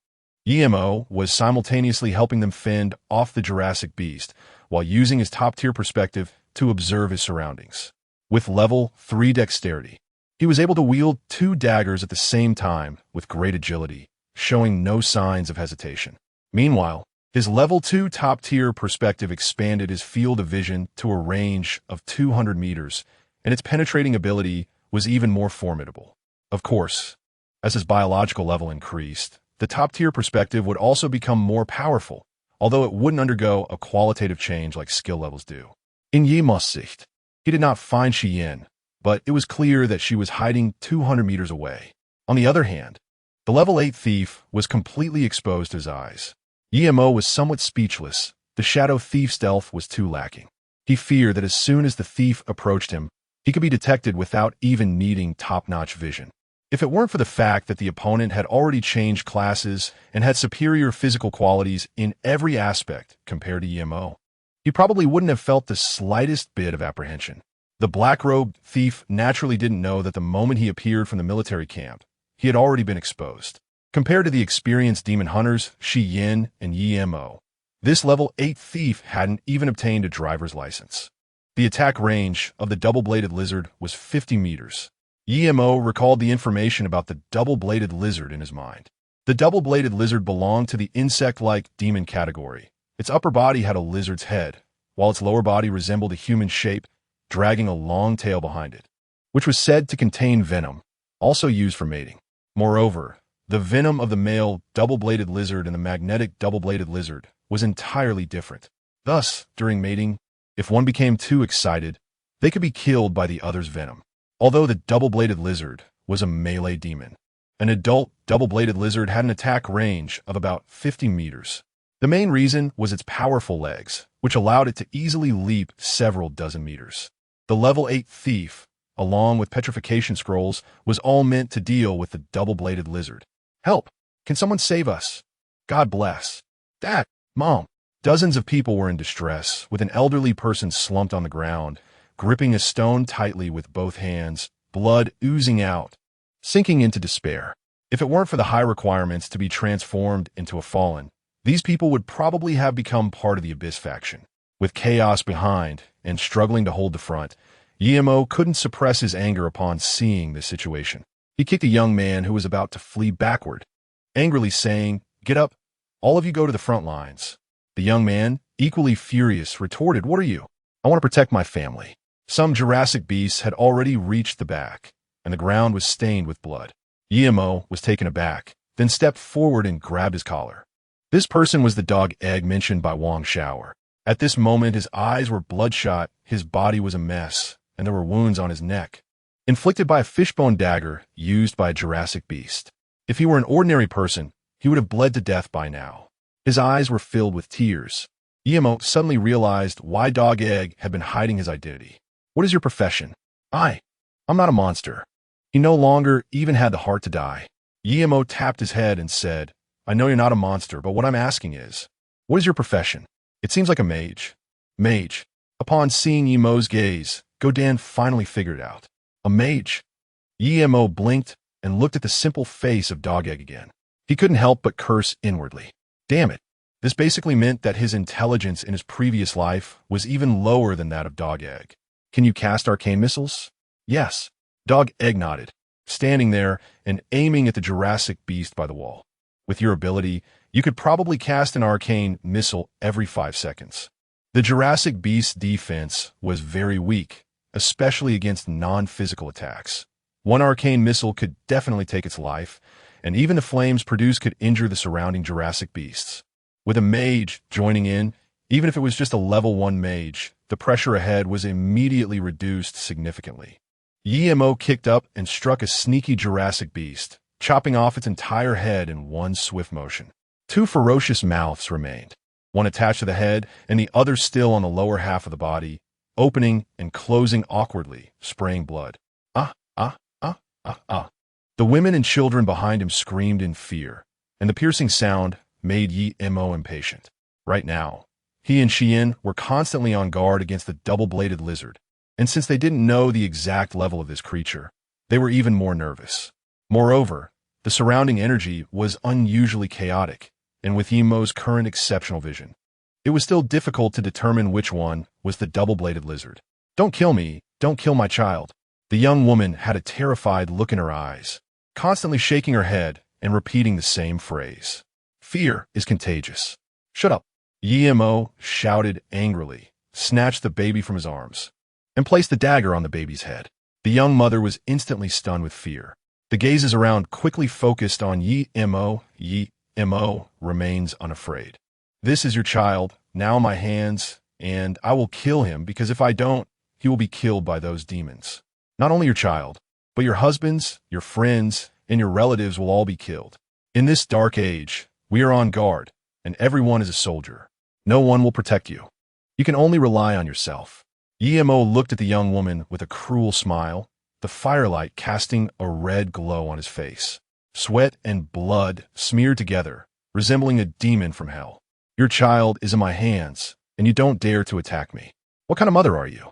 Emo was simultaneously helping them fend off the Jurassic beast while using his top-tier perspective to observe his surroundings. With level 3 dexterity, he was able to wield 2 daggers at the same time with great agility, showing no signs of hesitation. Meanwhile, his level 2 top-tier perspective expanded his field of vision to a range of 200 meters, and its penetrating ability was even more formidable. Of course, as his biological level increased, The top-tier perspective would also become more powerful, although it wouldn't undergo a qualitative change like skill levels do. In Yimou's sicht, he did not find Xiyin, but it was clear that she was hiding 200 meters away. On the other hand, the level 8 thief was completely exposed to his eyes. Yimou was somewhat speechless. The shadow thief stealth was too lacking. He feared that as soon as the thief approached him, he could be detected without even needing top-notch vision. If it weren't for the fact that the opponent had already changed classes and had superior physical qualities in every aspect compared to Yimou, he probably wouldn't have felt the slightest bit of apprehension. The black-robed thief naturally didn't know that the moment he appeared from the military camp, he had already been exposed. Compared to the experienced demon hunters, Xiyin and Yimou, this level 8 thief hadn't even obtained a driver's license. The attack range of the double-bladed lizard was 50 meters. Yimou recalled the information about the double-bladed lizard in his mind. The double-bladed lizard belonged to the insect-like demon category. Its upper body had a lizard's head, while its lower body resembled a human shape, dragging a long tail behind it, which was said to contain venom, also used for mating. Moreover, the venom of the male double-bladed lizard and the magnetic double-bladed lizard was entirely different. Thus, during mating, if one became too excited, they could be killed by the other's venom. Although the double-bladed lizard was a melee demon, an adult double-bladed lizard had an attack range of about 50 meters. The main reason was its powerful legs, which allowed it to easily leap several dozen meters. The level 8 thief, along with petrification scrolls, was all meant to deal with the double-bladed lizard. Help! Can someone save us? God bless. Dad! Mom! Dozens of people were in distress, with an elderly person slumped on the ground, gripping a stone tightly with both hands, blood oozing out, sinking into despair. If it weren't for the high requirements to be transformed into a fallen, these people would probably have become part of the Abyss faction. With chaos behind and struggling to hold the front, Yimou couldn't suppress his anger upon seeing this situation. He kicked a young man who was about to flee backward, angrily saying, "Get up, all of you go to the front lines." The young man, equally furious, retorted, "What are you? I want to protect my family." Some Jurassic beasts had already reached the back, and the ground was stained with blood. Yimou was taken aback, then stepped forward and grabbed his collar. This person was the dog egg mentioned by Wang Xiao. At this moment, his eyes were bloodshot, his body was a mess, and there were wounds on his neck, inflicted by a fishbone dagger used by a Jurassic beast. If he were an ordinary person, he would have bled to death by now. His eyes were filled with tears. Yimou suddenly realized why Dog Egg had been hiding his identity. "What is your profession?" I'm not a monster." He no longer even had the heart to die. Yimou tapped his head and said, "I know you're not a monster, but what I'm asking is, what is your profession?" "It seems like a mage." "Mage." Upon seeing Yimou's gaze, Godin finally figured it out. "A mage?" Yimou blinked and looked at the simple face of Dog Egg again. He couldn't help but curse inwardly. Damn it. This basically meant that his intelligence in his previous life was even lower than that of Dog Egg. "Can you cast arcane missiles?" "Yes." Dog Egg nodded, standing there and aiming at the Jurassic beast by the wall. "With your ability, you could probably cast an arcane missile every 5 seconds. The Jurassic beast's defense was very weak, especially against non-physical attacks. One arcane missile could definitely take its life, and even the flames produced could injure the surrounding Jurassic beasts. With a mage joining in, even if it was just a level 1 mage, the pressure ahead was immediately reduced significantly. Yimou kicked up and struck a sneaky Jurassic beast, chopping off its entire head in one swift motion. 2 ferocious mouths remained, one attached to the head and the other still on the lower half of the body, opening and closing awkwardly, spraying blood. The women and children behind him screamed in fear, and the piercing sound made Yimou impatient. Right now, he and Xiyin were constantly on guard against the double-bladed lizard, and since they didn't know the exact level of this creature, they were even more nervous. Moreover, the surrounding energy was unusually chaotic, and with Yimou's current exceptional vision, it was still difficult to determine which one was the double-bladed lizard. "Don't kill me, don't kill my child." The young woman had a terrified look in her eyes, constantly shaking her head and repeating the same phrase. "Fear is contagious." "Shut up." Yimou shouted angrily, snatched the baby from his arms, and placed the dagger on the baby's head. The young mother was instantly stunned with fear. The gazes around quickly focused on Yimou. Mo remains unafraid. This is your child, now in my hands, and I will kill him because if I don't, he will be killed by those demons. Not only your child, but your husbands, your friends, and your relatives will all be killed. In this dark age, we are on guard, and everyone is a soldier. No one will protect you. You can only rely on yourself. Mo looked at the young woman with a cruel smile, the firelight casting a red glow on his face. Sweat and blood smeared together, resembling a demon from hell. Your child is in my hands, and you don't dare to attack me. What kind of mother are you?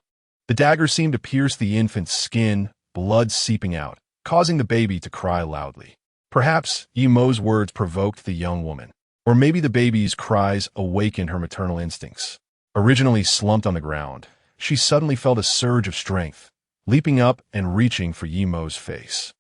The dagger seemed to pierce the infant's skin, blood seeping out, causing the baby to cry loudly. Perhaps Mo's words provoked the young woman, or maybe the baby's cries awakened her maternal instincts. Originally slumped on the ground, she suddenly felt a surge of strength, leaping up and reaching for Mo's face.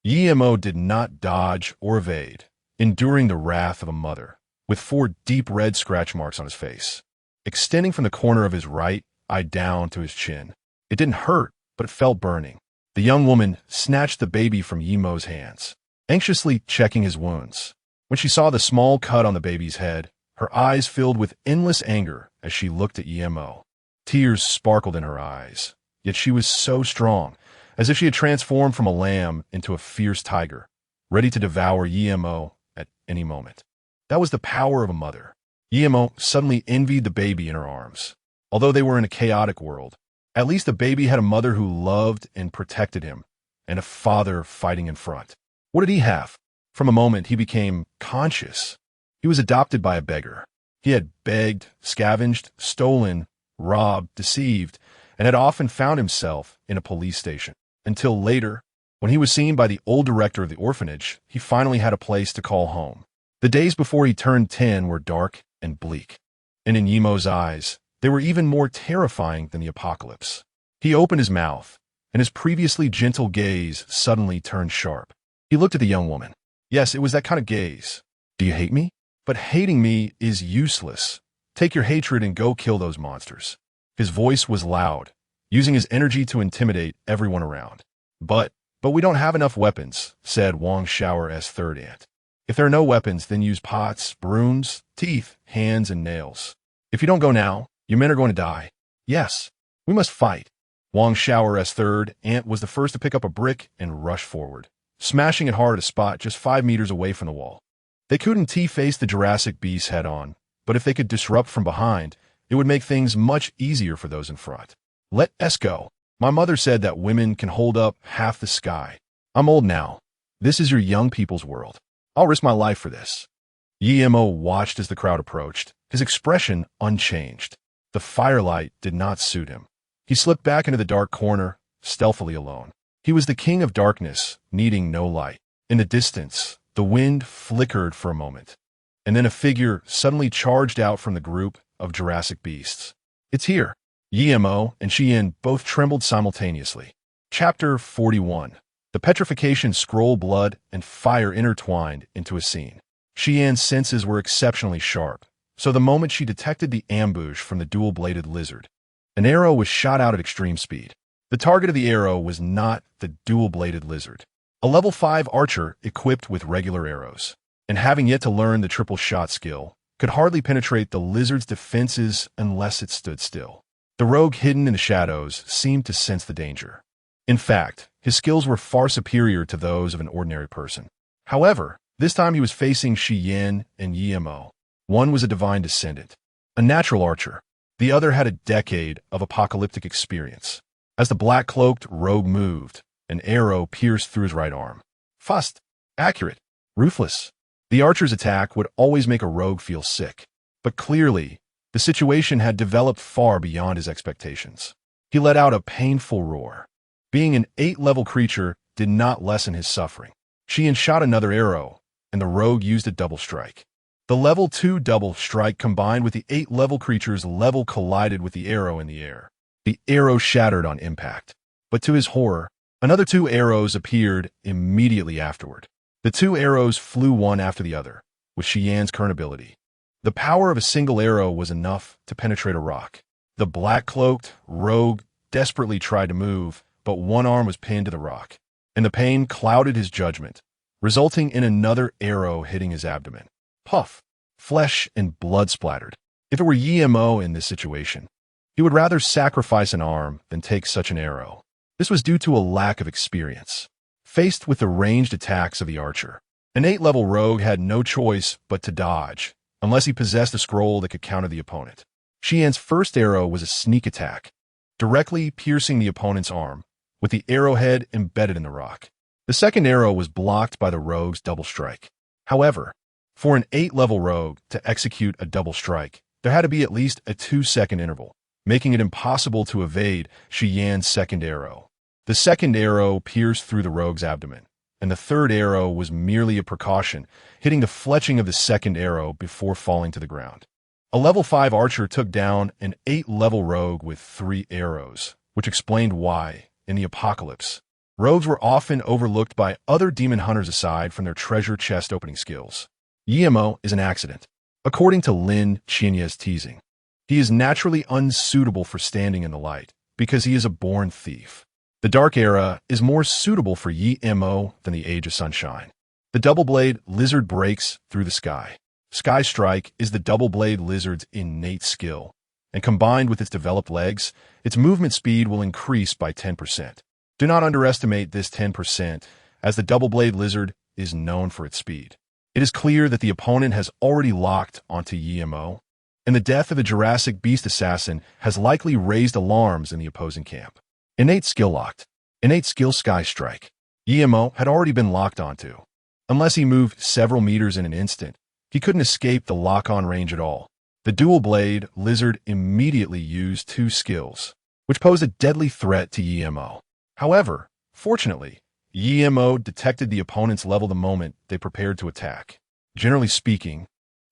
Mo did not dodge or evade, enduring the wrath of a mother, with 4 deep red scratch marks on his face, extending from the corner of his right eye down to his chin. It didn't hurt, but it felt burning. The young woman snatched the baby from Mo's hands, anxiously checking his wounds. When she saw the small cut on the baby's head, her eyes filled with endless anger as she looked at Mo. Tears sparkled in her eyes, yet she was so strong, as if she had transformed from a lamb into a fierce tiger, ready to devour Mo at any moment. That was the power of a mother. Mo suddenly envied the baby in her arms. Although they were in a chaotic world, at least the baby had a mother who loved and protected him, and a father fighting in front. What did he have? From a moment he became conscious. He was adopted by a beggar. He had begged, scavenged, stolen, robbed, deceived, and had often found himself in a police station. Until later, when he was seen by the old director of the orphanage, he finally had a place to call home. The days before he turned 10 were dark and bleak, and in Mo's eyes, they were even more terrifying than the apocalypse. He opened his mouth, and his previously gentle gaze suddenly turned sharp. He looked at the young woman. Yes, it was that kind of gaze. Do you hate me? But hating me is useless. Take your hatred and go kill those monsters. His voice was loud, using his energy to intimidate everyone around. But we don't have enough weapons, said Wang Xiao's third aunt. If there are no weapons, then use pots, brooms, teeth, hands, and nails. If you don't go now, your men are going to die. Yes, we must fight. Wang Xiao's third aunt was the first to pick up a brick and rush forward, smashing it hard at a spot just 5 meters away from the wall. They couldn't face the Jurassic beasts head-on, but if they could disrupt from behind, it would make things much easier for those in front. Let us go. My mother said that women can hold up half the sky. I'm old now. This is your young people's world. I'll risk my life for this. Mo watched as the crowd approached, his expression unchanged. The firelight did not suit him. He slipped back into the dark corner, stealthily alone. He was the king of darkness, needing no light. In the distance, the wind flickered for a moment, and then a figure suddenly charged out from the group of Jurassic beasts. It's here. Mo and Xian both trembled simultaneously. Chapter 41. The petrification scroll, blood and fire intertwined into a scene. Xian's senses were exceptionally sharp, so the moment she detected the ambush from the dual-bladed lizard, an arrow was shot out at extreme speed. The target of the arrow was not the dual-bladed lizard, a level 5 archer equipped with regular arrows, and having yet to learn the triple shot skill, could hardly penetrate the lizard's defenses unless it stood still. The rogue hidden in the shadows seemed to sense the danger. In fact, his skills were far superior to those of an ordinary person. However, this time he was facing Xian and Mo. One was a divine descendant, a natural archer. The other had a decade of apocalyptic experience. As the black-cloaked rogue moved, an arrow pierced through his right arm. Fast, accurate, ruthless. The archer's attack would always make a rogue feel sick, but clearly, the situation had developed far beyond his expectations. He let out a painful roar. Being an 8-level creature did not lessen his suffering. Xian shot another arrow, and the rogue used a double strike. The level 2 double strike combined with the 8-level creature's level collided with the arrow in the air. The arrow shattered on impact, but to his horror, another 2 arrows appeared immediately afterward. The 2 arrows flew one after the other, with Xian's current ability. The power of a single arrow was enough to penetrate a rock. The black-cloaked rogue desperately tried to move, but one arm was pinned to the rock, and the pain clouded his judgment, resulting in another arrow hitting his abdomen. Puff. Flesh and blood splattered. If it were Yemo in this situation, he would rather sacrifice an arm than take such an arrow. This was due to a lack of experience. Faced with the ranged attacks of the archer, an 8th-level rogue had no choice but to dodge, unless he possessed a scroll that could counter the opponent. Xian's first arrow was a sneak attack, directly piercing the opponent's arm, with the arrowhead embedded in the rock. The second arrow was blocked by the rogue's double strike. However, for an 8th-level rogue to execute a double strike, there had to be at least a 2-second interval, making it impossible to evade Xian's second arrow. The second arrow pierced through the rogue's abdomen, and the third arrow was merely a precaution, hitting the fletching of the second arrow before falling to the ground. A level 5 archer took down an 8th-level rogue with 3 arrows, which explained why, in the apocalypse, rogues were often overlooked by other demon hunters aside from their treasure chest opening skills. Yemo is an accident. According to Lin Qianye's teasing, he is naturally unsuitable for standing in the light because he is a born thief. The Dark Era is more suitable for Yemo than the Age of Sunshine. The Double-Blade Lizard breaks through the sky. Sky Strike is the Double-Blade Lizard's innate skill, and combined with its developed legs, its movement speed will increase by 10%. Do not underestimate this 10%, as the Double-Blade Lizard is known for its speed. It is clear that the opponent has already locked onto Yemo, and the death of the Jurassic Beast Assassin has likely raised alarms in the opposing camp. Innate skill locked. Innate skill Sky Strike. Yemo had already been locked onto. Unless he moved several meters in an instant, he couldn't escape the lock-on range at all. The Dual-Blade Lizard immediately used 2 skills, which posed a deadly threat to Yemo. However, fortunately, Yemo detected the opponent's level the moment they prepared to attack. Generally speaking,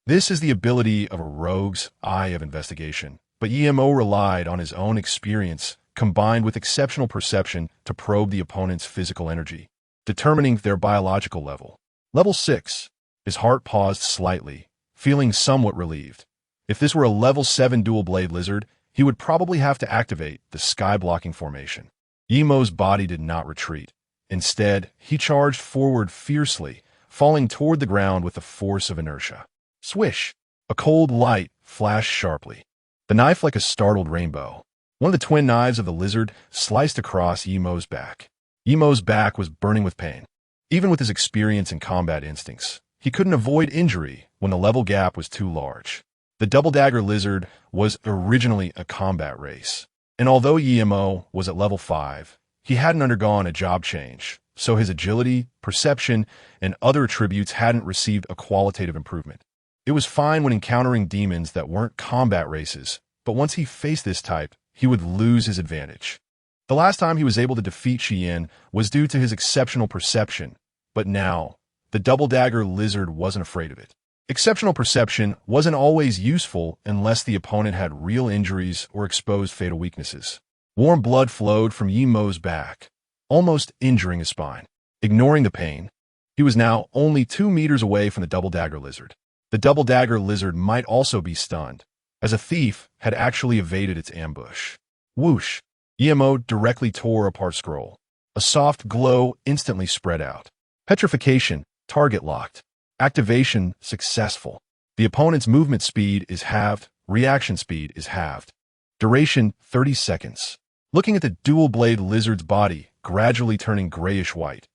this is the ability of a rogue's eye of investigation, but Yemo relied on his own experience combined with exceptional perception to probe the opponent's physical energy, determining their biological level. Level 6. His heart paused slightly, feeling somewhat relieved. If this were a level 7 dual-blade lizard, he would probably have to activate the sky-blocking formation. Yemo's body did not retreat. Instead, he charged forward fiercely, falling toward the ground with the force of inertia. Swish! A cold light flashed sharply. The knife like a startled rainbow. One of the twin knives of the lizard sliced across Yemo's back. Yemo's back was burning with pain. Even with his experience and combat instincts, he couldn't avoid injury when the level gap was too large. The Double Dagger Lizard was originally a combat race, and although Yemo was at level 5, he hadn't undergone a job change, so his agility, perception, and other attributes hadn't received a qualitative improvement. It was fine when encountering demons that weren't combat races, but once he faced this type, he would lose his advantage. The last time he was able to defeat Xian was due to his exceptional perception, but now, the Double Dagger Lizard wasn't afraid of it. Exceptional perception wasn't always useful unless the opponent had real injuries or exposed fatal weaknesses. Warm blood flowed from Yemo's back, almost injuring his spine. Ignoring the pain, he was now only 2 meters away from the Double Dagger Lizard. The Double Dagger Lizard might also be stunned, as a thief had actually evaded its ambush. Whoosh! Yemo directly tore apart scroll. A soft glow instantly spread out. Petrification, target locked. Activation successful. The opponent's movement speed is halved, reaction speed is halved. Duration 30 seconds. Looking at the dual-blade lizard's body gradually turning grayish-white,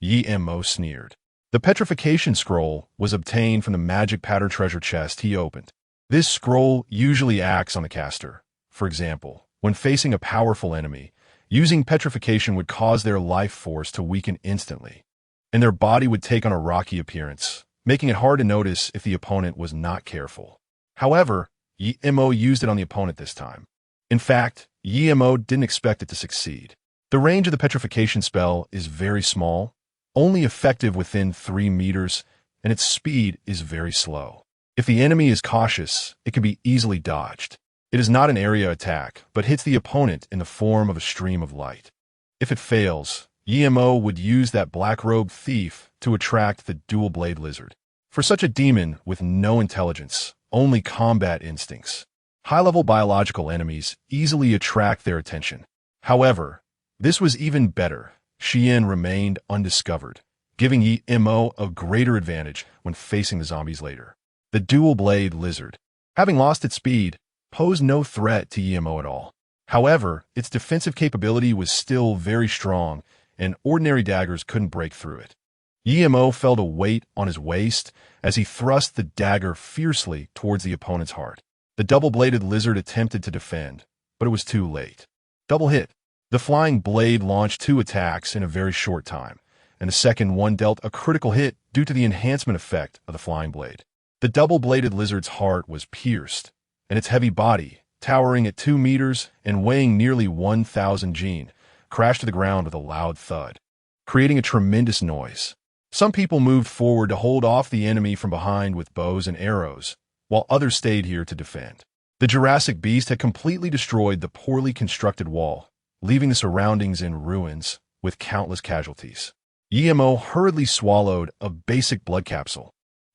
Yemo sneered. The petrification scroll was obtained from the magic pattern treasure chest he opened. This scroll usually acts on the caster. For example, when facing a powerful enemy, using petrification would cause their life force to weaken instantly, and their body would take on a rocky appearance, making it hard to notice if the opponent was not careful. However, Yemo used it on the opponent this time. In fact, Yemo didn't expect it to succeed. The range of the petrification spell is very small, only effective within 3 meters, and its speed is very slow. If the enemy is cautious, it can be easily dodged. It is not an area attack, but hits the opponent in the form of a stream of light. If it fails, Yemo would use that black robe thief to attract the dual-blade lizard. For such a demon with no intelligence, only combat instincts, high-level biological enemies easily attract their attention. However, this was even better. Xian remained undiscovered, giving Yemo a greater advantage when facing the zombies later. The dual-blade lizard, having lost its speed, posed no threat to EMO at all. However, its defensive capability was still very strong, and ordinary daggers couldn't break through it. EMO felt a weight on his waist as he thrust the dagger fiercely towards the opponent's heart. The double-bladed lizard attempted to defend, but it was too late. Double hit. The flying blade launched 2 attacks in a very short time, and the second one dealt a critical hit due to the enhancement effect of the flying blade. The double-bladed lizard's heart was pierced, and its heavy body, towering at 2 meters and weighing nearly 1,000 Gene, crashed to the ground with a loud thud, creating a tremendous noise. Some people moved forward to hold off the enemy from behind with bows and arrows, while others stayed here to defend. The Jurassic beast had completely destroyed the poorly constructed wall, leaving the surroundings in ruins with countless casualties. EMO hurriedly swallowed a basic blood capsule,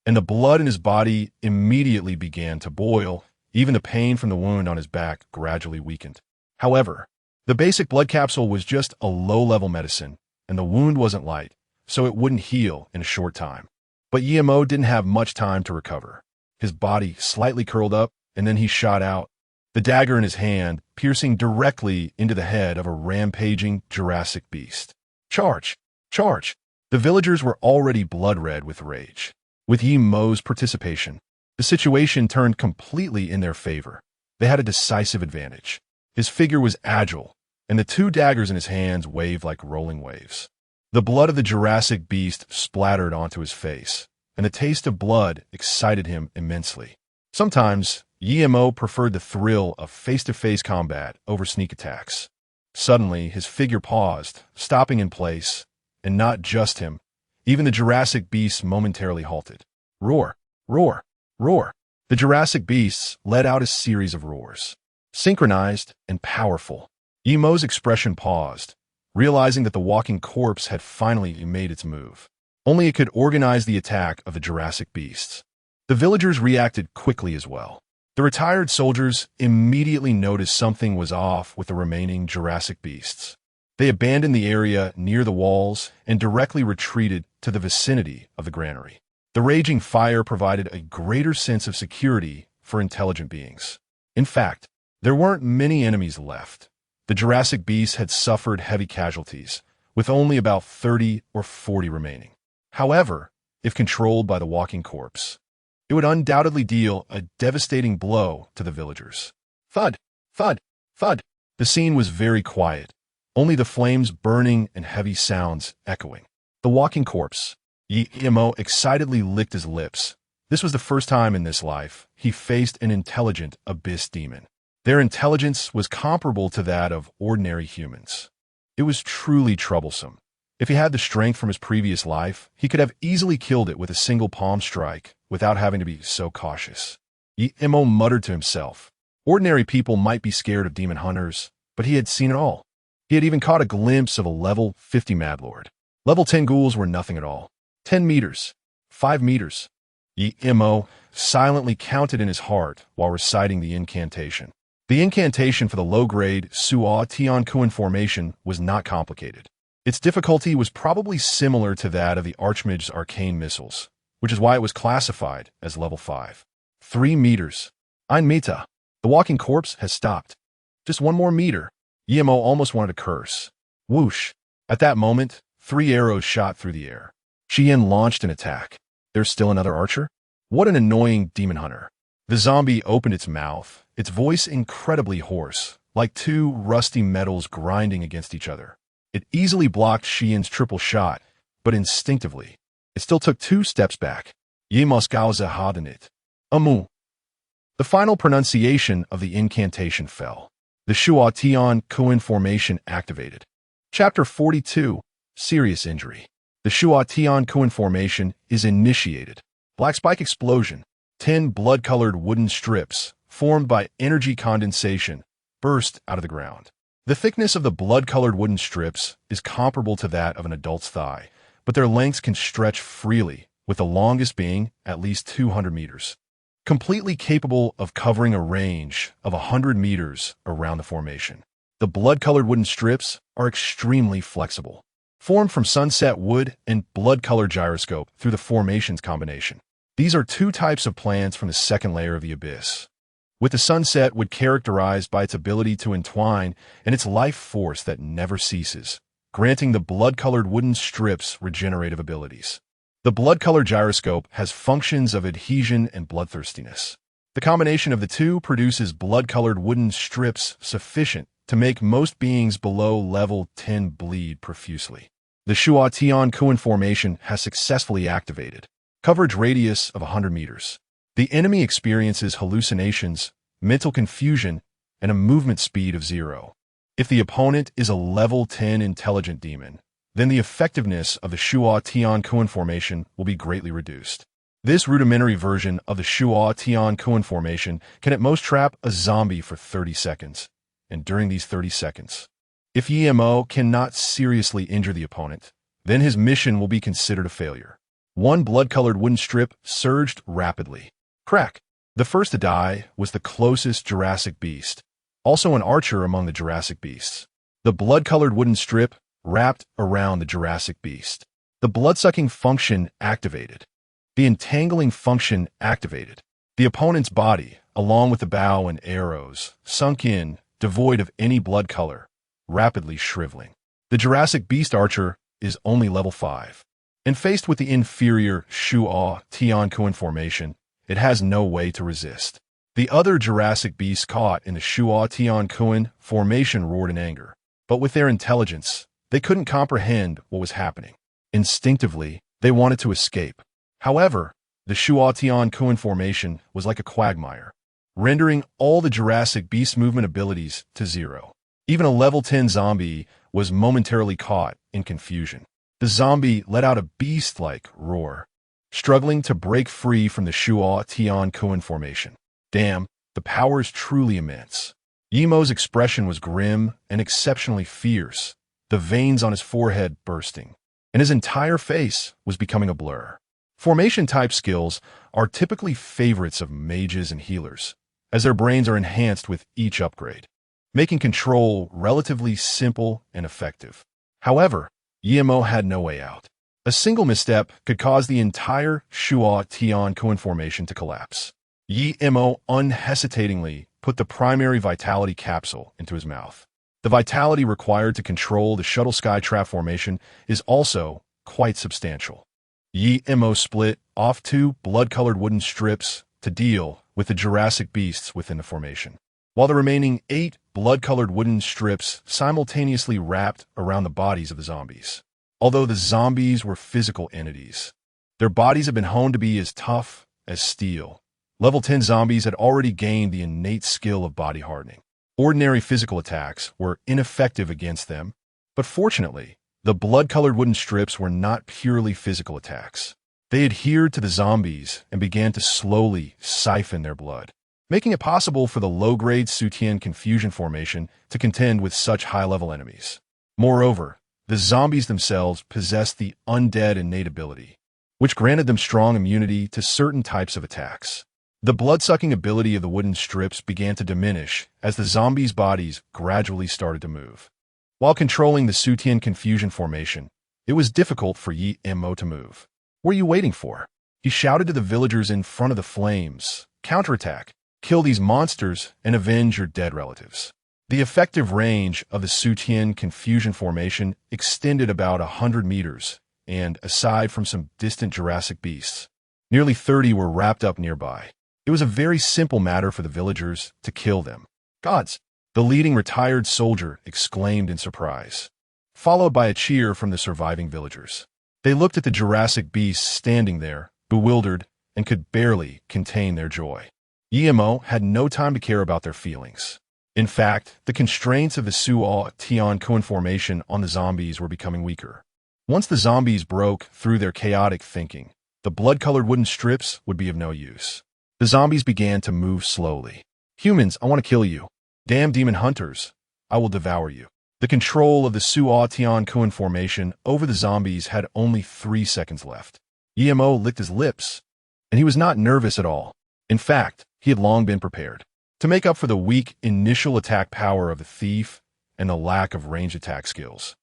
and the blood in his body immediately began to boil. Even the pain from the wound on his back gradually weakened. However, the basic blood capsule was just a low-level medicine, and the wound wasn't light, so it wouldn't heal in a short time. But EMO didn't have much time to recover. His body slightly curled up, and then he shot out, the dagger in his hand piercing directly into the head of a rampaging Jurassic beast. Charge! Charge! The villagers were already blood-red with rage. With EMO's participation, the situation turned completely in their favor. They had a decisive advantage. His figure was agile, and the 2 daggers in his hands waved like rolling waves. The blood of the Jurassic beast splattered onto his face, and the taste of blood excited him immensely. Sometimes, EMO preferred the thrill of face-to-face combat over sneak attacks. Suddenly, his figure paused, stopping in place, and not just him. Even the Jurassic beasts momentarily halted. Roar! Roar! Roar! The Jurassic beasts let out a series of roars, synchronized and powerful. EMO's expression paused, realizing that the walking corpse had finally made its move. Only it could organize the attack of the Jurassic beasts. The villagers reacted quickly as well. The retired soldiers immediately noticed something was off with the remaining Jurassic beasts. They abandoned the area near the walls and directly retreated to the vicinity of the granary. The raging fire provided a greater sense of security for intelligent beings. In fact, there weren't many enemies left. The Jurassic beasts had suffered heavy casualties, with only about 30 or 40 remaining. However, if controlled by the walking corpse, it would undoubtedly deal a devastating blow to the villagers. Thud! Thud! Thud! The scene was very quiet, only the flames burning and heavy sounds echoing. The walking corpse. EMO excitedly licked his lips. This was the first time in this life he faced an intelligent abyss demon. Their intelligence was comparable to that of ordinary humans. It was truly troublesome. If he had the strength from his previous life, he could have easily killed it with a single palm strike without having to be so cautious. EMO muttered to himself. Ordinary people might be scared of demon hunters, but he had seen it all. He had even caught a glimpse of a level 50 madlord. Level 10 ghouls were nothing at all. 10 meters. 5 meters. EMO silently counted in his heart while reciting the incantation. The incantation for the low-grade ZODIAC Kuan formation was not complicated. Its difficulty was probably similar to that of the Archmage's arcane missiles, which is why it was classified as level 5. 3 meters. Ein Meter. The walking corpse has stopped. Just 1 more meter. EMO almost wanted to curse. Whoosh. At that moment, 3 arrows shot through the air. Xian launched an attack. There's still another archer? What an annoying demon hunter. The zombie opened its mouth, its voice incredibly hoarse, like 2 rusty metals grinding against each other. It easily blocked Xian's triple shot, but instinctively, it still took 2 steps back. Ye Moskauza Hadanit. Amu. The final pronunciation of the incantation fell. The ZODIAC Kuan formation activated. Chapter 42. Serious injury. The ZODIAC Kuan formation is initiated. Black spike explosion. 10 blood-colored wooden strips, formed by energy condensation, burst out of the ground. The thickness of the blood-colored wooden strips is comparable to that of an adult's thigh, but their lengths can stretch freely, with the longest being at least 200 meters. Completely capable of covering a range of 100 meters around the formation. The blood-colored wooden strips are extremely flexible, formed from sunset wood and blood-colored gyroscope through the formation's combination. These are two types of plants from the second layer of the abyss, with the sunset would characterized by its ability to entwine and its life force that never ceases, granting the blood-colored wooden strips regenerative abilities. The blood-colored gyroscope has functions of adhesion and bloodthirstiness. The combination of the two produces blood-colored wooden strips sufficient to make most beings below level 10 bleed profusely. The Shua Tian Kuan formation has successfully activated. Coverage radius of 100 meters. The enemy experiences hallucinations, mental confusion, and a movement speed of 0. If the opponent is a level 10 intelligent demon, then the effectiveness of the Shua Tian Kuan formation will be greatly reduced. This rudimentary version of the Shua Tian Kuan formation can at most trap a zombie for 30 seconds, and during these 30 seconds, if EMO cannot seriously injure the opponent, then his mission will be considered a failure. One blood-colored wooden strip surged rapidly. Crack! The first to die was the closest Jurassic beast, also an archer among the Jurassic beasts. The blood-colored wooden strip wrapped around the Jurassic beast. The blood-sucking function activated. The entangling function activated. The opponent's body, along with the bow and arrows, sunk in, devoid of any blood color, rapidly shriveling. The Jurassic beast archer is only level 5. And faced with the inferior Shua Tian Kuan formation, it has no way to resist. The other Jurassic beasts caught in the Shua Tian Kuan formation roared in anger, but with their intelligence, they couldn't comprehend what was happening. Instinctively, they wanted to escape. However, the Shua Tian Kuan formation was like a quagmire, rendering all the Jurassic beast movement abilities to 0. Even a level 10 zombie was momentarily caught in confusion. The zombie let out a beast-like roar, struggling to break free from the Shua Tian Kuan formation. Damn, the power is truly immense. Yemo's expression was grim and exceptionally fierce, the veins on his forehead bursting, and his entire face was becoming a blur. Formation-type skills are typically favorites of mages and healers, as their brains are enhanced with each upgrade, making control relatively simple and effective. However, Yemo had no way out. A single misstep could cause the entire Shua Tian Kuan formation to collapse. Yemo unhesitatingly put the primary vitality capsule into his mouth. The vitality required to control the shuttle sky trap formation is also quite substantial. Yemo split off 2 blood-colored wooden strips to deal with the Jurassic beasts within the formation, while the remaining 8 blood-colored wooden strips simultaneously wrapped around the bodies of the zombies. Although the zombies were physical entities, their bodies had been honed to be as tough as steel. Level 10 zombies had already gained the innate skill of body hardening. Ordinary physical attacks were ineffective against them, but fortunately, the blood-colored wooden strips were not purely physical attacks. They adhered to the zombies and began to slowly siphon their blood, making it possible for the low-grade Sutian Confusion formation to contend with such high-level enemies. Moreover, the zombies themselves possessed the undead innate ability, which granted them strong immunity to certain types of attacks. The blood-sucking ability of the wooden strips began to diminish as the zombies' bodies gradually started to move. While controlling the Sutian Confusion formation, it was difficult for Yemo to move. "What are you waiting for?" He shouted to the villagers in front of the flames. "Counterattack! Kill these monsters and avenge your dead relatives." The effective range of the Sutian Confusion formation extended about 100 meters, and aside from some distant Jurassic beasts, nearly 30 were wrapped up nearby. It was a very simple matter for the villagers to kill them. "Gods!" the leading retired soldier exclaimed in surprise, followed by a cheer from the surviving villagers. They looked at the Jurassic beasts standing there, bewildered, and could barely contain their joy. Yemo had no time to care about their feelings. In fact, the constraints of the Shua Tian Kuan formation on the zombies were becoming weaker. Once the zombies broke through their chaotic thinking, the blood-colored wooden strips would be of no use. The zombies began to move slowly. "Humans, I want to kill you. Damn demon hunters, I will devour you." The control of the Shua Tian Kuan formation over the zombies had only 3 seconds left. Yemo licked his lips, and he was not nervous at all. In fact, he had long been prepared. To make up for the weak initial attack power of the thief and the lack of range attack skills,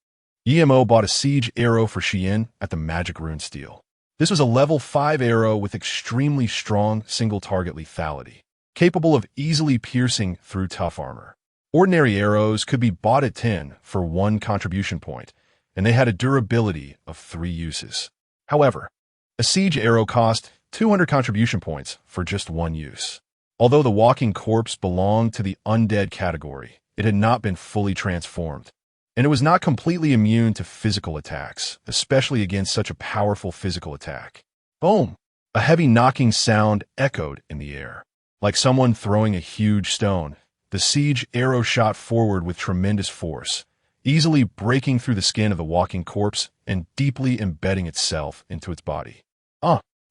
Yemo bought a siege arrow for Xian at the magic rune steel. This was a level 5 arrow with extremely strong single-target lethality, capable of easily piercing through tough armor. Ordinary arrows could be bought at 10 for 1 contribution point, and they had a durability of 3 uses. However, a siege arrow cost 200 contribution points for just 1 use. Although the walking corpse belonged to the undead category, it had not been fully transformed, and it was not completely immune to physical attacks, especially against such a powerful physical attack. Boom! A heavy knocking sound echoed in the air. Like someone throwing a huge stone, the siege arrow shot forward with tremendous force, easily breaking through the skin of the walking corpse and deeply embedding itself into its body.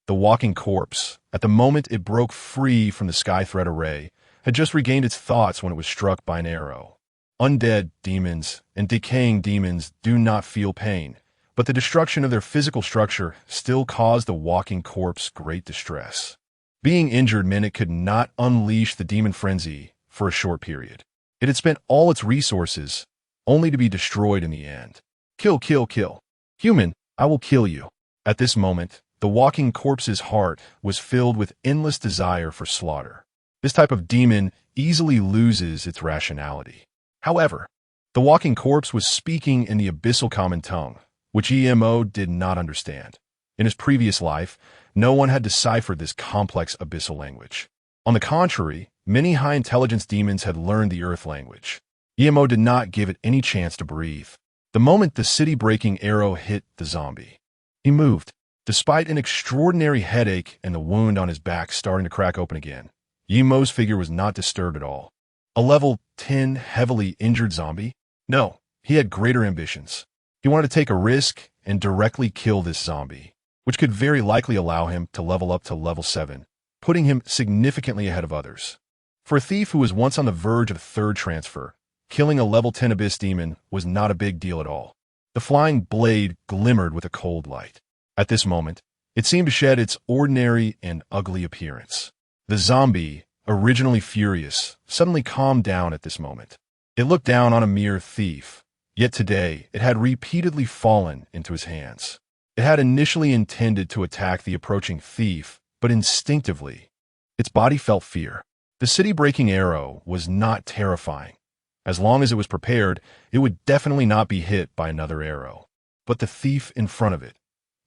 The walking corpse, at the moment it broke free from the sky threat array, had just regained its thoughts when it was struck by an arrow. Undead demons and decaying demons do not feel pain, but the destruction of their physical structure still caused the walking corpse great distress. Being injured meant it could not unleash the demon frenzy for a short period. It had spent all its resources, only to be destroyed in the end. Kill, kill, kill. Human, I will kill you. At this moment, the walking corpse's heart was filled with endless desire for slaughter. This type of demon easily loses its rationality. However, the walking corpse was speaking in the abyssal common tongue, which EMO did not understand. In his previous life, no one had deciphered this complex abyssal language. On the contrary, many high-intelligence demons had learned the earth language. EMO did not give it any chance to breathe. The moment the city-breaking arrow hit the zombie, he moved. Despite an extraordinary headache and the wound on his back starting to crack open again, EMO's figure was not disturbed at all. A level 10 heavily injured zombie? No, he had greater ambitions. He wanted to take a risk and directly kill this zombie, which could very likely allow him to level up to level 7, putting him significantly ahead of others. For a thief who was once on the verge of 3rd transfer, killing a level 10 abyss demon was not a big deal at all. The flying blade glimmered with a cold light. At this moment, it seemed to shed its ordinary and ugly appearance. The zombie, originally furious, suddenly calmed down at this moment. It looked down on a mere thief, yet today it had repeatedly fallen into his hands. It had initially intended to attack the approaching thief, but instinctively, its body felt fear. The city-breaking arrow was not terrifying. As long as it was prepared, it would definitely not be hit by another arrow. But the thief in front of it,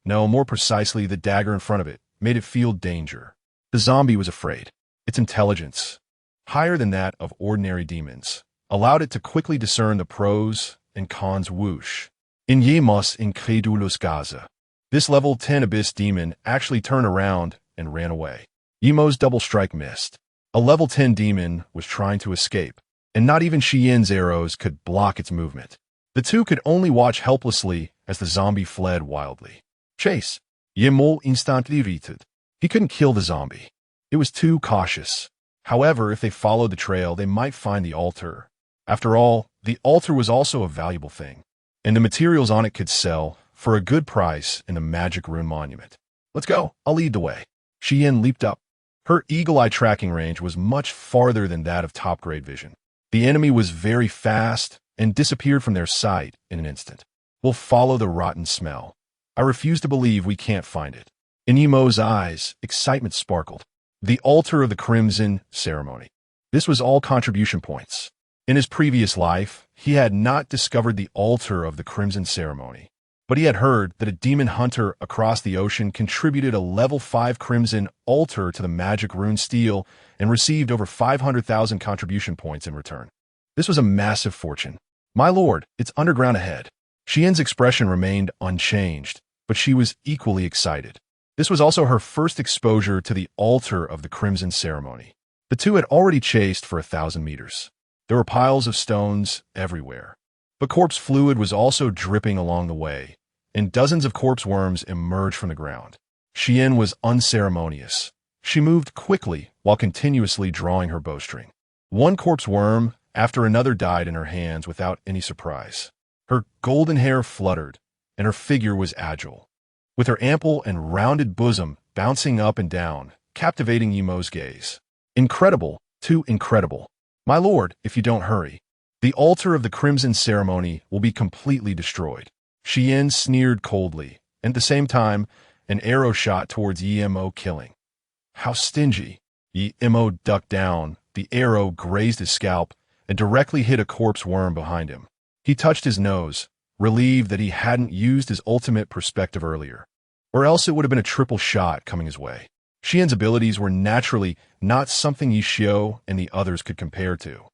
no, more precisely, the dagger in front of it, made it feel danger. The zombie was afraid. Its intelligence, higher than that of ordinary demons, allowed it to quickly discern the pros and cons. Whoosh. Inyemos incredulus gaza. This level 10 abyss demon actually turned around and ran away. Emo's double strike missed. A level 10 demon was trying to escape, and not even Xian's arrows could block its movement. The two could only watch helplessly as the zombie fled wildly. Chase. Yimol instantly retreated. He couldn't kill the zombie. It was too cautious. However, if they followed the trail, they might find the altar. After all, the altar was also a valuable thing, and the materials on it could sell for a good price in the magic rune monument. Let's go. I'll lead the way. Xian leaped up. Her eagle-eye tracking range was much farther than that of top-grade vision. The enemy was very fast and disappeared from their sight in an instant. We'll follow the rotten smell. I refuse to believe we can't find it. In Emo's eyes, excitement sparkled. The altar of the Crimson Ceremony. This was all contribution points. In his previous life, he had not discovered the altar of the Crimson Ceremony, but he had heard that a demon hunter across the ocean contributed a level 5 Crimson altar to the magic rune steel and received over 500,000 contribution points in return. This was a massive fortune. My lord, it's underground ahead. Xian's expression remained unchanged, but she was equally excited. This was also her first exposure to the altar of the Crimson Ceremony. The two had already chased for 1,000 meters. There were piles of stones everywhere. But corpse fluid was also dripping along the way, and dozens of corpse worms emerged from the ground. Xian was unceremonious. She moved quickly while continuously drawing her bowstring. One corpse worm after another died in her hands without any surprise. Her golden hair fluttered, and her figure was agile, with her ample and rounded bosom bouncing up and down, captivating Emo's gaze. Incredible, too incredible. My lord, if you don't hurry, the altar of the Crimson Ceremony will be completely destroyed. Xian sneered coldly, and at the same time, an arrow shot towards Emo, killing. How stingy. Emo ducked down, the arrow grazed his scalp, and directly hit a corpse worm behind him. He touched his nose, relieved that he hadn't used his ultimate perspective earlier, or else it would have been a triple shot coming his way. Xian's abilities were naturally not something Yishio and the others could compare to.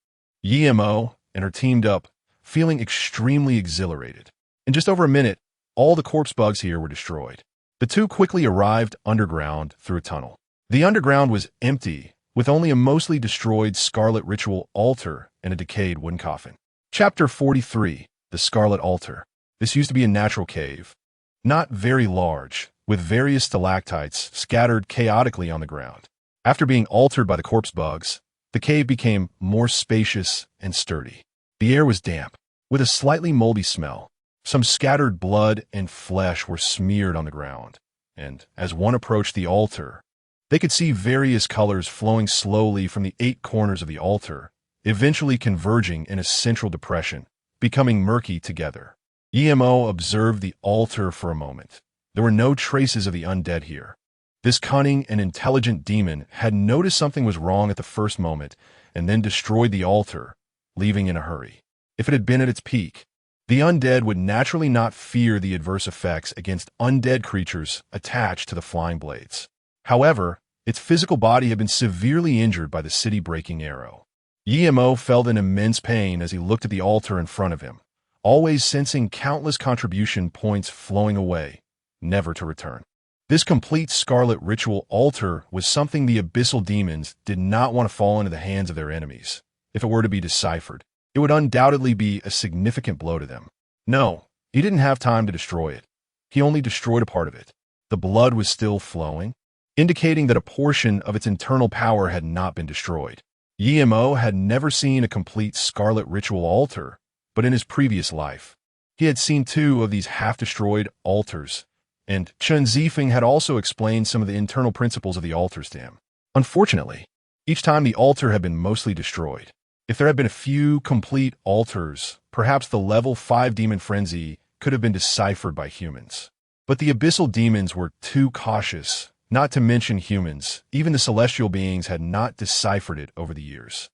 Emo and her teamed up, feeling extremely exhilarated. In just over a minute, all the corpse bugs here were destroyed. The two quickly arrived underground through a tunnel. The underground was empty, with only a mostly destroyed Scarlet Ritual altar and a decayed wooden coffin. Chapter 43, The Scarlet Altar. This used to be a natural cave. Not very large, with various stalactites scattered chaotically on the ground. After being altered by the corpse bugs, the cave became more spacious and sturdy. The air was damp, with a slightly moldy smell. Some scattered blood and flesh were smeared on the ground, and as one approached the altar, they could see various colors flowing slowly from the 8 corners of the altar, eventually converging in a central depression, becoming murky together. Emo observed the altar for a moment. There were no traces of the undead here. This cunning and intelligent demon had noticed something was wrong at the first moment and then destroyed the altar, leaving in a hurry. If it had been at its peak, the undead would naturally not fear the adverse effects against undead creatures attached to the flying blades. However, its physical body had been severely injured by the city-breaking arrow. Emo felt an immense pain as he looked at the altar in front of him, always sensing countless contribution points flowing away, never to return. This complete Scarlet Ritual altar was something the abyssal demons did not want to fall into the hands of their enemies. If it were to be deciphered, it would undoubtedly be a significant blow to them. No, he didn't have time to destroy it. He only destroyed a part of it. The blood was still flowing, indicating that a portion of its internal power had not been destroyed. Emo had never seen a complete Scarlet Ritual altar, but in his previous life, he had seen 2 of these half-destroyed altars, and Chen Zifeng had also explained some of the internal principles of the altars to him. Unfortunately, each time the altar had been mostly destroyed. If there had been a few complete altars, perhaps the level 5 demon frenzy could have been deciphered by humans. But the abyssal demons were too cautious, not to mention humans. Even the celestial beings had not deciphered it over the years.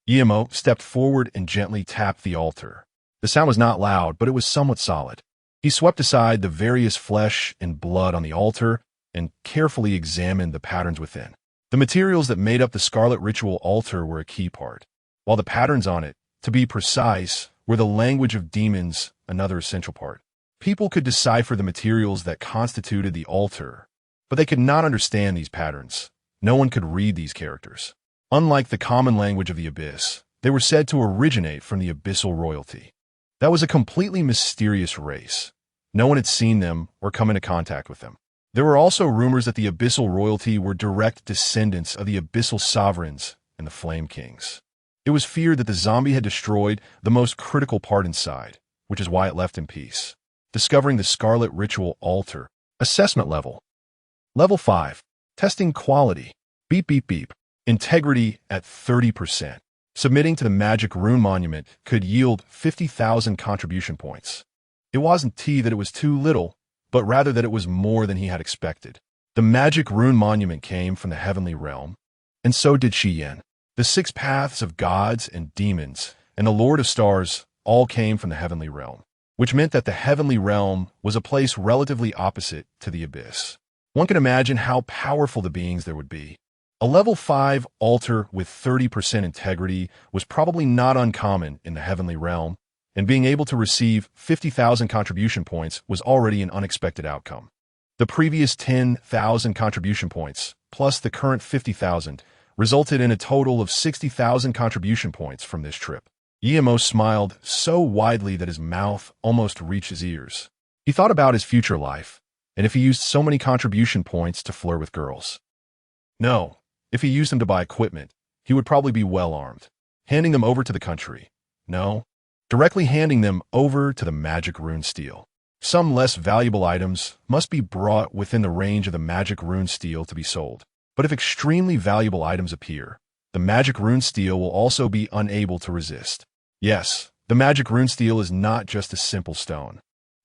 Emo stepped forward and gently tapped the altar. The sound was not loud, but it was somewhat solid. He swept aside the various flesh and blood on the altar and carefully examined the patterns within. The materials that made up the Scarlet Ritual altar were a key part, while the patterns on it, to be precise, were the language of demons, another essential part. People could decipher the materials that constituted the altar, but they could not understand these patterns. No one could read these characters. Unlike the common language of the Abyss, they were said to originate from the abyssal royalty. That was a completely mysterious race. No one had seen them or come into contact with them. There were also rumors that the abyssal royalty were direct descendants of the abyssal sovereigns and the Flame Kings. It was feared that the zombie had destroyed the most critical part inside, which is why it left in peace. Discovering the Scarlet Ritual altar. Assessment level. Level 5. Testing quality. Beep beep beep. Integrity at 30%. Submitting to the Magic Rune Monument could yield 50,000 contribution points. It wasn't that it was too little, but rather that it was more than he had expected. The Magic Rune Monument came from the Heavenly Realm, and so did Xiyan. The 6 paths of gods and demons and the Lord of Stars all came from the Heavenly Realm, which meant that the Heavenly Realm was a place relatively opposite to the Abyss. One can imagine how powerful the beings there would be. A level 5 altar with 30% integrity was probably not uncommon in the Heavenly Realm, and being able to receive 50,000 contribution points was already an unexpected outcome. The previous 10,000 contribution points, plus the current 50,000, resulted in a total of 60,000 contribution points from this trip. Emo smiled so widely that his mouth almost reached his ears. He thought about his future life, and if he used so many contribution points to flirt with girls. No. If he used them to buy equipment, he would probably be well armed. Handing them over to the country. No. Directly handing them over to the Magic Rune Steel. Some less valuable items must be brought within the range of the Magic Rune Steel to be sold. But if extremely valuable items appear, the Magic Rune Steel will also be unable to resist. Yes, the Magic Rune Steel is not just a simple stone.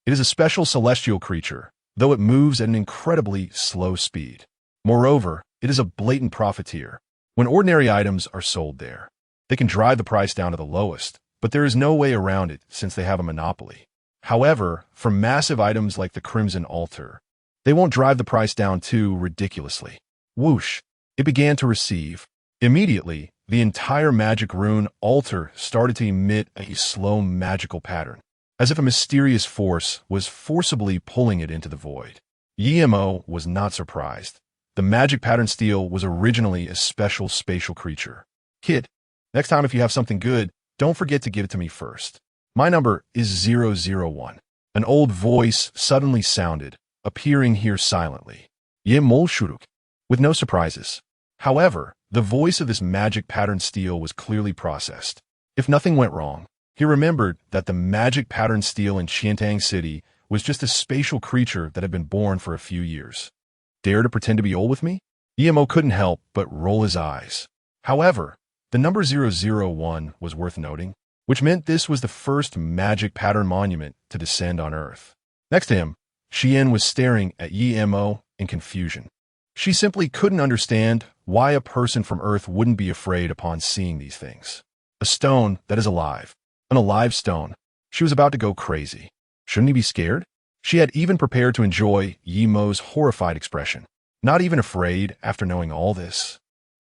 It is a special celestial creature, though it moves at an incredibly slow speed. Moreover, it is a blatant profiteer. When ordinary items are sold there, they can drive the price down to the lowest, but there is no way around it since they have a monopoly. However, for massive items like the Crimson Altar, they won't drive the price down too ridiculously. Whoosh! It began to receive. Immediately, the entire magic rune altar started to emit a slow magical pattern, as if a mysterious force was forcibly pulling it into the void. Yemo was not surprised. The magic pattern steel was originally a special spatial creature. Kid, next time if you have something good, don't forget to give it to me first. My number is 001. An old voice suddenly sounded, appearing here silently. Yemol Shuruk. With no surprises. However, the voice of this magic pattern steel was clearly processed. If nothing went wrong, he remembered that the magic pattern steel in Qiantang City was just a spatial creature that had been born for a few years. Dare to pretend to be old with me? Yemo couldn't help but roll his eyes. However, the number 001 was worth noting, which meant this was the first magic pattern monument to descend on Earth. Next to him, Xian was staring at Yemo in confusion. She simply couldn't understand why a person from Earth wouldn't be afraid upon seeing these things. A stone that is alive. An alive stone. She was about to go crazy. Shouldn't he be scared? She had even prepared to enjoy Yemo's horrified expression. Not even afraid after knowing all this.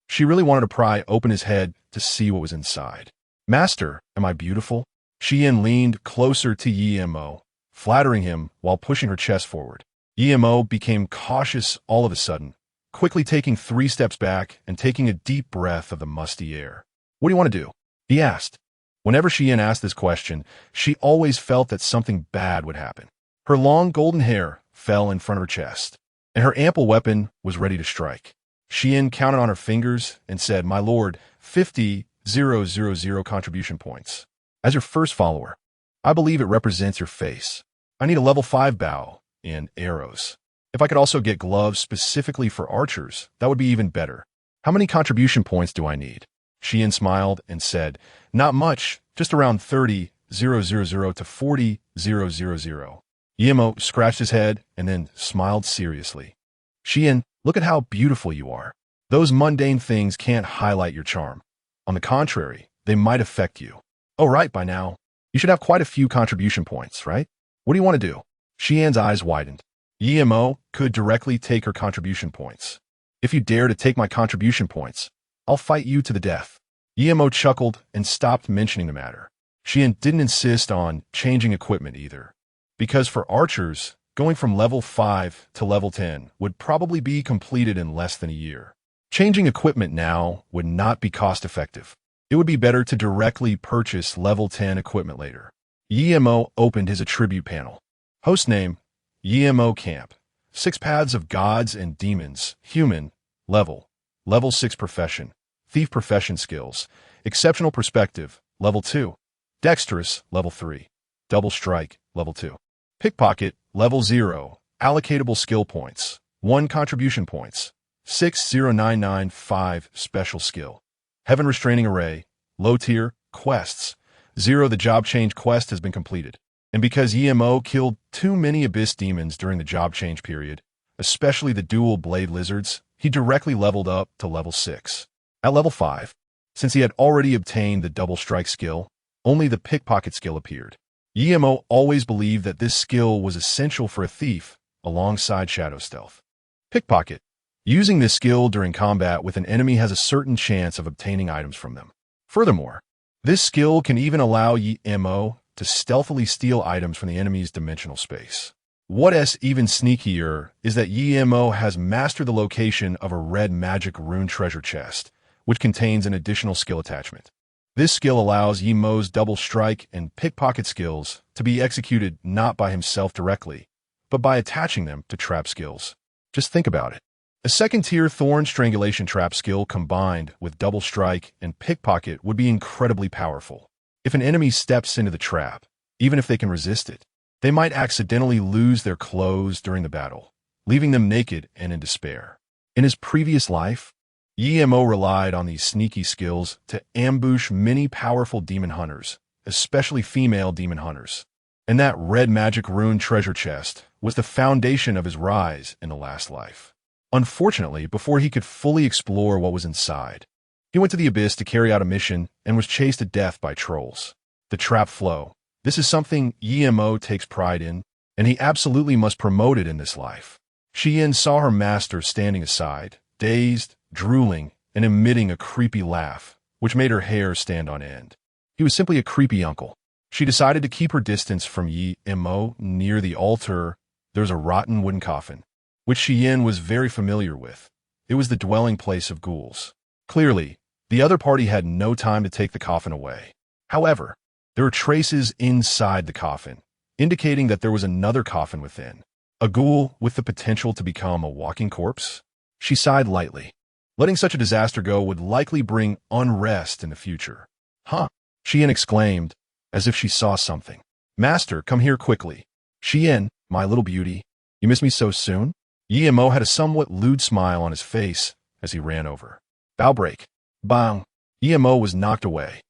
She really wanted to pry open his head to see what was inside. Master, am I beautiful? Xian leaned closer to Yemo, flattering him while pushing her chest forward. Yemo became cautious all of a sudden, quickly taking 3 steps back and taking a deep breath of the musty air. What do you want to do? He asked. Whenever Xian asked this question, she always felt that something bad would happen. Her long golden hair fell in front of her chest, and her ample weapon was ready to strike. Xian counted on her fingers and said, "My lord, 50,000 contribution points. As your first follower, I believe it represents your face. I need a level 5 bow and arrows. If I could also get gloves specifically for archers, that would be even better. How many contribution points do I need?" Xian smiled and said, "Not much, just around 30,000 to 40,000. Yemo scratched his head and then smiled seriously. "Xian, look at how beautiful you are. Those mundane things can't highlight your charm. On the contrary, they might affect you. Oh, right, by now, you should have quite a few contribution points, right? What do you want to do?" Xian's eyes widened. Yemo could directly take her contribution points. "If you dare to take my contribution points, I'll fight you to the death." Yemo chuckled and stopped mentioning the matter. Xian didn't insist on changing equipment either, because for archers, going from level 5 to level 10 would probably be completed in less than a year. Changing equipment now would not be cost-effective. It would be better to directly purchase level 10 equipment later. Yemo opened his attribute panel. Host name, Yemo Camp. 6 paths of gods and demons. Human. Level 6 profession. Thief profession skills. Exceptional perspective. Level 2. Dexterous. Level 3. Double strike. Level 2. Pickpocket. Level 0. Allocatable skill points. 1 contribution points. 60995 special skill. Heaven restraining array. Low tier. Quests. 0. The job change quest has been completed. And because Yemo killed too many abyss demons during the job change period, especially the dual blade lizards, he directly leveled up to level 6. At level 5, since he had already obtained the double strike skill, only the pickpocket skill appeared. Yemo always believed that this skill was essential for a thief alongside shadow stealth. Pickpocket. Using this skill during combat with an enemy has a certain chance of obtaining items from them. Furthermore, this skill can even allow Yemo to stealthily steal items from the enemy's dimensional space. What's even sneakier is that Yemo has mastered the location of a red magic rune treasure chest, which contains an additional skill attachment. This skill allows Yemo's double strike and pickpocket skills to be executed not by himself directly, but by attaching them to trap skills. Just think about it. A second-tier thorn strangulation trap skill combined with double strike and pickpocket would be incredibly powerful. If an enemy steps into the trap, even if they can resist it, they might accidentally lose their clothes during the battle, leaving them naked and in despair. In his previous life, Yemo relied on these sneaky skills to ambush many powerful demon hunters, especially female demon hunters. And that red magic rune treasure chest was the foundation of his rise in the last life. Unfortunately, before he could fully explore what was inside, he went to the abyss to carry out a mission and was chased to death by trolls. The trap flow. This is something Emo takes pride in, and he absolutely must promote it in this life. Xian saw her master standing aside, dazed, drooling, and emitting a creepy laugh, which made her hair stand on end. He was simply a creepy uncle. She decided to keep her distance from Emo. Near the altar, there was a rotten wooden coffin, which Xian was very familiar with. It was the dwelling place of ghouls. Clearly, the other party had no time to take the coffin away. However, there were traces inside the coffin, indicating that there was another coffin within. A ghoul with the potential to become a walking corpse? She sighed lightly. Letting such a disaster go would likely bring unrest in the future. Huh? Xian exclaimed, as if she saw something. Master, come here quickly. Xian, my little beauty, you miss me so soon? Emo had a somewhat lewd smile on his face as he ran over. Bow break. Bang. Emo was knocked away.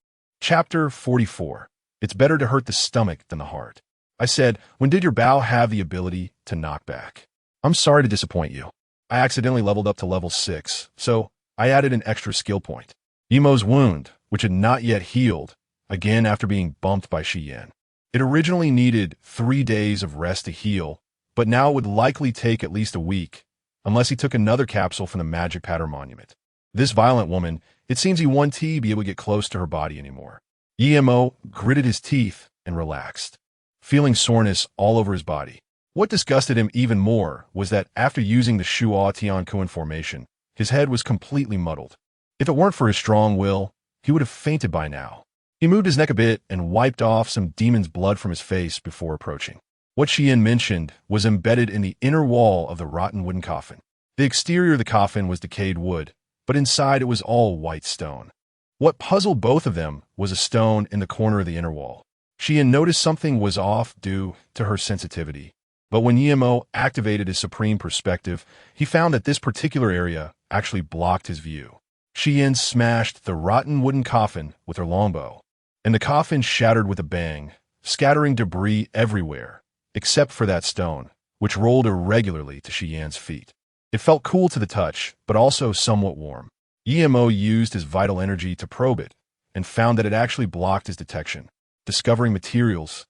Chapter 44. It's better to hurt the stomach than the heart. I said, when did your bow have the ability to knock back? I'm sorry to disappoint you. I accidentally leveled up to level 6, so I added an extra skill point. Emo's wound, which had not yet healed, again after being bumped by Xian. It originally needed 3 days of rest to heal, but now it would likely take at least a week, unless he took another capsule from the Magic Pattern Monument. This violent woman, it seems he won't be able to get close to her body anymore. Emo gritted his teeth and relaxed, feeling soreness all over his body. What disgusted him even more was that after using the Shuo Tiankuan formation, his head was completely muddled. If it weren't for his strong will, he would have fainted by now. He moved his neck a bit and wiped off some demon's blood from his face before approaching. What Xian mentioned was embedded in the inner wall of the rotten wooden coffin. The exterior of the coffin was decayed wood, but inside it was all white stone. What puzzled both of them was a stone in the corner of the inner wall. Xian noticed something was off due to her sensitivity, but when Emo activated his supreme perspective, he found that this particular area actually blocked his view. Xian smashed the rotten wooden coffin with her longbow, and the coffin shattered with a bang, scattering debris everywhere, except for that stone, which rolled irregularly to Xian's feet. It felt cool to the touch, but also somewhat warm. Emo used his vital energy to probe it, and found that it actually blocked his detection. Discovering materials.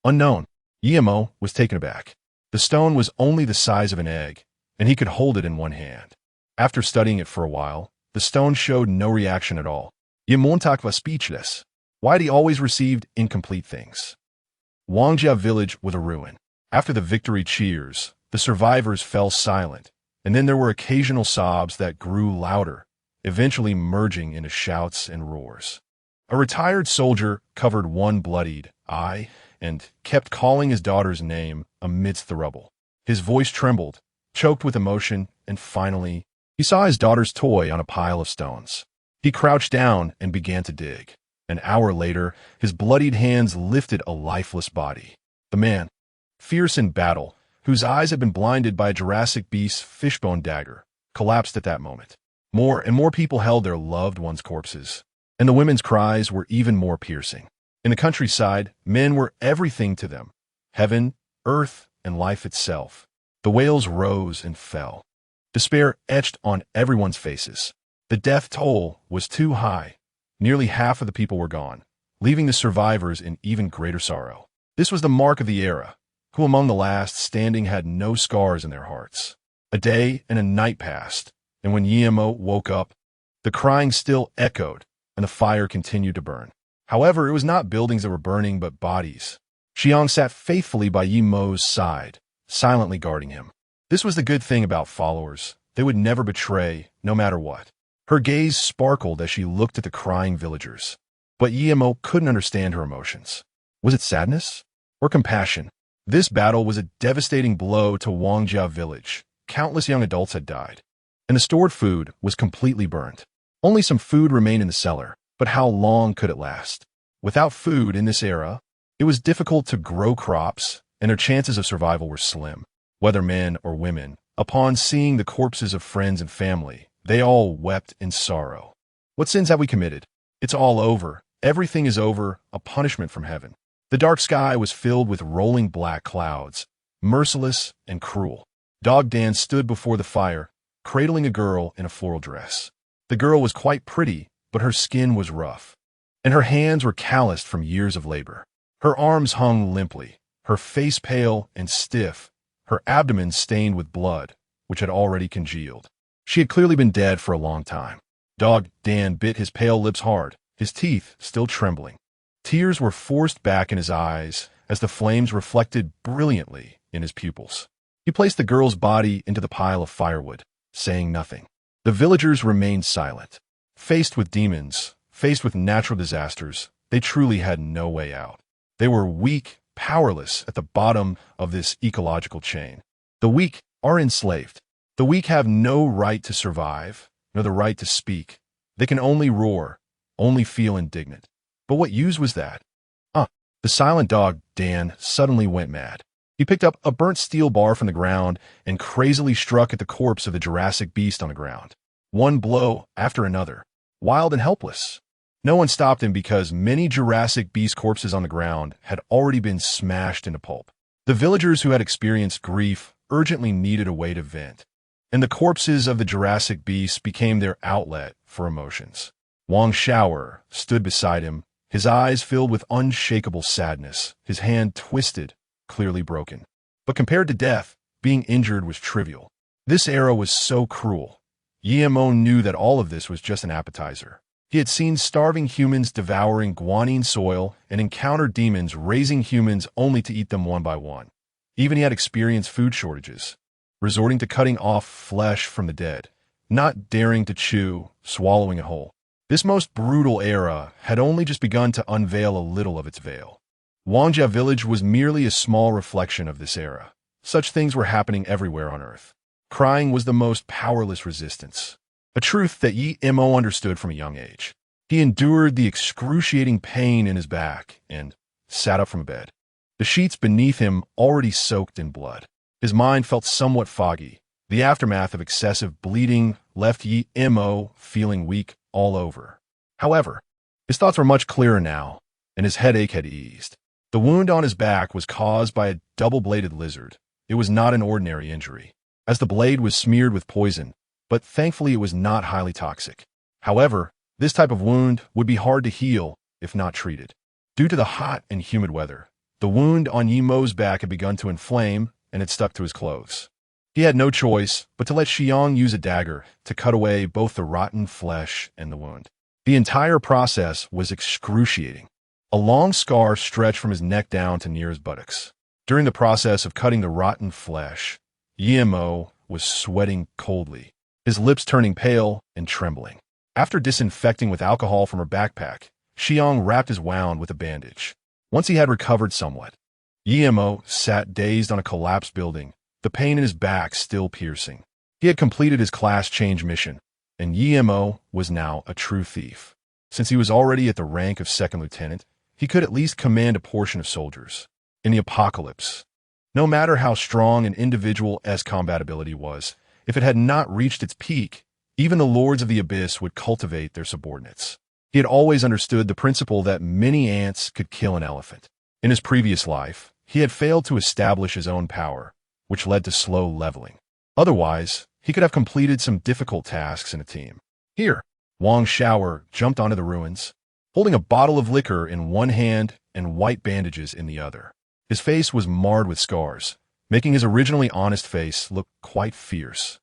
Unknown. Emo was taken aback. The stone was only the size of an egg, and he could hold it in one hand. After studying it for a while, the stone showed no reaction at all. Yemontak was speechless. Why had he always received incomplete things? Wangjia village was a ruin. After the victory cheers, the survivors fell silent, and then there were occasional sobs that grew louder, eventually merging into shouts and roars. A retired soldier covered one bloodied eye and kept calling his daughter's name amidst the rubble. His voice trembled, choked with emotion, and finally, he saw his daughter's toy on a pile of stones. He crouched down and began to dig. An hour later, his bloodied hands lifted a lifeless body. The man, fierce in battle, whose eyes had been blinded by a Jurassic beast's fishbone dagger, collapsed at that moment. More and more people held their loved ones' corpses, and the women's cries were even more piercing. In the countryside, men were everything to them: heaven, earth, and life itself. The wails rose and fell. Despair etched on everyone's faces. The death toll was too high. Nearly half of the people were gone, leaving the survivors in even greater sorrow. This was the mark of the era, who among the last standing had no scars in their hearts. A day and a night passed, and when Emo woke up, the crying still echoed, and the fire continued to burn. However, it was not buildings that were burning, but bodies. Xiang sat faithfully by Emo's side, silently guarding him. This was the good thing about followers. They would never betray, no matter what. Her gaze sparkled as she looked at the crying villagers. But Emo couldn't understand her emotions. Was it sadness or compassion? This battle was a devastating blow to Wangjia village. Countless young adults had died, and the stored food was completely burned. Only some food remained in the cellar, but how long could it last? Without food in this era, it was difficult to grow crops, and their chances of survival were slim. Whether men or women, upon seeing the corpses of friends and family, they all wept in sorrow. What sins have we committed? It's all over. Everything is over, a punishment from heaven. The dark sky was filled with rolling black clouds, merciless and cruel. Dog Dan stood before the fire, cradling a girl in a floral dress. The girl was quite pretty, but her skin was rough, and her hands were calloused from years of labor. Her arms hung limply, her face pale and stiff, her abdomen stained with blood, which had already congealed. She had clearly been dead for a long time. Dog Dan bit his pale lips hard, his teeth still trembling. Tears were forced back in his eyes as the flames reflected brilliantly in his pupils. He placed the girl's body into the pile of firewood, saying nothing. The villagers remained silent. Faced with demons, faced with natural disasters, they truly had no way out. They were weak, powerless at the bottom of this ecological chain. The weak are enslaved. The weak have no right to survive, nor the right to speak. They can only roar, only feel indignant. But what use was that? The silent dog, Dan, suddenly went mad. He picked up a burnt steel bar from the ground and crazily struck at the corpse of the Jurassic beast on the ground. One blow after another, wild and helpless. No one stopped him because many Jurassic beast corpses on the ground had already been smashed into pulp. The villagers who had experienced grief urgently needed a way to vent, and the corpses of the Jurassic beasts became their outlet for emotions. Wang Xiaoer stood beside him, his eyes filled with unshakable sadness, his hand twisted, clearly broken. But compared to death, being injured was trivial. This era was so cruel. Yimo knew that all of this was just an appetizer. He had seen starving humans devouring guanine soil and encountered demons raising humans only to eat them one by one. Even he had experienced food shortages, resorting to cutting off flesh from the dead, not daring to chew, swallowing it whole. This most brutal era had only just begun to unveil a little of its veil. Wangjia village was merely a small reflection of this era. Such things were happening everywhere on Earth. Crying was the most powerless resistance, a truth that Yi Mo understood from a young age. He endured the excruciating pain in his back and sat up from bed, the sheets beneath him already soaked in blood. His mind felt somewhat foggy. The aftermath of excessive bleeding left Yi Mo feeling weak all over. However, his thoughts were much clearer now, and his headache had eased. The wound on his back was caused by a double-bladed lizard. It was not an ordinary injury, as the blade was smeared with poison, but thankfully it was not highly toxic. However, this type of wound would be hard to heal if not treated. Due to the hot and humid weather, the wound on Yimo's back had begun to inflame and had stuck to his clothes. He had no choice but to let Xiang use a dagger to cut away both the rotten flesh and the wound. The entire process was excruciating. A long scar stretched from his neck down to near his buttocks. During the process of cutting the rotten flesh, Yimo was sweating coldly, his lips turning pale and trembling. After disinfecting with alcohol from her backpack, Xiang wrapped his wound with a bandage. Once he had recovered somewhat, Yimo sat dazed on a collapsed building, the pain in his back still piercing. He had completed his class change mission, and Yimo was now a true thief. Since he was already at the rank of second lieutenant, he could at least command a portion of soldiers. In the apocalypse, no matter how strong an individual's combat ability was, if it had not reached its peak, even the lords of the abyss would cultivate their subordinates. He had always understood the principle that many ants could kill an elephant. In his previous life, he had failed to establish his own power, which led to slow leveling. Otherwise, he could have completed some difficult tasks in a team. Here, Wang Xiaoer jumped onto the ruins, holding a bottle of liquor in one hand and white bandages in the other. His face was marred with scars, making his originally honest face look quite fierce.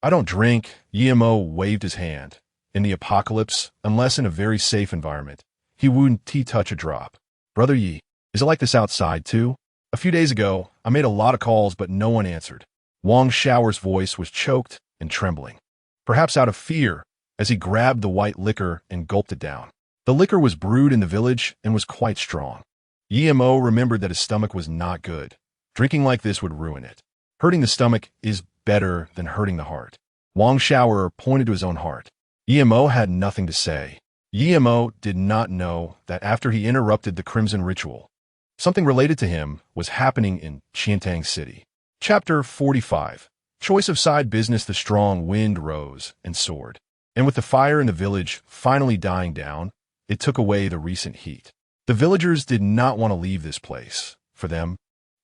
I don't drink, Yimo waved his hand. In the apocalypse, unless in a very safe environment, he wouldn't touch a drop. Brother Yi, is it like this outside too? A few days ago, I made a lot of calls but no one answered. Wang Xiaoer's voice was choked and trembling, perhaps out of fear, as he grabbed the white liquor and gulped it down. The liquor was brewed in the village and was quite strong. Yimo remembered that his stomach was not good. Drinking like this would ruin it. Hurting the stomach is better than hurting the heart. Wang Xiaoer pointed to his own heart. Yimo had nothing to say. Yimo did not know that after he interrupted the Crimson Ritual, something related to him was happening in Qiantang City. Chapter 45. Choice of side business. The strong wind rose and soared, and with the fire in the village finally dying down, it took away the recent heat. The villagers did not want to leave this place. For them,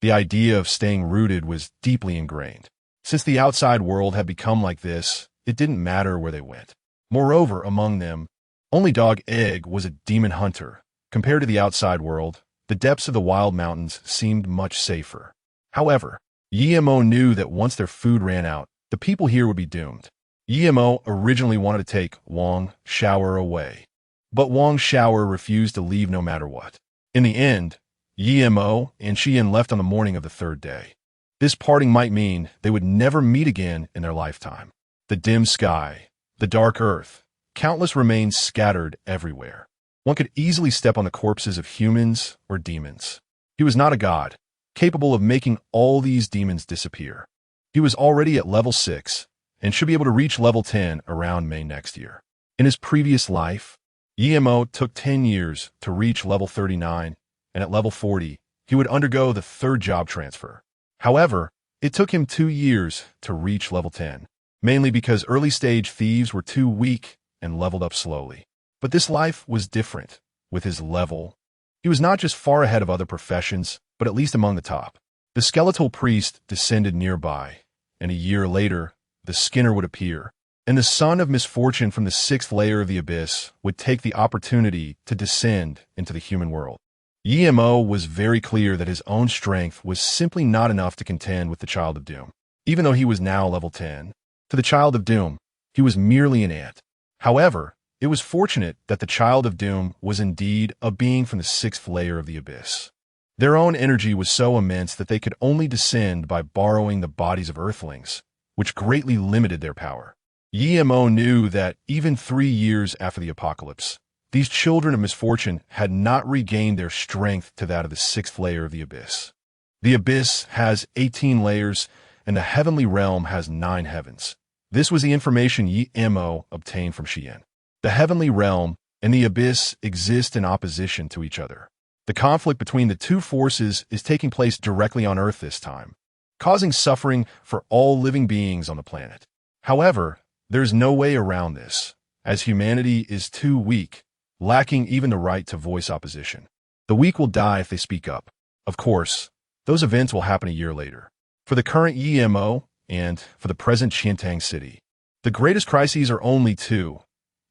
the idea of staying rooted was deeply ingrained. Since the outside world had become like this, it didn't matter where they went. Moreover, among them, only Dog Egg was a demon hunter. Compared to the outside world, the depths of the wild mountains seemed much safer. However, Yemo knew that once their food ran out, the people here would be doomed. Yemo originally wanted to take Wang Shower away, but Wang Shower refused to leave no matter what. In the end, Yemo and Qian left on the morning of the third day. This parting might mean they would never meet again in their lifetime. The dim sky, the dark earth, countless remains scattered everywhere. One could easily step on the corpses of humans or demons. He was not a god, capable of making all these demons disappear. He was already at level 6 and should be able to reach level 10 around May next year. In his previous life, Yemo took 10 years to reach level 39, and at level 40, he would undergo the third job transfer. However, it took him 2 years to reach level 10, mainly because early-stage thieves were too weak and leveled up slowly. But this life was different. With his level, he was not just far ahead of other professions, but at least among the top. The skeletal priest descended nearby, and a year later, the Skinner would appear, and the son of misfortune from the 6th layer of the abyss would take the opportunity to descend into the human world. Yemo was very clear that his own strength was simply not enough to contend with the Child of Doom. Even though he was now level 10, to the Child of Doom, he was merely an ant. However, it was fortunate that the Child of Doom was indeed a being from the 6th layer of the abyss. Their own energy was so immense that they could only descend by borrowing the bodies of earthlings, which greatly limited their power. Yemo knew that even 3 years after the apocalypse, these children of misfortune had not regained their strength to that of the 6th layer of the abyss. The abyss has 18 layers, and the heavenly realm has 9 heavens. This was the information Yemo obtained from Qian. The heavenly realm and the abyss exist in opposition to each other. The conflict between the two forces is taking place directly on Earth this time, causing suffering for all living beings on the planet. However, there's no way around this, as humanity is too weak, lacking even the right to voice opposition. The weak will die if they speak up. Of course, those events will happen a year later. For the current Yemo and for the present Qiantang City, the greatest crises are only 2.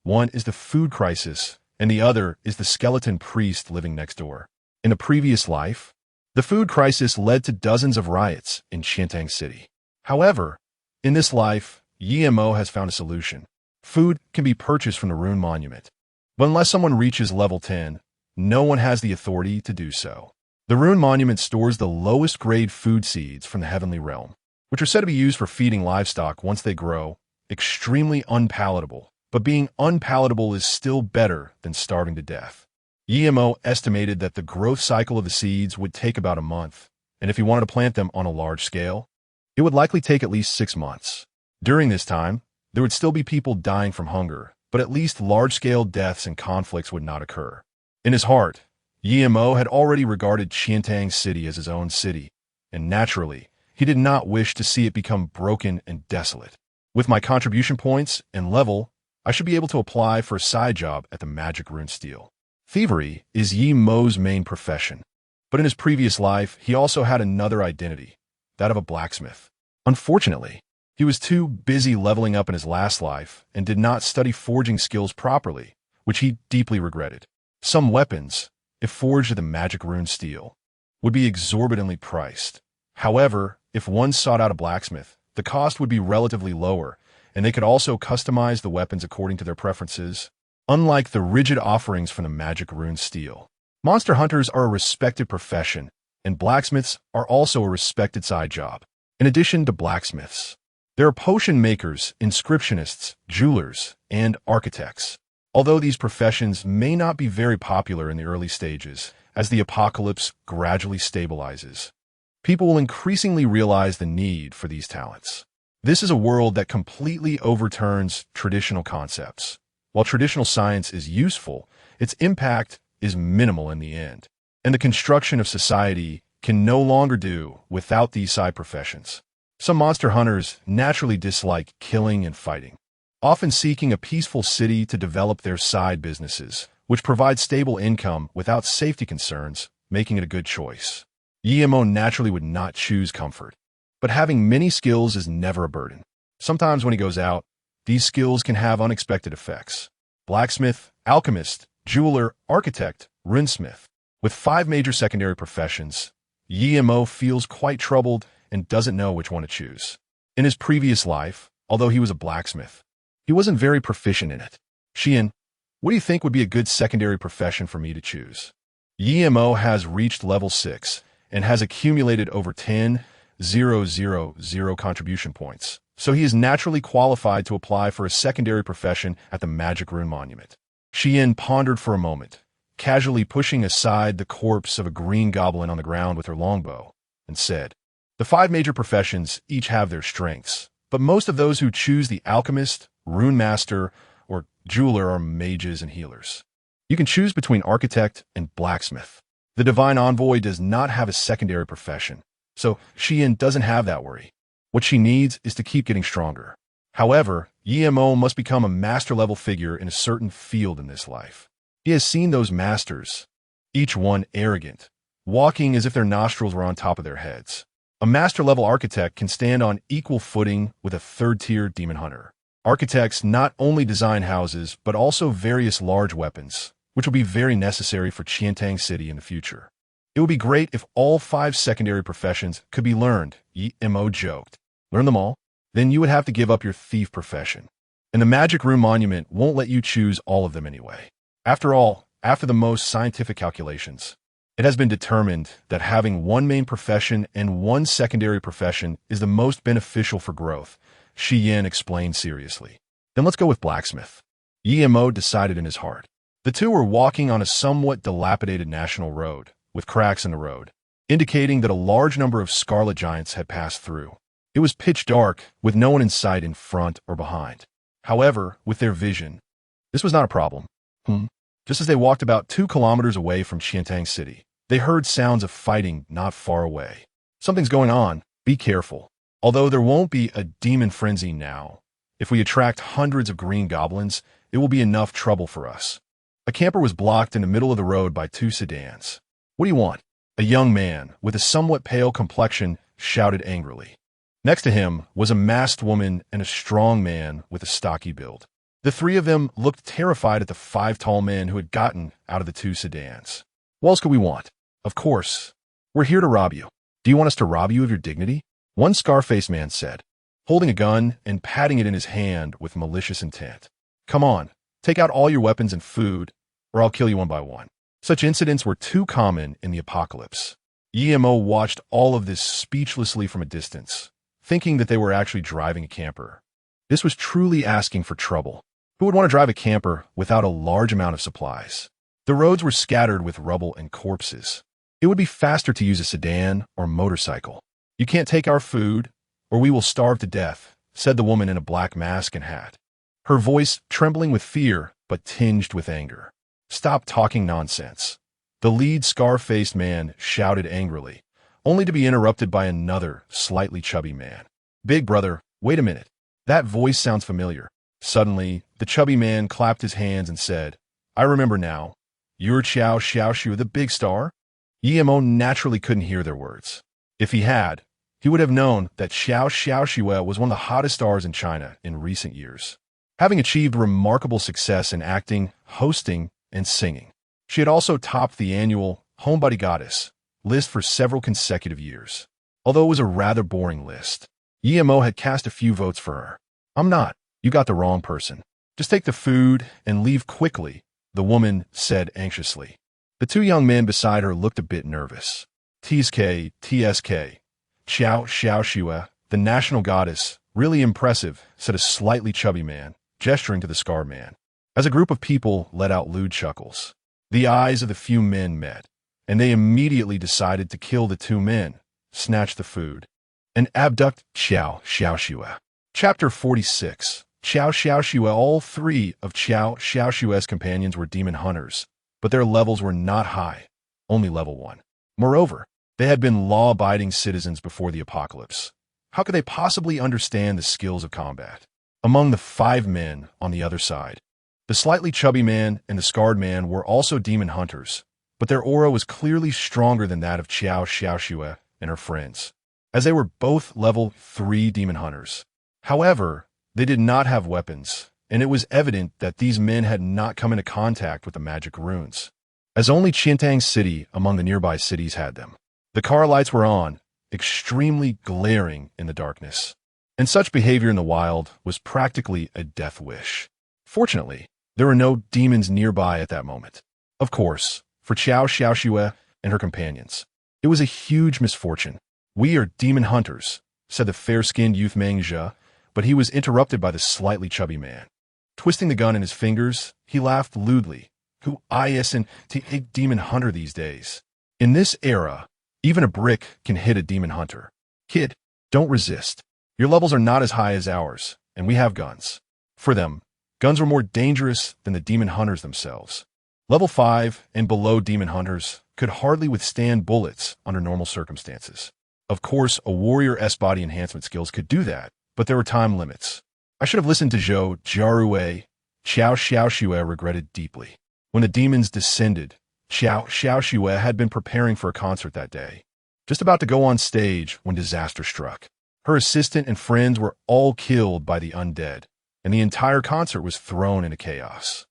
One is the food crisis, and the other is the skeleton priest living next door. In a previous life, the food crisis led to dozens of riots in Qiantang City. However, in this life, Yemo has found a solution. Food can be purchased from the Rune Monument, but unless someone reaches level 10, no one has the authority to do so. The Rune Monument stores the lowest grade food seeds from the heavenly realm, which are said to be used for feeding livestock once they grow, extremely unpalatable. But being unpalatable is still better than starving to death. Yemo estimated that the growth cycle of the seeds would take about a month, and if he wanted to plant them on a large scale, it would likely take at least 6 months. During this time, there would still be people dying from hunger, but at least large-scale deaths and conflicts would not occur. In his heart, Yemo had already regarded Qiantang City as his own city, and naturally, he did not wish to see it become broken and desolate. With my contribution points and level, I should be able to apply for a side job at the Magic Rune Steel. Thievery is Yemo's main profession, but in his previous life, he also had another identity, that of a blacksmith. Unfortunately, he was too busy leveling up in his last life and did not study forging skills properly, which he deeply regretted. Some weapons, if forged at the Magic Rune Steel, would be exorbitantly priced. However, if one sought out a blacksmith, the cost would be relatively lower, and they could also customize the weapons according to their preferences, unlike the rigid offerings from the Magic Rune Steel. Monster hunters are a respected profession, and blacksmiths are also a respected side job. In addition to blacksmiths, there are potion makers, inscriptionists, jewelers, and architects. Although these professions may not be very popular in the early stages, as the apocalypse gradually stabilizes, people will increasingly realize the need for these talents. This is a world that completely overturns traditional concepts. While traditional science is useful, its impact is minimal in the end, and the construction of society can no longer do without these side professions. Some monster hunters naturally dislike killing and fighting, often seeking a peaceful city to develop their side businesses, which provides stable income without safety concerns, making it a good choice. EMO naturally would not choose comfort, but having many skills is never a burden. Sometimes when he goes out, these skills can have unexpected effects. Blacksmith, alchemist, jeweler, architect, runesmith. With 5 major secondary professions, EMO feels quite troubled and doesn't know which one to choose. In his previous life, although he was a blacksmith, he wasn't very proficient in it. Xian, what do you think would be a good secondary profession for me to choose? EMO has reached level 6 and has accumulated over 10,000 contribution points, so he is naturally qualified to apply for a secondary profession at the Magic Rune Monument. Xian pondered for a moment, casually pushing aside the corpse of a green goblin on the ground with her longbow, and said, "The 5 major professions each have their strengths, but most of those who choose the alchemist, rune master, or jeweler are mages and healers. You can choose between architect and blacksmith. The divine envoy does not have a secondary profession, so Xian doesn't have that worry. What she needs is to keep getting stronger. However, EMO must become a master-level figure in a certain field in this life. He has seen those masters, each one arrogant, walking as if their nostrils were on top of their heads. A master-level architect can stand on equal footing with a third-tier demon hunter. Architects not only design houses, but also various large weapons, which will be very necessary for Qiantang City in the future. It would be great if all 5 secondary professions could be learned, EMO joked. Learn them all? Then you would have to give up your thief profession. And the Magic Room Monument won't let you choose all of them anyway. After all, after the most scientific calculations, it has been determined that having 1 main profession and 1 secondary profession is the most beneficial for growth, Xian explained seriously. Then let's go with blacksmith. EMO decided in his heart. The two were walking on a somewhat dilapidated national road, with cracks in the road, indicating that a large number of scarlet giants had passed through. It was pitch dark, with no one in sight in front or behind. However, with their vision, this was not a problem. Just as they walked about 2 kilometers away from Qiantang City, they heard sounds of fighting not far away. Something's going on. Be careful. Although there won't be a demon frenzy now, if we attract hundreds of green goblins, it will be enough trouble for us. A camper was blocked in the middle of the road by 2 sedans. What do you want? A young man with a somewhat pale complexion shouted angrily. Next to him was a masked woman and a strong man with a stocky build. The 3 of them looked terrified at the 5 tall men who had gotten out of the 2 sedans. What else could we want? Of course. We're here to rob you. Do you want us to rob you of your dignity? One scar-faced man said, holding a gun and patting it in his hand with malicious intent. Come on, take out all your weapons and food, or I'll kill you one by one. Such incidents were too common in the apocalypse. EMO watched all of this speechlessly from a distance, thinking that they were actually driving a camper. This was truly asking for trouble. Who would want to drive a camper without a large amount of supplies? The roads were scattered with rubble and corpses. It would be faster to use a sedan or motorcycle. You can't take our food, or we will starve to death, said the woman in a black mask and hat, her voice trembling with fear but tinged with anger. Stop talking nonsense. The lead scar-faced man shouted angrily, only to be interrupted by another, slightly chubby man. Big brother, wait a minute. That voice sounds familiar. Suddenly, the chubby man clapped his hands and said, I remember now. You're Xiao Xiaoshu, the big star? EMO naturally couldn't hear their words. If he had, he would have known that Xiao Xiaoxue was one of the hottest stars in China in recent years, having achieved remarkable success in acting, hosting, and singing. She had also topped the annual Homebody Goddess list for several consecutive years. Although it was a rather boring list, EMO had cast a few votes for her. I'm not. You got the wrong person. Just take the food and leave quickly, the woman said anxiously. The 2 young men beside her looked a bit nervous. TSK, Xiao Xiaoxue, the national goddess, really impressive, said a slightly chubby man, gesturing to the scar man. As a group of people let out lewd chuckles, the eyes of the few men met, and they immediately decided to kill the 2 men, snatch the food, and abduct Xiao Xiaoxue. Chapter 46. Xiao Xiaoxue. All 3 of Xiao Xiaoxue's companions were demon hunters, but their levels were not high, only level 1. Moreover, they had been law-abiding citizens before the apocalypse. How could they possibly understand the skills of combat? Among the 5 men on the other side, The slightly chubby man and the scarred man were also demon hunters, but their aura was clearly stronger than that of Xiao Xiaoxue and her friends, as they were both level 3 demon hunters. However, they did not have weapons, and it was evident that these men had not come into contact with the magic runes, as only Qiantang City among the nearby cities had them. The car lights were on, extremely glaring in the darkness, and such behavior in the wild was practically a death wish. Fortunately, there were no demons nearby at that moment. Of course, for Xiao Xiaoxue and her companions, it was a huge misfortune. "We are demon hunters," said the fair-skinned youth Meng Zhe, but he was interrupted by the slightly chubby man. Twisting the gun in his fingers, he laughed lewdly. "Who isn't a demon hunter these days? In this era, even a brick can hit a demon hunter. Kid, don't resist. Your levels are not as high as ours, and we have guns." For them, guns were more dangerous than the demon hunters themselves. Level 5 and below demon hunters could hardly withstand bullets under normal circumstances. Of course, a warrior-S body enhancement skills could do that, but there were time limits. I should have listened to Zhou Jiarue, Xiao Xiaoxue regretted deeply. When the demons descended, Xiao Xiaoxue had been preparing for a concert that day, just about to go on stage when disaster struck. Her assistant and friends were all killed by the undead, and the entire concert was thrown into chaos.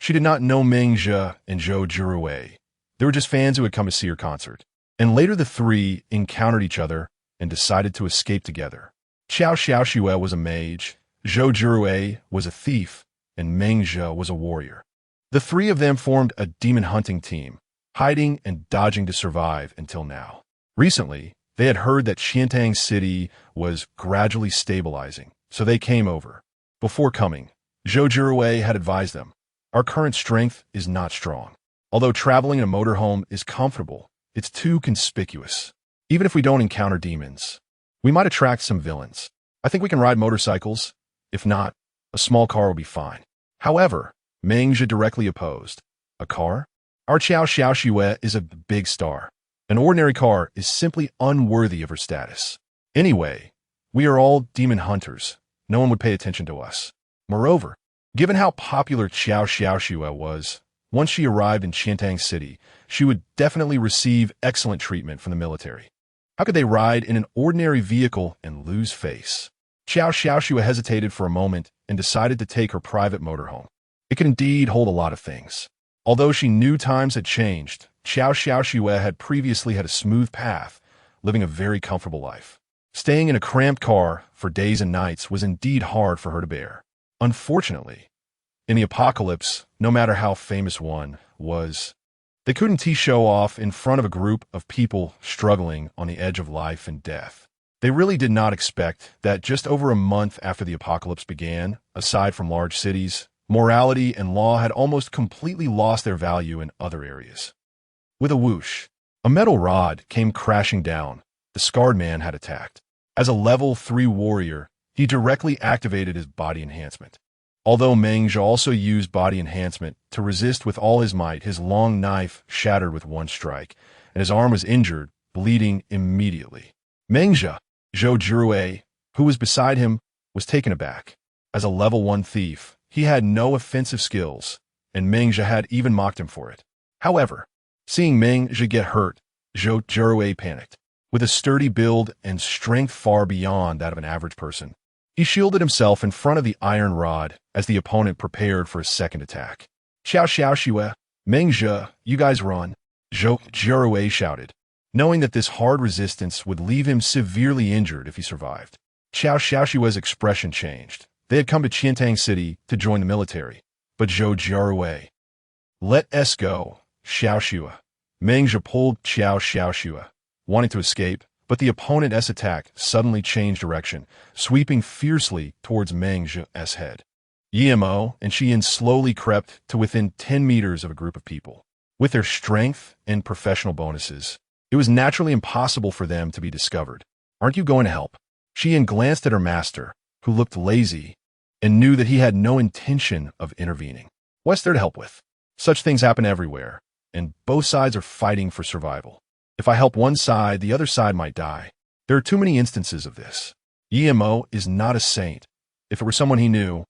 She did not know Meng Zhe and Zhou Jiarue. They were just fans who had come to see her concert. And later the three encountered each other and decided to escape together. Xiao Xiaoxue was a mage, Zhou Jiarue was a thief, and Meng Zhe was a warrior. The three of them formed a demon hunting team, hiding and dodging to survive until now. Recently, they had heard that Qiantang City was gradually stabilizing, so they came over. Before coming, Zhou Jiarue had advised them, "Our current strength is not strong. Although traveling in a motorhome is comfortable, it's too conspicuous. Even if we don't encounter demons, we might attract some villains. I think we can ride motorcycles. If not, a small car will be fine." However, Meng Zhe directly opposed. "A car? Our Xiao Xiaoxue is a big star. An ordinary car is simply unworthy of her status. Anyway, we are all demon hunters. No one would pay attention to us. Moreover, given how popular Xiao Xiaoxue was, once she arrived in Qiantang City, she would definitely receive excellent treatment from the military. How could they ride in an ordinary vehicle and lose face?" Xiao Xiaoxue hesitated for a moment and decided to take her private motorhome. It could indeed hold a lot of things. Although she knew times had changed, Xiao Xiaoxue had previously had a smooth path, living a very comfortable life. Staying in a cramped car for days and nights was indeed hard for her to bear. Unfortunately, in the apocalypse, no matter how famous one was, they couldn't show off in front of a group of people struggling on the edge of life and death. They really did not expect that just over a month after the apocalypse began, aside from large cities, morality and law had almost completely lost their value in other areas. With a whoosh, a metal rod came crashing down. The scarred man had attacked. As a level 3 warrior, he directly activated his body enhancement. Although Meng Zhe also used body enhancement to resist with all his might, his long knife shattered with one strike, and his arm was injured, bleeding immediately. Meng Zhe, Zhou Jiarue, who was beside him, was taken aback. As a level 1 thief, he had no offensive skills, and Meng Zhe had even mocked him for it. However, seeing Meng Zhe get hurt, Zhou Jiarue panicked. With a sturdy build and strength far beyond that of an average person, he shielded himself in front of the iron rod as the opponent prepared for a second attack. "Xiao Xiaoxue, Meng Zhe, you guys run," Zhou Jiarue shouted, knowing that this hard resistance would leave him severely injured if he survived. Xiao Xiaoxue's expression changed. They had come to Qiantang City to join the military, but Zhou Jiarue, "Let us go, Xiaoxue." Meng Zhe pulled Xiao Xiaoxue, wanting to escape, but the opponent's attack suddenly changed direction, sweeping fiercely towards Meng Zhe's head. Yimo and Xian slowly crept to within 10 meters of a group of people. With their strength and professional bonuses, it was naturally impossible for them to be discovered. "Aren't you going to help?" Xian glanced at her master, who looked lazy, and knew that he had no intention of intervening. What's there to help with? Such things happen everywhere, and both sides are fighting for survival. If I help one side, the other side might die. There are too many instances of this. Yimo is not a saint. If it were someone he knew,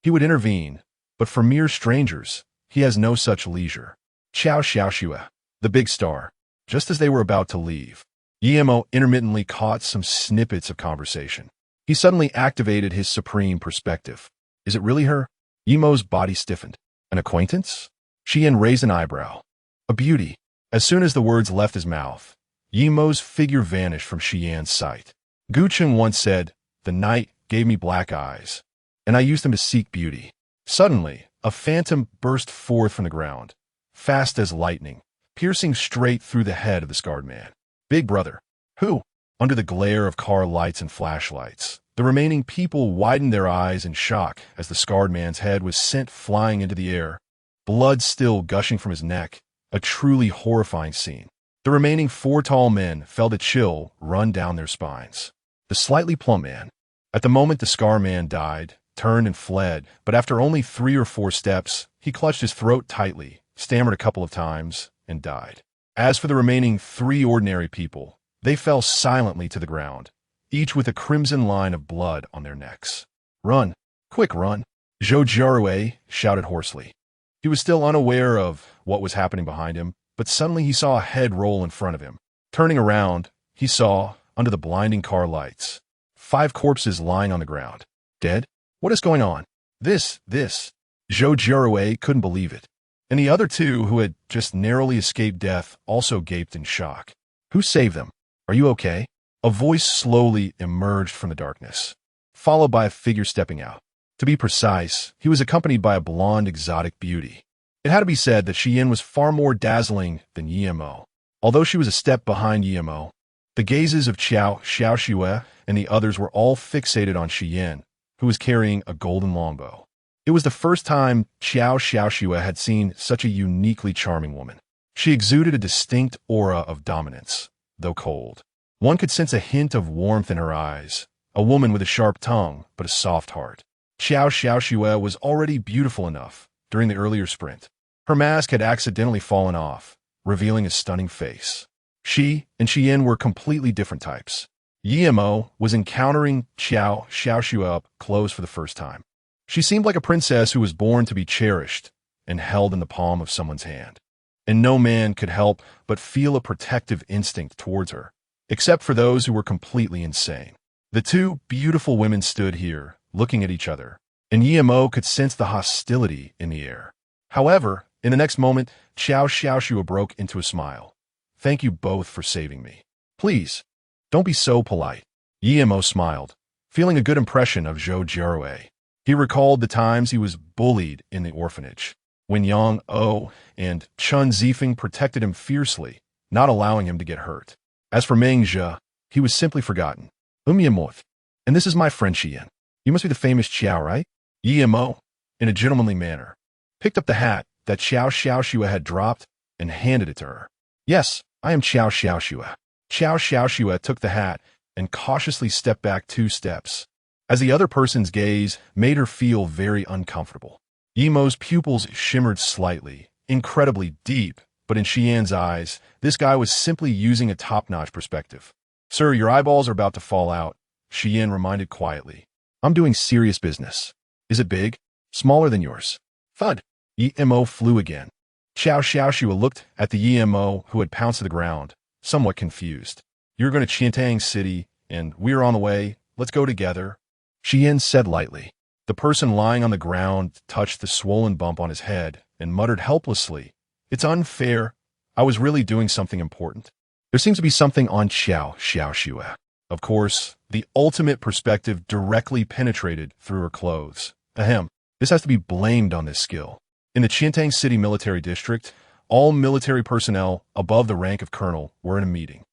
he would intervene, but for mere strangers, he has no such leisure. Xiao Xiaoxue, the big star. Just as they were about to leave, Emo intermittently caught some snippets of conversation. He suddenly activated his supreme perspective. Is it really her? Emo's body stiffened. An acquaintance? Xian raised an eyebrow. A beauty. As soon as the words left his mouth, Emo's figure vanished from Xian's sight. Gu Cheng once said, "The night gave me black eyes, and I used them to seek beauty." Suddenly, a phantom burst forth from the ground, fast as lightning, piercing straight through the head of the scarred man. Big brother. Who? Under the glare of car lights and flashlights, the remaining people widened their eyes in shock as the scarred man's head was sent flying into the air, blood still gushing from his neck, a truly horrifying scene. The remaining 4 tall men felt a chill run down their spines. The slightly plump man. At the moment the scar man died, turned and fled, but after only 3 or 4 steps, he clutched his throat tightly, stammered a couple of times, and died. As for the remaining 3 ordinary people, they fell silently to the ground, each with a crimson line of blood on their necks. Run! Quick, run! Zhou Jiarui shouted hoarsely. He was still unaware of what was happening behind him, but suddenly he saw a head roll in front of him. Turning around, he saw, under the blinding car lights, 5 corpses lying on the ground. Dead? What is going on? This. Zhou Jiarui couldn't believe it. And the other 2 who had just narrowly escaped death also gaped in shock. Who saved them? Are you okay? A voice slowly emerged from the darkness, followed by a figure stepping out. To be precise, he was accompanied by a blonde exotic beauty. It had to be said that Xian was far more dazzling than Emo. Although she was a step behind Emo, the gazes of Xiao Xiaoxue and the others were all fixated on Xian, who was carrying a golden longbow. It was the first time Xiao Xiaoxue had seen such a uniquely charming woman. She exuded a distinct aura of dominance, though cold. One could sense a hint of warmth in her eyes, a woman with a sharp tongue but a soft heart. Xiao Xiaoxue was already beautiful enough during the earlier sprint. Her mask had accidentally fallen off, revealing a stunning face. She and Xian were completely different types. Emo was encountering Xiao Xiaoxue up close for the first time. She seemed like a princess who was born to be cherished and held in the palm of someone's hand. And no man could help but feel a protective instinct towards her, except for those who were completely insane. The 2 beautiful women stood here, looking at each other, and Emo could sense the hostility in the air. However, in the next moment, Xiao Xiaoxue broke into a smile. Thank you both for saving me. Please, don't be so polite. Emo smiled, feeling a good impression of Zhou Jiarui. He recalled the times he was bullied in the orphanage, when Yang O and Chun Zifeng protected him fiercely, not allowing him to get hurt. As for Meng Zhe, he was simply forgotten. Yamoth, and this is my friend Xian. You must be the famous Xiao, right? Emo, in a gentlemanly manner, picked up the hat that Xiao Xiaoxue had dropped and handed it to her. Yes, I am Xiao Xiaoxue. Xiao Xiaoxue took the hat and cautiously stepped back 2 steps, as the other person's gaze made her feel very uncomfortable. Emo's pupils shimmered slightly, incredibly deep, but in Xian's eyes, this guy was simply using a top-notch perspective. Sir, your eyeballs are about to fall out, Xian reminded quietly. I'm doing serious business. Is it big? Smaller than yours? Thud. Emo flew again. Xiao Xiaoxue looked at the Emo who had pounced to the ground, somewhat confused. You're going to Qiantang City, and we're on the way. Let's go together. Xian said lightly. The person lying on the ground touched the swollen bump on his head and muttered helplessly, It's unfair. I was really doing something important. There seems to be something on Xiao Xiaoxue. Of course, the ultimate perspective directly penetrated through her clothes. Ahem. This has to be blamed on this skill. In the Qiantang City Military District, all military personnel above the rank of colonel were in a meeting.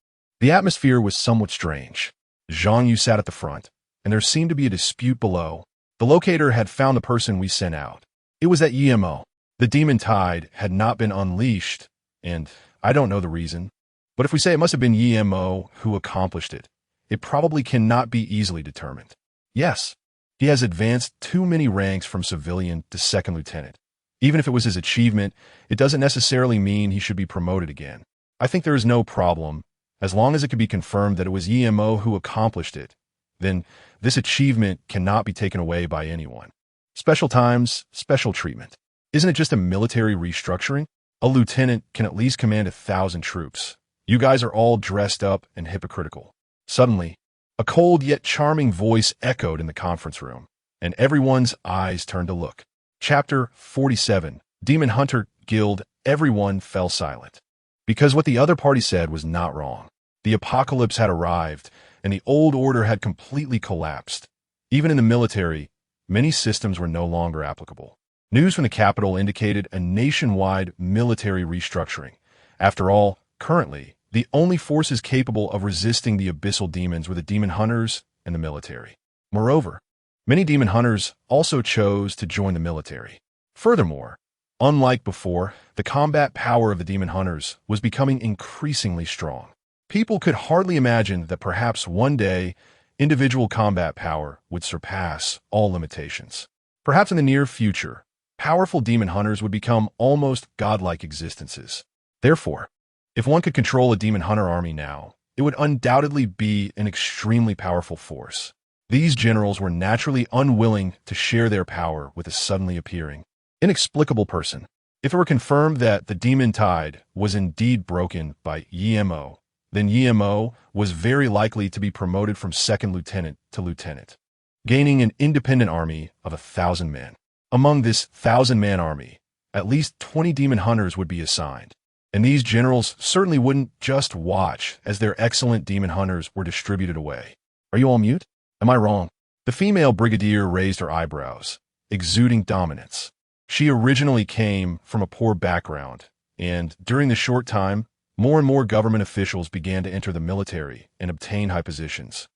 The atmosphere was somewhat strange. Zhang Yu sat at the front, and there seemed to be a dispute below. The locator had found the person we sent out. It was that Emo. The demon tide had not been unleashed, and I don't know the reason. But if we say it must have been Emo who accomplished it, it probably cannot be easily determined. Yes, he has advanced too many ranks from civilian to second lieutenant. Even if it was his achievement, it doesn't necessarily mean he should be promoted again. I think there is no problem. As long as it can be confirmed that it was Emo who accomplished it, then this achievement cannot be taken away by anyone. Special times, special treatment. Isn't it just a military restructuring? A lieutenant can at least command 1,000 troops. You guys are all dressed up and hypocritical. Suddenly, a cold yet charming voice echoed in the conference room, and everyone's eyes turned to look. Chapter 47, Demon Hunter Guild. Everyone fell silent. Because what the other party said was not wrong. The apocalypse had arrived, and the old order had completely collapsed. Even in the military, many systems were no longer applicable. News from the capital indicated a nationwide military restructuring. After all, currently, the only forces capable of resisting the abyssal demons were the demon hunters and the military. Moreover, many demon hunters also chose to join the military. Furthermore, unlike before, the combat power of the demon hunters was becoming increasingly strong. People could hardly imagine that perhaps one day, individual combat power would surpass all limitations. Perhaps in the near future, powerful demon hunters would become almost godlike existences. Therefore, if one could control a demon hunter army now, it would undoubtedly be an extremely powerful force. These generals were naturally unwilling to share their power with a suddenly appearing, inexplicable person. If it were confirmed that the demon tide was indeed broken by Emo, then Emo was very likely to be promoted from second lieutenant to lieutenant, gaining an independent army of 1,000 men. Among this 1,000-man army, at least 20 demon hunters would be assigned. And these generals certainly wouldn't just watch as their excellent demon hunters were distributed away. Are you all mute? Am I wrong? The female brigadier raised her eyebrows, exuding dominance. She originally came from a poor background, and during the short time, more and more government officials began to enter the military and obtain high positions,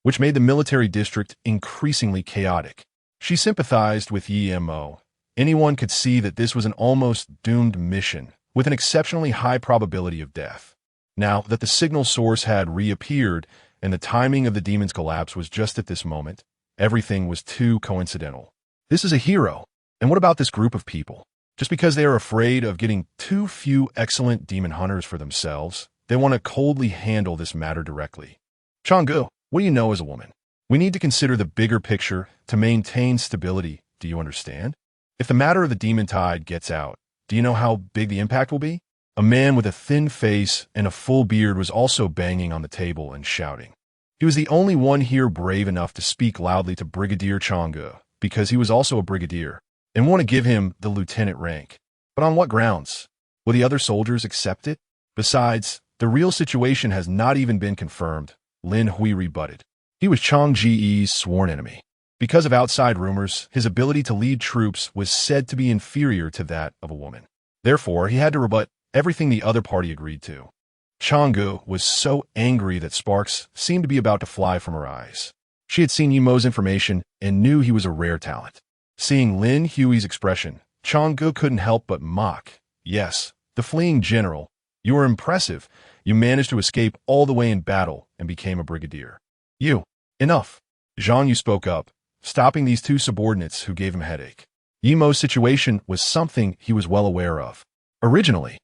which made the military district increasingly chaotic. She sympathized with Emo. Anyone could see that this was an almost doomed mission, with an exceptionally high probability of death. Now that the signal source had reappeared and the timing of the demon's collapse was just at this moment, everything was too coincidental. This is a hero. And what about this group of people? Just because they are afraid of getting too few excellent demon hunters for themselves, they want to coldly handle this matter directly. Changgu, what do you know as a woman? We need to consider the bigger picture to maintain stability, do you understand? If the matter of the demon tide gets out, do you know how big the impact will be? A man with a thin face and a full beard was also banging on the table and shouting. He was the only one here brave enough to speak loudly to Brigadier Changgu, because he was also a brigadier, and want to give him the lieutenant rank. But on what grounds? Will the other soldiers accept it? Besides, the real situation has not even been confirmed, Lin Hui rebutted. He was Chang Ji's sworn enemy. Because of outside rumors, his ability to lead troops was said to be inferior to that of a woman. Therefore, he had to rebut everything the other party agreed to. Changgu was so angry that sparks seemed to be about to fly from her eyes. She had seen Emo's information and knew he was a rare talent. Seeing Lin Hui's expression, Changgu couldn't help but mock. Yes, the fleeing general. You were impressive. You managed to escape all the way in battle and became a brigadier. You. Enough. Zhang Yu spoke up, stopping these two subordinates who gave him a headache. Emo's situation was something he was well aware of. Originally,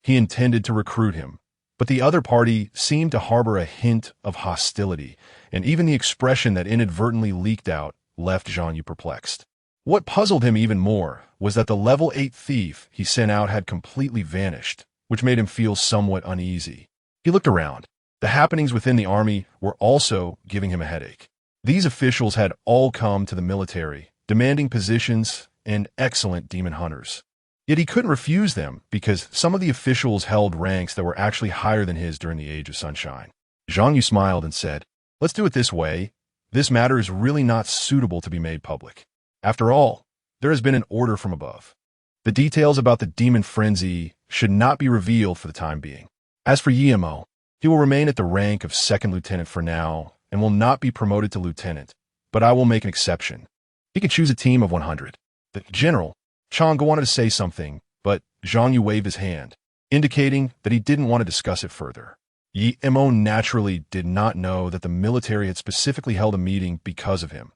he intended to recruit him, but the other party seemed to harbor a hint of hostility, and even the expression that inadvertently leaked out left Zhang Yu perplexed. What puzzled him even more was that the level 8 thief he sent out had completely vanished, which made him feel somewhat uneasy. He looked around. The happenings within the army were also giving him a headache. These officials had all come to the military, demanding positions and excellent demon hunters. Yet he couldn't refuse them because some of the officials held ranks that were actually higher than his during the Age of Sunshine. Zhang Yu smiled and said, "Let's do it this way. This matter is really not suitable to be made public. After all, there has been an order from above. The details about the demon frenzy should not be revealed for the time being. As for Emo, he will remain at the rank of second lieutenant for now and will not be promoted to lieutenant, but I will make an exception. He can choose a team of 100. The general, Changgu, wanted to say something, but Zhang Yu waved his hand, indicating that he didn't want to discuss it further. Emo naturally did not know that the military had specifically held a meeting because of him.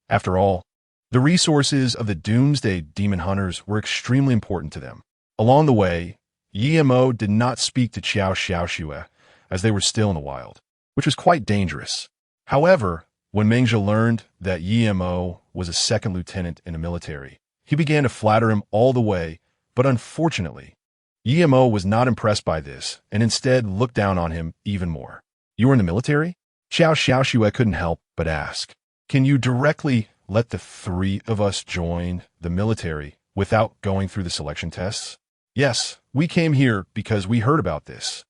After all, the resources of the Doomsday Demon Hunters were extremely important to them. Along the way, Emo did not speak to Qiao Xiaoxue, as they were still in the wild, which was quite dangerous. However, When Mengzhe learned that Yimo was a second lieutenant in the military, he began to flatter him all the way, but unfortunately, Yimo was not impressed by this and instead looked down on him even more. You were in the military? Xiaoxue couldn't help but ask. Can you directly let the three of us join the military without going through the selection tests? Yes, we came here because we heard about this,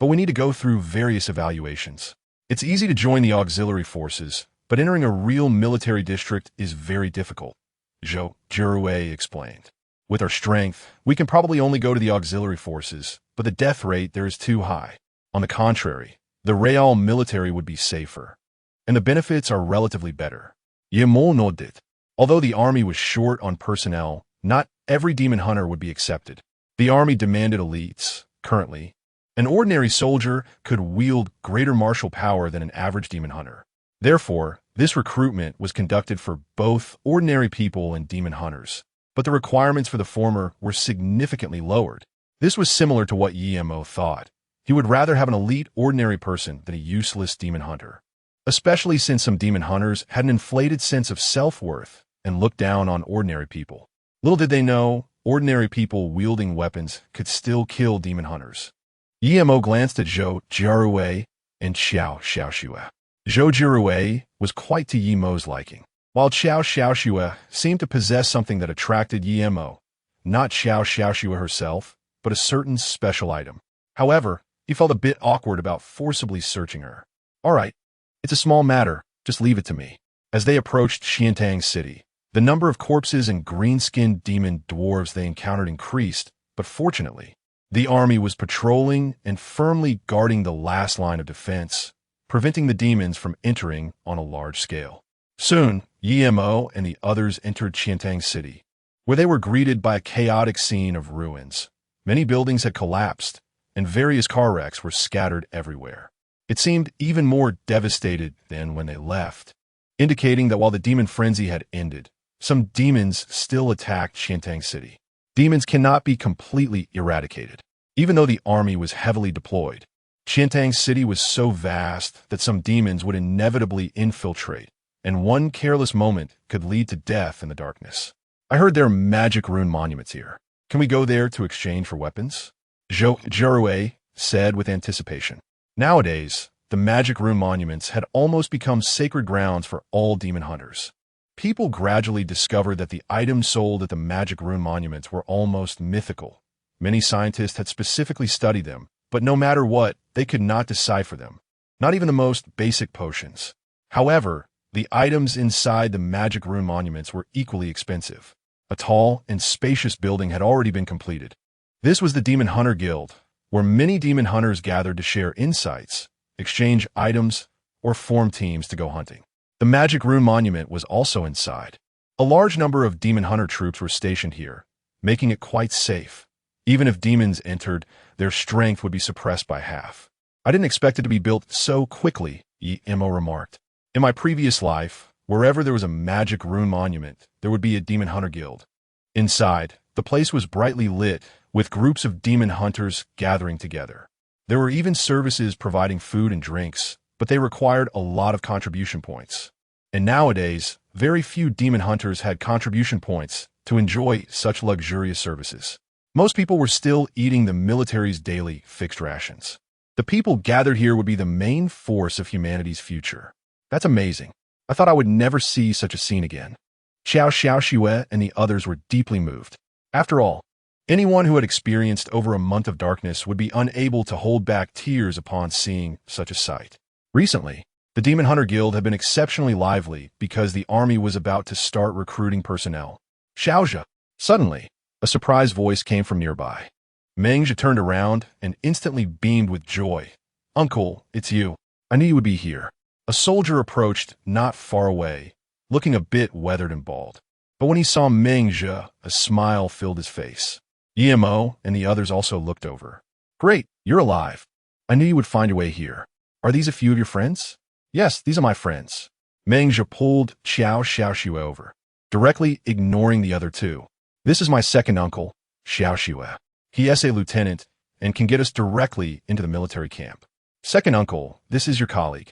but we need to go through various evaluations. It's easy to join the auxiliary forces, but entering a real military district is very difficult, Zhou Jirue explained. With our strength, we can probably only go to the auxiliary forces, but the death rate there is too high. On the contrary, the Real military would be safer, and the benefits are relatively better. Yimo nodded. Although the army was short on personnel, not every demon hunter would be accepted. The army demanded elites. Currently, an ordinary soldier could wield greater martial power than an average demon hunter. Therefore, this recruitment was conducted for both ordinary people and demon hunters, but the requirements for the former were significantly lowered. This was similar to what Yimo thought. He would rather have an elite ordinary person than a useless demon hunter, especially since some demon hunters had an inflated sense of self-worth and looked down on ordinary people. Little did they know, ordinary people wielding weapons could still kill demon hunters. Yimo glanced at Zhou Jirue and Xiaoxue. Zhou Jirue was quite to Yimo's liking, while Xiaoxue seemed to possess something that attracted Yimo, not Xiaoxue herself, but a certain special item. However, he felt a bit awkward about forcibly searching her. All right, it's a small matter, just leave it to me. As they approached Xiantang City, the number of corpses and green-skinned demon dwarves they encountered increased, but fortunately, the army was patrolling and firmly guarding the last line of defense, preventing the demons from entering on a large scale. Soon, Yimo and the others entered Xiantang City, where they were greeted by a chaotic scene of ruins. Many buildings had collapsed, and various car wrecks were scattered everywhere. It seemed even more devastated than when they left, indicating that while the demon frenzy had ended, some demons still attacked Xiantang City. Demons cannot be completely eradicated. Even though the army was heavily deployed, Xiantang City was so vast that some demons would inevitably infiltrate, and one careless moment could lead to death in the darkness. I heard there are magic rune monuments here. Can we go there to exchange for weapons? Zhou Jirue said with anticipation. Nowadays, the magic rune monuments had almost become sacred grounds for all demon hunters. People gradually discovered that the items sold at the magic rune monuments were almost mythical. Many scientists had specifically studied them, but no matter what, they could not decipher them. Not even the most basic potions. However, the items inside the magic rune monuments were equally expensive. A tall and spacious building had already been completed. This was the Demon Hunter Guild, where many demon hunters gathered to share insights, exchange items, or form teams to go hunting. The magic rune monument was also inside. A large number of demon hunter troops were stationed here, making it quite safe. Even if demons entered, their strength would be suppressed by half. I didn't expect it to be built so quickly, Yimo remarked. In my previous life, wherever there was a magic rune monument, there would be a demon hunter guild. Inside, the place was brightly lit, with groups of demon hunters gathering together. There were even services providing food and drinks, but they required a lot of contribution points. And nowadays, very few demon hunters had contribution points to enjoy such luxurious services. Most people were still eating the military's daily fixed rations. The people gathered here would be the main force of humanity's future. That's amazing. I thought I would never see such a scene again. Xiaoxue and the others were deeply moved. After all, anyone who had experienced over a month of darkness would be unable to hold back tears upon seeing such a sight. Recently, the Demon Hunter Guild had been exceptionally lively because the army was about to start recruiting personnel. Xiaozhe. Suddenly, a surprised voice came from nearby. Mengzhe turned around and instantly beamed with joy. Uncle, it's you. I knew you would be here. A soldier approached not far away, looking a bit weathered and bald. But when he saw Mengzhe, a smile filled his face. Yimo and the others also looked over. Great, you're alive. I knew you would find your way here. Are these a few of your friends? Yes, these are my friends. Mengzhe pulled Xiaoxue over, directly ignoring the other two. This is my second uncle, Xiaoxue. He is a lieutenant and can get us directly into the military camp. Second uncle, this is your colleague.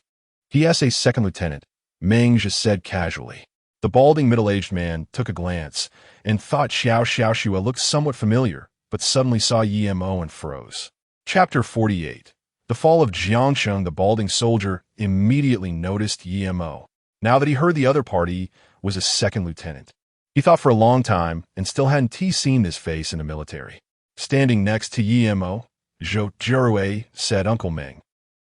He is a second lieutenant Meng just said casually. The balding middle-aged man took a glance and thought Xiao Xiaoxua looked somewhat familiar, but suddenly saw Yimo and froze. Chapter 48. The fall of Jiangsheng. The balding soldier immediately noticed Yimo. Now that he heard the other party was a second lieutenant. He thought for a long time and still hadn't seen this face in the military. Standing next to Yimo, Zhou Jirue said Uncle Meng.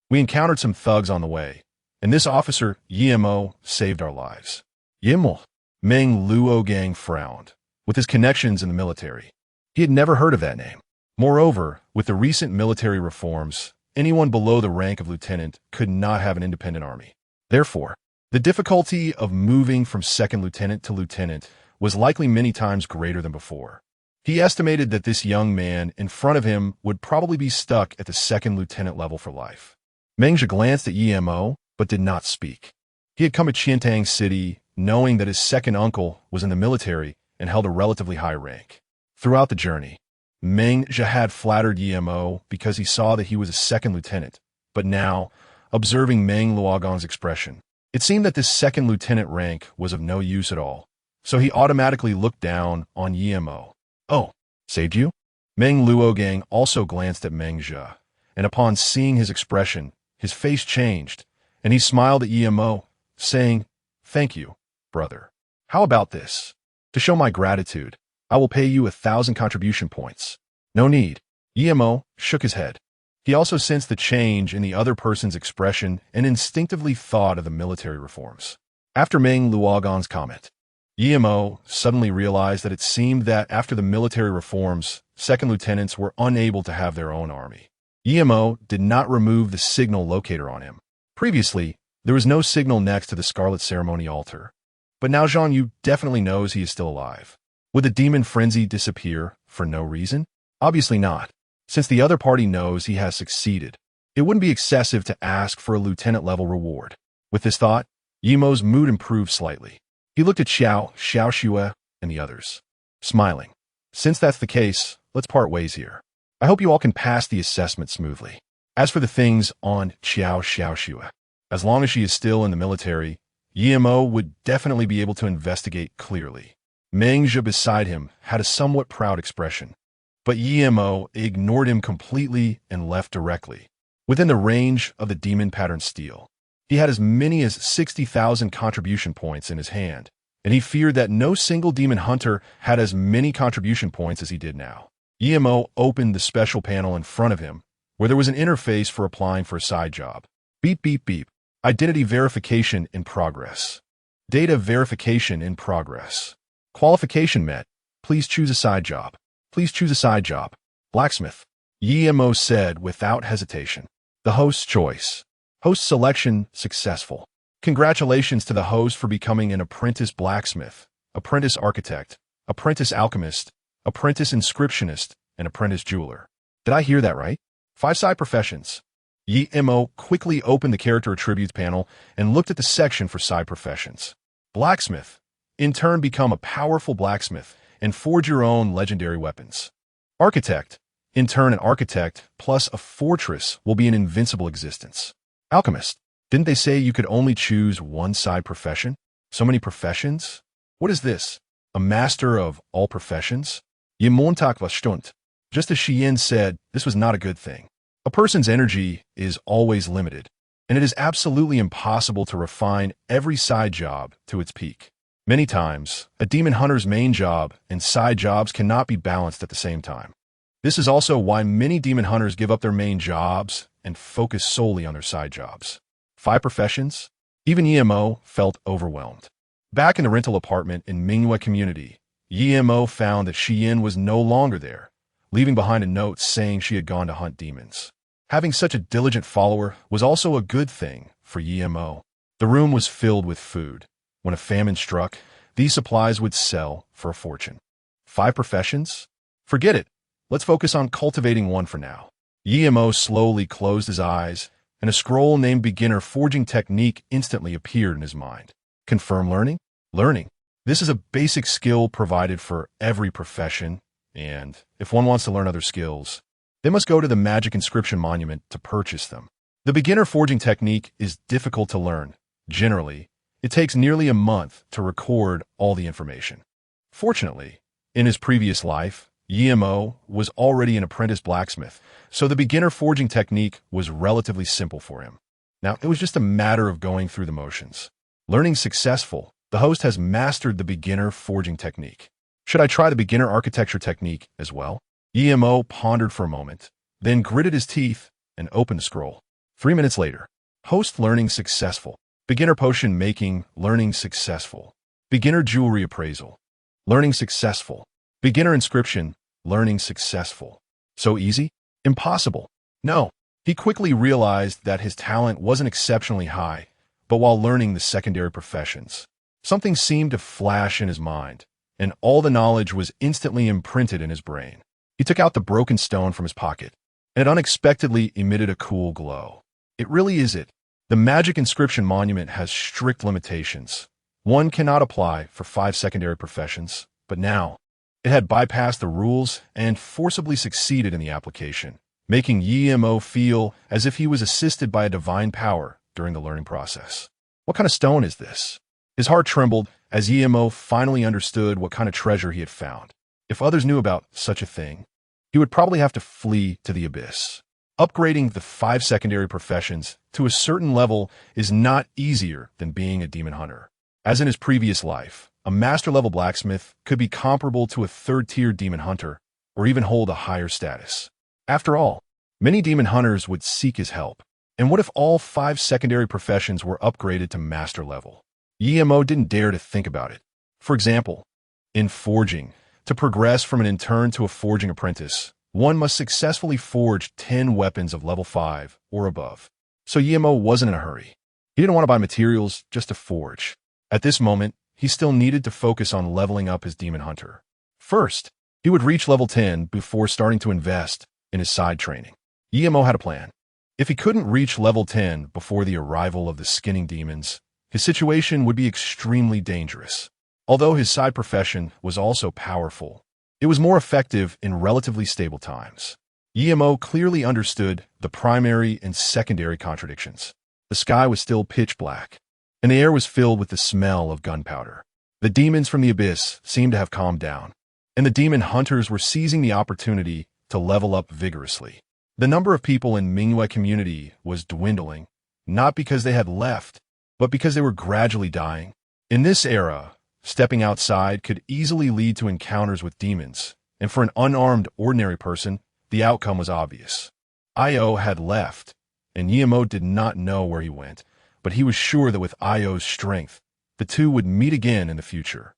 We encountered some thugs on the way, and this officer, Yimo, saved our lives. Yimo? Meng Luogang frowned. With his connections in the military, he had never heard of that name. Moreover, with the recent military reforms, anyone below the rank of lieutenant could not have an independent army. Therefore, the difficulty of moving from second lieutenant to lieutenant was likely many times greater than before. He estimated that this young man in front of him would probably be stuck at the second lieutenant level for life. Mengzhi glanced at Yimo, but did not speak. He had come to Qiantang City knowing that his second uncle was in the military and held a relatively high rank. Throughout the journey, Mengzhi had flattered Yimo because he saw that he was a second lieutenant, but now, observing Meng Luogang's expression, it seemed that this second lieutenant rank was of no use at all, so he automatically looked down on Yimo. Oh, saved you? Meng Luogang also glanced at Mengzhi, and upon seeing his expression, his face changed, and he smiled at Yimo, saying, Thank you, brother. How about this? To show my gratitude, I will pay you 1,000 contribution points. No need. Yimo shook his head. He also sensed the change in the other person's expression and instinctively thought of the military reforms. After Meng Luogang's comment, Yimo suddenly realized that it seemed that after the military reforms, second lieutenants were unable to have their own army. Yimo did not remove the signal locator on him. Previously, there was no signal next to the Scarlet Ceremony altar. But now Zhang Yu definitely knows he is still alive. Would the demon frenzy disappear for no reason? Obviously not. Since the other party knows he has succeeded, it wouldn't be excessive to ask for a lieutenant-level reward. With this thought, Yimo's mood improved slightly. He looked at Xiaoxua, and the others, smiling. Since that's the case, let's part ways here. I hope you all can pass the assessment smoothly. As for the things on Xiaoxua, as long as she is still in the military, Yimo would definitely be able to investigate clearly. Mengzhi beside him had a somewhat proud expression, but Yimo ignored him completely and left directly. Within the range of the demon pattern steel, he had as many as 60,000 contribution points in his hand, and he feared that no single demon hunter had as many contribution points as he did now. Yimo opened the special panel in front of him, where there was an interface for applying for a side job. Beep, beep, beep. Identity verification in progress. Data verification in progress. Qualification met. Please choose a side job. Please choose a side job. Blacksmith. Yimo said without hesitation. The host's choice. Host selection successful. Congratulations to the host for becoming an apprentice blacksmith, apprentice architect, apprentice alchemist, apprentice inscriptionist, and apprentice jeweler. Did I hear that right? 5 side professions. Yimo quickly opened the character attributes panel and looked at the section for side professions. Blacksmith. In turn, become a powerful blacksmith and forge your own legendary weapons. Architect. In turn, an architect plus a fortress will be an invincible existence. Alchemist. Didn't they say you could only choose one side profession? So many professions? What is this? A master of all professions? Yemontak was stunt. Just as Xiyin said, this was not a good thing. A person's energy is always limited, and it is absolutely impossible to refine every side job to its peak. Many times, a demon hunter's main job and side jobs cannot be balanced at the same time. This is also why many demon hunters give up their main jobs and focus solely on their side jobs. 5 professions? Even Yimo felt overwhelmed. Back in the rental apartment in Mingyue community, Yimo found that Xiyin was no longer there, leaving behind a note saying she had gone to hunt demons. Having such a diligent follower was also a good thing for Yimo. The room was filled with food. When a famine struck, these supplies would sell for a fortune. 5 professions? Forget it. Let's focus on cultivating one for now. Yimo slowly closed his eyes, and a scroll named Beginner Forging Technique instantly appeared in his mind. Confirm learning? Learning. This is a basic skill provided for every profession, and if one wants to learn other skills, they must go to the Magic Inscription Monument to purchase them. The Beginner Forging Technique is difficult to learn, generally, It takes nearly a month to record all the information. Fortunately, in his previous life, Yemo was already an apprentice blacksmith, so the beginner forging technique was relatively simple for him. Now, it was just a matter of going through the motions. Learning successful, the host has mastered the beginner forging technique. Should I try the beginner architecture technique as well? Yemo pondered for a moment, then gritted his teeth and opened the scroll. 3 minutes later, host learning successful. Beginner potion making, learning successful. Beginner jewelry appraisal, learning successful. Beginner inscription, learning successful. So easy? Impossible. No. He quickly realized that his talent wasn't exceptionally high, but while learning the secondary professions, something seemed to flash in his mind, and all the knowledge was instantly imprinted in his brain. He took out the broken stone from his pocket, and it unexpectedly emitted a cool glow. It really is it. The magic inscription monument has strict limitations. One cannot apply for 5 secondary professions, but now, it had bypassed the rules and forcibly succeeded in the application, making Yemo feel as if he was assisted by a divine power during the learning process. What kind of stone is this? His heart trembled as Yemo finally understood what kind of treasure he had found. If others knew about such a thing, he would probably have to flee to the abyss. Upgrading the 5 secondary professions to a certain level is not easier than being a demon hunter. As in his previous life, a master-level blacksmith could be comparable to a 3rd-tier demon hunter, or even hold a higher status. After all, many demon hunters would seek his help. And what if all 5 secondary professions were upgraded to master level? Yemo didn't dare to think about it. For example, in forging, to progress from an intern to a forging apprentice, one must successfully forge 10 weapons of level 5 or above. So Yemo wasn't in a hurry. He didn't want to buy materials just to forge. At this moment, he still needed to focus on leveling up his demon hunter. First, he would reach level 10 before starting to invest in his side training. Yemo had a plan. If he couldn't reach level 10 before the arrival of the skinning demons, his situation would be extremely dangerous. Although his side profession was also powerful, it was more effective in relatively stable times. Yemo clearly understood the primary and secondary contradictions. The sky was still pitch black, and the air was filled with the smell of gunpowder. The demons from the abyss seemed to have calmed down, and the demon hunters were seizing the opportunity to level up vigorously. The number of people in Mingyue community was dwindling, not because they had left, but because they were gradually dying. In this era, stepping outside could easily lead to encounters with demons, and for an unarmed ordinary person, the outcome was obvious. Io had left, and Yemo did not know where he went, but he was sure that with Io's strength, the two would meet again in the future.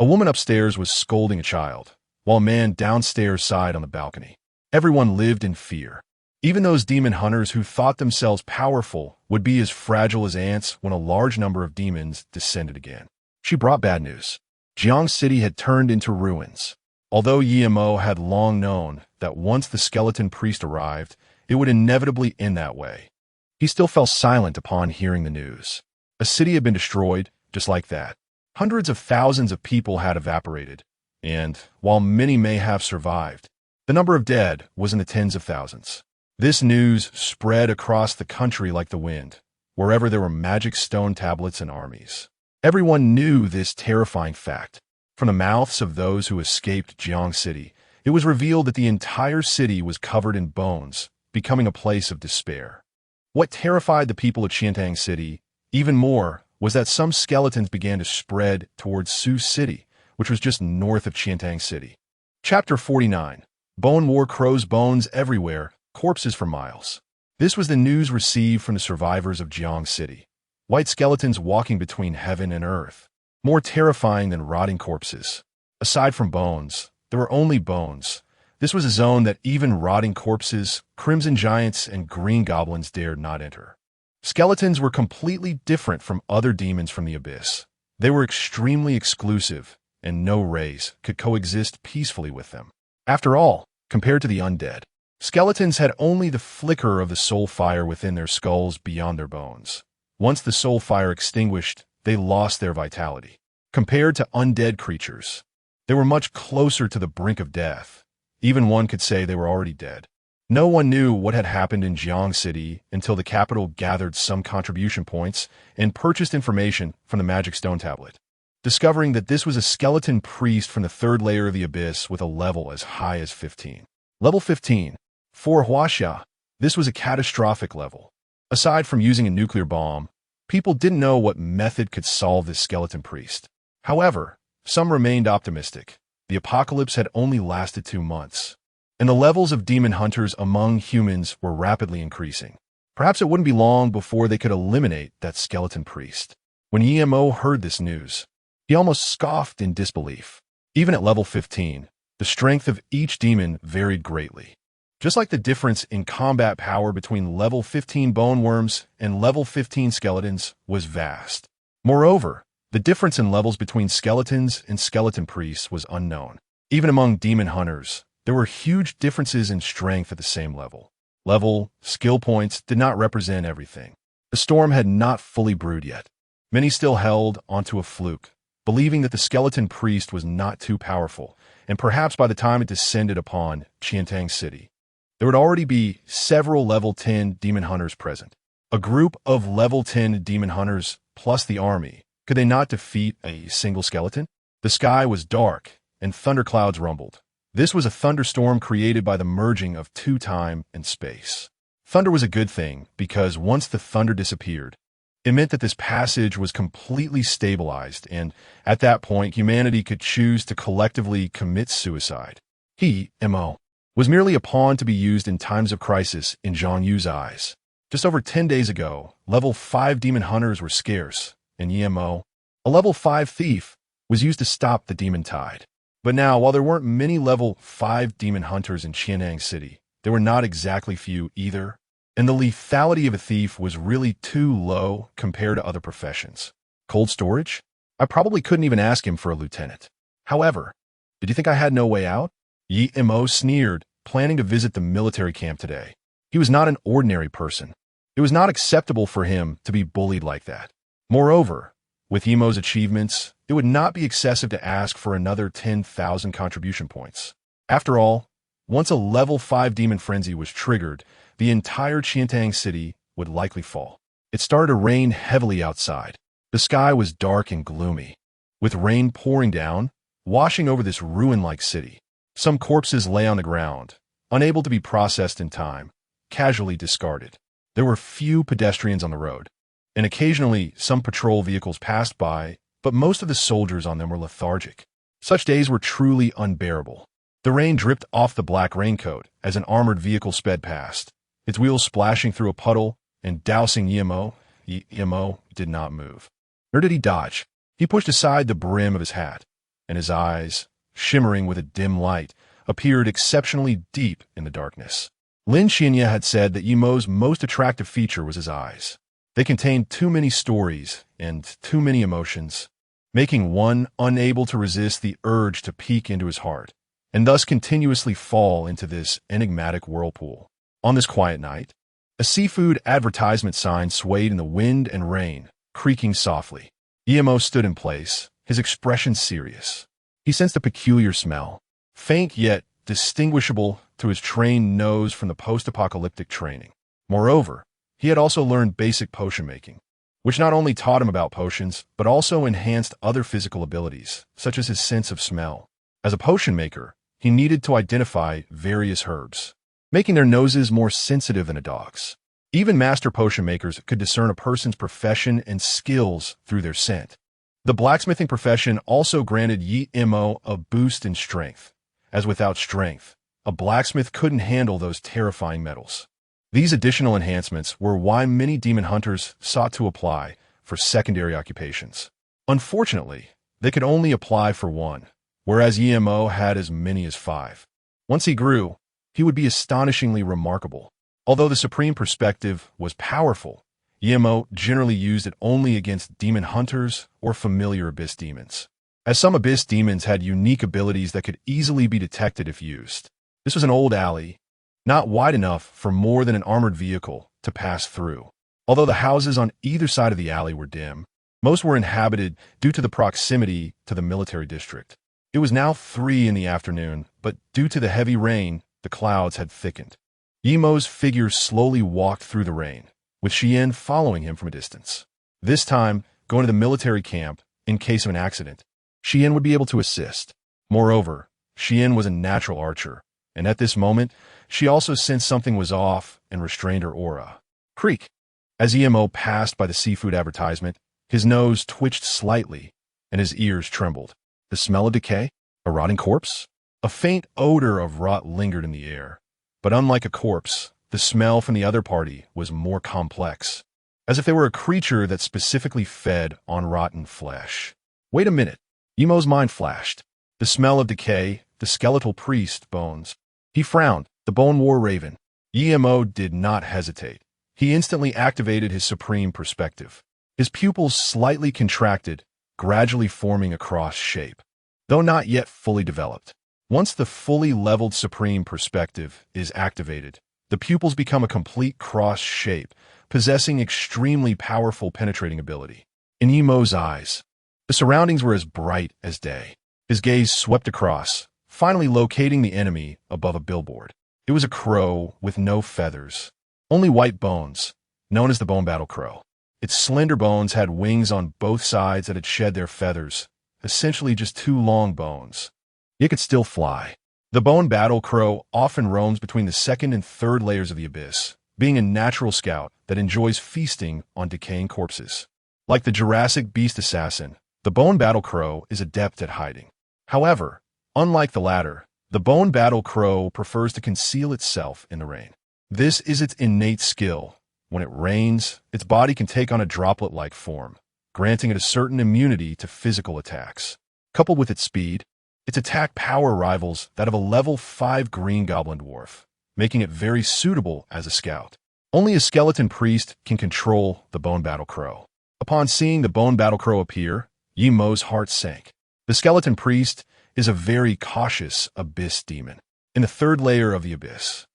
A woman upstairs was scolding a child, while a man downstairs sighed on the balcony. Everyone lived in fear. Even those demon hunters who thought themselves powerful would be as fragile as ants when a large number of demons descended again. She brought bad news. Jiang City had turned into ruins. Although Yemo had long known that once the skeleton priest arrived, it would inevitably end that way, he still fell silent upon hearing the news. A city had been destroyed, just like that. Hundreds of thousands of people had evaporated, and, while many may have survived, the number of dead was in the tens of thousands. This news spread across the country like the wind, wherever there were magic stone tablets and armies. Everyone knew this terrifying fact. From the mouths of those who escaped Jiang City, it was revealed that the entire city was covered in bones, becoming a place of despair. What terrified the people of Qiantang City even more was that some skeletons began to spread towards Sioux City, which was just north of Qiantang City. Chapter 49. Bone War. Crows bones everywhere, corpses for miles. This was the news received from the survivors of Jiang City. White skeletons walking between heaven and earth, more terrifying than rotting corpses. Aside from bones, there were only bones. This was a zone that even rotting corpses, crimson giants, and green goblins dared not enter. Skeletons were completely different from other demons from the abyss. They were extremely exclusive, and no race could coexist peacefully with them. After all, compared to the undead, skeletons had only the flicker of the soul fire within their skulls beyond their bones. Once the soul fire extinguished, they lost their vitality. Compared to undead creatures, they were much closer to the brink of death. Even one could say they were already dead. No one knew what had happened in Jiang City until the capital gathered some contribution points and purchased information from the magic stone tablet, discovering that this was a skeleton priest from the third layer of the abyss with a level as high as 15. Level 15. For Huaxia, this was a catastrophic level. Aside from using a nuclear bomb, people didn't know what method could solve this skeleton priest. However, some remained optimistic. The apocalypse had only lasted 2 months, and the levels of demon hunters among humans were rapidly increasing. Perhaps it wouldn't be long before they could eliminate that skeleton priest. When Emo heard this news, he almost scoffed in disbelief. Even at level 15, the strength of each demon varied greatly. Just like the difference in combat power between level 15 bone worms and level 15 skeletons was vast. Moreover, the difference in levels between skeletons and skeleton priests was unknown. Even among demon hunters, there were huge differences in strength at the same level. Skill points did not represent everything. The storm had not fully brewed yet. Many still held onto a fluke, believing that the skeleton priest was not too powerful, and perhaps by the time it descended upon Qiantang City, there would already be several level 10 demon hunters present. A group of level 10 demon hunters plus the army. Could they not defeat a single skeleton? The sky was dark, and thunderclouds rumbled. This was a thunderstorm created by the merging of time and space. Thunder was a good thing, because once the thunder disappeared, it meant that this passage was completely stabilized, and at that point, humanity could choose to collectively commit suicide. He, Mo, was merely a pawn to be used in times of crisis in Zhang Yu's eyes. Just over 10 days ago, level 5 demon hunters were scarce, and Mo, a level 5 thief, was used to stop the demon tide. But now, while there weren't many level 5 demon hunters in Qiantang City, there were not exactly few either, and the lethality of a thief was really too low compared to other professions. Cold storage? I probably couldn't even ask him for a lieutenant. However, did you think I had no way out? Mo sneered, planning to visit the military camp today. He was not an ordinary person. It was not acceptable for him to be bullied like that. Moreover, with Emo's achievements, it would not be excessive to ask for another 10,000 contribution points. After all, once a level 5 demon frenzy was triggered, the entire Qiantang City would likely fall. It started to rain heavily outside. The sky was dark and gloomy, with rain pouring down, washing over this ruin-like city. Some corpses lay on the ground, unable to be processed in time, casually discarded. There were few pedestrians on the road, and occasionally some patrol vehicles passed by, but most of the soldiers on them were lethargic. Such days were truly unbearable. The rain dripped off the black raincoat as an armored vehicle sped past, its wheels splashing through a puddle and dousing Emo. Emo did not move. Nor did he dodge. He pushed aside the brim of his hat, and his eyes, shimmering with a dim light, appeared exceptionally deep in the darkness. Lin Xinya had said that Emo's most attractive feature was his eyes. They contained too many stories and too many emotions, making one unable to resist the urge to peek into his heart, and thus continuously fall into this enigmatic whirlpool. On this quiet night, a seafood advertisement sign swayed in the wind and rain, creaking softly. Emo stood in place, his expression serious. He sensed a peculiar smell, faint yet distinguishable to his trained nose from the post-apocalyptic training. Moreover, he had also learned basic potion making, which not only taught him about potions, but also enhanced other physical abilities, such as his sense of smell. As a potion maker, he needed to identify various herbs, making their noses more sensitive than a dog's. Even master potion makers could discern a person's profession and skills through their scent. The blacksmithing profession also granted Emo a boost in strength, as without strength, a blacksmith couldn't handle those terrifying metals. These additional enhancements were why many demon hunters sought to apply for secondary occupations. Unfortunately, they could only apply for one, whereas Emo had as many as 5. Once he grew, he would be astonishingly remarkable. Although the supreme perspective was powerful, Emo generally used it only against demon hunters or familiar abyss demons, as some abyss demons had unique abilities that could easily be detected if used. This was an old alley, not wide enough for more than an armored vehicle to pass through. Although the houses on either side of the alley were dim, most were inhabited due to the proximity to the military district. It was now 3 in the afternoon, but due to the heavy rain, the clouds had thickened. Yemo's figure slowly walked through the rain, with Xian following him from a distance. This time, going to the military camp, in case of an accident, Xian would be able to assist. Moreover, Xian was a natural archer, and at this moment, she also sensed something was off and restrained her aura. Creak! As Yemo passed by the seafood advertisement, his nose twitched slightly, and his ears trembled. The smell of decay? A rotting corpse? A faint odor of rot lingered in the air, but unlike a corpse, the smell from the other party was more complex, as if they were a creature that specifically fed on rotten flesh. Wait a minute. Yemo's mind flashed. The smell of decay, the skeletal priest bones. He frowned. The bone war raven. Yemo did not hesitate. He instantly activated his supreme perspective. His pupils slightly contracted, gradually forming a cross shape, though not yet fully developed. Once the fully leveled supreme perspective is activated, the pupils become a complete cross shape, possessing extremely powerful penetrating ability. In Yemo's eyes, the surroundings were as bright as day. His gaze swept across, finally locating the enemy above a billboard. It was a crow with no feathers, only white bones, known as the bone battle crow. Its slender bones had wings on both sides that had shed their feathers, essentially just two long bones. It could still fly. The bone battle crow often roams between the second and third layers of the abyss, being a natural scout that enjoys feasting on decaying corpses. Like the Jurassic beast assassin, the bone battle crow is adept at hiding. However, unlike the latter, the bone battle crow prefers to conceal itself in the rain. This is its innate skill. When it rains, its body can take on a droplet-like form, granting it a certain immunity to physical attacks. Coupled with its speed, its attack power rivals that of a level 5 green goblin dwarf, making it very suitable as a scout. Only a skeleton priest can control the bone battle crow. Upon seeing the bone battle crow appear, Yemo's heart sank. The skeleton priest is a very cautious abyss demon. In the third layer of the abyss,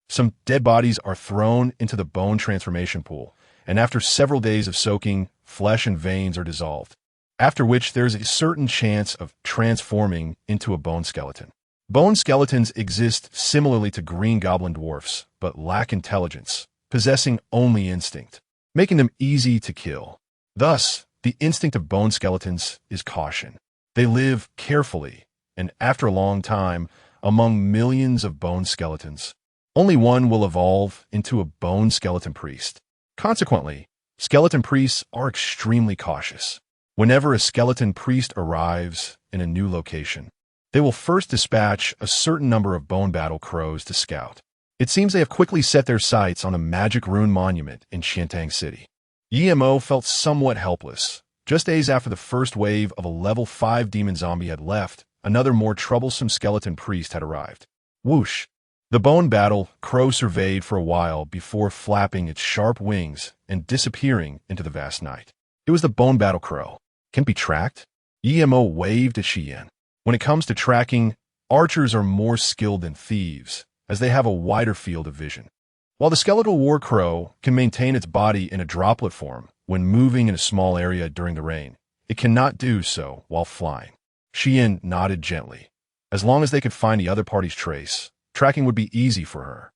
some dead bodies are thrown into the bone transformation pool, and after several days of soaking, flesh and veins are dissolved, after which there is a certain chance of transforming into a bone skeleton. Bone skeletons exist similarly to green goblin dwarfs, but lack intelligence, possessing only instinct, making them easy to kill. Thus, the instinct of bone skeletons is caution. They live carefully, and after a long time, among millions of bone skeletons, only one will evolve into a bone skeleton priest. Consequently, skeleton priests are extremely cautious. Whenever a skeleton priest arrives in a new location, they will first dispatch a certain number of bone battle crows to scout. It seems they have quickly set their sights on a magic rune monument in Xiantang City. Yemo felt somewhat helpless. Just days after the first wave of a level 5 demon zombie had left, another more troublesome skeleton priest had arrived. Whoosh! The bone battle crow surveyed for a while before flapping its sharp wings and disappearing into the vast night. It was the bone battle crow. Can it be tracked? Yemo waved at Xian. When it comes to tracking, archers are more skilled than thieves, as they have a wider field of vision. While the skeletal war crow can maintain its body in a droplet form when moving in a small area during the rain, it cannot do so while flying. Xian nodded gently. As long as they could find the other party's trace, tracking would be easy for her.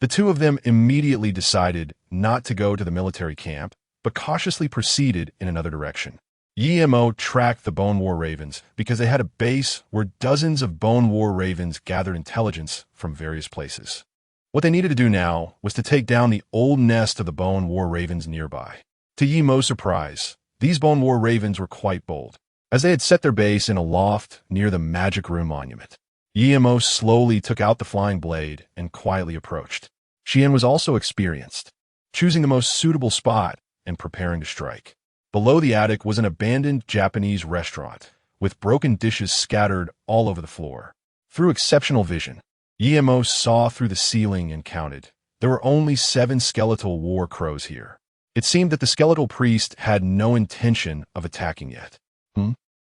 The two of them immediately decided not to go to the military camp, but cautiously proceeded in another direction. Yemo tracked the Bone War Ravens because they had a base where dozens of Bone War Ravens gathered intelligence from various places. What they needed to do now was to take down the old nest of the Bone War Ravens nearby. To Yemo's surprise, these Bone War Ravens were quite bold, as they had set their base in a loft near the Magic Room Monument. Yemo slowly took out the flying blade and quietly approached. Xian was also experienced, choosing the most suitable spot and preparing to strike. Below the attic was an abandoned Japanese restaurant, with broken dishes scattered all over the floor. Through exceptional vision, Yemo saw through the ceiling and counted. There were only 7 skeletal war crows here. It seemed that the skeletal priest had no intention of attacking yet.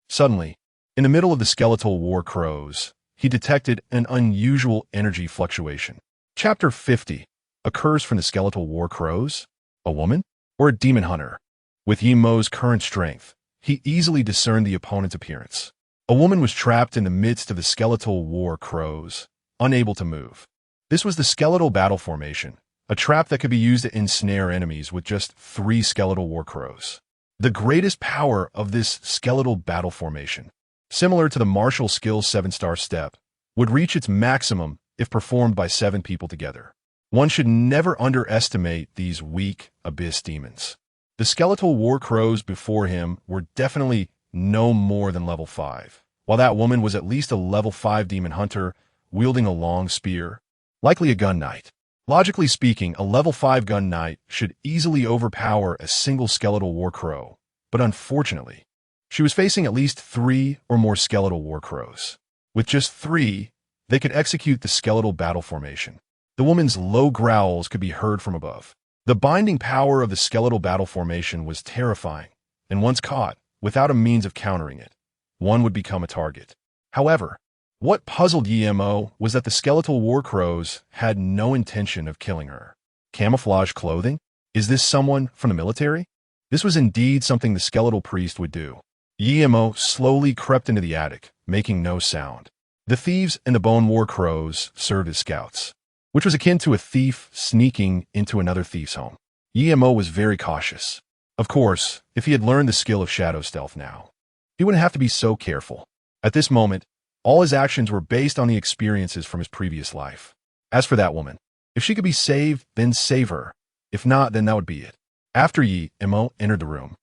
Suddenly, in the middle of the skeletal war crows, he detected an unusual energy fluctuation. Chapter 50 occurs from the skeletal war crows? A woman? Or a demon hunter? With Yemo's current strength, he easily discerned the opponent's appearance. A woman was trapped in the midst of the skeletal war crows, unable to move. This was the skeletal battle formation, a trap that could be used to ensnare enemies with just 3 skeletal war crows. The greatest power of this skeletal battle formation, similar to the martial skill's 7-star step, would reach its maximum if performed by 7 people together. One should never underestimate these weak abyss demons. The skeletal war crows before him were definitely no more than level 5, while that woman was at least a level 5 demon hunter wielding a long spear, likely a gun knight. Logically speaking, a level 5 gun knight should easily overpower a single skeletal war crow, but unfortunately, she was facing at least 3 or more skeletal war crows. With just 3, they could execute the skeletal battle formation. The woman's low growls could be heard from above. The binding power of the skeletal battle formation was terrifying, and once caught, without a means of countering it, one would become a target. However, what puzzled Emo was that the skeletal war crows had no intention of killing her. Camouflage clothing? Is this someone from the military? This was indeed something the skeletal priest would do. Emo slowly crept into the attic, making no sound. The thieves and the bone war crows served as scouts, which was akin to a thief sneaking into another thief's home. Emo was very cautious. Of course, if he had learned the skill of shadow stealth now, he wouldn't have to be so careful. At this moment, all his actions were based on the experiences from his previous life. As for that woman, if she could be saved, then save her. If not, then that would be it. After Emo entered the room,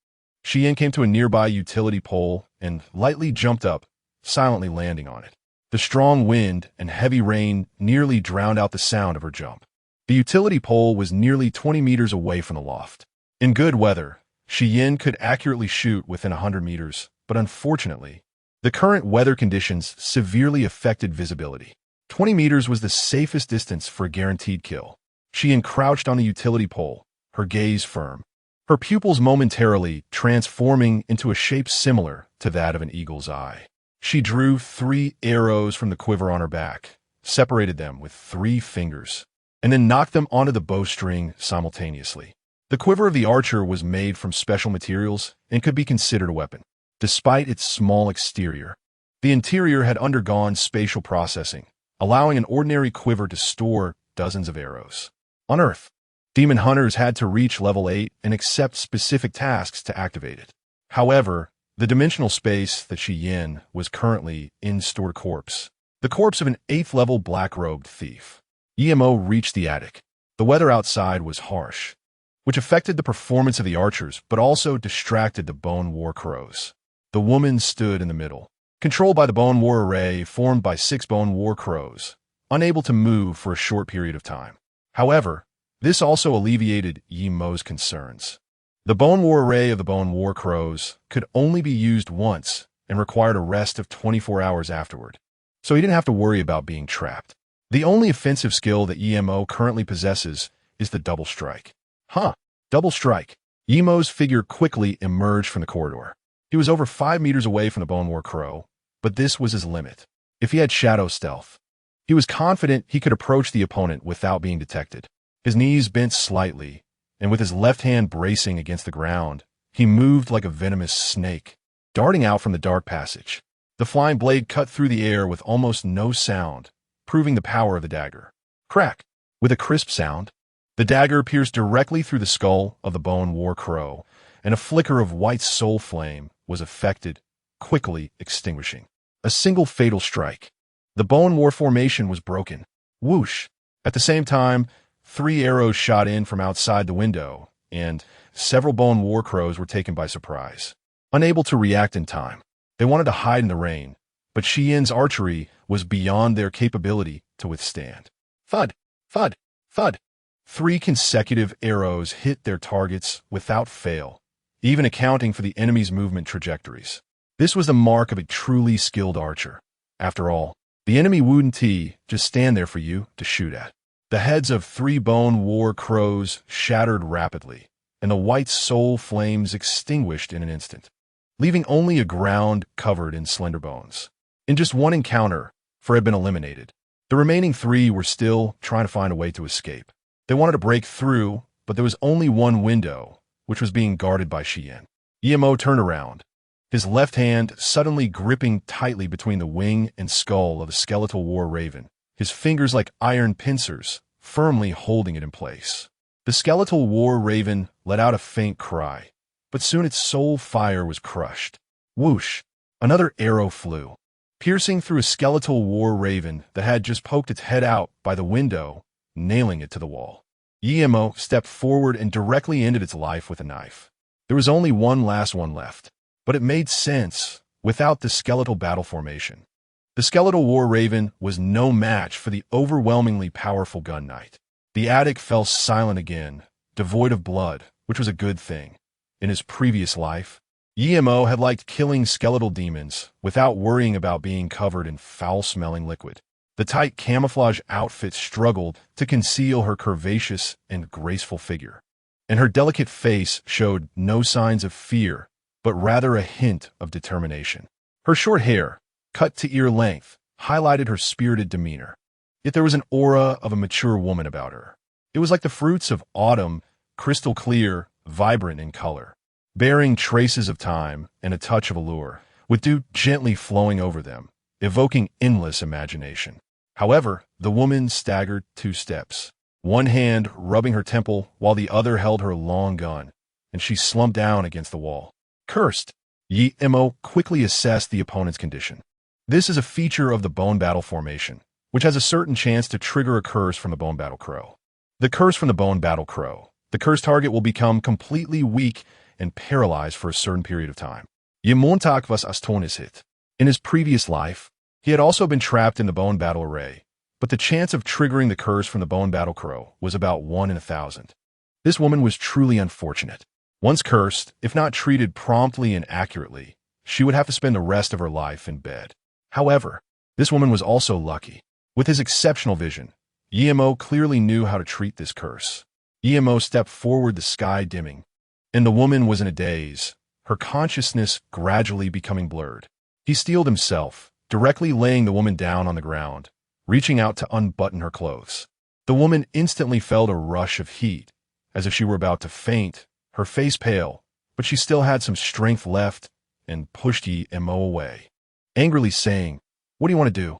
Xian came to a nearby utility pole and lightly jumped up, silently landing on it. The strong wind and heavy rain nearly drowned out the sound of her jump. The utility pole was nearly 20 meters away from the loft. In good weather, Xian could accurately shoot within 100 meters, but unfortunately, the current weather conditions severely affected visibility. 20 meters was the safest distance for a guaranteed kill. Xian crouched on the utility pole, her gaze firm, her pupils momentarily transforming into a shape similar to that of an eagle's eye. She drew 3 arrows from the quiver on her back, separated them with 3 fingers, and then knocked them onto the bowstring simultaneously. The quiver of the archer was made from special materials and could be considered a weapon. Despite its small exterior, the interior had undergone spatial processing, allowing an ordinary quiver to store dozens of arrows. On Earth, demon hunters had to reach level 8 and accept specific tasks to activate it. However, the dimensional space that Xian was currently in stored corpse, the corpse of an 8th level black-robed thief. Emo reached the attic. The weather outside was harsh, which affected the performance of the archers but also distracted the bone war crows. The woman stood in the middle, controlled by the bone war array formed by 6 bone war crows, unable to move for a short period of time. However, this also alleviated Emo's concerns. The bone war array of the bone war crows could only be used once and required a rest of 24 hours afterward, so he didn't have to worry about being trapped. The only offensive skill that Emo currently possesses is the double strike. Double strike. Emo's figure quickly emerged from the corridor. He was over 5 meters away from the bone war crow, but this was his limit. If he had shadow stealth, he was confident he could approach the opponent without being detected. His knees bent slightly, and with his left hand bracing against the ground, he moved like a venomous snake, darting out from the dark passage. The flying blade cut through the air with almost no sound, proving the power of the dagger. Crack! With a crisp sound, the dagger pierced directly through the skull of the bone war crow, and a flicker of white soul flame was affected, quickly extinguishing. A single fatal strike. The bone war formation was broken. Whoosh! At the same time, 3 arrows shot in from outside the window, and several bone war crows were taken by surprise. Unable to react in time, they wanted to hide in the rain, but Xian's archery was beyond their capability to withstand. Thud! Thud! Thud! 3 consecutive arrows hit their targets without fail, even accounting for the enemy's movement trajectories. This was the mark of a truly skilled archer. After all, the enemy wouldn't just stand there for you to shoot at. The heads of 3 bone war crows shattered rapidly, and the white soul flames extinguished in an instant, leaving only a ground covered in slender bones. In just one encounter, 4 had been eliminated. The remaining 3 were still trying to find a way to escape. They wanted to break through, but there was only one window, which was being guarded by Xian. Emo turned around, his left hand suddenly gripping tightly between the wing and skull of the skeletal war raven, his fingers like iron pincers, firmly holding it in place. The skeletal war raven let out a faint cry, but soon its soul fire was crushed. Whoosh! Another arrow flew, piercing through a skeletal war raven that had just poked its head out by the window, nailing it to the wall. Emo stepped forward and directly ended its life with a knife. There was only one last one left, but it made sense without the skeletal battle formation. The skeletal war raven was no match for the overwhelmingly powerful gun knight. The attic fell silent again, devoid of blood, which was a good thing. In his previous life, Emo had liked killing skeletal demons without worrying about being covered in foul-smelling liquid. The tight camouflage outfit struggled to conceal her curvaceous and graceful figure, and her delicate face showed no signs of fear, but rather a hint of determination. Her short hair, cut to ear length, highlighted her spirited demeanor. Yet there was an aura of a mature woman about her. It was like the fruits of autumn, crystal clear, vibrant in color, bearing traces of time and a touch of allure, with dew gently flowing over them, evoking endless imagination. However, the woman staggered 2 steps, one hand rubbing her temple while the other held her long gun, and she slumped down against the wall. Cursed! Emo quickly assessed the opponent's condition. This is a feature of the Bone Battle formation, which has a certain chance to trigger a curse from the Bone Battle Crow. The curse from the Bone Battle Crow. The cursed target will become completely weak and paralyzed for a certain period of time. Montag was Astonis hit. In his previous life, he had also been trapped in the Bone Battle Array, but the chance of triggering the curse from the Bone Battle Crow was about 1 in 1,000. This woman was truly unfortunate. Once cursed, if not treated promptly and accurately, she would have to spend the rest of her life in bed. However, this woman was also lucky. With his exceptional vision, Emo clearly knew how to treat this curse. Emo stepped forward, the sky dimming, and the woman was in a daze, her consciousness gradually becoming blurred. He steeled himself, directly laying the woman down on the ground, reaching out to unbutton her clothes. The woman instantly felt a rush of heat, as if she were about to faint, her face pale, but she still had some strength left, and pushed Emo away, angrily saying, "What do you want to do?"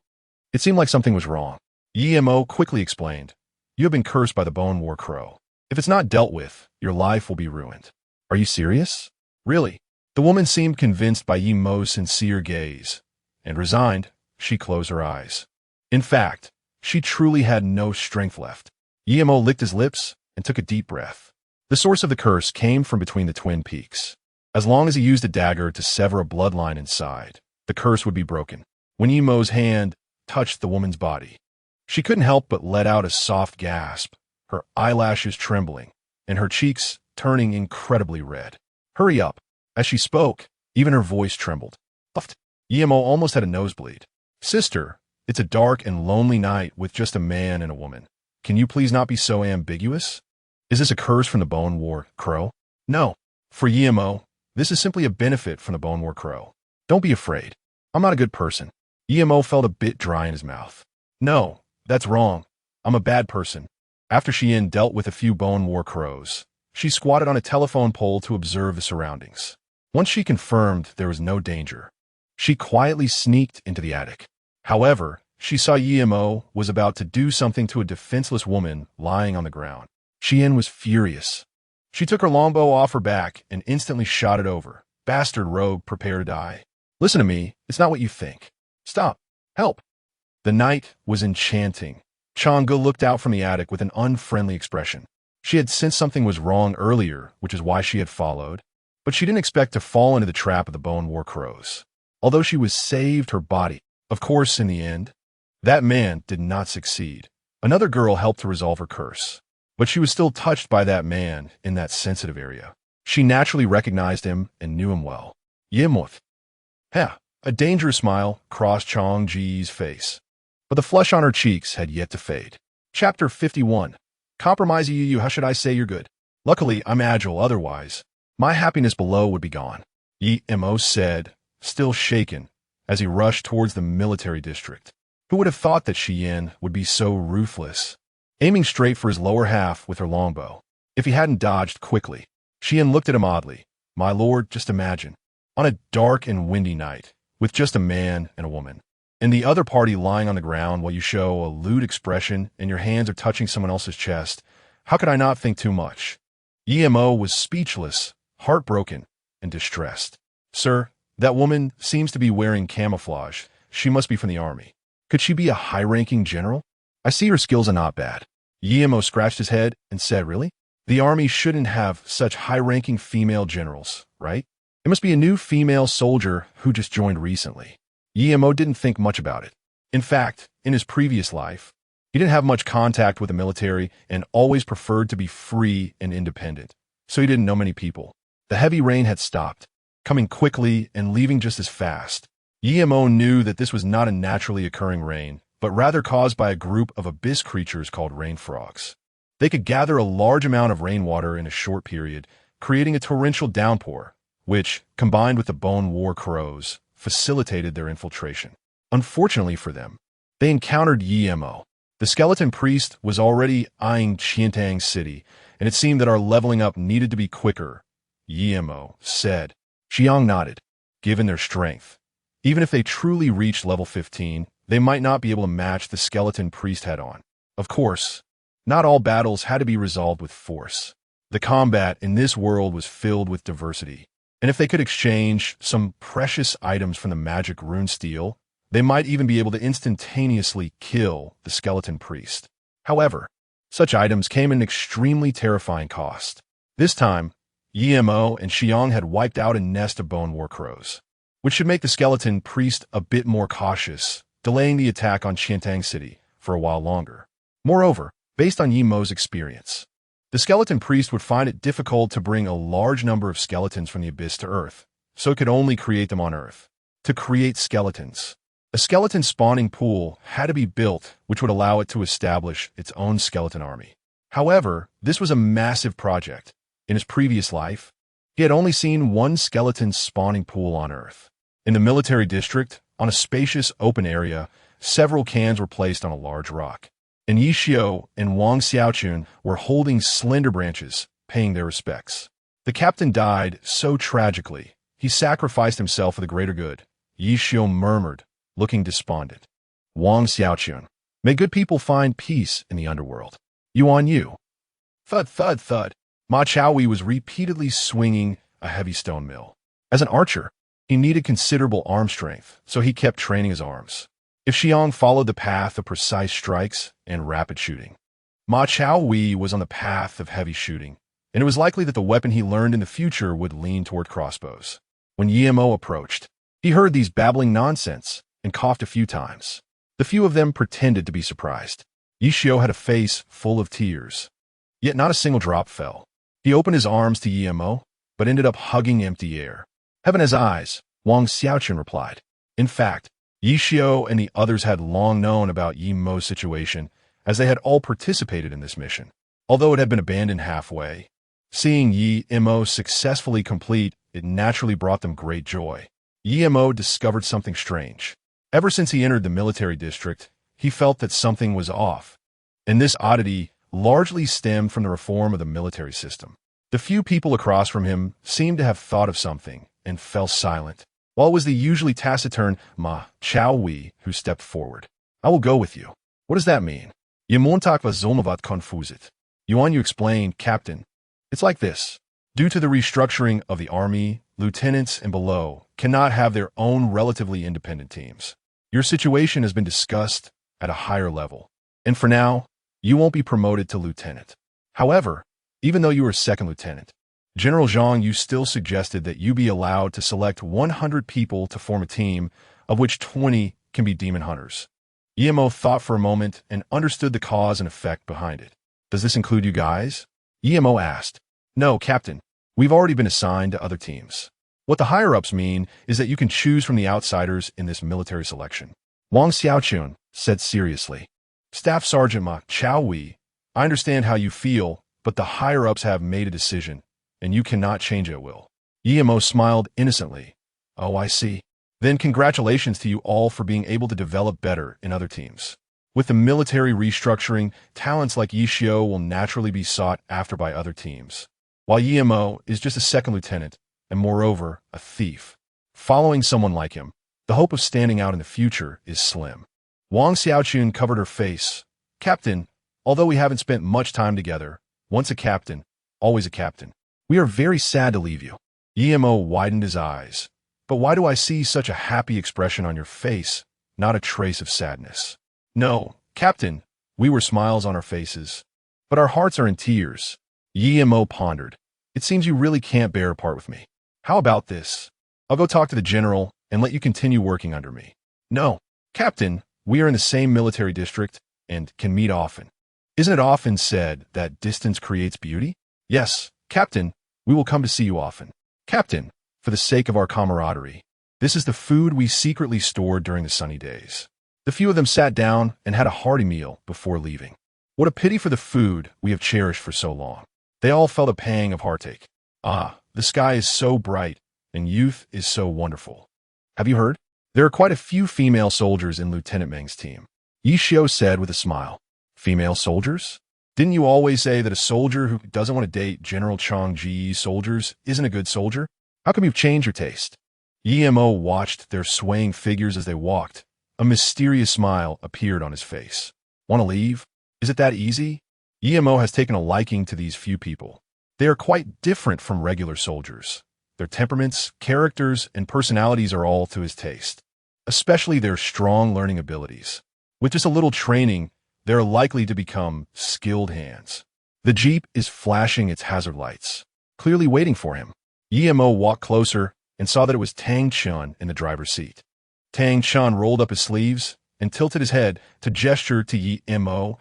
It seemed like something was wrong. Emo quickly explained, "You have been cursed by the Bone War Crow. If it's not dealt with, your life will be ruined." "Are you serious?" "Really?" The woman seemed convinced by Emo's sincere gaze, and resigned, she closed her eyes. In fact, she truly had no strength left. Emo licked his lips and took a deep breath. The source of the curse came from between the twin peaks. As long as he used a dagger to sever a bloodline inside, the curse would be broken. When Emo's hand touched the woman's body, she couldn't help but let out a soft gasp, her eyelashes trembling, and her cheeks turning incredibly red. "Hurry up." As she spoke, even her voice trembled. Emo almost had a nosebleed. "Sister, it's a dark and lonely night with just a man and a woman. Can you please not be so ambiguous? Is this a curse from the Bone War Crow?" "No. For Emo, this is simply a benefit from the Bone War Crow. Don't be afraid. I'm not a good person." Emo felt a bit dry in his mouth. "No, that's wrong. I'm a bad person." After Xian dealt with a few Bone War Crows, she squatted on a telephone pole to observe the surroundings. Once she confirmed there was no danger, she quietly sneaked into the attic. However, she saw Emo was about to do something to a defenseless woman lying on the ground. Xian was furious. She took her longbow off her back and instantly shot it over. "Bastard rogue, prepare to die." "Listen to me, it's not what you think." "Stop. Help." The night was enchanting. Chang'e looked out from the attic with an unfriendly expression. She had sensed something was wrong earlier, which is why she had followed, but she didn't expect to fall into the trap of the Bone War Crows. Although she was saved her body, of course, in the end, that man did not succeed. Another girl helped to resolve her curse, but she was still touched by that man in that sensitive area. She naturally recognized him and knew him well. Yemuth. "Heh." A dangerous smile crossed Chang'e's face, but the flush on her cheeks had yet to fade. Chapter 51. Compromise you, how should I say you're good? Luckily, I'm agile, otherwise my happiness below would be gone. Emo said, still shaken, as he rushed towards the military district. Who would have thought that Xian would be so ruthless? Aiming straight for his lower half with her longbow. If he hadn't dodged quickly. Xian looked at him oddly. "My lord, just imagine. On a dark and windy night, with just a man and a woman. and the other party lying on the ground while you show a lewd expression and your hands are touching someone else's chest, how could I not think too much? Emo was speechless, heartbroken, and distressed. Sir, that woman seems to be wearing camouflage. She must be from the army. Could she be a high-ranking general? I see her skills are not bad. Emo scratched his head and said, really? The army shouldn't have such high-ranking female generals, right? It must be a new female soldier who just joined recently. Emo didn't think much about it. In fact, in his previous life, he didn't have much contact with the military and always preferred to be free and independent, so he didn't know many people. The heavy rain had stopped, coming quickly and leaving just as fast. Emo knew that this was not a naturally occurring rain, but rather caused by a group of abyss creatures called rain frogs. They could gather a large amount of rainwater in a short period, creating a torrential downpour, which, combined with the bone war crows, facilitated their infiltration. Unfortunately for them, they encountered Emo. The skeleton priest was already eyeing Qiantang City, and it seemed that our leveling up needed to be quicker. Emo said. Xiang nodded. Given their strength, even if they truly reached level 15, they might not be able to match the skeleton priest head-on. Of course, not all battles had to be resolved with force. The combat in this world was filled with diversity, and if they could exchange some precious items from the magic rune steel, they might even be able to instantaneously kill the skeleton priest. However, such items came at an extremely terrifying cost. This time, Emo and Xiang had wiped out a nest of bone war crows, which should make the skeleton priest a bit more cautious, delaying the attack on Qiantang City for a while longer. Moreover, based on Emo's experience, the skeleton priest would find it difficult to bring a large number of skeletons from the abyss to Earth, so it could only create them on Earth. To create skeletons, a skeleton spawning pool had to be built, which would allow it to establish its own skeleton army. However, this was a massive project. In his previous life, he had only seen one skeleton spawning pool on Earth. In the military district, on a spacious open area, several cans were placed on a large rock, and Yishio and Wang Xiaochun were holding slender branches, paying their respects. The captain died so tragically, he sacrificed himself for the greater good. Yishio murmured, looking despondent. Wang Xiaochun, may good people find peace in the underworld. Yuan Yu. Thud, thud, thud. Ma Chaohui was repeatedly swinging a heavy stone mill. As an archer, he needed considerable arm strength, so he kept training his arms. If Xiang followed the path of precise strikes and rapid shooting, Ma Chaohui was on the path of heavy shooting, and it was likely that the weapon he learned in the future would lean toward crossbows. When Emo approached, he heard these babbling nonsense and coughed a few times. The few of them pretended to be surprised. Yishio had a face full of tears, yet not a single drop fell. He opened his arms to Emo, but ended up hugging empty air. Heaven has eyes, Wang Xiaochun replied. In fact, Yishio and the others had long known about Emo's situation, as they had all participated in this mission. Although it had been abandoned halfway, seeing Emo successfully complete, it naturally brought them great joy. Emo discovered something strange. Ever since he entered the military district, he felt that something was off, and this oddity largely stemmed from the reform of the military system. The few people across from him seemed to have thought of something and fell silent, while it was the usually taciturn Ma Chaohui who stepped forward. I will go with you. What does that mean? Yemontak va zolnovat konfuzit. Yuan Yu explained, Captain. It's like this. Due to the restructuring of the army, lieutenants and below cannot have their own relatively independent teams. Your situation has been discussed at a higher level, and for now, you won't be promoted to lieutenant. However, even though you are second lieutenant, General Zhang Yu still suggested that you be allowed to select 100 people to form a team, of which 20 can be demon hunters. Emo thought for a moment and understood the cause and effect behind it. Does this include you guys? Emo asked. No, Captain. We've already been assigned to other teams. What the higher-ups mean is that you can choose from the outsiders in this military selection. Wang Xiaochun said seriously. Staff Sergeant Ma Chaohui, I understand how you feel, but the higher-ups have made a decision, and you cannot change it at will. Emo smiled innocently. Oh, I see. Then congratulations to you all for being able to develop better in other teams. With the military restructuring, talents like Yishio will naturally be sought after by other teams, while Emo is just a second lieutenant, and moreover, a thief. Following someone like him, The hope of standing out in the future is slim. Wang Xiaochun covered her face. Captain, although we haven't spent much time together, once a captain, always a captain. We are very sad to leave you. Emo widened his eyes. But why do I see such a happy expression on your face, not a trace of sadness? No, Captain, we were smiles on our faces, but our hearts are in tears. Emo pondered. It seems you really can't bear a part with me. How about this? I'll go talk to the general and let you continue working under me. No, Captain, we are in the same military district and can meet often. Isn't it often said that distance creates beauty? Yes, Captain, we will come to see you often. Captain, for the sake of our camaraderie, this is the food we secretly stored during the sunny days. The few of them sat down and had a hearty meal before leaving. What a pity for the food we have cherished for so long. They all felt a pang of heartache. Ah, the sky is so bright, and youth is so wonderful. Have you heard? There are quite a few female soldiers in Lieutenant Meng's team. Yi Xiu said with a smile. Female soldiers? Didn't you always say that a soldier who doesn't want to date General Chang Ji's soldiers isn't a good soldier? How come you've changed your taste? Emo watched their swaying figures as they walked. A mysterious smile appeared on his face. Want to leave? Is it that easy? Emo has taken a liking to these few people. They are quite different from regular soldiers. Their temperaments, characters, and personalities are all to his taste, especially their strong learning abilities. With just a little training, they are likely to become skilled hands. The jeep is flashing its hazard lights, clearly waiting for him. Emo walked closer and saw that it was Tang Chun in the driver's seat. Tang Chun rolled up his sleeves and tilted his head to gesture to Emo.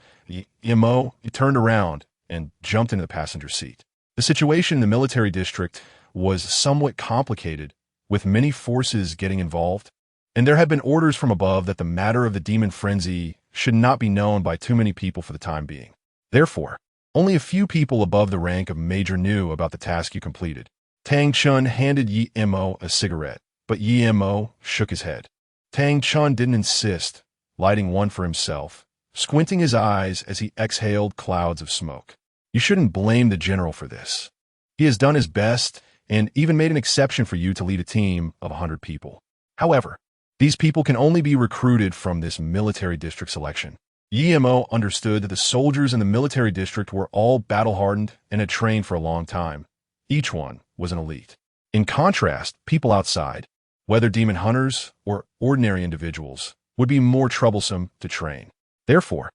Emo turned around and jumped into the passenger seat. The situation in the military district was somewhat complicated, with many forces getting involved, and there had been orders from above that the matter of the demon frenzy should not be known by too many people for the time being. Therefore, only a few people above the rank of major knew about the task you completed. Tang Chun handed Emo a cigarette, but Emo shook his head. Tang Chun didn't insist, lighting one for himself, squinting his eyes as he exhaled clouds of smoke. You shouldn't blame the general for this. He has done his best and even made an exception for you to lead a team of 100 people. However, these people can only be recruited from this military district selection. Emo understood that the soldiers in the military district were all battle-hardened and had trained for a long time. Each one was an elite. In contrast, people outside, whether demon hunters or ordinary individuals, would be more troublesome to train. Therefore,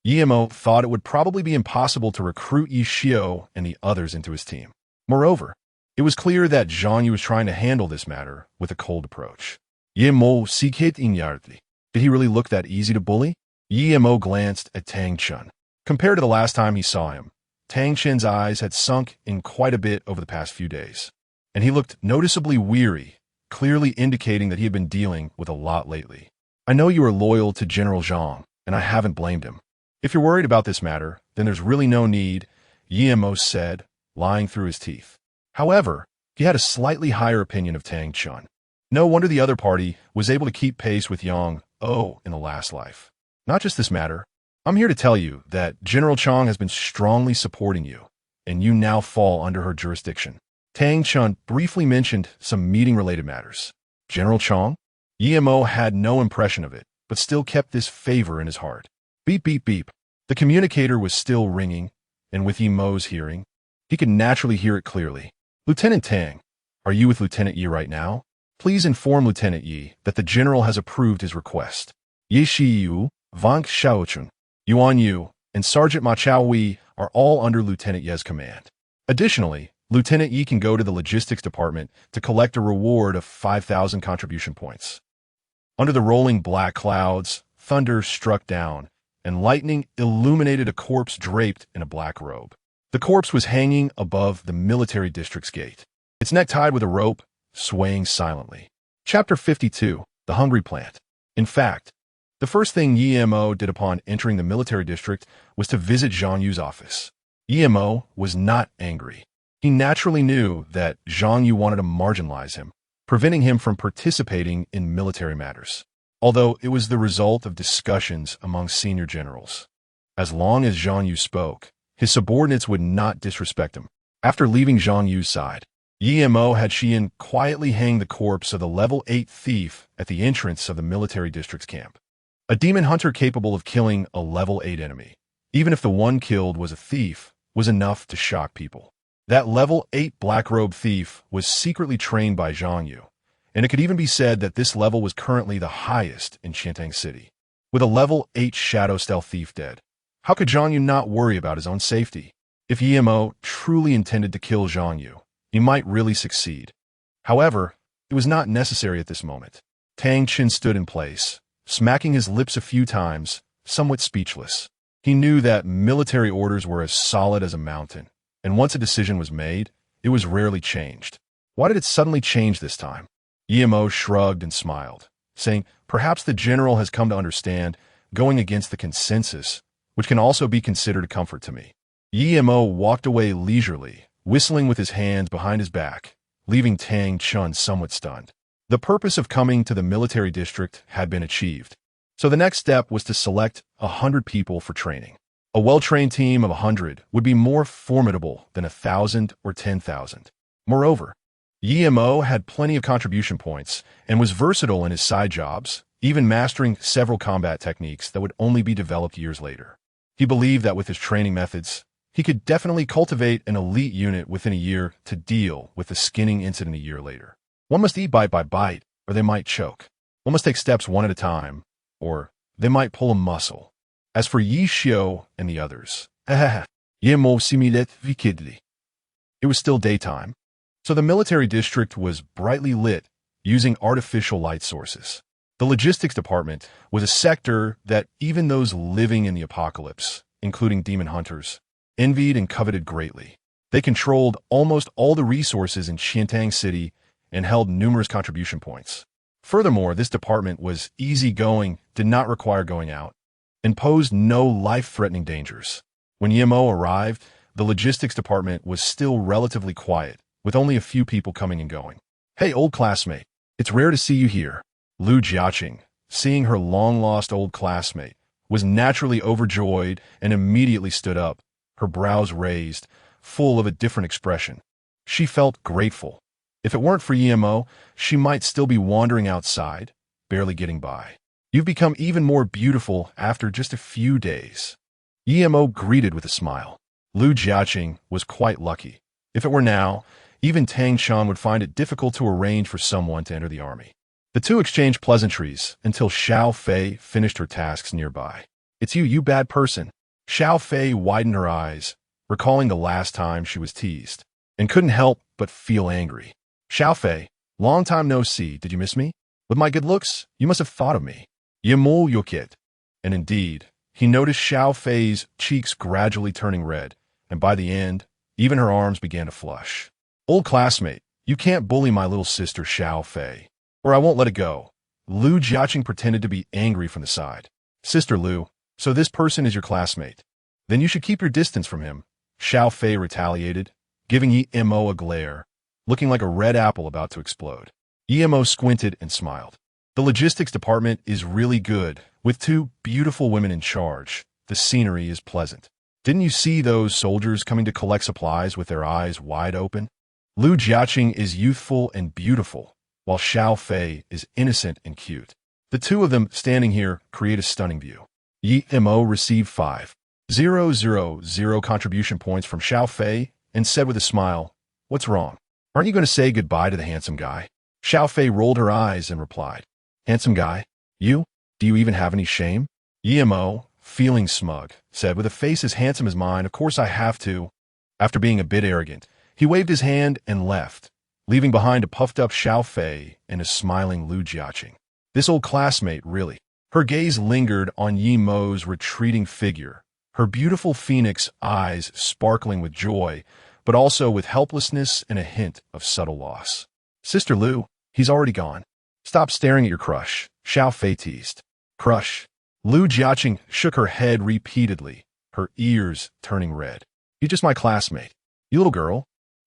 Emo thought it would probably be impossible to recruit Yi Xiu and the others into his team. Moreover, it was clear that Zhang Yu was trying to handle this matter with a cold approach. Emo sikit inyartli. Did he really look that easy to bully? Emo glanced at Tang Chun. Compared to the last time he saw him, Tang Chun's eyes had sunk in quite a bit over the past few days, and he looked noticeably weary, clearly indicating that he had been dealing with a lot lately. I know you are loyal to General Zhang, and I haven't blamed him. If you're worried about this matter, then there's really no need, Emo said, lying through his teeth. However, he had a slightly higher opinion of Tang Chun. No wonder the other party was able to keep pace with Yang O in the last life. Not just this matter. I'm here to tell you that General Chang has been strongly supporting you, and you now fall under her jurisdiction. Tang Chun briefly mentioned some meeting-related matters. General Chang? Emo had no impression of it, but still kept this favor in his heart. Beep, beep, beep. The communicator was still ringing, and with Emo's hearing, he could naturally hear it clearly. Lieutenant Tang, are you with Lieutenant Yi right now? Please inform Lieutenant Yi that the general has approved his request. Yi Xiu, Wang Xiaochun, Yuan Yu, and Sergeant Ma Chao Wei are all under Lieutenant Ye's command. Additionally, Lieutenant Yi can go to the logistics department to collect a reward of 5,000 contribution points. Under the rolling black clouds, thunder struck down, and lightning illuminated a corpse draped in a black robe. The corpse was hanging above the military district's gate, its neck tied with a rope, swaying silently. Chapter 52, The Hungry Plant. In fact, the first thing Emo did upon entering the military district was to visit Zhang Yu's office. Emo was not angry. He naturally knew that Zhang Yu wanted to marginalize him, preventing him from participating in military matters, although it was the result of discussions among senior generals. As long as Zhang Yu spoke, his subordinates would not disrespect him. After leaving Zhang Yu's side, Yimo had Xian quietly hang the corpse of the level 8 thief at the entrance of the military district's camp. A demon hunter capable of killing a level 8 enemy, even if the one killed was a thief, was enough to shock people. That level 8 black-robe thief was secretly trained by Zhang Yu, and it could even be said that this level was currently the highest in Qiantang City. With a level 8 shadow stealth thief dead, how could Zhang Yu not worry about his own safety? If Yimo truly intended to kill Zhang Yu, he might really succeed. However, it was not necessary at this moment. Tang Qin stood in place, smacking his lips a few times, somewhat speechless. He knew that military orders were as solid as a mountain, and once a decision was made, it was rarely changed. Why did it suddenly change this time? Yimo shrugged and smiled, saying, perhaps the general has come to understand going against the consensus, which can also be considered a comfort to me. Yimo walked away leisurely, whistling with his hands behind his back, leaving Tang Chun somewhat stunned. The purpose of coming to the military district had been achieved. So the next step was to select 100 people for training. A well-trained team of 100 would be more formidable than 1,000 or 10,000. Moreover, Yimo had plenty of contribution points and was versatile in his side jobs, even mastering several combat techniques that would only be developed years later. He believed that with his training methods, he could definitely cultivate an elite unit within a year to deal with the skinning incident a year later. One must eat bite by bite, or they might choke. One must take steps one at a time, or they might pull a muscle. As for Yi Xiu and the others, Yimo similet vikidli. It was still daytime, so the military district was brightly lit using artificial light sources. The logistics department was a sector that even those living in the apocalypse, including demon hunters, envied and coveted greatly. They controlled almost all the resources in Qiantang City and held numerous contribution points. Furthermore, this department was easygoing, did not require going out, and posed no life-threatening dangers. When Yimo arrived, the logistics department was still relatively quiet, with only a few people coming and going. Hey, old classmate, it's rare to see you here. Lu Jiaqing, seeing her long-lost old classmate, was naturally overjoyed and immediately stood up, her brows raised, full of a different expression. She felt grateful. If it weren't for Yimo, she might still be wandering outside, barely getting by. You've become even more beautiful after just a few days. Yimo greeted with a smile. Lu Jiaqing was quite lucky. If it were now, even Tang Shan would find it difficult to arrange for someone to enter the army. The two exchanged pleasantries until Xiao Fei finished her tasks nearby. It's you, you bad person. Xiao Fei widened her eyes, recalling the last time she was teased, and couldn't help but feel angry. Xiao Fei, long time no see, did you miss me? With my good looks, you must have thought of me. Yimul Yukit. And indeed, he noticed Xiao Fei's cheeks gradually turning red, and by the end, even her arms began to flush. Old classmate, you can't bully my little sister Xiao Fei, or I won't let it go. Lu Jiaqing pretended to be angry from the side. Sister Lu, so this person is your classmate. Then you should keep your distance from him. Xiao Fei retaliated, giving Yimo a glare, looking like a red apple about to explode. Yimo squinted and smiled. The logistics department is really good, with two beautiful women in charge. The scenery is pleasant. Didn't you see those soldiers coming to collect supplies with their eyes wide open? Lu Jiaqing is youthful and beautiful, while Xiao Fei is innocent and cute. The two of them standing here create a stunning view. Yimo received 5,000 contribution points from Xiao Fei and said with a smile, "What's wrong? Aren't you going to say goodbye to the handsome guy?" Xiao Fei rolled her eyes and replied, "Handsome guy? You? Do you even have any shame?" Yimo, feeling smug, said with a face as handsome as mine, "Of course I have to." After being a bit arrogant, he waved his hand and left, leaving behind a puffed-up Xiao Fei and a smiling Lu Jiaqing. This old classmate, really. Her gaze lingered on Yimo's retreating figure, her beautiful phoenix eyes sparkling with joy, but also with helplessness and a hint of subtle loss. "Sister Lu, he's already gone. Stop staring at your crush," Xiao Fei teased. "Crush?" Lu Jiaqing shook her head repeatedly, her ears turning red. "He's just my classmate. You little girl.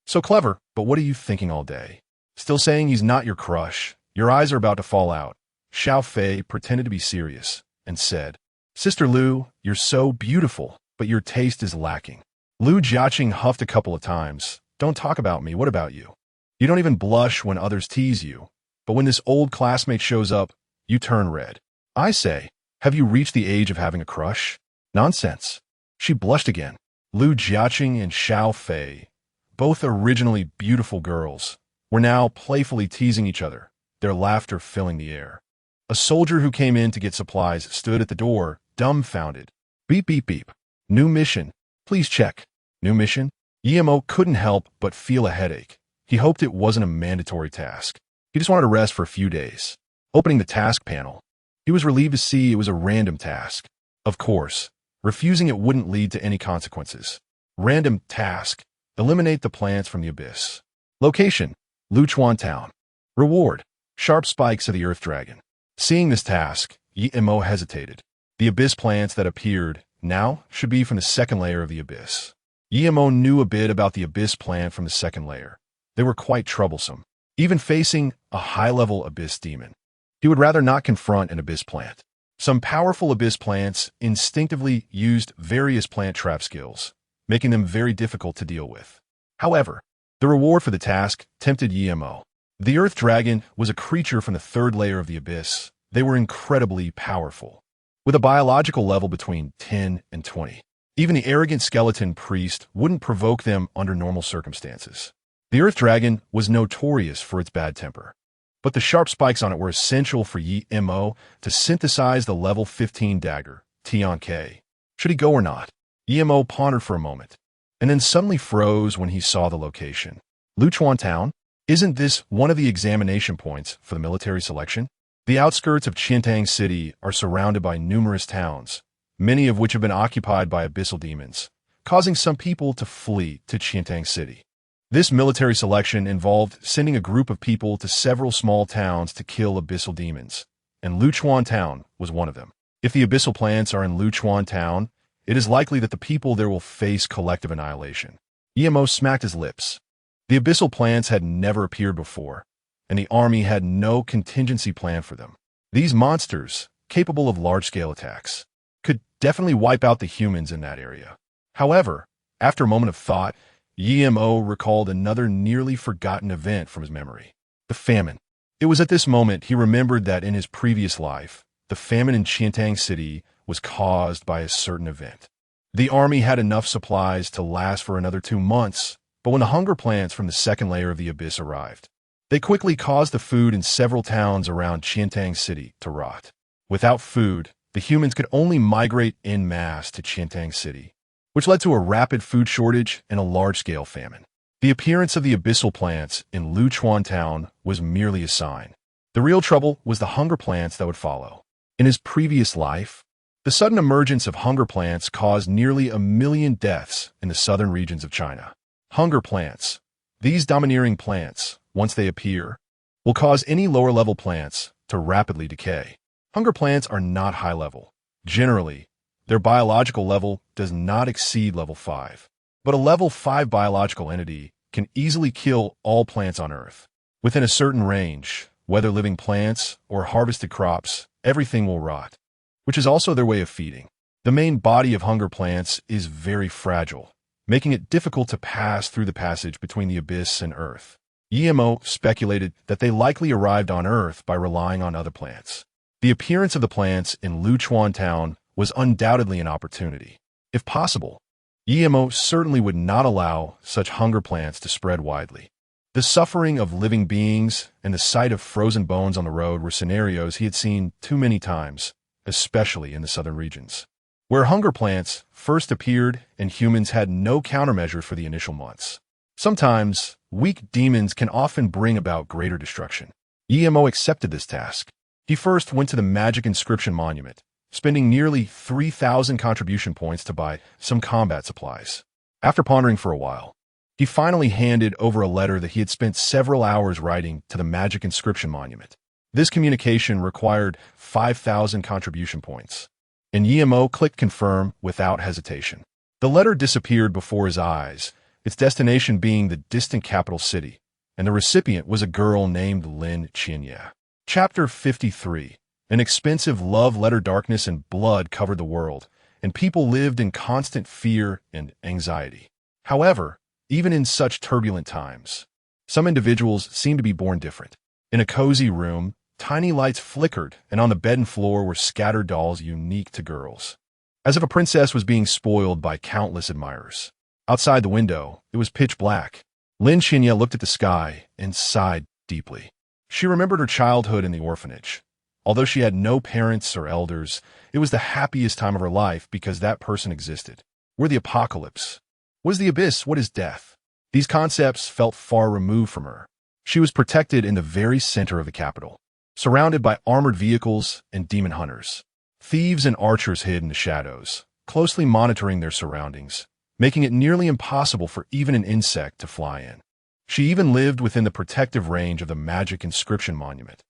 So clever, but what are you thinking all day? Still saying he's not your crush. Your eyes are about to fall out." Xiao Fei pretended to be serious and said, "Sister Lu, you're so beautiful, but your taste is lacking." Lu Jiaqing huffed a couple of times. "Don't talk about me, what about you?" You don't even blush when others tease you, but when this old classmate shows up, you turn red. I say, have you reached the age of having a crush? Nonsense. She blushed again. Lu Jiaqing and Xiao Fei, both originally beautiful girls, were now playfully teasing each other, their laughter filling the air. A soldier who came in to get supplies stood at the door, dumbfounded. Beep, beep, beep. New mission. Please check. New mission? Emo couldn't help but feel a headache. He hoped it wasn't a mandatory task. He just wanted to rest for a few days. Opening the task panel, he was relieved to see it was a random task. Of course, refusing it wouldn't lead to any consequences. Random task. Eliminate the plants from the abyss. Location, Luchuan Town. Reward, sharp spikes of the earth dragon. Seeing this task, Emo hesitated. The abyss plants that appeared now should be from the second layer of the abyss. Emo knew a bit about the abyss plant from the second layer. They were quite troublesome, even facing a high-level abyss demon. He would rather not confront an abyss plant. Some powerful abyss plants instinctively used various plant trap skills, making them very difficult to deal with. However, the reward for the task tempted Emo. The earth dragon was a creature from the third layer of the abyss. They were incredibly powerful, with a biological level between 10 and 20. Even the arrogant skeleton priest wouldn't provoke them under normal circumstances. The earth dragon was notorious for its bad temper, but the sharp spikes on it were essential for Emo to synthesize the level 15 dagger, Tian K. Should he go or not? Emo pondered for a moment, and then suddenly froze when he saw the location. Luchuan Town? Isn't this one of the examination points for the military selection? The outskirts of Qiantang City are surrounded by numerous towns, many of which have been occupied by abyssal demons, causing some people to flee to Qiantang City. This military selection involved sending a group of people to several small towns to kill abyssal demons, and Luchuan Town was one of them. If the abyssal plants are in Luchuan Town, it is likely that the people there will face collective annihilation. Emo smacked his lips. The abyssal plants had never appeared before, and the army had no contingency plan for them. These monsters, capable of large-scale attacks, could definitely wipe out the humans in that area. However, after a moment of thought, Emo recalled another nearly forgotten event from his memory. The famine. It was at this moment he remembered that in his previous life, the famine in Qiantang City was caused by a certain event. The army had enough supplies to last for another 2 months, but when the hunger plants from the second layer of the abyss arrived, they quickly caused the food in several towns around Qiantang City to rot. Without food, the humans could only migrate en masse to Qiantang City, which led to a rapid food shortage and a large-scale famine. The appearance of the abyssal plants in Luchuan Town was merely a sign. The real trouble was the hunger plants that would follow. In his previous life, the sudden emergence of hunger plants caused nearly 1 million deaths in the southern regions of China. Hunger plants. These domineering plants, once they appear, will cause any lower-level plants to rapidly decay. Hunger plants are not high-level. Generally, their biological level does not exceed level 5. But a level 5 biological entity can easily kill all plants on Earth. Within a certain range, whether living plants or harvested crops, everything will rot, which is also their way of feeding. The main body of hunger plants is very fragile, making it difficult to pass through the passage between the abyss and Earth. Emo speculated that they likely arrived on Earth by relying on other plants. The appearance of the plants in Luchuan Town was undoubtedly an opportunity. If possible, Emo certainly would not allow such hunger plants to spread widely. The suffering of living beings and the sight of frozen bones on the road were scenarios he had seen too many times, especially in the southern regions, where hunger plants first appeared and humans had no countermeasure for the initial months. Sometimes, weak demons can often bring about greater destruction. Emo accepted this task. He first went to the Magic Inscription Monument, spending nearly 3,000 contribution points to buy some combat supplies. After pondering for a while, he finally handed over a letter that he had spent several hours writing to the Magic Inscription Monument. This communication required 5,000 contribution points, and Emo clicked confirm without hesitation. The letter disappeared before his eyes, its destination being the distant capital city, and the recipient was a girl named Lin Qianya. Chapter 53. An expensive love letter. Darkness and blood covered the world, and people lived in constant fear and anxiety. However, even in such turbulent times, Some individuals seemed to be born different. In a cozy room, tiny lights flickered, and on the bed and floor were scattered dolls unique to girls. As if a princess was being spoiled by countless admirers. Outside the window, it was pitch black. Lin Qinya looked at the sky and sighed deeply. She remembered her childhood in the orphanage. Although she had no parents or elders, it was the happiest time of her life because that person existed. Were the apocalypse? Was the abyss? What is death? These concepts felt far removed from her. She was protected in the very center of the capital, surrounded by armored vehicles and demon hunters. Thieves and archers hid in the shadows, closely monitoring their surroundings, making it nearly impossible for even an insect to fly in. She even lived within the protective range of the magic inscription monument.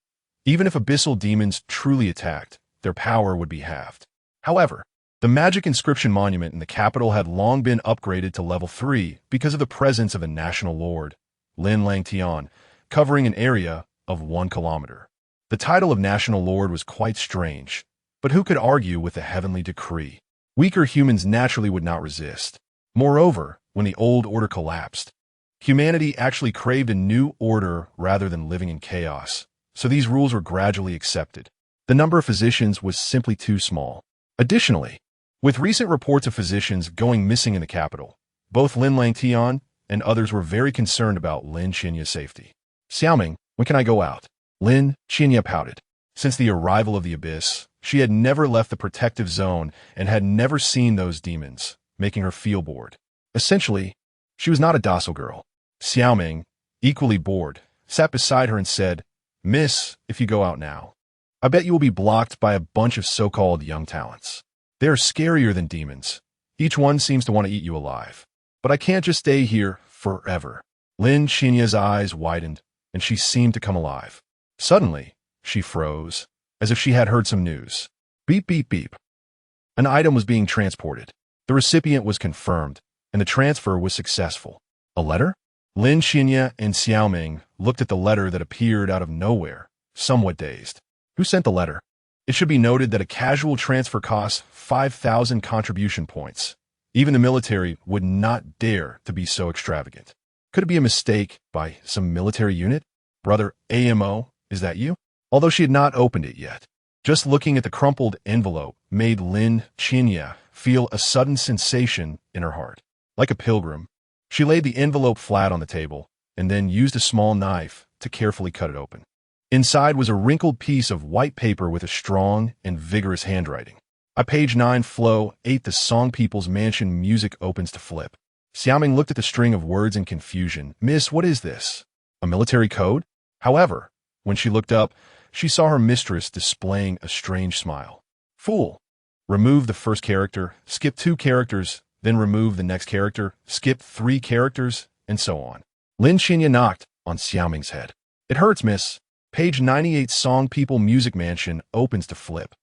Even if abyssal demons truly attacked, their power would be halved. However, the magic inscription monument in the capital had long been upgraded to level 3 because of the presence of a national lord, Lin Langtian, covering an area of 1 kilometer. The title of national lord was quite strange, but who could argue with the heavenly decree? Weaker humans naturally would not resist. Moreover, when the old order collapsed, humanity actually craved a new order rather than living in chaos, so these rules were gradually accepted. The number of physicians was simply too small. Additionally, with recent reports of physicians going missing in the capital, both Lin Langtian and others were very concerned about Lin Qinya's safety. Xiaoming, when can I go out? Lin Qinya pouted. Since the arrival of the abyss, she had never left the protective zone and had never seen those demons, making her feel bored. Essentially, she was not a docile girl. Xiaoming, equally bored, sat beside her and said, Miss, if you go out now, I bet you will be blocked by a bunch of so-called young talents. They are scarier than demons. Each one seems to want to eat you alive. But I can't just stay here forever. Lin Qinya's eyes widened, and she seemed to come alive. Suddenly, she froze, as if she had heard some news. Beep, beep, beep. An item was being transported. The recipient was confirmed, and the transfer was successful. A letter? Lin Qinya and Xiaoming looked at the letter that appeared out of nowhere, somewhat dazed. Who sent the letter? It should be noted that a casual transfer costs 5,000 contribution points. Even the military would not dare to be so extravagant. Could it be a mistake by some military unit? Brother AMO, is that you? Although she had not opened it yet. Just looking at the crumpled envelope made Lin Qinya feel a sudden sensation in her heart. Like a pilgrim, she laid the envelope flat on the table and then used a small knife to carefully cut it open. Inside was a wrinkled piece of white paper with a strong and vigorous handwriting. On page 9, flow 8, the Song People's Mansion music opens to flip. Xiaoming looked at the string of words in confusion. Miss, what is this? A military code? However, when she looked up, she saw her mistress displaying a strange smile. Fool! Remove the first character, skip 2 characters, then remove the next character, skip 3 characters, and so on. Lin Qinya knocked on Xiaoming's head. It hurts, miss. Page 98, Song People Music Mansion opens to flip.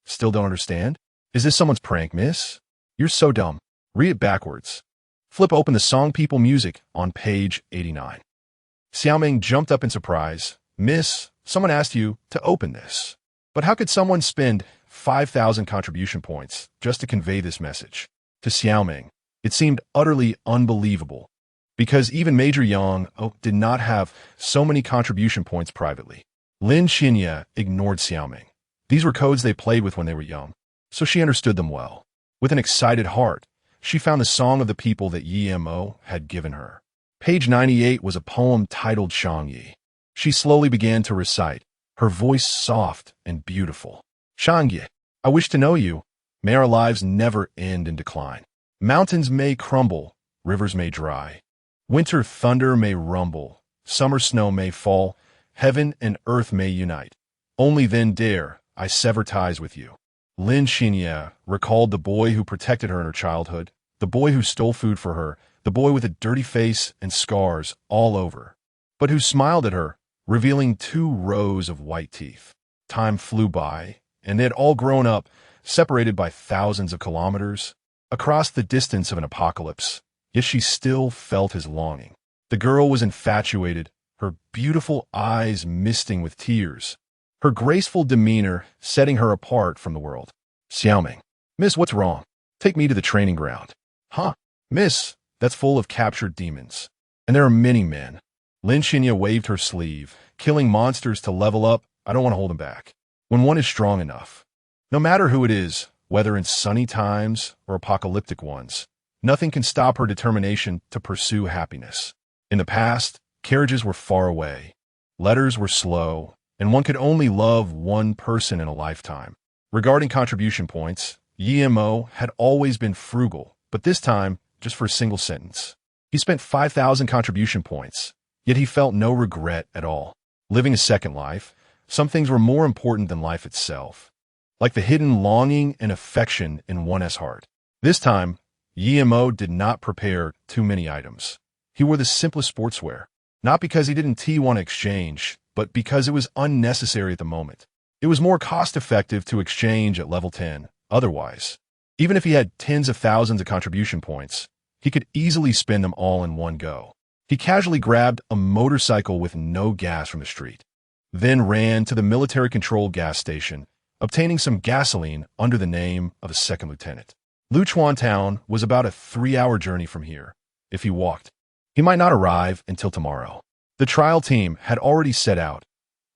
Still don't understand? Is this someone's prank, miss? You're so dumb. Read it backwards. Flip open the Song People Music on page 89. Xiaoming jumped up in surprise. Miss, someone asked you to open this. But how could someone spend 5,000 contribution points just to convey this message? To Xiaoming, it seemed utterly unbelievable, because even Major Yang did not have so many contribution points privately. Lin Qinya ignored Xiaoming. These were codes they played with when they were young, so she understood them well. With an excited heart, she found the Song of the People that Yi Mo had given her. Page 98 was a poem titled Shangyi. She slowly began to recite, her voice soft and beautiful. Shangyi, I wish to know you. May our lives never end in decline. Mountains may crumble, rivers may dry. Winter thunder may rumble, summer snow may fall, heaven and earth may unite. Only then dare I sever ties with you. Lin Qinya recalled the boy who protected her in her childhood, the boy who stole food for her, the boy with a dirty face and scars all over, but who smiled at her, revealing 2 rows of white teeth. Time flew by, and they had all grown up, separated by thousands of kilometers, across the distance of an apocalypse. Yet she still felt his longing. The girl was infatuated, her beautiful eyes misting with tears, her graceful demeanor setting her apart from the world. Xiaoming, miss, what's wrong? Take me to the training ground. Huh? Miss, that's full of captured demons. And there are many men. Lin Xinya waved her sleeve. Killing monsters to level up, I don't want to hold them back. When one is strong enough. No matter who it is, whether in sunny times or apocalyptic ones, nothing can stop her determination to pursue happiness. In the past, carriages were far away. Letters were slow, and one could only love one person in a lifetime. Regarding contribution points, Yimo had always been frugal, but this time, just for a single sentence. He spent 5,000 contribution points, yet he felt no regret at all. Living a second life, some things were more important than life itself, like the hidden longing and affection in one's heart. This time, Yimo did not prepare too many items. He wore the simplest sportswear, not because he didn't want to exchange, but because it was unnecessary at the moment. It was more cost-effective to exchange at level 10, otherwise. Even if he had tens of thousands of contribution points, he could easily spend them all in one go. He casually grabbed a motorcycle with no gas from the street, then ran to the military-controlled gas station, obtaining some gasoline under the name of a second lieutenant. Luchuan Town was about a 3-hour journey from here. If he walked, he might not arrive until tomorrow. The trial team had already set out.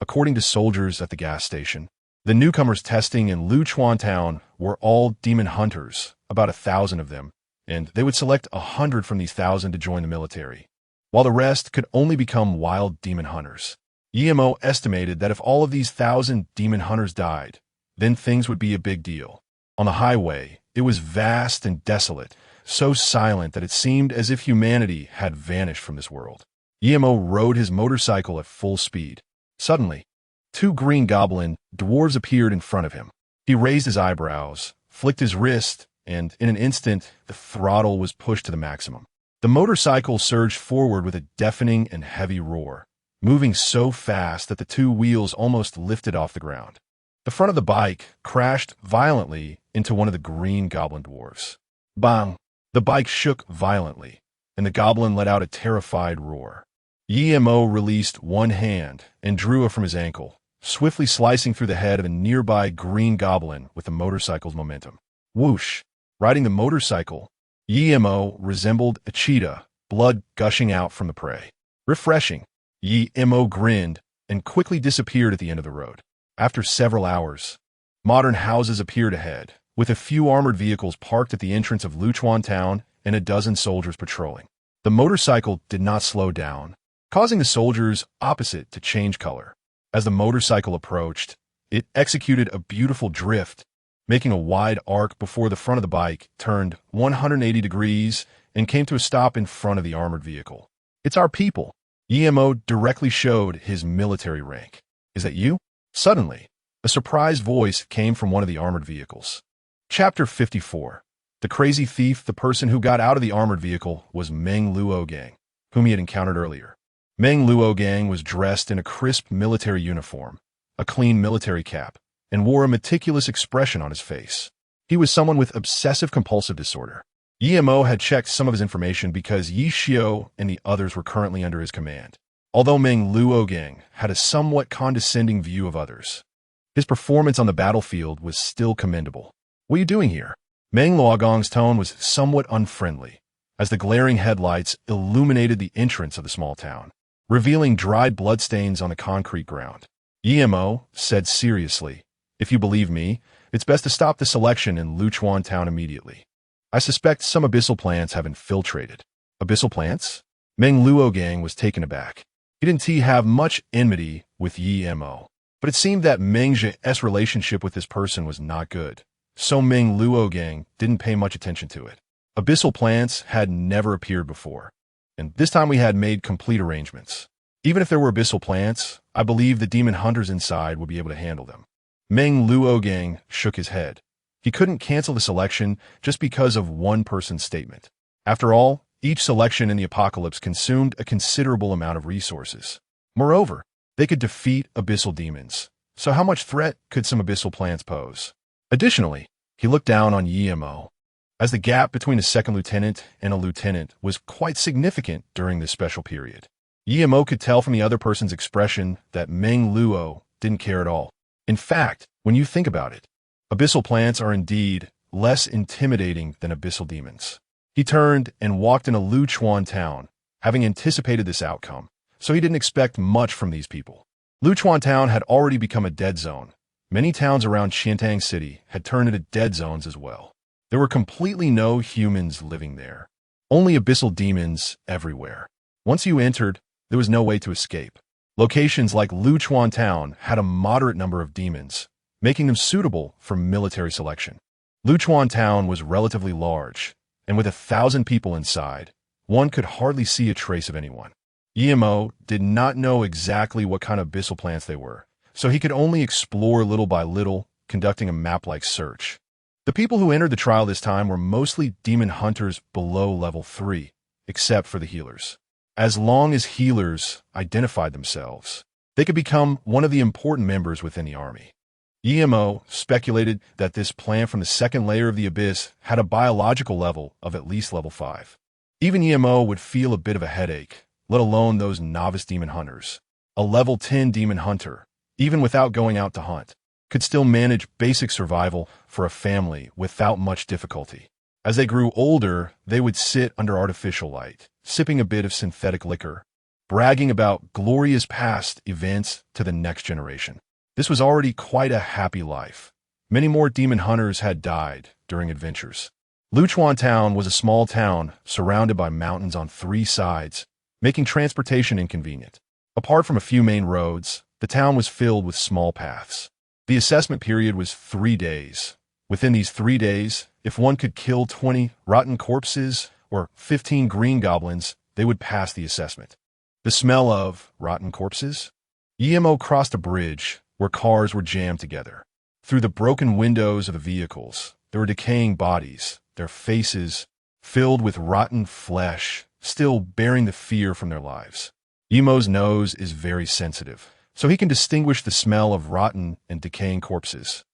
According to soldiers at the gas station, the newcomers testing in Luchuan Town were all demon hunters, about 1,000 of them, and they would select 100 from these 1,000 to join the military, while the rest could only become wild demon hunters. Yimo estimated that if all of these 1,000 demon hunters died, then things would be a big deal. On the highway, it was vast and desolate, so silent that it seemed as if humanity had vanished from this world. Yimo rode his motorcycle at full speed. Suddenly, 2 green goblin dwarves appeared in front of him. He raised his eyebrows, flicked his wrist, and in an instant, the throttle was pushed to the maximum. The motorcycle surged forward with a deafening and heavy roar, moving so fast that the 2 wheels almost lifted off the ground. The front of the bike crashed violently into one of the green goblin dwarves. Bang! The bike shook violently, and the goblin let out a terrified roar. Yimo released one hand and drew it from his ankle, swiftly slicing through the head of a nearby green goblin with the motorcycle's momentum. Whoosh! Riding the motorcycle, Yimo resembled a cheetah, blood gushing out from the prey. Refreshing. Yimo grinned and quickly disappeared at the end of the road. After several hours, modern houses appeared ahead, with a few armored vehicles parked at the entrance of Luchuan Town and a dozen soldiers patrolling. The motorcycle did not slow down, causing the soldiers opposite to change color. As the motorcycle approached, it executed a beautiful drift, making a wide arc before the front of the bike turned 180 degrees and came to a stop in front of the armored vehicle. "It's our people." Yimo directly showed his military rank. "Is that you?" Suddenly, a surprised voice came from one of the armored vehicles. Chapter 54. The crazy thief, the person who got out of the armored vehicle, was Meng Luogang, whom he had encountered earlier. Meng Luogang was dressed in a crisp military uniform, a clean military cap, and wore a meticulous expression on his face. He was someone with obsessive-compulsive disorder. Yimo had checked some of his information because Yi Xiao and the others were currently under his command. Although Meng Luogang had a somewhat condescending view of others, his performance on the battlefield was still commendable. "What are you doing here?" Meng Luogang's tone was somewhat unfriendly, as the glaring headlights illuminated the entrance of the small town, revealing dried bloodstains on the concrete ground. Yimo said seriously, "If you believe me, it's best to stop the selection in Luchuan Town immediately. I suspect some abyssal plants have infiltrated." "Abyssal plants?" Meng Luogang was taken aback. He didn't have much enmity with Yimo, but it seemed that Meng Zhe's relationship with this person was not good, so Meng Luogang didn't pay much attention to it. Abyssal plants had never appeared before, and this time we had made complete arrangements. Even if there were abyssal plants, I believe the demon hunters inside would be able to handle them. Meng Luogang shook his head. He couldn't cancel the selection just because of one person's statement. After all, each selection in the apocalypse consumed a considerable amount of resources. Moreover, they could defeat abyssal demons, so how much threat could some abyssal plants pose? Additionally, he looked down on Yimo, as the gap between a second lieutenant and a lieutenant was quite significant during this special period. Yimo could tell from the other person's expression that Meng Luo didn't care at all. In fact, when you think about it, abyssal plants are indeed less intimidating than abyssal demons. He turned and walked in a Luchuan town, having anticipated this outcome, so he didn't expect much from these people. Luchuan Town had already become a dead zone. Many towns around Qiantang City had turned into dead zones as well. There were completely no humans living there. Only abyssal demons everywhere. Once you entered, there was no way to escape. Locations like Luchuan Town had a moderate number of demons, making them suitable for military selection. Luchuan Town was relatively large, and with 1,000 people inside, one could hardly see a trace of anyone. Emo did not know exactly what kind of abyssal plants they were, so he could only explore little by little, conducting a map-like search. The people who entered the trial this time were mostly demon hunters below level 3, except for the healers. As long as healers identified themselves, they could become one of the important members within the army. Emo speculated that this plant from the second layer of the abyss had a biological level of at least level 5. Even Emo would feel a bit of a headache, let alone those novice demon hunters. A level 10 demon hunter, even without going out to hunt, could still manage basic survival for a family without much difficulty. As they grew older, they would sit under artificial light, sipping a bit of synthetic liquor, bragging about glorious past events to the next generation. This was already quite a happy life. Many more demon hunters had died during adventures. Luchuan Town was a small town surrounded by mountains on 3 sides, making transportation inconvenient. Apart from a few main roads, the town was filled with small paths. The assessment period was 3 days. Within these 3 days, if one could kill 20 rotten corpses or 15 green goblins, they would pass the assessment. The smell of rotten corpses? Emo crossed a bridge where cars were jammed together. Through the broken windows of the vehicles, there were decaying bodies, their faces filled with rotten flesh, still bearing the fear from their lives. Emo's nose is very sensitive, so he can distinguish the smell of rotten and decaying corpses.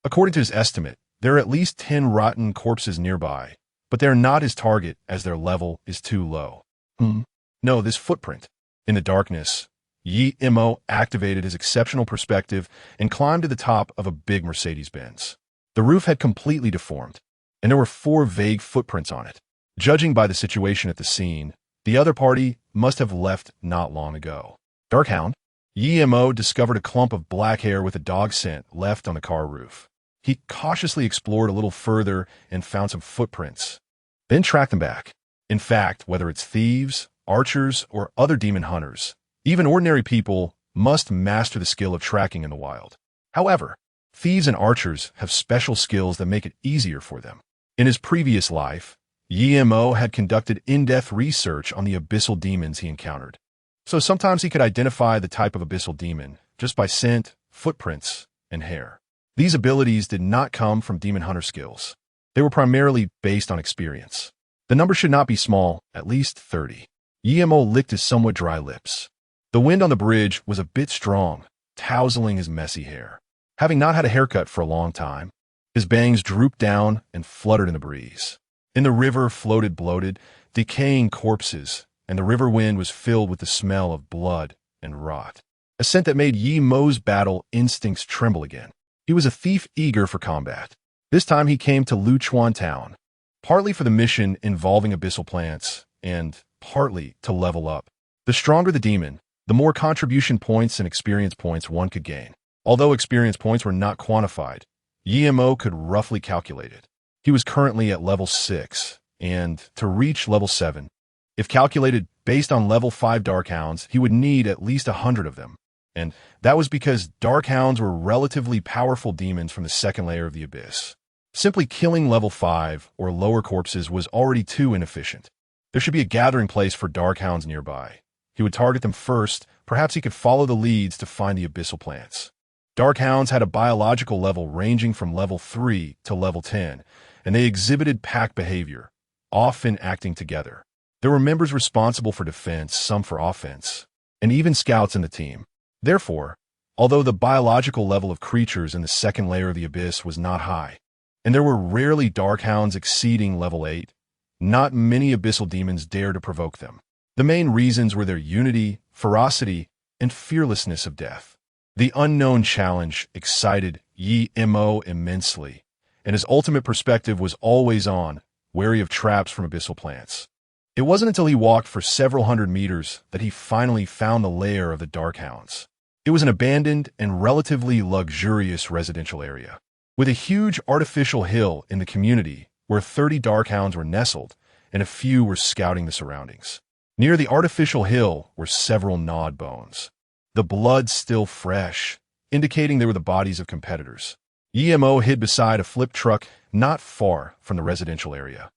According to his estimate, there are at least 10 rotten corpses nearby, but they are not his target as their level is too low. No, this footprint. In the darkness, Emo activated his exceptional perspective and climbed to the top of a big Mercedes-Benz. The roof had completely deformed, and there were 4 vague footprints on it. Judging by the situation at the scene, the other party must have left not long ago. Darkhound? Emo discovered a clump of black hair with a dog scent left on the car roof. He cautiously explored a little further and found some footprints, then tracked them back. In fact, whether it's thieves, archers, or other demon hunters, even ordinary people must master the skill of tracking in the wild. However, thieves and archers have special skills that make it easier for them. In his previous life, Emo had conducted in-depth research on the abyssal demons he encountered. So sometimes he could identify the type of abyssal demon just by scent, footprints, and hair. These abilities did not come from demon hunter skills. They were primarily based on experience. The number should not be small, at least 30. Emo licked his somewhat dry lips. The wind on the bridge was a bit strong, tousling his messy hair. Having not had a haircut for a long time, his bangs drooped down and fluttered in the breeze. In the river floated bloated, decaying corpses, and the river wind was filled with the smell of blood and rot, a scent that made Emo's battle instincts tremble again. He was a thief eager for combat. This time he came to Luchuan Town, partly for the mission involving abyssal plants, and partly to level up. The stronger the demon, the more contribution points and experience points one could gain. Although experience points were not quantified, Emo could roughly calculate it. He was currently at level 6, and to reach level 7, if calculated based on level 5 Darkhounds, he would need at least 100 of them. And that was because Darkhounds were relatively powerful demons from the second layer of the abyss. Simply killing level 5 or lower corpses was already too inefficient. There should be a gathering place for Darkhounds nearby. He would target them first. Perhaps he could follow the leads to find the abyssal plants. Darkhounds had a biological level ranging from level 3 to level 10, and they exhibited pack behavior, often acting together. There were members responsible for defense, some for offense, and even scouts in the team. Therefore, although the biological level of creatures in the second layer of the abyss was not high, and there were rarely Darkhounds exceeding level 8, not many abyssal demons dared to provoke them. The main reasons were their unity, ferocity, and fearlessness of death. The unknown challenge excited Emo immensely, and his ultimate perspective was always on, wary of traps from abyssal plants. It wasn't until he walked for several hundred meters that he finally found the lair of the dark hounds. It was an abandoned and relatively luxurious residential area, with a huge artificial hill in the community where 30 dark hounds were nestled, and a few were scouting the surroundings. Near the artificial hill were several gnawed bones, the blood still fresh, indicating they were the bodies of competitors. EMO hid beside a flip truck not far from the residential area,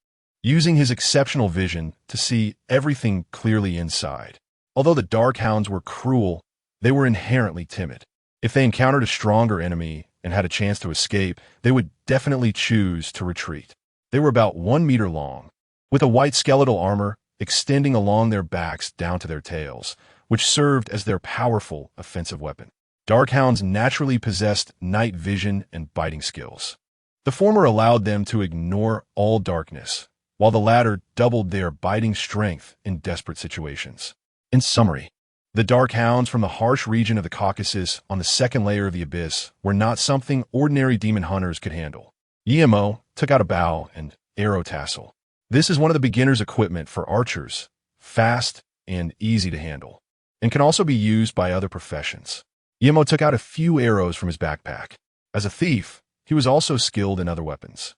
using his exceptional vision to see everything clearly inside. Although the dark hounds were cruel, they were inherently timid. If they encountered a stronger enemy and had a chance to escape, they would definitely choose to retreat. They were about 1 meter long, with a white skeletal armor extending along their backs down to their tails, which served as their powerful offensive weapon. Dark hounds naturally possessed night vision and biting skills. The former allowed them to ignore all darkness, while the latter doubled their biting strength in desperate situations. In summary, the dark hounds from the harsh region of the Caucasus on the second layer of the abyss were not something ordinary demon hunters could handle. EMO took out a bow and arrow tassel. This is one of the beginner's equipment for archers, fast and easy to handle, and can also be used by other professions. EMO took out a few arrows from his backpack. As a thief, he was also skilled in other weapons.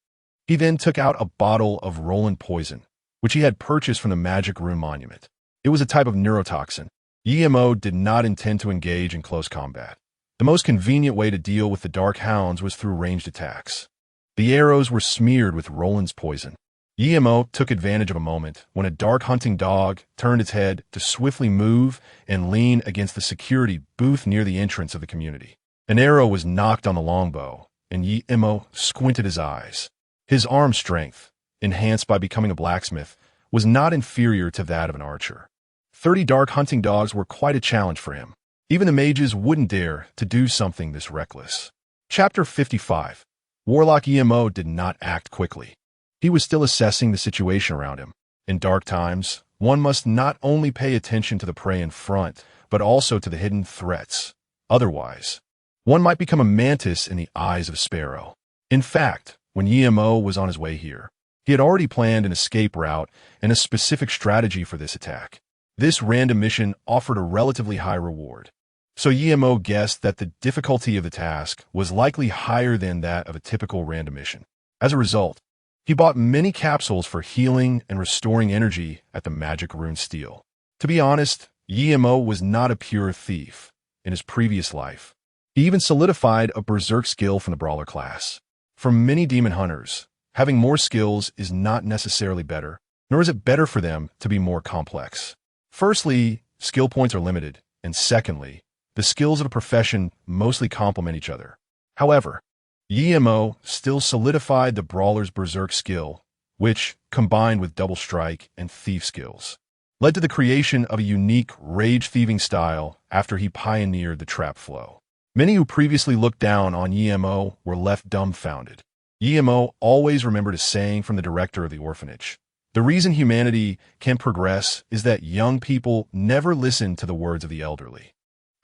He then took out a bottle of Roland poison, which he had purchased from the Magic Rune Monument. It was a type of neurotoxin. EMO did not intend to engage in close combat. The most convenient way to deal with the dark hounds was through ranged attacks. The arrows were smeared with Roland's poison. EMO took advantage of a moment when a dark hunting dog turned its head to swiftly move and lean against the security booth near the entrance of the community. An arrow was knocked on the longbow, and EMO squinted his eyes. His arm strength, enhanced by becoming a blacksmith, was not inferior to that of an archer. 30 dark hunting dogs were quite a challenge for him. Even the mages wouldn't dare to do something this reckless. Chapter 55. Warlock EMO did not act quickly. He was still assessing the situation around him. In dark times, one must not only pay attention to the prey in front, but also to the hidden threats. Otherwise, one might become a mantis in the eyes of a sparrow. In fact, when EMO was on his way here, he had already planned an escape route and a specific strategy for this attack. This random mission offered a relatively high reward, so EMO guessed that the difficulty of the task was likely higher than that of a typical random mission. As a result, he bought many capsules for healing and restoring energy at the Magic Rune Steel. To be honest, EMO was not a pure thief. In his previous life, he even solidified a berserk skill from the brawler class. For many demon hunters, having more skills is not necessarily better, nor is it better for them to be more complex. Firstly, skill points are limited, and secondly, the skills of a profession mostly complement each other. However, EMO still solidified the brawler's berserk skill, which, combined with double strike and thief skills, led to the creation of a unique rage-thieving style after he pioneered the trap flow. Many who previously looked down on EMO were left dumbfounded. EMO always remembered a saying from the director of the orphanage. The reason humanity can progress is that young people never listen to the words of the elderly.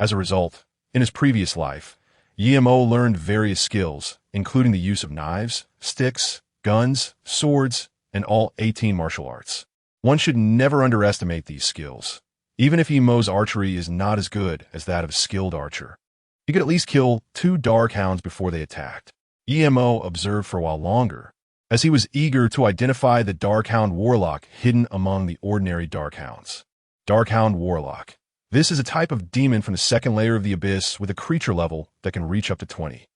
As a result, in his previous life, EMO learned various skills, including the use of knives, sticks, guns, swords, and all 18 martial arts. One should never underestimate these skills. Even if EMO's archery is not as good as that of a skilled archer, he could at least kill 2 dark hounds before they attacked. EMO observed for a while longer, as he was eager to identify the Darkhound Warlock hidden among the ordinary Darkhounds. Darkhound Warlock. This is a type of demon from the second layer of the Abyss with a creature level that can reach up to 20.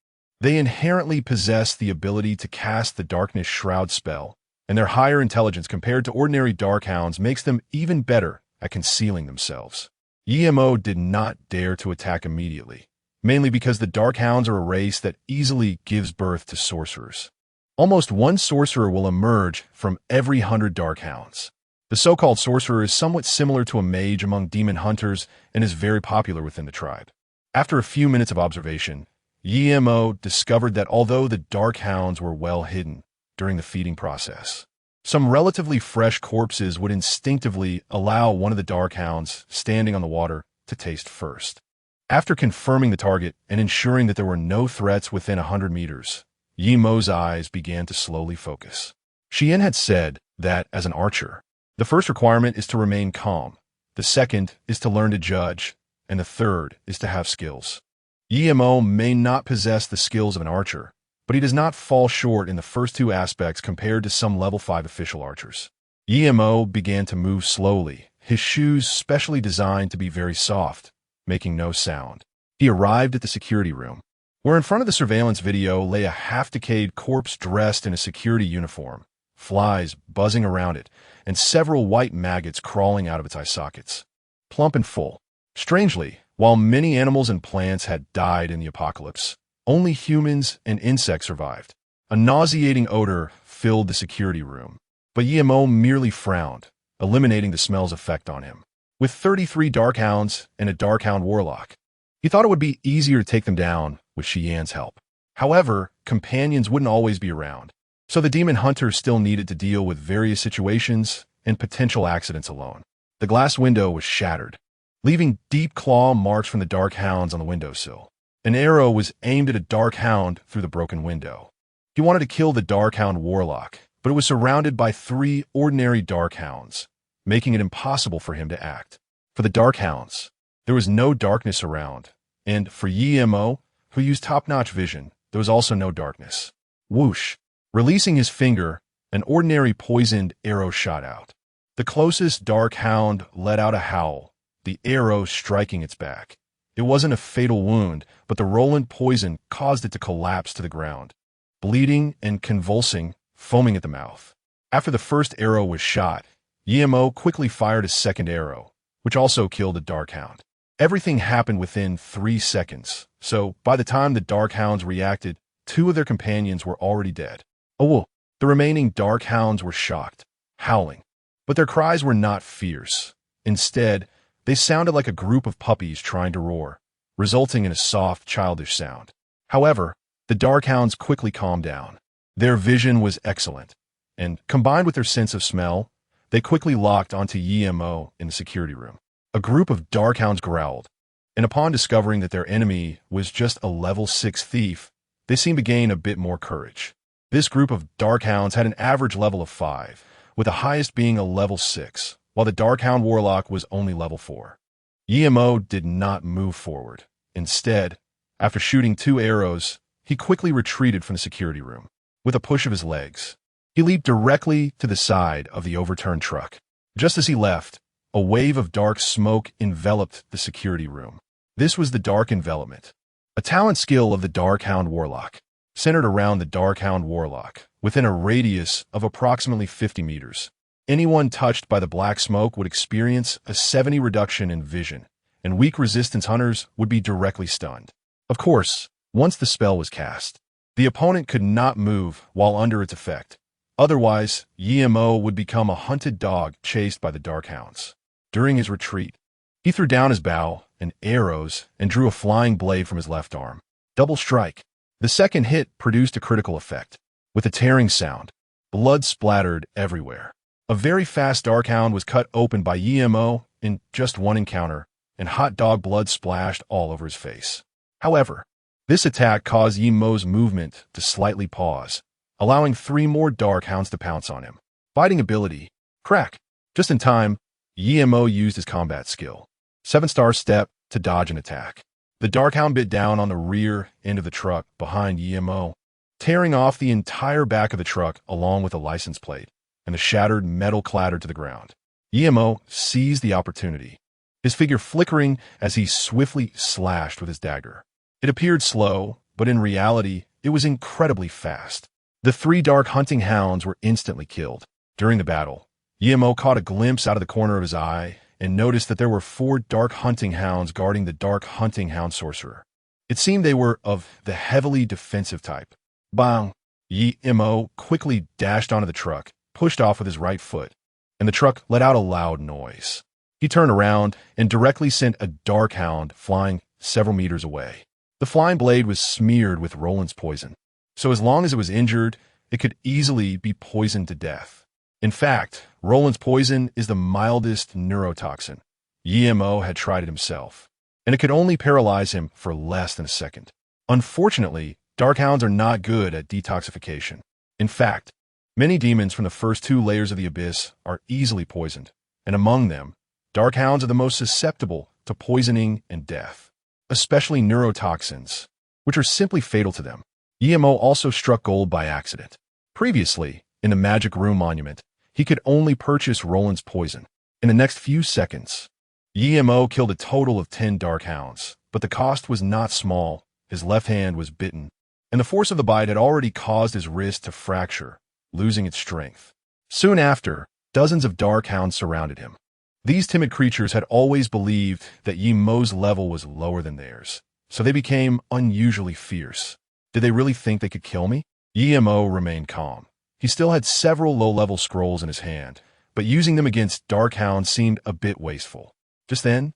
They inherently possess the ability to cast the Darkness Shroud spell, and their higher intelligence compared to ordinary Darkhounds makes them even better at concealing themselves. EMO did not dare to attack immediately, mainly because the Darkhounds are a race that easily gives birth to sorcerers. Almost one sorcerer will emerge from every 100 Darkhounds. The so-called sorcerer is somewhat similar to a mage among demon hunters and is very popular within the tribe. After a few minutes of observation, EMO discovered that although the Darkhounds were well hidden during the feeding process, some relatively fresh corpses would instinctively allow one of the Darkhounds standing on the water to taste first. After confirming the target and ensuring that there were no threats within 100 meters, EMO's eyes began to slowly focus. Xian had said that, as an archer, The first requirement is to remain calm. The second is to learn to judge. And the third is to have skills. EMO may not possess the skills of an archer, but he does not fall short in the first two aspects compared to some level 5 official archers. EMO began to move slowly, his shoes specially designed to be very soft, making no sound. He arrived at the security room, where in front of the surveillance video lay a half-decayed corpse dressed in a security uniform, flies buzzing around it, and several white maggots crawling out of its eye sockets. Plump and full. Strangely, while many animals and plants had died in the apocalypse, only humans and insects survived. A nauseating odor filled the security room, but EMO merely frowned, eliminating the smell's effect on him. With 33 Darkhounds and a Darkhound Warlock, he thought it would be easier to take them down with Xian's help. However, companions wouldn't always be around, so the demon hunter still needed to deal with various situations and potential accidents alone. The glass window was shattered, leaving deep claw marks from the Darkhounds on the windowsill. An arrow was aimed at a Darkhound through the broken window. He wanted to kill the Darkhound Warlock, but it was surrounded by 3 ordinary Darkhounds, making it impossible for him to act. For the Darkhounds, there was no darkness around, and for EMO, who used top-notch vision, there was also no darkness. Whoosh! Releasing his finger, an ordinary poisoned arrow shot out. The closest Darkhound let out a howl, the arrow striking its back. It wasn't a fatal wound, but the Roland poison caused it to collapse to the ground, bleeding and convulsing, foaming at the mouth. After the first arrow was shot, EMO quickly fired a second arrow, which also killed a Darkhound. Everything happened within 3 seconds, so by the time the Darkhounds reacted, 2 of their companions were already dead. Oh, the remaining Darkhounds were shocked, howling, but their cries were not fierce. Instead, they sounded like a group of puppies trying to roar, resulting in a soft, childish sound. However, the Darkhounds quickly calmed down. Their vision was excellent, and combined with their sense of smell, they quickly locked onto EMO in the security room. A group of Darkhounds growled, and upon discovering that their enemy was just a level 6 thief, they seemed to gain a bit more courage. This group of Darkhounds had an average level of 5, with the highest being a level 6, while the Darkhound Warlock was only level 4. EMO did not move forward. Instead, after shooting 2 arrows, he quickly retreated from the security room. With a push of his legs, he leaped directly to the side of the overturned truck. Just as he left, a wave of dark smoke enveloped the security room. This was the Dark Envelopment, a talent skill of the Darkhound Warlock, centered around the Darkhound Warlock, within a radius of approximately 50 meters. Anyone touched by the black smoke would experience a 70 reduction in vision, and weak resistance hunters would be directly stunned. Of course, once the spell was cast, the opponent could not move while under its effect. Otherwise, EMO would become a hunted dog chased by the Darkhounds. During his retreat, he threw down his bow and arrows and drew a flying blade from his left arm. Double strike. The second hit produced a critical effect. With a tearing sound, blood splattered everywhere. A very fast Darkhound was cut open by EMO in just one encounter, and hot dog blood splashed all over his face. However, this attack caused EMO's movement to slightly pause, allowing 3 more Darkhounds to pounce on him. Fighting ability, crack. Just in time, EMO used his combat skill, 7-star step, to dodge an attack. The Darkhound bit down on the rear end of the truck behind EMO, tearing off the entire back of the truck along with a license plate, and the shattered metal clattered to the ground. EMO seized the opportunity, his figure flickering as he swiftly slashed with his dagger. It appeared slow, but in reality, it was incredibly fast. The 3 dark hunting hounds were instantly killed. During the battle, EMO caught a glimpse out of the corner of his eye and noticed that there were 4 dark hunting hounds guarding the dark hunting hound sorcerer. It seemed they were of the heavily defensive type. Bang! EMO quickly dashed onto the truck, pushed off with his right foot, and the truck let out a loud noise. He turned around and directly sent a Darkhound flying several meters away. The flying blade was smeared with Roland's poison, so as long as it was injured, it could easily be poisoned to death. In fact, Roland's poison is the mildest neurotoxin. EMO had tried it himself, and it could only paralyze him for less than a second. Unfortunately, Darkhounds are not good at detoxification. In fact, Many demons from the first 2 layers of the abyss are easily poisoned, and among them, dark hounds are the most susceptible to poisoning and death, especially neurotoxins, which are simply fatal to them. EMO also struck gold by accident. Previously, in the Magic Room Monument, he could only purchase Roland's poison. In the next few seconds, EMO killed a total of 10 dark hounds, but the cost was not small. His left hand was bitten, and the force of the bite had already caused his wrist to fracture, losing its strength. Soon after, dozens of dark hounds surrounded him. These timid creatures had always believed that EMO's level was lower than theirs, so they became unusually fierce. Did they really think they could kill me? EMO remained calm. He still had several low-level scrolls in his hand, but using them against dark hounds seemed a bit wasteful. Just then,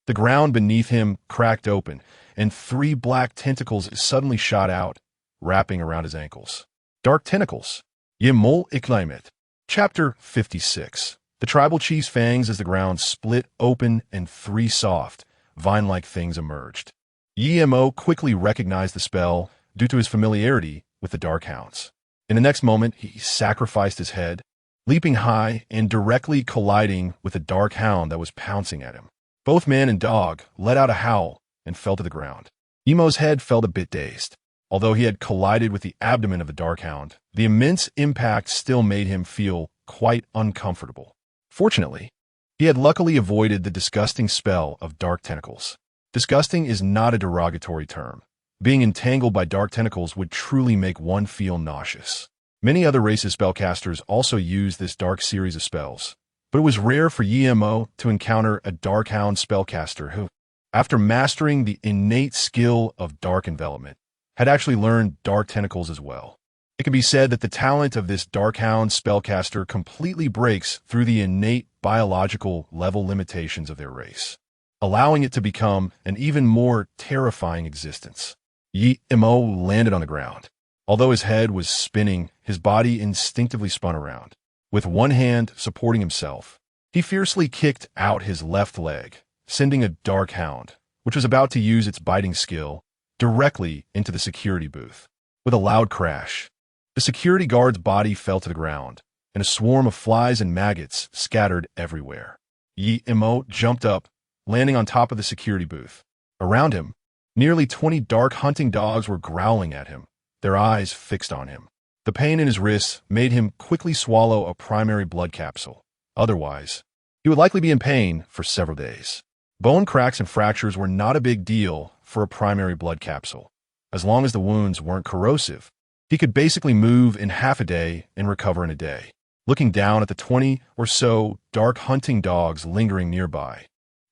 the ground beneath him cracked open, and 3 black tentacles suddenly shot out, wrapping around his ankles. Dark tentacles. Yemol Iklimet. Chapter 56. The tribal chief's fangs as the ground split open and 3 soft, vine-like things emerged. EMO quickly recognized the spell due to his familiarity with the dark hounds. In the next moment, he sacrificed his head, leaping high and directly colliding with a dark hound that was pouncing at him. Both man and dog let out a howl and fell to the ground. EMO's head felt a bit dazed. Although he had collided with the abdomen of the dark hound, the immense impact still made him feel quite uncomfortable. Fortunately, he had luckily avoided the disgusting spell of dark tentacles. Disgusting is not a derogatory term. Being entangled by dark tentacles would truly make one feel nauseous. Many other races' spellcasters also use this dark series of spells, but it was rare for EMO to encounter a dark hound spellcaster who, after mastering the innate skill of dark envelopment, had actually learned dark tentacles as well. It can be said that the talent of this Darkhound spellcaster completely breaks through the innate biological level limitations of their race, allowing it to become an even more terrifying existence. Emo landed on the ground. Although his head was spinning, his body instinctively spun around. With one hand supporting himself, he fiercely kicked out his left leg, sending a Darkhound, which was about to use its biting skill, directly into the security booth. With a loud crash, the security guard's body fell to the ground, and a swarm of flies and maggots scattered everywhere. Emo jumped up, landing on top of the security booth. Around him, nearly 20 dark hunting dogs were growling at him, their eyes fixed on him. The pain in his wrists made him quickly swallow a primary blood capsule. Otherwise, he would likely be in pain for several days. Bone cracks and fractures were not a big deal for a primary blood capsule. As long as the wounds weren't corrosive, he could basically move in half a day and recover in a day. Looking down at the 20 or so dark hunting dogs lingering nearby,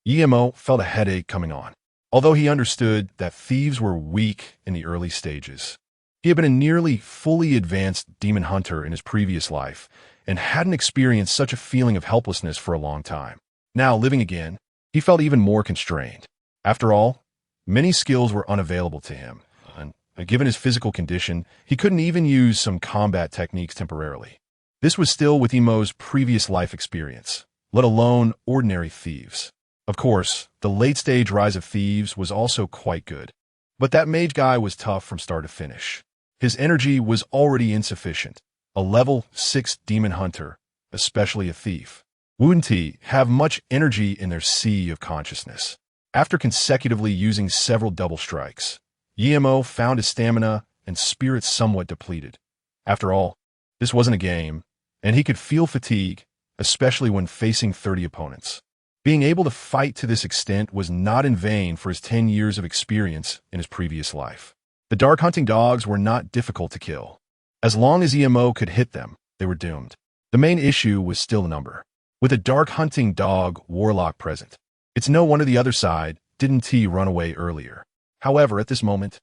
Emo felt a headache coming on. Although he understood that thieves were weak in the early stages, he had been a nearly fully advanced demon hunter in his previous life and hadn't experienced such a feeling of helplessness for a long time. Now, living again, he felt even more constrained. After all, many skills were unavailable to him, and given his physical condition, he couldn't even use some combat techniques temporarily. This was still with Emo's previous life experience, let alone ordinary thieves. Of course, the late-stage rise of thieves was also quite good, but that mage guy was tough from start to finish. His energy was already insufficient. A level 6 demon hunter, especially a thief, wouldn't have much energy in their sea of consciousness. After consecutively using several double strikes, Emo found his stamina and spirit somewhat depleted. After all, this wasn't a game, and he could feel fatigue, especially when facing 30 opponents. Being able to fight to this extent was not in vain for his 10 years of experience in his previous life. The dark hunting dogs were not difficult to kill. As long as Emo could hit them, they were doomed. The main issue was still the number. With a dark hunting dog warlock present, it's no wonder the other side didn't run away earlier. However, at this moment,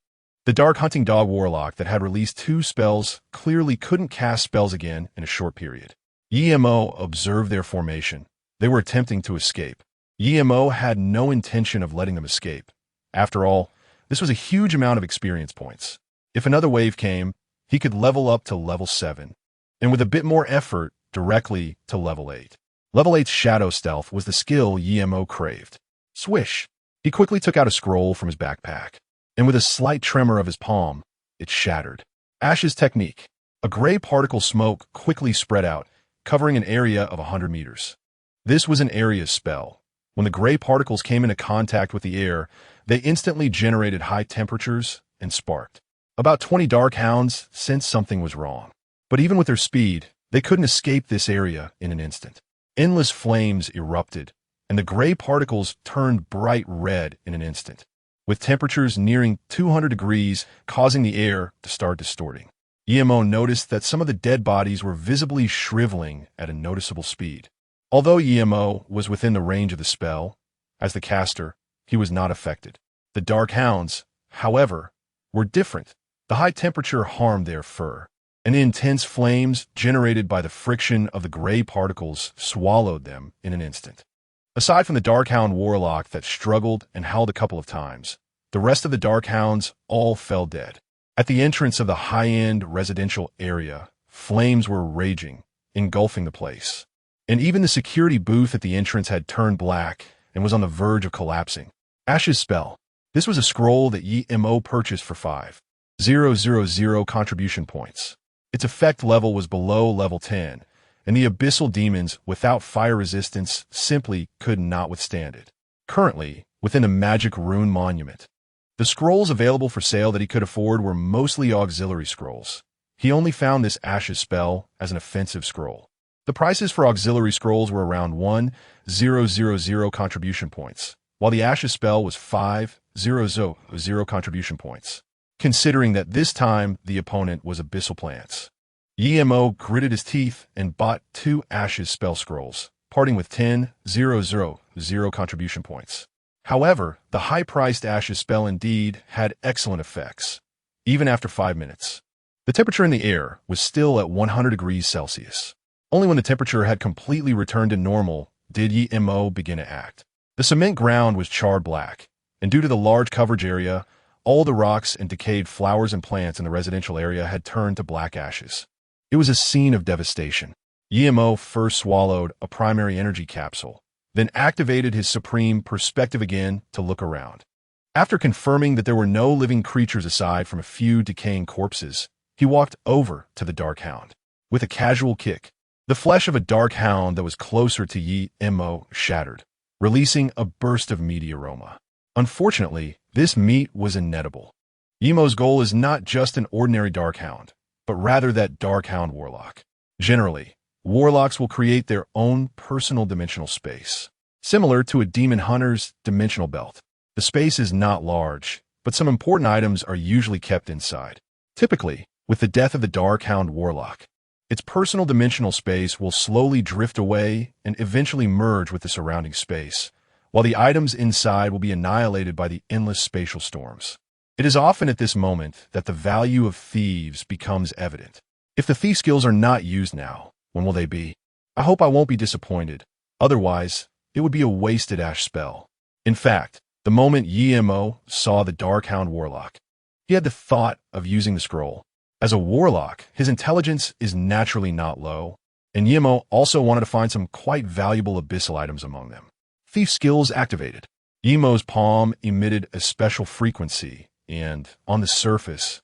the dark hunting dog warlock that had released 2 spells clearly couldn't cast spells again in a short period. Emo observed their formation. They were attempting to escape. Emo had no intention of letting them escape. After all, this was a huge amount of experience points. If another wave came, he could level up to level 7, and with a bit more effort, directly to level 8. Level 8's Shadow Stealth was the skill Emo craved. Swish! He quickly took out a scroll from his backpack, and with a slight tremor of his palm, it shattered. Ash's technique. A gray particle smoke quickly spread out, covering an area of 100 meters. This was an area spell. When the gray particles came into contact with the air, they instantly generated high temperatures and sparked. About 20 dark hounds sensed something was wrong. But even with their speed, they couldn't escape this area in an instant. Endless flames erupted, and the gray particles turned bright red in an instant, with temperatures nearing 200 degrees, causing the air to start distorting. EMO noticed that some of the dead bodies were visibly shriveling at a noticeable speed. Although EMO was within the range of the spell, as the caster, he was not affected. The dark hounds, however, were different. The high temperature harmed their fur, and the intense flames generated by the friction of the gray particles swallowed them in an instant. Aside from the Darkhound Warlock that struggled and howled a couple of times, the rest of the Darkhounds all fell dead. At the entrance of the high-end residential area, flames were raging, engulfing the place. And even the security booth at the entrance had turned black and was on the verge of collapsing. Ash's Spell. This was a scroll that EMO purchased for 5,000 contribution points. Its effect level was below level 10, and the abyssal demons without fire resistance simply could not withstand it. Currently, within a magic rune monument, the scrolls available for sale that he could afford were mostly auxiliary scrolls. He only found this Ash's Spell as an offensive scroll. The prices for auxiliary scrolls were around 1,000 contribution points, while the Ash's Spell was 5,000 contribution points. Considering that this time the opponent was Abyssal Plants, EMO gritted his teeth and bought 2 Ash's Spell scrolls, parting with 10,000 contribution points. However, the high-priced Ash's Spell indeed had excellent effects, even after 5 minutes. The temperature in the air was still at 100 degrees Celsius. Only when the temperature had completely returned to normal did EMO begin to act. The cement ground was charred black, and due to the large coverage area, all the rocks and decayed flowers and plants in the residential area had turned to black ashes. It was a scene of devastation. EMO first swallowed a primary energy capsule, then activated his supreme perspective again to look around. After confirming that there were no living creatures aside from a few decaying corpses, he walked over to the Dark Hound. With a casual kick, the flesh of a Dark Hound that was closer to EMO shattered, releasing a burst of meaty aroma. Unfortunately, this meat was ineatable. EMO's goal is not just an ordinary Darkhound, but rather that Darkhound Warlock. Generally, Warlocks will create their own personal dimensional space, similar to a Demon Hunter's dimensional belt. The space is not large, but some important items are usually kept inside. Typically, with the death of the Darkhound Warlock, its personal dimensional space will slowly drift away and eventually merge with the surrounding space, while the items inside will be annihilated by the endless spatial storms. It is often at this moment that the value of thieves becomes evident. If the thief skills are not used now, when will they be? I hope I won't be disappointed. Otherwise, it would be a wasted Ash spell. In fact, the moment EMO saw the Darkhound Warlock, he had the thought of using the scroll. As a Warlock, his intelligence is naturally not low, and EMO also wanted to find some quite valuable abyssal items among them. Thief skills activated. EMO's palm emitted a special frequency, and, on the surface,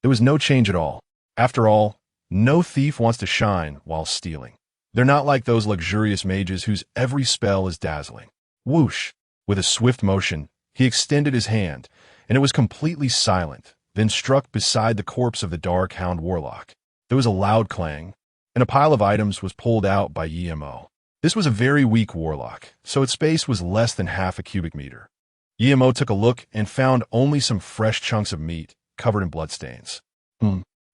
there was no change at all. After all, no thief wants to shine while stealing. They're not like those luxurious mages whose every spell is dazzling. Whoosh! With a swift motion, he extended his hand, and it was completely silent, then struck beside the corpse of the Darkhound Warlock. There was a loud clang, and a pile of items was pulled out by EMO. This was a very weak Warlock, so its space was less than half a cubic meter. EMO took a look and found only some fresh chunks of meat covered in bloodstains.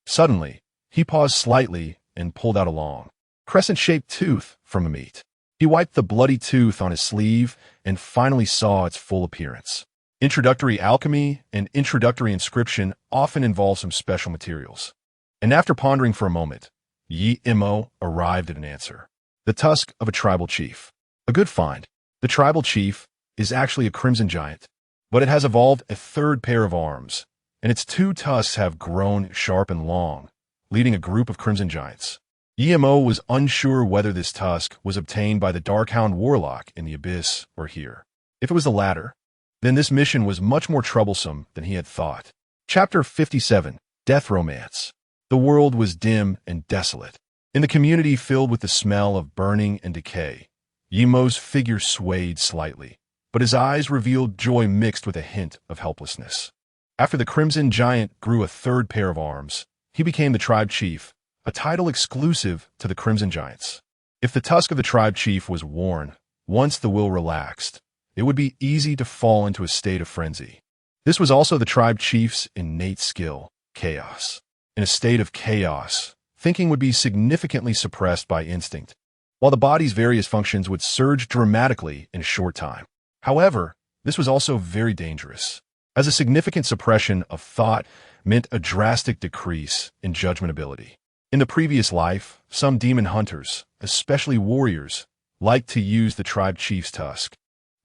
Suddenly, he paused slightly and pulled out a long, crescent-shaped tooth from the meat. He wiped the bloody tooth on his sleeve and finally saw its full appearance. Introductory alchemy and introductory inscription often involve some special materials. And after pondering for a moment, EMO arrived at an answer. The tusk of a tribal chief. A good find. The tribal chief is actually a crimson giant, but it has evolved a third pair of arms, and its 2 tusks have grown sharp and long, leading a group of crimson giants. EMO was unsure whether this tusk was obtained by the Darkhound Warlock in the Abyss or here. If it was the latter, then this mission was much more troublesome than he had thought. Chapter 57, Death Romance. The world was dim and desolate. In the community filled with the smell of burning and decay, Yemo's figure swayed slightly, but his eyes revealed joy mixed with a hint of helplessness. After the Crimson Giant grew a third pair of arms, he became the tribe chief, a title exclusive to the Crimson Giants. If the tusk of the tribe chief was worn, once the will relaxed, it would be easy to fall into a state of frenzy. This was also the tribe chief's innate skill, chaos. In a state of chaos, thinking would be significantly suppressed by instinct, while the body's various functions would surge dramatically in a short time. However, this was also very dangerous, as a significant suppression of thought meant a drastic decrease in judgment ability. In the previous life, some demon hunters, especially warriors, liked to use the tribe chief's tusk.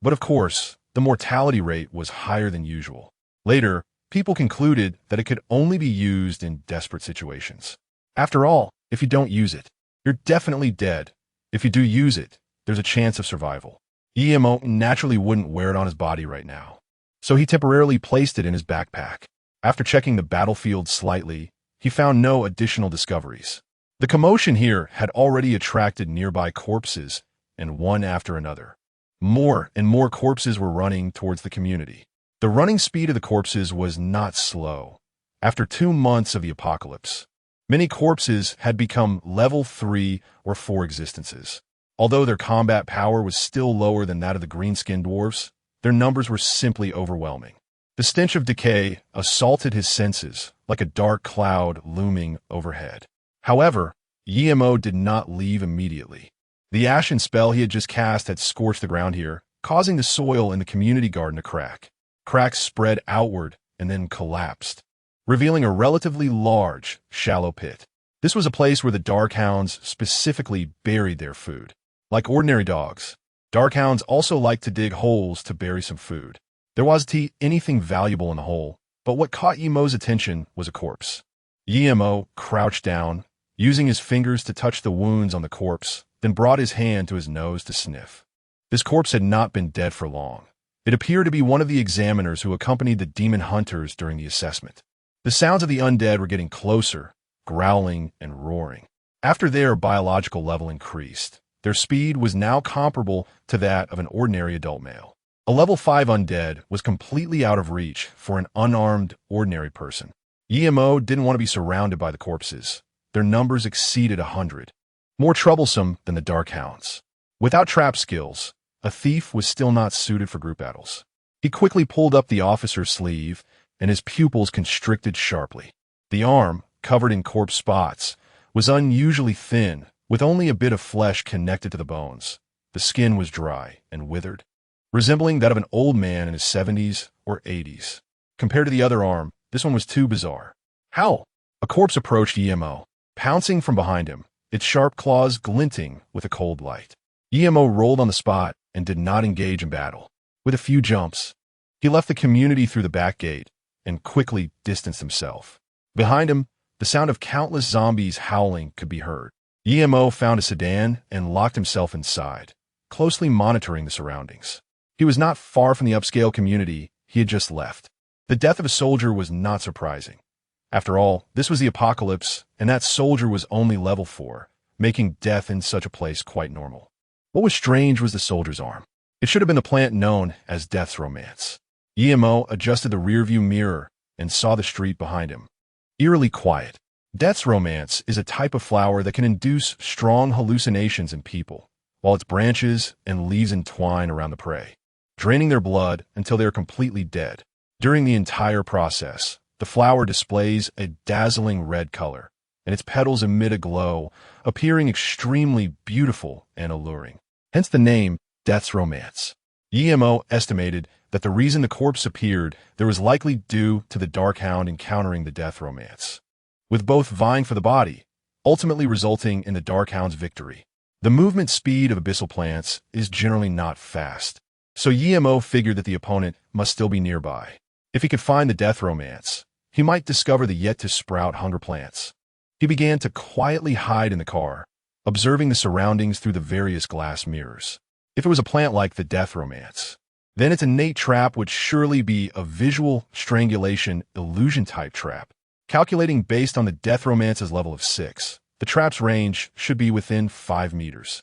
But of course, the mortality rate was higher than usual. Later, people concluded that it could only be used in desperate situations. After all, if you don't use it, you're definitely dead. If you do use it, there's a chance of survival. Emo naturally wouldn't wear it on his body right now, so he temporarily placed it in his backpack. After checking the battlefield slightly, he found no additional discoveries. The commotion here had already attracted nearby corpses, and one after another. More and more corpses were running towards the community. The running speed of the corpses was not slow. After 2 months of the apocalypse, many corpses had become level 3 or 4 existences. Although their combat power was still lower than that of the green-skinned dwarfs, their numbers were simply overwhelming. The stench of decay assaulted his senses like a dark cloud looming overhead. However, Emo did not leave immediately. The ashen spell he had just cast had scorched the ground here, causing the soil in the community garden to crack. Cracks spread outward and then collapsed, revealing a relatively large, shallow pit. This was a place where the Darkhounds specifically buried their food. Like ordinary dogs, Darkhounds also liked to dig holes to bury some food. There wasn't anything valuable in the hole, but what caught Yemo's attention was a corpse. Yemo crouched down, using his fingers to touch the wounds on the corpse, then brought his hand to his nose to sniff. This corpse had not been dead for long. It appeared to be one of the examiners who accompanied the demon hunters during the assessment. The sounds of the undead were getting closer, growling and roaring. After their biological level increased, their speed was now comparable to that of an ordinary adult male. A level 5 undead was completely out of reach for an unarmed, ordinary person. Emo didn't want to be surrounded by the corpses. Their numbers exceeded 100, more troublesome than the Darkhounds. Without trap skills, a thief was still not suited for group battles. He quickly pulled up the officer's sleeve, and his pupils constricted sharply. The arm, covered in corpse spots, was unusually thin, with only a bit of flesh connected to the bones. The skin was dry and withered, resembling that of an old man in his 70s or 80s. Compared to the other arm, this one was too bizarre. How? A corpse approached Emo, pouncing from behind him, its sharp claws glinting with a cold light. Emo rolled on the spot and did not engage in battle. With a few jumps, he left the community through the back gate and quickly distanced himself. Behind him, the sound of countless zombies howling could be heard. Emo found a sedan and locked himself inside, closely monitoring the surroundings. He was not far from the upscale community he had just left. The death of a soldier was not surprising. After all, this was the apocalypse, and that soldier was only level 4, making death in such a place quite normal. What was strange was the soldier's arm. It should have been the plant known as Death's Romance. Emo adjusted the rearview mirror and saw the street behind him. Eerily quiet. Death's Romance is a type of flower that can induce strong hallucinations in people, while its branches and leaves entwine around the prey, draining their blood until they are completely dead. During the entire process, the flower displays a dazzling red color, and its petals emit a glow, appearing extremely beautiful and alluring. Hence the name Death's Romance. Emo estimated that the reason the corpse appeared there was likely due to the Darkhound encountering the Death Romance, with both vying for the body, ultimately resulting in the Darkhound's victory. The movement speed of abyssal plants is generally not fast, so Emo figured that the opponent must still be nearby. If he could find the Death Romance, he might discover the yet-to-sprout hunger plants. He began to quietly hide in the car, observing the surroundings through the various glass mirrors. If it was a plant like the Death Romance, then its innate trap would surely be a visual strangulation illusion-type trap. Calculating based on the Death Romance's level of 6, the trap's range should be within 5 meters.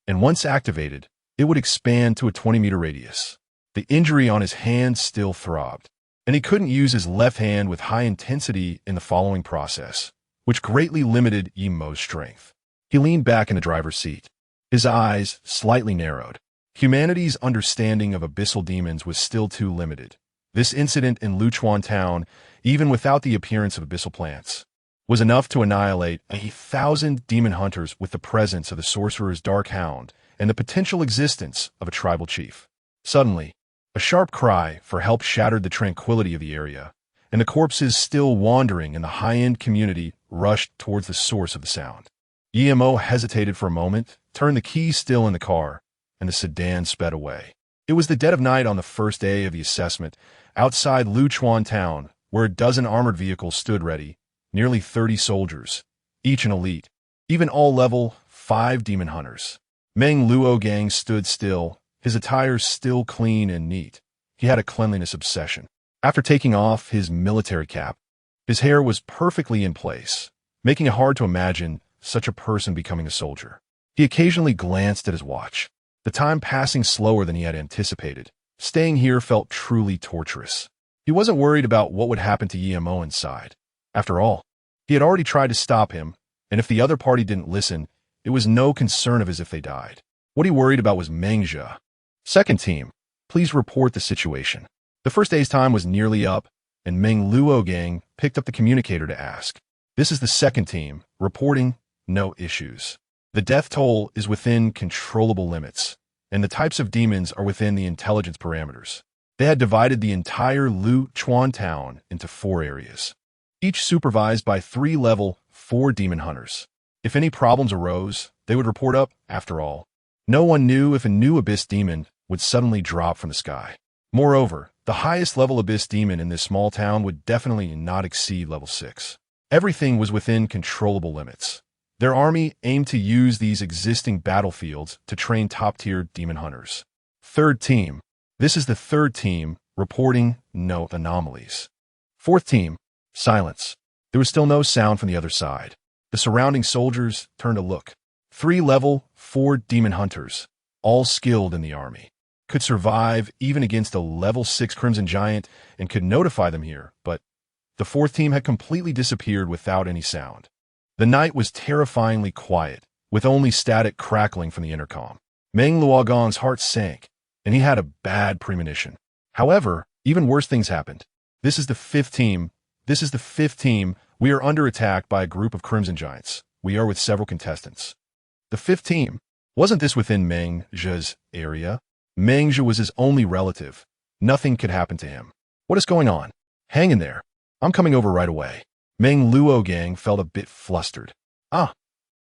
And once activated, it would expand to a 20-meter radius. The injury on his hand still throbbed, and he couldn't use his left hand with high intensity in the following process, which greatly limited Yemo's strength. He leaned back in the driver's seat, his eyes slightly narrowed. Humanity's understanding of abyssal demons was still too limited. This incident in Luchuan Town, even without the appearance of abyssal plants, was enough to annihilate 1,000 demon hunters with the presence of the sorcerer's dark hound and the potential existence of a tribal chief. Suddenly, a sharp cry for help shattered the tranquility of the area, and the corpses still wandering in the high-end community rushed towards the source of the sound. Yemo hesitated for a moment, turned the key still in the car, and the sedan sped away. It was the dead of night on the first day of the assessment, outside Luchuan Town, where a dozen armored vehicles stood ready, nearly 30 soldiers, each an elite, even all level 5 demon hunters. Meng Luo Gang stood still, his attire still clean and neat. He had a cleanliness obsession. After taking off his military cap, his hair was perfectly in place, making it hard to imagine such a person becoming a soldier. He occasionally glanced at his watch, the time passing slower than he had anticipated. Staying here felt truly torturous. He wasn't worried about what would happen to Yemo inside. After all, he had already tried to stop him, and if the other party didn't listen, it was no concern of his if they died. What he worried about was Mengzhe. Second team, please report the situation. The first day's time was nearly up, and Meng Luo Gang picked up the communicator to ask. This is the second team, reporting no issues. The death toll is within controllable limits, and the types of demons are within the intelligence parameters. They had divided the entire Luchuan Town into 4 areas, each supervised by 3 level 4 demon hunters. If any problems arose, they would report up. After all, no one knew if a new abyss demon would suddenly drop from the sky. Moreover, the highest level abyss demon in this small town would definitely not exceed level 6. Everything was within controllable limits. Their army aimed to use these existing battlefields to train top-tier demon hunters. Third team. This is the third team, reporting no anomalies. Fourth team. Silence. There was still no sound from the other side. The surrounding soldiers turned to look. 3 level 4 demon hunters, all skilled in the army, could survive even against a level 6 Crimson Giant and could notify them here, but the fourth team had completely disappeared without any sound. The night was terrifyingly quiet, with only static crackling from the intercom. Meng Luogong's heart sank, and he had a bad premonition. However, even worse things happened. This is the fifth team. We are under attack by a group of Crimson Giants. We are with several contestants. The fifth team. Wasn't this within Mengzhe's area? Mengzhe was his only relative. Nothing could happen to him. What is going on? Hang in there. I'm coming over right away. Meng Luo Gang felt a bit flustered. Ah!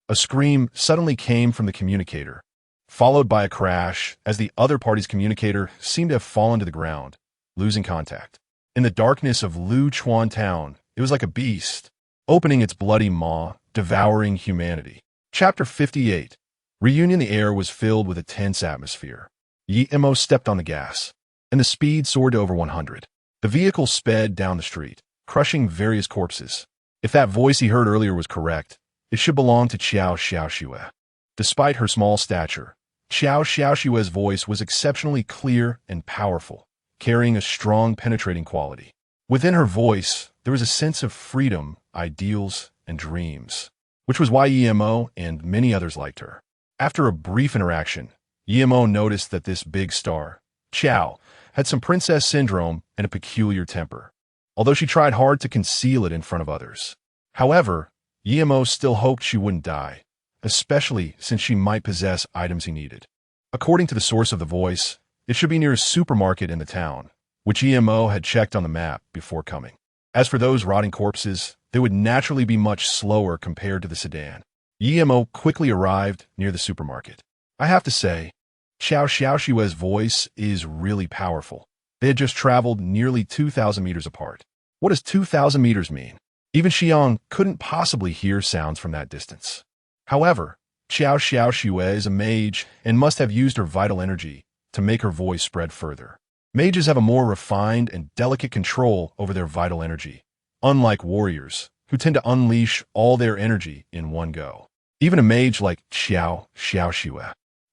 A scream suddenly came from the communicator, followed by a crash as the other party's communicator seemed to have fallen to the ground, losing contact. In the darkness of Luchuan Town, it was like a beast, opening its bloody maw, devouring humanity. Chapter 58. Reunion. The air was filled with a tense atmosphere. Yemo stepped on the gas, and the speed soared to over 100. The vehicle sped down the street, crushing various corpses. If that voice he heard earlier was correct, it should belong to Qiao Xiaoxue. Despite her small stature, Qiao Xiaoxue's voice was exceptionally clear and powerful, carrying a strong, penetrating quality. Within her voice, there was a sense of freedom, ideals, and dreams, which was why Yemo and many others liked her. After a brief interaction, Yemo noticed that this big star, Qiao, had some princess syndrome and a peculiar temper, although she tried hard to conceal it in front of others. However, Yemo still hoped she wouldn't die, especially since she might possess items he needed. According to the source of the voice, it should be near a supermarket in the town, which Yemo had checked on the map before coming. As for those rotting corpses, they would naturally be much slower compared to the sedan. Yemo quickly arrived near the supermarket. I have to say, Qiao Xiaoxue's voice is really powerful. They had just traveled nearly 2,000 meters apart. What does 2,000 meters mean? Even Xiang couldn't possibly hear sounds from that distance. However, Qiao Xiaoxue is a mage and must have used her vital energy to make her voice spread further. Mages have a more refined and delicate control over their vital energy, unlike warriors, who tend to unleash all their energy in one go. Even a mage like Xiao,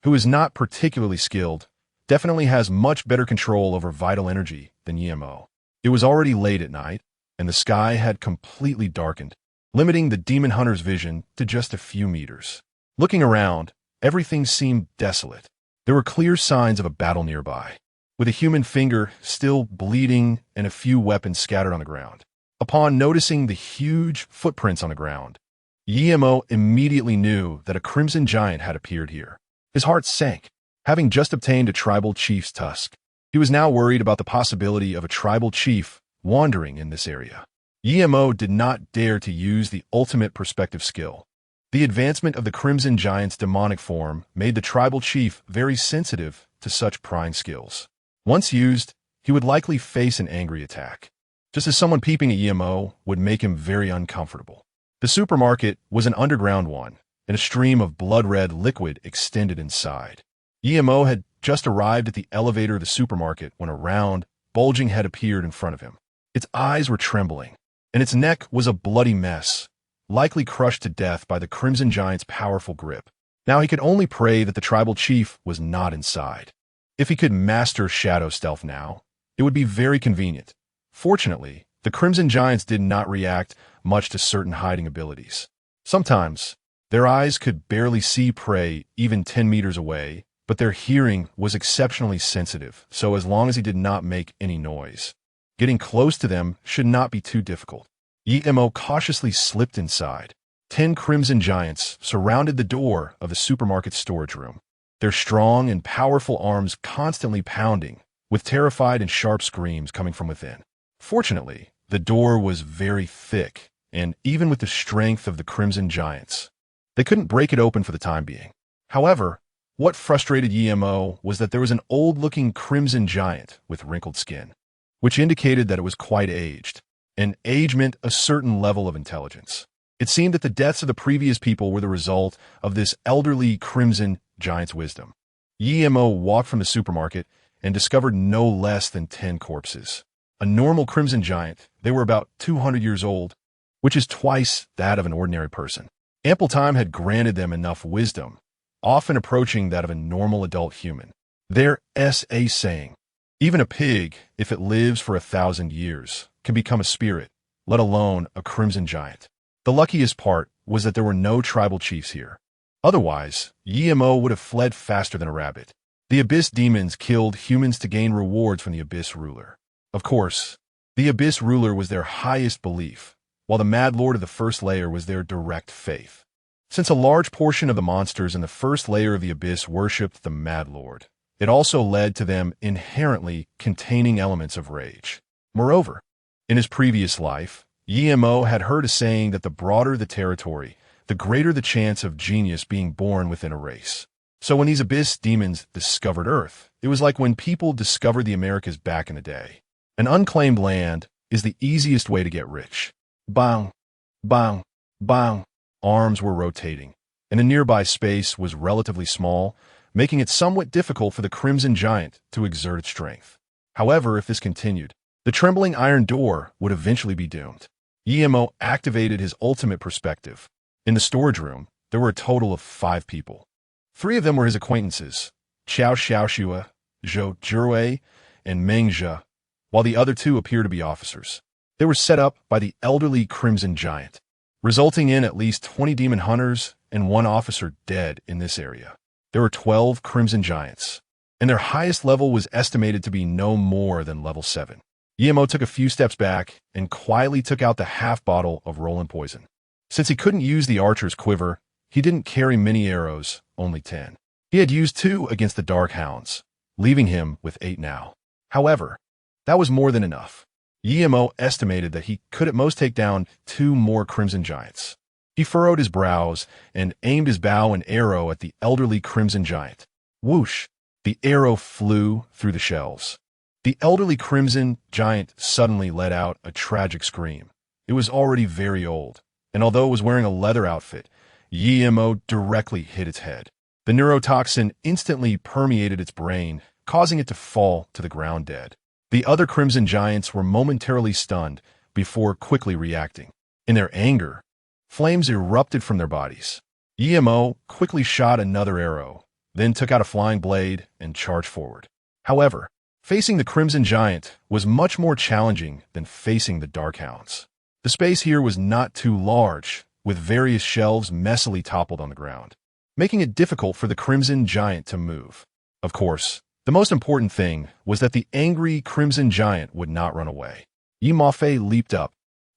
who is not particularly skilled, definitely has much better control over vital energy than Yemo. It was already late at night, and the sky had completely darkened, limiting the demon hunter's vision to just a few meters. Looking around, everything seemed desolate. There were clear signs of a battle nearby, with a human finger still bleeding and a few weapons scattered on the ground. Upon noticing the huge footprints on the ground, Yemo immediately knew that a crimson giant had appeared here. His heart sank. Having just obtained a tribal chief's tusk, he was now worried about the possibility of a tribal chief wandering in this area. Yemo did not dare to use the ultimate perspective skill. The advancement of the crimson giant's demonic form made the tribal chief very sensitive to such prying skills. Once used, he would likely face an angry attack, just as someone peeping at Yemo would make him very uncomfortable. The supermarket was an underground one, and a stream of blood-red liquid extended inside. Yemo had just arrived at the elevator of the supermarket when a round, bulging head appeared in front of him. Its eyes were trembling, and its neck was a bloody mess, likely crushed to death by the crimson giant's powerful grip. Now he could only pray that the tribal chief was not inside. If he could master shadow stealth now, it would be very convenient. Fortunately, the crimson giants did not react much to certain hiding abilities. Sometimes, their eyes could barely see prey even 10 meters away, but their hearing was exceptionally sensitive, so as long as he did not make any noise, getting close to them should not be too difficult. Yemo cautiously slipped inside. 10 crimson giants surrounded the door of the supermarket storage room, their strong and powerful arms constantly pounding, with terrified and sharp screams coming from within. Fortunately, the door was very thick, and even with the strength of the crimson giants, they couldn't break it open for the time being. However, what frustrated Yemo was that there was an old-looking crimson giant with wrinkled skin, which indicated that it was quite aged, and age meant a certain level of intelligence. It seemed that the deaths of the previous people were the result of this elderly crimson giant's wisdom. Yemo walked from the supermarket and discovered no less than 10 corpses. A normal crimson giant, they were about 200 years old, which is twice that of an ordinary person. Ample time had granted them enough wisdom, often approaching that of a normal adult human. There's a saying, even a pig, if it lives for 1,000 years, can become a spirit, let alone a crimson giant. The luckiest part was that there were no tribal chiefs here. Otherwise, Yemo would have fled faster than a rabbit. The Abyss demons killed humans to gain rewards from the Abyss ruler. Of course, the Abyss ruler was their highest belief, while the Mad Lord of the first layer was their direct faith. Since a large portion of the monsters in the first layer of the Abyss worshipped the Mad Lord, it also led to them inherently containing elements of rage. Moreover, in his previous life, Yemo had heard a saying that the broader the territory, the greater the chance of genius being born within a race. So when these Abyss demons discovered Earth, it was like when people discovered the Americas back in the day. An unclaimed land is the easiest way to get rich. Bang, bang, bang. Arms were rotating, and the nearby space was relatively small, making it somewhat difficult for the Crimson Giant to exert its strength. However, if this continued, the trembling iron door would eventually be doomed. Yemo activated his ultimate perspective. In the storage room, there were a total of 5 people. 3 of them were his acquaintances, Xiao Xiaoxua, Zhou Jurui, and Meng Zhe, while the other 2 appeared to be officers. They were set up by the elderly Crimson Giant, resulting in at least 20 demon hunters and 1 officer dead in this area. There were 12 Crimson Giants, and their highest level was estimated to be no more than level 7. Yemo took a few steps back and quietly took out the half bottle of Roland poison. Since he couldn't use the archer's quiver, he didn't carry many arrows, only 10. He had used 2 against the Dark Hounds, leaving him with 8 now. However, that was more than enough. Yemo estimated that he could at most take down 2 more Crimson Giants. He furrowed his brows and aimed his bow and arrow at the elderly Crimson Giant. Whoosh! The arrow flew through the shelves. The elderly Crimson Giant suddenly let out a tragic scream. It was already very old, and although it was wearing a leather outfit, Yemo directly hit its head. The neurotoxin instantly permeated its brain, causing it to fall to the ground dead. The other Crimson Giants were momentarily stunned, before quickly reacting. In their anger, flames erupted from their bodies. EMO quickly shot another arrow, then took out a flying blade and charged forward. However, facing the Crimson Giant was much more challenging than facing the Darkhounds. The space here was not too large, with various shelves messily toppled on the ground, making it difficult for the Crimson Giant to move. Of course, the most important thing was that the angry Crimson Giant would not run away. Yi Mafei leaped up.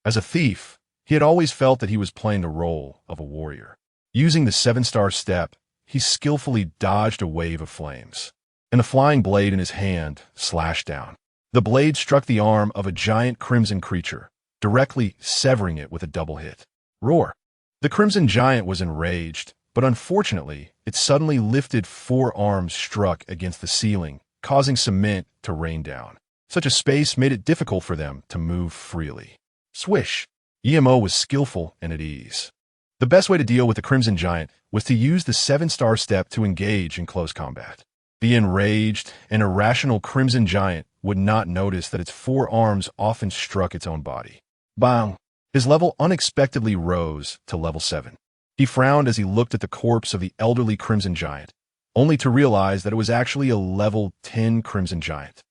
As a thief, he had always felt that he was playing the role of a warrior. Using the 7-star step, he skillfully dodged a wave of flames, and the flying blade in his hand slashed down. The blade struck the arm of a giant crimson creature, directly severing it with a double hit. Roar! The Crimson Giant was enraged, but unfortunately, it suddenly lifted 4 arms struck against the ceiling, causing cement to rain down. Such a space made it difficult for them to move freely. Swish! EMO was skillful and at ease. The best way to deal with the Crimson Giant was to use the 7-star step to engage in close combat. The enraged and irrational Crimson Giant would not notice that its 4 arms often struck its own body. Bang! His level unexpectedly rose to level 7. He frowned as he looked at the corpse of the elderly Crimson Giant, only to realize that it was actually a level 10 Crimson Giant.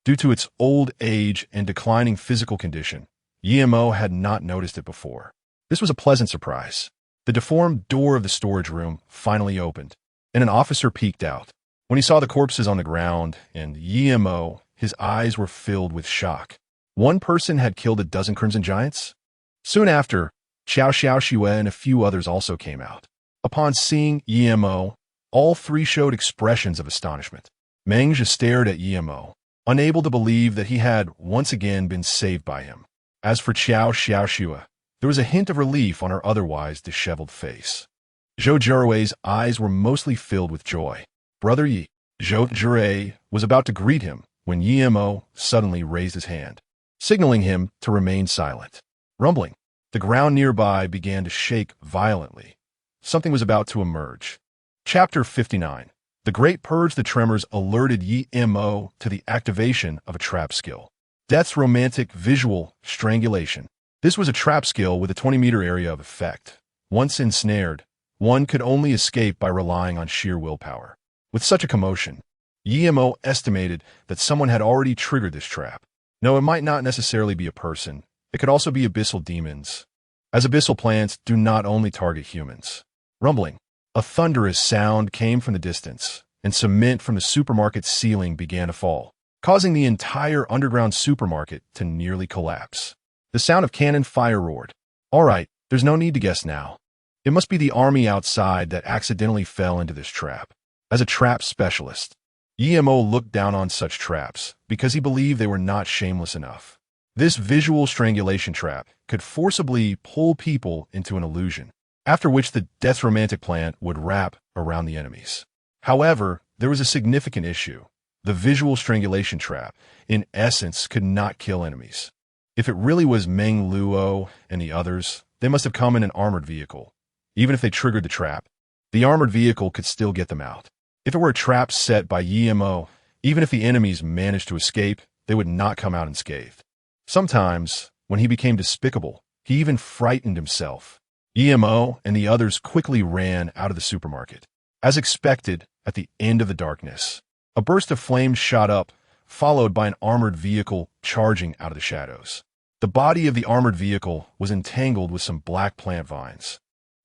Due to its old age and declining physical condition, EMO had not noticed it before. This was a pleasant surprise. The deformed door of the storage room finally opened, and an officer peeked out. When he saw the corpses on the ground and EMO, his eyes were filled with shock. One person had killed a dozen Crimson Giants? Soon after, Xiao Xiaoxue and a few others also came out. Upon seeing EMO, all 3 showed expressions of astonishment. Meng Zhi stared at EMO, unable to believe that he had once again been saved by him. As for Xiao Xiaoxue, there was a hint of relief on her otherwise disheveled face. Zhou Jirui's eyes were mostly filled with joy. Brother Yi, Zhou Jirui was about to greet him when EMO suddenly raised his hand, signaling him to remain silent. Rumbling, the ground nearby began to shake violently. Something was about to emerge. Chapter 59. The Great Purge. The tremors alerted EMO to the activation of a trap skill. Death's romantic visual strangulation. This was a trap skill with a 20-meter area of effect. Once ensnared, one could only escape by relying on sheer willpower. With such a commotion, EMO estimated that someone had already triggered this trap. No, it might not necessarily be a person. It could also be abyssal demons, as abyssal plants do not only target humans. Rumbling. A thunderous sound came from the distance, and cement from the supermarket's ceiling began to fall, causing the entire underground supermarket to nearly collapse. The sound of cannon fire roared. All right, there's no need to guess now. It must be the army outside that accidentally fell into this trap. As a trap specialist, EMO looked down on such traps because he believed they were not shameless enough. This visual strangulation trap could forcibly pull people into an illusion, after which the death romantic plant would wrap around the enemies. However, there was a significant issue. The visual strangulation trap, in essence, could not kill enemies. If it really was Meng Luo and the others, they must have come in an armored vehicle. Even if they triggered the trap, the armored vehicle could still get them out. If it were a trap set by EMO, even if the enemies managed to escape, they would not come out unscathed. Sometimes, when he became despicable, he even frightened himself. EMO and the others quickly ran out of the supermarket. As expected, at the end of the darkness, a burst of flames shot up, followed by an armored vehicle charging out of the shadows. The body of the armored vehicle was entangled with some black plant vines,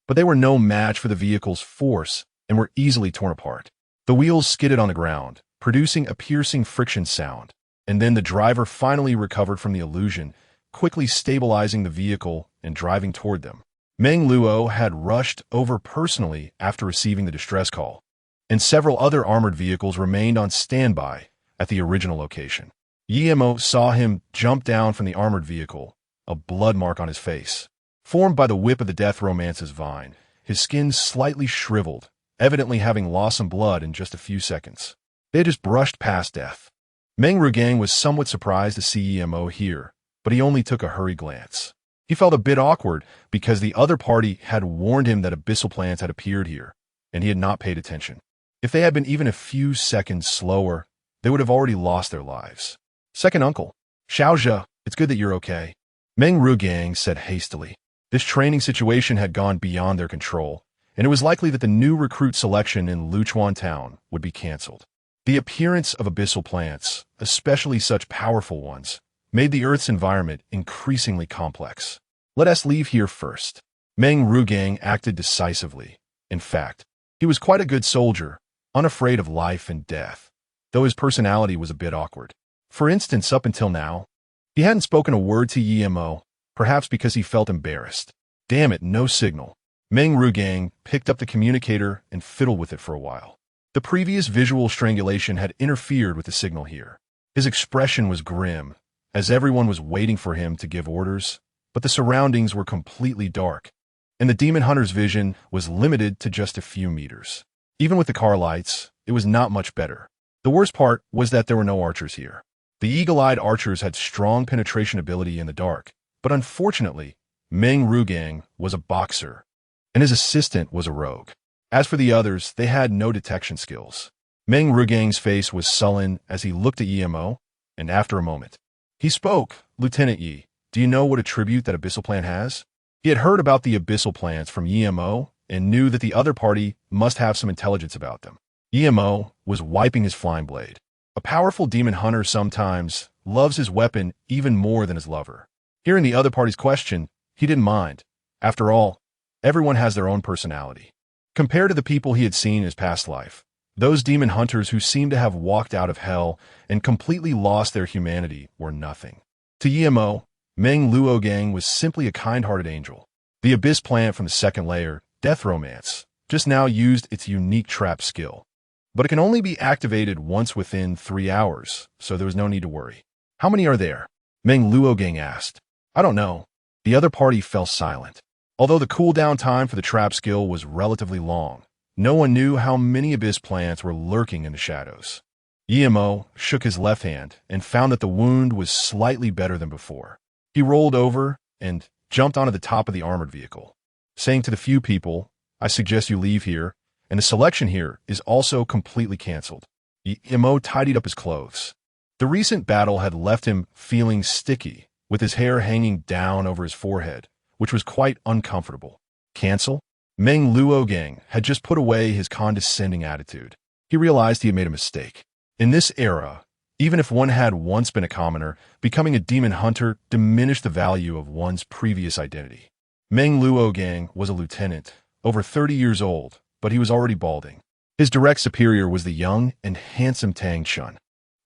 but they were no match for the vehicle's force and were easily torn apart. The wheels skidded on the ground, producing a piercing friction sound, and then the driver finally recovered from the illusion, quickly stabilizing the vehicle and driving toward them. Meng Luo had rushed over personally after receiving the distress call, and several other armored vehicles remained on standby at the original location. EMO saw him jump down from the armored vehicle, a blood mark on his face, formed by the whip of the death romance's vine. His skin slightly shriveled, evidently having lost some blood in just a few seconds. They had just brushed past death. Meng Rugang was somewhat surprised to see EMO here, but he only took a hurried glance. He felt a bit awkward because the other party had warned him that abyssal plants had appeared here, and he had not paid attention. If they had been even a few seconds slower, they would have already lost their lives. Second uncle, Xiaozhe, it's good that you're okay. Meng Rugang said hastily. This training situation had gone beyond their control, and it was likely that the new recruit selection in Luchuan Town would be cancelled. The appearance of abyssal plants, especially such powerful ones, made the Earth's environment increasingly complex. Let us leave here first. Meng Rugang acted decisively. In fact, he was quite a good soldier, unafraid of life and death, though his personality was a bit awkward. For instance, up until now, he hadn't spoken a word to Yemo, perhaps because he felt embarrassed. Damn it, no signal. Meng Rugang picked up the communicator and fiddled with it for a while. The previous visual strangulation had interfered with the signal here. His expression was grim, as everyone was waiting for him to give orders, but the surroundings were completely dark, and the demon hunter's vision was limited to just a few meters. Even with the car lights, it was not much better. The worst part was that there were no archers here. The eagle-eyed archers had strong penetration ability in the dark, but unfortunately, Meng Rugang was a boxer, and his assistant was a rogue. As for the others, they had no detection skills. Meng Rugang's face was sullen as he looked at Yemo, and after a moment, he spoke. Lieutenant Yi, do you know what attribute that abyssal plant has? He had heard about the abyssal plants from Yemo and knew that the other party must have some intelligence about them. Yemo was wiping his flying blade. A powerful demon hunter sometimes loves his weapon even more than his lover. Hearing the other party's question, he didn't mind. After all, everyone has their own personality. Compared to the people he had seen in his past life, those demon hunters who seemed to have walked out of hell and completely lost their humanity were nothing. To Yemo, Meng Luogang was simply a kind-hearted angel. The abyss plant from the second layer, Death Romance, just now used its unique trap skill. But it can only be activated once within 3 hours, so there was no need to worry. How many are there? Meng Luogang asked. I don't know. The other party fell silent. Although the cooldown time for the trap skill was relatively long, no one knew how many abyss plants were lurking in the shadows. Yemo shook his left hand and found that the wound was slightly better than before. He rolled over and jumped onto the top of the armored vehicle, saying to the few people, I suggest you leave here, and the selection here is also completely cancelled. Yemo tidied up his clothes. The recent battle had left him feeling sticky, with his hair hanging down over his forehead, which was quite uncomfortable. Cancel? Meng Luogang had just put away his condescending attitude. He realized he had made a mistake. In this era, even if one had once been a commoner, becoming a demon hunter diminished the value of one's previous identity. Meng Luogang was a lieutenant, over 30 years old, but he was already balding. His direct superior was the young and handsome Tang Chun.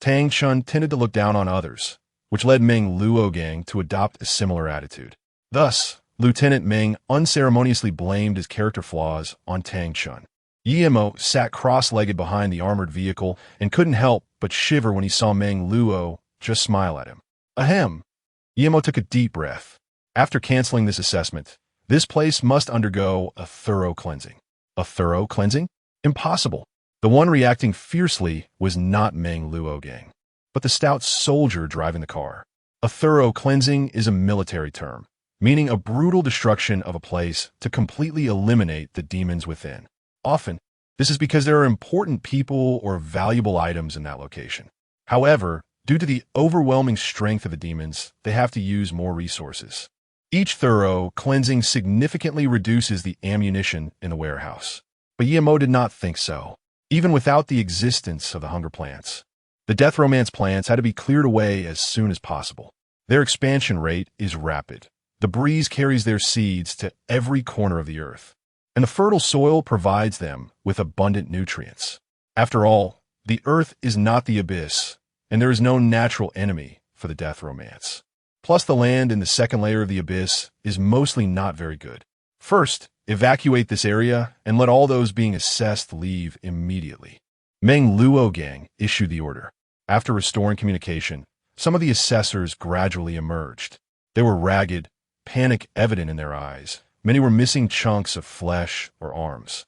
Tang Chun tended to look down on others, which led Meng Luogang to adopt a similar attitude. Thus, Lieutenant Meng unceremoniously blamed his character flaws on Tang Chun. Yemo sat cross-legged behind the armored vehicle and couldn't help but shiver when he saw Meng Luo just smile at him. Ahem. Yemo took a deep breath. After canceling this assessment, this place must undergo a thorough cleansing. A thorough cleansing? Impossible. The one reacting fiercely was not Meng Luogang, but the stout soldier driving the car. A thorough cleansing is a military term, meaning a brutal destruction of a place to completely eliminate the demons within. Often, this is because there are important people or valuable items in that location. However, due to the overwhelming strength of the demons, they have to use more resources. Each thorough cleansing significantly reduces the ammunition in the warehouse. But Yemo did not think so. Even without the existence of the hunger plants, the death romance plants had to be cleared away as soon as possible. Their expansion rate is rapid. The breeze carries their seeds to every corner of the earth, and the fertile soil provides them with abundant nutrients. After all, the earth is not the abyss, and there is no natural enemy for the death romance. Plus, the land in the second layer of the abyss is mostly not very good. First, evacuate this area and let all those being assessed leave immediately. Meng Luogang issued the order. After restoring communication, some of the assessors gradually emerged. They were ragged, panic evident in their eyes. Many were missing chunks of flesh or arms.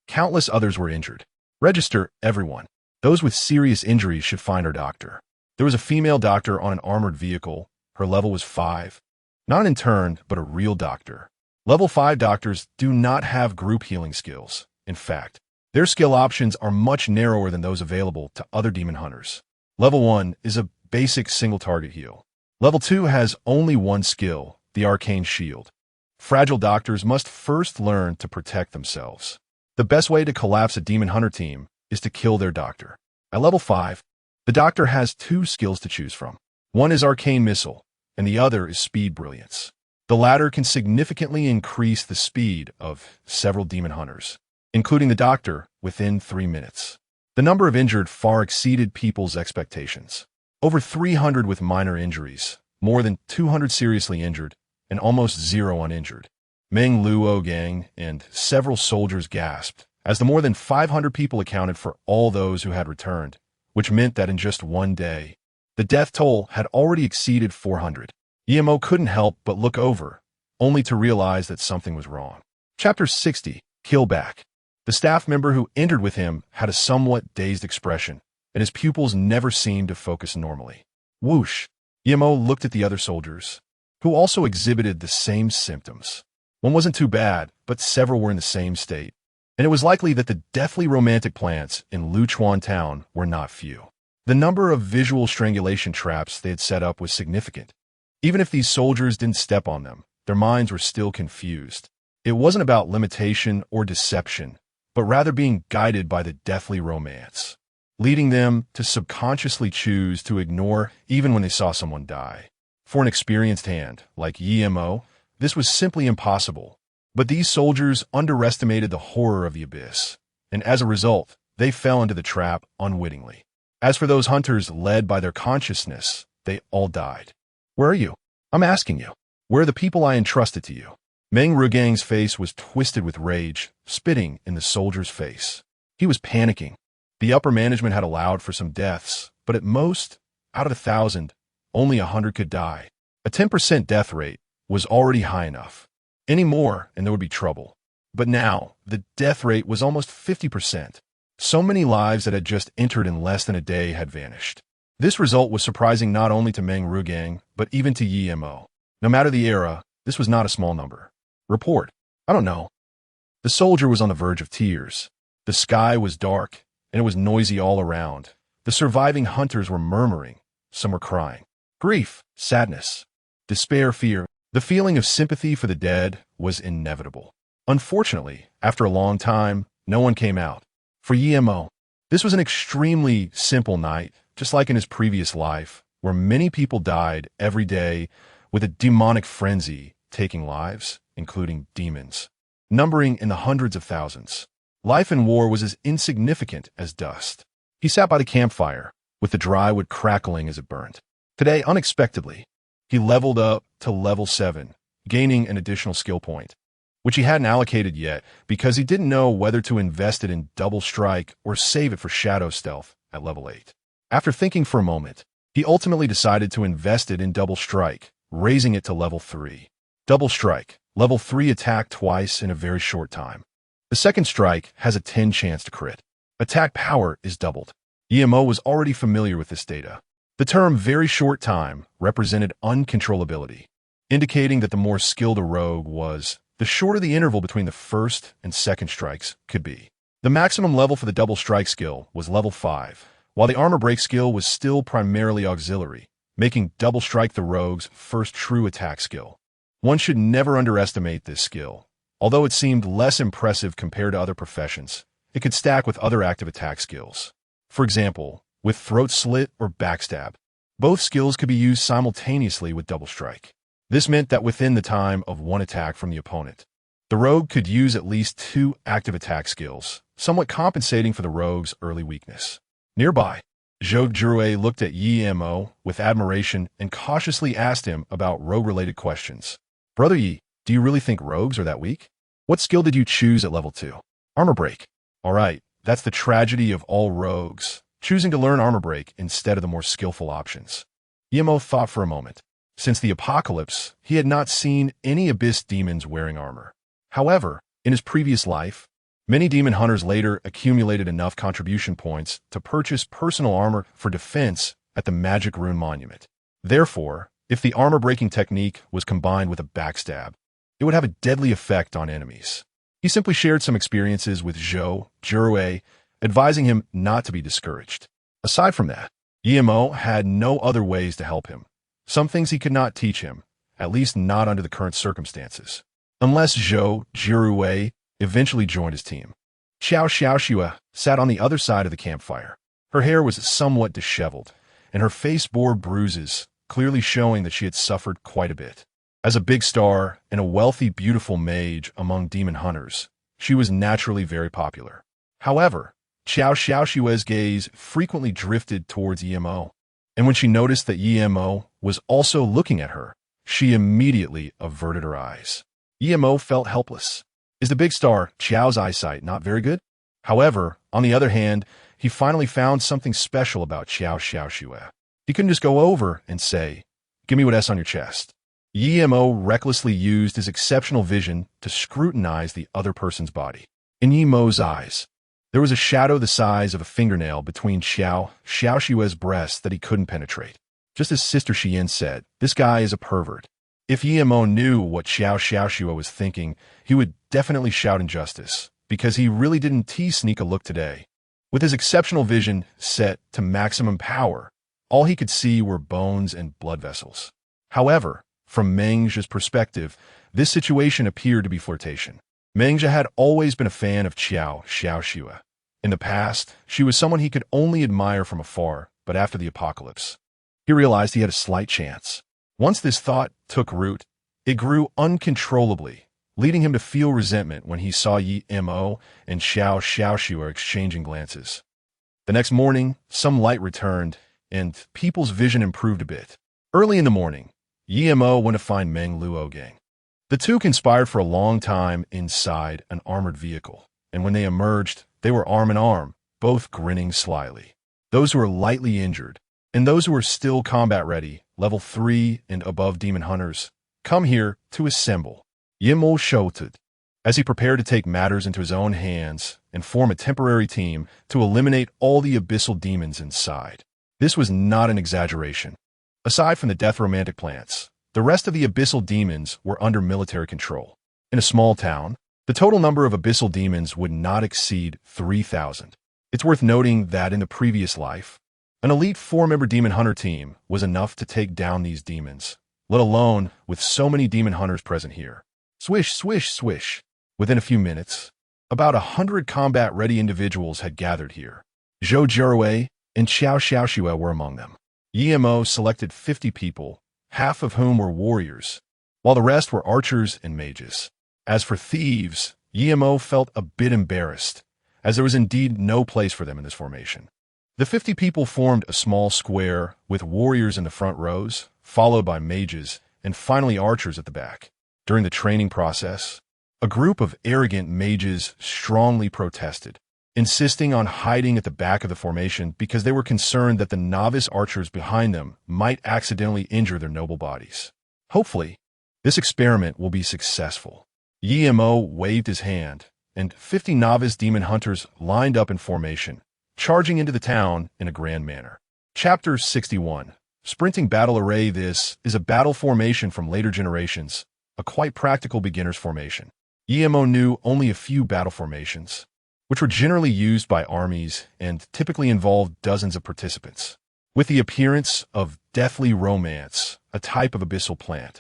Countless others were injured. Register everyone. Those with serious injuries should find our doctor. There was a female doctor on an armored vehicle. Her level was 5. Not an intern, but a real doctor. Level 5 doctors do not have group healing skills. In fact, their skill options are much narrower than those available to other demon hunters. Level 1 is a basic single target heal. Level 2 has only one skill, the arcane shield. Fragile doctors must first learn to protect themselves. The best way to collapse a demon hunter team is to kill their doctor. At level 5, the doctor has two skills to choose from. One is arcane missile, and the other is speed brilliance. The latter can significantly increase the speed of several demon hunters, including the doctor, within 3 minutes. The number of injured far exceeded people's expectations. Over 300 with minor injuries, more than 200 seriously injured, and almost zero uninjured. Meng Luo Gang and several soldiers gasped, as the more than 500 people accounted for all those who had returned, which meant that in just one day, the death toll had already exceeded 400. EMO couldn't help but look over, only to realize that something was wrong. Chapter 60, Killback. The staff member who entered with him had a somewhat dazed expression, and his pupils never seemed to focus normally. Whoosh! EMO looked at the other soldiers, who also exhibited the same symptoms. One wasn't too bad, but several were in the same state, and it was likely that the deathly romantic plants in Luchuan town were not few. The number of visual strangulation traps they had set up was significant. Even if these soldiers didn't step on them, their minds were still confused. It wasn't about limitation or deception, but rather being guided by the deathly romance, leading them to subconsciously choose to ignore even when they saw someone die. For an experienced hand, like EMO, this was simply impossible. But these soldiers underestimated the horror of the abyss, and as a result, they fell into the trap unwittingly. As for those hunters led by their consciousness, they all died. Where are you? I'm asking you. Where are the people I entrusted to you? Meng Rugang's face was twisted with rage, spitting in the soldier's face. He was panicking. The upper management had allowed for some deaths, but at most, out of 1,000, only 100 could die. A 10% death rate was already high enough. Any more, and there would be trouble. But now, the death rate was almost 50%. So many lives that had just entered in less than a day had vanished. This result was surprising not only to Meng Rugang, but even to EMO. No matter the era, this was not a small number. Report. I don't know. The soldier was on the verge of tears. The sky was dark, and it was noisy all around. The surviving hunters were murmuring. Some were crying. Grief, sadness, despair, fear. The feeling of sympathy for the dead was inevitable. Unfortunately, after a long time, no one came out. For EMO, this was an extremely simple night, just like in his previous life, where many people died every day with a demonic frenzy taking lives, including demons, numbering in the hundreds of thousands. Life in war was as insignificant as dust. He sat by the campfire, with the dry wood crackling as it burned. Today, unexpectedly, he leveled up to level 7, gaining an additional skill point, which he hadn't allocated yet because he didn't know whether to invest it in double strike or save it for shadow stealth at level 8. After thinking for a moment, he ultimately decided to invest it in double strike, raising it to level 3. Double strike, level 3 attack twice in a very short time. The second strike has a 10 chance to crit. Attack power is doubled. EMO was already familiar with this data. The term very short time represented uncontrollability, indicating that the more skilled a rogue was, the shorter the interval between the first and second strikes could be. The maximum level for the double strike skill was level 5, while the armor break skill was still primarily auxiliary, making double strike the rogue's first true attack skill. One should never underestimate this skill. Although it seemed less impressive compared to other professions, it could stack with other active attack skills. For example, with throat slit or backstab. Both skills could be used simultaneously with double strike. This meant that within the time of one attack from the opponent, the rogue could use at least 2 active attack skills, somewhat compensating for the rogue's early weakness. Nearby, Zhou Jurue looked at Yi Mo with admiration and cautiously asked him about rogue-related questions. Brother Yi, do you really think rogues are that weak? What skill did you choose at level 2? Armor break. All right, that's the tragedy of all rogues, choosing to learn armor break instead of the more skillful options. Yemo thought for a moment. Since the apocalypse, he had not seen any abyss demons wearing armor. However, in his previous life, many demon hunters later accumulated enough contribution points to purchase personal armor for defense at the Magic Rune Monument. Therefore, if the armor-breaking technique was combined with a backstab, it would have a deadly effect on enemies. He simply shared some experiences with Zhou Jurue, advising him not to be discouraged. Aside from that, Yemo had no other ways to help him. Some things he could not teach him, at least not under the current circumstances. Unless Zhou Jiruwei eventually joined his team. Xiao Xiaoxue sat on the other side of the campfire. Her hair was somewhat disheveled, and her face bore bruises, clearly showing that she had suffered quite a bit. As a big star and a wealthy, beautiful mage among demon hunters, she was naturally very popular. However, Xiao Xiaoxue's gaze frequently drifted towards Emo, and when she noticed that Emo was also looking at her, she immediately averted her eyes. Emo felt helpless. Is the big star, Xiao's eyesight, not very good? However, on the other hand, he finally found something special about Xiao Xiaoxue. He couldn't just go over and say, "Give me what S on your chest." Emo recklessly used his exceptional vision to scrutinize the other person's body. In Emo's eyes, there was a shadow the size of a fingernail between Xiao Xiaoxue's breasts that he couldn't penetrate. Just as Sister Xian said, this guy is a pervert. If Emo knew what Xiao Xiaoxue was thinking, he would definitely shout injustice, because he really didn't sneak a look today. With his exceptional vision set to maximum power, all he could see were bones and blood vessels. However, from Meng's perspective, this situation appeared to be flirtation. Meng had always been a fan of Xiao Xiaoxue. In the past, she was someone he could only admire from afar, but after the apocalypse, he realized he had a slight chance. Once this thought took root, it grew uncontrollably, leading him to feel resentment when he saw Emo and Xiao Xiaoxue exchanging glances. The next morning, some light returned, and people's vision improved a bit. Early in the morning, Emo went to find Meng Luogang. The two conspired for a long time inside an armored vehicle, and when they emerged, they were arm in arm, both grinning slyly. Those who were lightly injured, and those who were still combat-ready, level 3 and above demon hunters, come here to assemble. Emo shouted, as he prepared to take matters into his own hands and form a temporary team to eliminate all the abyssal demons inside. This was not an exaggeration. Aside from the death romantic plants, the rest of the abyssal demons were under military control. In a small town, the total number of abyssal demons would not exceed 3,000. It's worth noting that in the previous life, an elite 4-member demon hunter team was enough to take down these demons, let alone with so many demon hunters present here. Swish, swish, swish. Within a few minutes, about 100 combat-ready individuals had gathered here. Zhou Jiruwei and Xiao Xiaoxue were among them. Emo selected 50 people, half of whom were warriors, while the rest were archers and mages. As for thieves, Emo felt a bit embarrassed, as there was indeed no place for them in this formation. The 50 people formed a small square with warriors in the front rows, followed by mages, and finally archers at the back. During the training process, a group of arrogant mages strongly protested, insisting on hiding at the back of the formation because they were concerned that the novice archers behind them might accidentally injure their noble bodies. Hopefully, this experiment will be successful. Emo waved his hand, and 50 novice demon hunters lined up in formation, charging into the town in a grand manner. Chapter 61. Sprinting Battle Array. This is a battle formation from later generations, a quite practical beginner's formation. Emo knew only a few battle formations, which were generally used by armies and typically involved dozens of participants. With the appearance of deathly romance, a type of abyssal plant,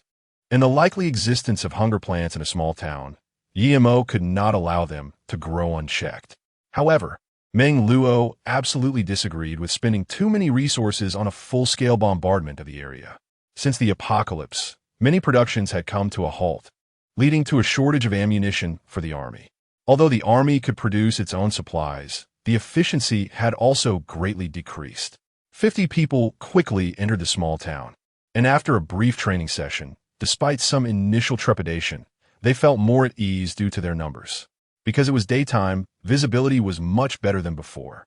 and the likely existence of hunger plants in a small town, Emo could not allow them to grow unchecked. However, Meng Luo absolutely disagreed with spending too many resources on a full-scale bombardment of the area. Since the apocalypse, many productions had come to a halt, leading to a shortage of ammunition for the army. Although the army could produce its own supplies, the efficiency had also greatly decreased. 50 people quickly entered the small town, and after a brief training session, despite some initial trepidation, they felt more at ease due to their numbers. Because it was daytime, visibility was much better than before.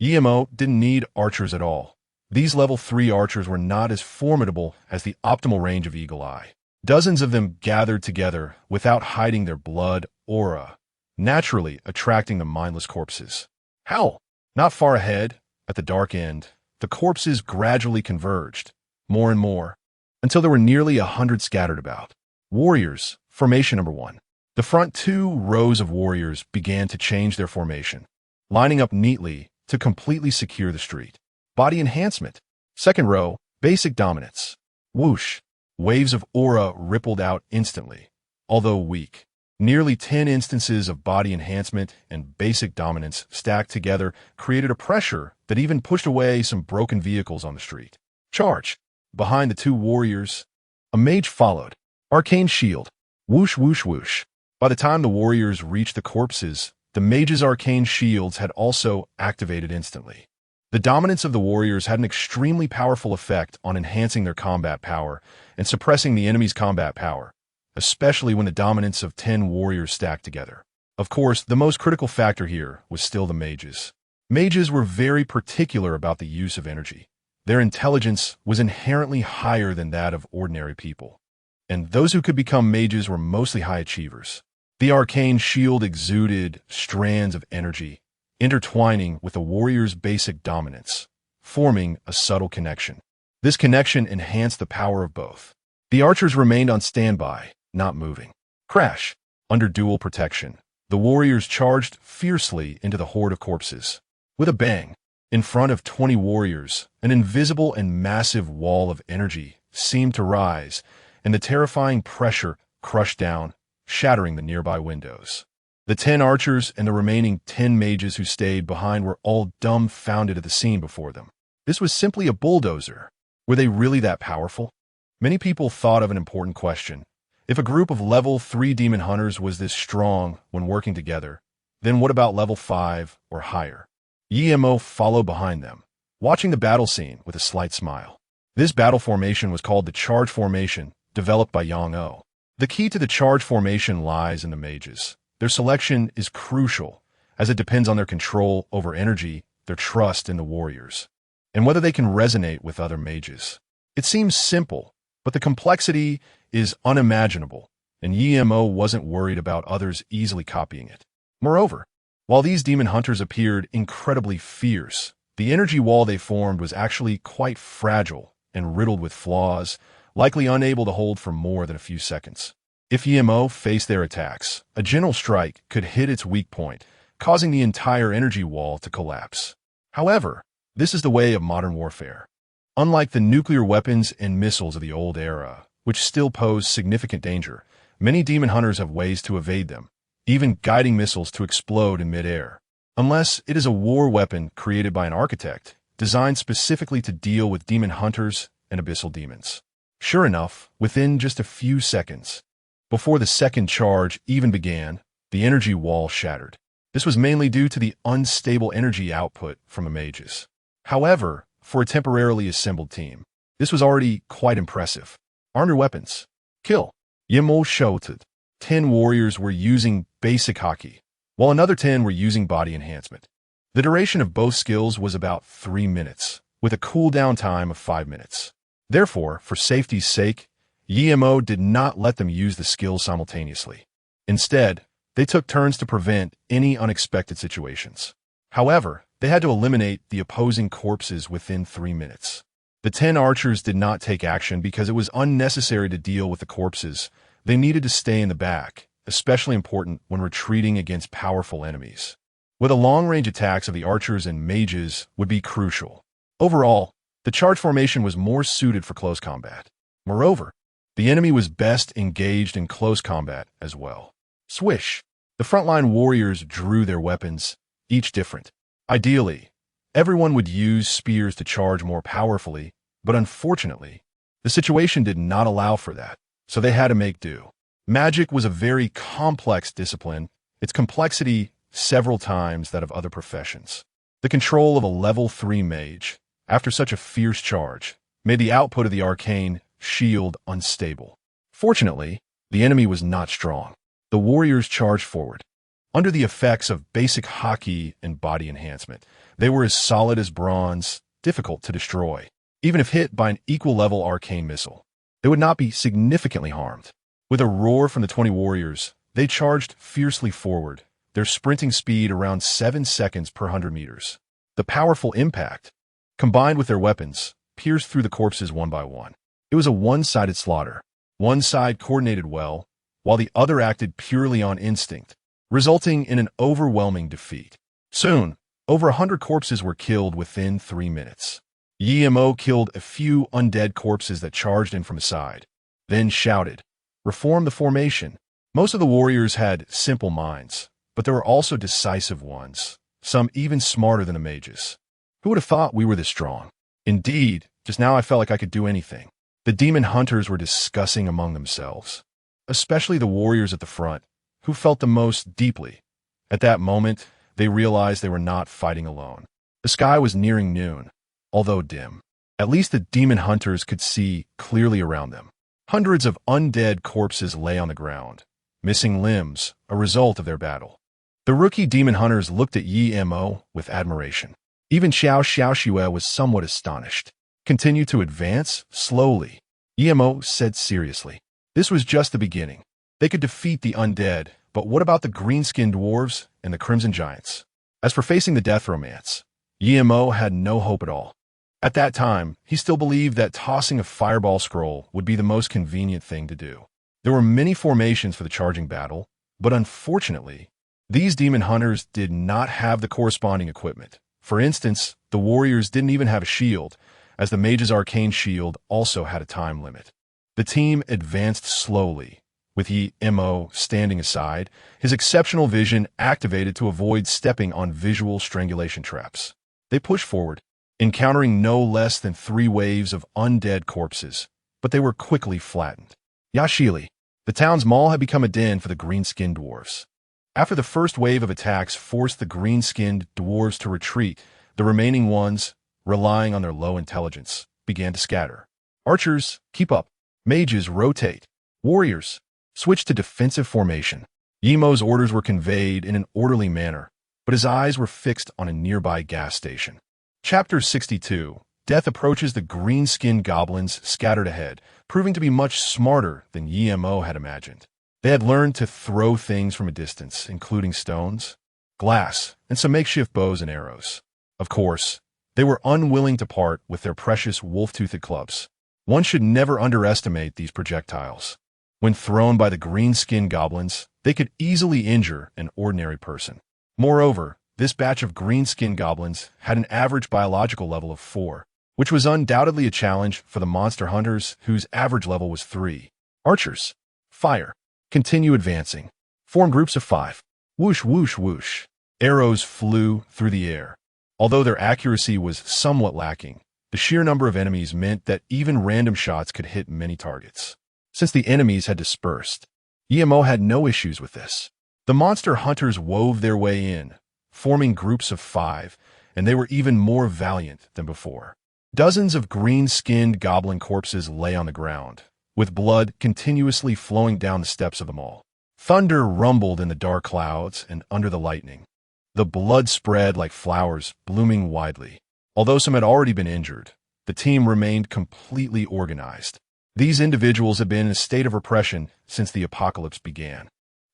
Emo didn't need archers at all. These level 3 archers were not as formidable as the optimal range of Eagle Eye. Dozens of them gathered together without hiding their blood aura, naturally attracting the mindless corpses. How? Not far ahead, at the dark end, the corpses gradually converged, more and more, until there were nearly 100 scattered about. Warriors, formation number 1. The front 2 rows of warriors began to change their formation, lining up neatly to completely secure the street. Body enhancement. Second row, basic dominance. Whoosh! Waves of aura rippled out instantly, although weak. Nearly 10 instances of body enhancement and basic dominance stacked together created a pressure that even pushed away some broken vehicles on the street. Charge! Behind the two warriors, a mage followed. Arcane shield. Whoosh, whoosh, whoosh. By the time the warriors reached the corpses, the mage's arcane shields had also activated instantly. The dominance of the warriors had an extremely powerful effect on enhancing their combat power and suppressing the enemy's combat power, especially when the dominance of 10 warriors stacked together. Of course, the most critical factor here was still the mages. Mages were very particular about the use of energy. Their intelligence was inherently higher than that of ordinary people, and those who could become mages were mostly high achievers. The arcane shield exuded strands of energy, intertwining with the warrior's basic dominance, forming a subtle connection. This connection enhanced the power of both. The archers remained on standby, not moving. Crash! Under dual protection, the warriors charged fiercely into the horde of corpses. With a bang, in front of 20 warriors, an invisible and massive wall of energy seemed to rise, and the terrifying pressure crushed down, shattering the nearby windows. The 10 archers and the remaining 10 mages who stayed behind were all dumbfounded at the scene before them. This was simply a bulldozer. Were they really that powerful? Many people thought of an important question. If a group of level 3 demon hunters was this strong when working together, then what about level 5 or higher? Emo followed behind them, watching the battle scene with a slight smile. This battle formation was called the charge formation, developed by Yang-O. The key to the charge formation lies in the mages. Their selection is crucial, as it depends on their control over energy, their trust in the warriors, and whether they can resonate with other mages. It seems simple, but the complexity is unimaginable, and Emo wasn't worried about others easily copying it. Moreover, while these demon hunters appeared incredibly fierce, the energy wall they formed was actually quite fragile and riddled with flaws, likely unable to hold for more than a few seconds. If Emo faced their attacks, a gentle strike could hit its weak point, causing the entire energy wall to collapse. However, this is the way of modern warfare. Unlike the nuclear weapons and missiles of the old era, which still pose significant danger, many demon hunters have ways to evade them, even guiding missiles to explode in midair. Unless it is a war weapon created by an architect, designed specifically to deal with demon hunters and abyssal demons. Sure enough, within just a few seconds, before the second charge even began, the energy wall shattered. This was mainly due to the unstable energy output from the mages. However, for a temporarily assembled team, this was already quite impressive. Arm your weapons. Kill. Emo shouted. 10 warriors were using basic haki, while another 10 were using body enhancement. The duration of both skills was about 3 minutes, with a cooldown time of 5 minutes. Therefore, for safety's sake, Emo did not let them use the skills simultaneously. Instead, they took turns to prevent any unexpected situations. However, they had to eliminate the opposing corpses within 3 minutes. The 10 archers did not take action because it was unnecessary to deal with the corpses. They needed to stay in the back, especially important when retreating against powerful enemies. With the long-range attacks of the archers and mages would be crucial. Overall, the charge formation was more suited for close combat. Moreover, the enemy was best engaged in close combat as well. Swish! The frontline warriors drew their weapons, each different. Ideally, everyone would use spears to charge more powerfully, but unfortunately, the situation did not allow for that, so they had to make do. Magic was a very complex discipline, its complexity several times that of other professions. The control of a level 3 mage, after such a fierce charge, made the output of the arcane shield unstable. Fortunately, the enemy was not strong. The warriors charged forward. Under the effects of basic haki and body enhancement, they were as solid as bronze, difficult to destroy. Even if hit by an equal-level arcane missile, they would not be significantly harmed. With a roar from the 20 warriors, they charged fiercely forward, their sprinting speed around 7 seconds per 100 meters. The powerful impact, combined with their weapons, pierced through the corpses one by one. It was a one-sided slaughter. One side coordinated well, while the other acted purely on instinct, resulting in an overwhelming defeat. Soon, over 100 corpses were killed within 3 minutes. Yemo killed a few undead corpses that charged in from the side, then shouted, "Reform the formation." Most of the warriors had simple minds, but there were also decisive ones, some even smarter than the mages. Who would have thought we were this strong? Indeed, just now I felt like I could do anything. The demon hunters were discussing among themselves, especially the warriors at the front, who felt the most deeply. At that moment, they realized they were not fighting alone. The sky was nearing noon, although dim. At least the demon hunters could see clearly around them. Hundreds of undead corpses lay on the ground, missing limbs, a result of their battle. The rookie demon hunters looked at Yemo with admiration. Even Xiao Xiaoxue was somewhat astonished. "Continue to advance, slowly," Yemo said seriously. This was just the beginning. They could defeat the undead, but what about the green-skinned dwarves and the crimson giants? As for facing the death romance, Yemo had no hope at all. At that time, he still believed that tossing a fireball scroll would be the most convenient thing to do. There were many formations for the charging battle, but unfortunately, these demon hunters did not have the corresponding equipment. For instance, the warriors didn't even have a shield, as the mage's arcane shield also had a time limit. The team advanced slowly, with Yemo standing aside, his exceptional vision activated to avoid stepping on visual strangulation traps. They pushed forward, encountering no less than 3 waves of undead corpses, but they were quickly flattened. Yashili, the town's mall had become a den for the green-skinned dwarves. After the first wave of attacks forced the green-skinned dwarves to retreat, the remaining ones, relying on their low intelligence, began to scatter. Archers, keep up. Mages, rotate. Warriors, switch to defensive formation. Yemo's orders were conveyed in an orderly manner, but his eyes were fixed on a nearby gas station. Chapter 62. Death approaches. The green-skinned goblins scattered ahead, proving to be much smarter than Yemo had imagined. They had learned to throw things from a distance, including stones, glass, and some makeshift bows and arrows. Of course, they were unwilling to part with their precious wolf-toothed clubs. One should never underestimate these projectiles. When thrown by the green-skinned goblins, they could easily injure an ordinary person. Moreover, this batch of green-skinned goblins had an average biological level of 4, which was undoubtedly a challenge for the monster hunters whose average level was 3. Archers, fire. Continue advancing. Form groups of 5. Whoosh, whoosh, whoosh. Arrows flew through the air. Although their accuracy was somewhat lacking, the sheer number of enemies meant that even random shots could hit many targets. Since the enemies had dispersed, Yemo had no issues with this. The monster hunters wove their way in, forming groups of 5, and they were even more valiant than before. Dozens of green-skinned goblin corpses lay on the ground, with blood continuously flowing down the steps of the mall. Thunder rumbled in the dark clouds and under the lightning. The blood spread like flowers blooming widely. Although some had already been injured, the team remained completely organized. These individuals had been in a state of repression since the apocalypse began.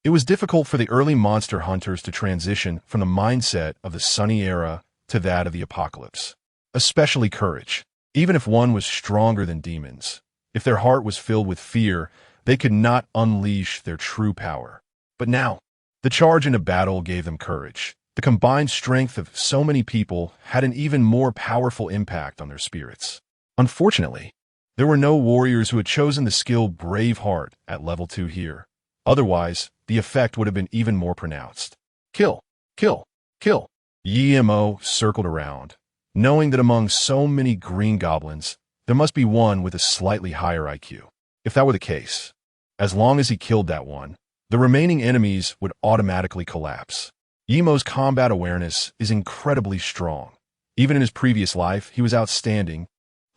It was difficult for the early monster hunters to transition from the mindset of the sunny era to that of the apocalypse. Especially courage. Even if one was stronger than demons, if their heart was filled with fear, they could not unleash their true power. But now, the charge into battle gave them courage. The combined strength of so many people had an even more powerful impact on their spirits. Unfortunately, there were no warriors who had chosen the skill Braveheart at level 2 here. Otherwise, the effect would have been even more pronounced. Kill, kill, kill. Yemo circled around, knowing that among so many green goblins, there must be one with a slightly higher IQ. If that were the case, as long as he killed that one, the remaining enemies would automatically collapse. Yemo's combat awareness is incredibly strong. Even in his previous life, he was outstanding,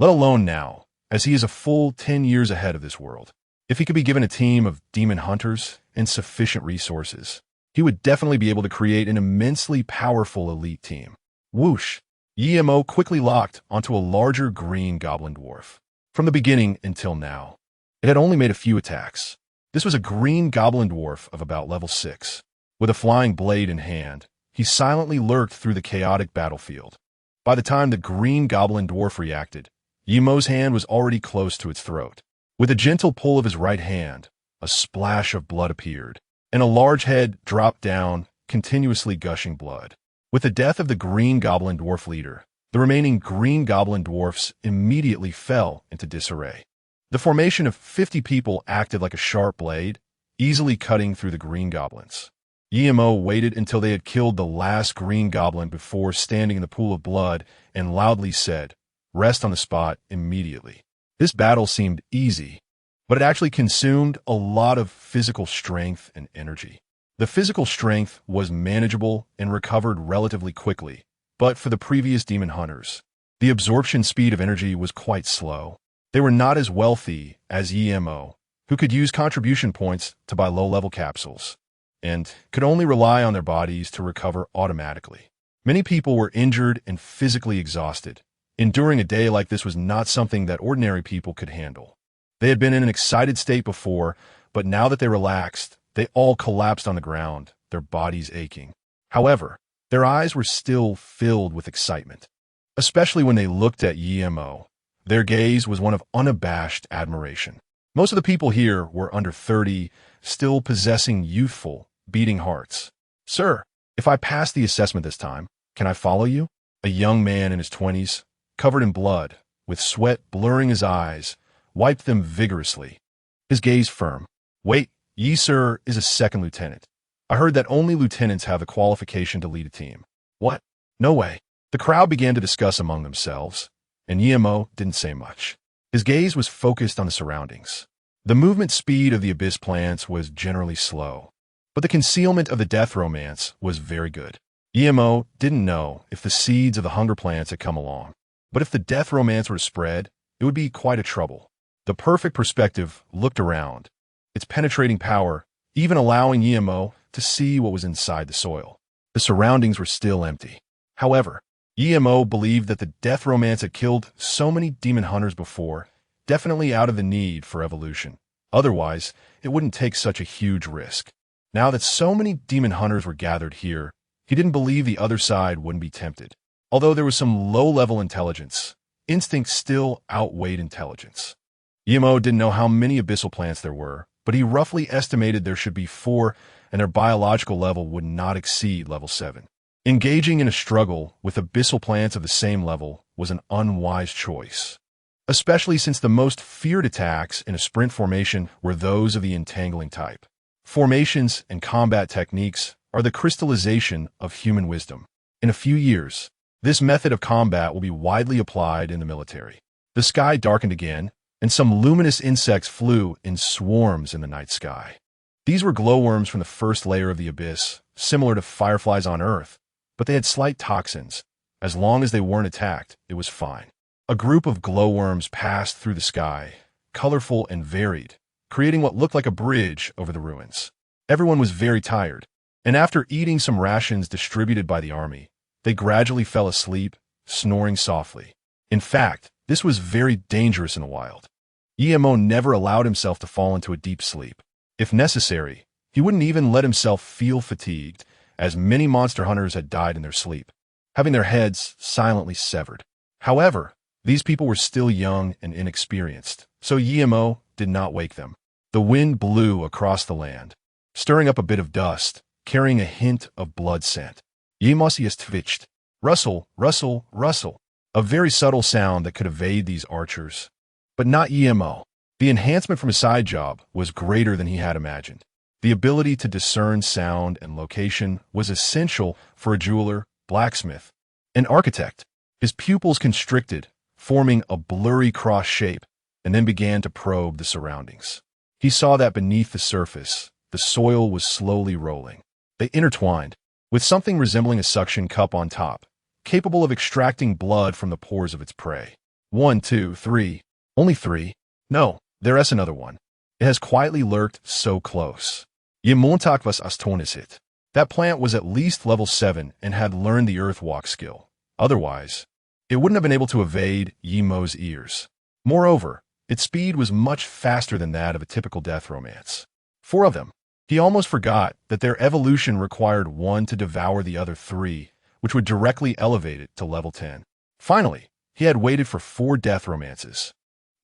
let alone now, as he is a full 10 years ahead of this world. If he could be given a team of demon hunters and sufficient resources, he would definitely be able to create an immensely powerful elite team. Whoosh! Yemo quickly locked onto a larger green goblin dwarf. From the beginning until now, it had only made a few attacks. This was a green goblin dwarf of about level 6. With a flying blade in hand, he silently lurked through the chaotic battlefield. By the time the green goblin dwarf reacted, Yemo's hand was already close to its throat. With a gentle pull of his right hand, a splash of blood appeared, and a large head dropped down, continuously gushing blood. With the death of the green goblin dwarf leader, The remaining green goblin dwarfs immediately fell into disarray. The formation of 50 people acted like a sharp blade, easily cutting through the green goblins. Emo waited until they had killed the last green goblin before standing in the pool of blood and loudly said, "Rest on the spot immediately." This battle seemed easy, but it actually consumed a lot of physical strength and energy. The physical strength was manageable and recovered relatively quickly, but for the previous demon hunters, the absorption speed of energy was quite slow. They were not as wealthy as Emo, who could use contribution points to buy low-level capsules, and could only rely on their bodies to recover automatically. Many people were injured and physically exhausted. Enduring a day like this was not something that ordinary people could handle. They had been in an excited state before, but now that they relaxed, they all collapsed on the ground, their bodies aching. However, their eyes were still filled with excitement, especially when they looked at Emo. Their gaze was one of unabashed admiration. Most of the people here were under 30, still possessing youthful, beating hearts. "Sir, if I pass the assessment this time, can I follow you?" A young man in his 20s, covered in blood, with sweat blurring his eyes, wiped them vigorously, his gaze firm. "Wait, ye sir is a second lieutenant. I heard that only lieutenants have the qualification to lead a team." "What? No way." The crowd began to discuss among themselves, and Emo didn't say much. His gaze was focused on the surroundings. The movement speed of the abyss plants was generally slow, but the concealment of the death romance was very good. Emo didn't know if the seeds of the hunger plants had come along, but if the death romance were to spread, it would be quite a trouble. The perfect perspective looked around, its penetrating power even allowing Emo to see what was inside the soil. The surroundings were still empty. However, Emo believed that the death romance had killed so many demon hunters before, definitely out of the need for evolution. Otherwise, it wouldn't take such a huge risk. Now that so many demon hunters were gathered here, he didn't believe the other side wouldn't be tempted. Although there was some low-level intelligence, instinct still outweighed intelligence. Emo didn't know how many abyssal plants there were, but he roughly estimated there should be 4, and their biological level would not exceed level 7. Engaging in a struggle with abyssal plants of the same level was an unwise choice, especially since the most feared attacks in a sprint formation were those of the entangling type. Formations and combat techniques are the crystallization of human wisdom. In a few years, this method of combat will be widely applied in the military. The sky darkened again, and some luminous insects flew in swarms in the night sky. These were glowworms from the first layer of the abyss, similar to fireflies on Earth, but they had slight toxins. As long as they weren't attacked, it was fine. A group of glowworms passed through the sky, colorful and varied, creating what looked like a bridge over the ruins. Everyone was very tired, and after eating some rations distributed by the army, they gradually fell asleep, snoring softly. In fact, this was very dangerous in the wild. Emo never allowed himself to fall into a deep sleep. If necessary, he wouldn't even let himself feel fatigued, as many monster hunters had died in their sleep, having their heads silently severed. However, these people were still young and inexperienced, so Emo did not wake them. The wind blew across the land, stirring up a bit of dust, carrying a hint of blood scent. Yemosius twitched. Rustle, rustle, rustle. A very subtle sound that could evade these archers. But not Emo. The enhancement from his side job was greater than he had imagined. The ability to discern sound and location was essential for a jeweler, blacksmith, and architect. His pupils constricted, forming a blurry cross shape, and then began to probe the surroundings. He saw that beneath the surface, the soil was slowly rolling. They intertwined, with something resembling a suction cup on top, capable of extracting blood from the pores of its prey. 1, 2, 3. Only 3? No, there's another one. It has quietly lurked so close. Yemontak was astonished. That plant was at least level 7 and had learned the earthwalk skill. Otherwise, it wouldn't have been able to evade Yemo's ears. Moreover, its speed was much faster than that of a typical death romance. 4 of them. He almost forgot that their evolution required one to devour the other 3, which would directly elevate it to level 10. Finally, he had waited for 4 death romances.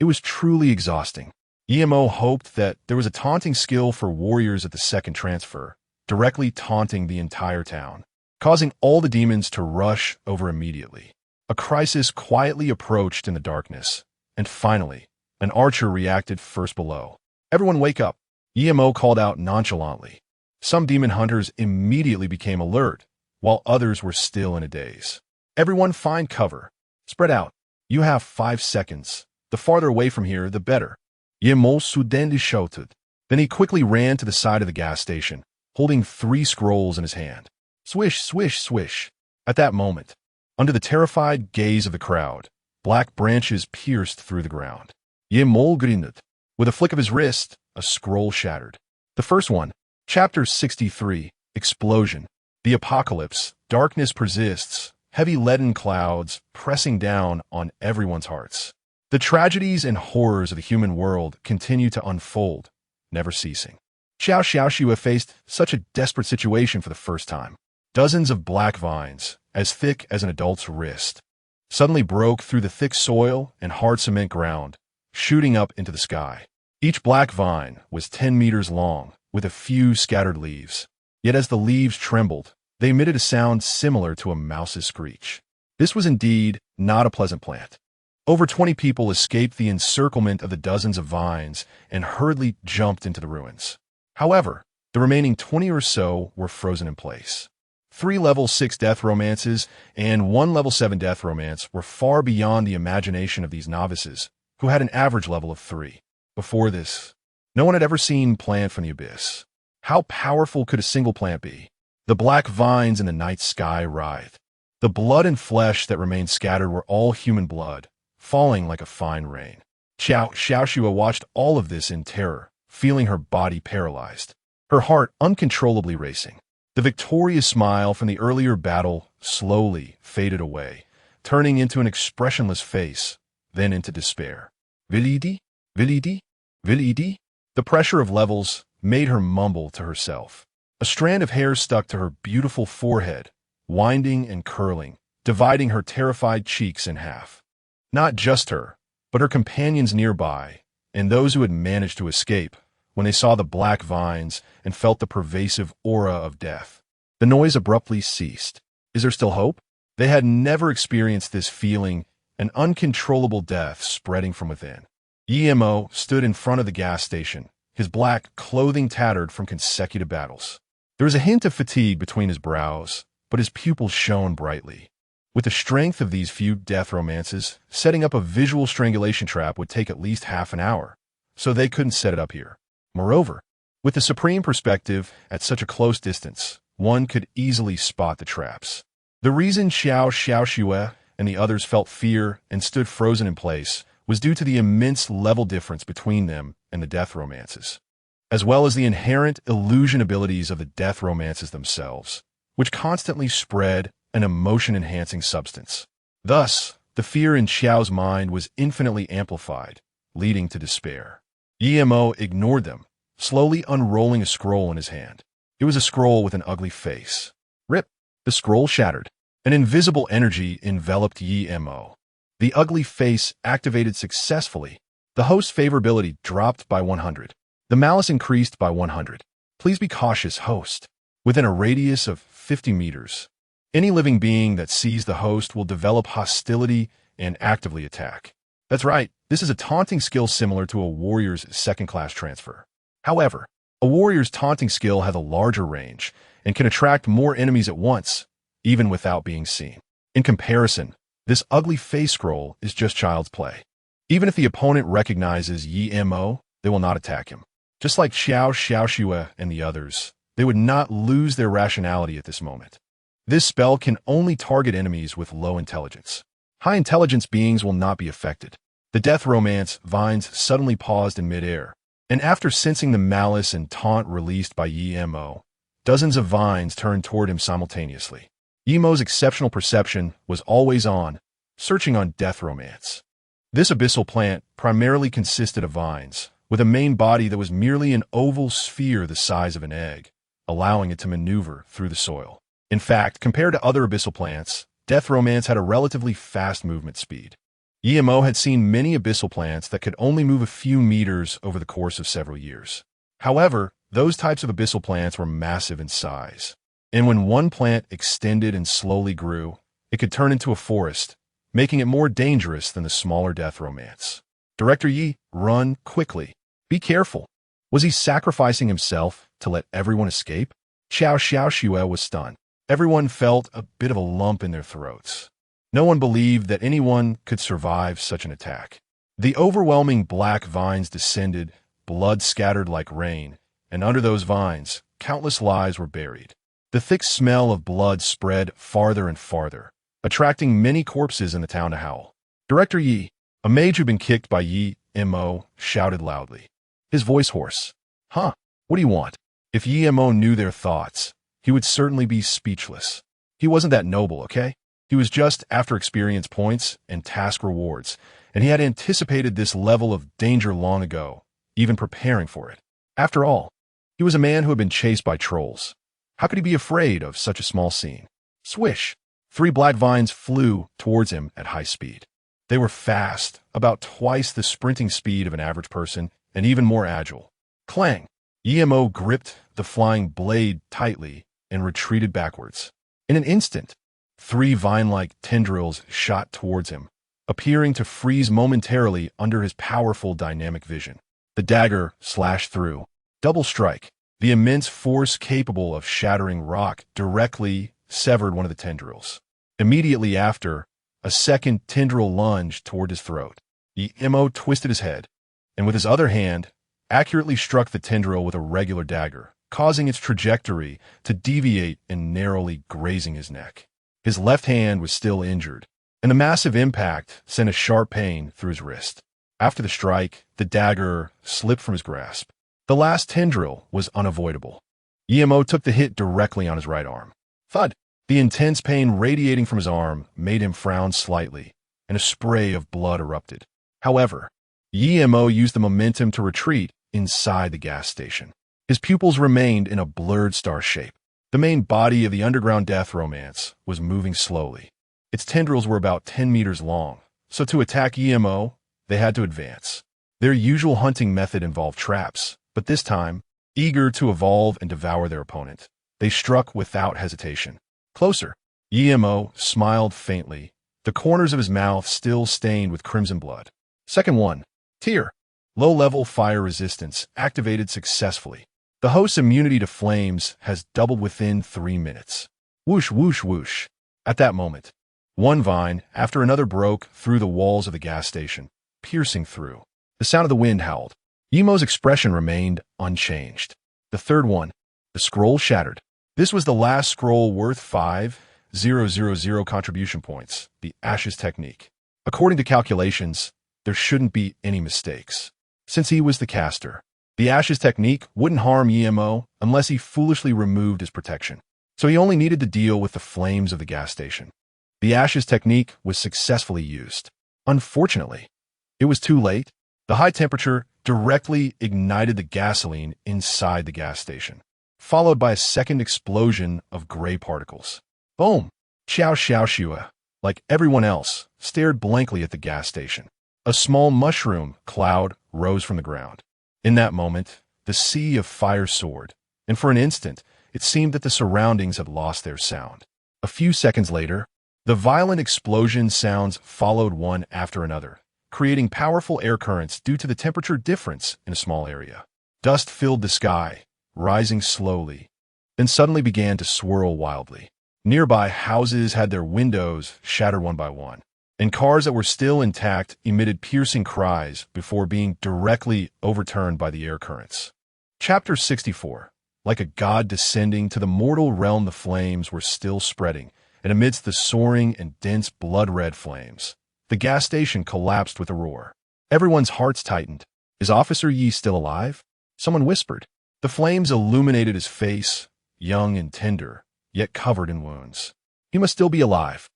It was truly exhausting. Emo hoped that there was a taunting skill for warriors at the second transfer, directly taunting the entire town, causing all the demons to rush over immediately. A crisis quietly approached in the darkness, and finally, an archer reacted first below. "Everyone wake up," EMO called out nonchalantly. Some demon hunters immediately became alert, while others were still in a daze. "Everyone find cover. Spread out. You have 5 seconds. The farther away from here, the better." EMO suddenly shouted. Then he quickly ran to the side of the gas station, holding 3 scrolls in his hand. Swish, swish, swish. At that moment, under the terrified gaze of the crowd, black branches pierced through the ground. EMO grinned. With a flick of his wrist, a scroll shattered. The first one, Chapter 63, Explosion. The apocalypse, darkness persists, heavy leaden clouds pressing down on everyone's hearts. The tragedies and horrors of the human world continue to unfold, never ceasing. Xiao Xiaoxue faced such a desperate situation for the first time. Dozens of black vines, as thick as an adult's wrist, suddenly broke through the thick soil and hard cement ground, shooting up into the sky. Each black vine was 10 meters long, with a few scattered leaves. Yet as the leaves trembled, they emitted a sound similar to a mouse's screech. This was indeed not a pleasant plant. Over 20 people escaped the encirclement of the dozens of vines and hurriedly jumped into the ruins. However, the remaining 20 or so were frozen in place. 3 level 6 death romances and 1 level 7 death romance were far beyond the imagination of these novices, who had an average level of 3. Before this, no one had ever seen plant from the abyss. How powerful could a single plant be? The black vines in the night sky writhed. The blood and flesh that remained scattered were all human blood, falling like a fine rain. Xiaoxue watched all of this in terror, feeling her body paralyzed, her heart uncontrollably racing. The victorious smile from the earlier battle slowly faded away, turning into an expressionless face, then into despair. Vilidi? Vilidi? Vilidi? The pressure of levels made her mumble to herself. A strand of hair stuck to her beautiful forehead, winding and curling, dividing her terrified cheeks in half. Not just her, but her companions nearby, and those who had managed to escape, when they saw the black vines and felt the pervasive aura of death. The noise abruptly ceased. Is there still hope? They had never experienced this feeling, an uncontrollable death spreading from within. EMO stood in front of the gas station, his black clothing tattered from consecutive battles. There was a hint of fatigue between his brows, but his pupils shone brightly. With the strength of these few death romances, setting up a visual strangulation trap would take at least half an hour, so they couldn't set it up here. Moreover, with the supreme perspective at such a close distance, one could easily spot the traps. The reason Xiaoxue and the others felt fear and stood frozen in place was due to the immense level difference between them and the death romances, as well as the inherent illusion abilities of the death romances themselves, which constantly spread an emotion-enhancing substance. Thus, the fear in Xiao's mind was infinitely amplified, leading to despair. EMO ignored them, slowly unrolling a scroll in his hand. It was a scroll with an ugly face. Rip! The scroll shattered. An invisible energy enveloped EMO. The ugly face activated successfully. The host's favorability dropped by 100. The malice increased by 100. Please be cautious, host. Within a radius of 50 meters, any living being that sees the host will develop hostility and actively attack. That's right, this is a taunting skill similar to a warrior's second-class transfer. However, a warrior's taunting skill has a larger range and can attract more enemies at once, even without being seen. In comparison, this ugly face scroll is just child's play. Even if the opponent recognizes EMO, they will not attack him. Just like Xiaoxue and the others, they would not lose their rationality at this moment. This spell can only target enemies with low intelligence. High intelligence beings will not be affected. The death romance vines suddenly paused in midair, and after sensing the malice and taunt released by EMO, dozens of vines turned toward him simultaneously. EMO's exceptional perception was always on, searching on death romance. This abyssal plant primarily consisted of vines, with a main body that was merely an oval sphere the size of an egg, allowing it to maneuver through the soil. In fact, compared to other abyssal plants, death romance had a relatively fast movement speed. EMO had seen many abyssal plants that could only move a few meters over the course of several years. However, those types of abyssal plants were massive in size. And when one plant extended and slowly grew, it could turn into a forest, making it more dangerous than the smaller death romance. Director Yi, run quickly. Be careful. Was he sacrificing himself to let everyone escape? Xiao Xiaoxue was stunned. Everyone felt a bit of a lump in their throats. No one believed that anyone could survive such an attack. The overwhelming black vines descended, blood scattered like rain, and under those vines, countless lives were buried. The thick smell of blood spread farther and farther, attracting many corpses in the town to howl. Director Yi, a mage who'd been kicked by Yi Mo, shouted loudly, his voice hoarse. Huh? What do you want? If Yi Mo knew their thoughts, he would certainly be speechless. He wasn't that noble, okay? He was just after experience points and task rewards, and he had anticipated this level of danger long ago, even preparing for it. After all, he was a man who had been chased by trolls. How could he be afraid of such a small scene? Swish! 3 black vines flew towards him at high speed. They were fast, about twice the sprinting speed of an average person, and even more agile. Clang! Yi Mo gripped the flying blade tightly and retreated backwards. In an instant, 3 vine-like tendrils shot towards him, appearing to freeze momentarily under his powerful dynamic vision. The dagger slashed through. Double strike. The immense force capable of shattering rock directly severed one of the tendrils. Immediately after, a second tendril lunged toward his throat. Yi Mo twisted his head, and with his other hand, accurately struck the tendril with a regular dagger, causing its trajectory to deviate and narrowly grazing his neck. His left hand was still injured, and the massive impact sent a sharp pain through his wrist. After the strike, the dagger slipped from his grasp. The last tendril was unavoidable. Yi Mo took the hit directly on his right arm. Thud! The intense pain radiating from his arm made him frown slightly, and a spray of blood erupted. However, Yi Mo used the momentum to retreat inside the gas station. His pupils remained in a blurred star shape. The main body of the underground death romance was moving slowly. Its tendrils were about 10 meters long, so to attack Yi Mo, they had to advance. Their usual hunting method involved traps, but this time, eager to evolve and devour their opponent, they struck without hesitation. Closer. Yi Mo smiled faintly, the corners of his mouth still stained with crimson blood. Second one. Tier. Low-level fire resistance activated successfully. The host's immunity to flames has doubled within 3 minutes. Whoosh, whoosh, whoosh. At that moment, one vine after another broke through the walls of the gas station, piercing through. The sound of the wind howled. Yi Mo's expression remained unchanged. The third one. The scroll shattered. This was the last scroll worth 5,000 contribution points, the Ashes technique. According to calculations, there shouldn't be any mistakes. Since he was the caster, the Ashes technique wouldn't harm Yi Mo unless he foolishly removed his protection. So he only needed to deal with the flames of the gas station. The Ashes technique was successfully used. Unfortunately, it was too late. The high temperature directly ignited the gasoline inside the gas station, followed by a second explosion of gray particles. Boom! Xiao Xiaoxue, like everyone else, stared blankly at the gas station. A small mushroom cloud rose from the ground. In that moment, the sea of fire soared, and for an instant, it seemed that the surroundings had lost their sound. A few seconds later, the violent explosion sounds followed one after another, creating powerful air currents due to the temperature difference in a small area. Dust filled the sky, rising slowly, then suddenly began to swirl wildly. Nearby houses had their windows shattered one by one, and cars that were still intact emitted piercing cries before being directly overturned by the air currents. Chapter 64. Like a god descending to the mortal realm, the flames were still spreading, and amidst the soaring and dense blood-red flames, the gas station collapsed with a roar. Everyone's hearts tightened. Is Officer Yi still alive? Someone whispered. The flames illuminated his face, young and tender, yet covered in wounds. He must still be alive.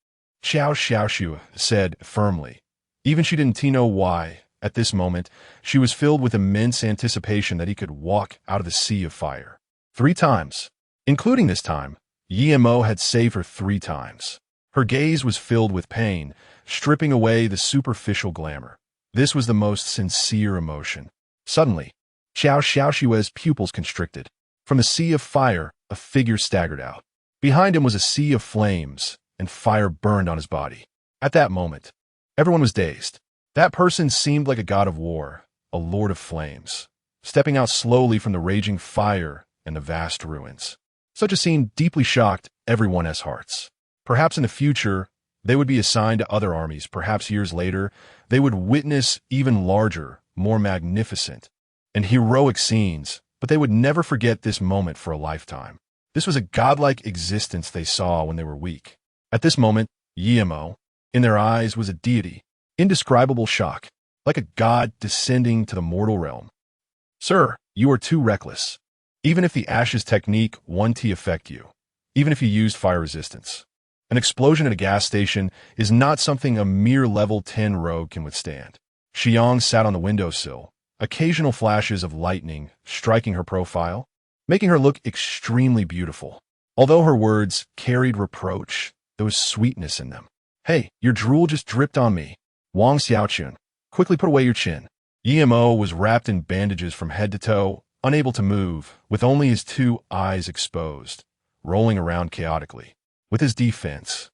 Xiao Xiaoxue said firmly. Even she didn't know why, at this moment, she was filled with immense anticipation that he could walk out of the sea of fire. 3 times. Including this time, Yi Mo had saved her 3 times. Her gaze was filled with pain, stripping away the superficial glamour. This was the most sincere emotion. Suddenly, Xiao Xiaoxue's pupils constricted. From the sea of fire, a figure staggered out. Behind him was a sea of flames, and fire burned on his body. At that moment, everyone was dazed. That person seemed like a god of war, a lord of flames, stepping out slowly from the raging fire and the vast ruins. Such a scene deeply shocked everyone's hearts. Perhaps in the future, they would be assigned to other armies. Perhaps years later, they would witness even larger, more magnificent, and heroic scenes, but they would never forget this moment for a lifetime. This was a godlike existence they saw when they were weak. At this moment, Yemo, in their eyes, was a deity, indescribable shock, like a god descending to the mortal realm. Sir, you are too reckless. Even if the ashes technique won't affect you, even if you used fire resistance. An explosion at a gas station is not something a mere level 10 rogue can withstand. Xiang sat on the windowsill, occasional flashes of lightning striking her profile, making her look extremely beautiful. Although her words carried reproach, there was sweetness in them. Hey, your drool just dripped on me. Wang Xiaochun, quickly put away your chin. Yemo was wrapped in bandages from head to toe, unable to move, with only his two eyes exposed, rolling around chaotically. With his defense,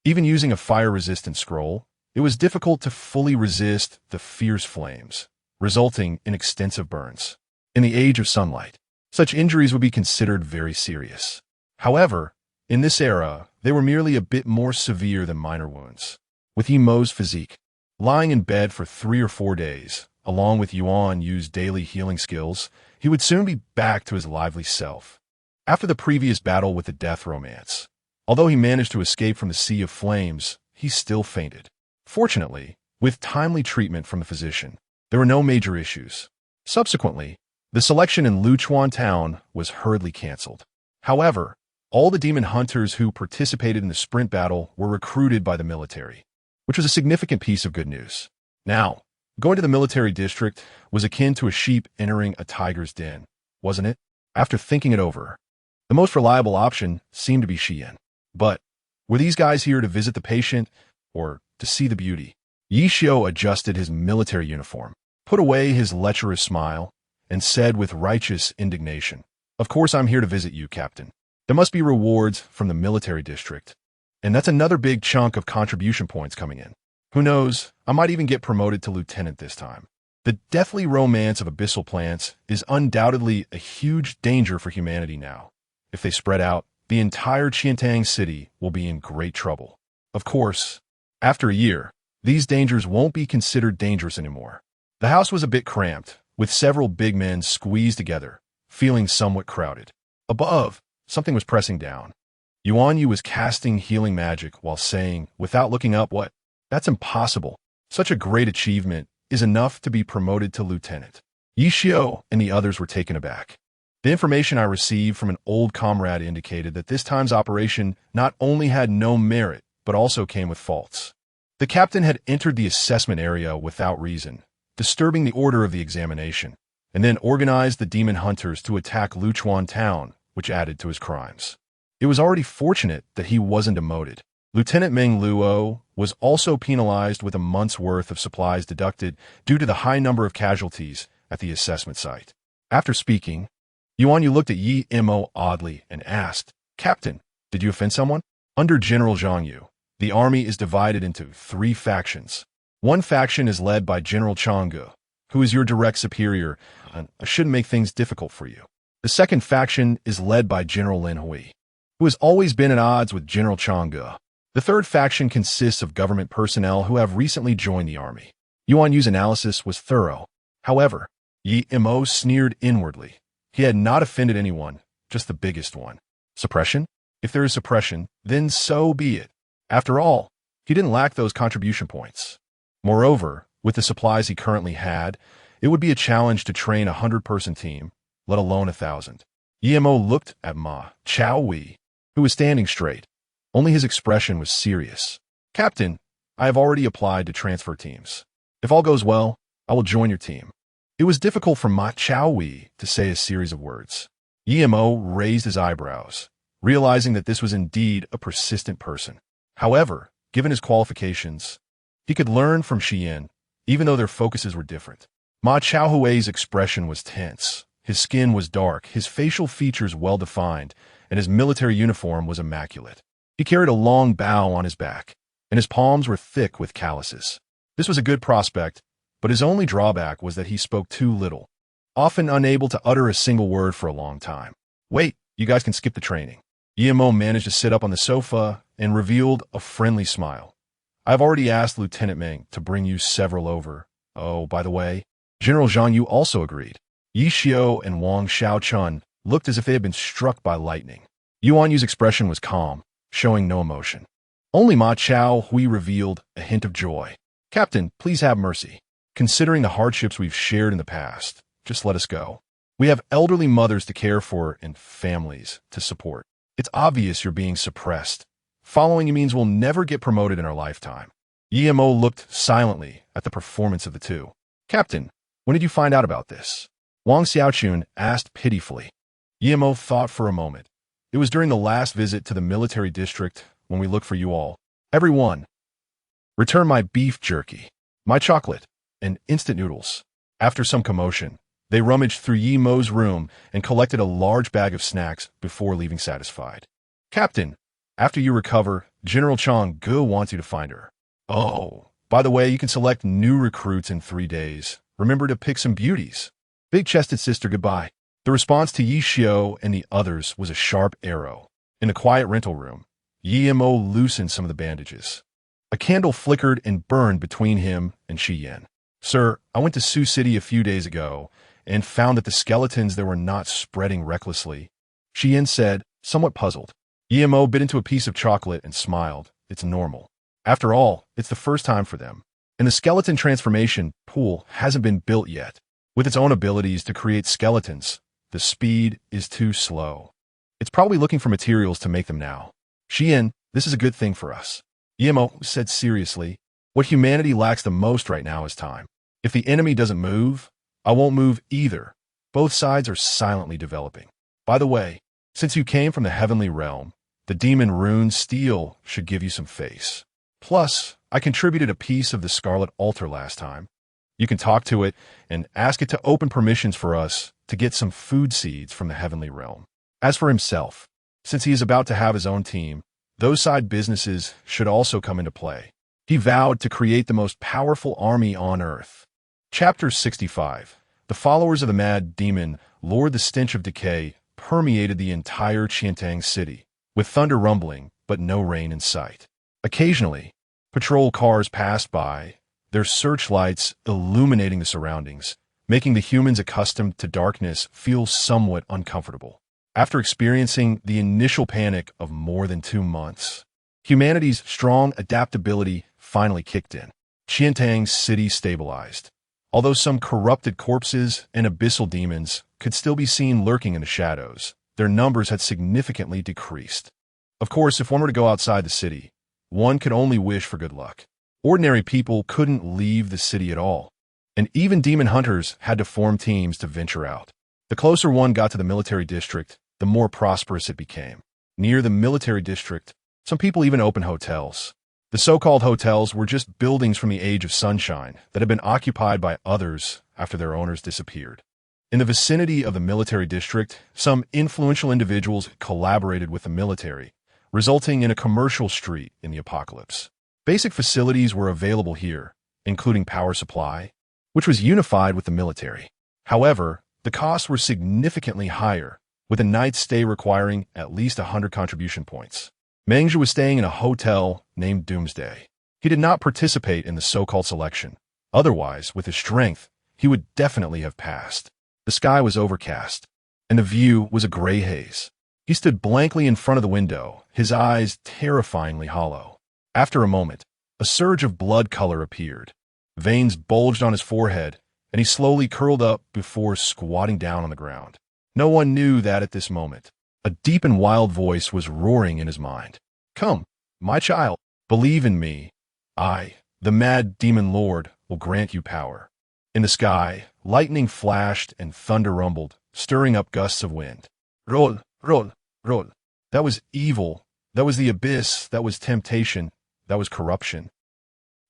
even using a fire-resistant scroll, it was difficult to fully resist the fierce flames, resulting in extensive burns. In the age of sunlight, such injuries would be considered very serious. However, in this era, they were merely a bit more severe than minor wounds. With Yemo's physique, lying in bed for 3 or 4 days, along with Yuan Yu's daily healing skills, he would soon be back to his lively self. After the previous battle with the death romance, although he managed to escape from the sea of flames, he still fainted. Fortunately, with timely treatment from the physician, there were no major issues. Subsequently, the selection in Luchuan town was hurriedly canceled. However, all the demon hunters who participated in the sprint battle were recruited by the military, which was a significant piece of good news. Now, going to the military district was akin to a sheep entering a tiger's den, wasn't it? After thinking it over, the most reliable option seemed to be Xian. But were these guys here to visit the patient or to see the beauty? Yi Xiu adjusted his military uniform, put away his lecherous smile, and said with righteous indignation, "Of course I'm here to visit you, Captain. There must be rewards from the military district. And that's another big chunk of contribution points coming in. Who knows, I might even get promoted to lieutenant this time." The deathly romance of abyssal plants is undoubtedly a huge danger for humanity now. If they spread out, the entire Qiantang city will be in great trouble. Of course, after a year, these dangers won't be considered dangerous anymore. The house was a bit cramped, with several big men squeezed together, feeling somewhat crowded. Above, something was pressing down. Yuan Yu was casting healing magic while saying, without looking up, "What? That's impossible. Such a great achievement is enough to be promoted to lieutenant." Yi Xiu and the others were taken aback. The information I received from an old comrade indicated that this time's operation not only had no merit, but also came with faults. The captain had entered the assessment area without reason, disturbing the order of the examination, and then organized the demon hunters to attack Luchuan town, which added to his crimes. It was already fortunate that he wasn't demoted. Lieutenant Meng Luo was also penalized with a month's worth of supplies deducted due to the high number of casualties at the assessment site. After speaking, Yuan Yu looked at Yi Mo oddly and asked, "Captain, did you offend someone?" Under General Zhang Yu, the army is divided into 3 factions. One faction is led by General Changge, who is your direct superior and shouldn't make things difficult for you. The second faction is led by General Lin Hui, who has always been at odds with General Changge. The third faction consists of government personnel who have recently joined the army. Yuan Yu's analysis was thorough. However, Yi Mo sneered inwardly. He had not offended anyone, just the biggest one. Suppression? If there is suppression, then so be it. After all, he didn't lack those contribution points. Moreover, with the supplies he currently had, it would be a challenge to train a 100-person team, let alone 1,000. Yi Mo looked at Ma Chaowei, who was standing straight. Only his expression was serious. "Captain, I have already applied to transfer teams. If all goes well, I will join your team." It was difficult for Ma Chaowei to say a series of words. Yi Mo raised his eyebrows, realizing that this was indeed a persistent person. However, given his qualifications, he could learn from Xian, even though their focuses were different. Ma Chaohui's expression was tense. His skin was dark, his facial features well-defined, and his military uniform was immaculate. He carried a long bow on his back, and his palms were thick with calluses. This was a good prospect, but his only drawback was that he spoke too little, often unable to utter a single word for a long time. Wait, you guys can skip the training. EMO managed to sit up on the sofa and revealed a friendly smile. I've already asked Lieutenant Meng to bring you several over. Oh, by the way, General Zhang Yu also agreed. Yi Xiao and Wang Xiaochun looked as if they had been struck by lightning. Yuan Yu's expression was calm, showing no emotion. Only Ma Chao Hui revealed a hint of joy. Captain, please have mercy. Considering the hardships we've shared in the past, just let us go. We have elderly mothers to care for and families to support. It's obvious you're being suppressed. Following you means we'll never get promoted in our lifetime. EMO looked silently at the performance of the two. Captain, when did you find out about this? Wang Xiaochun asked pitifully. EMO thought for a moment. It was during the last visit to the military district when we looked for you all. Everyone, return my beef jerky, my chocolate, and instant noodles. After some commotion, they rummaged through Yi Mo's room and collected a large bag of snacks before leaving satisfied. Captain, after you recover, General Chang Ge wants you to find her. Oh, by the way, you can select new recruits in 3 days. Remember to pick some beauties. Big-chested sister, goodbye. The response to Yi Xiao and the others was a sharp arrow. In the quiet rental room, Yi Mo loosened some of the bandages. A candle flickered and burned between him and Shi Yan. Sir, I went to Sioux City a few days ago and found that the skeletons there were not spreading recklessly. Shi Yan said, somewhat puzzled. EMO bit into a piece of chocolate and smiled. It's normal. After all, it's the first time for them. And the skeleton transformation pool hasn't been built yet. With its own abilities to create skeletons, the speed is too slow. It's probably looking for materials to make them now. Shi Yan, this is a good thing for us. EMO said seriously, what humanity lacks the most right now is time. If the enemy doesn't move, I won't move either. Both sides are silently developing. By the way, since you came from the heavenly realm, the demon rune steel should give you some face. Plus, I contributed a piece of the Scarlet Altar last time. You can talk to it and ask it to open permissions for us to get some food seeds from the heavenly realm. As for himself, since he is about to have his own team, those side businesses should also come into play. He vowed to create the most powerful army on earth. Chapter 65. The followers of the mad demon Lord the stench of decay permeated the entire Qiantang city, with thunder rumbling but no rain in sight. Occasionally, patrol cars passed by, their searchlights illuminating the surroundings, making the humans accustomed to darkness feel somewhat uncomfortable. After experiencing the initial panic of more than 2 months, humanity's strong adaptability finally kicked in. Qiantang city stabilized. Although some corrupted corpses and abyssal demons could still be seen lurking in the shadows, their numbers had significantly decreased. Of course, if one were to go outside the city, one could only wish for good luck. Ordinary people couldn't leave the city at all, and even demon hunters had to form teams to venture out. The closer one got to the military district, the more prosperous it became. Near the military district, some people even opened hotels. The so-called hotels were just buildings from the age of sunshine that had been occupied by others after their owners disappeared. In the vicinity of the military district, some influential individuals collaborated with the military, resulting in a commercial street in the apocalypse. Basic facilities were available here, including power supply, which was unified with the military. However, the costs were significantly higher, with a night's stay requiring at least 100 contribution points. Mengzhi was staying in a hotel named Doomsday. He did not participate in the so-called selection. Otherwise, with his strength, he would definitely have passed. The sky was overcast, and the view was a gray haze. He stood blankly in front of the window, his eyes terrifyingly hollow. After a moment, a surge of blood color appeared. Veins bulged on his forehead, and he slowly curled up before squatting down on the ground. No one knew that at this moment. A deep and wild voice was roaring in his mind. Come, my child, believe in me. I, the mad demon lord, will grant you power. In the sky, lightning flashed and thunder rumbled, stirring up gusts of wind. Roll, roll, roll. That was evil. That was the abyss. That was temptation. That was corruption.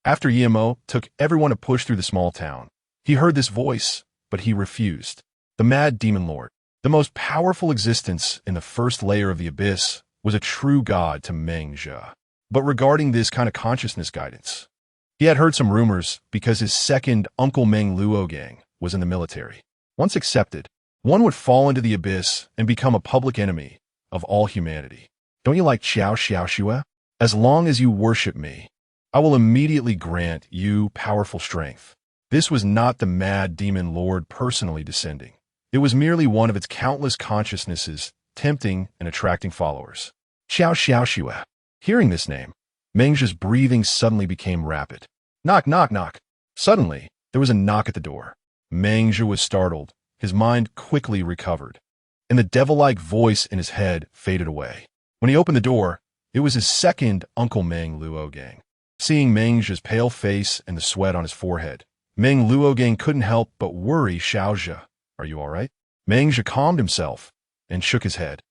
After Yemo took everyone to push through the small town, he heard this voice, but he refused. The mad demon lord, the most powerful existence in the first layer of the abyss, was a true god to Mengzhi. but regarding this kind of consciousness guidance. He had heard some rumors because his second Uncle Meng Luo gang was in the military. Once accepted, one would fall into the abyss and become a public enemy of all humanity. Don't you like Xiao Xiao Xue? As long as you worship me, I will immediately grant you powerful strength. This was not the mad demon lord personally descending. It was merely one of its countless consciousnesses tempting and attracting followers. Xiao Xiao Xue. Hearing this name, Mengzhe's breathing suddenly became rapid. Knock, knock, knock. Suddenly, there was a knock at the door. Mengzhe was startled. His mind quickly recovered, and the devil-like voice in his head faded away. When he opened the door, it was his second Uncle Meng Luo gang. Seeing Mengzhe's pale face and the sweat on his forehead, Meng Luo gang couldn't help but worry. Xiaozhe, are you all right? Mengzhe calmed himself and shook his head,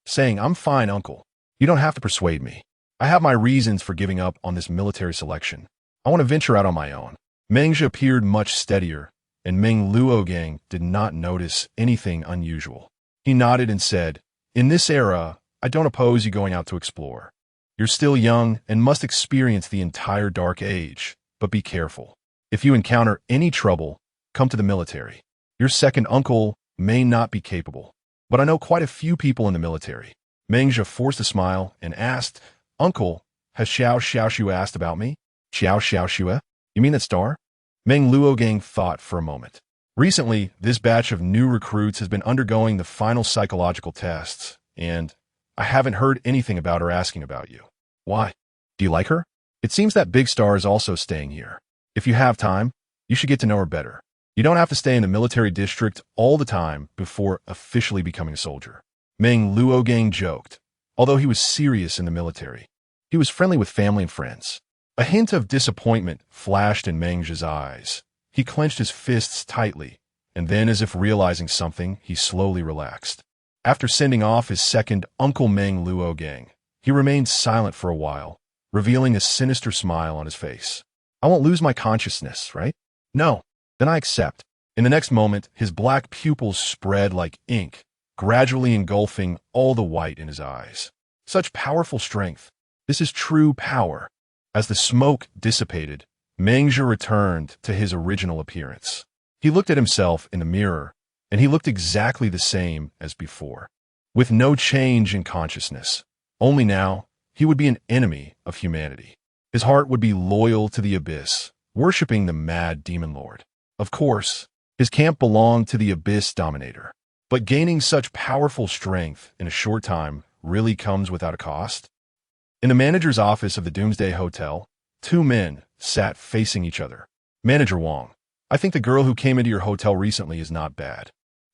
saying, I'm fine, uncle. You don't have to persuade me. I have my reasons for giving up on this military selection. I want to venture out on my own. Mengzhe appeared much steadier, and Meng Luo gang did not notice anything unusual. He nodded and said, in this era, I don't oppose you going out to explore. You're still young and must experience the entire Dark Age, but be careful. If you encounter any trouble, come to the military. Your second uncle may not be capable, but I know quite a few people in the military. Mengzhe forced a smile and asked, Uncle, has Xiao Xiao Xue asked about me? Xiao Xiao Xue? You mean that star? Meng Luo gang thought for a moment. Recently, this batch of new recruits has been undergoing the final psychological tests, and I haven't heard anything about her asking about you. Why? Do you like her? It seems that Big Star is also staying here. If you have time, you should get to know her better. You don't have to stay in the military district all the time before officially becoming a soldier. Meng Luo gang joked. Although he was serious in the military, he was friendly with family and friends. A hint of disappointment flashed in Mengzhe's eyes. He clenched his fists tightly, and then, as if realizing something, he slowly relaxed. After sending off his second Uncle Meng Luo gang, he remained silent for a while, revealing a sinister smile on his face. I won't lose my consciousness, right? No. Then I accept. In the next moment, his black pupils spread like ink, gradually engulfing all the white in his eyes. Such powerful strength. This is true power. As the smoke dissipated, Mengzhe returned to his original appearance. He looked at himself in the mirror, and he looked exactly the same as before, with no change in consciousness. Only now, he would be an enemy of humanity. His heart would be loyal to the abyss, worshipping the mad demon lord. Of course, his camp belonged to the abyss dominator. But gaining such powerful strength in a short time really comes without a cost. In the manager's office of the Doomsday Hotel, two men sat facing each other. Manager Wang, I think the girl who came into your hotel recently is not bad.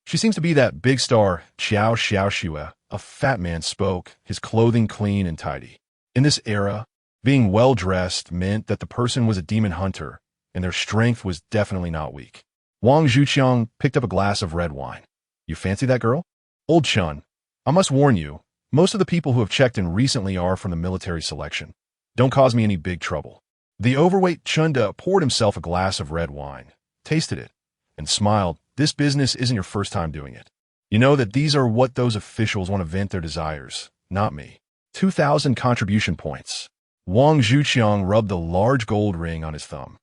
She seems to be that big star, Xiao Xiao Xue. A fat man spoke, his clothing clean and tidy. In this era, being well-dressed meant that the person was a demon hunter, and their strength was definitely not weak. Wang Zhuqiang picked up a glass of red wine. You fancy that girl? Old Chun, I must warn you, most of the people who have checked in recently are from the military selection. Don't cause me any big trouble. The overweight Chunda poured himself a glass of red wine, tasted it, and smiled. This business isn't your first time doing it. You know that these are what those officials want to vent their desires, not me. 2,000 contribution points. Wang Zhuqiang rubbed the large gold ring on his thumb,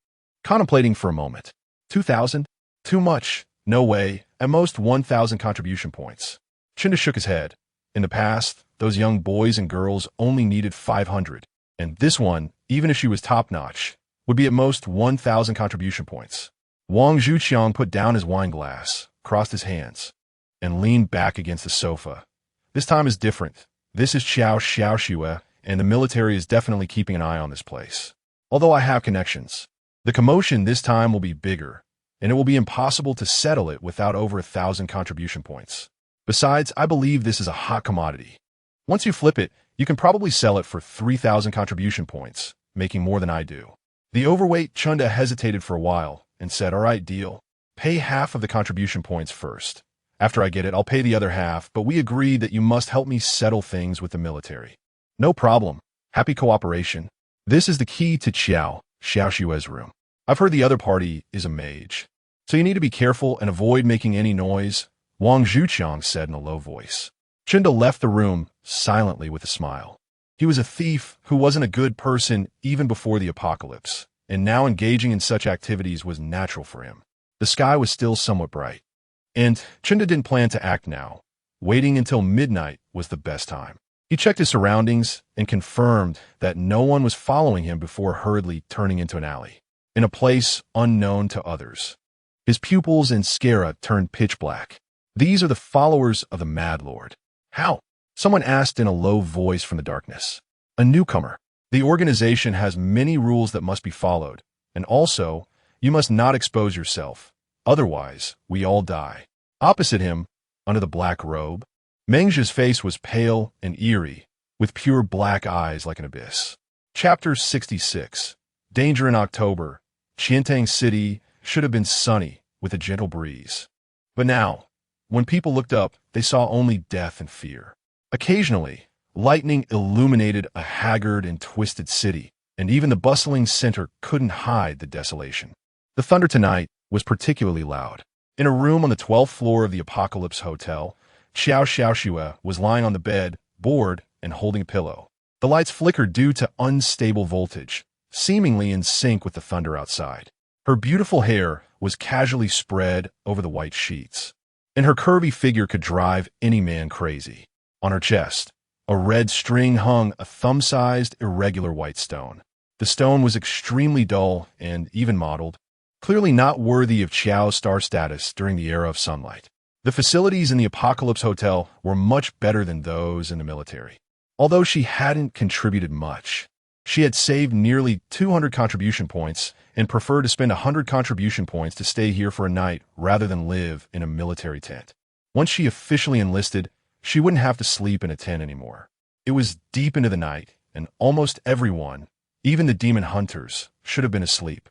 contemplating for a moment. 2,000? Too much. No way. At most 1,000 contribution points. Chunda shook his head. In the past, those young boys and girls only needed 500. And this one, even if she was top-notch, would be at most 1,000 contribution points. Wang Zhuqiang put down his wine glass, crossed his hands, and leaned back against the sofa. This time is different. This is Xiao Xiao Xue, and the military is definitely keeping an eye on this place. Although I have connections, the commotion this time will be bigger, and it will be impossible to settle it without over 1,000 contribution points. Besides, I believe this is a hot commodity. Once you flip it, you can probably sell it for 3,000 contribution points, making more than I do. The overweight Chunda hesitated for a while and said, all right, deal. Pay half of the contribution points first. After I get it, I'll pay the other half, but we agreed that you must help me settle things with the military. No problem. Happy cooperation. This is the key to Xiao Xue's room. I've heard the other party is a mage, so you need to be careful and avoid making any noise, Wang Zhuqiang said in a low voice. Chunda left the room silently with a smile. He was a thief who wasn't a good person even before the apocalypse, and now engaging in such activities was natural for him. The sky was still somewhat bright, and Chinda didn't plan to act now. Waiting until midnight was the best time. He checked his surroundings and confirmed that no one was following him before hurriedly turning into an alley, in a place unknown to others. His pupils and sclera turned pitch black. These are the followers of the Mad Lord. How? Someone asked in a low voice from the darkness. A newcomer. The organization has many rules that must be followed, and also, you must not expose yourself. Otherwise, we all die. Opposite him, under the black robe, Mengji's face was pale and eerie, with pure black eyes like an abyss. Chapter 66. Danger in October. Qiantang City should have been sunny, with a gentle breeze. But now, when people looked up, they saw only death and fear. Occasionally, lightning illuminated a haggard and twisted city, and even the bustling center couldn't hide the desolation. The thunder tonight was particularly loud. In a room on the 12th floor of the Apocalypse Hotel, Xiao Xiaoxue was lying on the bed, bored and holding a pillow. The lights flickered due to unstable voltage, seemingly in sync with the thunder outside. Her beautiful hair was casually spread over the white sheets, and her curvy figure could drive any man crazy. On her chest, a red string hung a thumb-sized, irregular white stone. The stone was extremely dull and even mottled, clearly not worthy of Qiao's star status during the era of sunlight. The facilities in the Apocalypse Hotel were much better than those in the military. Although she hadn't contributed much, she had saved nearly 200 contribution points and preferred to spend 100 contribution points to stay here for a night rather than live in a military tent. Once she officially enlisted, she wouldn't have to sleep in a tent anymore. It was deep into the night, and almost everyone, even the demon hunters, should have been asleep.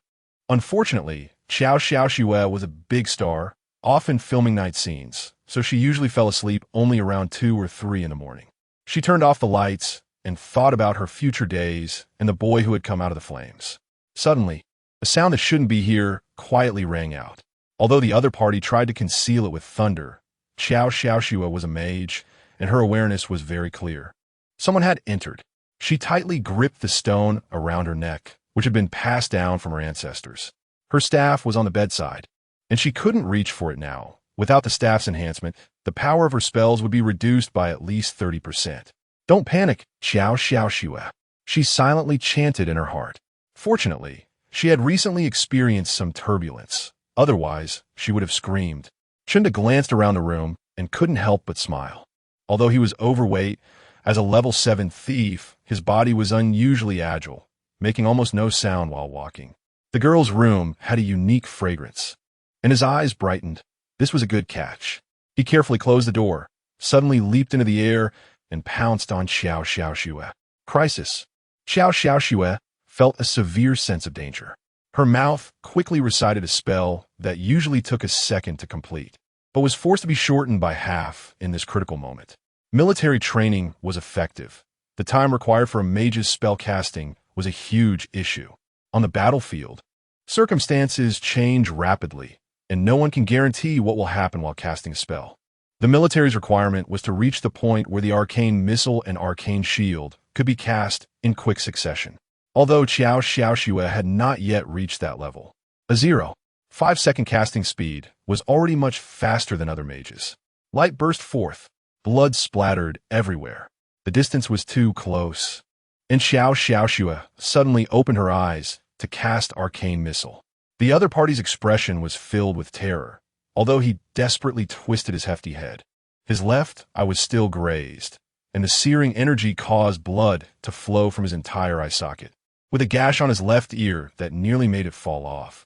Unfortunately, Xiao Xiaoxue was a big star, often filming night scenes, so she usually fell asleep only around 2 or 3 in the morning. She turned off the lights and thought about her future days and the boy who had come out of the flames. Suddenly, a sound that shouldn't be here quietly rang out. Although the other party tried to conceal it with thunder, Xiao Xiaoxue was a mage, and her awareness was very clear. Someone had entered. She tightly gripped the stone around her neck, which had been passed down from her ancestors. Her staff was on the bedside, and she couldn't reach for it now. Without the staff's enhancement, the power of her spells would be reduced by at least 30%. Don't panic, Xiao Xiaoxue, she silently chanted in her heart. Fortunately, she had recently experienced some turbulence. Otherwise, she would have screamed. Chinda glanced around the room and couldn't help but smile. Although he was overweight, as a level 7 thief, his body was unusually agile, making almost no sound while walking. The girl's room had a unique fragrance, and his eyes brightened. This was a good catch. He carefully closed the door, suddenly leaped into the air, and pounced on Xiao Xiaoxue. Crisis. Xiao Xiaoxue felt a severe sense of danger. Her mouth quickly recited a spell that usually took a second to complete, but was forced to be shortened by half in this critical moment. Military training was effective. The time required for a mage's spell casting was a huge issue. On the battlefield, circumstances change rapidly, and no one can guarantee what will happen while casting a spell. The military's requirement was to reach the point where the arcane missile and arcane shield could be cast in quick succession. Although Xiao Xiaoxue had not yet reached that level, a 0.5-second casting speed was already much faster than other mages. Light burst forth, blood splattered everywhere. The distance was too close, and Xiao Xiaoxue suddenly opened her eyes to cast arcane missile. The other party's expression was filled with terror, although he desperately twisted his hefty head. His left eye was still grazed, and the searing energy caused blood to flow from his entire eye socket, with a gash on his left ear that nearly made it fall off.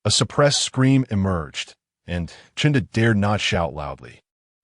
A suppressed scream emerged, and Chinda dared not shout loudly,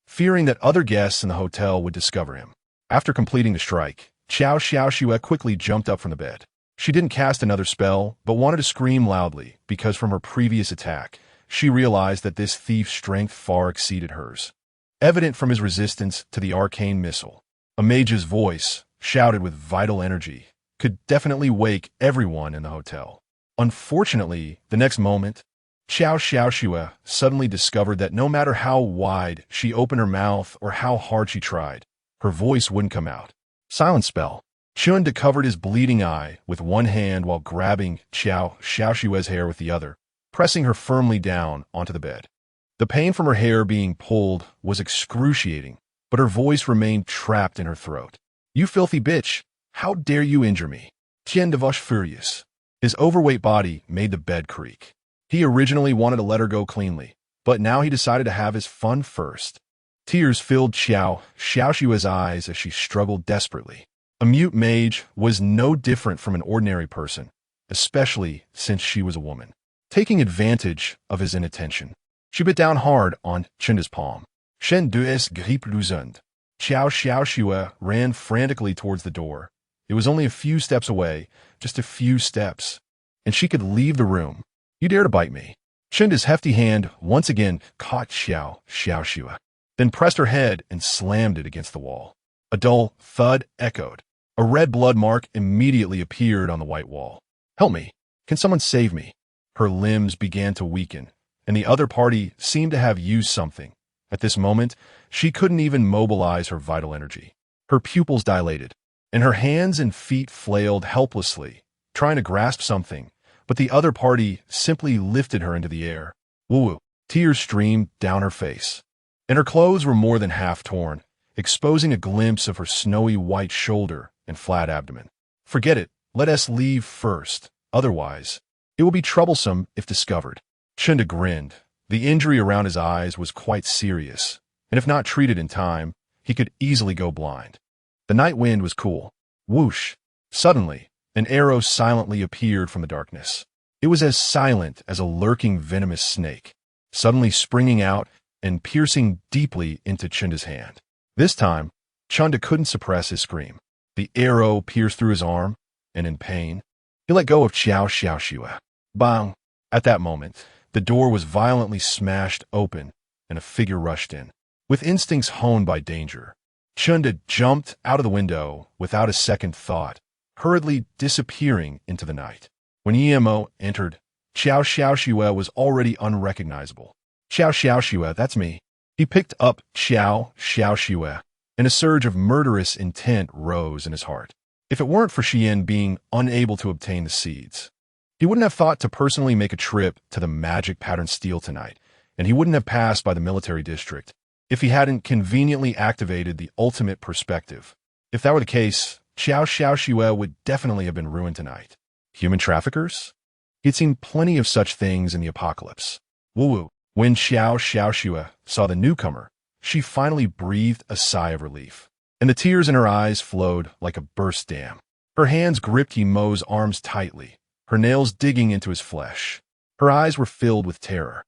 fearing that other guests in the hotel would discover him. After completing the strike, Xiao Xiaoxue quickly jumped up from the bed. She didn't cast another spell, but wanted to scream loudly, because from her previous attack, she realized that this thief's strength far exceeded hers. Evident from his resistance to the arcane missile, a mage's voice, shouted with vital energy, could definitely wake everyone in the hotel. Unfortunately, the next moment, Xiao Xiaoxue suddenly discovered that no matter how wide she opened her mouth or how hard she tried, her voice wouldn't come out. Silence spell. Chunda covered his bleeding eye with one hand while grabbing Xiaoshue's hair with the other, pressing her firmly down onto the bed. The pain from her hair being pulled was excruciating, but her voice remained trapped in her throat. "You filthy bitch! How dare you injure me?" Chunda was furious. His overweight body made the bed creak. He originally wanted to let her go cleanly, but now he decided to have his fun first. Tears filled Xiaoshue's eyes as she struggled desperately. A mute mage was no different from an ordinary person, especially since she was a woman. Taking advantage of his inattention, she bit down hard on Chunda's palm. Shen dues grippe luzund. Xiaoshue ran frantically towards the door. It was only a few steps away, just a few steps, and she could leave the room. "You dare to bite me." Chunda's hefty hand once again caught Xiaoshue, then pressed her head and slammed it against the wall. A dull thud echoed. A red blood mark immediately appeared on the white wall. "Help me. Can someone save me?" Her limbs began to weaken, and the other party seemed to have used something. At this moment, she couldn't even mobilize her vital energy. Her pupils dilated, and her hands and feet flailed helplessly, trying to grasp something, but the other party simply lifted her into the air. Woo-woo. Tears streamed down her face, and her clothes were more than half torn, exposing a glimpse of her snowy white shoulder and flat abdomen. "Forget it. Let us leave first. Otherwise, it will be troublesome if discovered." Chunda grinned. The injury around his eyes was quite serious, and if not treated in time, he could easily go blind. The night wind was cool. Whoosh! Suddenly, an arrow silently appeared from the darkness. It was as silent as a lurking venomous snake, suddenly springing out and piercing deeply into Chunda's hand. This time, Chunda couldn't suppress his scream. The arrow pierced through his arm, and in pain, he let go of Xiaoshue. Bang! At that moment, the door was violently smashed open, and a figure rushed in. With instincts honed by danger, Chunda jumped out of the window without a second thought, hurriedly disappearing into the night. When Emo entered, Xiaoshue was already unrecognizable. "Xiaoshue, that's me." He picked up Xiaoshue, and a surge of murderous intent rose in his heart. If it weren't for Xian being unable to obtain the seeds, he wouldn't have thought to personally make a trip to the magic pattern steel tonight, and he wouldn't have passed by the military district if he hadn't conveniently activated the ultimate perspective. If that were the case, Xiaoshue would definitely have been ruined tonight. Human traffickers? He had seen plenty of such things in the apocalypse. Woo-woo. When Xiaoshue saw the newcomer, she finally breathed a sigh of relief, and the tears in her eyes flowed like a burst dam. Her hands gripped Yemo's arms tightly, her nails digging into his flesh. Her eyes were filled with terror.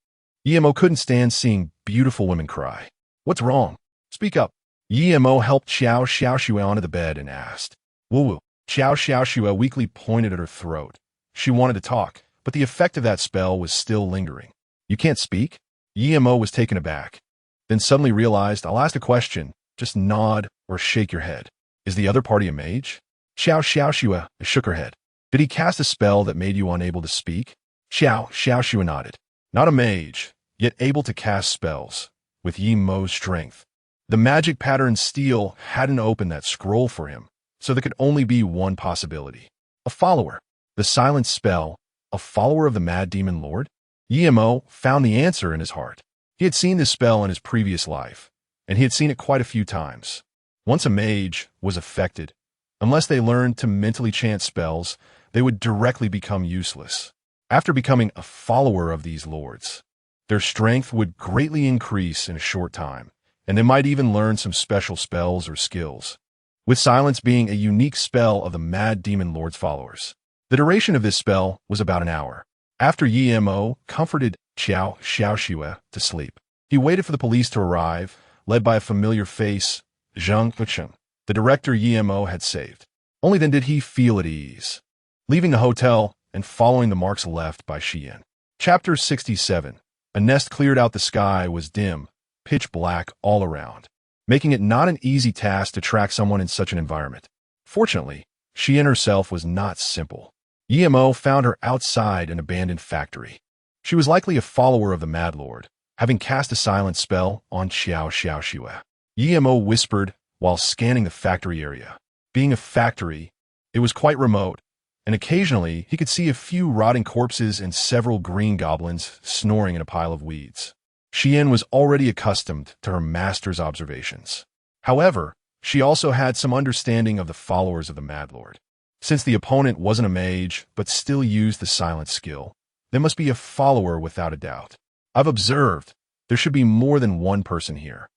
Yemo couldn't stand seeing beautiful women cry. "What's wrong? Speak up." Yemo helped Xiaoshue onto the bed and asked. "Woo-woo." Xiaoshue weakly pointed at her throat. She wanted to talk, but the effect of that spell was still lingering. "You can't speak?" Yemo was taken aback, then suddenly realized, "I'll ask a question. Just nod or shake your head. Is the other party a mage?" Xiaoshue shook her head. "Did he cast a spell that made you unable to speak?" Xiaoshue nodded. "Not a mage, yet able to cast spells, with Yemo's strength. The magic pattern steel hadn't opened that scroll for him, so there could only be one possibility. A follower. The silent spell, a follower of the Mad Demon Lord? Yemo found the answer in his heart. He had seen this spell in his previous life, and he had seen it quite a few times. Once a mage was affected, unless they learned to mentally chant spells, they would directly become useless. After becoming a follower of these lords, their strength would greatly increase in a short time, and they might even learn some special spells or skills, with silence being a unique spell of the Mad Demon Lord's followers. The duration of this spell was about an hour. After Yemo comforted Xiaoshue to sleep, he waited for the police to arrive, led by a familiar face, Zhang Hucheng, the director Yemo had saved. Only then did he feel at ease, leaving the hotel and following the marks left by Xian. Chapter 67. A nest cleared out. The sky was dim, pitch black all around, making it not an easy task to track someone in such an environment. Fortunately, Xian herself was not simple. Yemo found her outside an abandoned factory. She was likely a follower of the Mad Lord, having cast a silent spell on Xiaoshue. Yemo whispered while scanning the factory area. Being a factory, it was quite remote, and occasionally he could see a few rotting corpses and several green goblins snoring in a pile of weeds. Xian was already accustomed to her master's observations. However, she also had some understanding of the followers of the Mad Lord. Since the opponent wasn't a mage, but still used the silent skill, there must be a follower without a doubt. I've observed there should be more than one person here.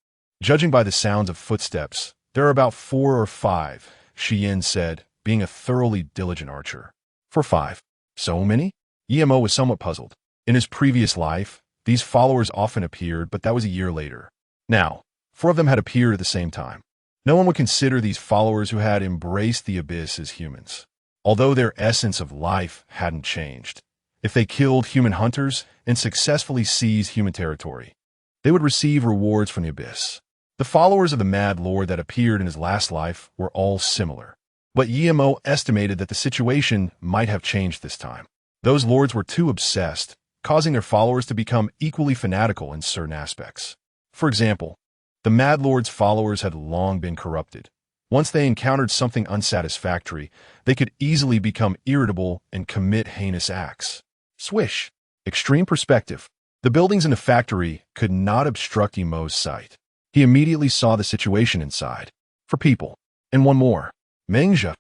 Judging by the sounds of footsteps, there are about 4 or 5, Xian said, being a thoroughly diligent archer. 4 or 5? So many? Emo was somewhat puzzled. In his previous life, these followers often appeared, but that was a year later. Now, 4 of them had appeared at the same time. No one would consider these followers who had embraced the abyss as humans, although their essence of life hadn't changed. If they killed human hunters and successfully seized human territory, they would receive rewards from the abyss. The followers of the Mad Lord that appeared in his last life were all similar, but Yemo estimated that the situation might have changed this time. Those lords were too obsessed, causing their followers to become equally fanatical in certain aspects. For example, the Mad Lord's followers had long been corrupted. Once they encountered something unsatisfactory, they could easily become irritable and commit heinous acts. Swish. Extreme perspective. The buildings in the factory could not obstruct Emo's sight. He immediately saw the situation inside. 4 people. And one more. Mengja.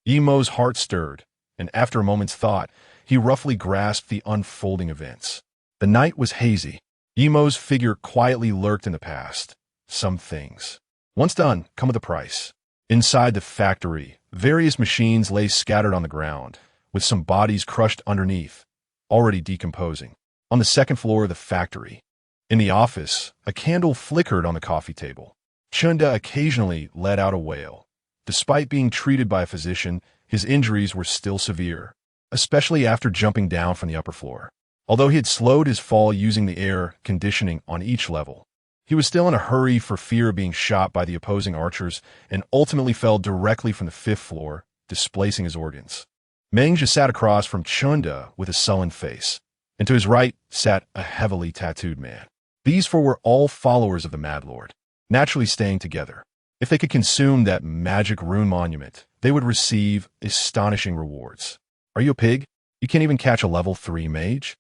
Emo's heart stirred, and after a moment's thought, he roughly grasped the unfolding events. The night was hazy. Emo's figure quietly lurked in the past. Some things, once done, come with a price. Inside the factory, various machines lay scattered on the ground, with some bodies crushed underneath, already decomposing. On the second floor of the factory, in the office, a candle flickered on the coffee table. Chunda occasionally let out a wail. Despite being treated by a physician, his injuries were still severe, especially after jumping down from the upper floor. Although he had slowed his fall using the air conditioning on each level, he was still in a hurry for fear of being shot by the opposing archers and ultimately fell directly from the 5th floor, displacing his organs. Mengja sat across from Chunda with a sullen face, and to his right sat a heavily tattooed man. These 4 were all followers of the Mad Lord, naturally staying together. If they could consume that magic rune monument, they would receive astonishing rewards. Are you a pig? You can't even catch a level 3 mage?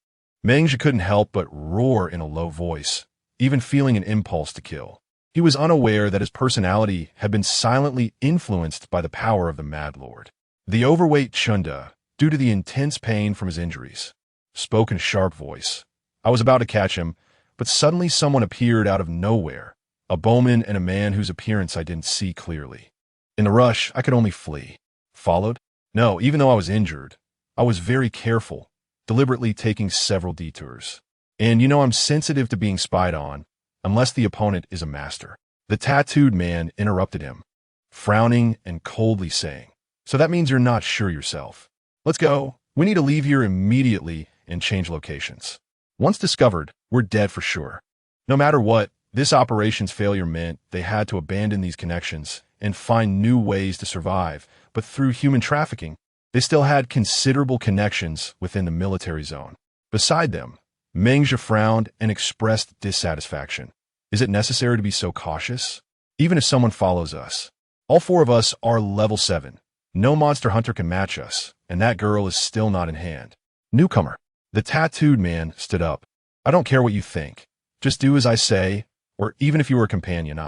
Mengja couldn't help but roar in a low voice, even feeling an impulse to kill. He was unaware that his personality had been silently influenced by the power of the Mad Lord. The overweight Chunda, due to the intense pain from his injuries, spoke in a sharp voice. I was about to catch him, but suddenly someone appeared out of nowhere, a bowman and a man whose appearance I didn't see clearly. In the rush, I could only flee. Followed? No, even though I was injured, I was very careful, deliberately taking several detours. And I'm sensitive to being spied on, unless the opponent is a master. The tattooed man interrupted him, frowning and coldly saying, so that means you're not sure yourself. Let's go. We need to leave here immediately and change locations. Once discovered, we're dead for sure. No matter what, this operation's failure meant they had to abandon these connections and find new ways to survive, but through human trafficking, they still had considerable connections within the military zone. Beside them, Mengja frowned and expressed dissatisfaction. Is it necessary to be so cautious? Even if someone follows us. All 4 of us are level 7. No monster hunter can match us, and that girl is still not in hand. Newcomer. The tattooed man stood up. I don't care what you think. Just do as I say, or even if you were a companion,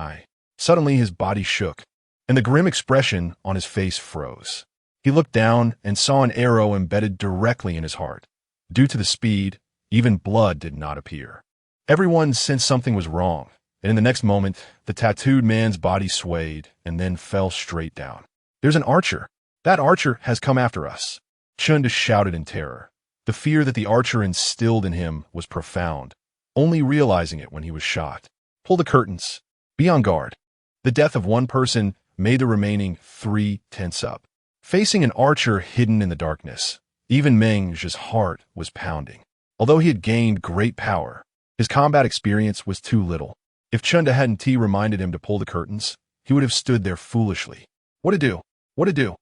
Suddenly his body shook, and the grim expression on his face froze. He looked down and saw an arrow embedded directly in his heart. Due to the speed, even blood did not appear. Everyone sensed something was wrong, and in the next moment, the tattooed man's body swayed and then fell straight down. There's an archer. That archer has come after us. Chunda shouted in terror. The fear that the archer instilled in him was profound, only realizing it when he was shot. Pull the curtains. Be on guard. The death of one person made the remaining 3 tense up. Facing an archer hidden in the darkness, even Mengja's heart was pounding. Although he had gained great power, his combat experience was too little. If Chunda hadn't reminded him to pull the curtains, he would have stood there foolishly. What to do? What to do?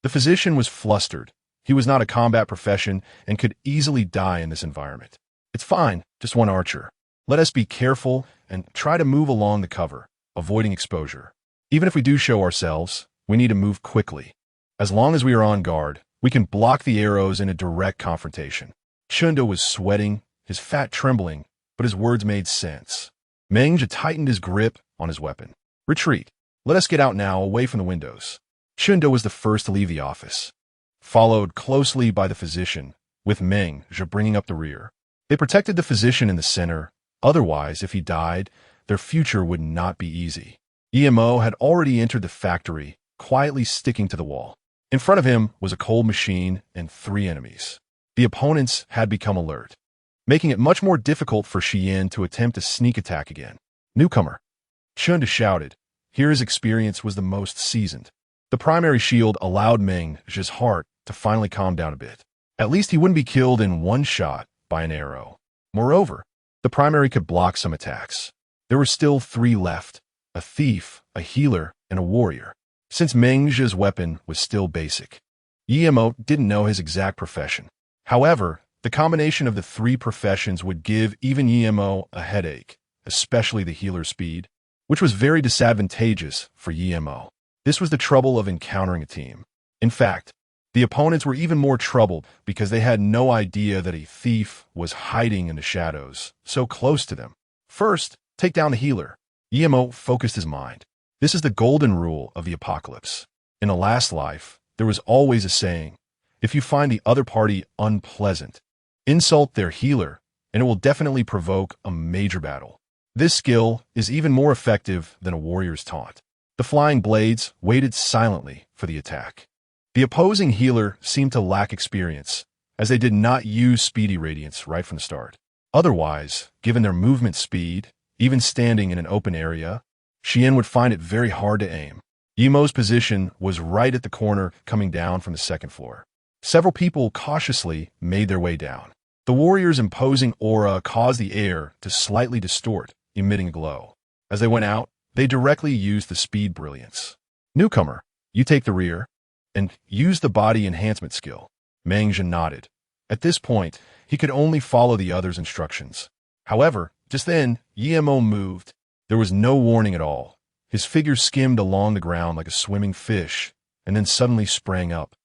The physician was flustered. He was not a combat profession and could easily die in this environment. It's fine, just one archer. Let us be careful and try to move along the cover, avoiding exposure. Even if we do show ourselves, We need to move quickly. As long as we are on guard, we can block the arrows in a direct confrontation. Chunda was sweating, his fat trembling, but his words made sense. Mengja tightened his grip on his weapon. Retreat. Let us get out now, away from the windows. Chunda was the first to leave the office, followed closely by the physician, with Mengja bringing up the rear. They protected the physician in the center. Otherwise, if he died, their future would not be easy. EMO had already entered the factory, quietly sticking to the wall. In front of him was a cold machine and 3 enemies. The opponents had become alert, making it much more difficult for Xian to attempt a sneak attack again. Newcomer. Chunda shouted. Here his experience was the most seasoned. The primary shield allowed Mengja's heart to finally calm down a bit. At least he wouldn't be killed in one shot by an arrow. Moreover, the primary could block some attacks. There were still 3 left, a thief, a healer, and a warrior. Since Mengja's weapon was still basic, Yemo didn't know his exact profession. However, the combination of the 3 professions would give even Yemo a headache, especially the healer's speed, which was very disadvantageous for Yemo. This was the trouble of encountering a team. In fact, the opponents were even more troubled because they had no idea that a thief was hiding in the shadows, so close to them. First, take down the healer. Yemo focused his mind. This is the golden rule of the apocalypse. In a last life, there was always a saying, if you find the other party unpleasant, insult their healer, and it will definitely provoke a major battle. This skill is even more effective than a warrior's taunt. The flying blades waited silently for the attack. The opposing healer seemed to lack experience, as they did not use speedy radiance right from the start. Otherwise, given their movement speed, even standing in an open area, Xian would find it very hard to aim. Yemo's position was right at the corner coming down from the 2nd floor. Several people cautiously made their way down. The warrior's imposing aura caused the air to slightly distort, emitting a glow. As they went out, they directly used the speed brilliance. Newcomer, you take the rear, and use the body enhancement skill. Mengja nodded. At this point, he could only follow the others' instructions. However, just then, Yemo moved. There was no warning at all. His figure skimmed along the ground like a swimming fish, and then suddenly sprang up,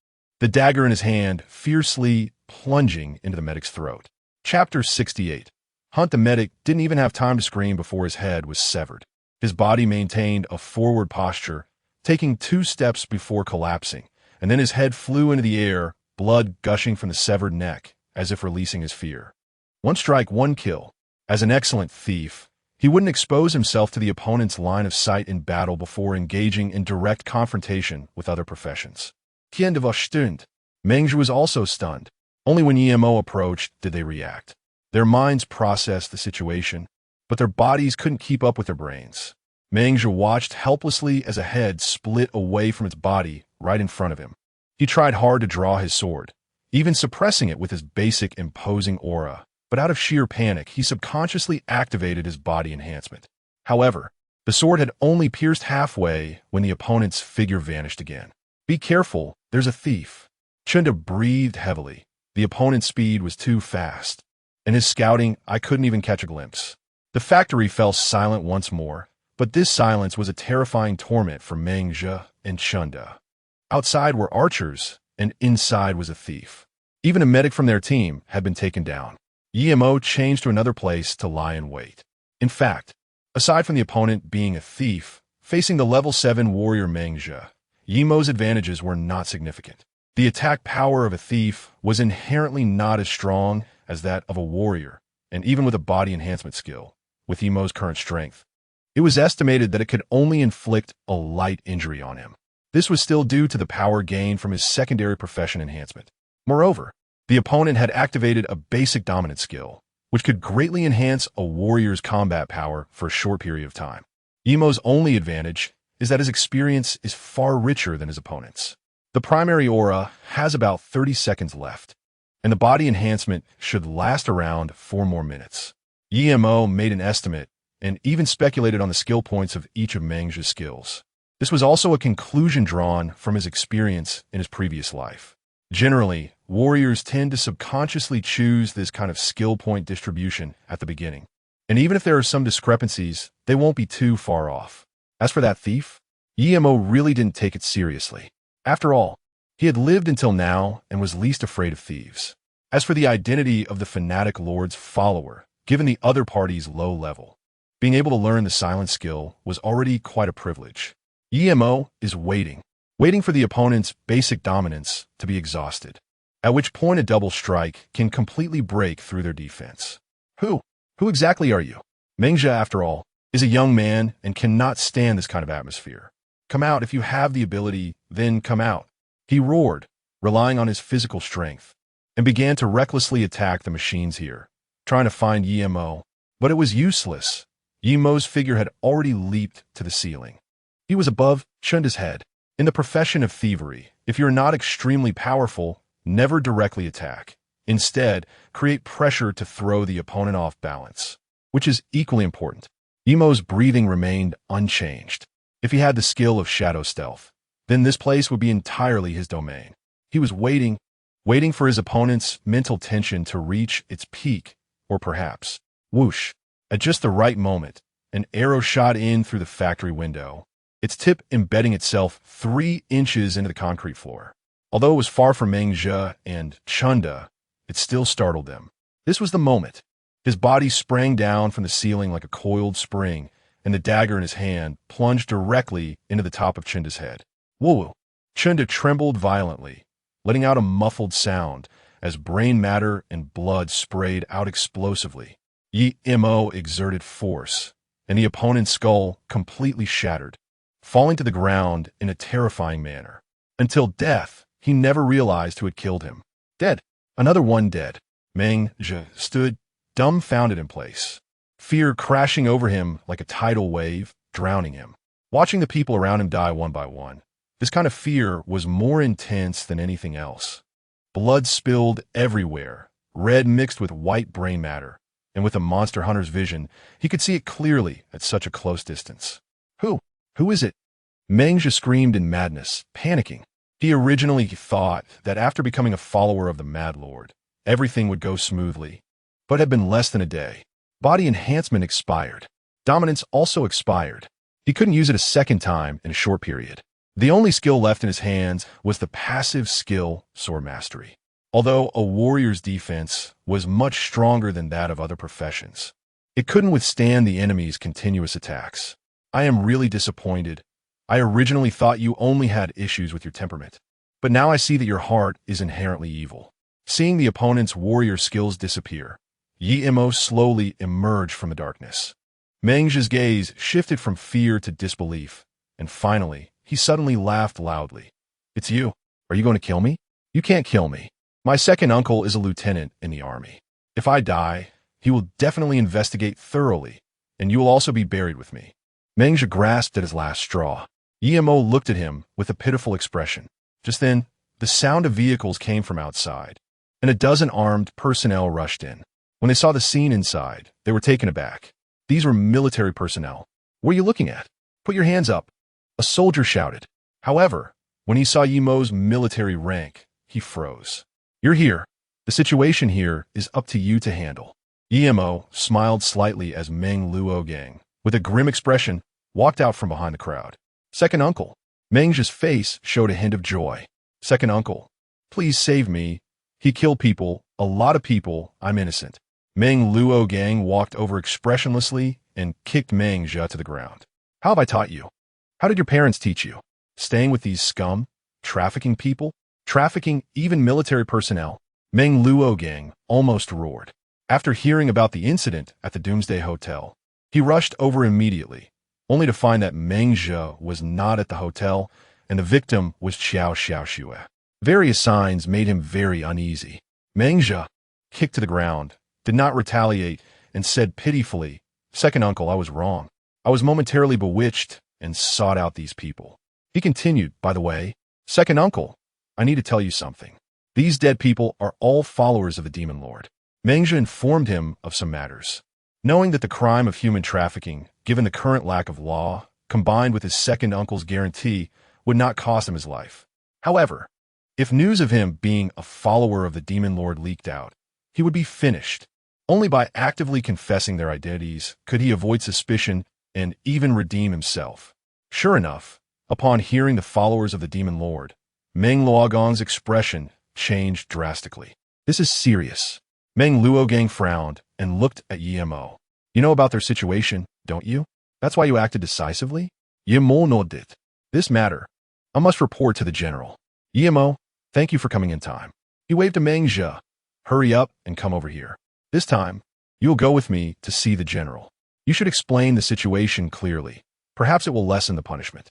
the dagger in his hand fiercely plunging into the medic's throat. Chapter 68. Hunt the medic didn't even have time to scream before his head was severed. His body maintained a forward posture, taking 2 steps before collapsing, and then his head flew into the air, blood gushing from the severed neck, as if releasing his fear. 1 strike, 1 kill. As an excellent thief, he wouldn't expose himself to the opponent's line of sight in battle before engaging in direct confrontation with other professions. Kiende war stunned. Mengja was also stunned. Only when Yemo approached did they react. Their minds processed the situation, but their bodies couldn't keep up with their brains. Mengja watched helplessly as a head split away from its body right in front of him. He tried hard to draw his sword, even suppressing it with his basic imposing aura. But out of sheer panic, he subconsciously activated his body enhancement. However, the sword had only pierced halfway when the opponent's figure vanished again. Be careful, there's a thief. Chunda breathed heavily. The opponent's speed was too fast. In his scouting, I couldn't even catch a glimpse. The factory fell silent once more, but this silence was a terrifying torment for Mengja and Chunda. Outside were archers, and inside was a thief. Even a medic from their team had been taken down. Yemo changed to another place to lie in wait. In fact, aside from the opponent being a thief, facing the level 7 warrior Mengja, Yemo's advantages were not significant. The attack power of a thief was inherently not as strong as that of a warrior, and even with a body enhancement skill, with Yemo's current strength, it was estimated that it could only inflict a light injury on him. This was still due to the power gained from his secondary profession enhancement. Moreover, the opponent had activated a basic dominant skill, which could greatly enhance a warrior's combat power for a short period of time. Yemo's only advantage is that his experience is far richer than his opponent's. The primary aura has about 30 seconds left, and the body enhancement should last around 4 more minutes. Yemo made an estimate and even speculated on the skill points of each of Mengja's skills. This was also a conclusion drawn from his experience in his previous life. Generally, warriors tend to subconsciously choose this kind of skill point distribution at the beginning. And even if there are some discrepancies, they won't be too far off. As for that thief, Emo really didn't take it seriously. After all, he had lived until now and was least afraid of thieves. As for the identity of the fanatic lord's follower, given the other party's low level, being able to learn the silent skill was already quite a privilege. Emo is waiting for the opponent's basic dominance to be exhausted, at which point a double strike can completely break through their defense. Who exactly are you? Mengja, after all, is a young man and cannot stand this kind of atmosphere. Come out if you have the ability, then come out. He roared, relying on his physical strength, and began to recklessly attack the machines here, trying to find Emo, but it was useless. Emo's figure had already leaped to the ceiling. He was above Chunda's head. In the profession of thievery, if you're not extremely powerful, never directly attack. Instead, create pressure to throw the opponent off balance, which is equally important. Emo's breathing remained unchanged. If he had the skill of shadow stealth, then this place would be entirely his domain. He was waiting for his opponent's mental tension to reach its peak, or perhaps, whoosh, at just the right moment, an arrow shot in through the factory window, its tip embedding itself 3 inches into the concrete floor. Although it was far from Mengja and Chunda, it still startled them. This was the moment. His body sprang down from the ceiling like a coiled spring, and the dagger in his hand plunged directly into the top of Chunda's head. Whoa! Chunda trembled violently, letting out a muffled sound as brain matter and blood sprayed out explosively. Emo exerted force, and the opponent's skull completely shattered, falling to the ground in a terrifying manner. Until death, he never realized who had killed him. Dead. Another one dead. Mengja stood dumbfounded in place, fear crashing over him like a tidal wave, drowning him. Watching the people around him die one by one, this kind of fear was more intense than anything else. Blood spilled everywhere, red mixed with white brain matter, and with a monster hunter's vision, he could see it clearly at such a close distance. Who is it? Mengja screamed in madness, panicking. He originally thought that after becoming a follower of the Mad Lord, everything would go smoothly, but had been less than a day. Body enhancement expired. Dominance also expired. He couldn't use it a second time in a short period. The only skill left in his hands was the passive skill, Sword Mastery. Although a warrior's defense was much stronger than that of other professions, it couldn't withstand the enemy's continuous attacks. I am really disappointed. I originally thought you only had issues with your temperament, but now I see that your heart is inherently evil. Seeing the opponent's warrior skills disappear, Emo slowly emerged from the darkness. Mengja's gaze shifted from fear to disbelief, and finally, he suddenly laughed loudly. It's you. Are you going to kill me? You can't kill me. My second uncle is a lieutenant in the army. If I die, he will definitely investigate thoroughly, and you will also be buried with me. Mengja grasped at his last straw. Emo looked at him with a pitiful expression. Just then, the sound of vehicles came from outside, and a dozen armed personnel rushed in. When they saw the scene inside, they were taken aback. These were military personnel. What are you looking at? Put your hands up. A soldier shouted. However, when he saw Emo's military rank, he froze. You're here. The situation here is up to you to handle. Emo smiled slightly as Meng Luogang, with a grim expression, walked out from behind the crowd. Second uncle. Mengja's face showed a hint of joy. Second uncle. Please save me. He killed people, a lot of people. I'm innocent. Meng Luogang walked over expressionlessly and kicked Mengja to the ground. How have I taught you? How did your parents teach you? Staying with these scum? Trafficking people? Trafficking even military personnel? Meng Luogang almost roared. After hearing about the incident at the Doomsday Hotel, he rushed over immediately, only to find that Mengja was not at the hotel and the victim was Xiao Xiaoxue. Various signs made him very uneasy. Mengja, kicked to the ground, did not retaliate and said pitifully, Second uncle, I was wrong. I was momentarily bewitched and sought out these people. He continued, by the way, Second uncle, I need to tell you something. These dead people are all followers of the Demon Lord. Mengja informed him of some matters. Knowing that the crime of human trafficking, given the current lack of law, combined with his second uncle's guarantee, would not cost him his life. However, if news of him being a follower of the Demon Lord leaked out, he would be finished. Only by actively confessing their identities could he avoid suspicion and even redeem himself. Sure enough, Upon hearing the followers of the Demon Lord, Meng Luogong's expression changed drastically. This is serious. Meng Luogang frowned and looked at Yimo. You know about their situation, don't you? That's why you acted decisively? Yimo nodded. This matter. I must report to the general. Yimo, thank you for coming in time. He waved to Meng Zhe. Hurry up and come over here. This time, you'll go with me to see the general. You should explain the situation clearly. Perhaps it will lessen the punishment.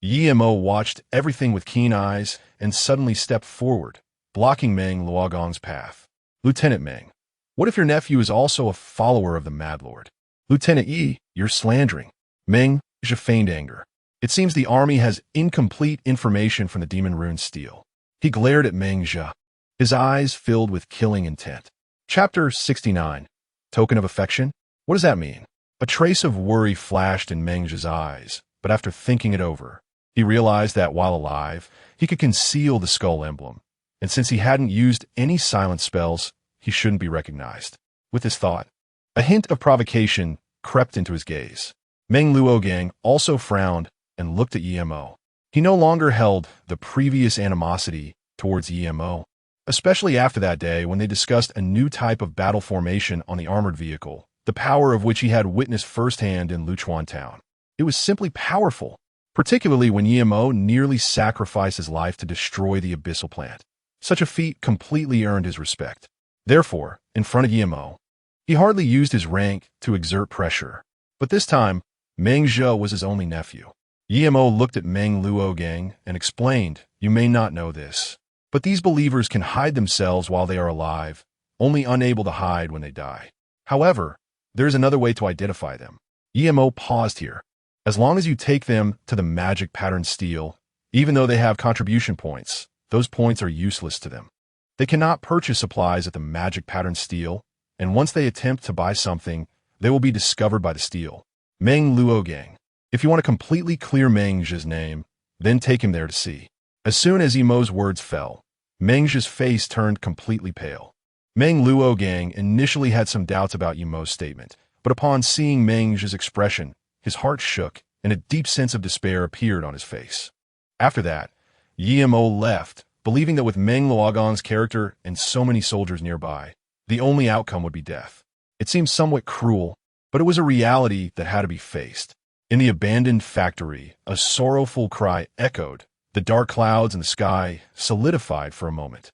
Yimo watched everything with keen eyes and suddenly stepped forward, blocking Meng Luogong's path. Lieutenant Meng, what if your nephew is also a follower of the Mad Lord? Lieutenant Yi, you're slandering. Meng Zhe feigned anger. It seems the army has incomplete information from the Demon Rune Steel. He glared at Meng Zhe, his eyes filled with killing intent. Chapter 69. Token of affection? What does that mean? A trace of worry flashed in Meng Zhe's eyes, but after thinking it over, he realized that while alive, he could conceal the skull emblem, and since he hadn't used any silent spells, he shouldn't be recognized. With this thought, a hint of provocation crept into his gaze. Meng Luogang also frowned and looked at Yimo. He no longer held the previous animosity towards Yimo, especially after that day when they discussed a new type of battle formation on the armored vehicle, the power of which he had witnessed firsthand in Luchuan Town. It was simply powerful, particularly when Yimo nearly sacrificed his life to destroy the abyssal plant. Such a feat completely earned his respect. Therefore, in front of Yimo, he hardly used his rank to exert pressure. But this time, Meng Zhe was his only nephew. Yimo looked at Meng Luogang and explained, "You may not know this, but these believers can hide themselves while they are alive, only unable to hide when they die. However, there is another way to identify them." Yimo paused here. As long as you take them to the magic pattern steel, even though they have contribution points, those points are useless to them. They cannot purchase supplies at the magic pattern steel, and once they attempt to buy something, they will be discovered by the steel. Meng Luogang. If you want to completely clear Meng Zhe's name, then take him there to see. As soon as Yimo's words fell, Meng Zhe's face turned completely pale. Meng Luogang initially had some doubts about Yimo's statement, but upon seeing Meng Zhe's expression, his heart shook and a deep sense of despair appeared on his face. After that, Yimo left, believing that with Meng Luogong's character and so many soldiers nearby, the only outcome would be death. It seemed somewhat cruel, but it was a reality that had to be faced. In the abandoned factory, a sorrowful cry echoed. The dark clouds in the sky solidified for a moment,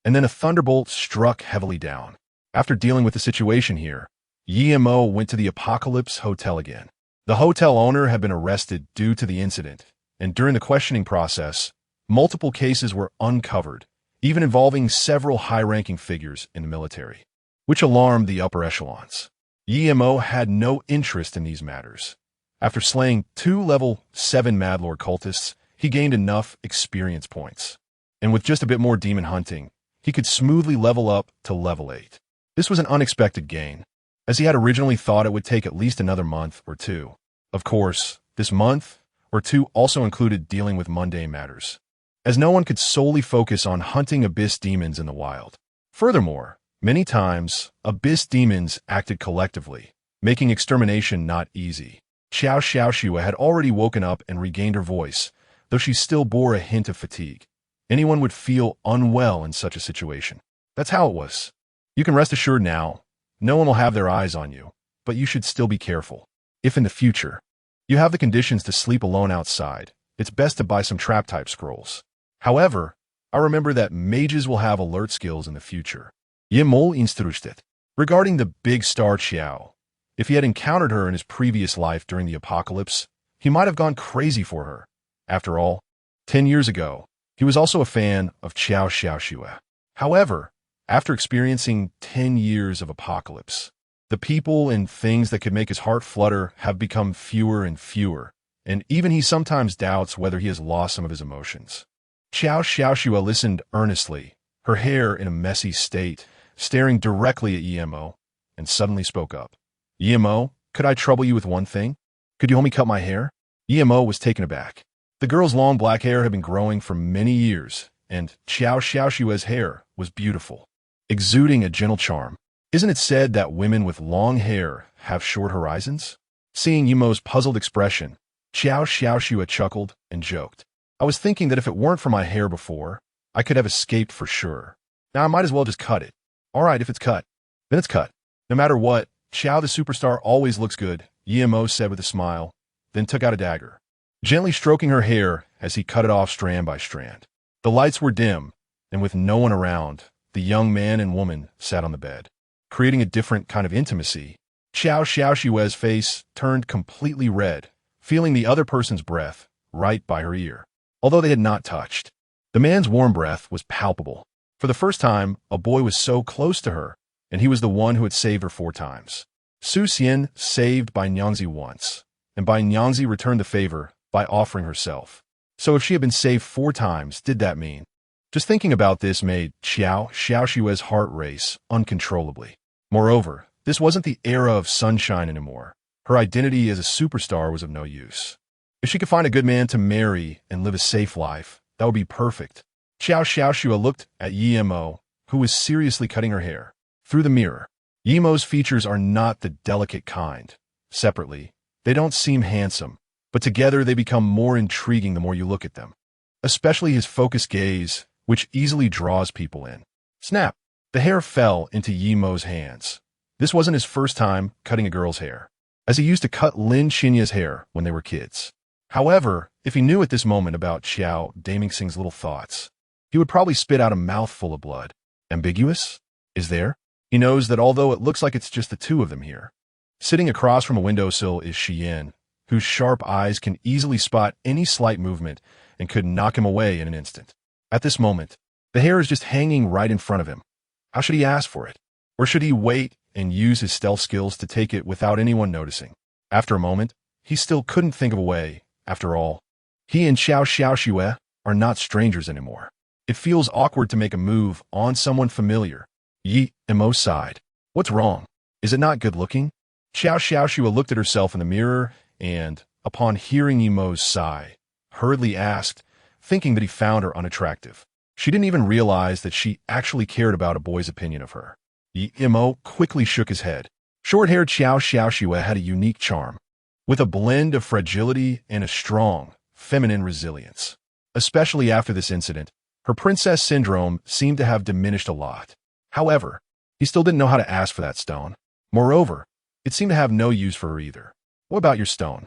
and then a thunderbolt struck heavily down. After dealing with the situation here, Yimo went to the Apocalypse Hotel again. The hotel owner had been arrested due to the incident, and during the questioning process, multiple cases were uncovered, even involving several high-ranking figures in the military, which alarmed the upper echelons. Yimo had no interest in these matters. After slaying 2 level 7 Madlord cultists, he gained enough experience points, and with just a bit more demon hunting, he could smoothly level up to level 8. This was an unexpected gain, as he had originally thought it would take at least another month or two. Of course, this month or two also included dealing with mundane matters, as no one could solely focus on hunting abyss demons in the wild. Furthermore, many times, abyss demons acted collectively, making extermination not easy. Xiao Xiaoxua had already woken up and regained her voice, though she still bore a hint of fatigue. Anyone would feel unwell in such a situation. That's how it was. You can rest assured now, no one will have their eyes on you, but you should still be careful. If in the future, you have the conditions to sleep alone outside, it's best to buy some trap-type scrolls. However, I remember that mages will have alert skills in the future. Yimol instructed. Regarding the big star Qiao, if he had encountered her in his previous life during the apocalypse, he might have gone crazy for her. After all, 10 years ago, he was also a fan of Qiao Xiaoxue. However, after experiencing 10 years of apocalypse, the people and things that could make his heart flutter have become fewer and fewer, and even he sometimes doubts whether he has lost some of his emotions. Qiao Xiaoxue listened earnestly, her hair in a messy state, staring directly at Yimo, and suddenly spoke up. Yimo, could I trouble you with one thing? Could you help me cut my hair? Yimo was taken aback. The girl's long black hair had been growing for many years, and Qiao Xiaoxue's hair was beautiful, exuding a gentle charm. Isn't it said that women with long hair have short horizons? Seeing Yimo's puzzled expression, Xiao Xiaoxua chuckled and joked. I was thinking that if it weren't for my hair before, I could have escaped for sure. Now I might as well just cut it. All right, if it's cut, then it's cut. No matter what, Xiao the superstar always looks good, Yimo said with a smile, then took out a dagger, gently stroking her hair as he cut it off strand by strand. The lights were dim, and with no one around, the young man and woman sat on the bed, creating a different kind of intimacy. Xiao Xiaoxue's face turned completely red, feeling the other person's breath right by her ear. Although they had not touched, the man's warm breath was palpable. For the first time, a boy was so close to her, and he was the one who had saved her 4 times. Su Xian saved Bai Nyangzi once, and Bai Nyangzi returned the favor by offering herself. So if she had been saved 4 times, did that mean? Just thinking about this made Xiao Xiaoxue's heart race uncontrollably. Moreover, this wasn't the era of sunshine anymore. Her identity as a superstar was of no use. If she could find a good man to marry and live a safe life, that would be perfect. Xiao Xiaoxua looked at Yimo, who was seriously cutting her hair. Through the mirror, Yimo's features are not the delicate kind. Separately, they don't seem handsome, but together they become more intriguing the more you look at them. Especially his focused gaze, which easily draws people in. Snap! The hair fell into Yimo's hands. This wasn't his first time cutting a girl's hair, as he used to cut Lin Xinya's hair when they were kids. However, if he knew at this moment about Xiao Damingxing's little thoughts, he would probably spit out a mouthful of blood. Ambiguous? Is there? He knows that although it looks like it's just the 2 of them here, sitting across from a windowsill is Xian, whose sharp eyes can easily spot any slight movement and could knock him away in an instant. At this moment, the hair is just hanging right in front of him. How should he ask for it? Or should he wait and use his stealth skills to take it without anyone noticing? After a moment, he still couldn't think of a way. After all, he and Xiao Xiaoxue are not strangers anymore. It feels awkward to make a move on someone familiar. Yimo sighed. What's wrong? Is it not good looking? Xiao Xiaoxue looked at herself in the mirror and, upon hearing Yimo's sigh, hurriedly asked, thinking that he found her unattractive. She didn't even realize that she actually cared about a boy's opinion of her. Yimo quickly shook his head. Short-haired Xiao Xiaoxue had a unique charm, with a blend of fragility and a strong, feminine resilience. Especially after this incident, her princess syndrome seemed to have diminished a lot. However, he still didn't know how to ask for that stone. Moreover, it seemed to have no use for her either. What about your stone?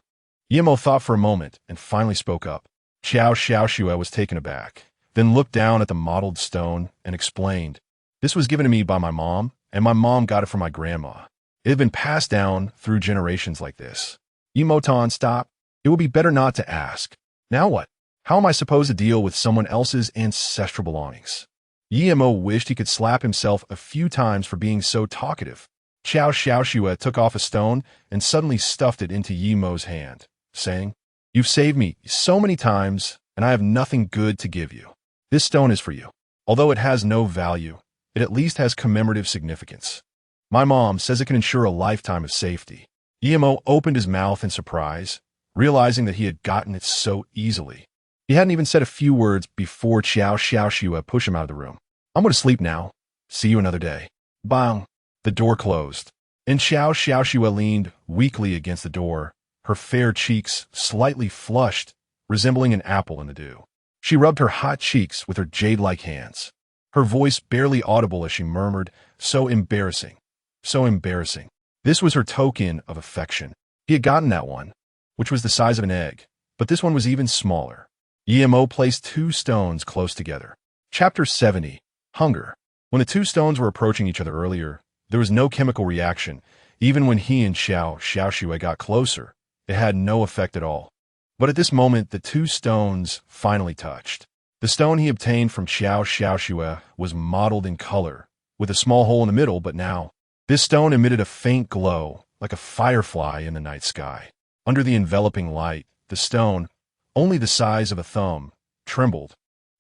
Yimo thought for a moment and finally spoke up. Xiao Xiaoxue was taken aback, then looked down at the mottled stone and explained, This was given to me by my mom, and my mom got it from my grandma. It had been passed down through generations like this. Yimo-tan, stop. It would be better not to ask. Now what? How am I supposed to deal with someone else's ancestral belongings? Yimo wished he could slap himself a few times for being so talkative. Xiao Xiaoxue took off a stone and suddenly stuffed it into Yimo's hand, saying, You've saved me so many times, and I have nothing good to give you. This stone is for you. Although it has no value, it at least has commemorative significance. My mom says it can ensure a lifetime of safety. Yimo opened his mouth in surprise, realizing that he had gotten it so easily. He hadn't even said a few words before Xiao Xiaoxue pushed him out of the room. I'm going to sleep now. See you another day. Bang! The door closed, and Xiao Xiaoxue leaned weakly against the door, her fair cheeks slightly flushed, resembling an apple in the dew. She rubbed her hot cheeks with her jade-like hands, her voice barely audible as she murmured, So embarrassing. So embarrassing. This was her token of affection. He had gotten that one, which was the size of an egg, but this one was even smaller. Yimo placed 2 stones close together. Chapter 70. Hunger. When the 2 stones were approaching each other earlier, there was no chemical reaction. Even when he and Xiao Xiaoxue got closer, it had no effect at all. But at this moment, the 2 stones finally touched. The stone he obtained from Xiao Xiaoxue was mottled in color, with a small hole in the middle, but now, this stone emitted a faint glow, like a firefly in the night sky. Under the enveloping light, the stone, only the size of a thumb, trembled,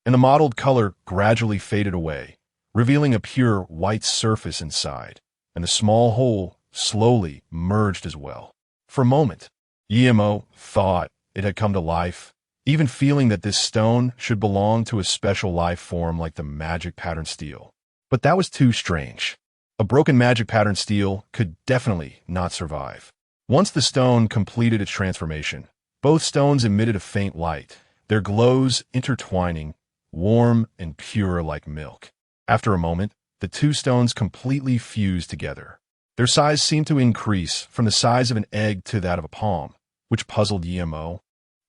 and the mottled color gradually faded away, revealing a pure white surface inside, and the small hole slowly merged as well. For a moment, Yimo thought it had come to life, even feeling that this stone should belong to a special life form like the magic pattern steel. But that was too strange. A broken magic pattern steel could definitely not survive. Once the stone completed its transformation, Both stones emitted a faint light, their glows intertwining, warm and pure like milk. After a moment, the two stones completely fused together. Their size seemed to increase from the size of an egg to that of a palm, which puzzled Emo,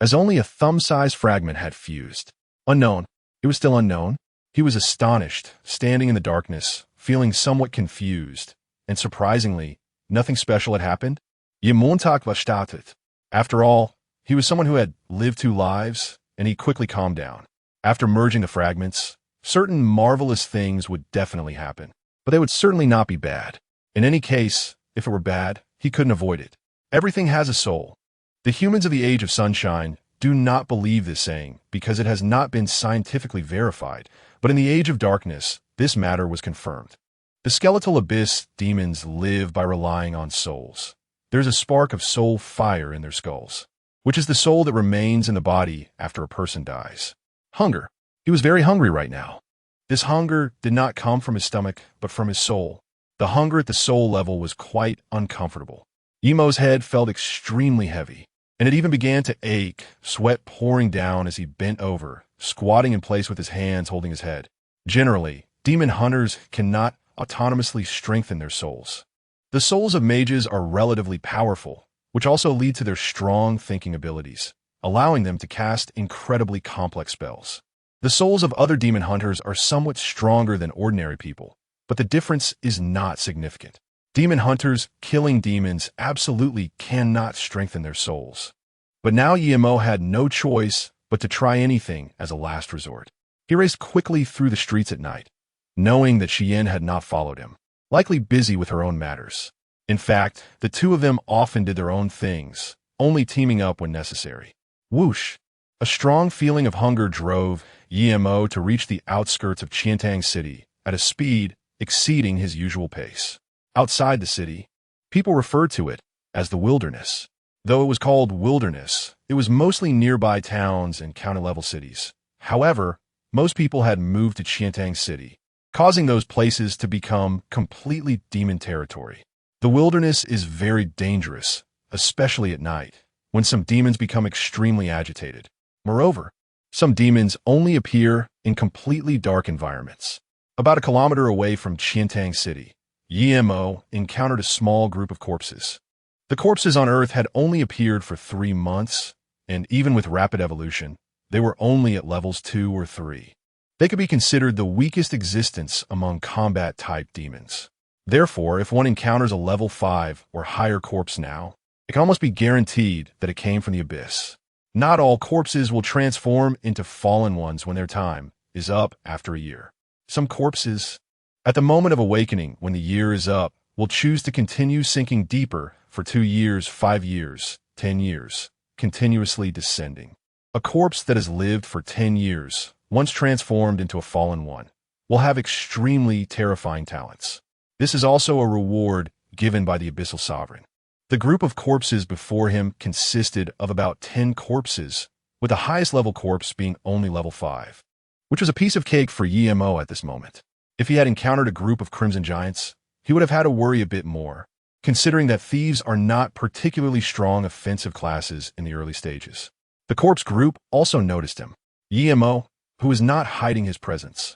as only a thumb-sized fragment had fused. Unknown. It was still unknown. He was astonished, standing in the darkness, feeling somewhat confused, and surprisingly, nothing special had happened. Montag verstattet. After all, he was someone who had lived 2 lives, and he quickly calmed down. After merging the fragments, certain marvelous things would definitely happen, but they would certainly not be bad. In any case, if it were bad, he couldn't avoid it. Everything has a soul. The humans of the Age of Sunshine do not believe this saying because it has not been scientifically verified, but in the Age of Darkness, this matter was confirmed. The skeletal abyss demons live by relying on souls. There's a spark of soul fire in their skulls, which is the soul that remains in the body after a person dies. Hunger. He was very hungry right now. This hunger did not come from his stomach, but from his soul. The hunger at the soul level was quite uncomfortable. Emo's head felt extremely heavy, and it even began to ache, sweat pouring down as he bent over, squatting in place with his hands holding his head. Generally, demon hunters cannot autonomously strengthen their souls. The souls of mages are relatively powerful, which also lead to their strong thinking abilities, allowing them to cast incredibly complex spells. The souls of other demon hunters are somewhat stronger than ordinary people, but the difference is not significant. Demon hunters killing demons absolutely cannot strengthen their souls. But now Emo had no choice but to try anything as a last resort. He raced quickly through the streets at night, knowing that Chien had not followed him, likely busy with her own matters. In fact, the two of them often did their own things, only teaming up when necessary. Whoosh! A strong feeling of hunger drove Emo to reach the outskirts of Chiantang City at a speed exceeding his usual pace. Outside the city, people referred to it as the wilderness. Though it was called wilderness, it was mostly nearby towns and county-level cities. However, most people had moved to Chiantang City, causing those places to become completely demon territory. The wilderness is very dangerous, especially at night, when some demons become extremely agitated. Moreover, some demons only appear in completely dark environments. About a kilometer away from Chiantang City, Emo encountered a small group of corpses. The corpses on Earth had only appeared for 3 months, and even with rapid evolution, they were only at levels 2 or 3. They could be considered the weakest existence among combat-type demons. Therefore, if one encounters a level 5 or higher corpse now, it can almost be guaranteed that it came from the abyss. Not all corpses will transform into fallen ones when their time is up after a year. Some corpses, at the moment of awakening when the year is up, will choose to continue sinking deeper for 2 years, 5 years, 10 years, continuously descending. A corpse that has lived for 10 years, once transformed into a fallen one, will have extremely terrifying talents. This is also a reward given by the Abyssal Sovereign. The group of corpses before him consisted of about 10 corpses, with the highest level corpse being only level 5, which was a piece of cake for Emo at this moment. If he had encountered a group of Crimson Giants, he would have had to worry a bit more, considering that thieves are not particularly strong offensive classes in the early stages. The corpse group also noticed him. Emo, who was not hiding his presence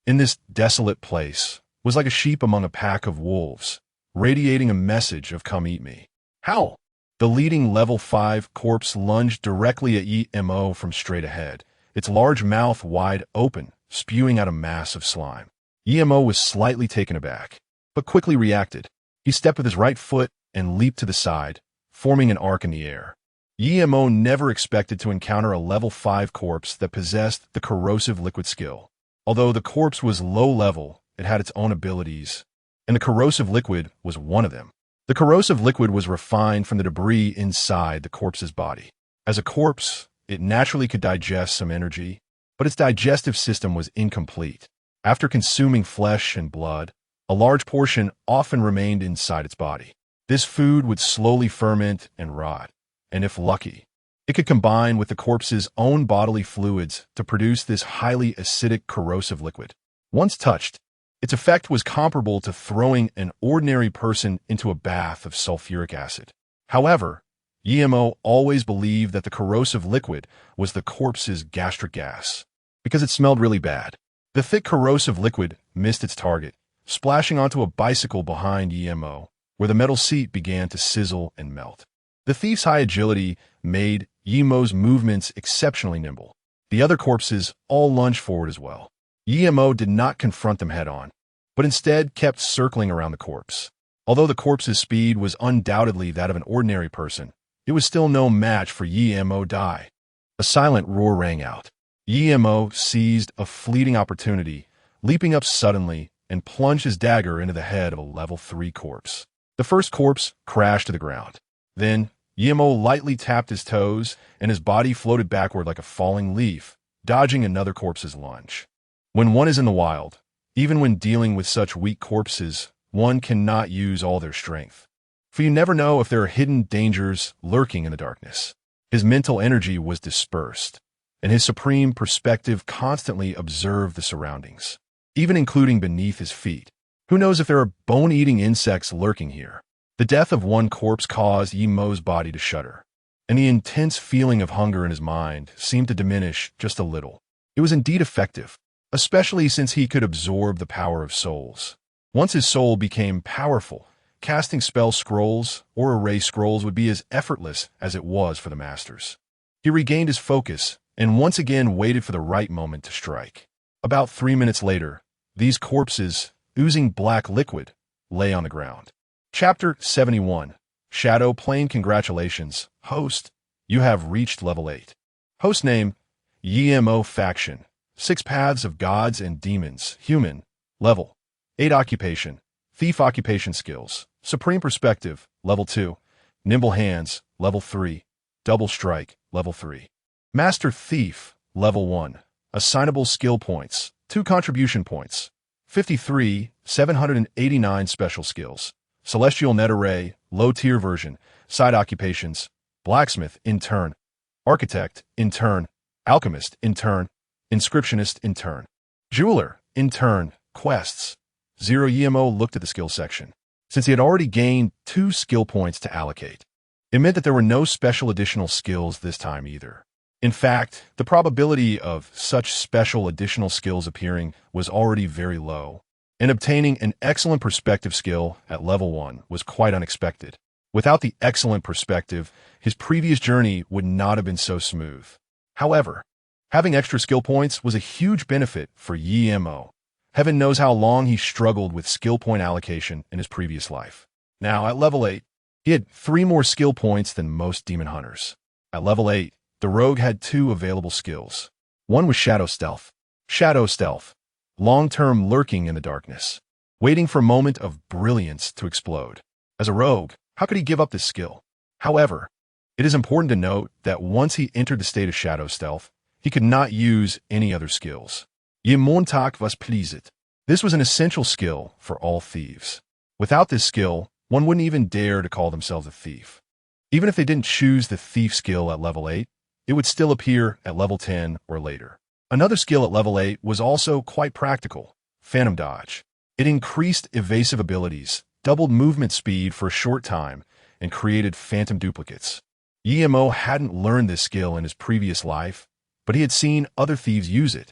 in this desolate place, was like a sheep among a pack of wolves, radiating a message of "come eat me." How? The leading level 5 corpse lunged directly at Emo from straight ahead, its large mouth wide open, spewing out a mass of slime. Emo was slightly taken aback, but quickly reacted. He stepped with his right foot and leaped to the side, forming an arc in the air. Emo never expected to encounter a level 5 corpse that possessed the corrosive liquid skill. Although the corpse was low level, it had its own abilities, and the corrosive liquid was one of them. The corrosive liquid was refined from the debris inside the corpse's body. As a corpse, it naturally could digest some energy, but its digestive system was incomplete. After consuming flesh and blood, a large portion often remained inside its body. This food would slowly ferment and rot, and if lucky, it could combine with the corpse's own bodily fluids to produce this highly acidic corrosive liquid. Once touched, its effect was comparable to throwing an ordinary person into a bath of sulfuric acid. However, EMO always believed that the corrosive liquid was the corpse's gastric gas, because it smelled really bad. The thick corrosive liquid missed its target, splashing onto a bicycle behind EMO, where the metal seat began to sizzle and melt. The thief's high agility made EMO's movements exceptionally nimble. The other corpses all lunged forward as well. EMO did not confront them head-on, but instead kept circling around the corpse. Although the corpse's speed was undoubtedly that of an ordinary person, it was still no match for EMO Die. A silent roar rang out. EMO seized a fleeting opportunity, leaping up suddenly and plunged his dagger into the head of a level 3 corpse. The first corpse crashed to the ground. Then, EMO lightly tapped his toes, and his body floated backward like a falling leaf, dodging another corpse's lunge. When one is in the wild, even when dealing with such weak corpses, one cannot use all their strength. For you never know if there are hidden dangers lurking in the darkness. His mental energy was dispersed, and his supreme perspective constantly observed the surroundings, even including beneath his feet. Who knows if there are bone-eating insects lurking here? The death of one corpse caused EMO's body to shudder, and the intense feeling of hunger in his mind seemed to diminish just a little. It was indeed effective, especially since he could absorb the power of souls. Once his soul became powerful, casting spell scrolls or erase scrolls would be as effortless as it was for the masters. He regained his focus and once again waited for the right moment to strike. About 3 minutes later, these corpses, oozing black liquid, lay on the ground. Chapter 71. Shadow Plane. Congratulations, host. You have reached level 8. Host name, EMO Faction. 6 Paths of Gods and Demons. Human. Level 8. Occupation. Thief. Occupation skills. Supreme Perspective. Level 2. Nimble Hands. Level 3. Double Strike. Level 3. Master Thief. Level 1. Assignable skill points. 2 contribution points. 53, 789 special skills. Celestial Net Array, low-tier version. Side occupations. Blacksmith, intern. Architect, intern. Alchemist, intern. Inscriptionist, intern. Jeweler, intern. Quests. 0. EMO looked at the skill section. Since he had already gained 2 skill points to allocate, it meant that there were no special additional skills this time either. In fact, the probability of such special additional skills appearing was already very low, and obtaining an excellent perspective skill at level 1 was quite unexpected. Without the excellent perspective, his previous journey would not have been so smooth. However, having extra skill points was a huge benefit for EMO. Heaven knows how long he struggled with skill point allocation in his previous life. Now, at level 8, he had 3 more skill points than most demon hunters. At level 8, the rogue had 2 available skills. One was Shadow Stealth. Shadow Stealth. Long-term lurking in the darkness, waiting for a moment of brilliance to explode. As a rogue, how could he give up this skill? However, it is important to note that once he entered the state of Shadow Stealth, he could not use any other skills. Je Montag was pleased. This was an essential skill for all thieves. Without this skill, one wouldn't even dare to call themselves a thief. Even if they didn't choose the thief skill at level 8, it would still appear at level 10 or later. Another skill at level 8 was also quite practical, Phantom Dodge. It increased evasive abilities, doubled movement speed for a short time, and created phantom duplicates. EMO hadn't learned this skill in his previous life, but he had seen other thieves use it.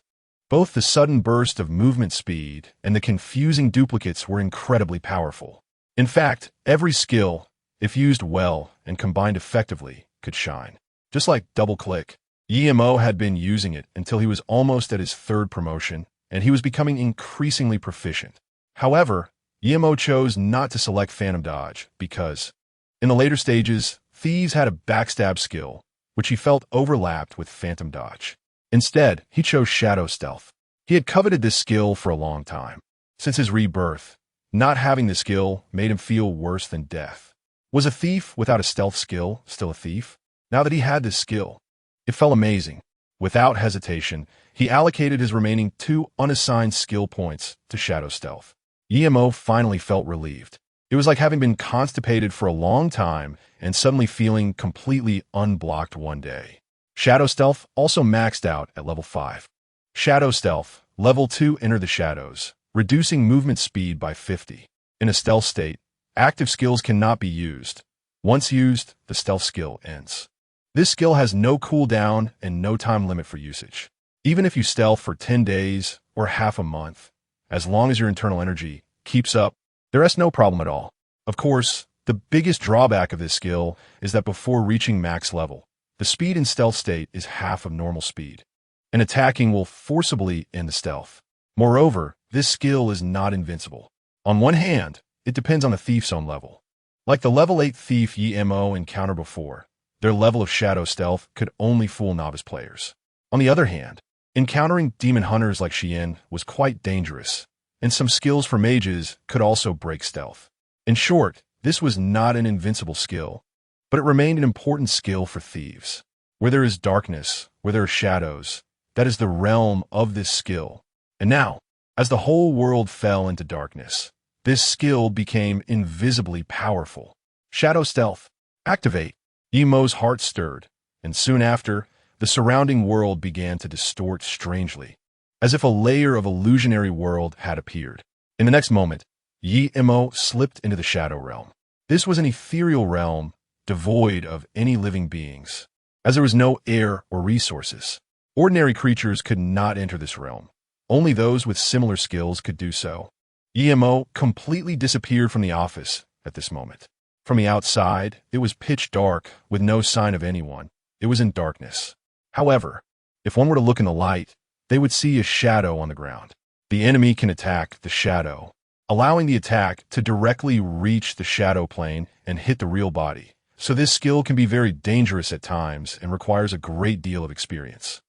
Both the sudden burst of movement speed and the confusing duplicates were incredibly powerful. In fact, every skill, if used well and combined effectively, could shine. Just like double click, EMO had been using it until he was almost at his 3rd promotion, and he was becoming increasingly proficient. However, EMO chose not to select Phantom Dodge because, in the later stages, thieves had a backstab skill, which he felt overlapped with Phantom Dodge. Instead, he chose Shadow Stealth. He had coveted this skill for a long time. Since his rebirth, not having the skill made him feel worse than death. Was a thief without a stealth skill still a thief? Now that he had this skill, it felt amazing. Without hesitation, he allocated his remaining 2 unassigned skill points to Shadow Stealth. EMO finally felt relieved. It was like having been constipated for a long time and suddenly feeling completely unblocked one day. Shadow Stealth also maxed out at level 5. Shadow Stealth, level 2. Enter the shadows, reducing movement speed by 50. In a stealth state, active skills cannot be used. Once used, the stealth skill ends. This skill has no cooldown and no time limit for usage. Even if you stealth for 10 days or half a month, as long as your internal energy keeps up, there is no problem at all. Of course, the biggest drawback of this skill is that before reaching max level, the speed in stealth state is half of normal speed, and attacking will forcibly end the stealth. Moreover, this skill is not invincible. On one hand, it depends on the thief's own level. Like the level 8 thief EMO encountered before, their level of shadow stealth could only fool novice players. On the other hand, encountering demon hunters like Xian was quite dangerous, and some skills for mages could also break stealth. In short, this was not an invincible skill, but it remained an important skill for thieves. Where there is darkness, where there are shadows, that is the realm of this skill. And now, as the whole world fell into darkness, this skill became invisibly powerful. Shadow Stealth. Activate. Emo's heart stirred, and soon after, the surrounding world began to distort strangely, as if a layer of illusionary world had appeared. In the next moment, Emo slipped into the shadow realm. This was an ethereal realm, devoid of any living beings, as there was no air or resources. Ordinary creatures could not enter this realm. Only those with similar skills could do so. Emo completely disappeared from the office at this moment. From the outside, it was pitch dark, with no sign of anyone. It was in darkness. However, if one were to look in the light, they would see a shadow on the ground. The enemy can attack the shadow, allowing the attack to directly reach the shadow plane and hit the real body. So this skill can be very dangerous at times and requires a great deal of experience.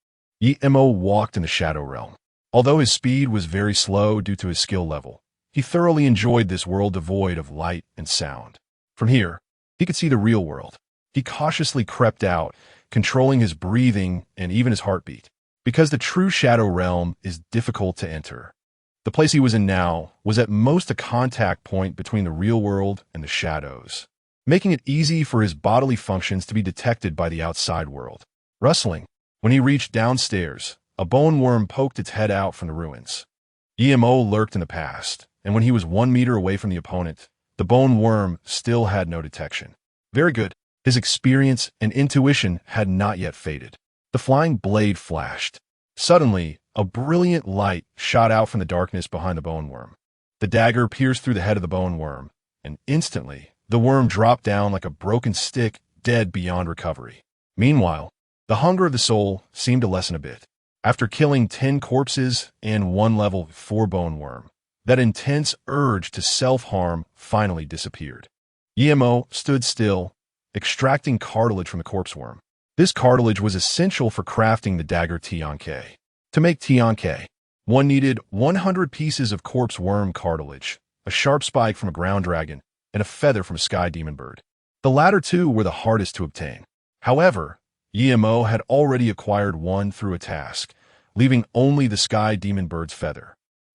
Emo walked in the shadow realm. Although his speed was very slow due to his skill level, he thoroughly enjoyed this world devoid of light and sound. From here, he could see the real world. He cautiously crept out, controlling his breathing and even his heartbeat, because the true shadow realm is difficult to enter. The place he was in now was at most a contact point between the real world and the shadows, making it easy for his bodily functions to be detected by the outside world. Rustling. When he reached downstairs, a bone worm poked its head out from the ruins. Emo lurked in the past, and when he was 1 meter away from the opponent, the bone worm still had no detection. Very good. His experience and intuition had not yet faded. The flying blade flashed. Suddenly, a brilliant light shot out from the darkness behind the bone worm. The dagger pierced through the head of the bone worm, and instantly, the worm dropped down like a broken stick, dead beyond recovery. Meanwhile, the hunger of the soul seemed to lessen a bit. After killing 10 corpses and 1 level 4 bone worm, that intense urge to self-harm finally disappeared. Emo stood still, extracting cartilage from the corpse worm. This cartilage was essential for crafting the dagger Tianke. To make Tianke, one needed 100 pieces of corpse worm cartilage, a sharp spike from a ground dragon, and a feather from a sky demon bird. The latter two were the hardest to obtain. However, Emo had already acquired one through a task, leaving only the sky demon bird's feather.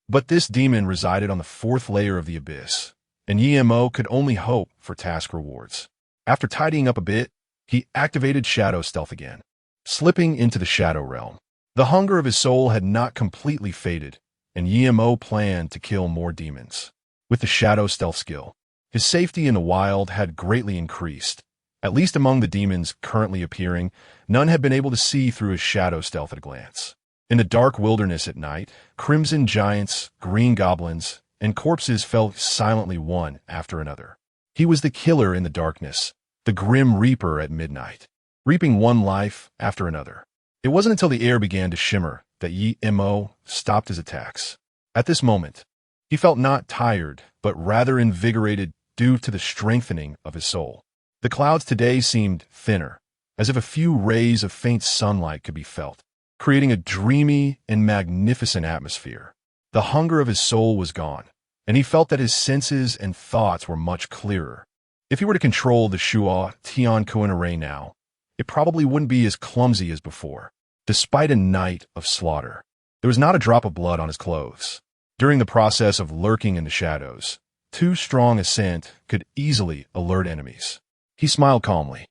But this demon resided on the 4th layer of the abyss, and Emo could only hope for task rewards. After tidying up a bit, he activated Shadow Stealth again, slipping into the Shadow Realm. The hunger of his soul had not completely faded, and Emo planned to kill more demons. With the Shadow Stealth skill, his safety in the wild had greatly increased. At least among the demons currently appearing, none had been able to see through his Shadow Stealth at a glance. In the dark wilderness at night, crimson giants, green goblins, and corpses fell silently one after another. He was the killer in the darkness, the grim reaper at midnight, reaping one life after another. It wasn't until the air began to shimmer that Emo stopped his attacks. At this moment, he felt not tired, but rather invigorated due to the strengthening of his soul. The clouds today seemed thinner, as if a few rays of faint sunlight could be felt, creating a dreamy and magnificent atmosphere. The hunger of his soul was gone, and he felt that his senses and thoughts were much clearer. If he were to control the Shuo Tiankuan array now, it probably wouldn't be as clumsy as before. Despite a night of slaughter, there was not a drop of blood on his clothes. During the process of lurking in the shadows, too strong a scent could easily alert enemies. He smiled calmly,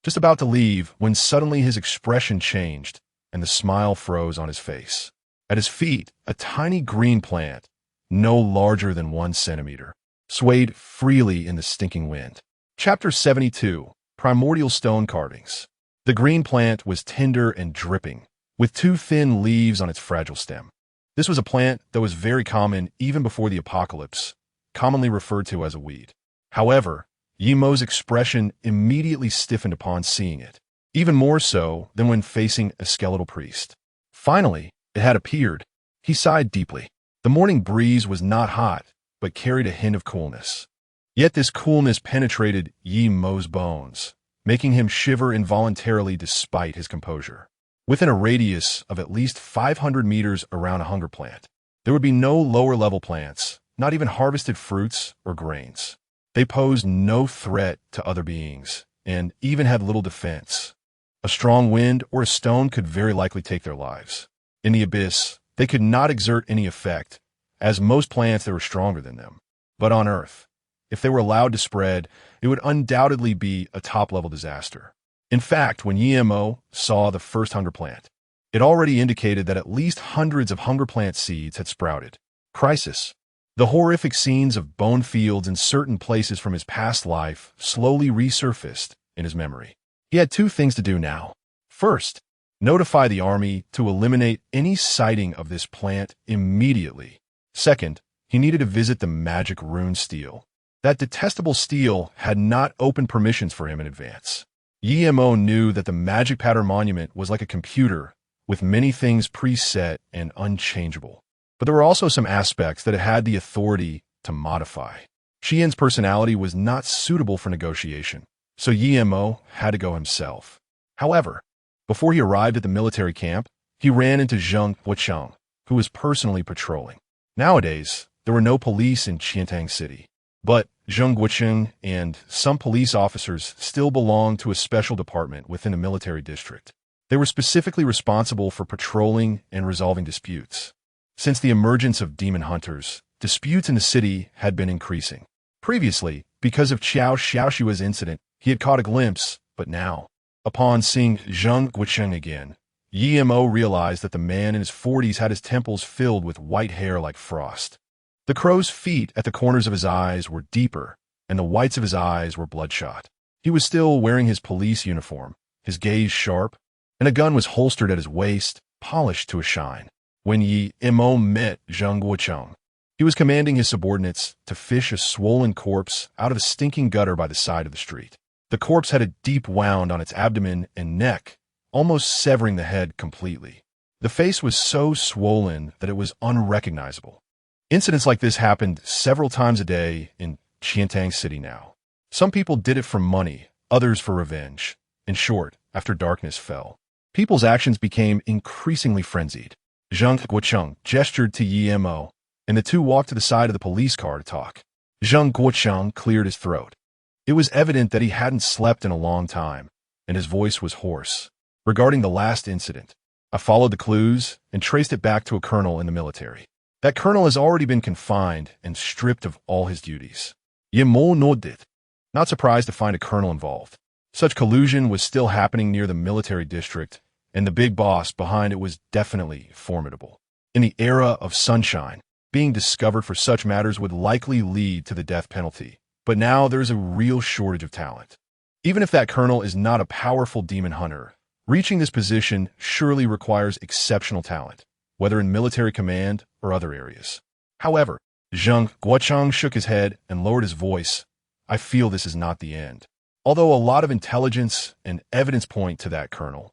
just about to leave when suddenly his expression changed and the smile froze on his face. At his feet, a tiny green plant, no larger than 1 centimeter, swayed freely in the stinking wind. Chapter 72. Primordial Stone Carvings. The green plant was tender and dripping, with two thin leaves on its fragile stem. This was a plant that was very common even before the apocalypse, commonly referred to as a weed. However, Yimo's expression immediately stiffened upon seeing it, even more so than when facing a skeletal priest. Finally, it had appeared. He sighed deeply. The morning breeze was not hot, but carried a hint of coolness. Yet this coolness penetrated Yimo's bones, making him shiver involuntarily despite his composure. Within a radius of at least 500 meters around a hunger plant, there would be no lower-level plants, not even harvested fruits or grains. They posed no threat to other beings, and even had little defense. A strong wind or a stone could very likely take their lives. In the abyss, they could not exert any effect, as most plants that were stronger than them. But on Earth, if they were allowed to spread, it would undoubtedly be a top-level disaster. In fact, when Yimo saw the first hunger plant, it already indicated that at least hundreds of hunger plant seeds had sprouted. Crisis. The horrific scenes of bone fields in certain places from his past life slowly resurfaced in his memory. He had two things to do now. First, notify the army to eliminate any sighting of this plant immediately. Second, he needed to visit the magic rune stele. That detestable stele had not opened permissions for him in advance. Yimo knew that the magic pattern monument was like a computer, with many things preset and unchangeable. But there were also some aspects that it had the authority to modify. Qian's personality was not suitable for negotiation, so Yimo had to go himself. However, before he arrived at the military camp, he ran into Zheng Guocheng, who was personally patrolling. Nowadays, there were no police in Qiantang City, but Zheng Guocheng and some police officers still belonged to a special department within a military district. They were specifically responsible for patrolling and resolving disputes. Since the emergence of demon hunters, disputes in the city had been increasing. Previously, because of Qiao Xiaoshua's incident, he had caught a glimpse, but now, upon seeing Zheng Guocheng again, Yimo realized that the man in his 40s had his temples filled with white hair like frost. The crow's feet at the corners of his eyes were deeper, and the whites of his eyes were bloodshot. He was still wearing his police uniform, his gaze sharp, and a gun was holstered at his waist, polished to a shine. When Yimo met Zheng Guocheng, he was commanding his subordinates to fish a swollen corpse out of a stinking gutter by the side of the street. The corpse had a deep wound on its abdomen and neck, almost severing the head completely. The face was so swollen that it was unrecognizable. Incidents like this happened several times a day in Qiantang City now. Some people did it for money, others for revenge. In short, after darkness fell, people's actions became increasingly frenzied. Zheng Guocheng gestured to Yimo, and the two walked to the side of the police car to talk. Zheng Guocheng cleared his throat. It was evident that he hadn't slept in a long time, and his voice was hoarse. Regarding the last incident, I followed the clues and traced it back to a colonel in the military. That colonel has already been confined and stripped of all his duties. Yimo nodded, not surprised to find a colonel involved. Such collusion was still happening near the military district, and the big boss behind it was definitely formidable. In the era of sunshine, being discovered for such matters would likely lead to the death penalty. But now there's a real shortage of talent. Even if that colonel is not a powerful demon hunter, reaching this position surely requires exceptional talent, whether in military command or other areas. However, Zheng Guocheng shook his head and lowered his voice. I feel this is not the end. Although a lot of intelligence and evidence point to that colonel.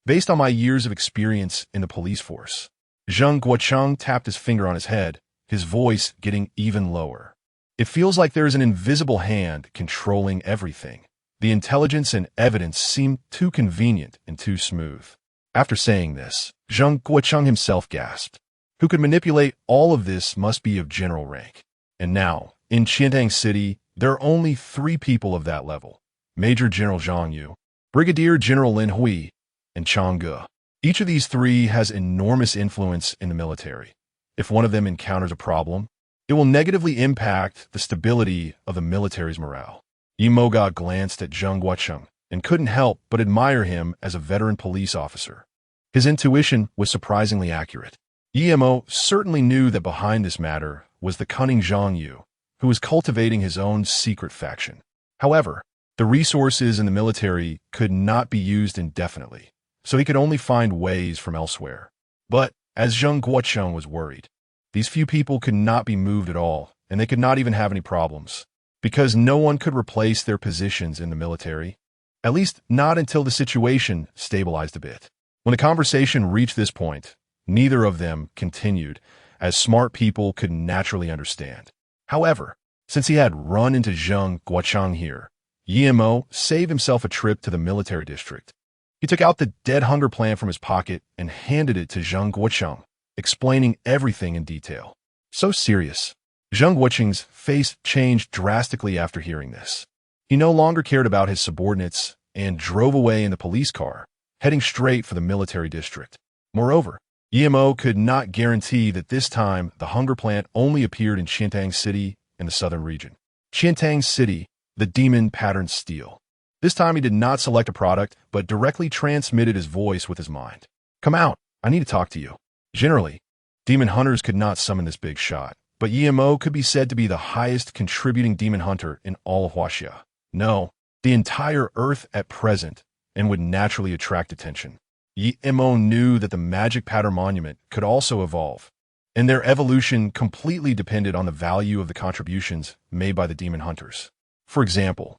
Based on my years of experience in the police force, Zheng Guocheng tapped his finger on his head, his voice getting even lower. It feels like there is an invisible hand controlling everything. The intelligence and evidence seem too convenient and too smooth. After saying this, Zheng Guocheng himself gasped. Who could manipulate all of this must be of general rank. And now, in Qiantang City, there are only 3 people of that level. Major General Zhang Yu, Brigadier General Lin Hui, and Chang Ge. Each of these 3 has enormous influence in the military. If one of them encounters a problem, it will negatively impact the stability of the military's morale. Yimoga glanced at Zheng Guocheng and couldn't help but admire him as a veteran police officer. His intuition was surprisingly accurate. Yimo certainly knew that behind this matter was the cunning Zhang Yu, who was cultivating his own secret faction. However, The resources in the military could not be used indefinitely, so he could only find ways from elsewhere. But, as Zheng Guocheng was worried, these few people could not be moved at all, and they could not even have any problems, because no one could replace their positions in the military, at least not until the situation stabilized a bit. When the conversation reached this point, neither of them continued, as smart people could naturally understand. However, since he had run into Zheng Guocheng here, Yimo saved himself a trip to the military district. He took out the dead hunger plan from his pocket and handed it to Zheng Guocheng, explaining everything in detail. So serious. Zheng Guocheng's face changed drastically after hearing this. He no longer cared about his subordinates and drove away in the police car, heading straight for the military district. Moreover, Yimo could not guarantee that this time the hunger plant only appeared in Qiantang City in the southern region. Qiantang City, the demon pattern steel. This time he did not select a product, but directly transmitted his voice with his mind. Come out, I need to talk to you. Generally, demon hunters could not summon this big shot, but Yimo could be said to be the highest contributing demon hunter in all of Huaxia. No, the entire Earth at present, and would naturally attract attention. Yimo knew that the magic pattern monument could also evolve, and their evolution completely depended on the value of the contributions made by the demon hunters. For example,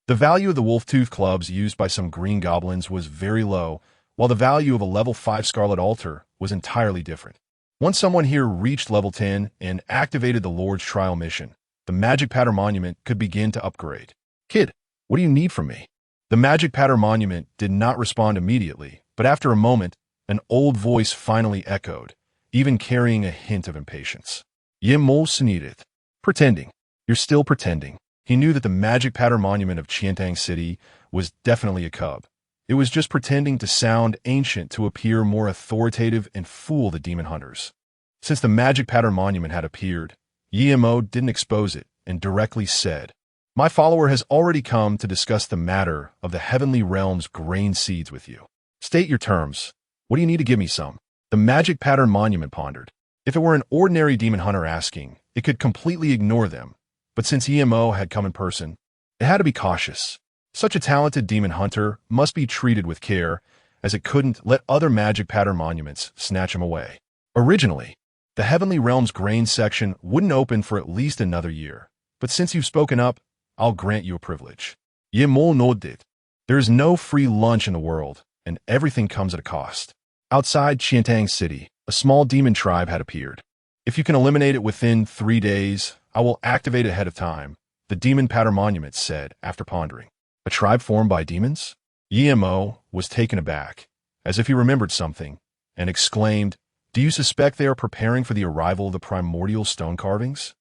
the value of the wolf-tooth clubs used by some green goblins was very low, while the value of a level 5 Scarlet Altar was entirely different. Once someone here reached level 10 and activated the Lord's Trial mission, the magic pattern monument could begin to upgrade. Kid, what do you need from me? The magic pattern monument did not respond immediately, but after a moment, an old voice finally echoed, even carrying a hint of impatience. Yimo Senirit. Pretending. You're still pretending. He knew that the magic pattern monument of Qiantang City was definitely a cub. It was just pretending to sound ancient to appear more authoritative and fool the demon hunters. Since the magic pattern monument had appeared, Yimo didn't expose it and directly said, "My follower has already come to discuss the matter of the heavenly realm's grain seeds with you. State your terms. What do you need to give me some?" The magic pattern monument pondered. If it were an ordinary demon hunter asking, it could completely ignore them. But since Yimo had come in person, it had to be cautious. Such a talented demon hunter must be treated with care, as it couldn't let other magic pattern monuments snatch him away. Originally, the Heavenly Realm's grain section wouldn't open for at least another year, but since you've spoken up, I'll grant you a privilege. Yimo nodded. There is no free lunch in the world, and everything comes at a cost. Outside Qiantang City, a small demon tribe had appeared. If you can eliminate it within 3 days, I will activate it ahead of time, the demon pattern monument said after pondering. A tribe formed by demons? Yimo was taken aback, as if he remembered something, and exclaimed, "Do you suspect they are preparing for the arrival of the primordial stone carvings?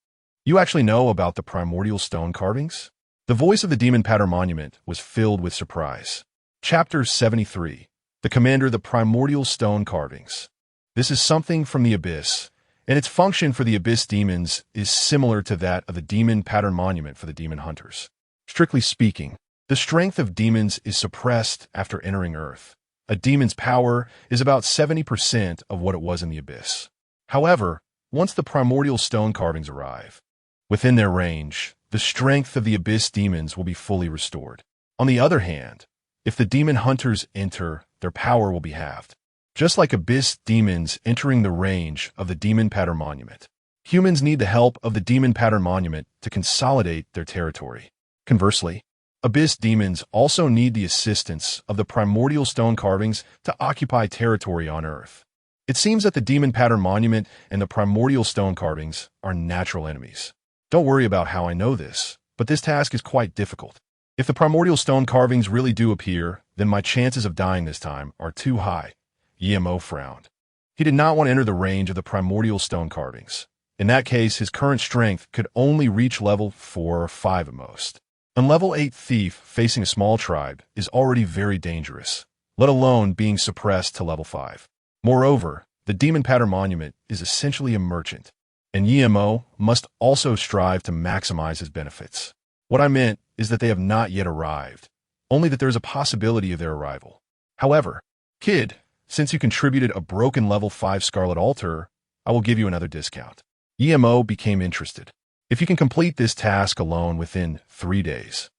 You actually know about the primordial stone carvings?" The voice of the demon pattern monument was filled with surprise. Chapter 73. The Commander of the Primordial Stone Carvings. This is something from the Abyss, and its function for the Abyss demons is similar to that of the demon pattern monument for the demon hunters. Strictly speaking, the strength of demons is suppressed after entering Earth. A demon's power is about 70% of what it was in the Abyss. However, once the primordial stone carvings arrive, within their range, the strength of the Abyss demons will be fully restored. On the other hand, if the demon hunters enter, their power will be halved. Just like Abyss demons entering the range of the demon pattern monument, humans need the help of the demon pattern monument to consolidate their territory. Conversely, Abyss demons also need the assistance of the primordial stone carvings to occupy territory on Earth. It seems that the demon pattern monument and the primordial stone carvings are natural enemies. Don't worry about how I know this, but this task is quite difficult. If the primordial stone carvings really do appear, then my chances of dying this time are too high. Yimo frowned. He did not want to enter the range of the primordial stone carvings. In that case, his current strength could only reach level 4 or 5 at most. A level 8 thief facing a small tribe is already very dangerous, let alone being suppressed to level 5. Moreover, the demon pattern monument is essentially a merchant, and Yimo must also strive to maximize his benefits. What I meant is that they have not yet arrived, only that there is a possibility of their arrival. However, kid, since you contributed a broken level 5 Scarlet Altar, I will give you another discount. Yimo became interested. If you can complete this task alone within 3 days,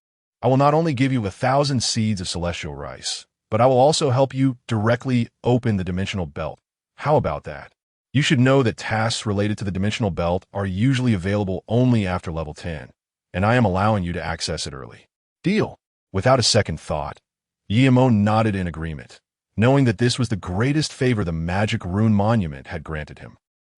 I will not only give you 1,000 seeds of celestial rice, but I will also help you directly open the dimensional belt. How about that? You should know that tasks related to the dimensional belt are usually available only after level 10, and I am allowing you to access it early. Deal. Without a second thought, Yemo nodded in agreement, knowing that this was the greatest favor the magic rune monument had granted him.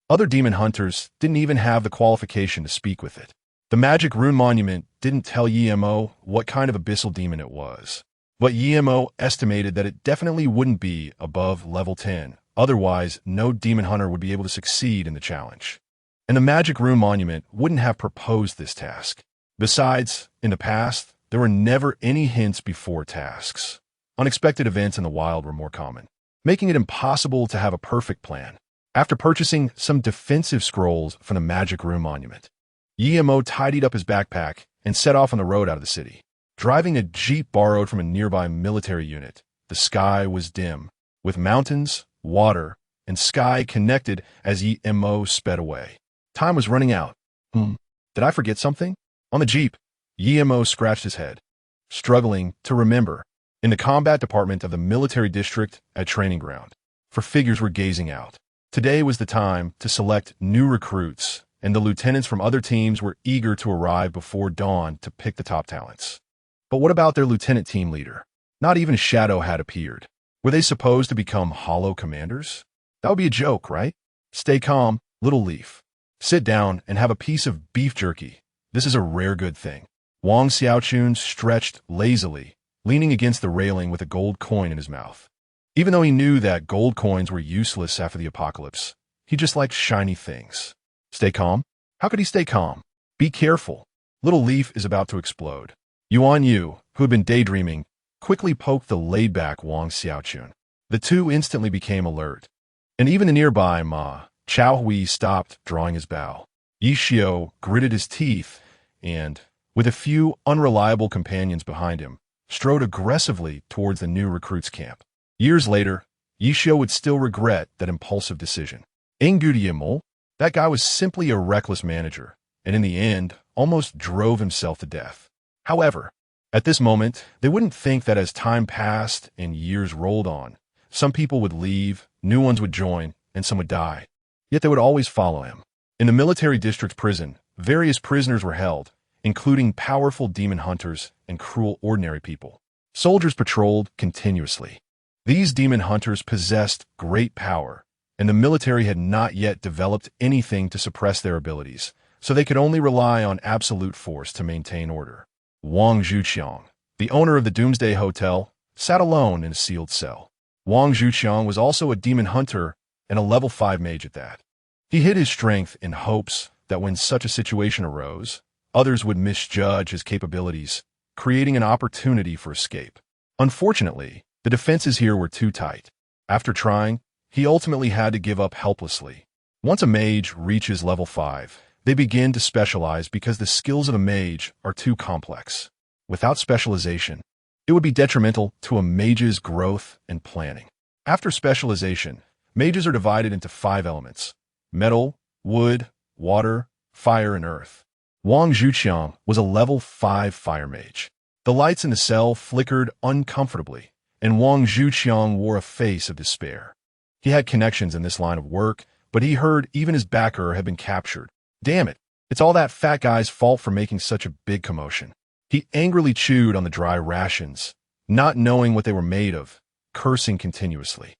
Other demon hunters didn't even have the qualification to speak with it. The magic rune monument didn't tell Yemo what kind of abyssal demon it was, but Yemo estimated that it definitely wouldn't be above level 10. Otherwise, no demon hunter would be able to succeed in the challenge. And the magic rune monument wouldn't have proposed this task. Besides, in the past, there were never any hints before tasks. Unexpected events in the wild were more common, making it impossible to have a perfect plan. After purchasing some defensive scrolls from the magic rune monument, Yemo tidied up his backpack and set off on the road out of the city. Driving a jeep borrowed from a nearby military unit, the sky was dim, with mountains, water, and sky connected as Yemo sped away. Time was running out. Did I forget something? On the jeep, Yemo scratched his head, struggling to remember. In the combat department of the military district at training ground, four figures were gazing out. Today was the time to select new recruits, and the lieutenants from other teams were eager to arrive before dawn to pick the top talents. But what about their lieutenant team leader? Not even Shadow had appeared. Were they supposed to become hollow commanders? That would be a joke, right? Stay calm, little leaf. Sit down and have a piece of beef jerky. This is a rare good thing. Wang Xiaochun stretched lazily, leaning against the railing with a gold coin in his mouth. Even though he knew that gold coins were useless after the apocalypse, he just liked shiny things. Stay calm? How could he stay calm? Be careful. Little Leaf is about to explode. Yuan Yu, who had been daydreaming, quickly poked the laid-back Wang Xiaochun. The two instantly became alert. And even the nearby Ma, Chao Hui stopped drawing his bow. Yi Xiao gritted his teeth and, with a few unreliable companions behind him, strode aggressively towards the new recruits' camp. Years later, Yi Xiao would still regret that impulsive decision. Engudiamol, that guy was simply a reckless manager, and in the end, almost drove himself to death. However, at this moment, they wouldn't think that as time passed and years rolled on, some people would leave, new ones would join, and some would die. Yet they would always follow him. In the military district prison, various prisoners were held, including powerful demon hunters and cruel ordinary people. Soldiers patrolled continuously. These demon hunters possessed great power, and the military had not yet developed anything to suppress their abilities, so they could only rely on absolute force to maintain order. Wang Zhuqiang, the owner of the Doomsday Hotel, sat alone in a sealed cell. Wang Zhuqiang was also a demon hunter and a level 5 mage at that. He hid his strength in hopes that when such a situation arose, others would misjudge his capabilities, creating an opportunity for escape. Unfortunately, the defenses here were too tight. After trying, he ultimately had to give up helplessly. Once a mage reaches level 5, they begin to specialize because the skills of a mage are too complex. Without specialization, it would be detrimental to a mage's growth and planning. After specialization, mages are divided into 5 elements: metal, wood, water, fire, and earth. Wang Zhuqiang was a level 5 fire mage. The lights in the cell flickered uncomfortably, and Wang Zhuqiang wore a face of despair. He had connections in this line of work, but he heard even his backer had been captured. Damn it, it's all that fat guy's fault for making such a big commotion. He angrily chewed on the dry rations, not knowing what they were made of, cursing continuously.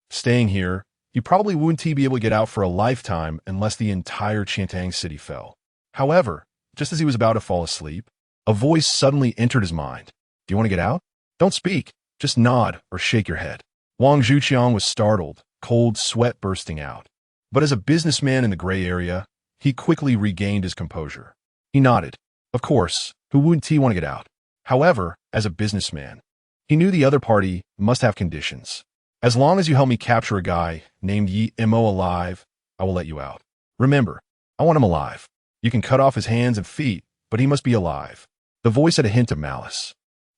Staying here, he probably wouldn't be able to get out for a lifetime unless the entire Chantang city fell. However, just as he was about to fall asleep, a voice suddenly entered his mind. Do you want to get out? Don't speak, just nod or shake your head. Wang Zhuqiang was startled, cold sweat bursting out. But as a businessman in the gray area, he quickly regained his composure. He nodded. Of course, who wouldn't he want to get out? However, as a businessman, he knew the other party must have conditions. As long as you help me capture a guy named Yemo alive, I will let you out. Remember, I want him alive. You can cut off his hands and feet, but he must be alive. The voice had a hint of malice.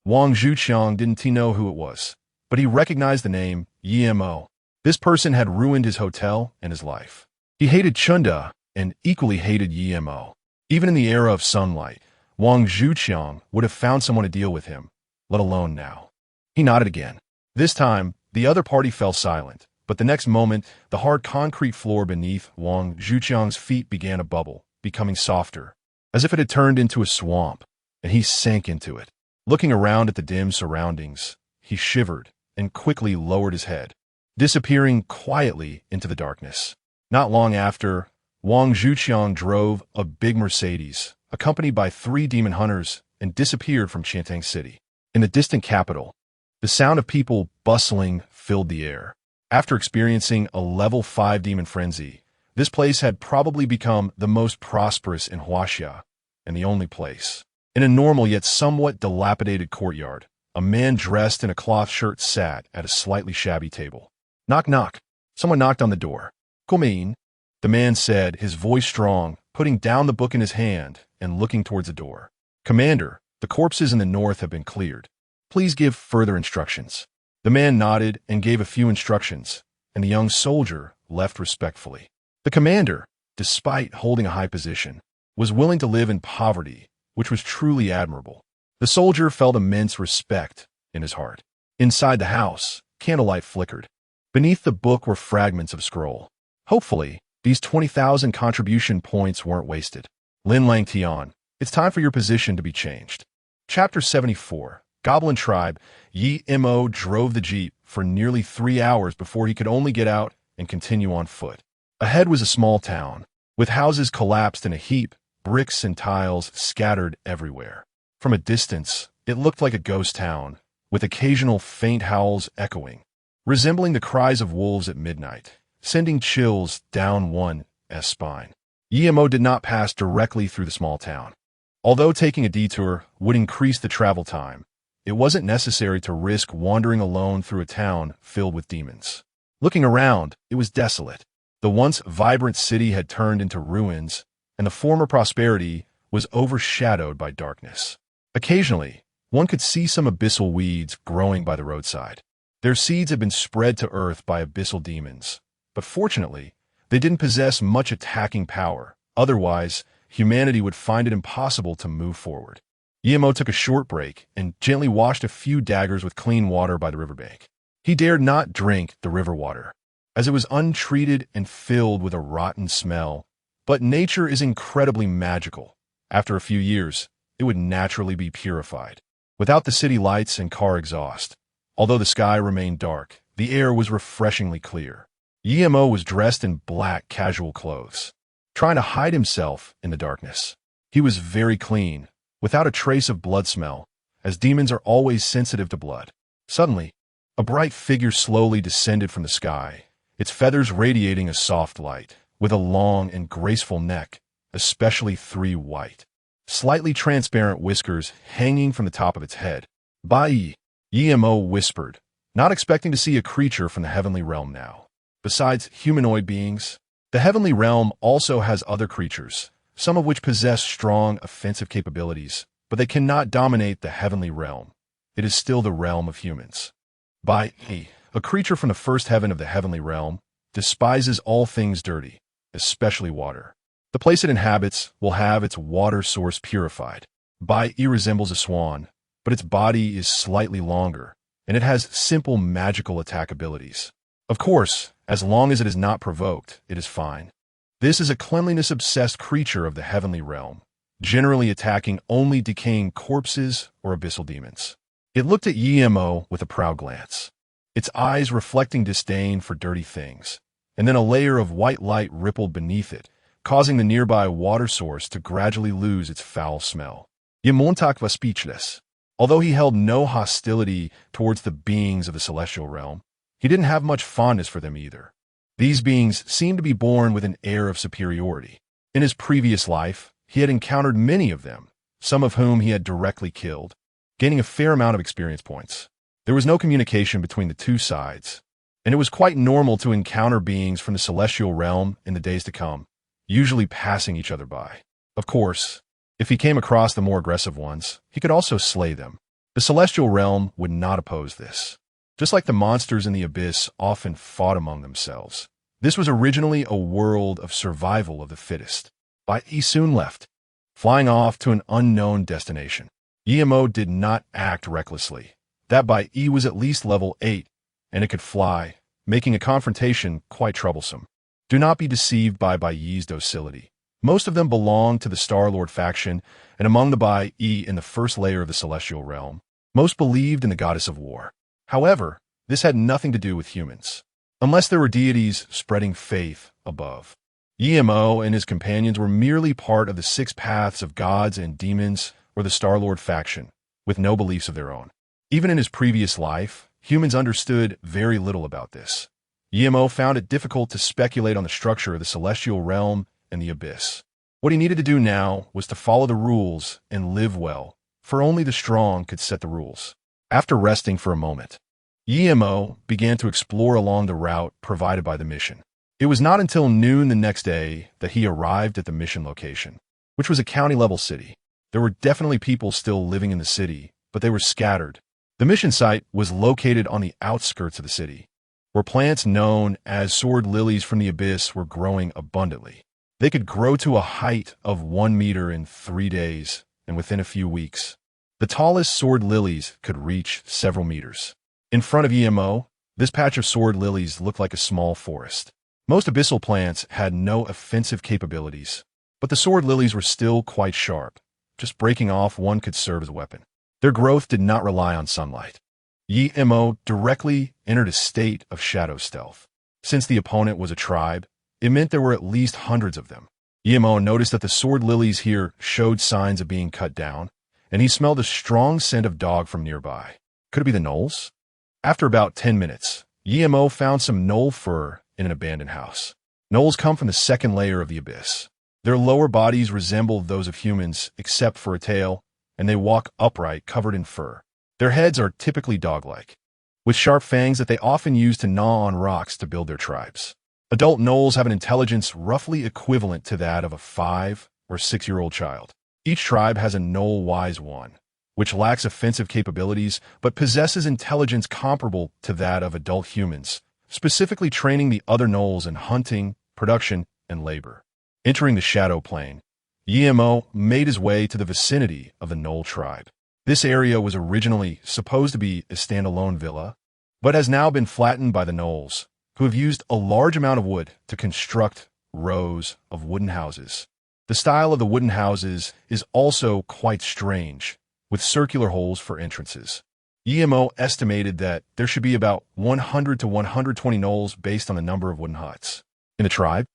Wang Zhuqiang didn't know who it was, but he recognized the name Yemo. This person had ruined his hotel and his life. He hated Chunda and equally hated Yemo. Even in the era of sunlight, Wang Zhuqiang would have found someone to deal with him, let alone now. He nodded again. This time, the other party fell silent, but the next moment, the hard concrete floor beneath Wang Zhuqiang's feet began to bubble, becoming softer, as if it had turned into a swamp, and he sank into it. Looking around at the dim surroundings, he shivered and quickly lowered his head, disappearing quietly into the darkness. Not long after, Wang Zhuqiang drove a big Mercedes, accompanied by 3 demon hunters, and disappeared from Chantang City. In the distant capital, the sound of people bustling filled the air. After experiencing a level 5 demon frenzy, this place had probably become the most prosperous in Huaxia, and the only place. In a normal yet somewhat dilapidated courtyard, a man dressed in a cloth shirt sat at a slightly shabby table. Knock, knock. Someone knocked on the door. Come in, the man said, his voice strong, putting down the book in his hand and looking towards the door. Commander, the corpses in the north have been cleared. Please give further instructions. The man nodded and gave a few instructions, and the young soldier left respectfully. The commander, despite holding a high position, was willing to live in poverty, which was truly admirable. The soldier felt immense respect in his heart. Inside the house, candlelight flickered. Beneath the book were fragments of scroll. Hopefully, these 20,000 contribution points weren't wasted. Lin Lang Tian, it's time for your position to be changed. Chapter 74. Goblin Tribe. Yi Mo drove the jeep for nearly 3 hours before he could only get out and continue on foot. Ahead was a small town, with houses collapsed in a heap, bricks and tiles scattered everywhere. From a distance, it looked like a ghost town, with occasional faint howls echoing, resembling the cries of wolves at midnight, sending chills down one's spine. Yi Mo did not pass directly through the small town. Although taking a detour would increase the travel time, it wasn't necessary to risk wandering alone through a town filled with demons. Looking around, it was desolate. The once vibrant city had turned into ruins, and the former prosperity was overshadowed by darkness. Occasionally, one could see some abyssal weeds growing by the roadside. Their seeds had been spread to earth by abyssal demons, but fortunately, they didn't possess much attacking power. Otherwise, humanity would find it impossible to move forward. Yi Mo took a short break and gently washed a few daggers with clean water by the riverbank. He dared not drink the river water, as it was untreated and filled with a rotten smell. But nature is incredibly magical. After a few years, it would naturally be purified. Without the city lights and car exhaust, although the sky remained dark, the air was refreshingly clear. Yi Mo was dressed in black casual clothes, trying to hide himself in the darkness. He was very clean, without a trace of blood smell, as demons are always sensitive to blood. Suddenly, a bright figure slowly descended from the sky, its feathers radiating a soft light, with a long and graceful neck, especially 3 white, slightly transparent whiskers hanging from the top of its head. Bai, Yi Mo whispered, not expecting to see a creature from the heavenly realm now. Besides humanoid beings, the heavenly realm also has other creatures, some of which possess strong offensive capabilities, but they cannot dominate the heavenly realm. It is still the realm of humans. Bai, a creature from the first heaven of the heavenly realm, despises all things dirty, especially water. The place it inhabits will have its water source purified. Bai resembles a swan, but its body is slightly longer, and it has simple magical attack abilities. Of course, as long as it is not provoked, it is fine. This is a cleanliness-obsessed creature of the heavenly realm, generally attacking only decaying corpses or abyssal demons. It looked at Yi Mo with a proud glance, its eyes reflecting disdain for dirty things, and then a layer of white light rippled beneath it, causing the nearby water source to gradually lose its foul smell. Yi Montauk was speechless. Although he held no hostility towards the beings of the celestial realm, he didn't have much fondness for them either. These beings seemed to be born with an air of superiority. In his previous life, he had encountered many of them, some of whom he had directly killed, gaining a fair amount of experience points. There was no communication between the two sides, and it was quite normal to encounter beings from the celestial realm in the days to come, usually passing each other by. Of course, if he came across the more aggressive ones, he could also slay them. The celestial realm would not oppose this. Just like the monsters in the abyss often fought among themselves, this was originally a world of survival of the fittest. Bai soon left. flying off to an unknown destination. EMO did not act recklessly. That by E was at least level 8, and it could fly, making a confrontation quite troublesome. Do not be deceived by Yi's docility. Most of them belong to the Star-Lord faction, and among the Bai Yi in the first layer of the celestial realm, most believed in the goddess of war. However, this had nothing to do with humans, unless there were deities spreading faith above. EMO and his companions were merely part of the 6 paths of gods and demons or the Star-Lord faction, with no beliefs of their own. Even in his previous life, humans understood very little about this. EMO found it difficult to speculate on the structure of the celestial realm and the abyss. What he needed to do now was to follow the rules and live well, for only the strong could set the rules. After resting for a moment, EMO began to explore along the route provided by the mission. It was not until noon the next day that he arrived at the mission location, which was a county-level city. There were definitely people still living in the city, but they were scattered. The mission site was located on the outskirts of the city, where plants known as sword lilies from the abyss were growing abundantly. They could grow to a height of 1 meter in 3 days, and within a few weeks, the tallest sword lilies could reach several meters. In front of EMO, this patch of sword lilies looked like a small forest. Most abyssal plants had no offensive capabilities, but the sword lilies were still quite sharp. Just breaking off one could serve as a weapon. Their growth did not rely on sunlight. EMO directly entered a state of shadow stealth. Since the opponent was a tribe, it meant there were at least hundreds of them. EMO noticed that the sword lilies here showed signs of being cut down, and he smelled a strong scent of dog from nearby. Could it be the gnolls? After about 10 minutes, EMO found some gnoll fur in an abandoned house. Gnolls come from the second layer of the abyss. Their lower bodies resemble those of humans except for a tail, and they walk upright covered in fur. Their heads are typically dog-like, with sharp fangs that they often use to gnaw on rocks to build their tribes. Adult gnolls have an intelligence roughly equivalent to that of a 5 or 6-year-old child. Each tribe has a gnoll wise one, which lacks offensive capabilities but possesses intelligence comparable to that of adult humans, specifically training the other gnolls in hunting, production, and labor. Entering the shadow plane, EMO made his way to the vicinity of the gnoll tribe. This area was originally supposed to be a standalone villa, but has now been flattened by the gnolls, who have used a large amount of wood to construct rows of wooden houses. The style of the wooden houses is also quite strange, with circular holes for entrances. EMO estimated that there should be about 100 to 120 gnolls based on the number of wooden huts. In the tribe,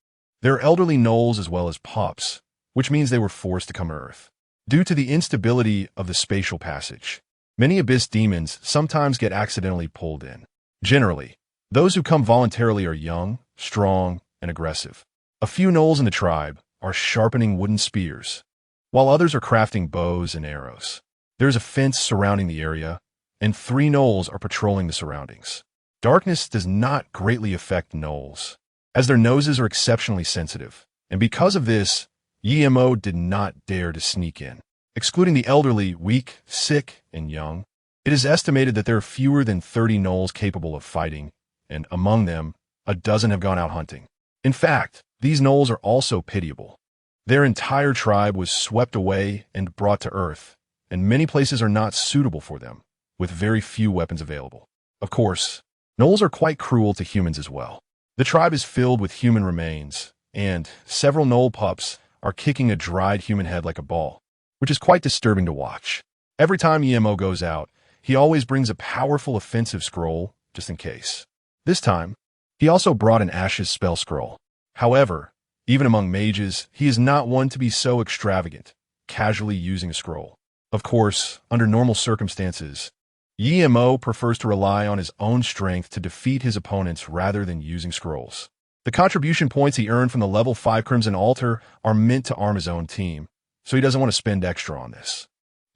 there are elderly gnolls as well as pups, which means they were forced to come to Earth. Due to the instability of the spatial passage, many abyss demons sometimes get accidentally pulled in. Generally, those who come voluntarily are young, strong, and aggressive. A few gnolls in the tribe are sharpening wooden spears, while others are crafting bows and arrows. There is a fence surrounding the area, and 3 gnolls are patrolling the surroundings. Darkness does not greatly affect gnolls, as their noses are exceptionally sensitive, and because of this, EMO did not dare to sneak in. Excluding the elderly, weak, sick, and young, it is estimated that there are fewer than 30 gnolls capable of fighting, and among them, a dozen have gone out hunting. In fact, these gnolls are also pitiable. Their entire tribe was swept away and brought to Earth, and many places are not suitable for them, with very few weapons available. Of course, gnolls are quite cruel to humans as well. The tribe is filled with human remains, and several gnoll pups are kicking a dried human head like a ball, which is quite disturbing to watch. Every time EMO goes out, he always brings a powerful offensive scroll, just in case. This time, he also brought an Ashes spell scroll. However, even among mages, he is not one to be so extravagant, casually using a scroll. Of course, under normal circumstances, EMO prefers to rely on his own strength to defeat his opponents rather than using scrolls. The contribution points he earned from the level 5 Crimson Altar are meant to arm his own team, so he doesn't want to spend extra on this.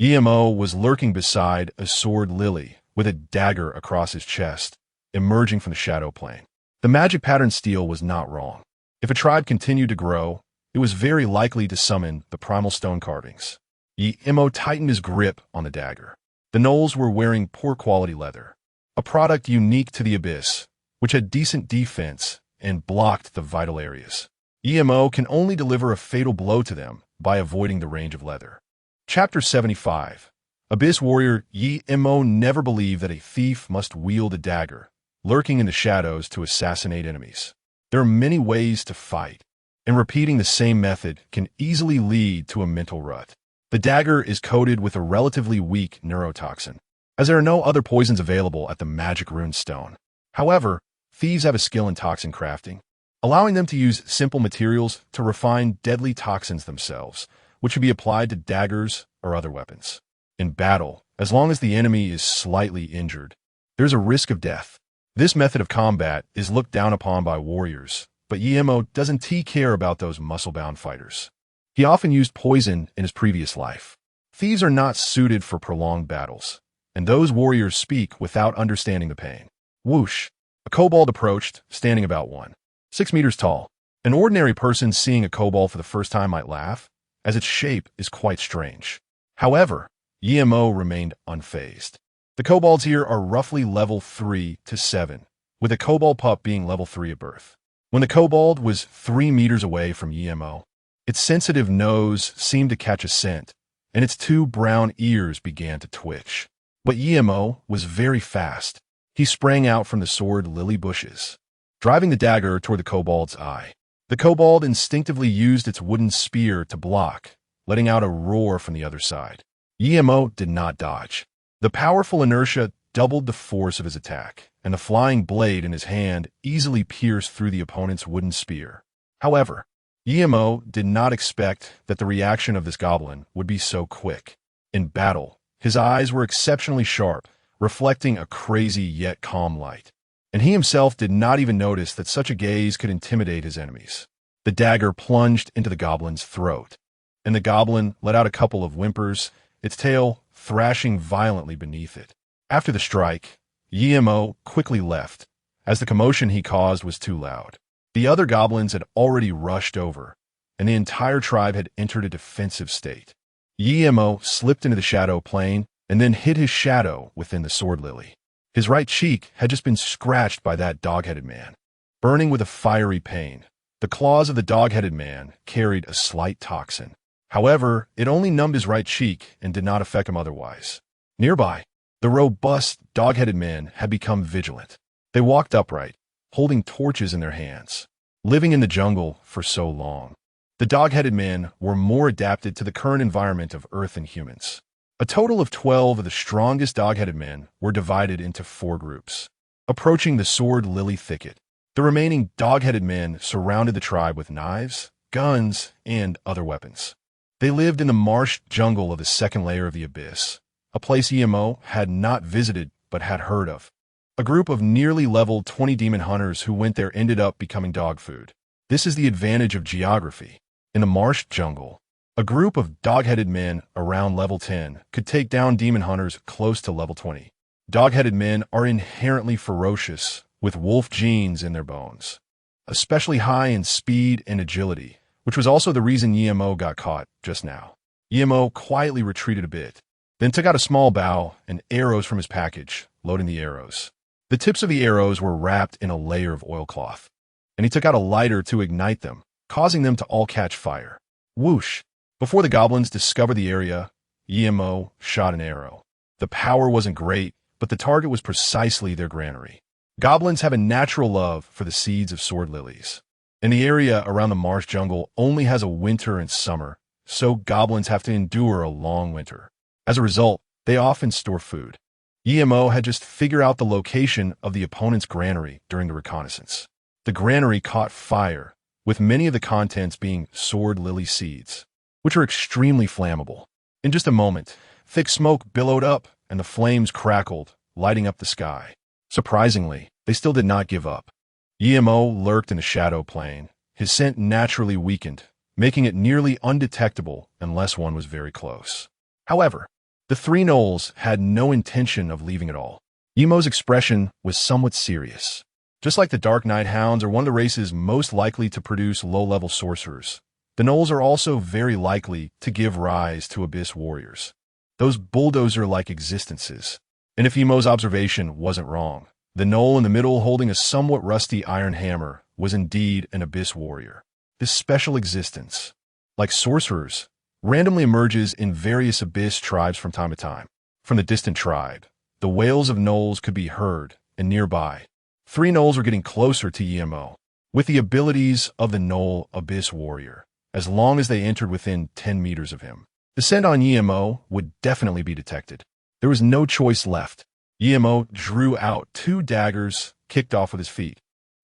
EMO was lurking beside a sword lily with a dagger across his chest, emerging from the shadow plane. The magic pattern steel was not wrong. If a tribe continued to grow, it was very likely to summon the primal stone carvings. EMO tightened his grip on the dagger. The gnolls were wearing poor quality leather, a product unique to the abyss, which had decent defense and blocked the vital areas. EMO can only deliver a fatal blow to them by avoiding the range of leather. Chapter 75. Abyss Warrior Yi-Mo never believed that a thief must wield a dagger, lurking in the shadows to assassinate enemies. There are many ways to fight, and repeating the same method can easily lead to a mental rut. The dagger is coated with a relatively weak neurotoxin, as there are no other poisons available at the magic rune stone. However, thieves have a skill in toxin crafting, allowing them to use simple materials to refine deadly toxins themselves, which should be applied to daggers or other weapons. In battle, as long as the enemy is slightly injured, there's a risk of death. This method of combat is looked down upon by warriors, but Yi-Mo doesn't care about those muscle-bound fighters. He often used poison in his previous life. Thieves are not suited for prolonged battles, and those warriors speak without understanding the pain. Whoosh! A kobold approached, standing about 1.6 meters tall. An ordinary person seeing a kobold for the first time might laugh, as its shape is quite strange. However, Yi-Mo remained unfazed. The kobolds here are roughly level 3 to 7, with a kobold pup being level 3 at birth. When the kobold was 3 meters away from Yi-Mo, its sensitive nose seemed to catch a scent, and its 2 brown ears began to twitch. But Yi-Mo was very fast. He sprang out from the sword lily bushes, driving the dagger toward the kobold's eye. The kobold instinctively used its wooden spear to block, letting out a roar from the other side. Yi-Mo did not dodge. The powerful inertia doubled the force of his attack, and the flying blade in his hand easily pierced through the opponent's wooden spear. However, Yi-Mo did not expect that the reaction of this goblin would be so quick. In battle, his eyes were exceptionally sharp, reflecting a crazy yet calm light, and he himself did not even notice that such a gaze could intimidate his enemies. The dagger plunged into the goblin's throat, and the goblin let out a couple of whimpers, its tail thrashing violently beneath it. After the strike, Yi-Mo quickly left, as the commotion he caused was too loud. The other goblins had already rushed over, and the entire tribe had entered a defensive state. Yi-Mo slipped into the shadow plane and then hid his shadow within the sword lily. His right cheek had just been scratched by that dog-headed man. Burning with a fiery pain, the claws of the dog-headed man carried a slight toxin. However, it only numbed his right cheek and did not affect him otherwise. Nearby, the robust, dog-headed men had become vigilant. They walked upright, holding torches in their hands. Living in the jungle for so long, the dog-headed men were more adapted to the current environment of Earth and humans. A total of 12 of the strongest dog-headed men were divided into 4 groups. Approaching the sword lily thicket, the remaining dog-headed men surrounded the tribe with knives, guns, and other weapons. They lived in the marsh jungle of the second layer of the abyss, a place Yi-Mo had not visited but had heard of. A group of nearly level 20 demon hunters who went there ended up becoming dog food. This is the advantage of geography. In the marsh jungle, a group of dog-headed men around level 10 could take down demon hunters close to level 20. Dog-headed men are inherently ferocious, with wolf genes in their bones, especially high in speed and agility, which was also the reason Yi-Mo got caught just now. Yi-Mo quietly retreated a bit, then took out a small bow and arrows from his package, loading the arrows. The tips of the arrows were wrapped in a layer of oilcloth, and he took out a lighter to ignite them, causing them to all catch fire. Whoosh! Before the goblins discovered the area, Yi-Mo shot an arrow. The power wasn't great, but the target was precisely their granary. Goblins have a natural love for the seeds of sword lilies, and the area around the marsh jungle only has a winter and summer, so goblins have to endure a long winter. As a result, they often store food. Yi-Mo had just figured out the location of the opponent's granary during the reconnaissance. The granary caught fire, with many of the contents being sword lily seeds, which are extremely flammable. In just a moment, thick smoke billowed up and the flames crackled, lighting up the sky. Surprisingly, they still did not give up. Yi-Mo lurked in the shadow plane, his scent naturally weakened, making it nearly undetectable unless one was very close. However, the 3 gnolls had no intention of leaving at all. Yi-Mo's expression was somewhat serious. Just like the Dark Knight Hounds are one of the races most likely to produce low-level sorcerers, the gnolls are also very likely to give rise to abyss warriors. Those bulldozer-like existences. And if Yi-Mo's observation wasn't wrong, the gnoll in the middle holding a somewhat rusty iron hammer was indeed an abyss warrior. This special existence, like sorcerers, randomly emerges in various abyss tribes from time to time. From the distant tribe, the wails of gnolls could be heard, and nearby, 3 gnolls were getting closer to Emo, with the abilities of the gnoll abyss warrior, as long as they entered within 10 meters of him. Descent on Emo would definitely be detected. There was no choice left. Emo drew out 2 daggers, kicked off with his feet,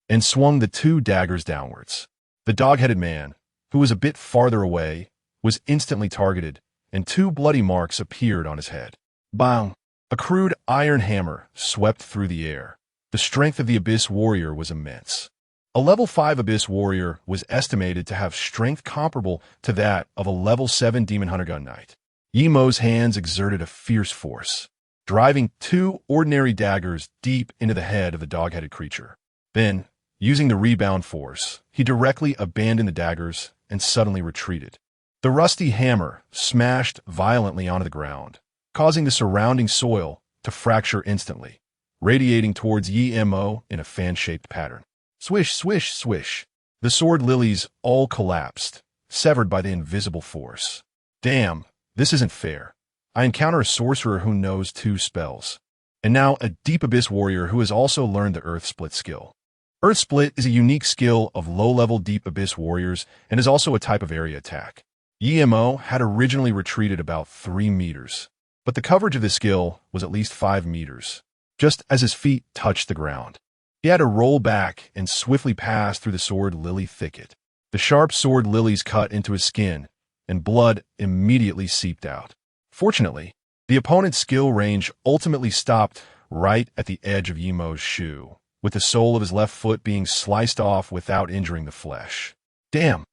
and swung the 2 daggers downwards. The dog-headed man, who was a bit farther away, was instantly targeted, and 2 bloody marks appeared on his head. Bang! A crude iron hammer swept through the air. The strength of the Abyss Warrior was immense. A level 5 Abyss Warrior was estimated to have strength comparable to that of a level 7 Demon Hunter Gun Knight. Emo's hands exerted a fierce force, driving 2 ordinary daggers deep into the head of the dog-headed creature. Then, using the rebound force, he directly abandoned the daggers and suddenly retreated. The rusty hammer smashed violently onto the ground, causing the surrounding soil to fracture instantly, radiating towards Emo in a fan-shaped pattern. Swish, swish, swish. The sword lilies all collapsed, severed by the invisible force. Damn, this isn't fair. I encounter a sorcerer who knows 2 spells, and now a deep abyss warrior who has also learned the Earth Split skill. Earth Split is a unique skill of low-level deep abyss warriors and is also a type of area attack. Emo had originally retreated about 3 meters, but the coverage of this skill was at least 5 meters, just as his feet touched the ground. He had to roll back and swiftly pass through the sword lily thicket. The sharp sword lilies cut into his skin, and blood immediately seeped out. Fortunately, the opponent's skill range ultimately stopped right at the edge of Emo's shoe, with the sole of his left foot being sliced off without injuring the flesh. Damn,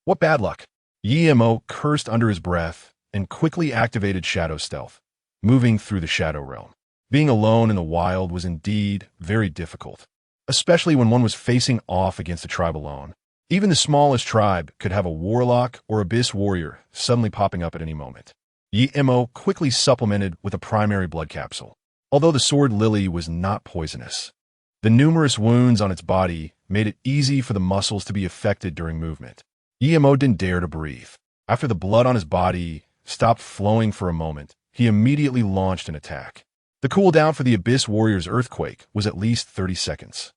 what bad luck. Emo cursed under his breath and quickly activated Shadow Stealth, moving through the Shadow Realm. Being alone in the wild was indeed very difficult, especially when one was facing off against a tribe alone. Even the smallest tribe could have a warlock or abyss warrior suddenly popping up at any moment. Emo quickly supplemented with a primary blood capsule, although the sword lily was not poisonous. The numerous wounds on its body made it easy for the muscles to be affected during movement. Emo didn't dare to breathe. After the blood on his body stopped flowing for a moment, he immediately launched an attack. The cooldown for the Abyss Warrior's Earthquake was at least 30 seconds.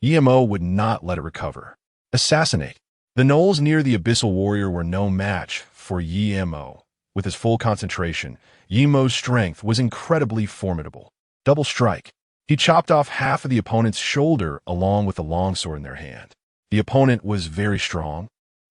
Emo would not let it recover. Assassinate. The gnolls near the Abyssal Warrior were no match for Emo. With his full concentration, Emo's strength was incredibly formidable. Double strike. He chopped off half of the opponent's shoulder along with the longsword in their hand. The opponent was very strong,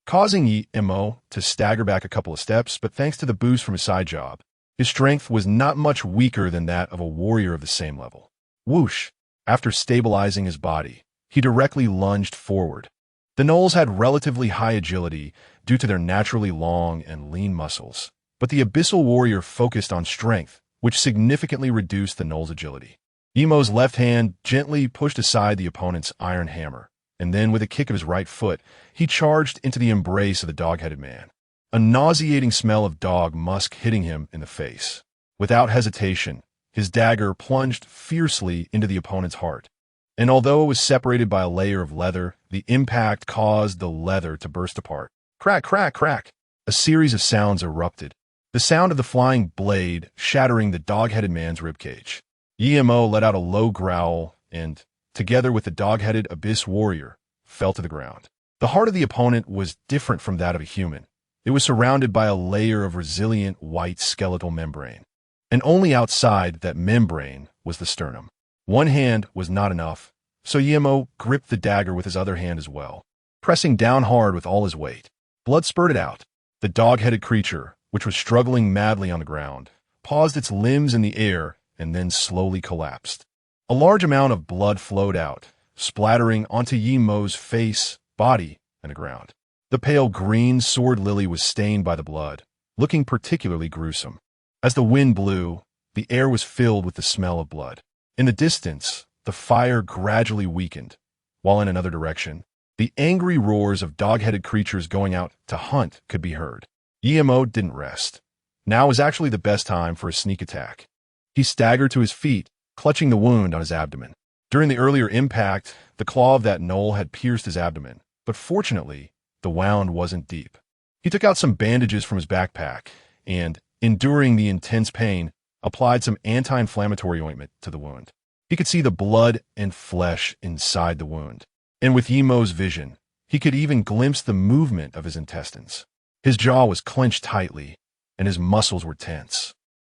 causing Emo to stagger back a couple of steps, but thanks to the boost from his side job, his strength was not much weaker than that of a warrior of the same level. Whoosh! After stabilizing his body, he directly lunged forward. The gnolls had relatively high agility due to their naturally long and lean muscles, but the Abyssal Warrior focused on strength, which significantly reduced the gnoll's agility. Emo's left hand gently pushed aside the opponent's iron hammer, and then with a kick of his right foot, he charged into the embrace of the dog-headed man. A nauseating smell of dog musk hitting him in the face. Without hesitation, his dagger plunged fiercely into the opponent's heart. And although it was separated by a layer of leather, the impact caused the leather to burst apart. Crack, crack, crack! A series of sounds erupted. The sound of the flying blade shattering the dog-headed man's ribcage. Emo let out a low growl and, together with the dog-headed Abyss Warrior, fell to the ground. The heart of the opponent was different from that of a human. It was surrounded by a layer of resilient white skeletal membrane, and only outside that membrane was the sternum. One hand was not enough, so Emo gripped the dagger with his other hand as well, pressing down hard with all his weight. Blood spurted out. The dog-headed creature, which was struggling madly on the ground, paused its limbs in the air and then slowly collapsed. A large amount of blood flowed out, splattering onto Emo's face, body, and the ground. The pale green sword lily was stained by the blood, looking particularly gruesome. As the wind blew, the air was filled with the smell of blood. In the distance, the fire gradually weakened, while in another direction, the angry roars of dog-headed creatures going out to hunt could be heard. Emo didn't rest. Now was actually the best time for a sneak attack. He staggered to his feet, clutching the wound on his abdomen. During the earlier impact, the claw of that gnoll had pierced his abdomen, but fortunately, the wound wasn't deep. He took out some bandages from his backpack and, enduring the intense pain, applied some anti-inflammatory ointment to the wound. He could see the blood and flesh inside the wound, and with Yemo's vision, he could even glimpse the movement of his intestines. His jaw was clenched tightly, and his muscles were tense.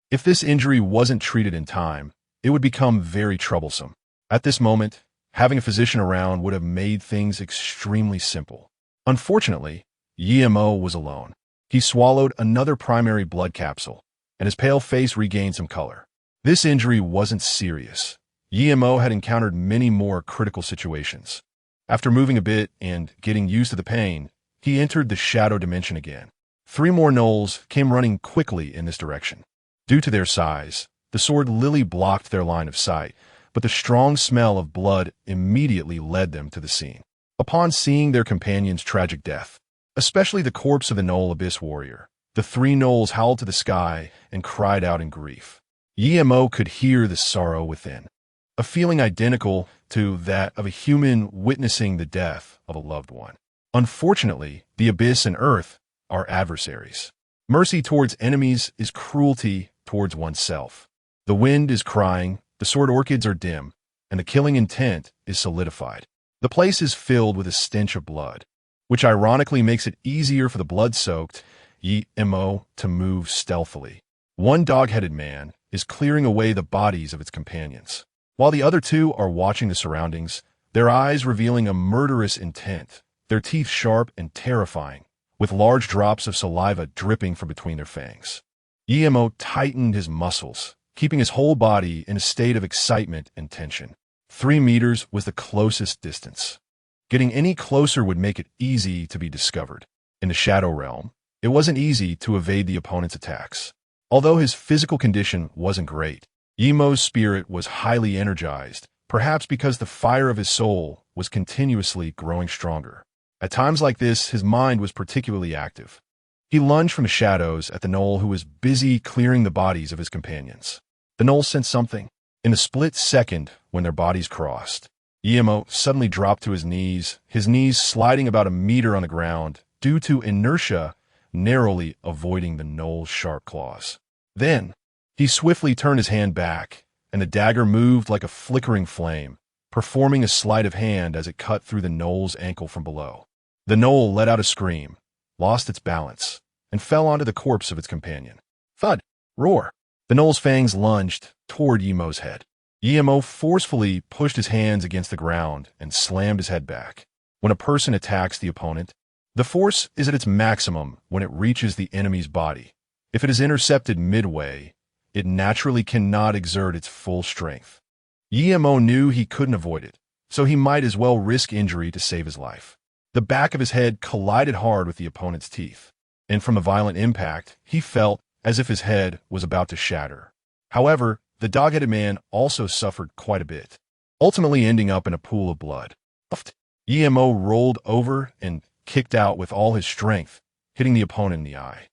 If this injury wasn't treated in time, it would become very troublesome. At this moment, having a physician around would have made things extremely simple. Unfortunately, Yemo was alone. He swallowed another primary blood capsule, and his pale face regained some color. This injury wasn't serious. Yemo had encountered many more critical situations. After moving a bit and getting used to the pain, he entered the shadow dimension again. 3 more gnolls came running quickly in this direction. Due to their size, the sword lily blocked their line of sight, but the strong smell of blood immediately led them to the scene. Upon seeing their companion's tragic death, especially the corpse of the gnoll abyss warrior, the 3 gnolls howled to the sky and cried out in grief. Yemo could hear the sorrow within, a feeling identical to that of a human witnessing the death of a loved one. Unfortunately, the abyss and earth are adversaries. Mercy towards enemies is cruelty towards oneself. The wind is crying, the sword orchids are dim, and the killing intent is solidified. The place is filled with a stench of blood, which ironically makes it easier for the blood-soaked Yemo to move stealthily. One dog-headed man is clearing away the bodies of its companions, while the other 2 are watching the surroundings, their eyes revealing a murderous intent, their teeth sharp and terrifying, with large drops of saliva dripping from between their fangs. Yemo tightened his muscles, keeping his whole body in a state of excitement and tension. 3 meters was the closest distance. Getting any closer would make it easy to be discovered. In the Shadow Realm, it wasn't easy to evade the opponent's attacks. Although his physical condition wasn't great, Yemo's spirit was highly energized, perhaps because the fire of his soul was continuously growing stronger. At times like this, his mind was particularly active. He lunged from the shadows at the gnoll who was busy clearing the bodies of his companions. The gnoll sensed something. In the split second when their bodies crossed, Yemo suddenly dropped to his knees sliding about a meter on the ground due to inertia, narrowly avoiding the gnoll's sharp claws. Then, he swiftly turned his hand back, and the dagger moved like a flickering flame, performing a sleight of hand as it cut through the gnoll's ankle from below. The gnoll let out a scream, lost its balance, and fell onto the corpse of its companion. Thud! Roar! The gnoll's fangs lunged toward Yemo's head. Yemo forcefully pushed his hands against the ground and slammed his head back. When a person attacks the opponent, the force is at its maximum when it reaches the enemy's body. If it is intercepted midway, it naturally cannot exert its full strength. Yemo knew he couldn't avoid it, so he might as well risk injury to save his life. The back of his head collided hard with the opponent's teeth, and from the violent impact, he felt as if his head was about to shatter. However, the dog-headed man also suffered quite a bit, ultimately ending up in a pool of blood. Yemo rolled over and kicked out with all his strength, hitting the opponent in the eye.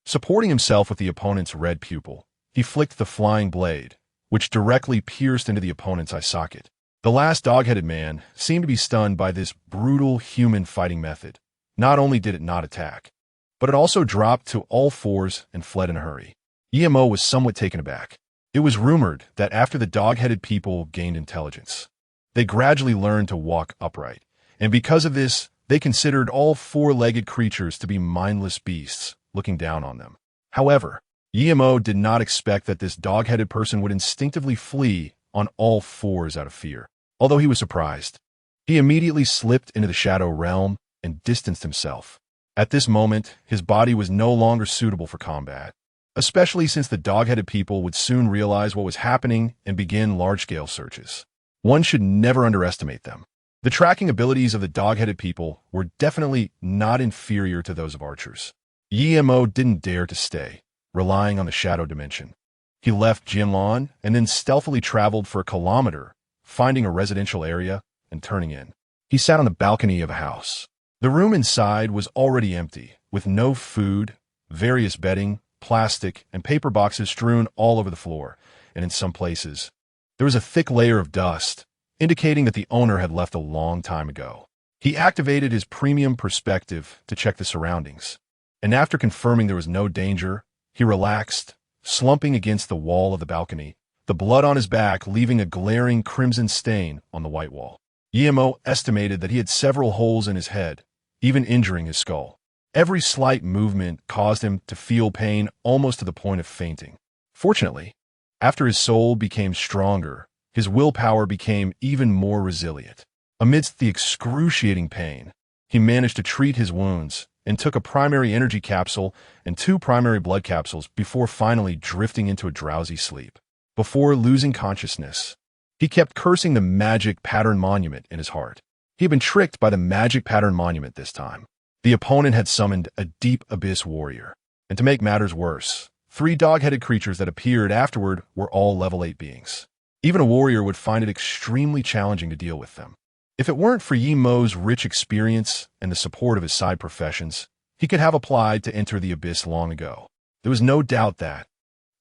Supporting himself with the opponent's red pupil, he flicked the flying blade, which directly pierced into the opponent's eye socket. The last dog-headed man seemed to be stunned by this brutal human fighting method. Not only did it not attack, but it also dropped to all fours and fled in a hurry. Yemo was somewhat taken aback. It was rumored that after the dog-headed people gained intelligence, they gradually learned to walk upright, and because of this, they considered all 4-legged creatures to be mindless beasts looking down on them. However, Yemo did not expect that this dog-headed person would instinctively flee on all fours out of fear. Although he was surprised, he immediately slipped into the Shadow Realm and distanced himself. At this moment, his body was no longer suitable for combat, especially since the dog-headed people would soon realize what was happening and begin large-scale searches. One should never underestimate them. The tracking abilities of the dog-headed people were definitely not inferior to those of archers. Yemo didn't dare to stay, relying on the shadow dimension. He left Jinlan and then stealthily traveled for a kilometer, finding a residential area and turning in. He sat on the balcony of a house. The room inside was already empty, with no food, various bedding, plastic, and paper boxes strewn all over the floor, and in some places, there was a thick layer of dust, indicating that the owner had left a long time ago. He activated his premium perspective to check the surroundings. and after confirming there was no danger, he relaxed, slumping against the wall of the balcony, the blood on his back leaving a glaring crimson stain on the white wall. Emo estimated that he had several holes in his head, even injuring his skull. Every slight movement caused him to feel pain almost to the point of fainting. Fortunately, after his soul became stronger, his willpower became even more resilient. Amidst the excruciating pain, he managed to treat his wounds and took a primary energy capsule and 2 primary blood capsules before finally drifting into a drowsy sleep. Before losing consciousness, he kept cursing the magic pattern monument in his heart. He had been tricked by the magic pattern monument this time. The opponent had summoned a deep abyss warrior. And to make matters worse, 3 dog-headed creatures that appeared afterward were all level 8 beings. Even a warrior would find it extremely challenging to deal with them. If it weren't for Yemo's rich experience and the support of his side professions, he could have applied to enter the abyss long ago. There was no doubt that,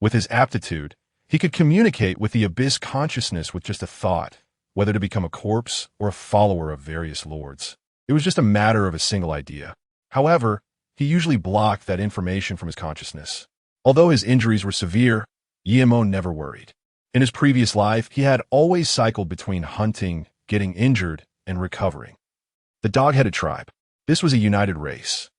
with his aptitude, he could communicate with the abyss consciousness with just a thought, whether to become a corpse or a follower of various lords. It was just a matter of a single idea. However, he usually blocked that information from his consciousness. Although his injuries were severe, Yemo never worried. In his previous life, he had always cycled between hunting, getting injured, and recovering. The dog-headed tribe. This was a united race,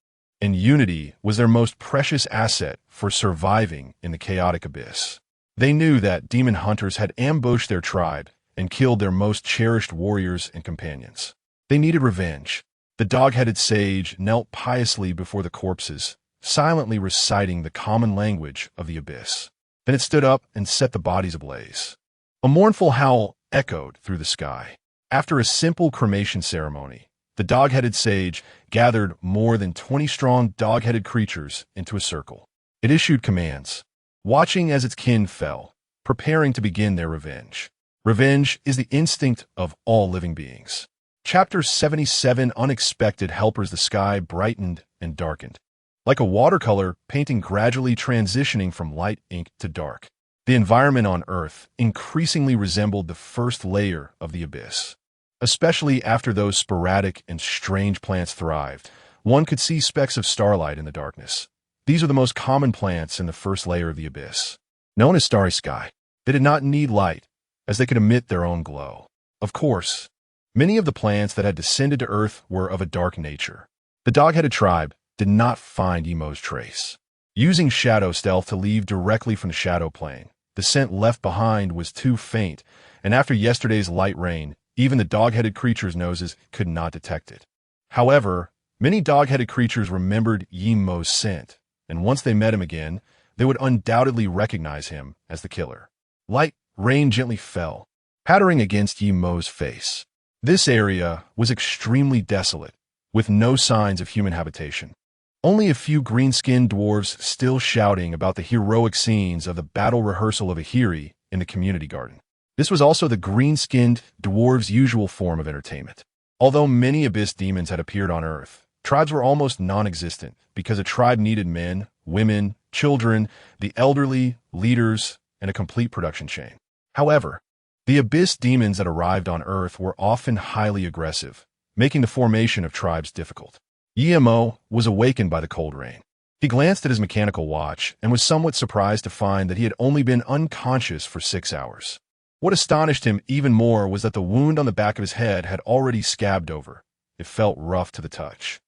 and unity was their most precious asset for surviving in the chaotic abyss. They knew that demon hunters had ambushed their tribe and killed their most cherished warriors and companions. They needed revenge. The dog-headed sage knelt piously before the corpses, silently reciting the common language of the abyss. Then it stood up and set the bodies ablaze. A mournful howl echoed through the sky. After a simple cremation ceremony, the dog-headed sage gathered more than 20 strong dog-headed creatures into a circle. It issued commands, watching as its kin fell, preparing to begin their revenge. Revenge is the instinct of all living beings. Chapter 77, Unexpected Helpers. The sky brightened and darkened, like a watercolor painting gradually transitioning from light ink to dark. The environment on Earth increasingly resembled the first layer of the abyss. Especially after those sporadic and strange plants thrived, one could see specks of starlight in the darkness. These are the most common plants in the first layer of the abyss. Known as starry sky, they did not need light, as they could emit their own glow. Of course, many of the plants that had descended to Earth were of a dark nature. The dog-headed tribe did not find Yemo's trace. Using shadow stealth to leave directly from the shadow plane, the scent left behind was too faint, and after yesterday's light rain, even the dog-headed creatures' noses could not detect it. However, many dog-headed creatures remembered Yemo's scent, and once they met him again, they would undoubtedly recognize him as the killer. Light rain gently fell, pattering against Yemo's face. This area was extremely desolate, with no signs of human habitation. Only a few green-skinned dwarves still shouting about the heroic scenes of the battle rehearsal of Ahiri in the community garden. This was also the green-skinned dwarves' usual form of entertainment. Although many abyss demons had appeared on Earth, tribes were almost non-existent because a tribe needed men, women, children, the elderly, leaders, and a complete production chain. However, the abyss demons that arrived on Earth were often highly aggressive, making the formation of tribes difficult. Emo was awakened by the cold rain. He glanced at his mechanical watch and was somewhat surprised to find that he had only been unconscious for 6 hours. What astonished him even more was that the wound on the back of his head had already scabbed over. It felt rough to the touch.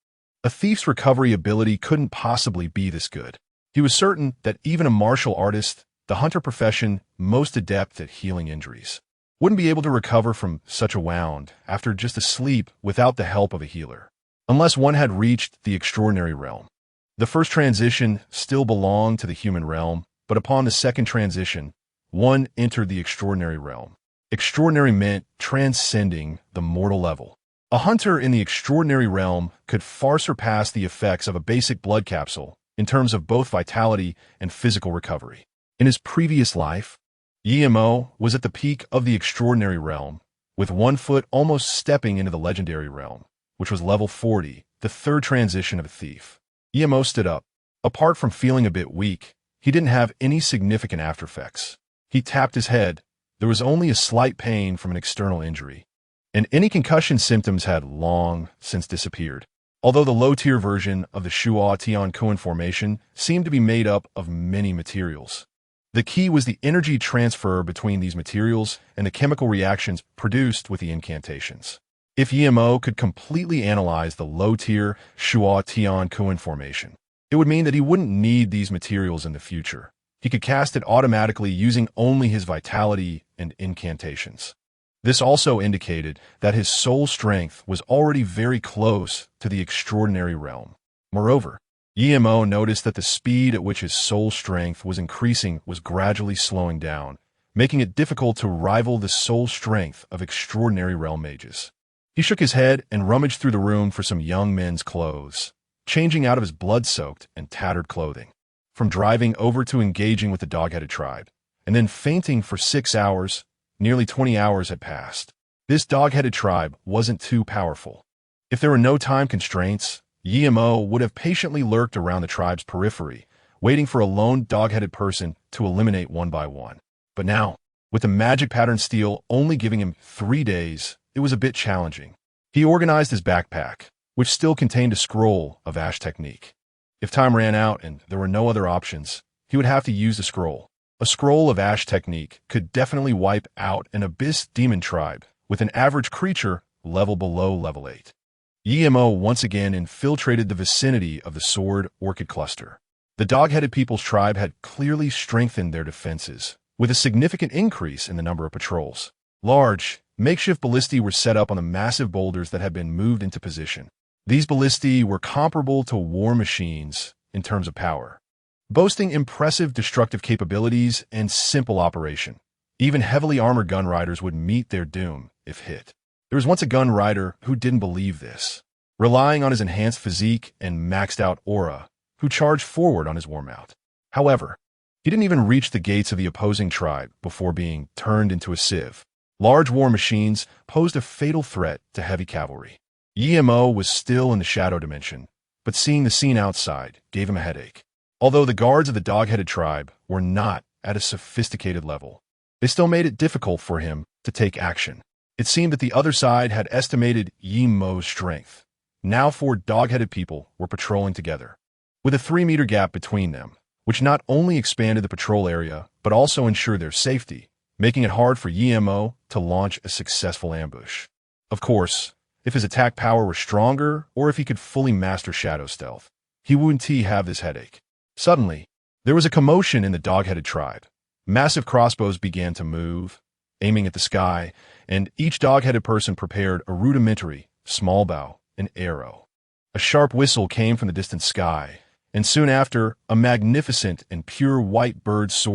A thief's recovery ability couldn't possibly be this good. He was certain that even a martial artist, the hunter profession most adept at healing injuries, wouldn't be able to recover from such a wound after just a sleep without the help of a healer, unless one had reached the extraordinary realm. The first transition still belonged to the human realm, but upon the second transition, one entered the extraordinary realm. Extraordinary meant transcending the mortal level. A hunter in the extraordinary realm could far surpass the effects of a basic blood capsule in terms of both vitality and physical recovery. In his previous life, Emo was at the peak of the extraordinary realm, with one foot almost stepping into the legendary realm, which was level 40, the third transition of a thief. Emo stood up. Apart from feeling a bit weak, he didn't have any significant aftereffects. He tapped his head. There was only a slight pain from an external injury, and any concussion symptoms had long since disappeared. Although the low-tier version of the Shuo-Tian-Kuan formation seemed to be made up of many materials. The key was the energy transfer between these materials and the chemical reactions produced with the incantations. If Yimo could completely analyze the low-tier Shuo-Tian-Kuan formation, it would mean that he wouldn't need these materials in the future. He could cast it automatically using only his vitality and incantations. This also indicated that his soul strength was already very close to the extraordinary realm. Moreover, Yimo noticed that the speed at which his soul strength was increasing was gradually slowing down, making it difficult to rival the soul strength of extraordinary realm mages. He shook his head and rummaged through the room for some young men's clothes, changing out of his blood-soaked and tattered clothing. From driving over to engaging with the dog-headed tribe, and then fainting for 6 hours, nearly 20 hours had passed. This dog-headed tribe wasn't too powerful. If there were no time constraints, Yimo would have patiently lurked around the tribe's periphery, waiting for a lone dog-headed person to eliminate one by one. But now, with the magic pattern steel only giving him 3 days, it was a bit challenging. He organized his backpack, which still contained a scroll of Ash technique. If time ran out and there were no other options, he would have to use the scroll. A scroll of Ash technique could definitely wipe out an Abyss demon tribe with an average creature level below level 8. Yimo once again infiltrated the vicinity of the Sword Orchid cluster. The dog-headed people's tribe had clearly strengthened their defenses, with a significant increase in the number of patrols. Large, makeshift ballistae were set up on the massive boulders that had been moved into position. These ballistae were comparable to war machines in terms of power, boasting impressive destructive capabilities and simple operation. Even heavily armored gun riders would meet their doom if hit. There was once a gun rider who didn't believe this, relying on his enhanced physique and maxed-out aura, who charged forward on his war mount. However, he didn't even reach the gates of the opposing tribe before being turned into a sieve. Large war machines posed a fatal threat to heavy cavalry. Yimo was still in the shadow dimension, but seeing the scene outside gave him a headache. Although the guards of the dog-headed tribe were not at a sophisticated level, they still made it difficult for him to take action. It seemed that the other side had estimated Yimo's strength. Now 4 dog-headed people were patrolling together, with a 3-meter gap between them, which not only expanded the patrol area, but also ensured their safety, making it hard for Yimo to launch a successful ambush. Of course, if his attack power were stronger, or if he could fully master shadow stealth, he wouldn't have this headache. Suddenly, there was a commotion in the dog-headed tribe. Massive crossbows began to move, aiming at the sky, and each dog-headed person prepared a rudimentary, small bow, and arrow. A sharp whistle came from the distant sky, and soon after, a magnificent and pure white bird soared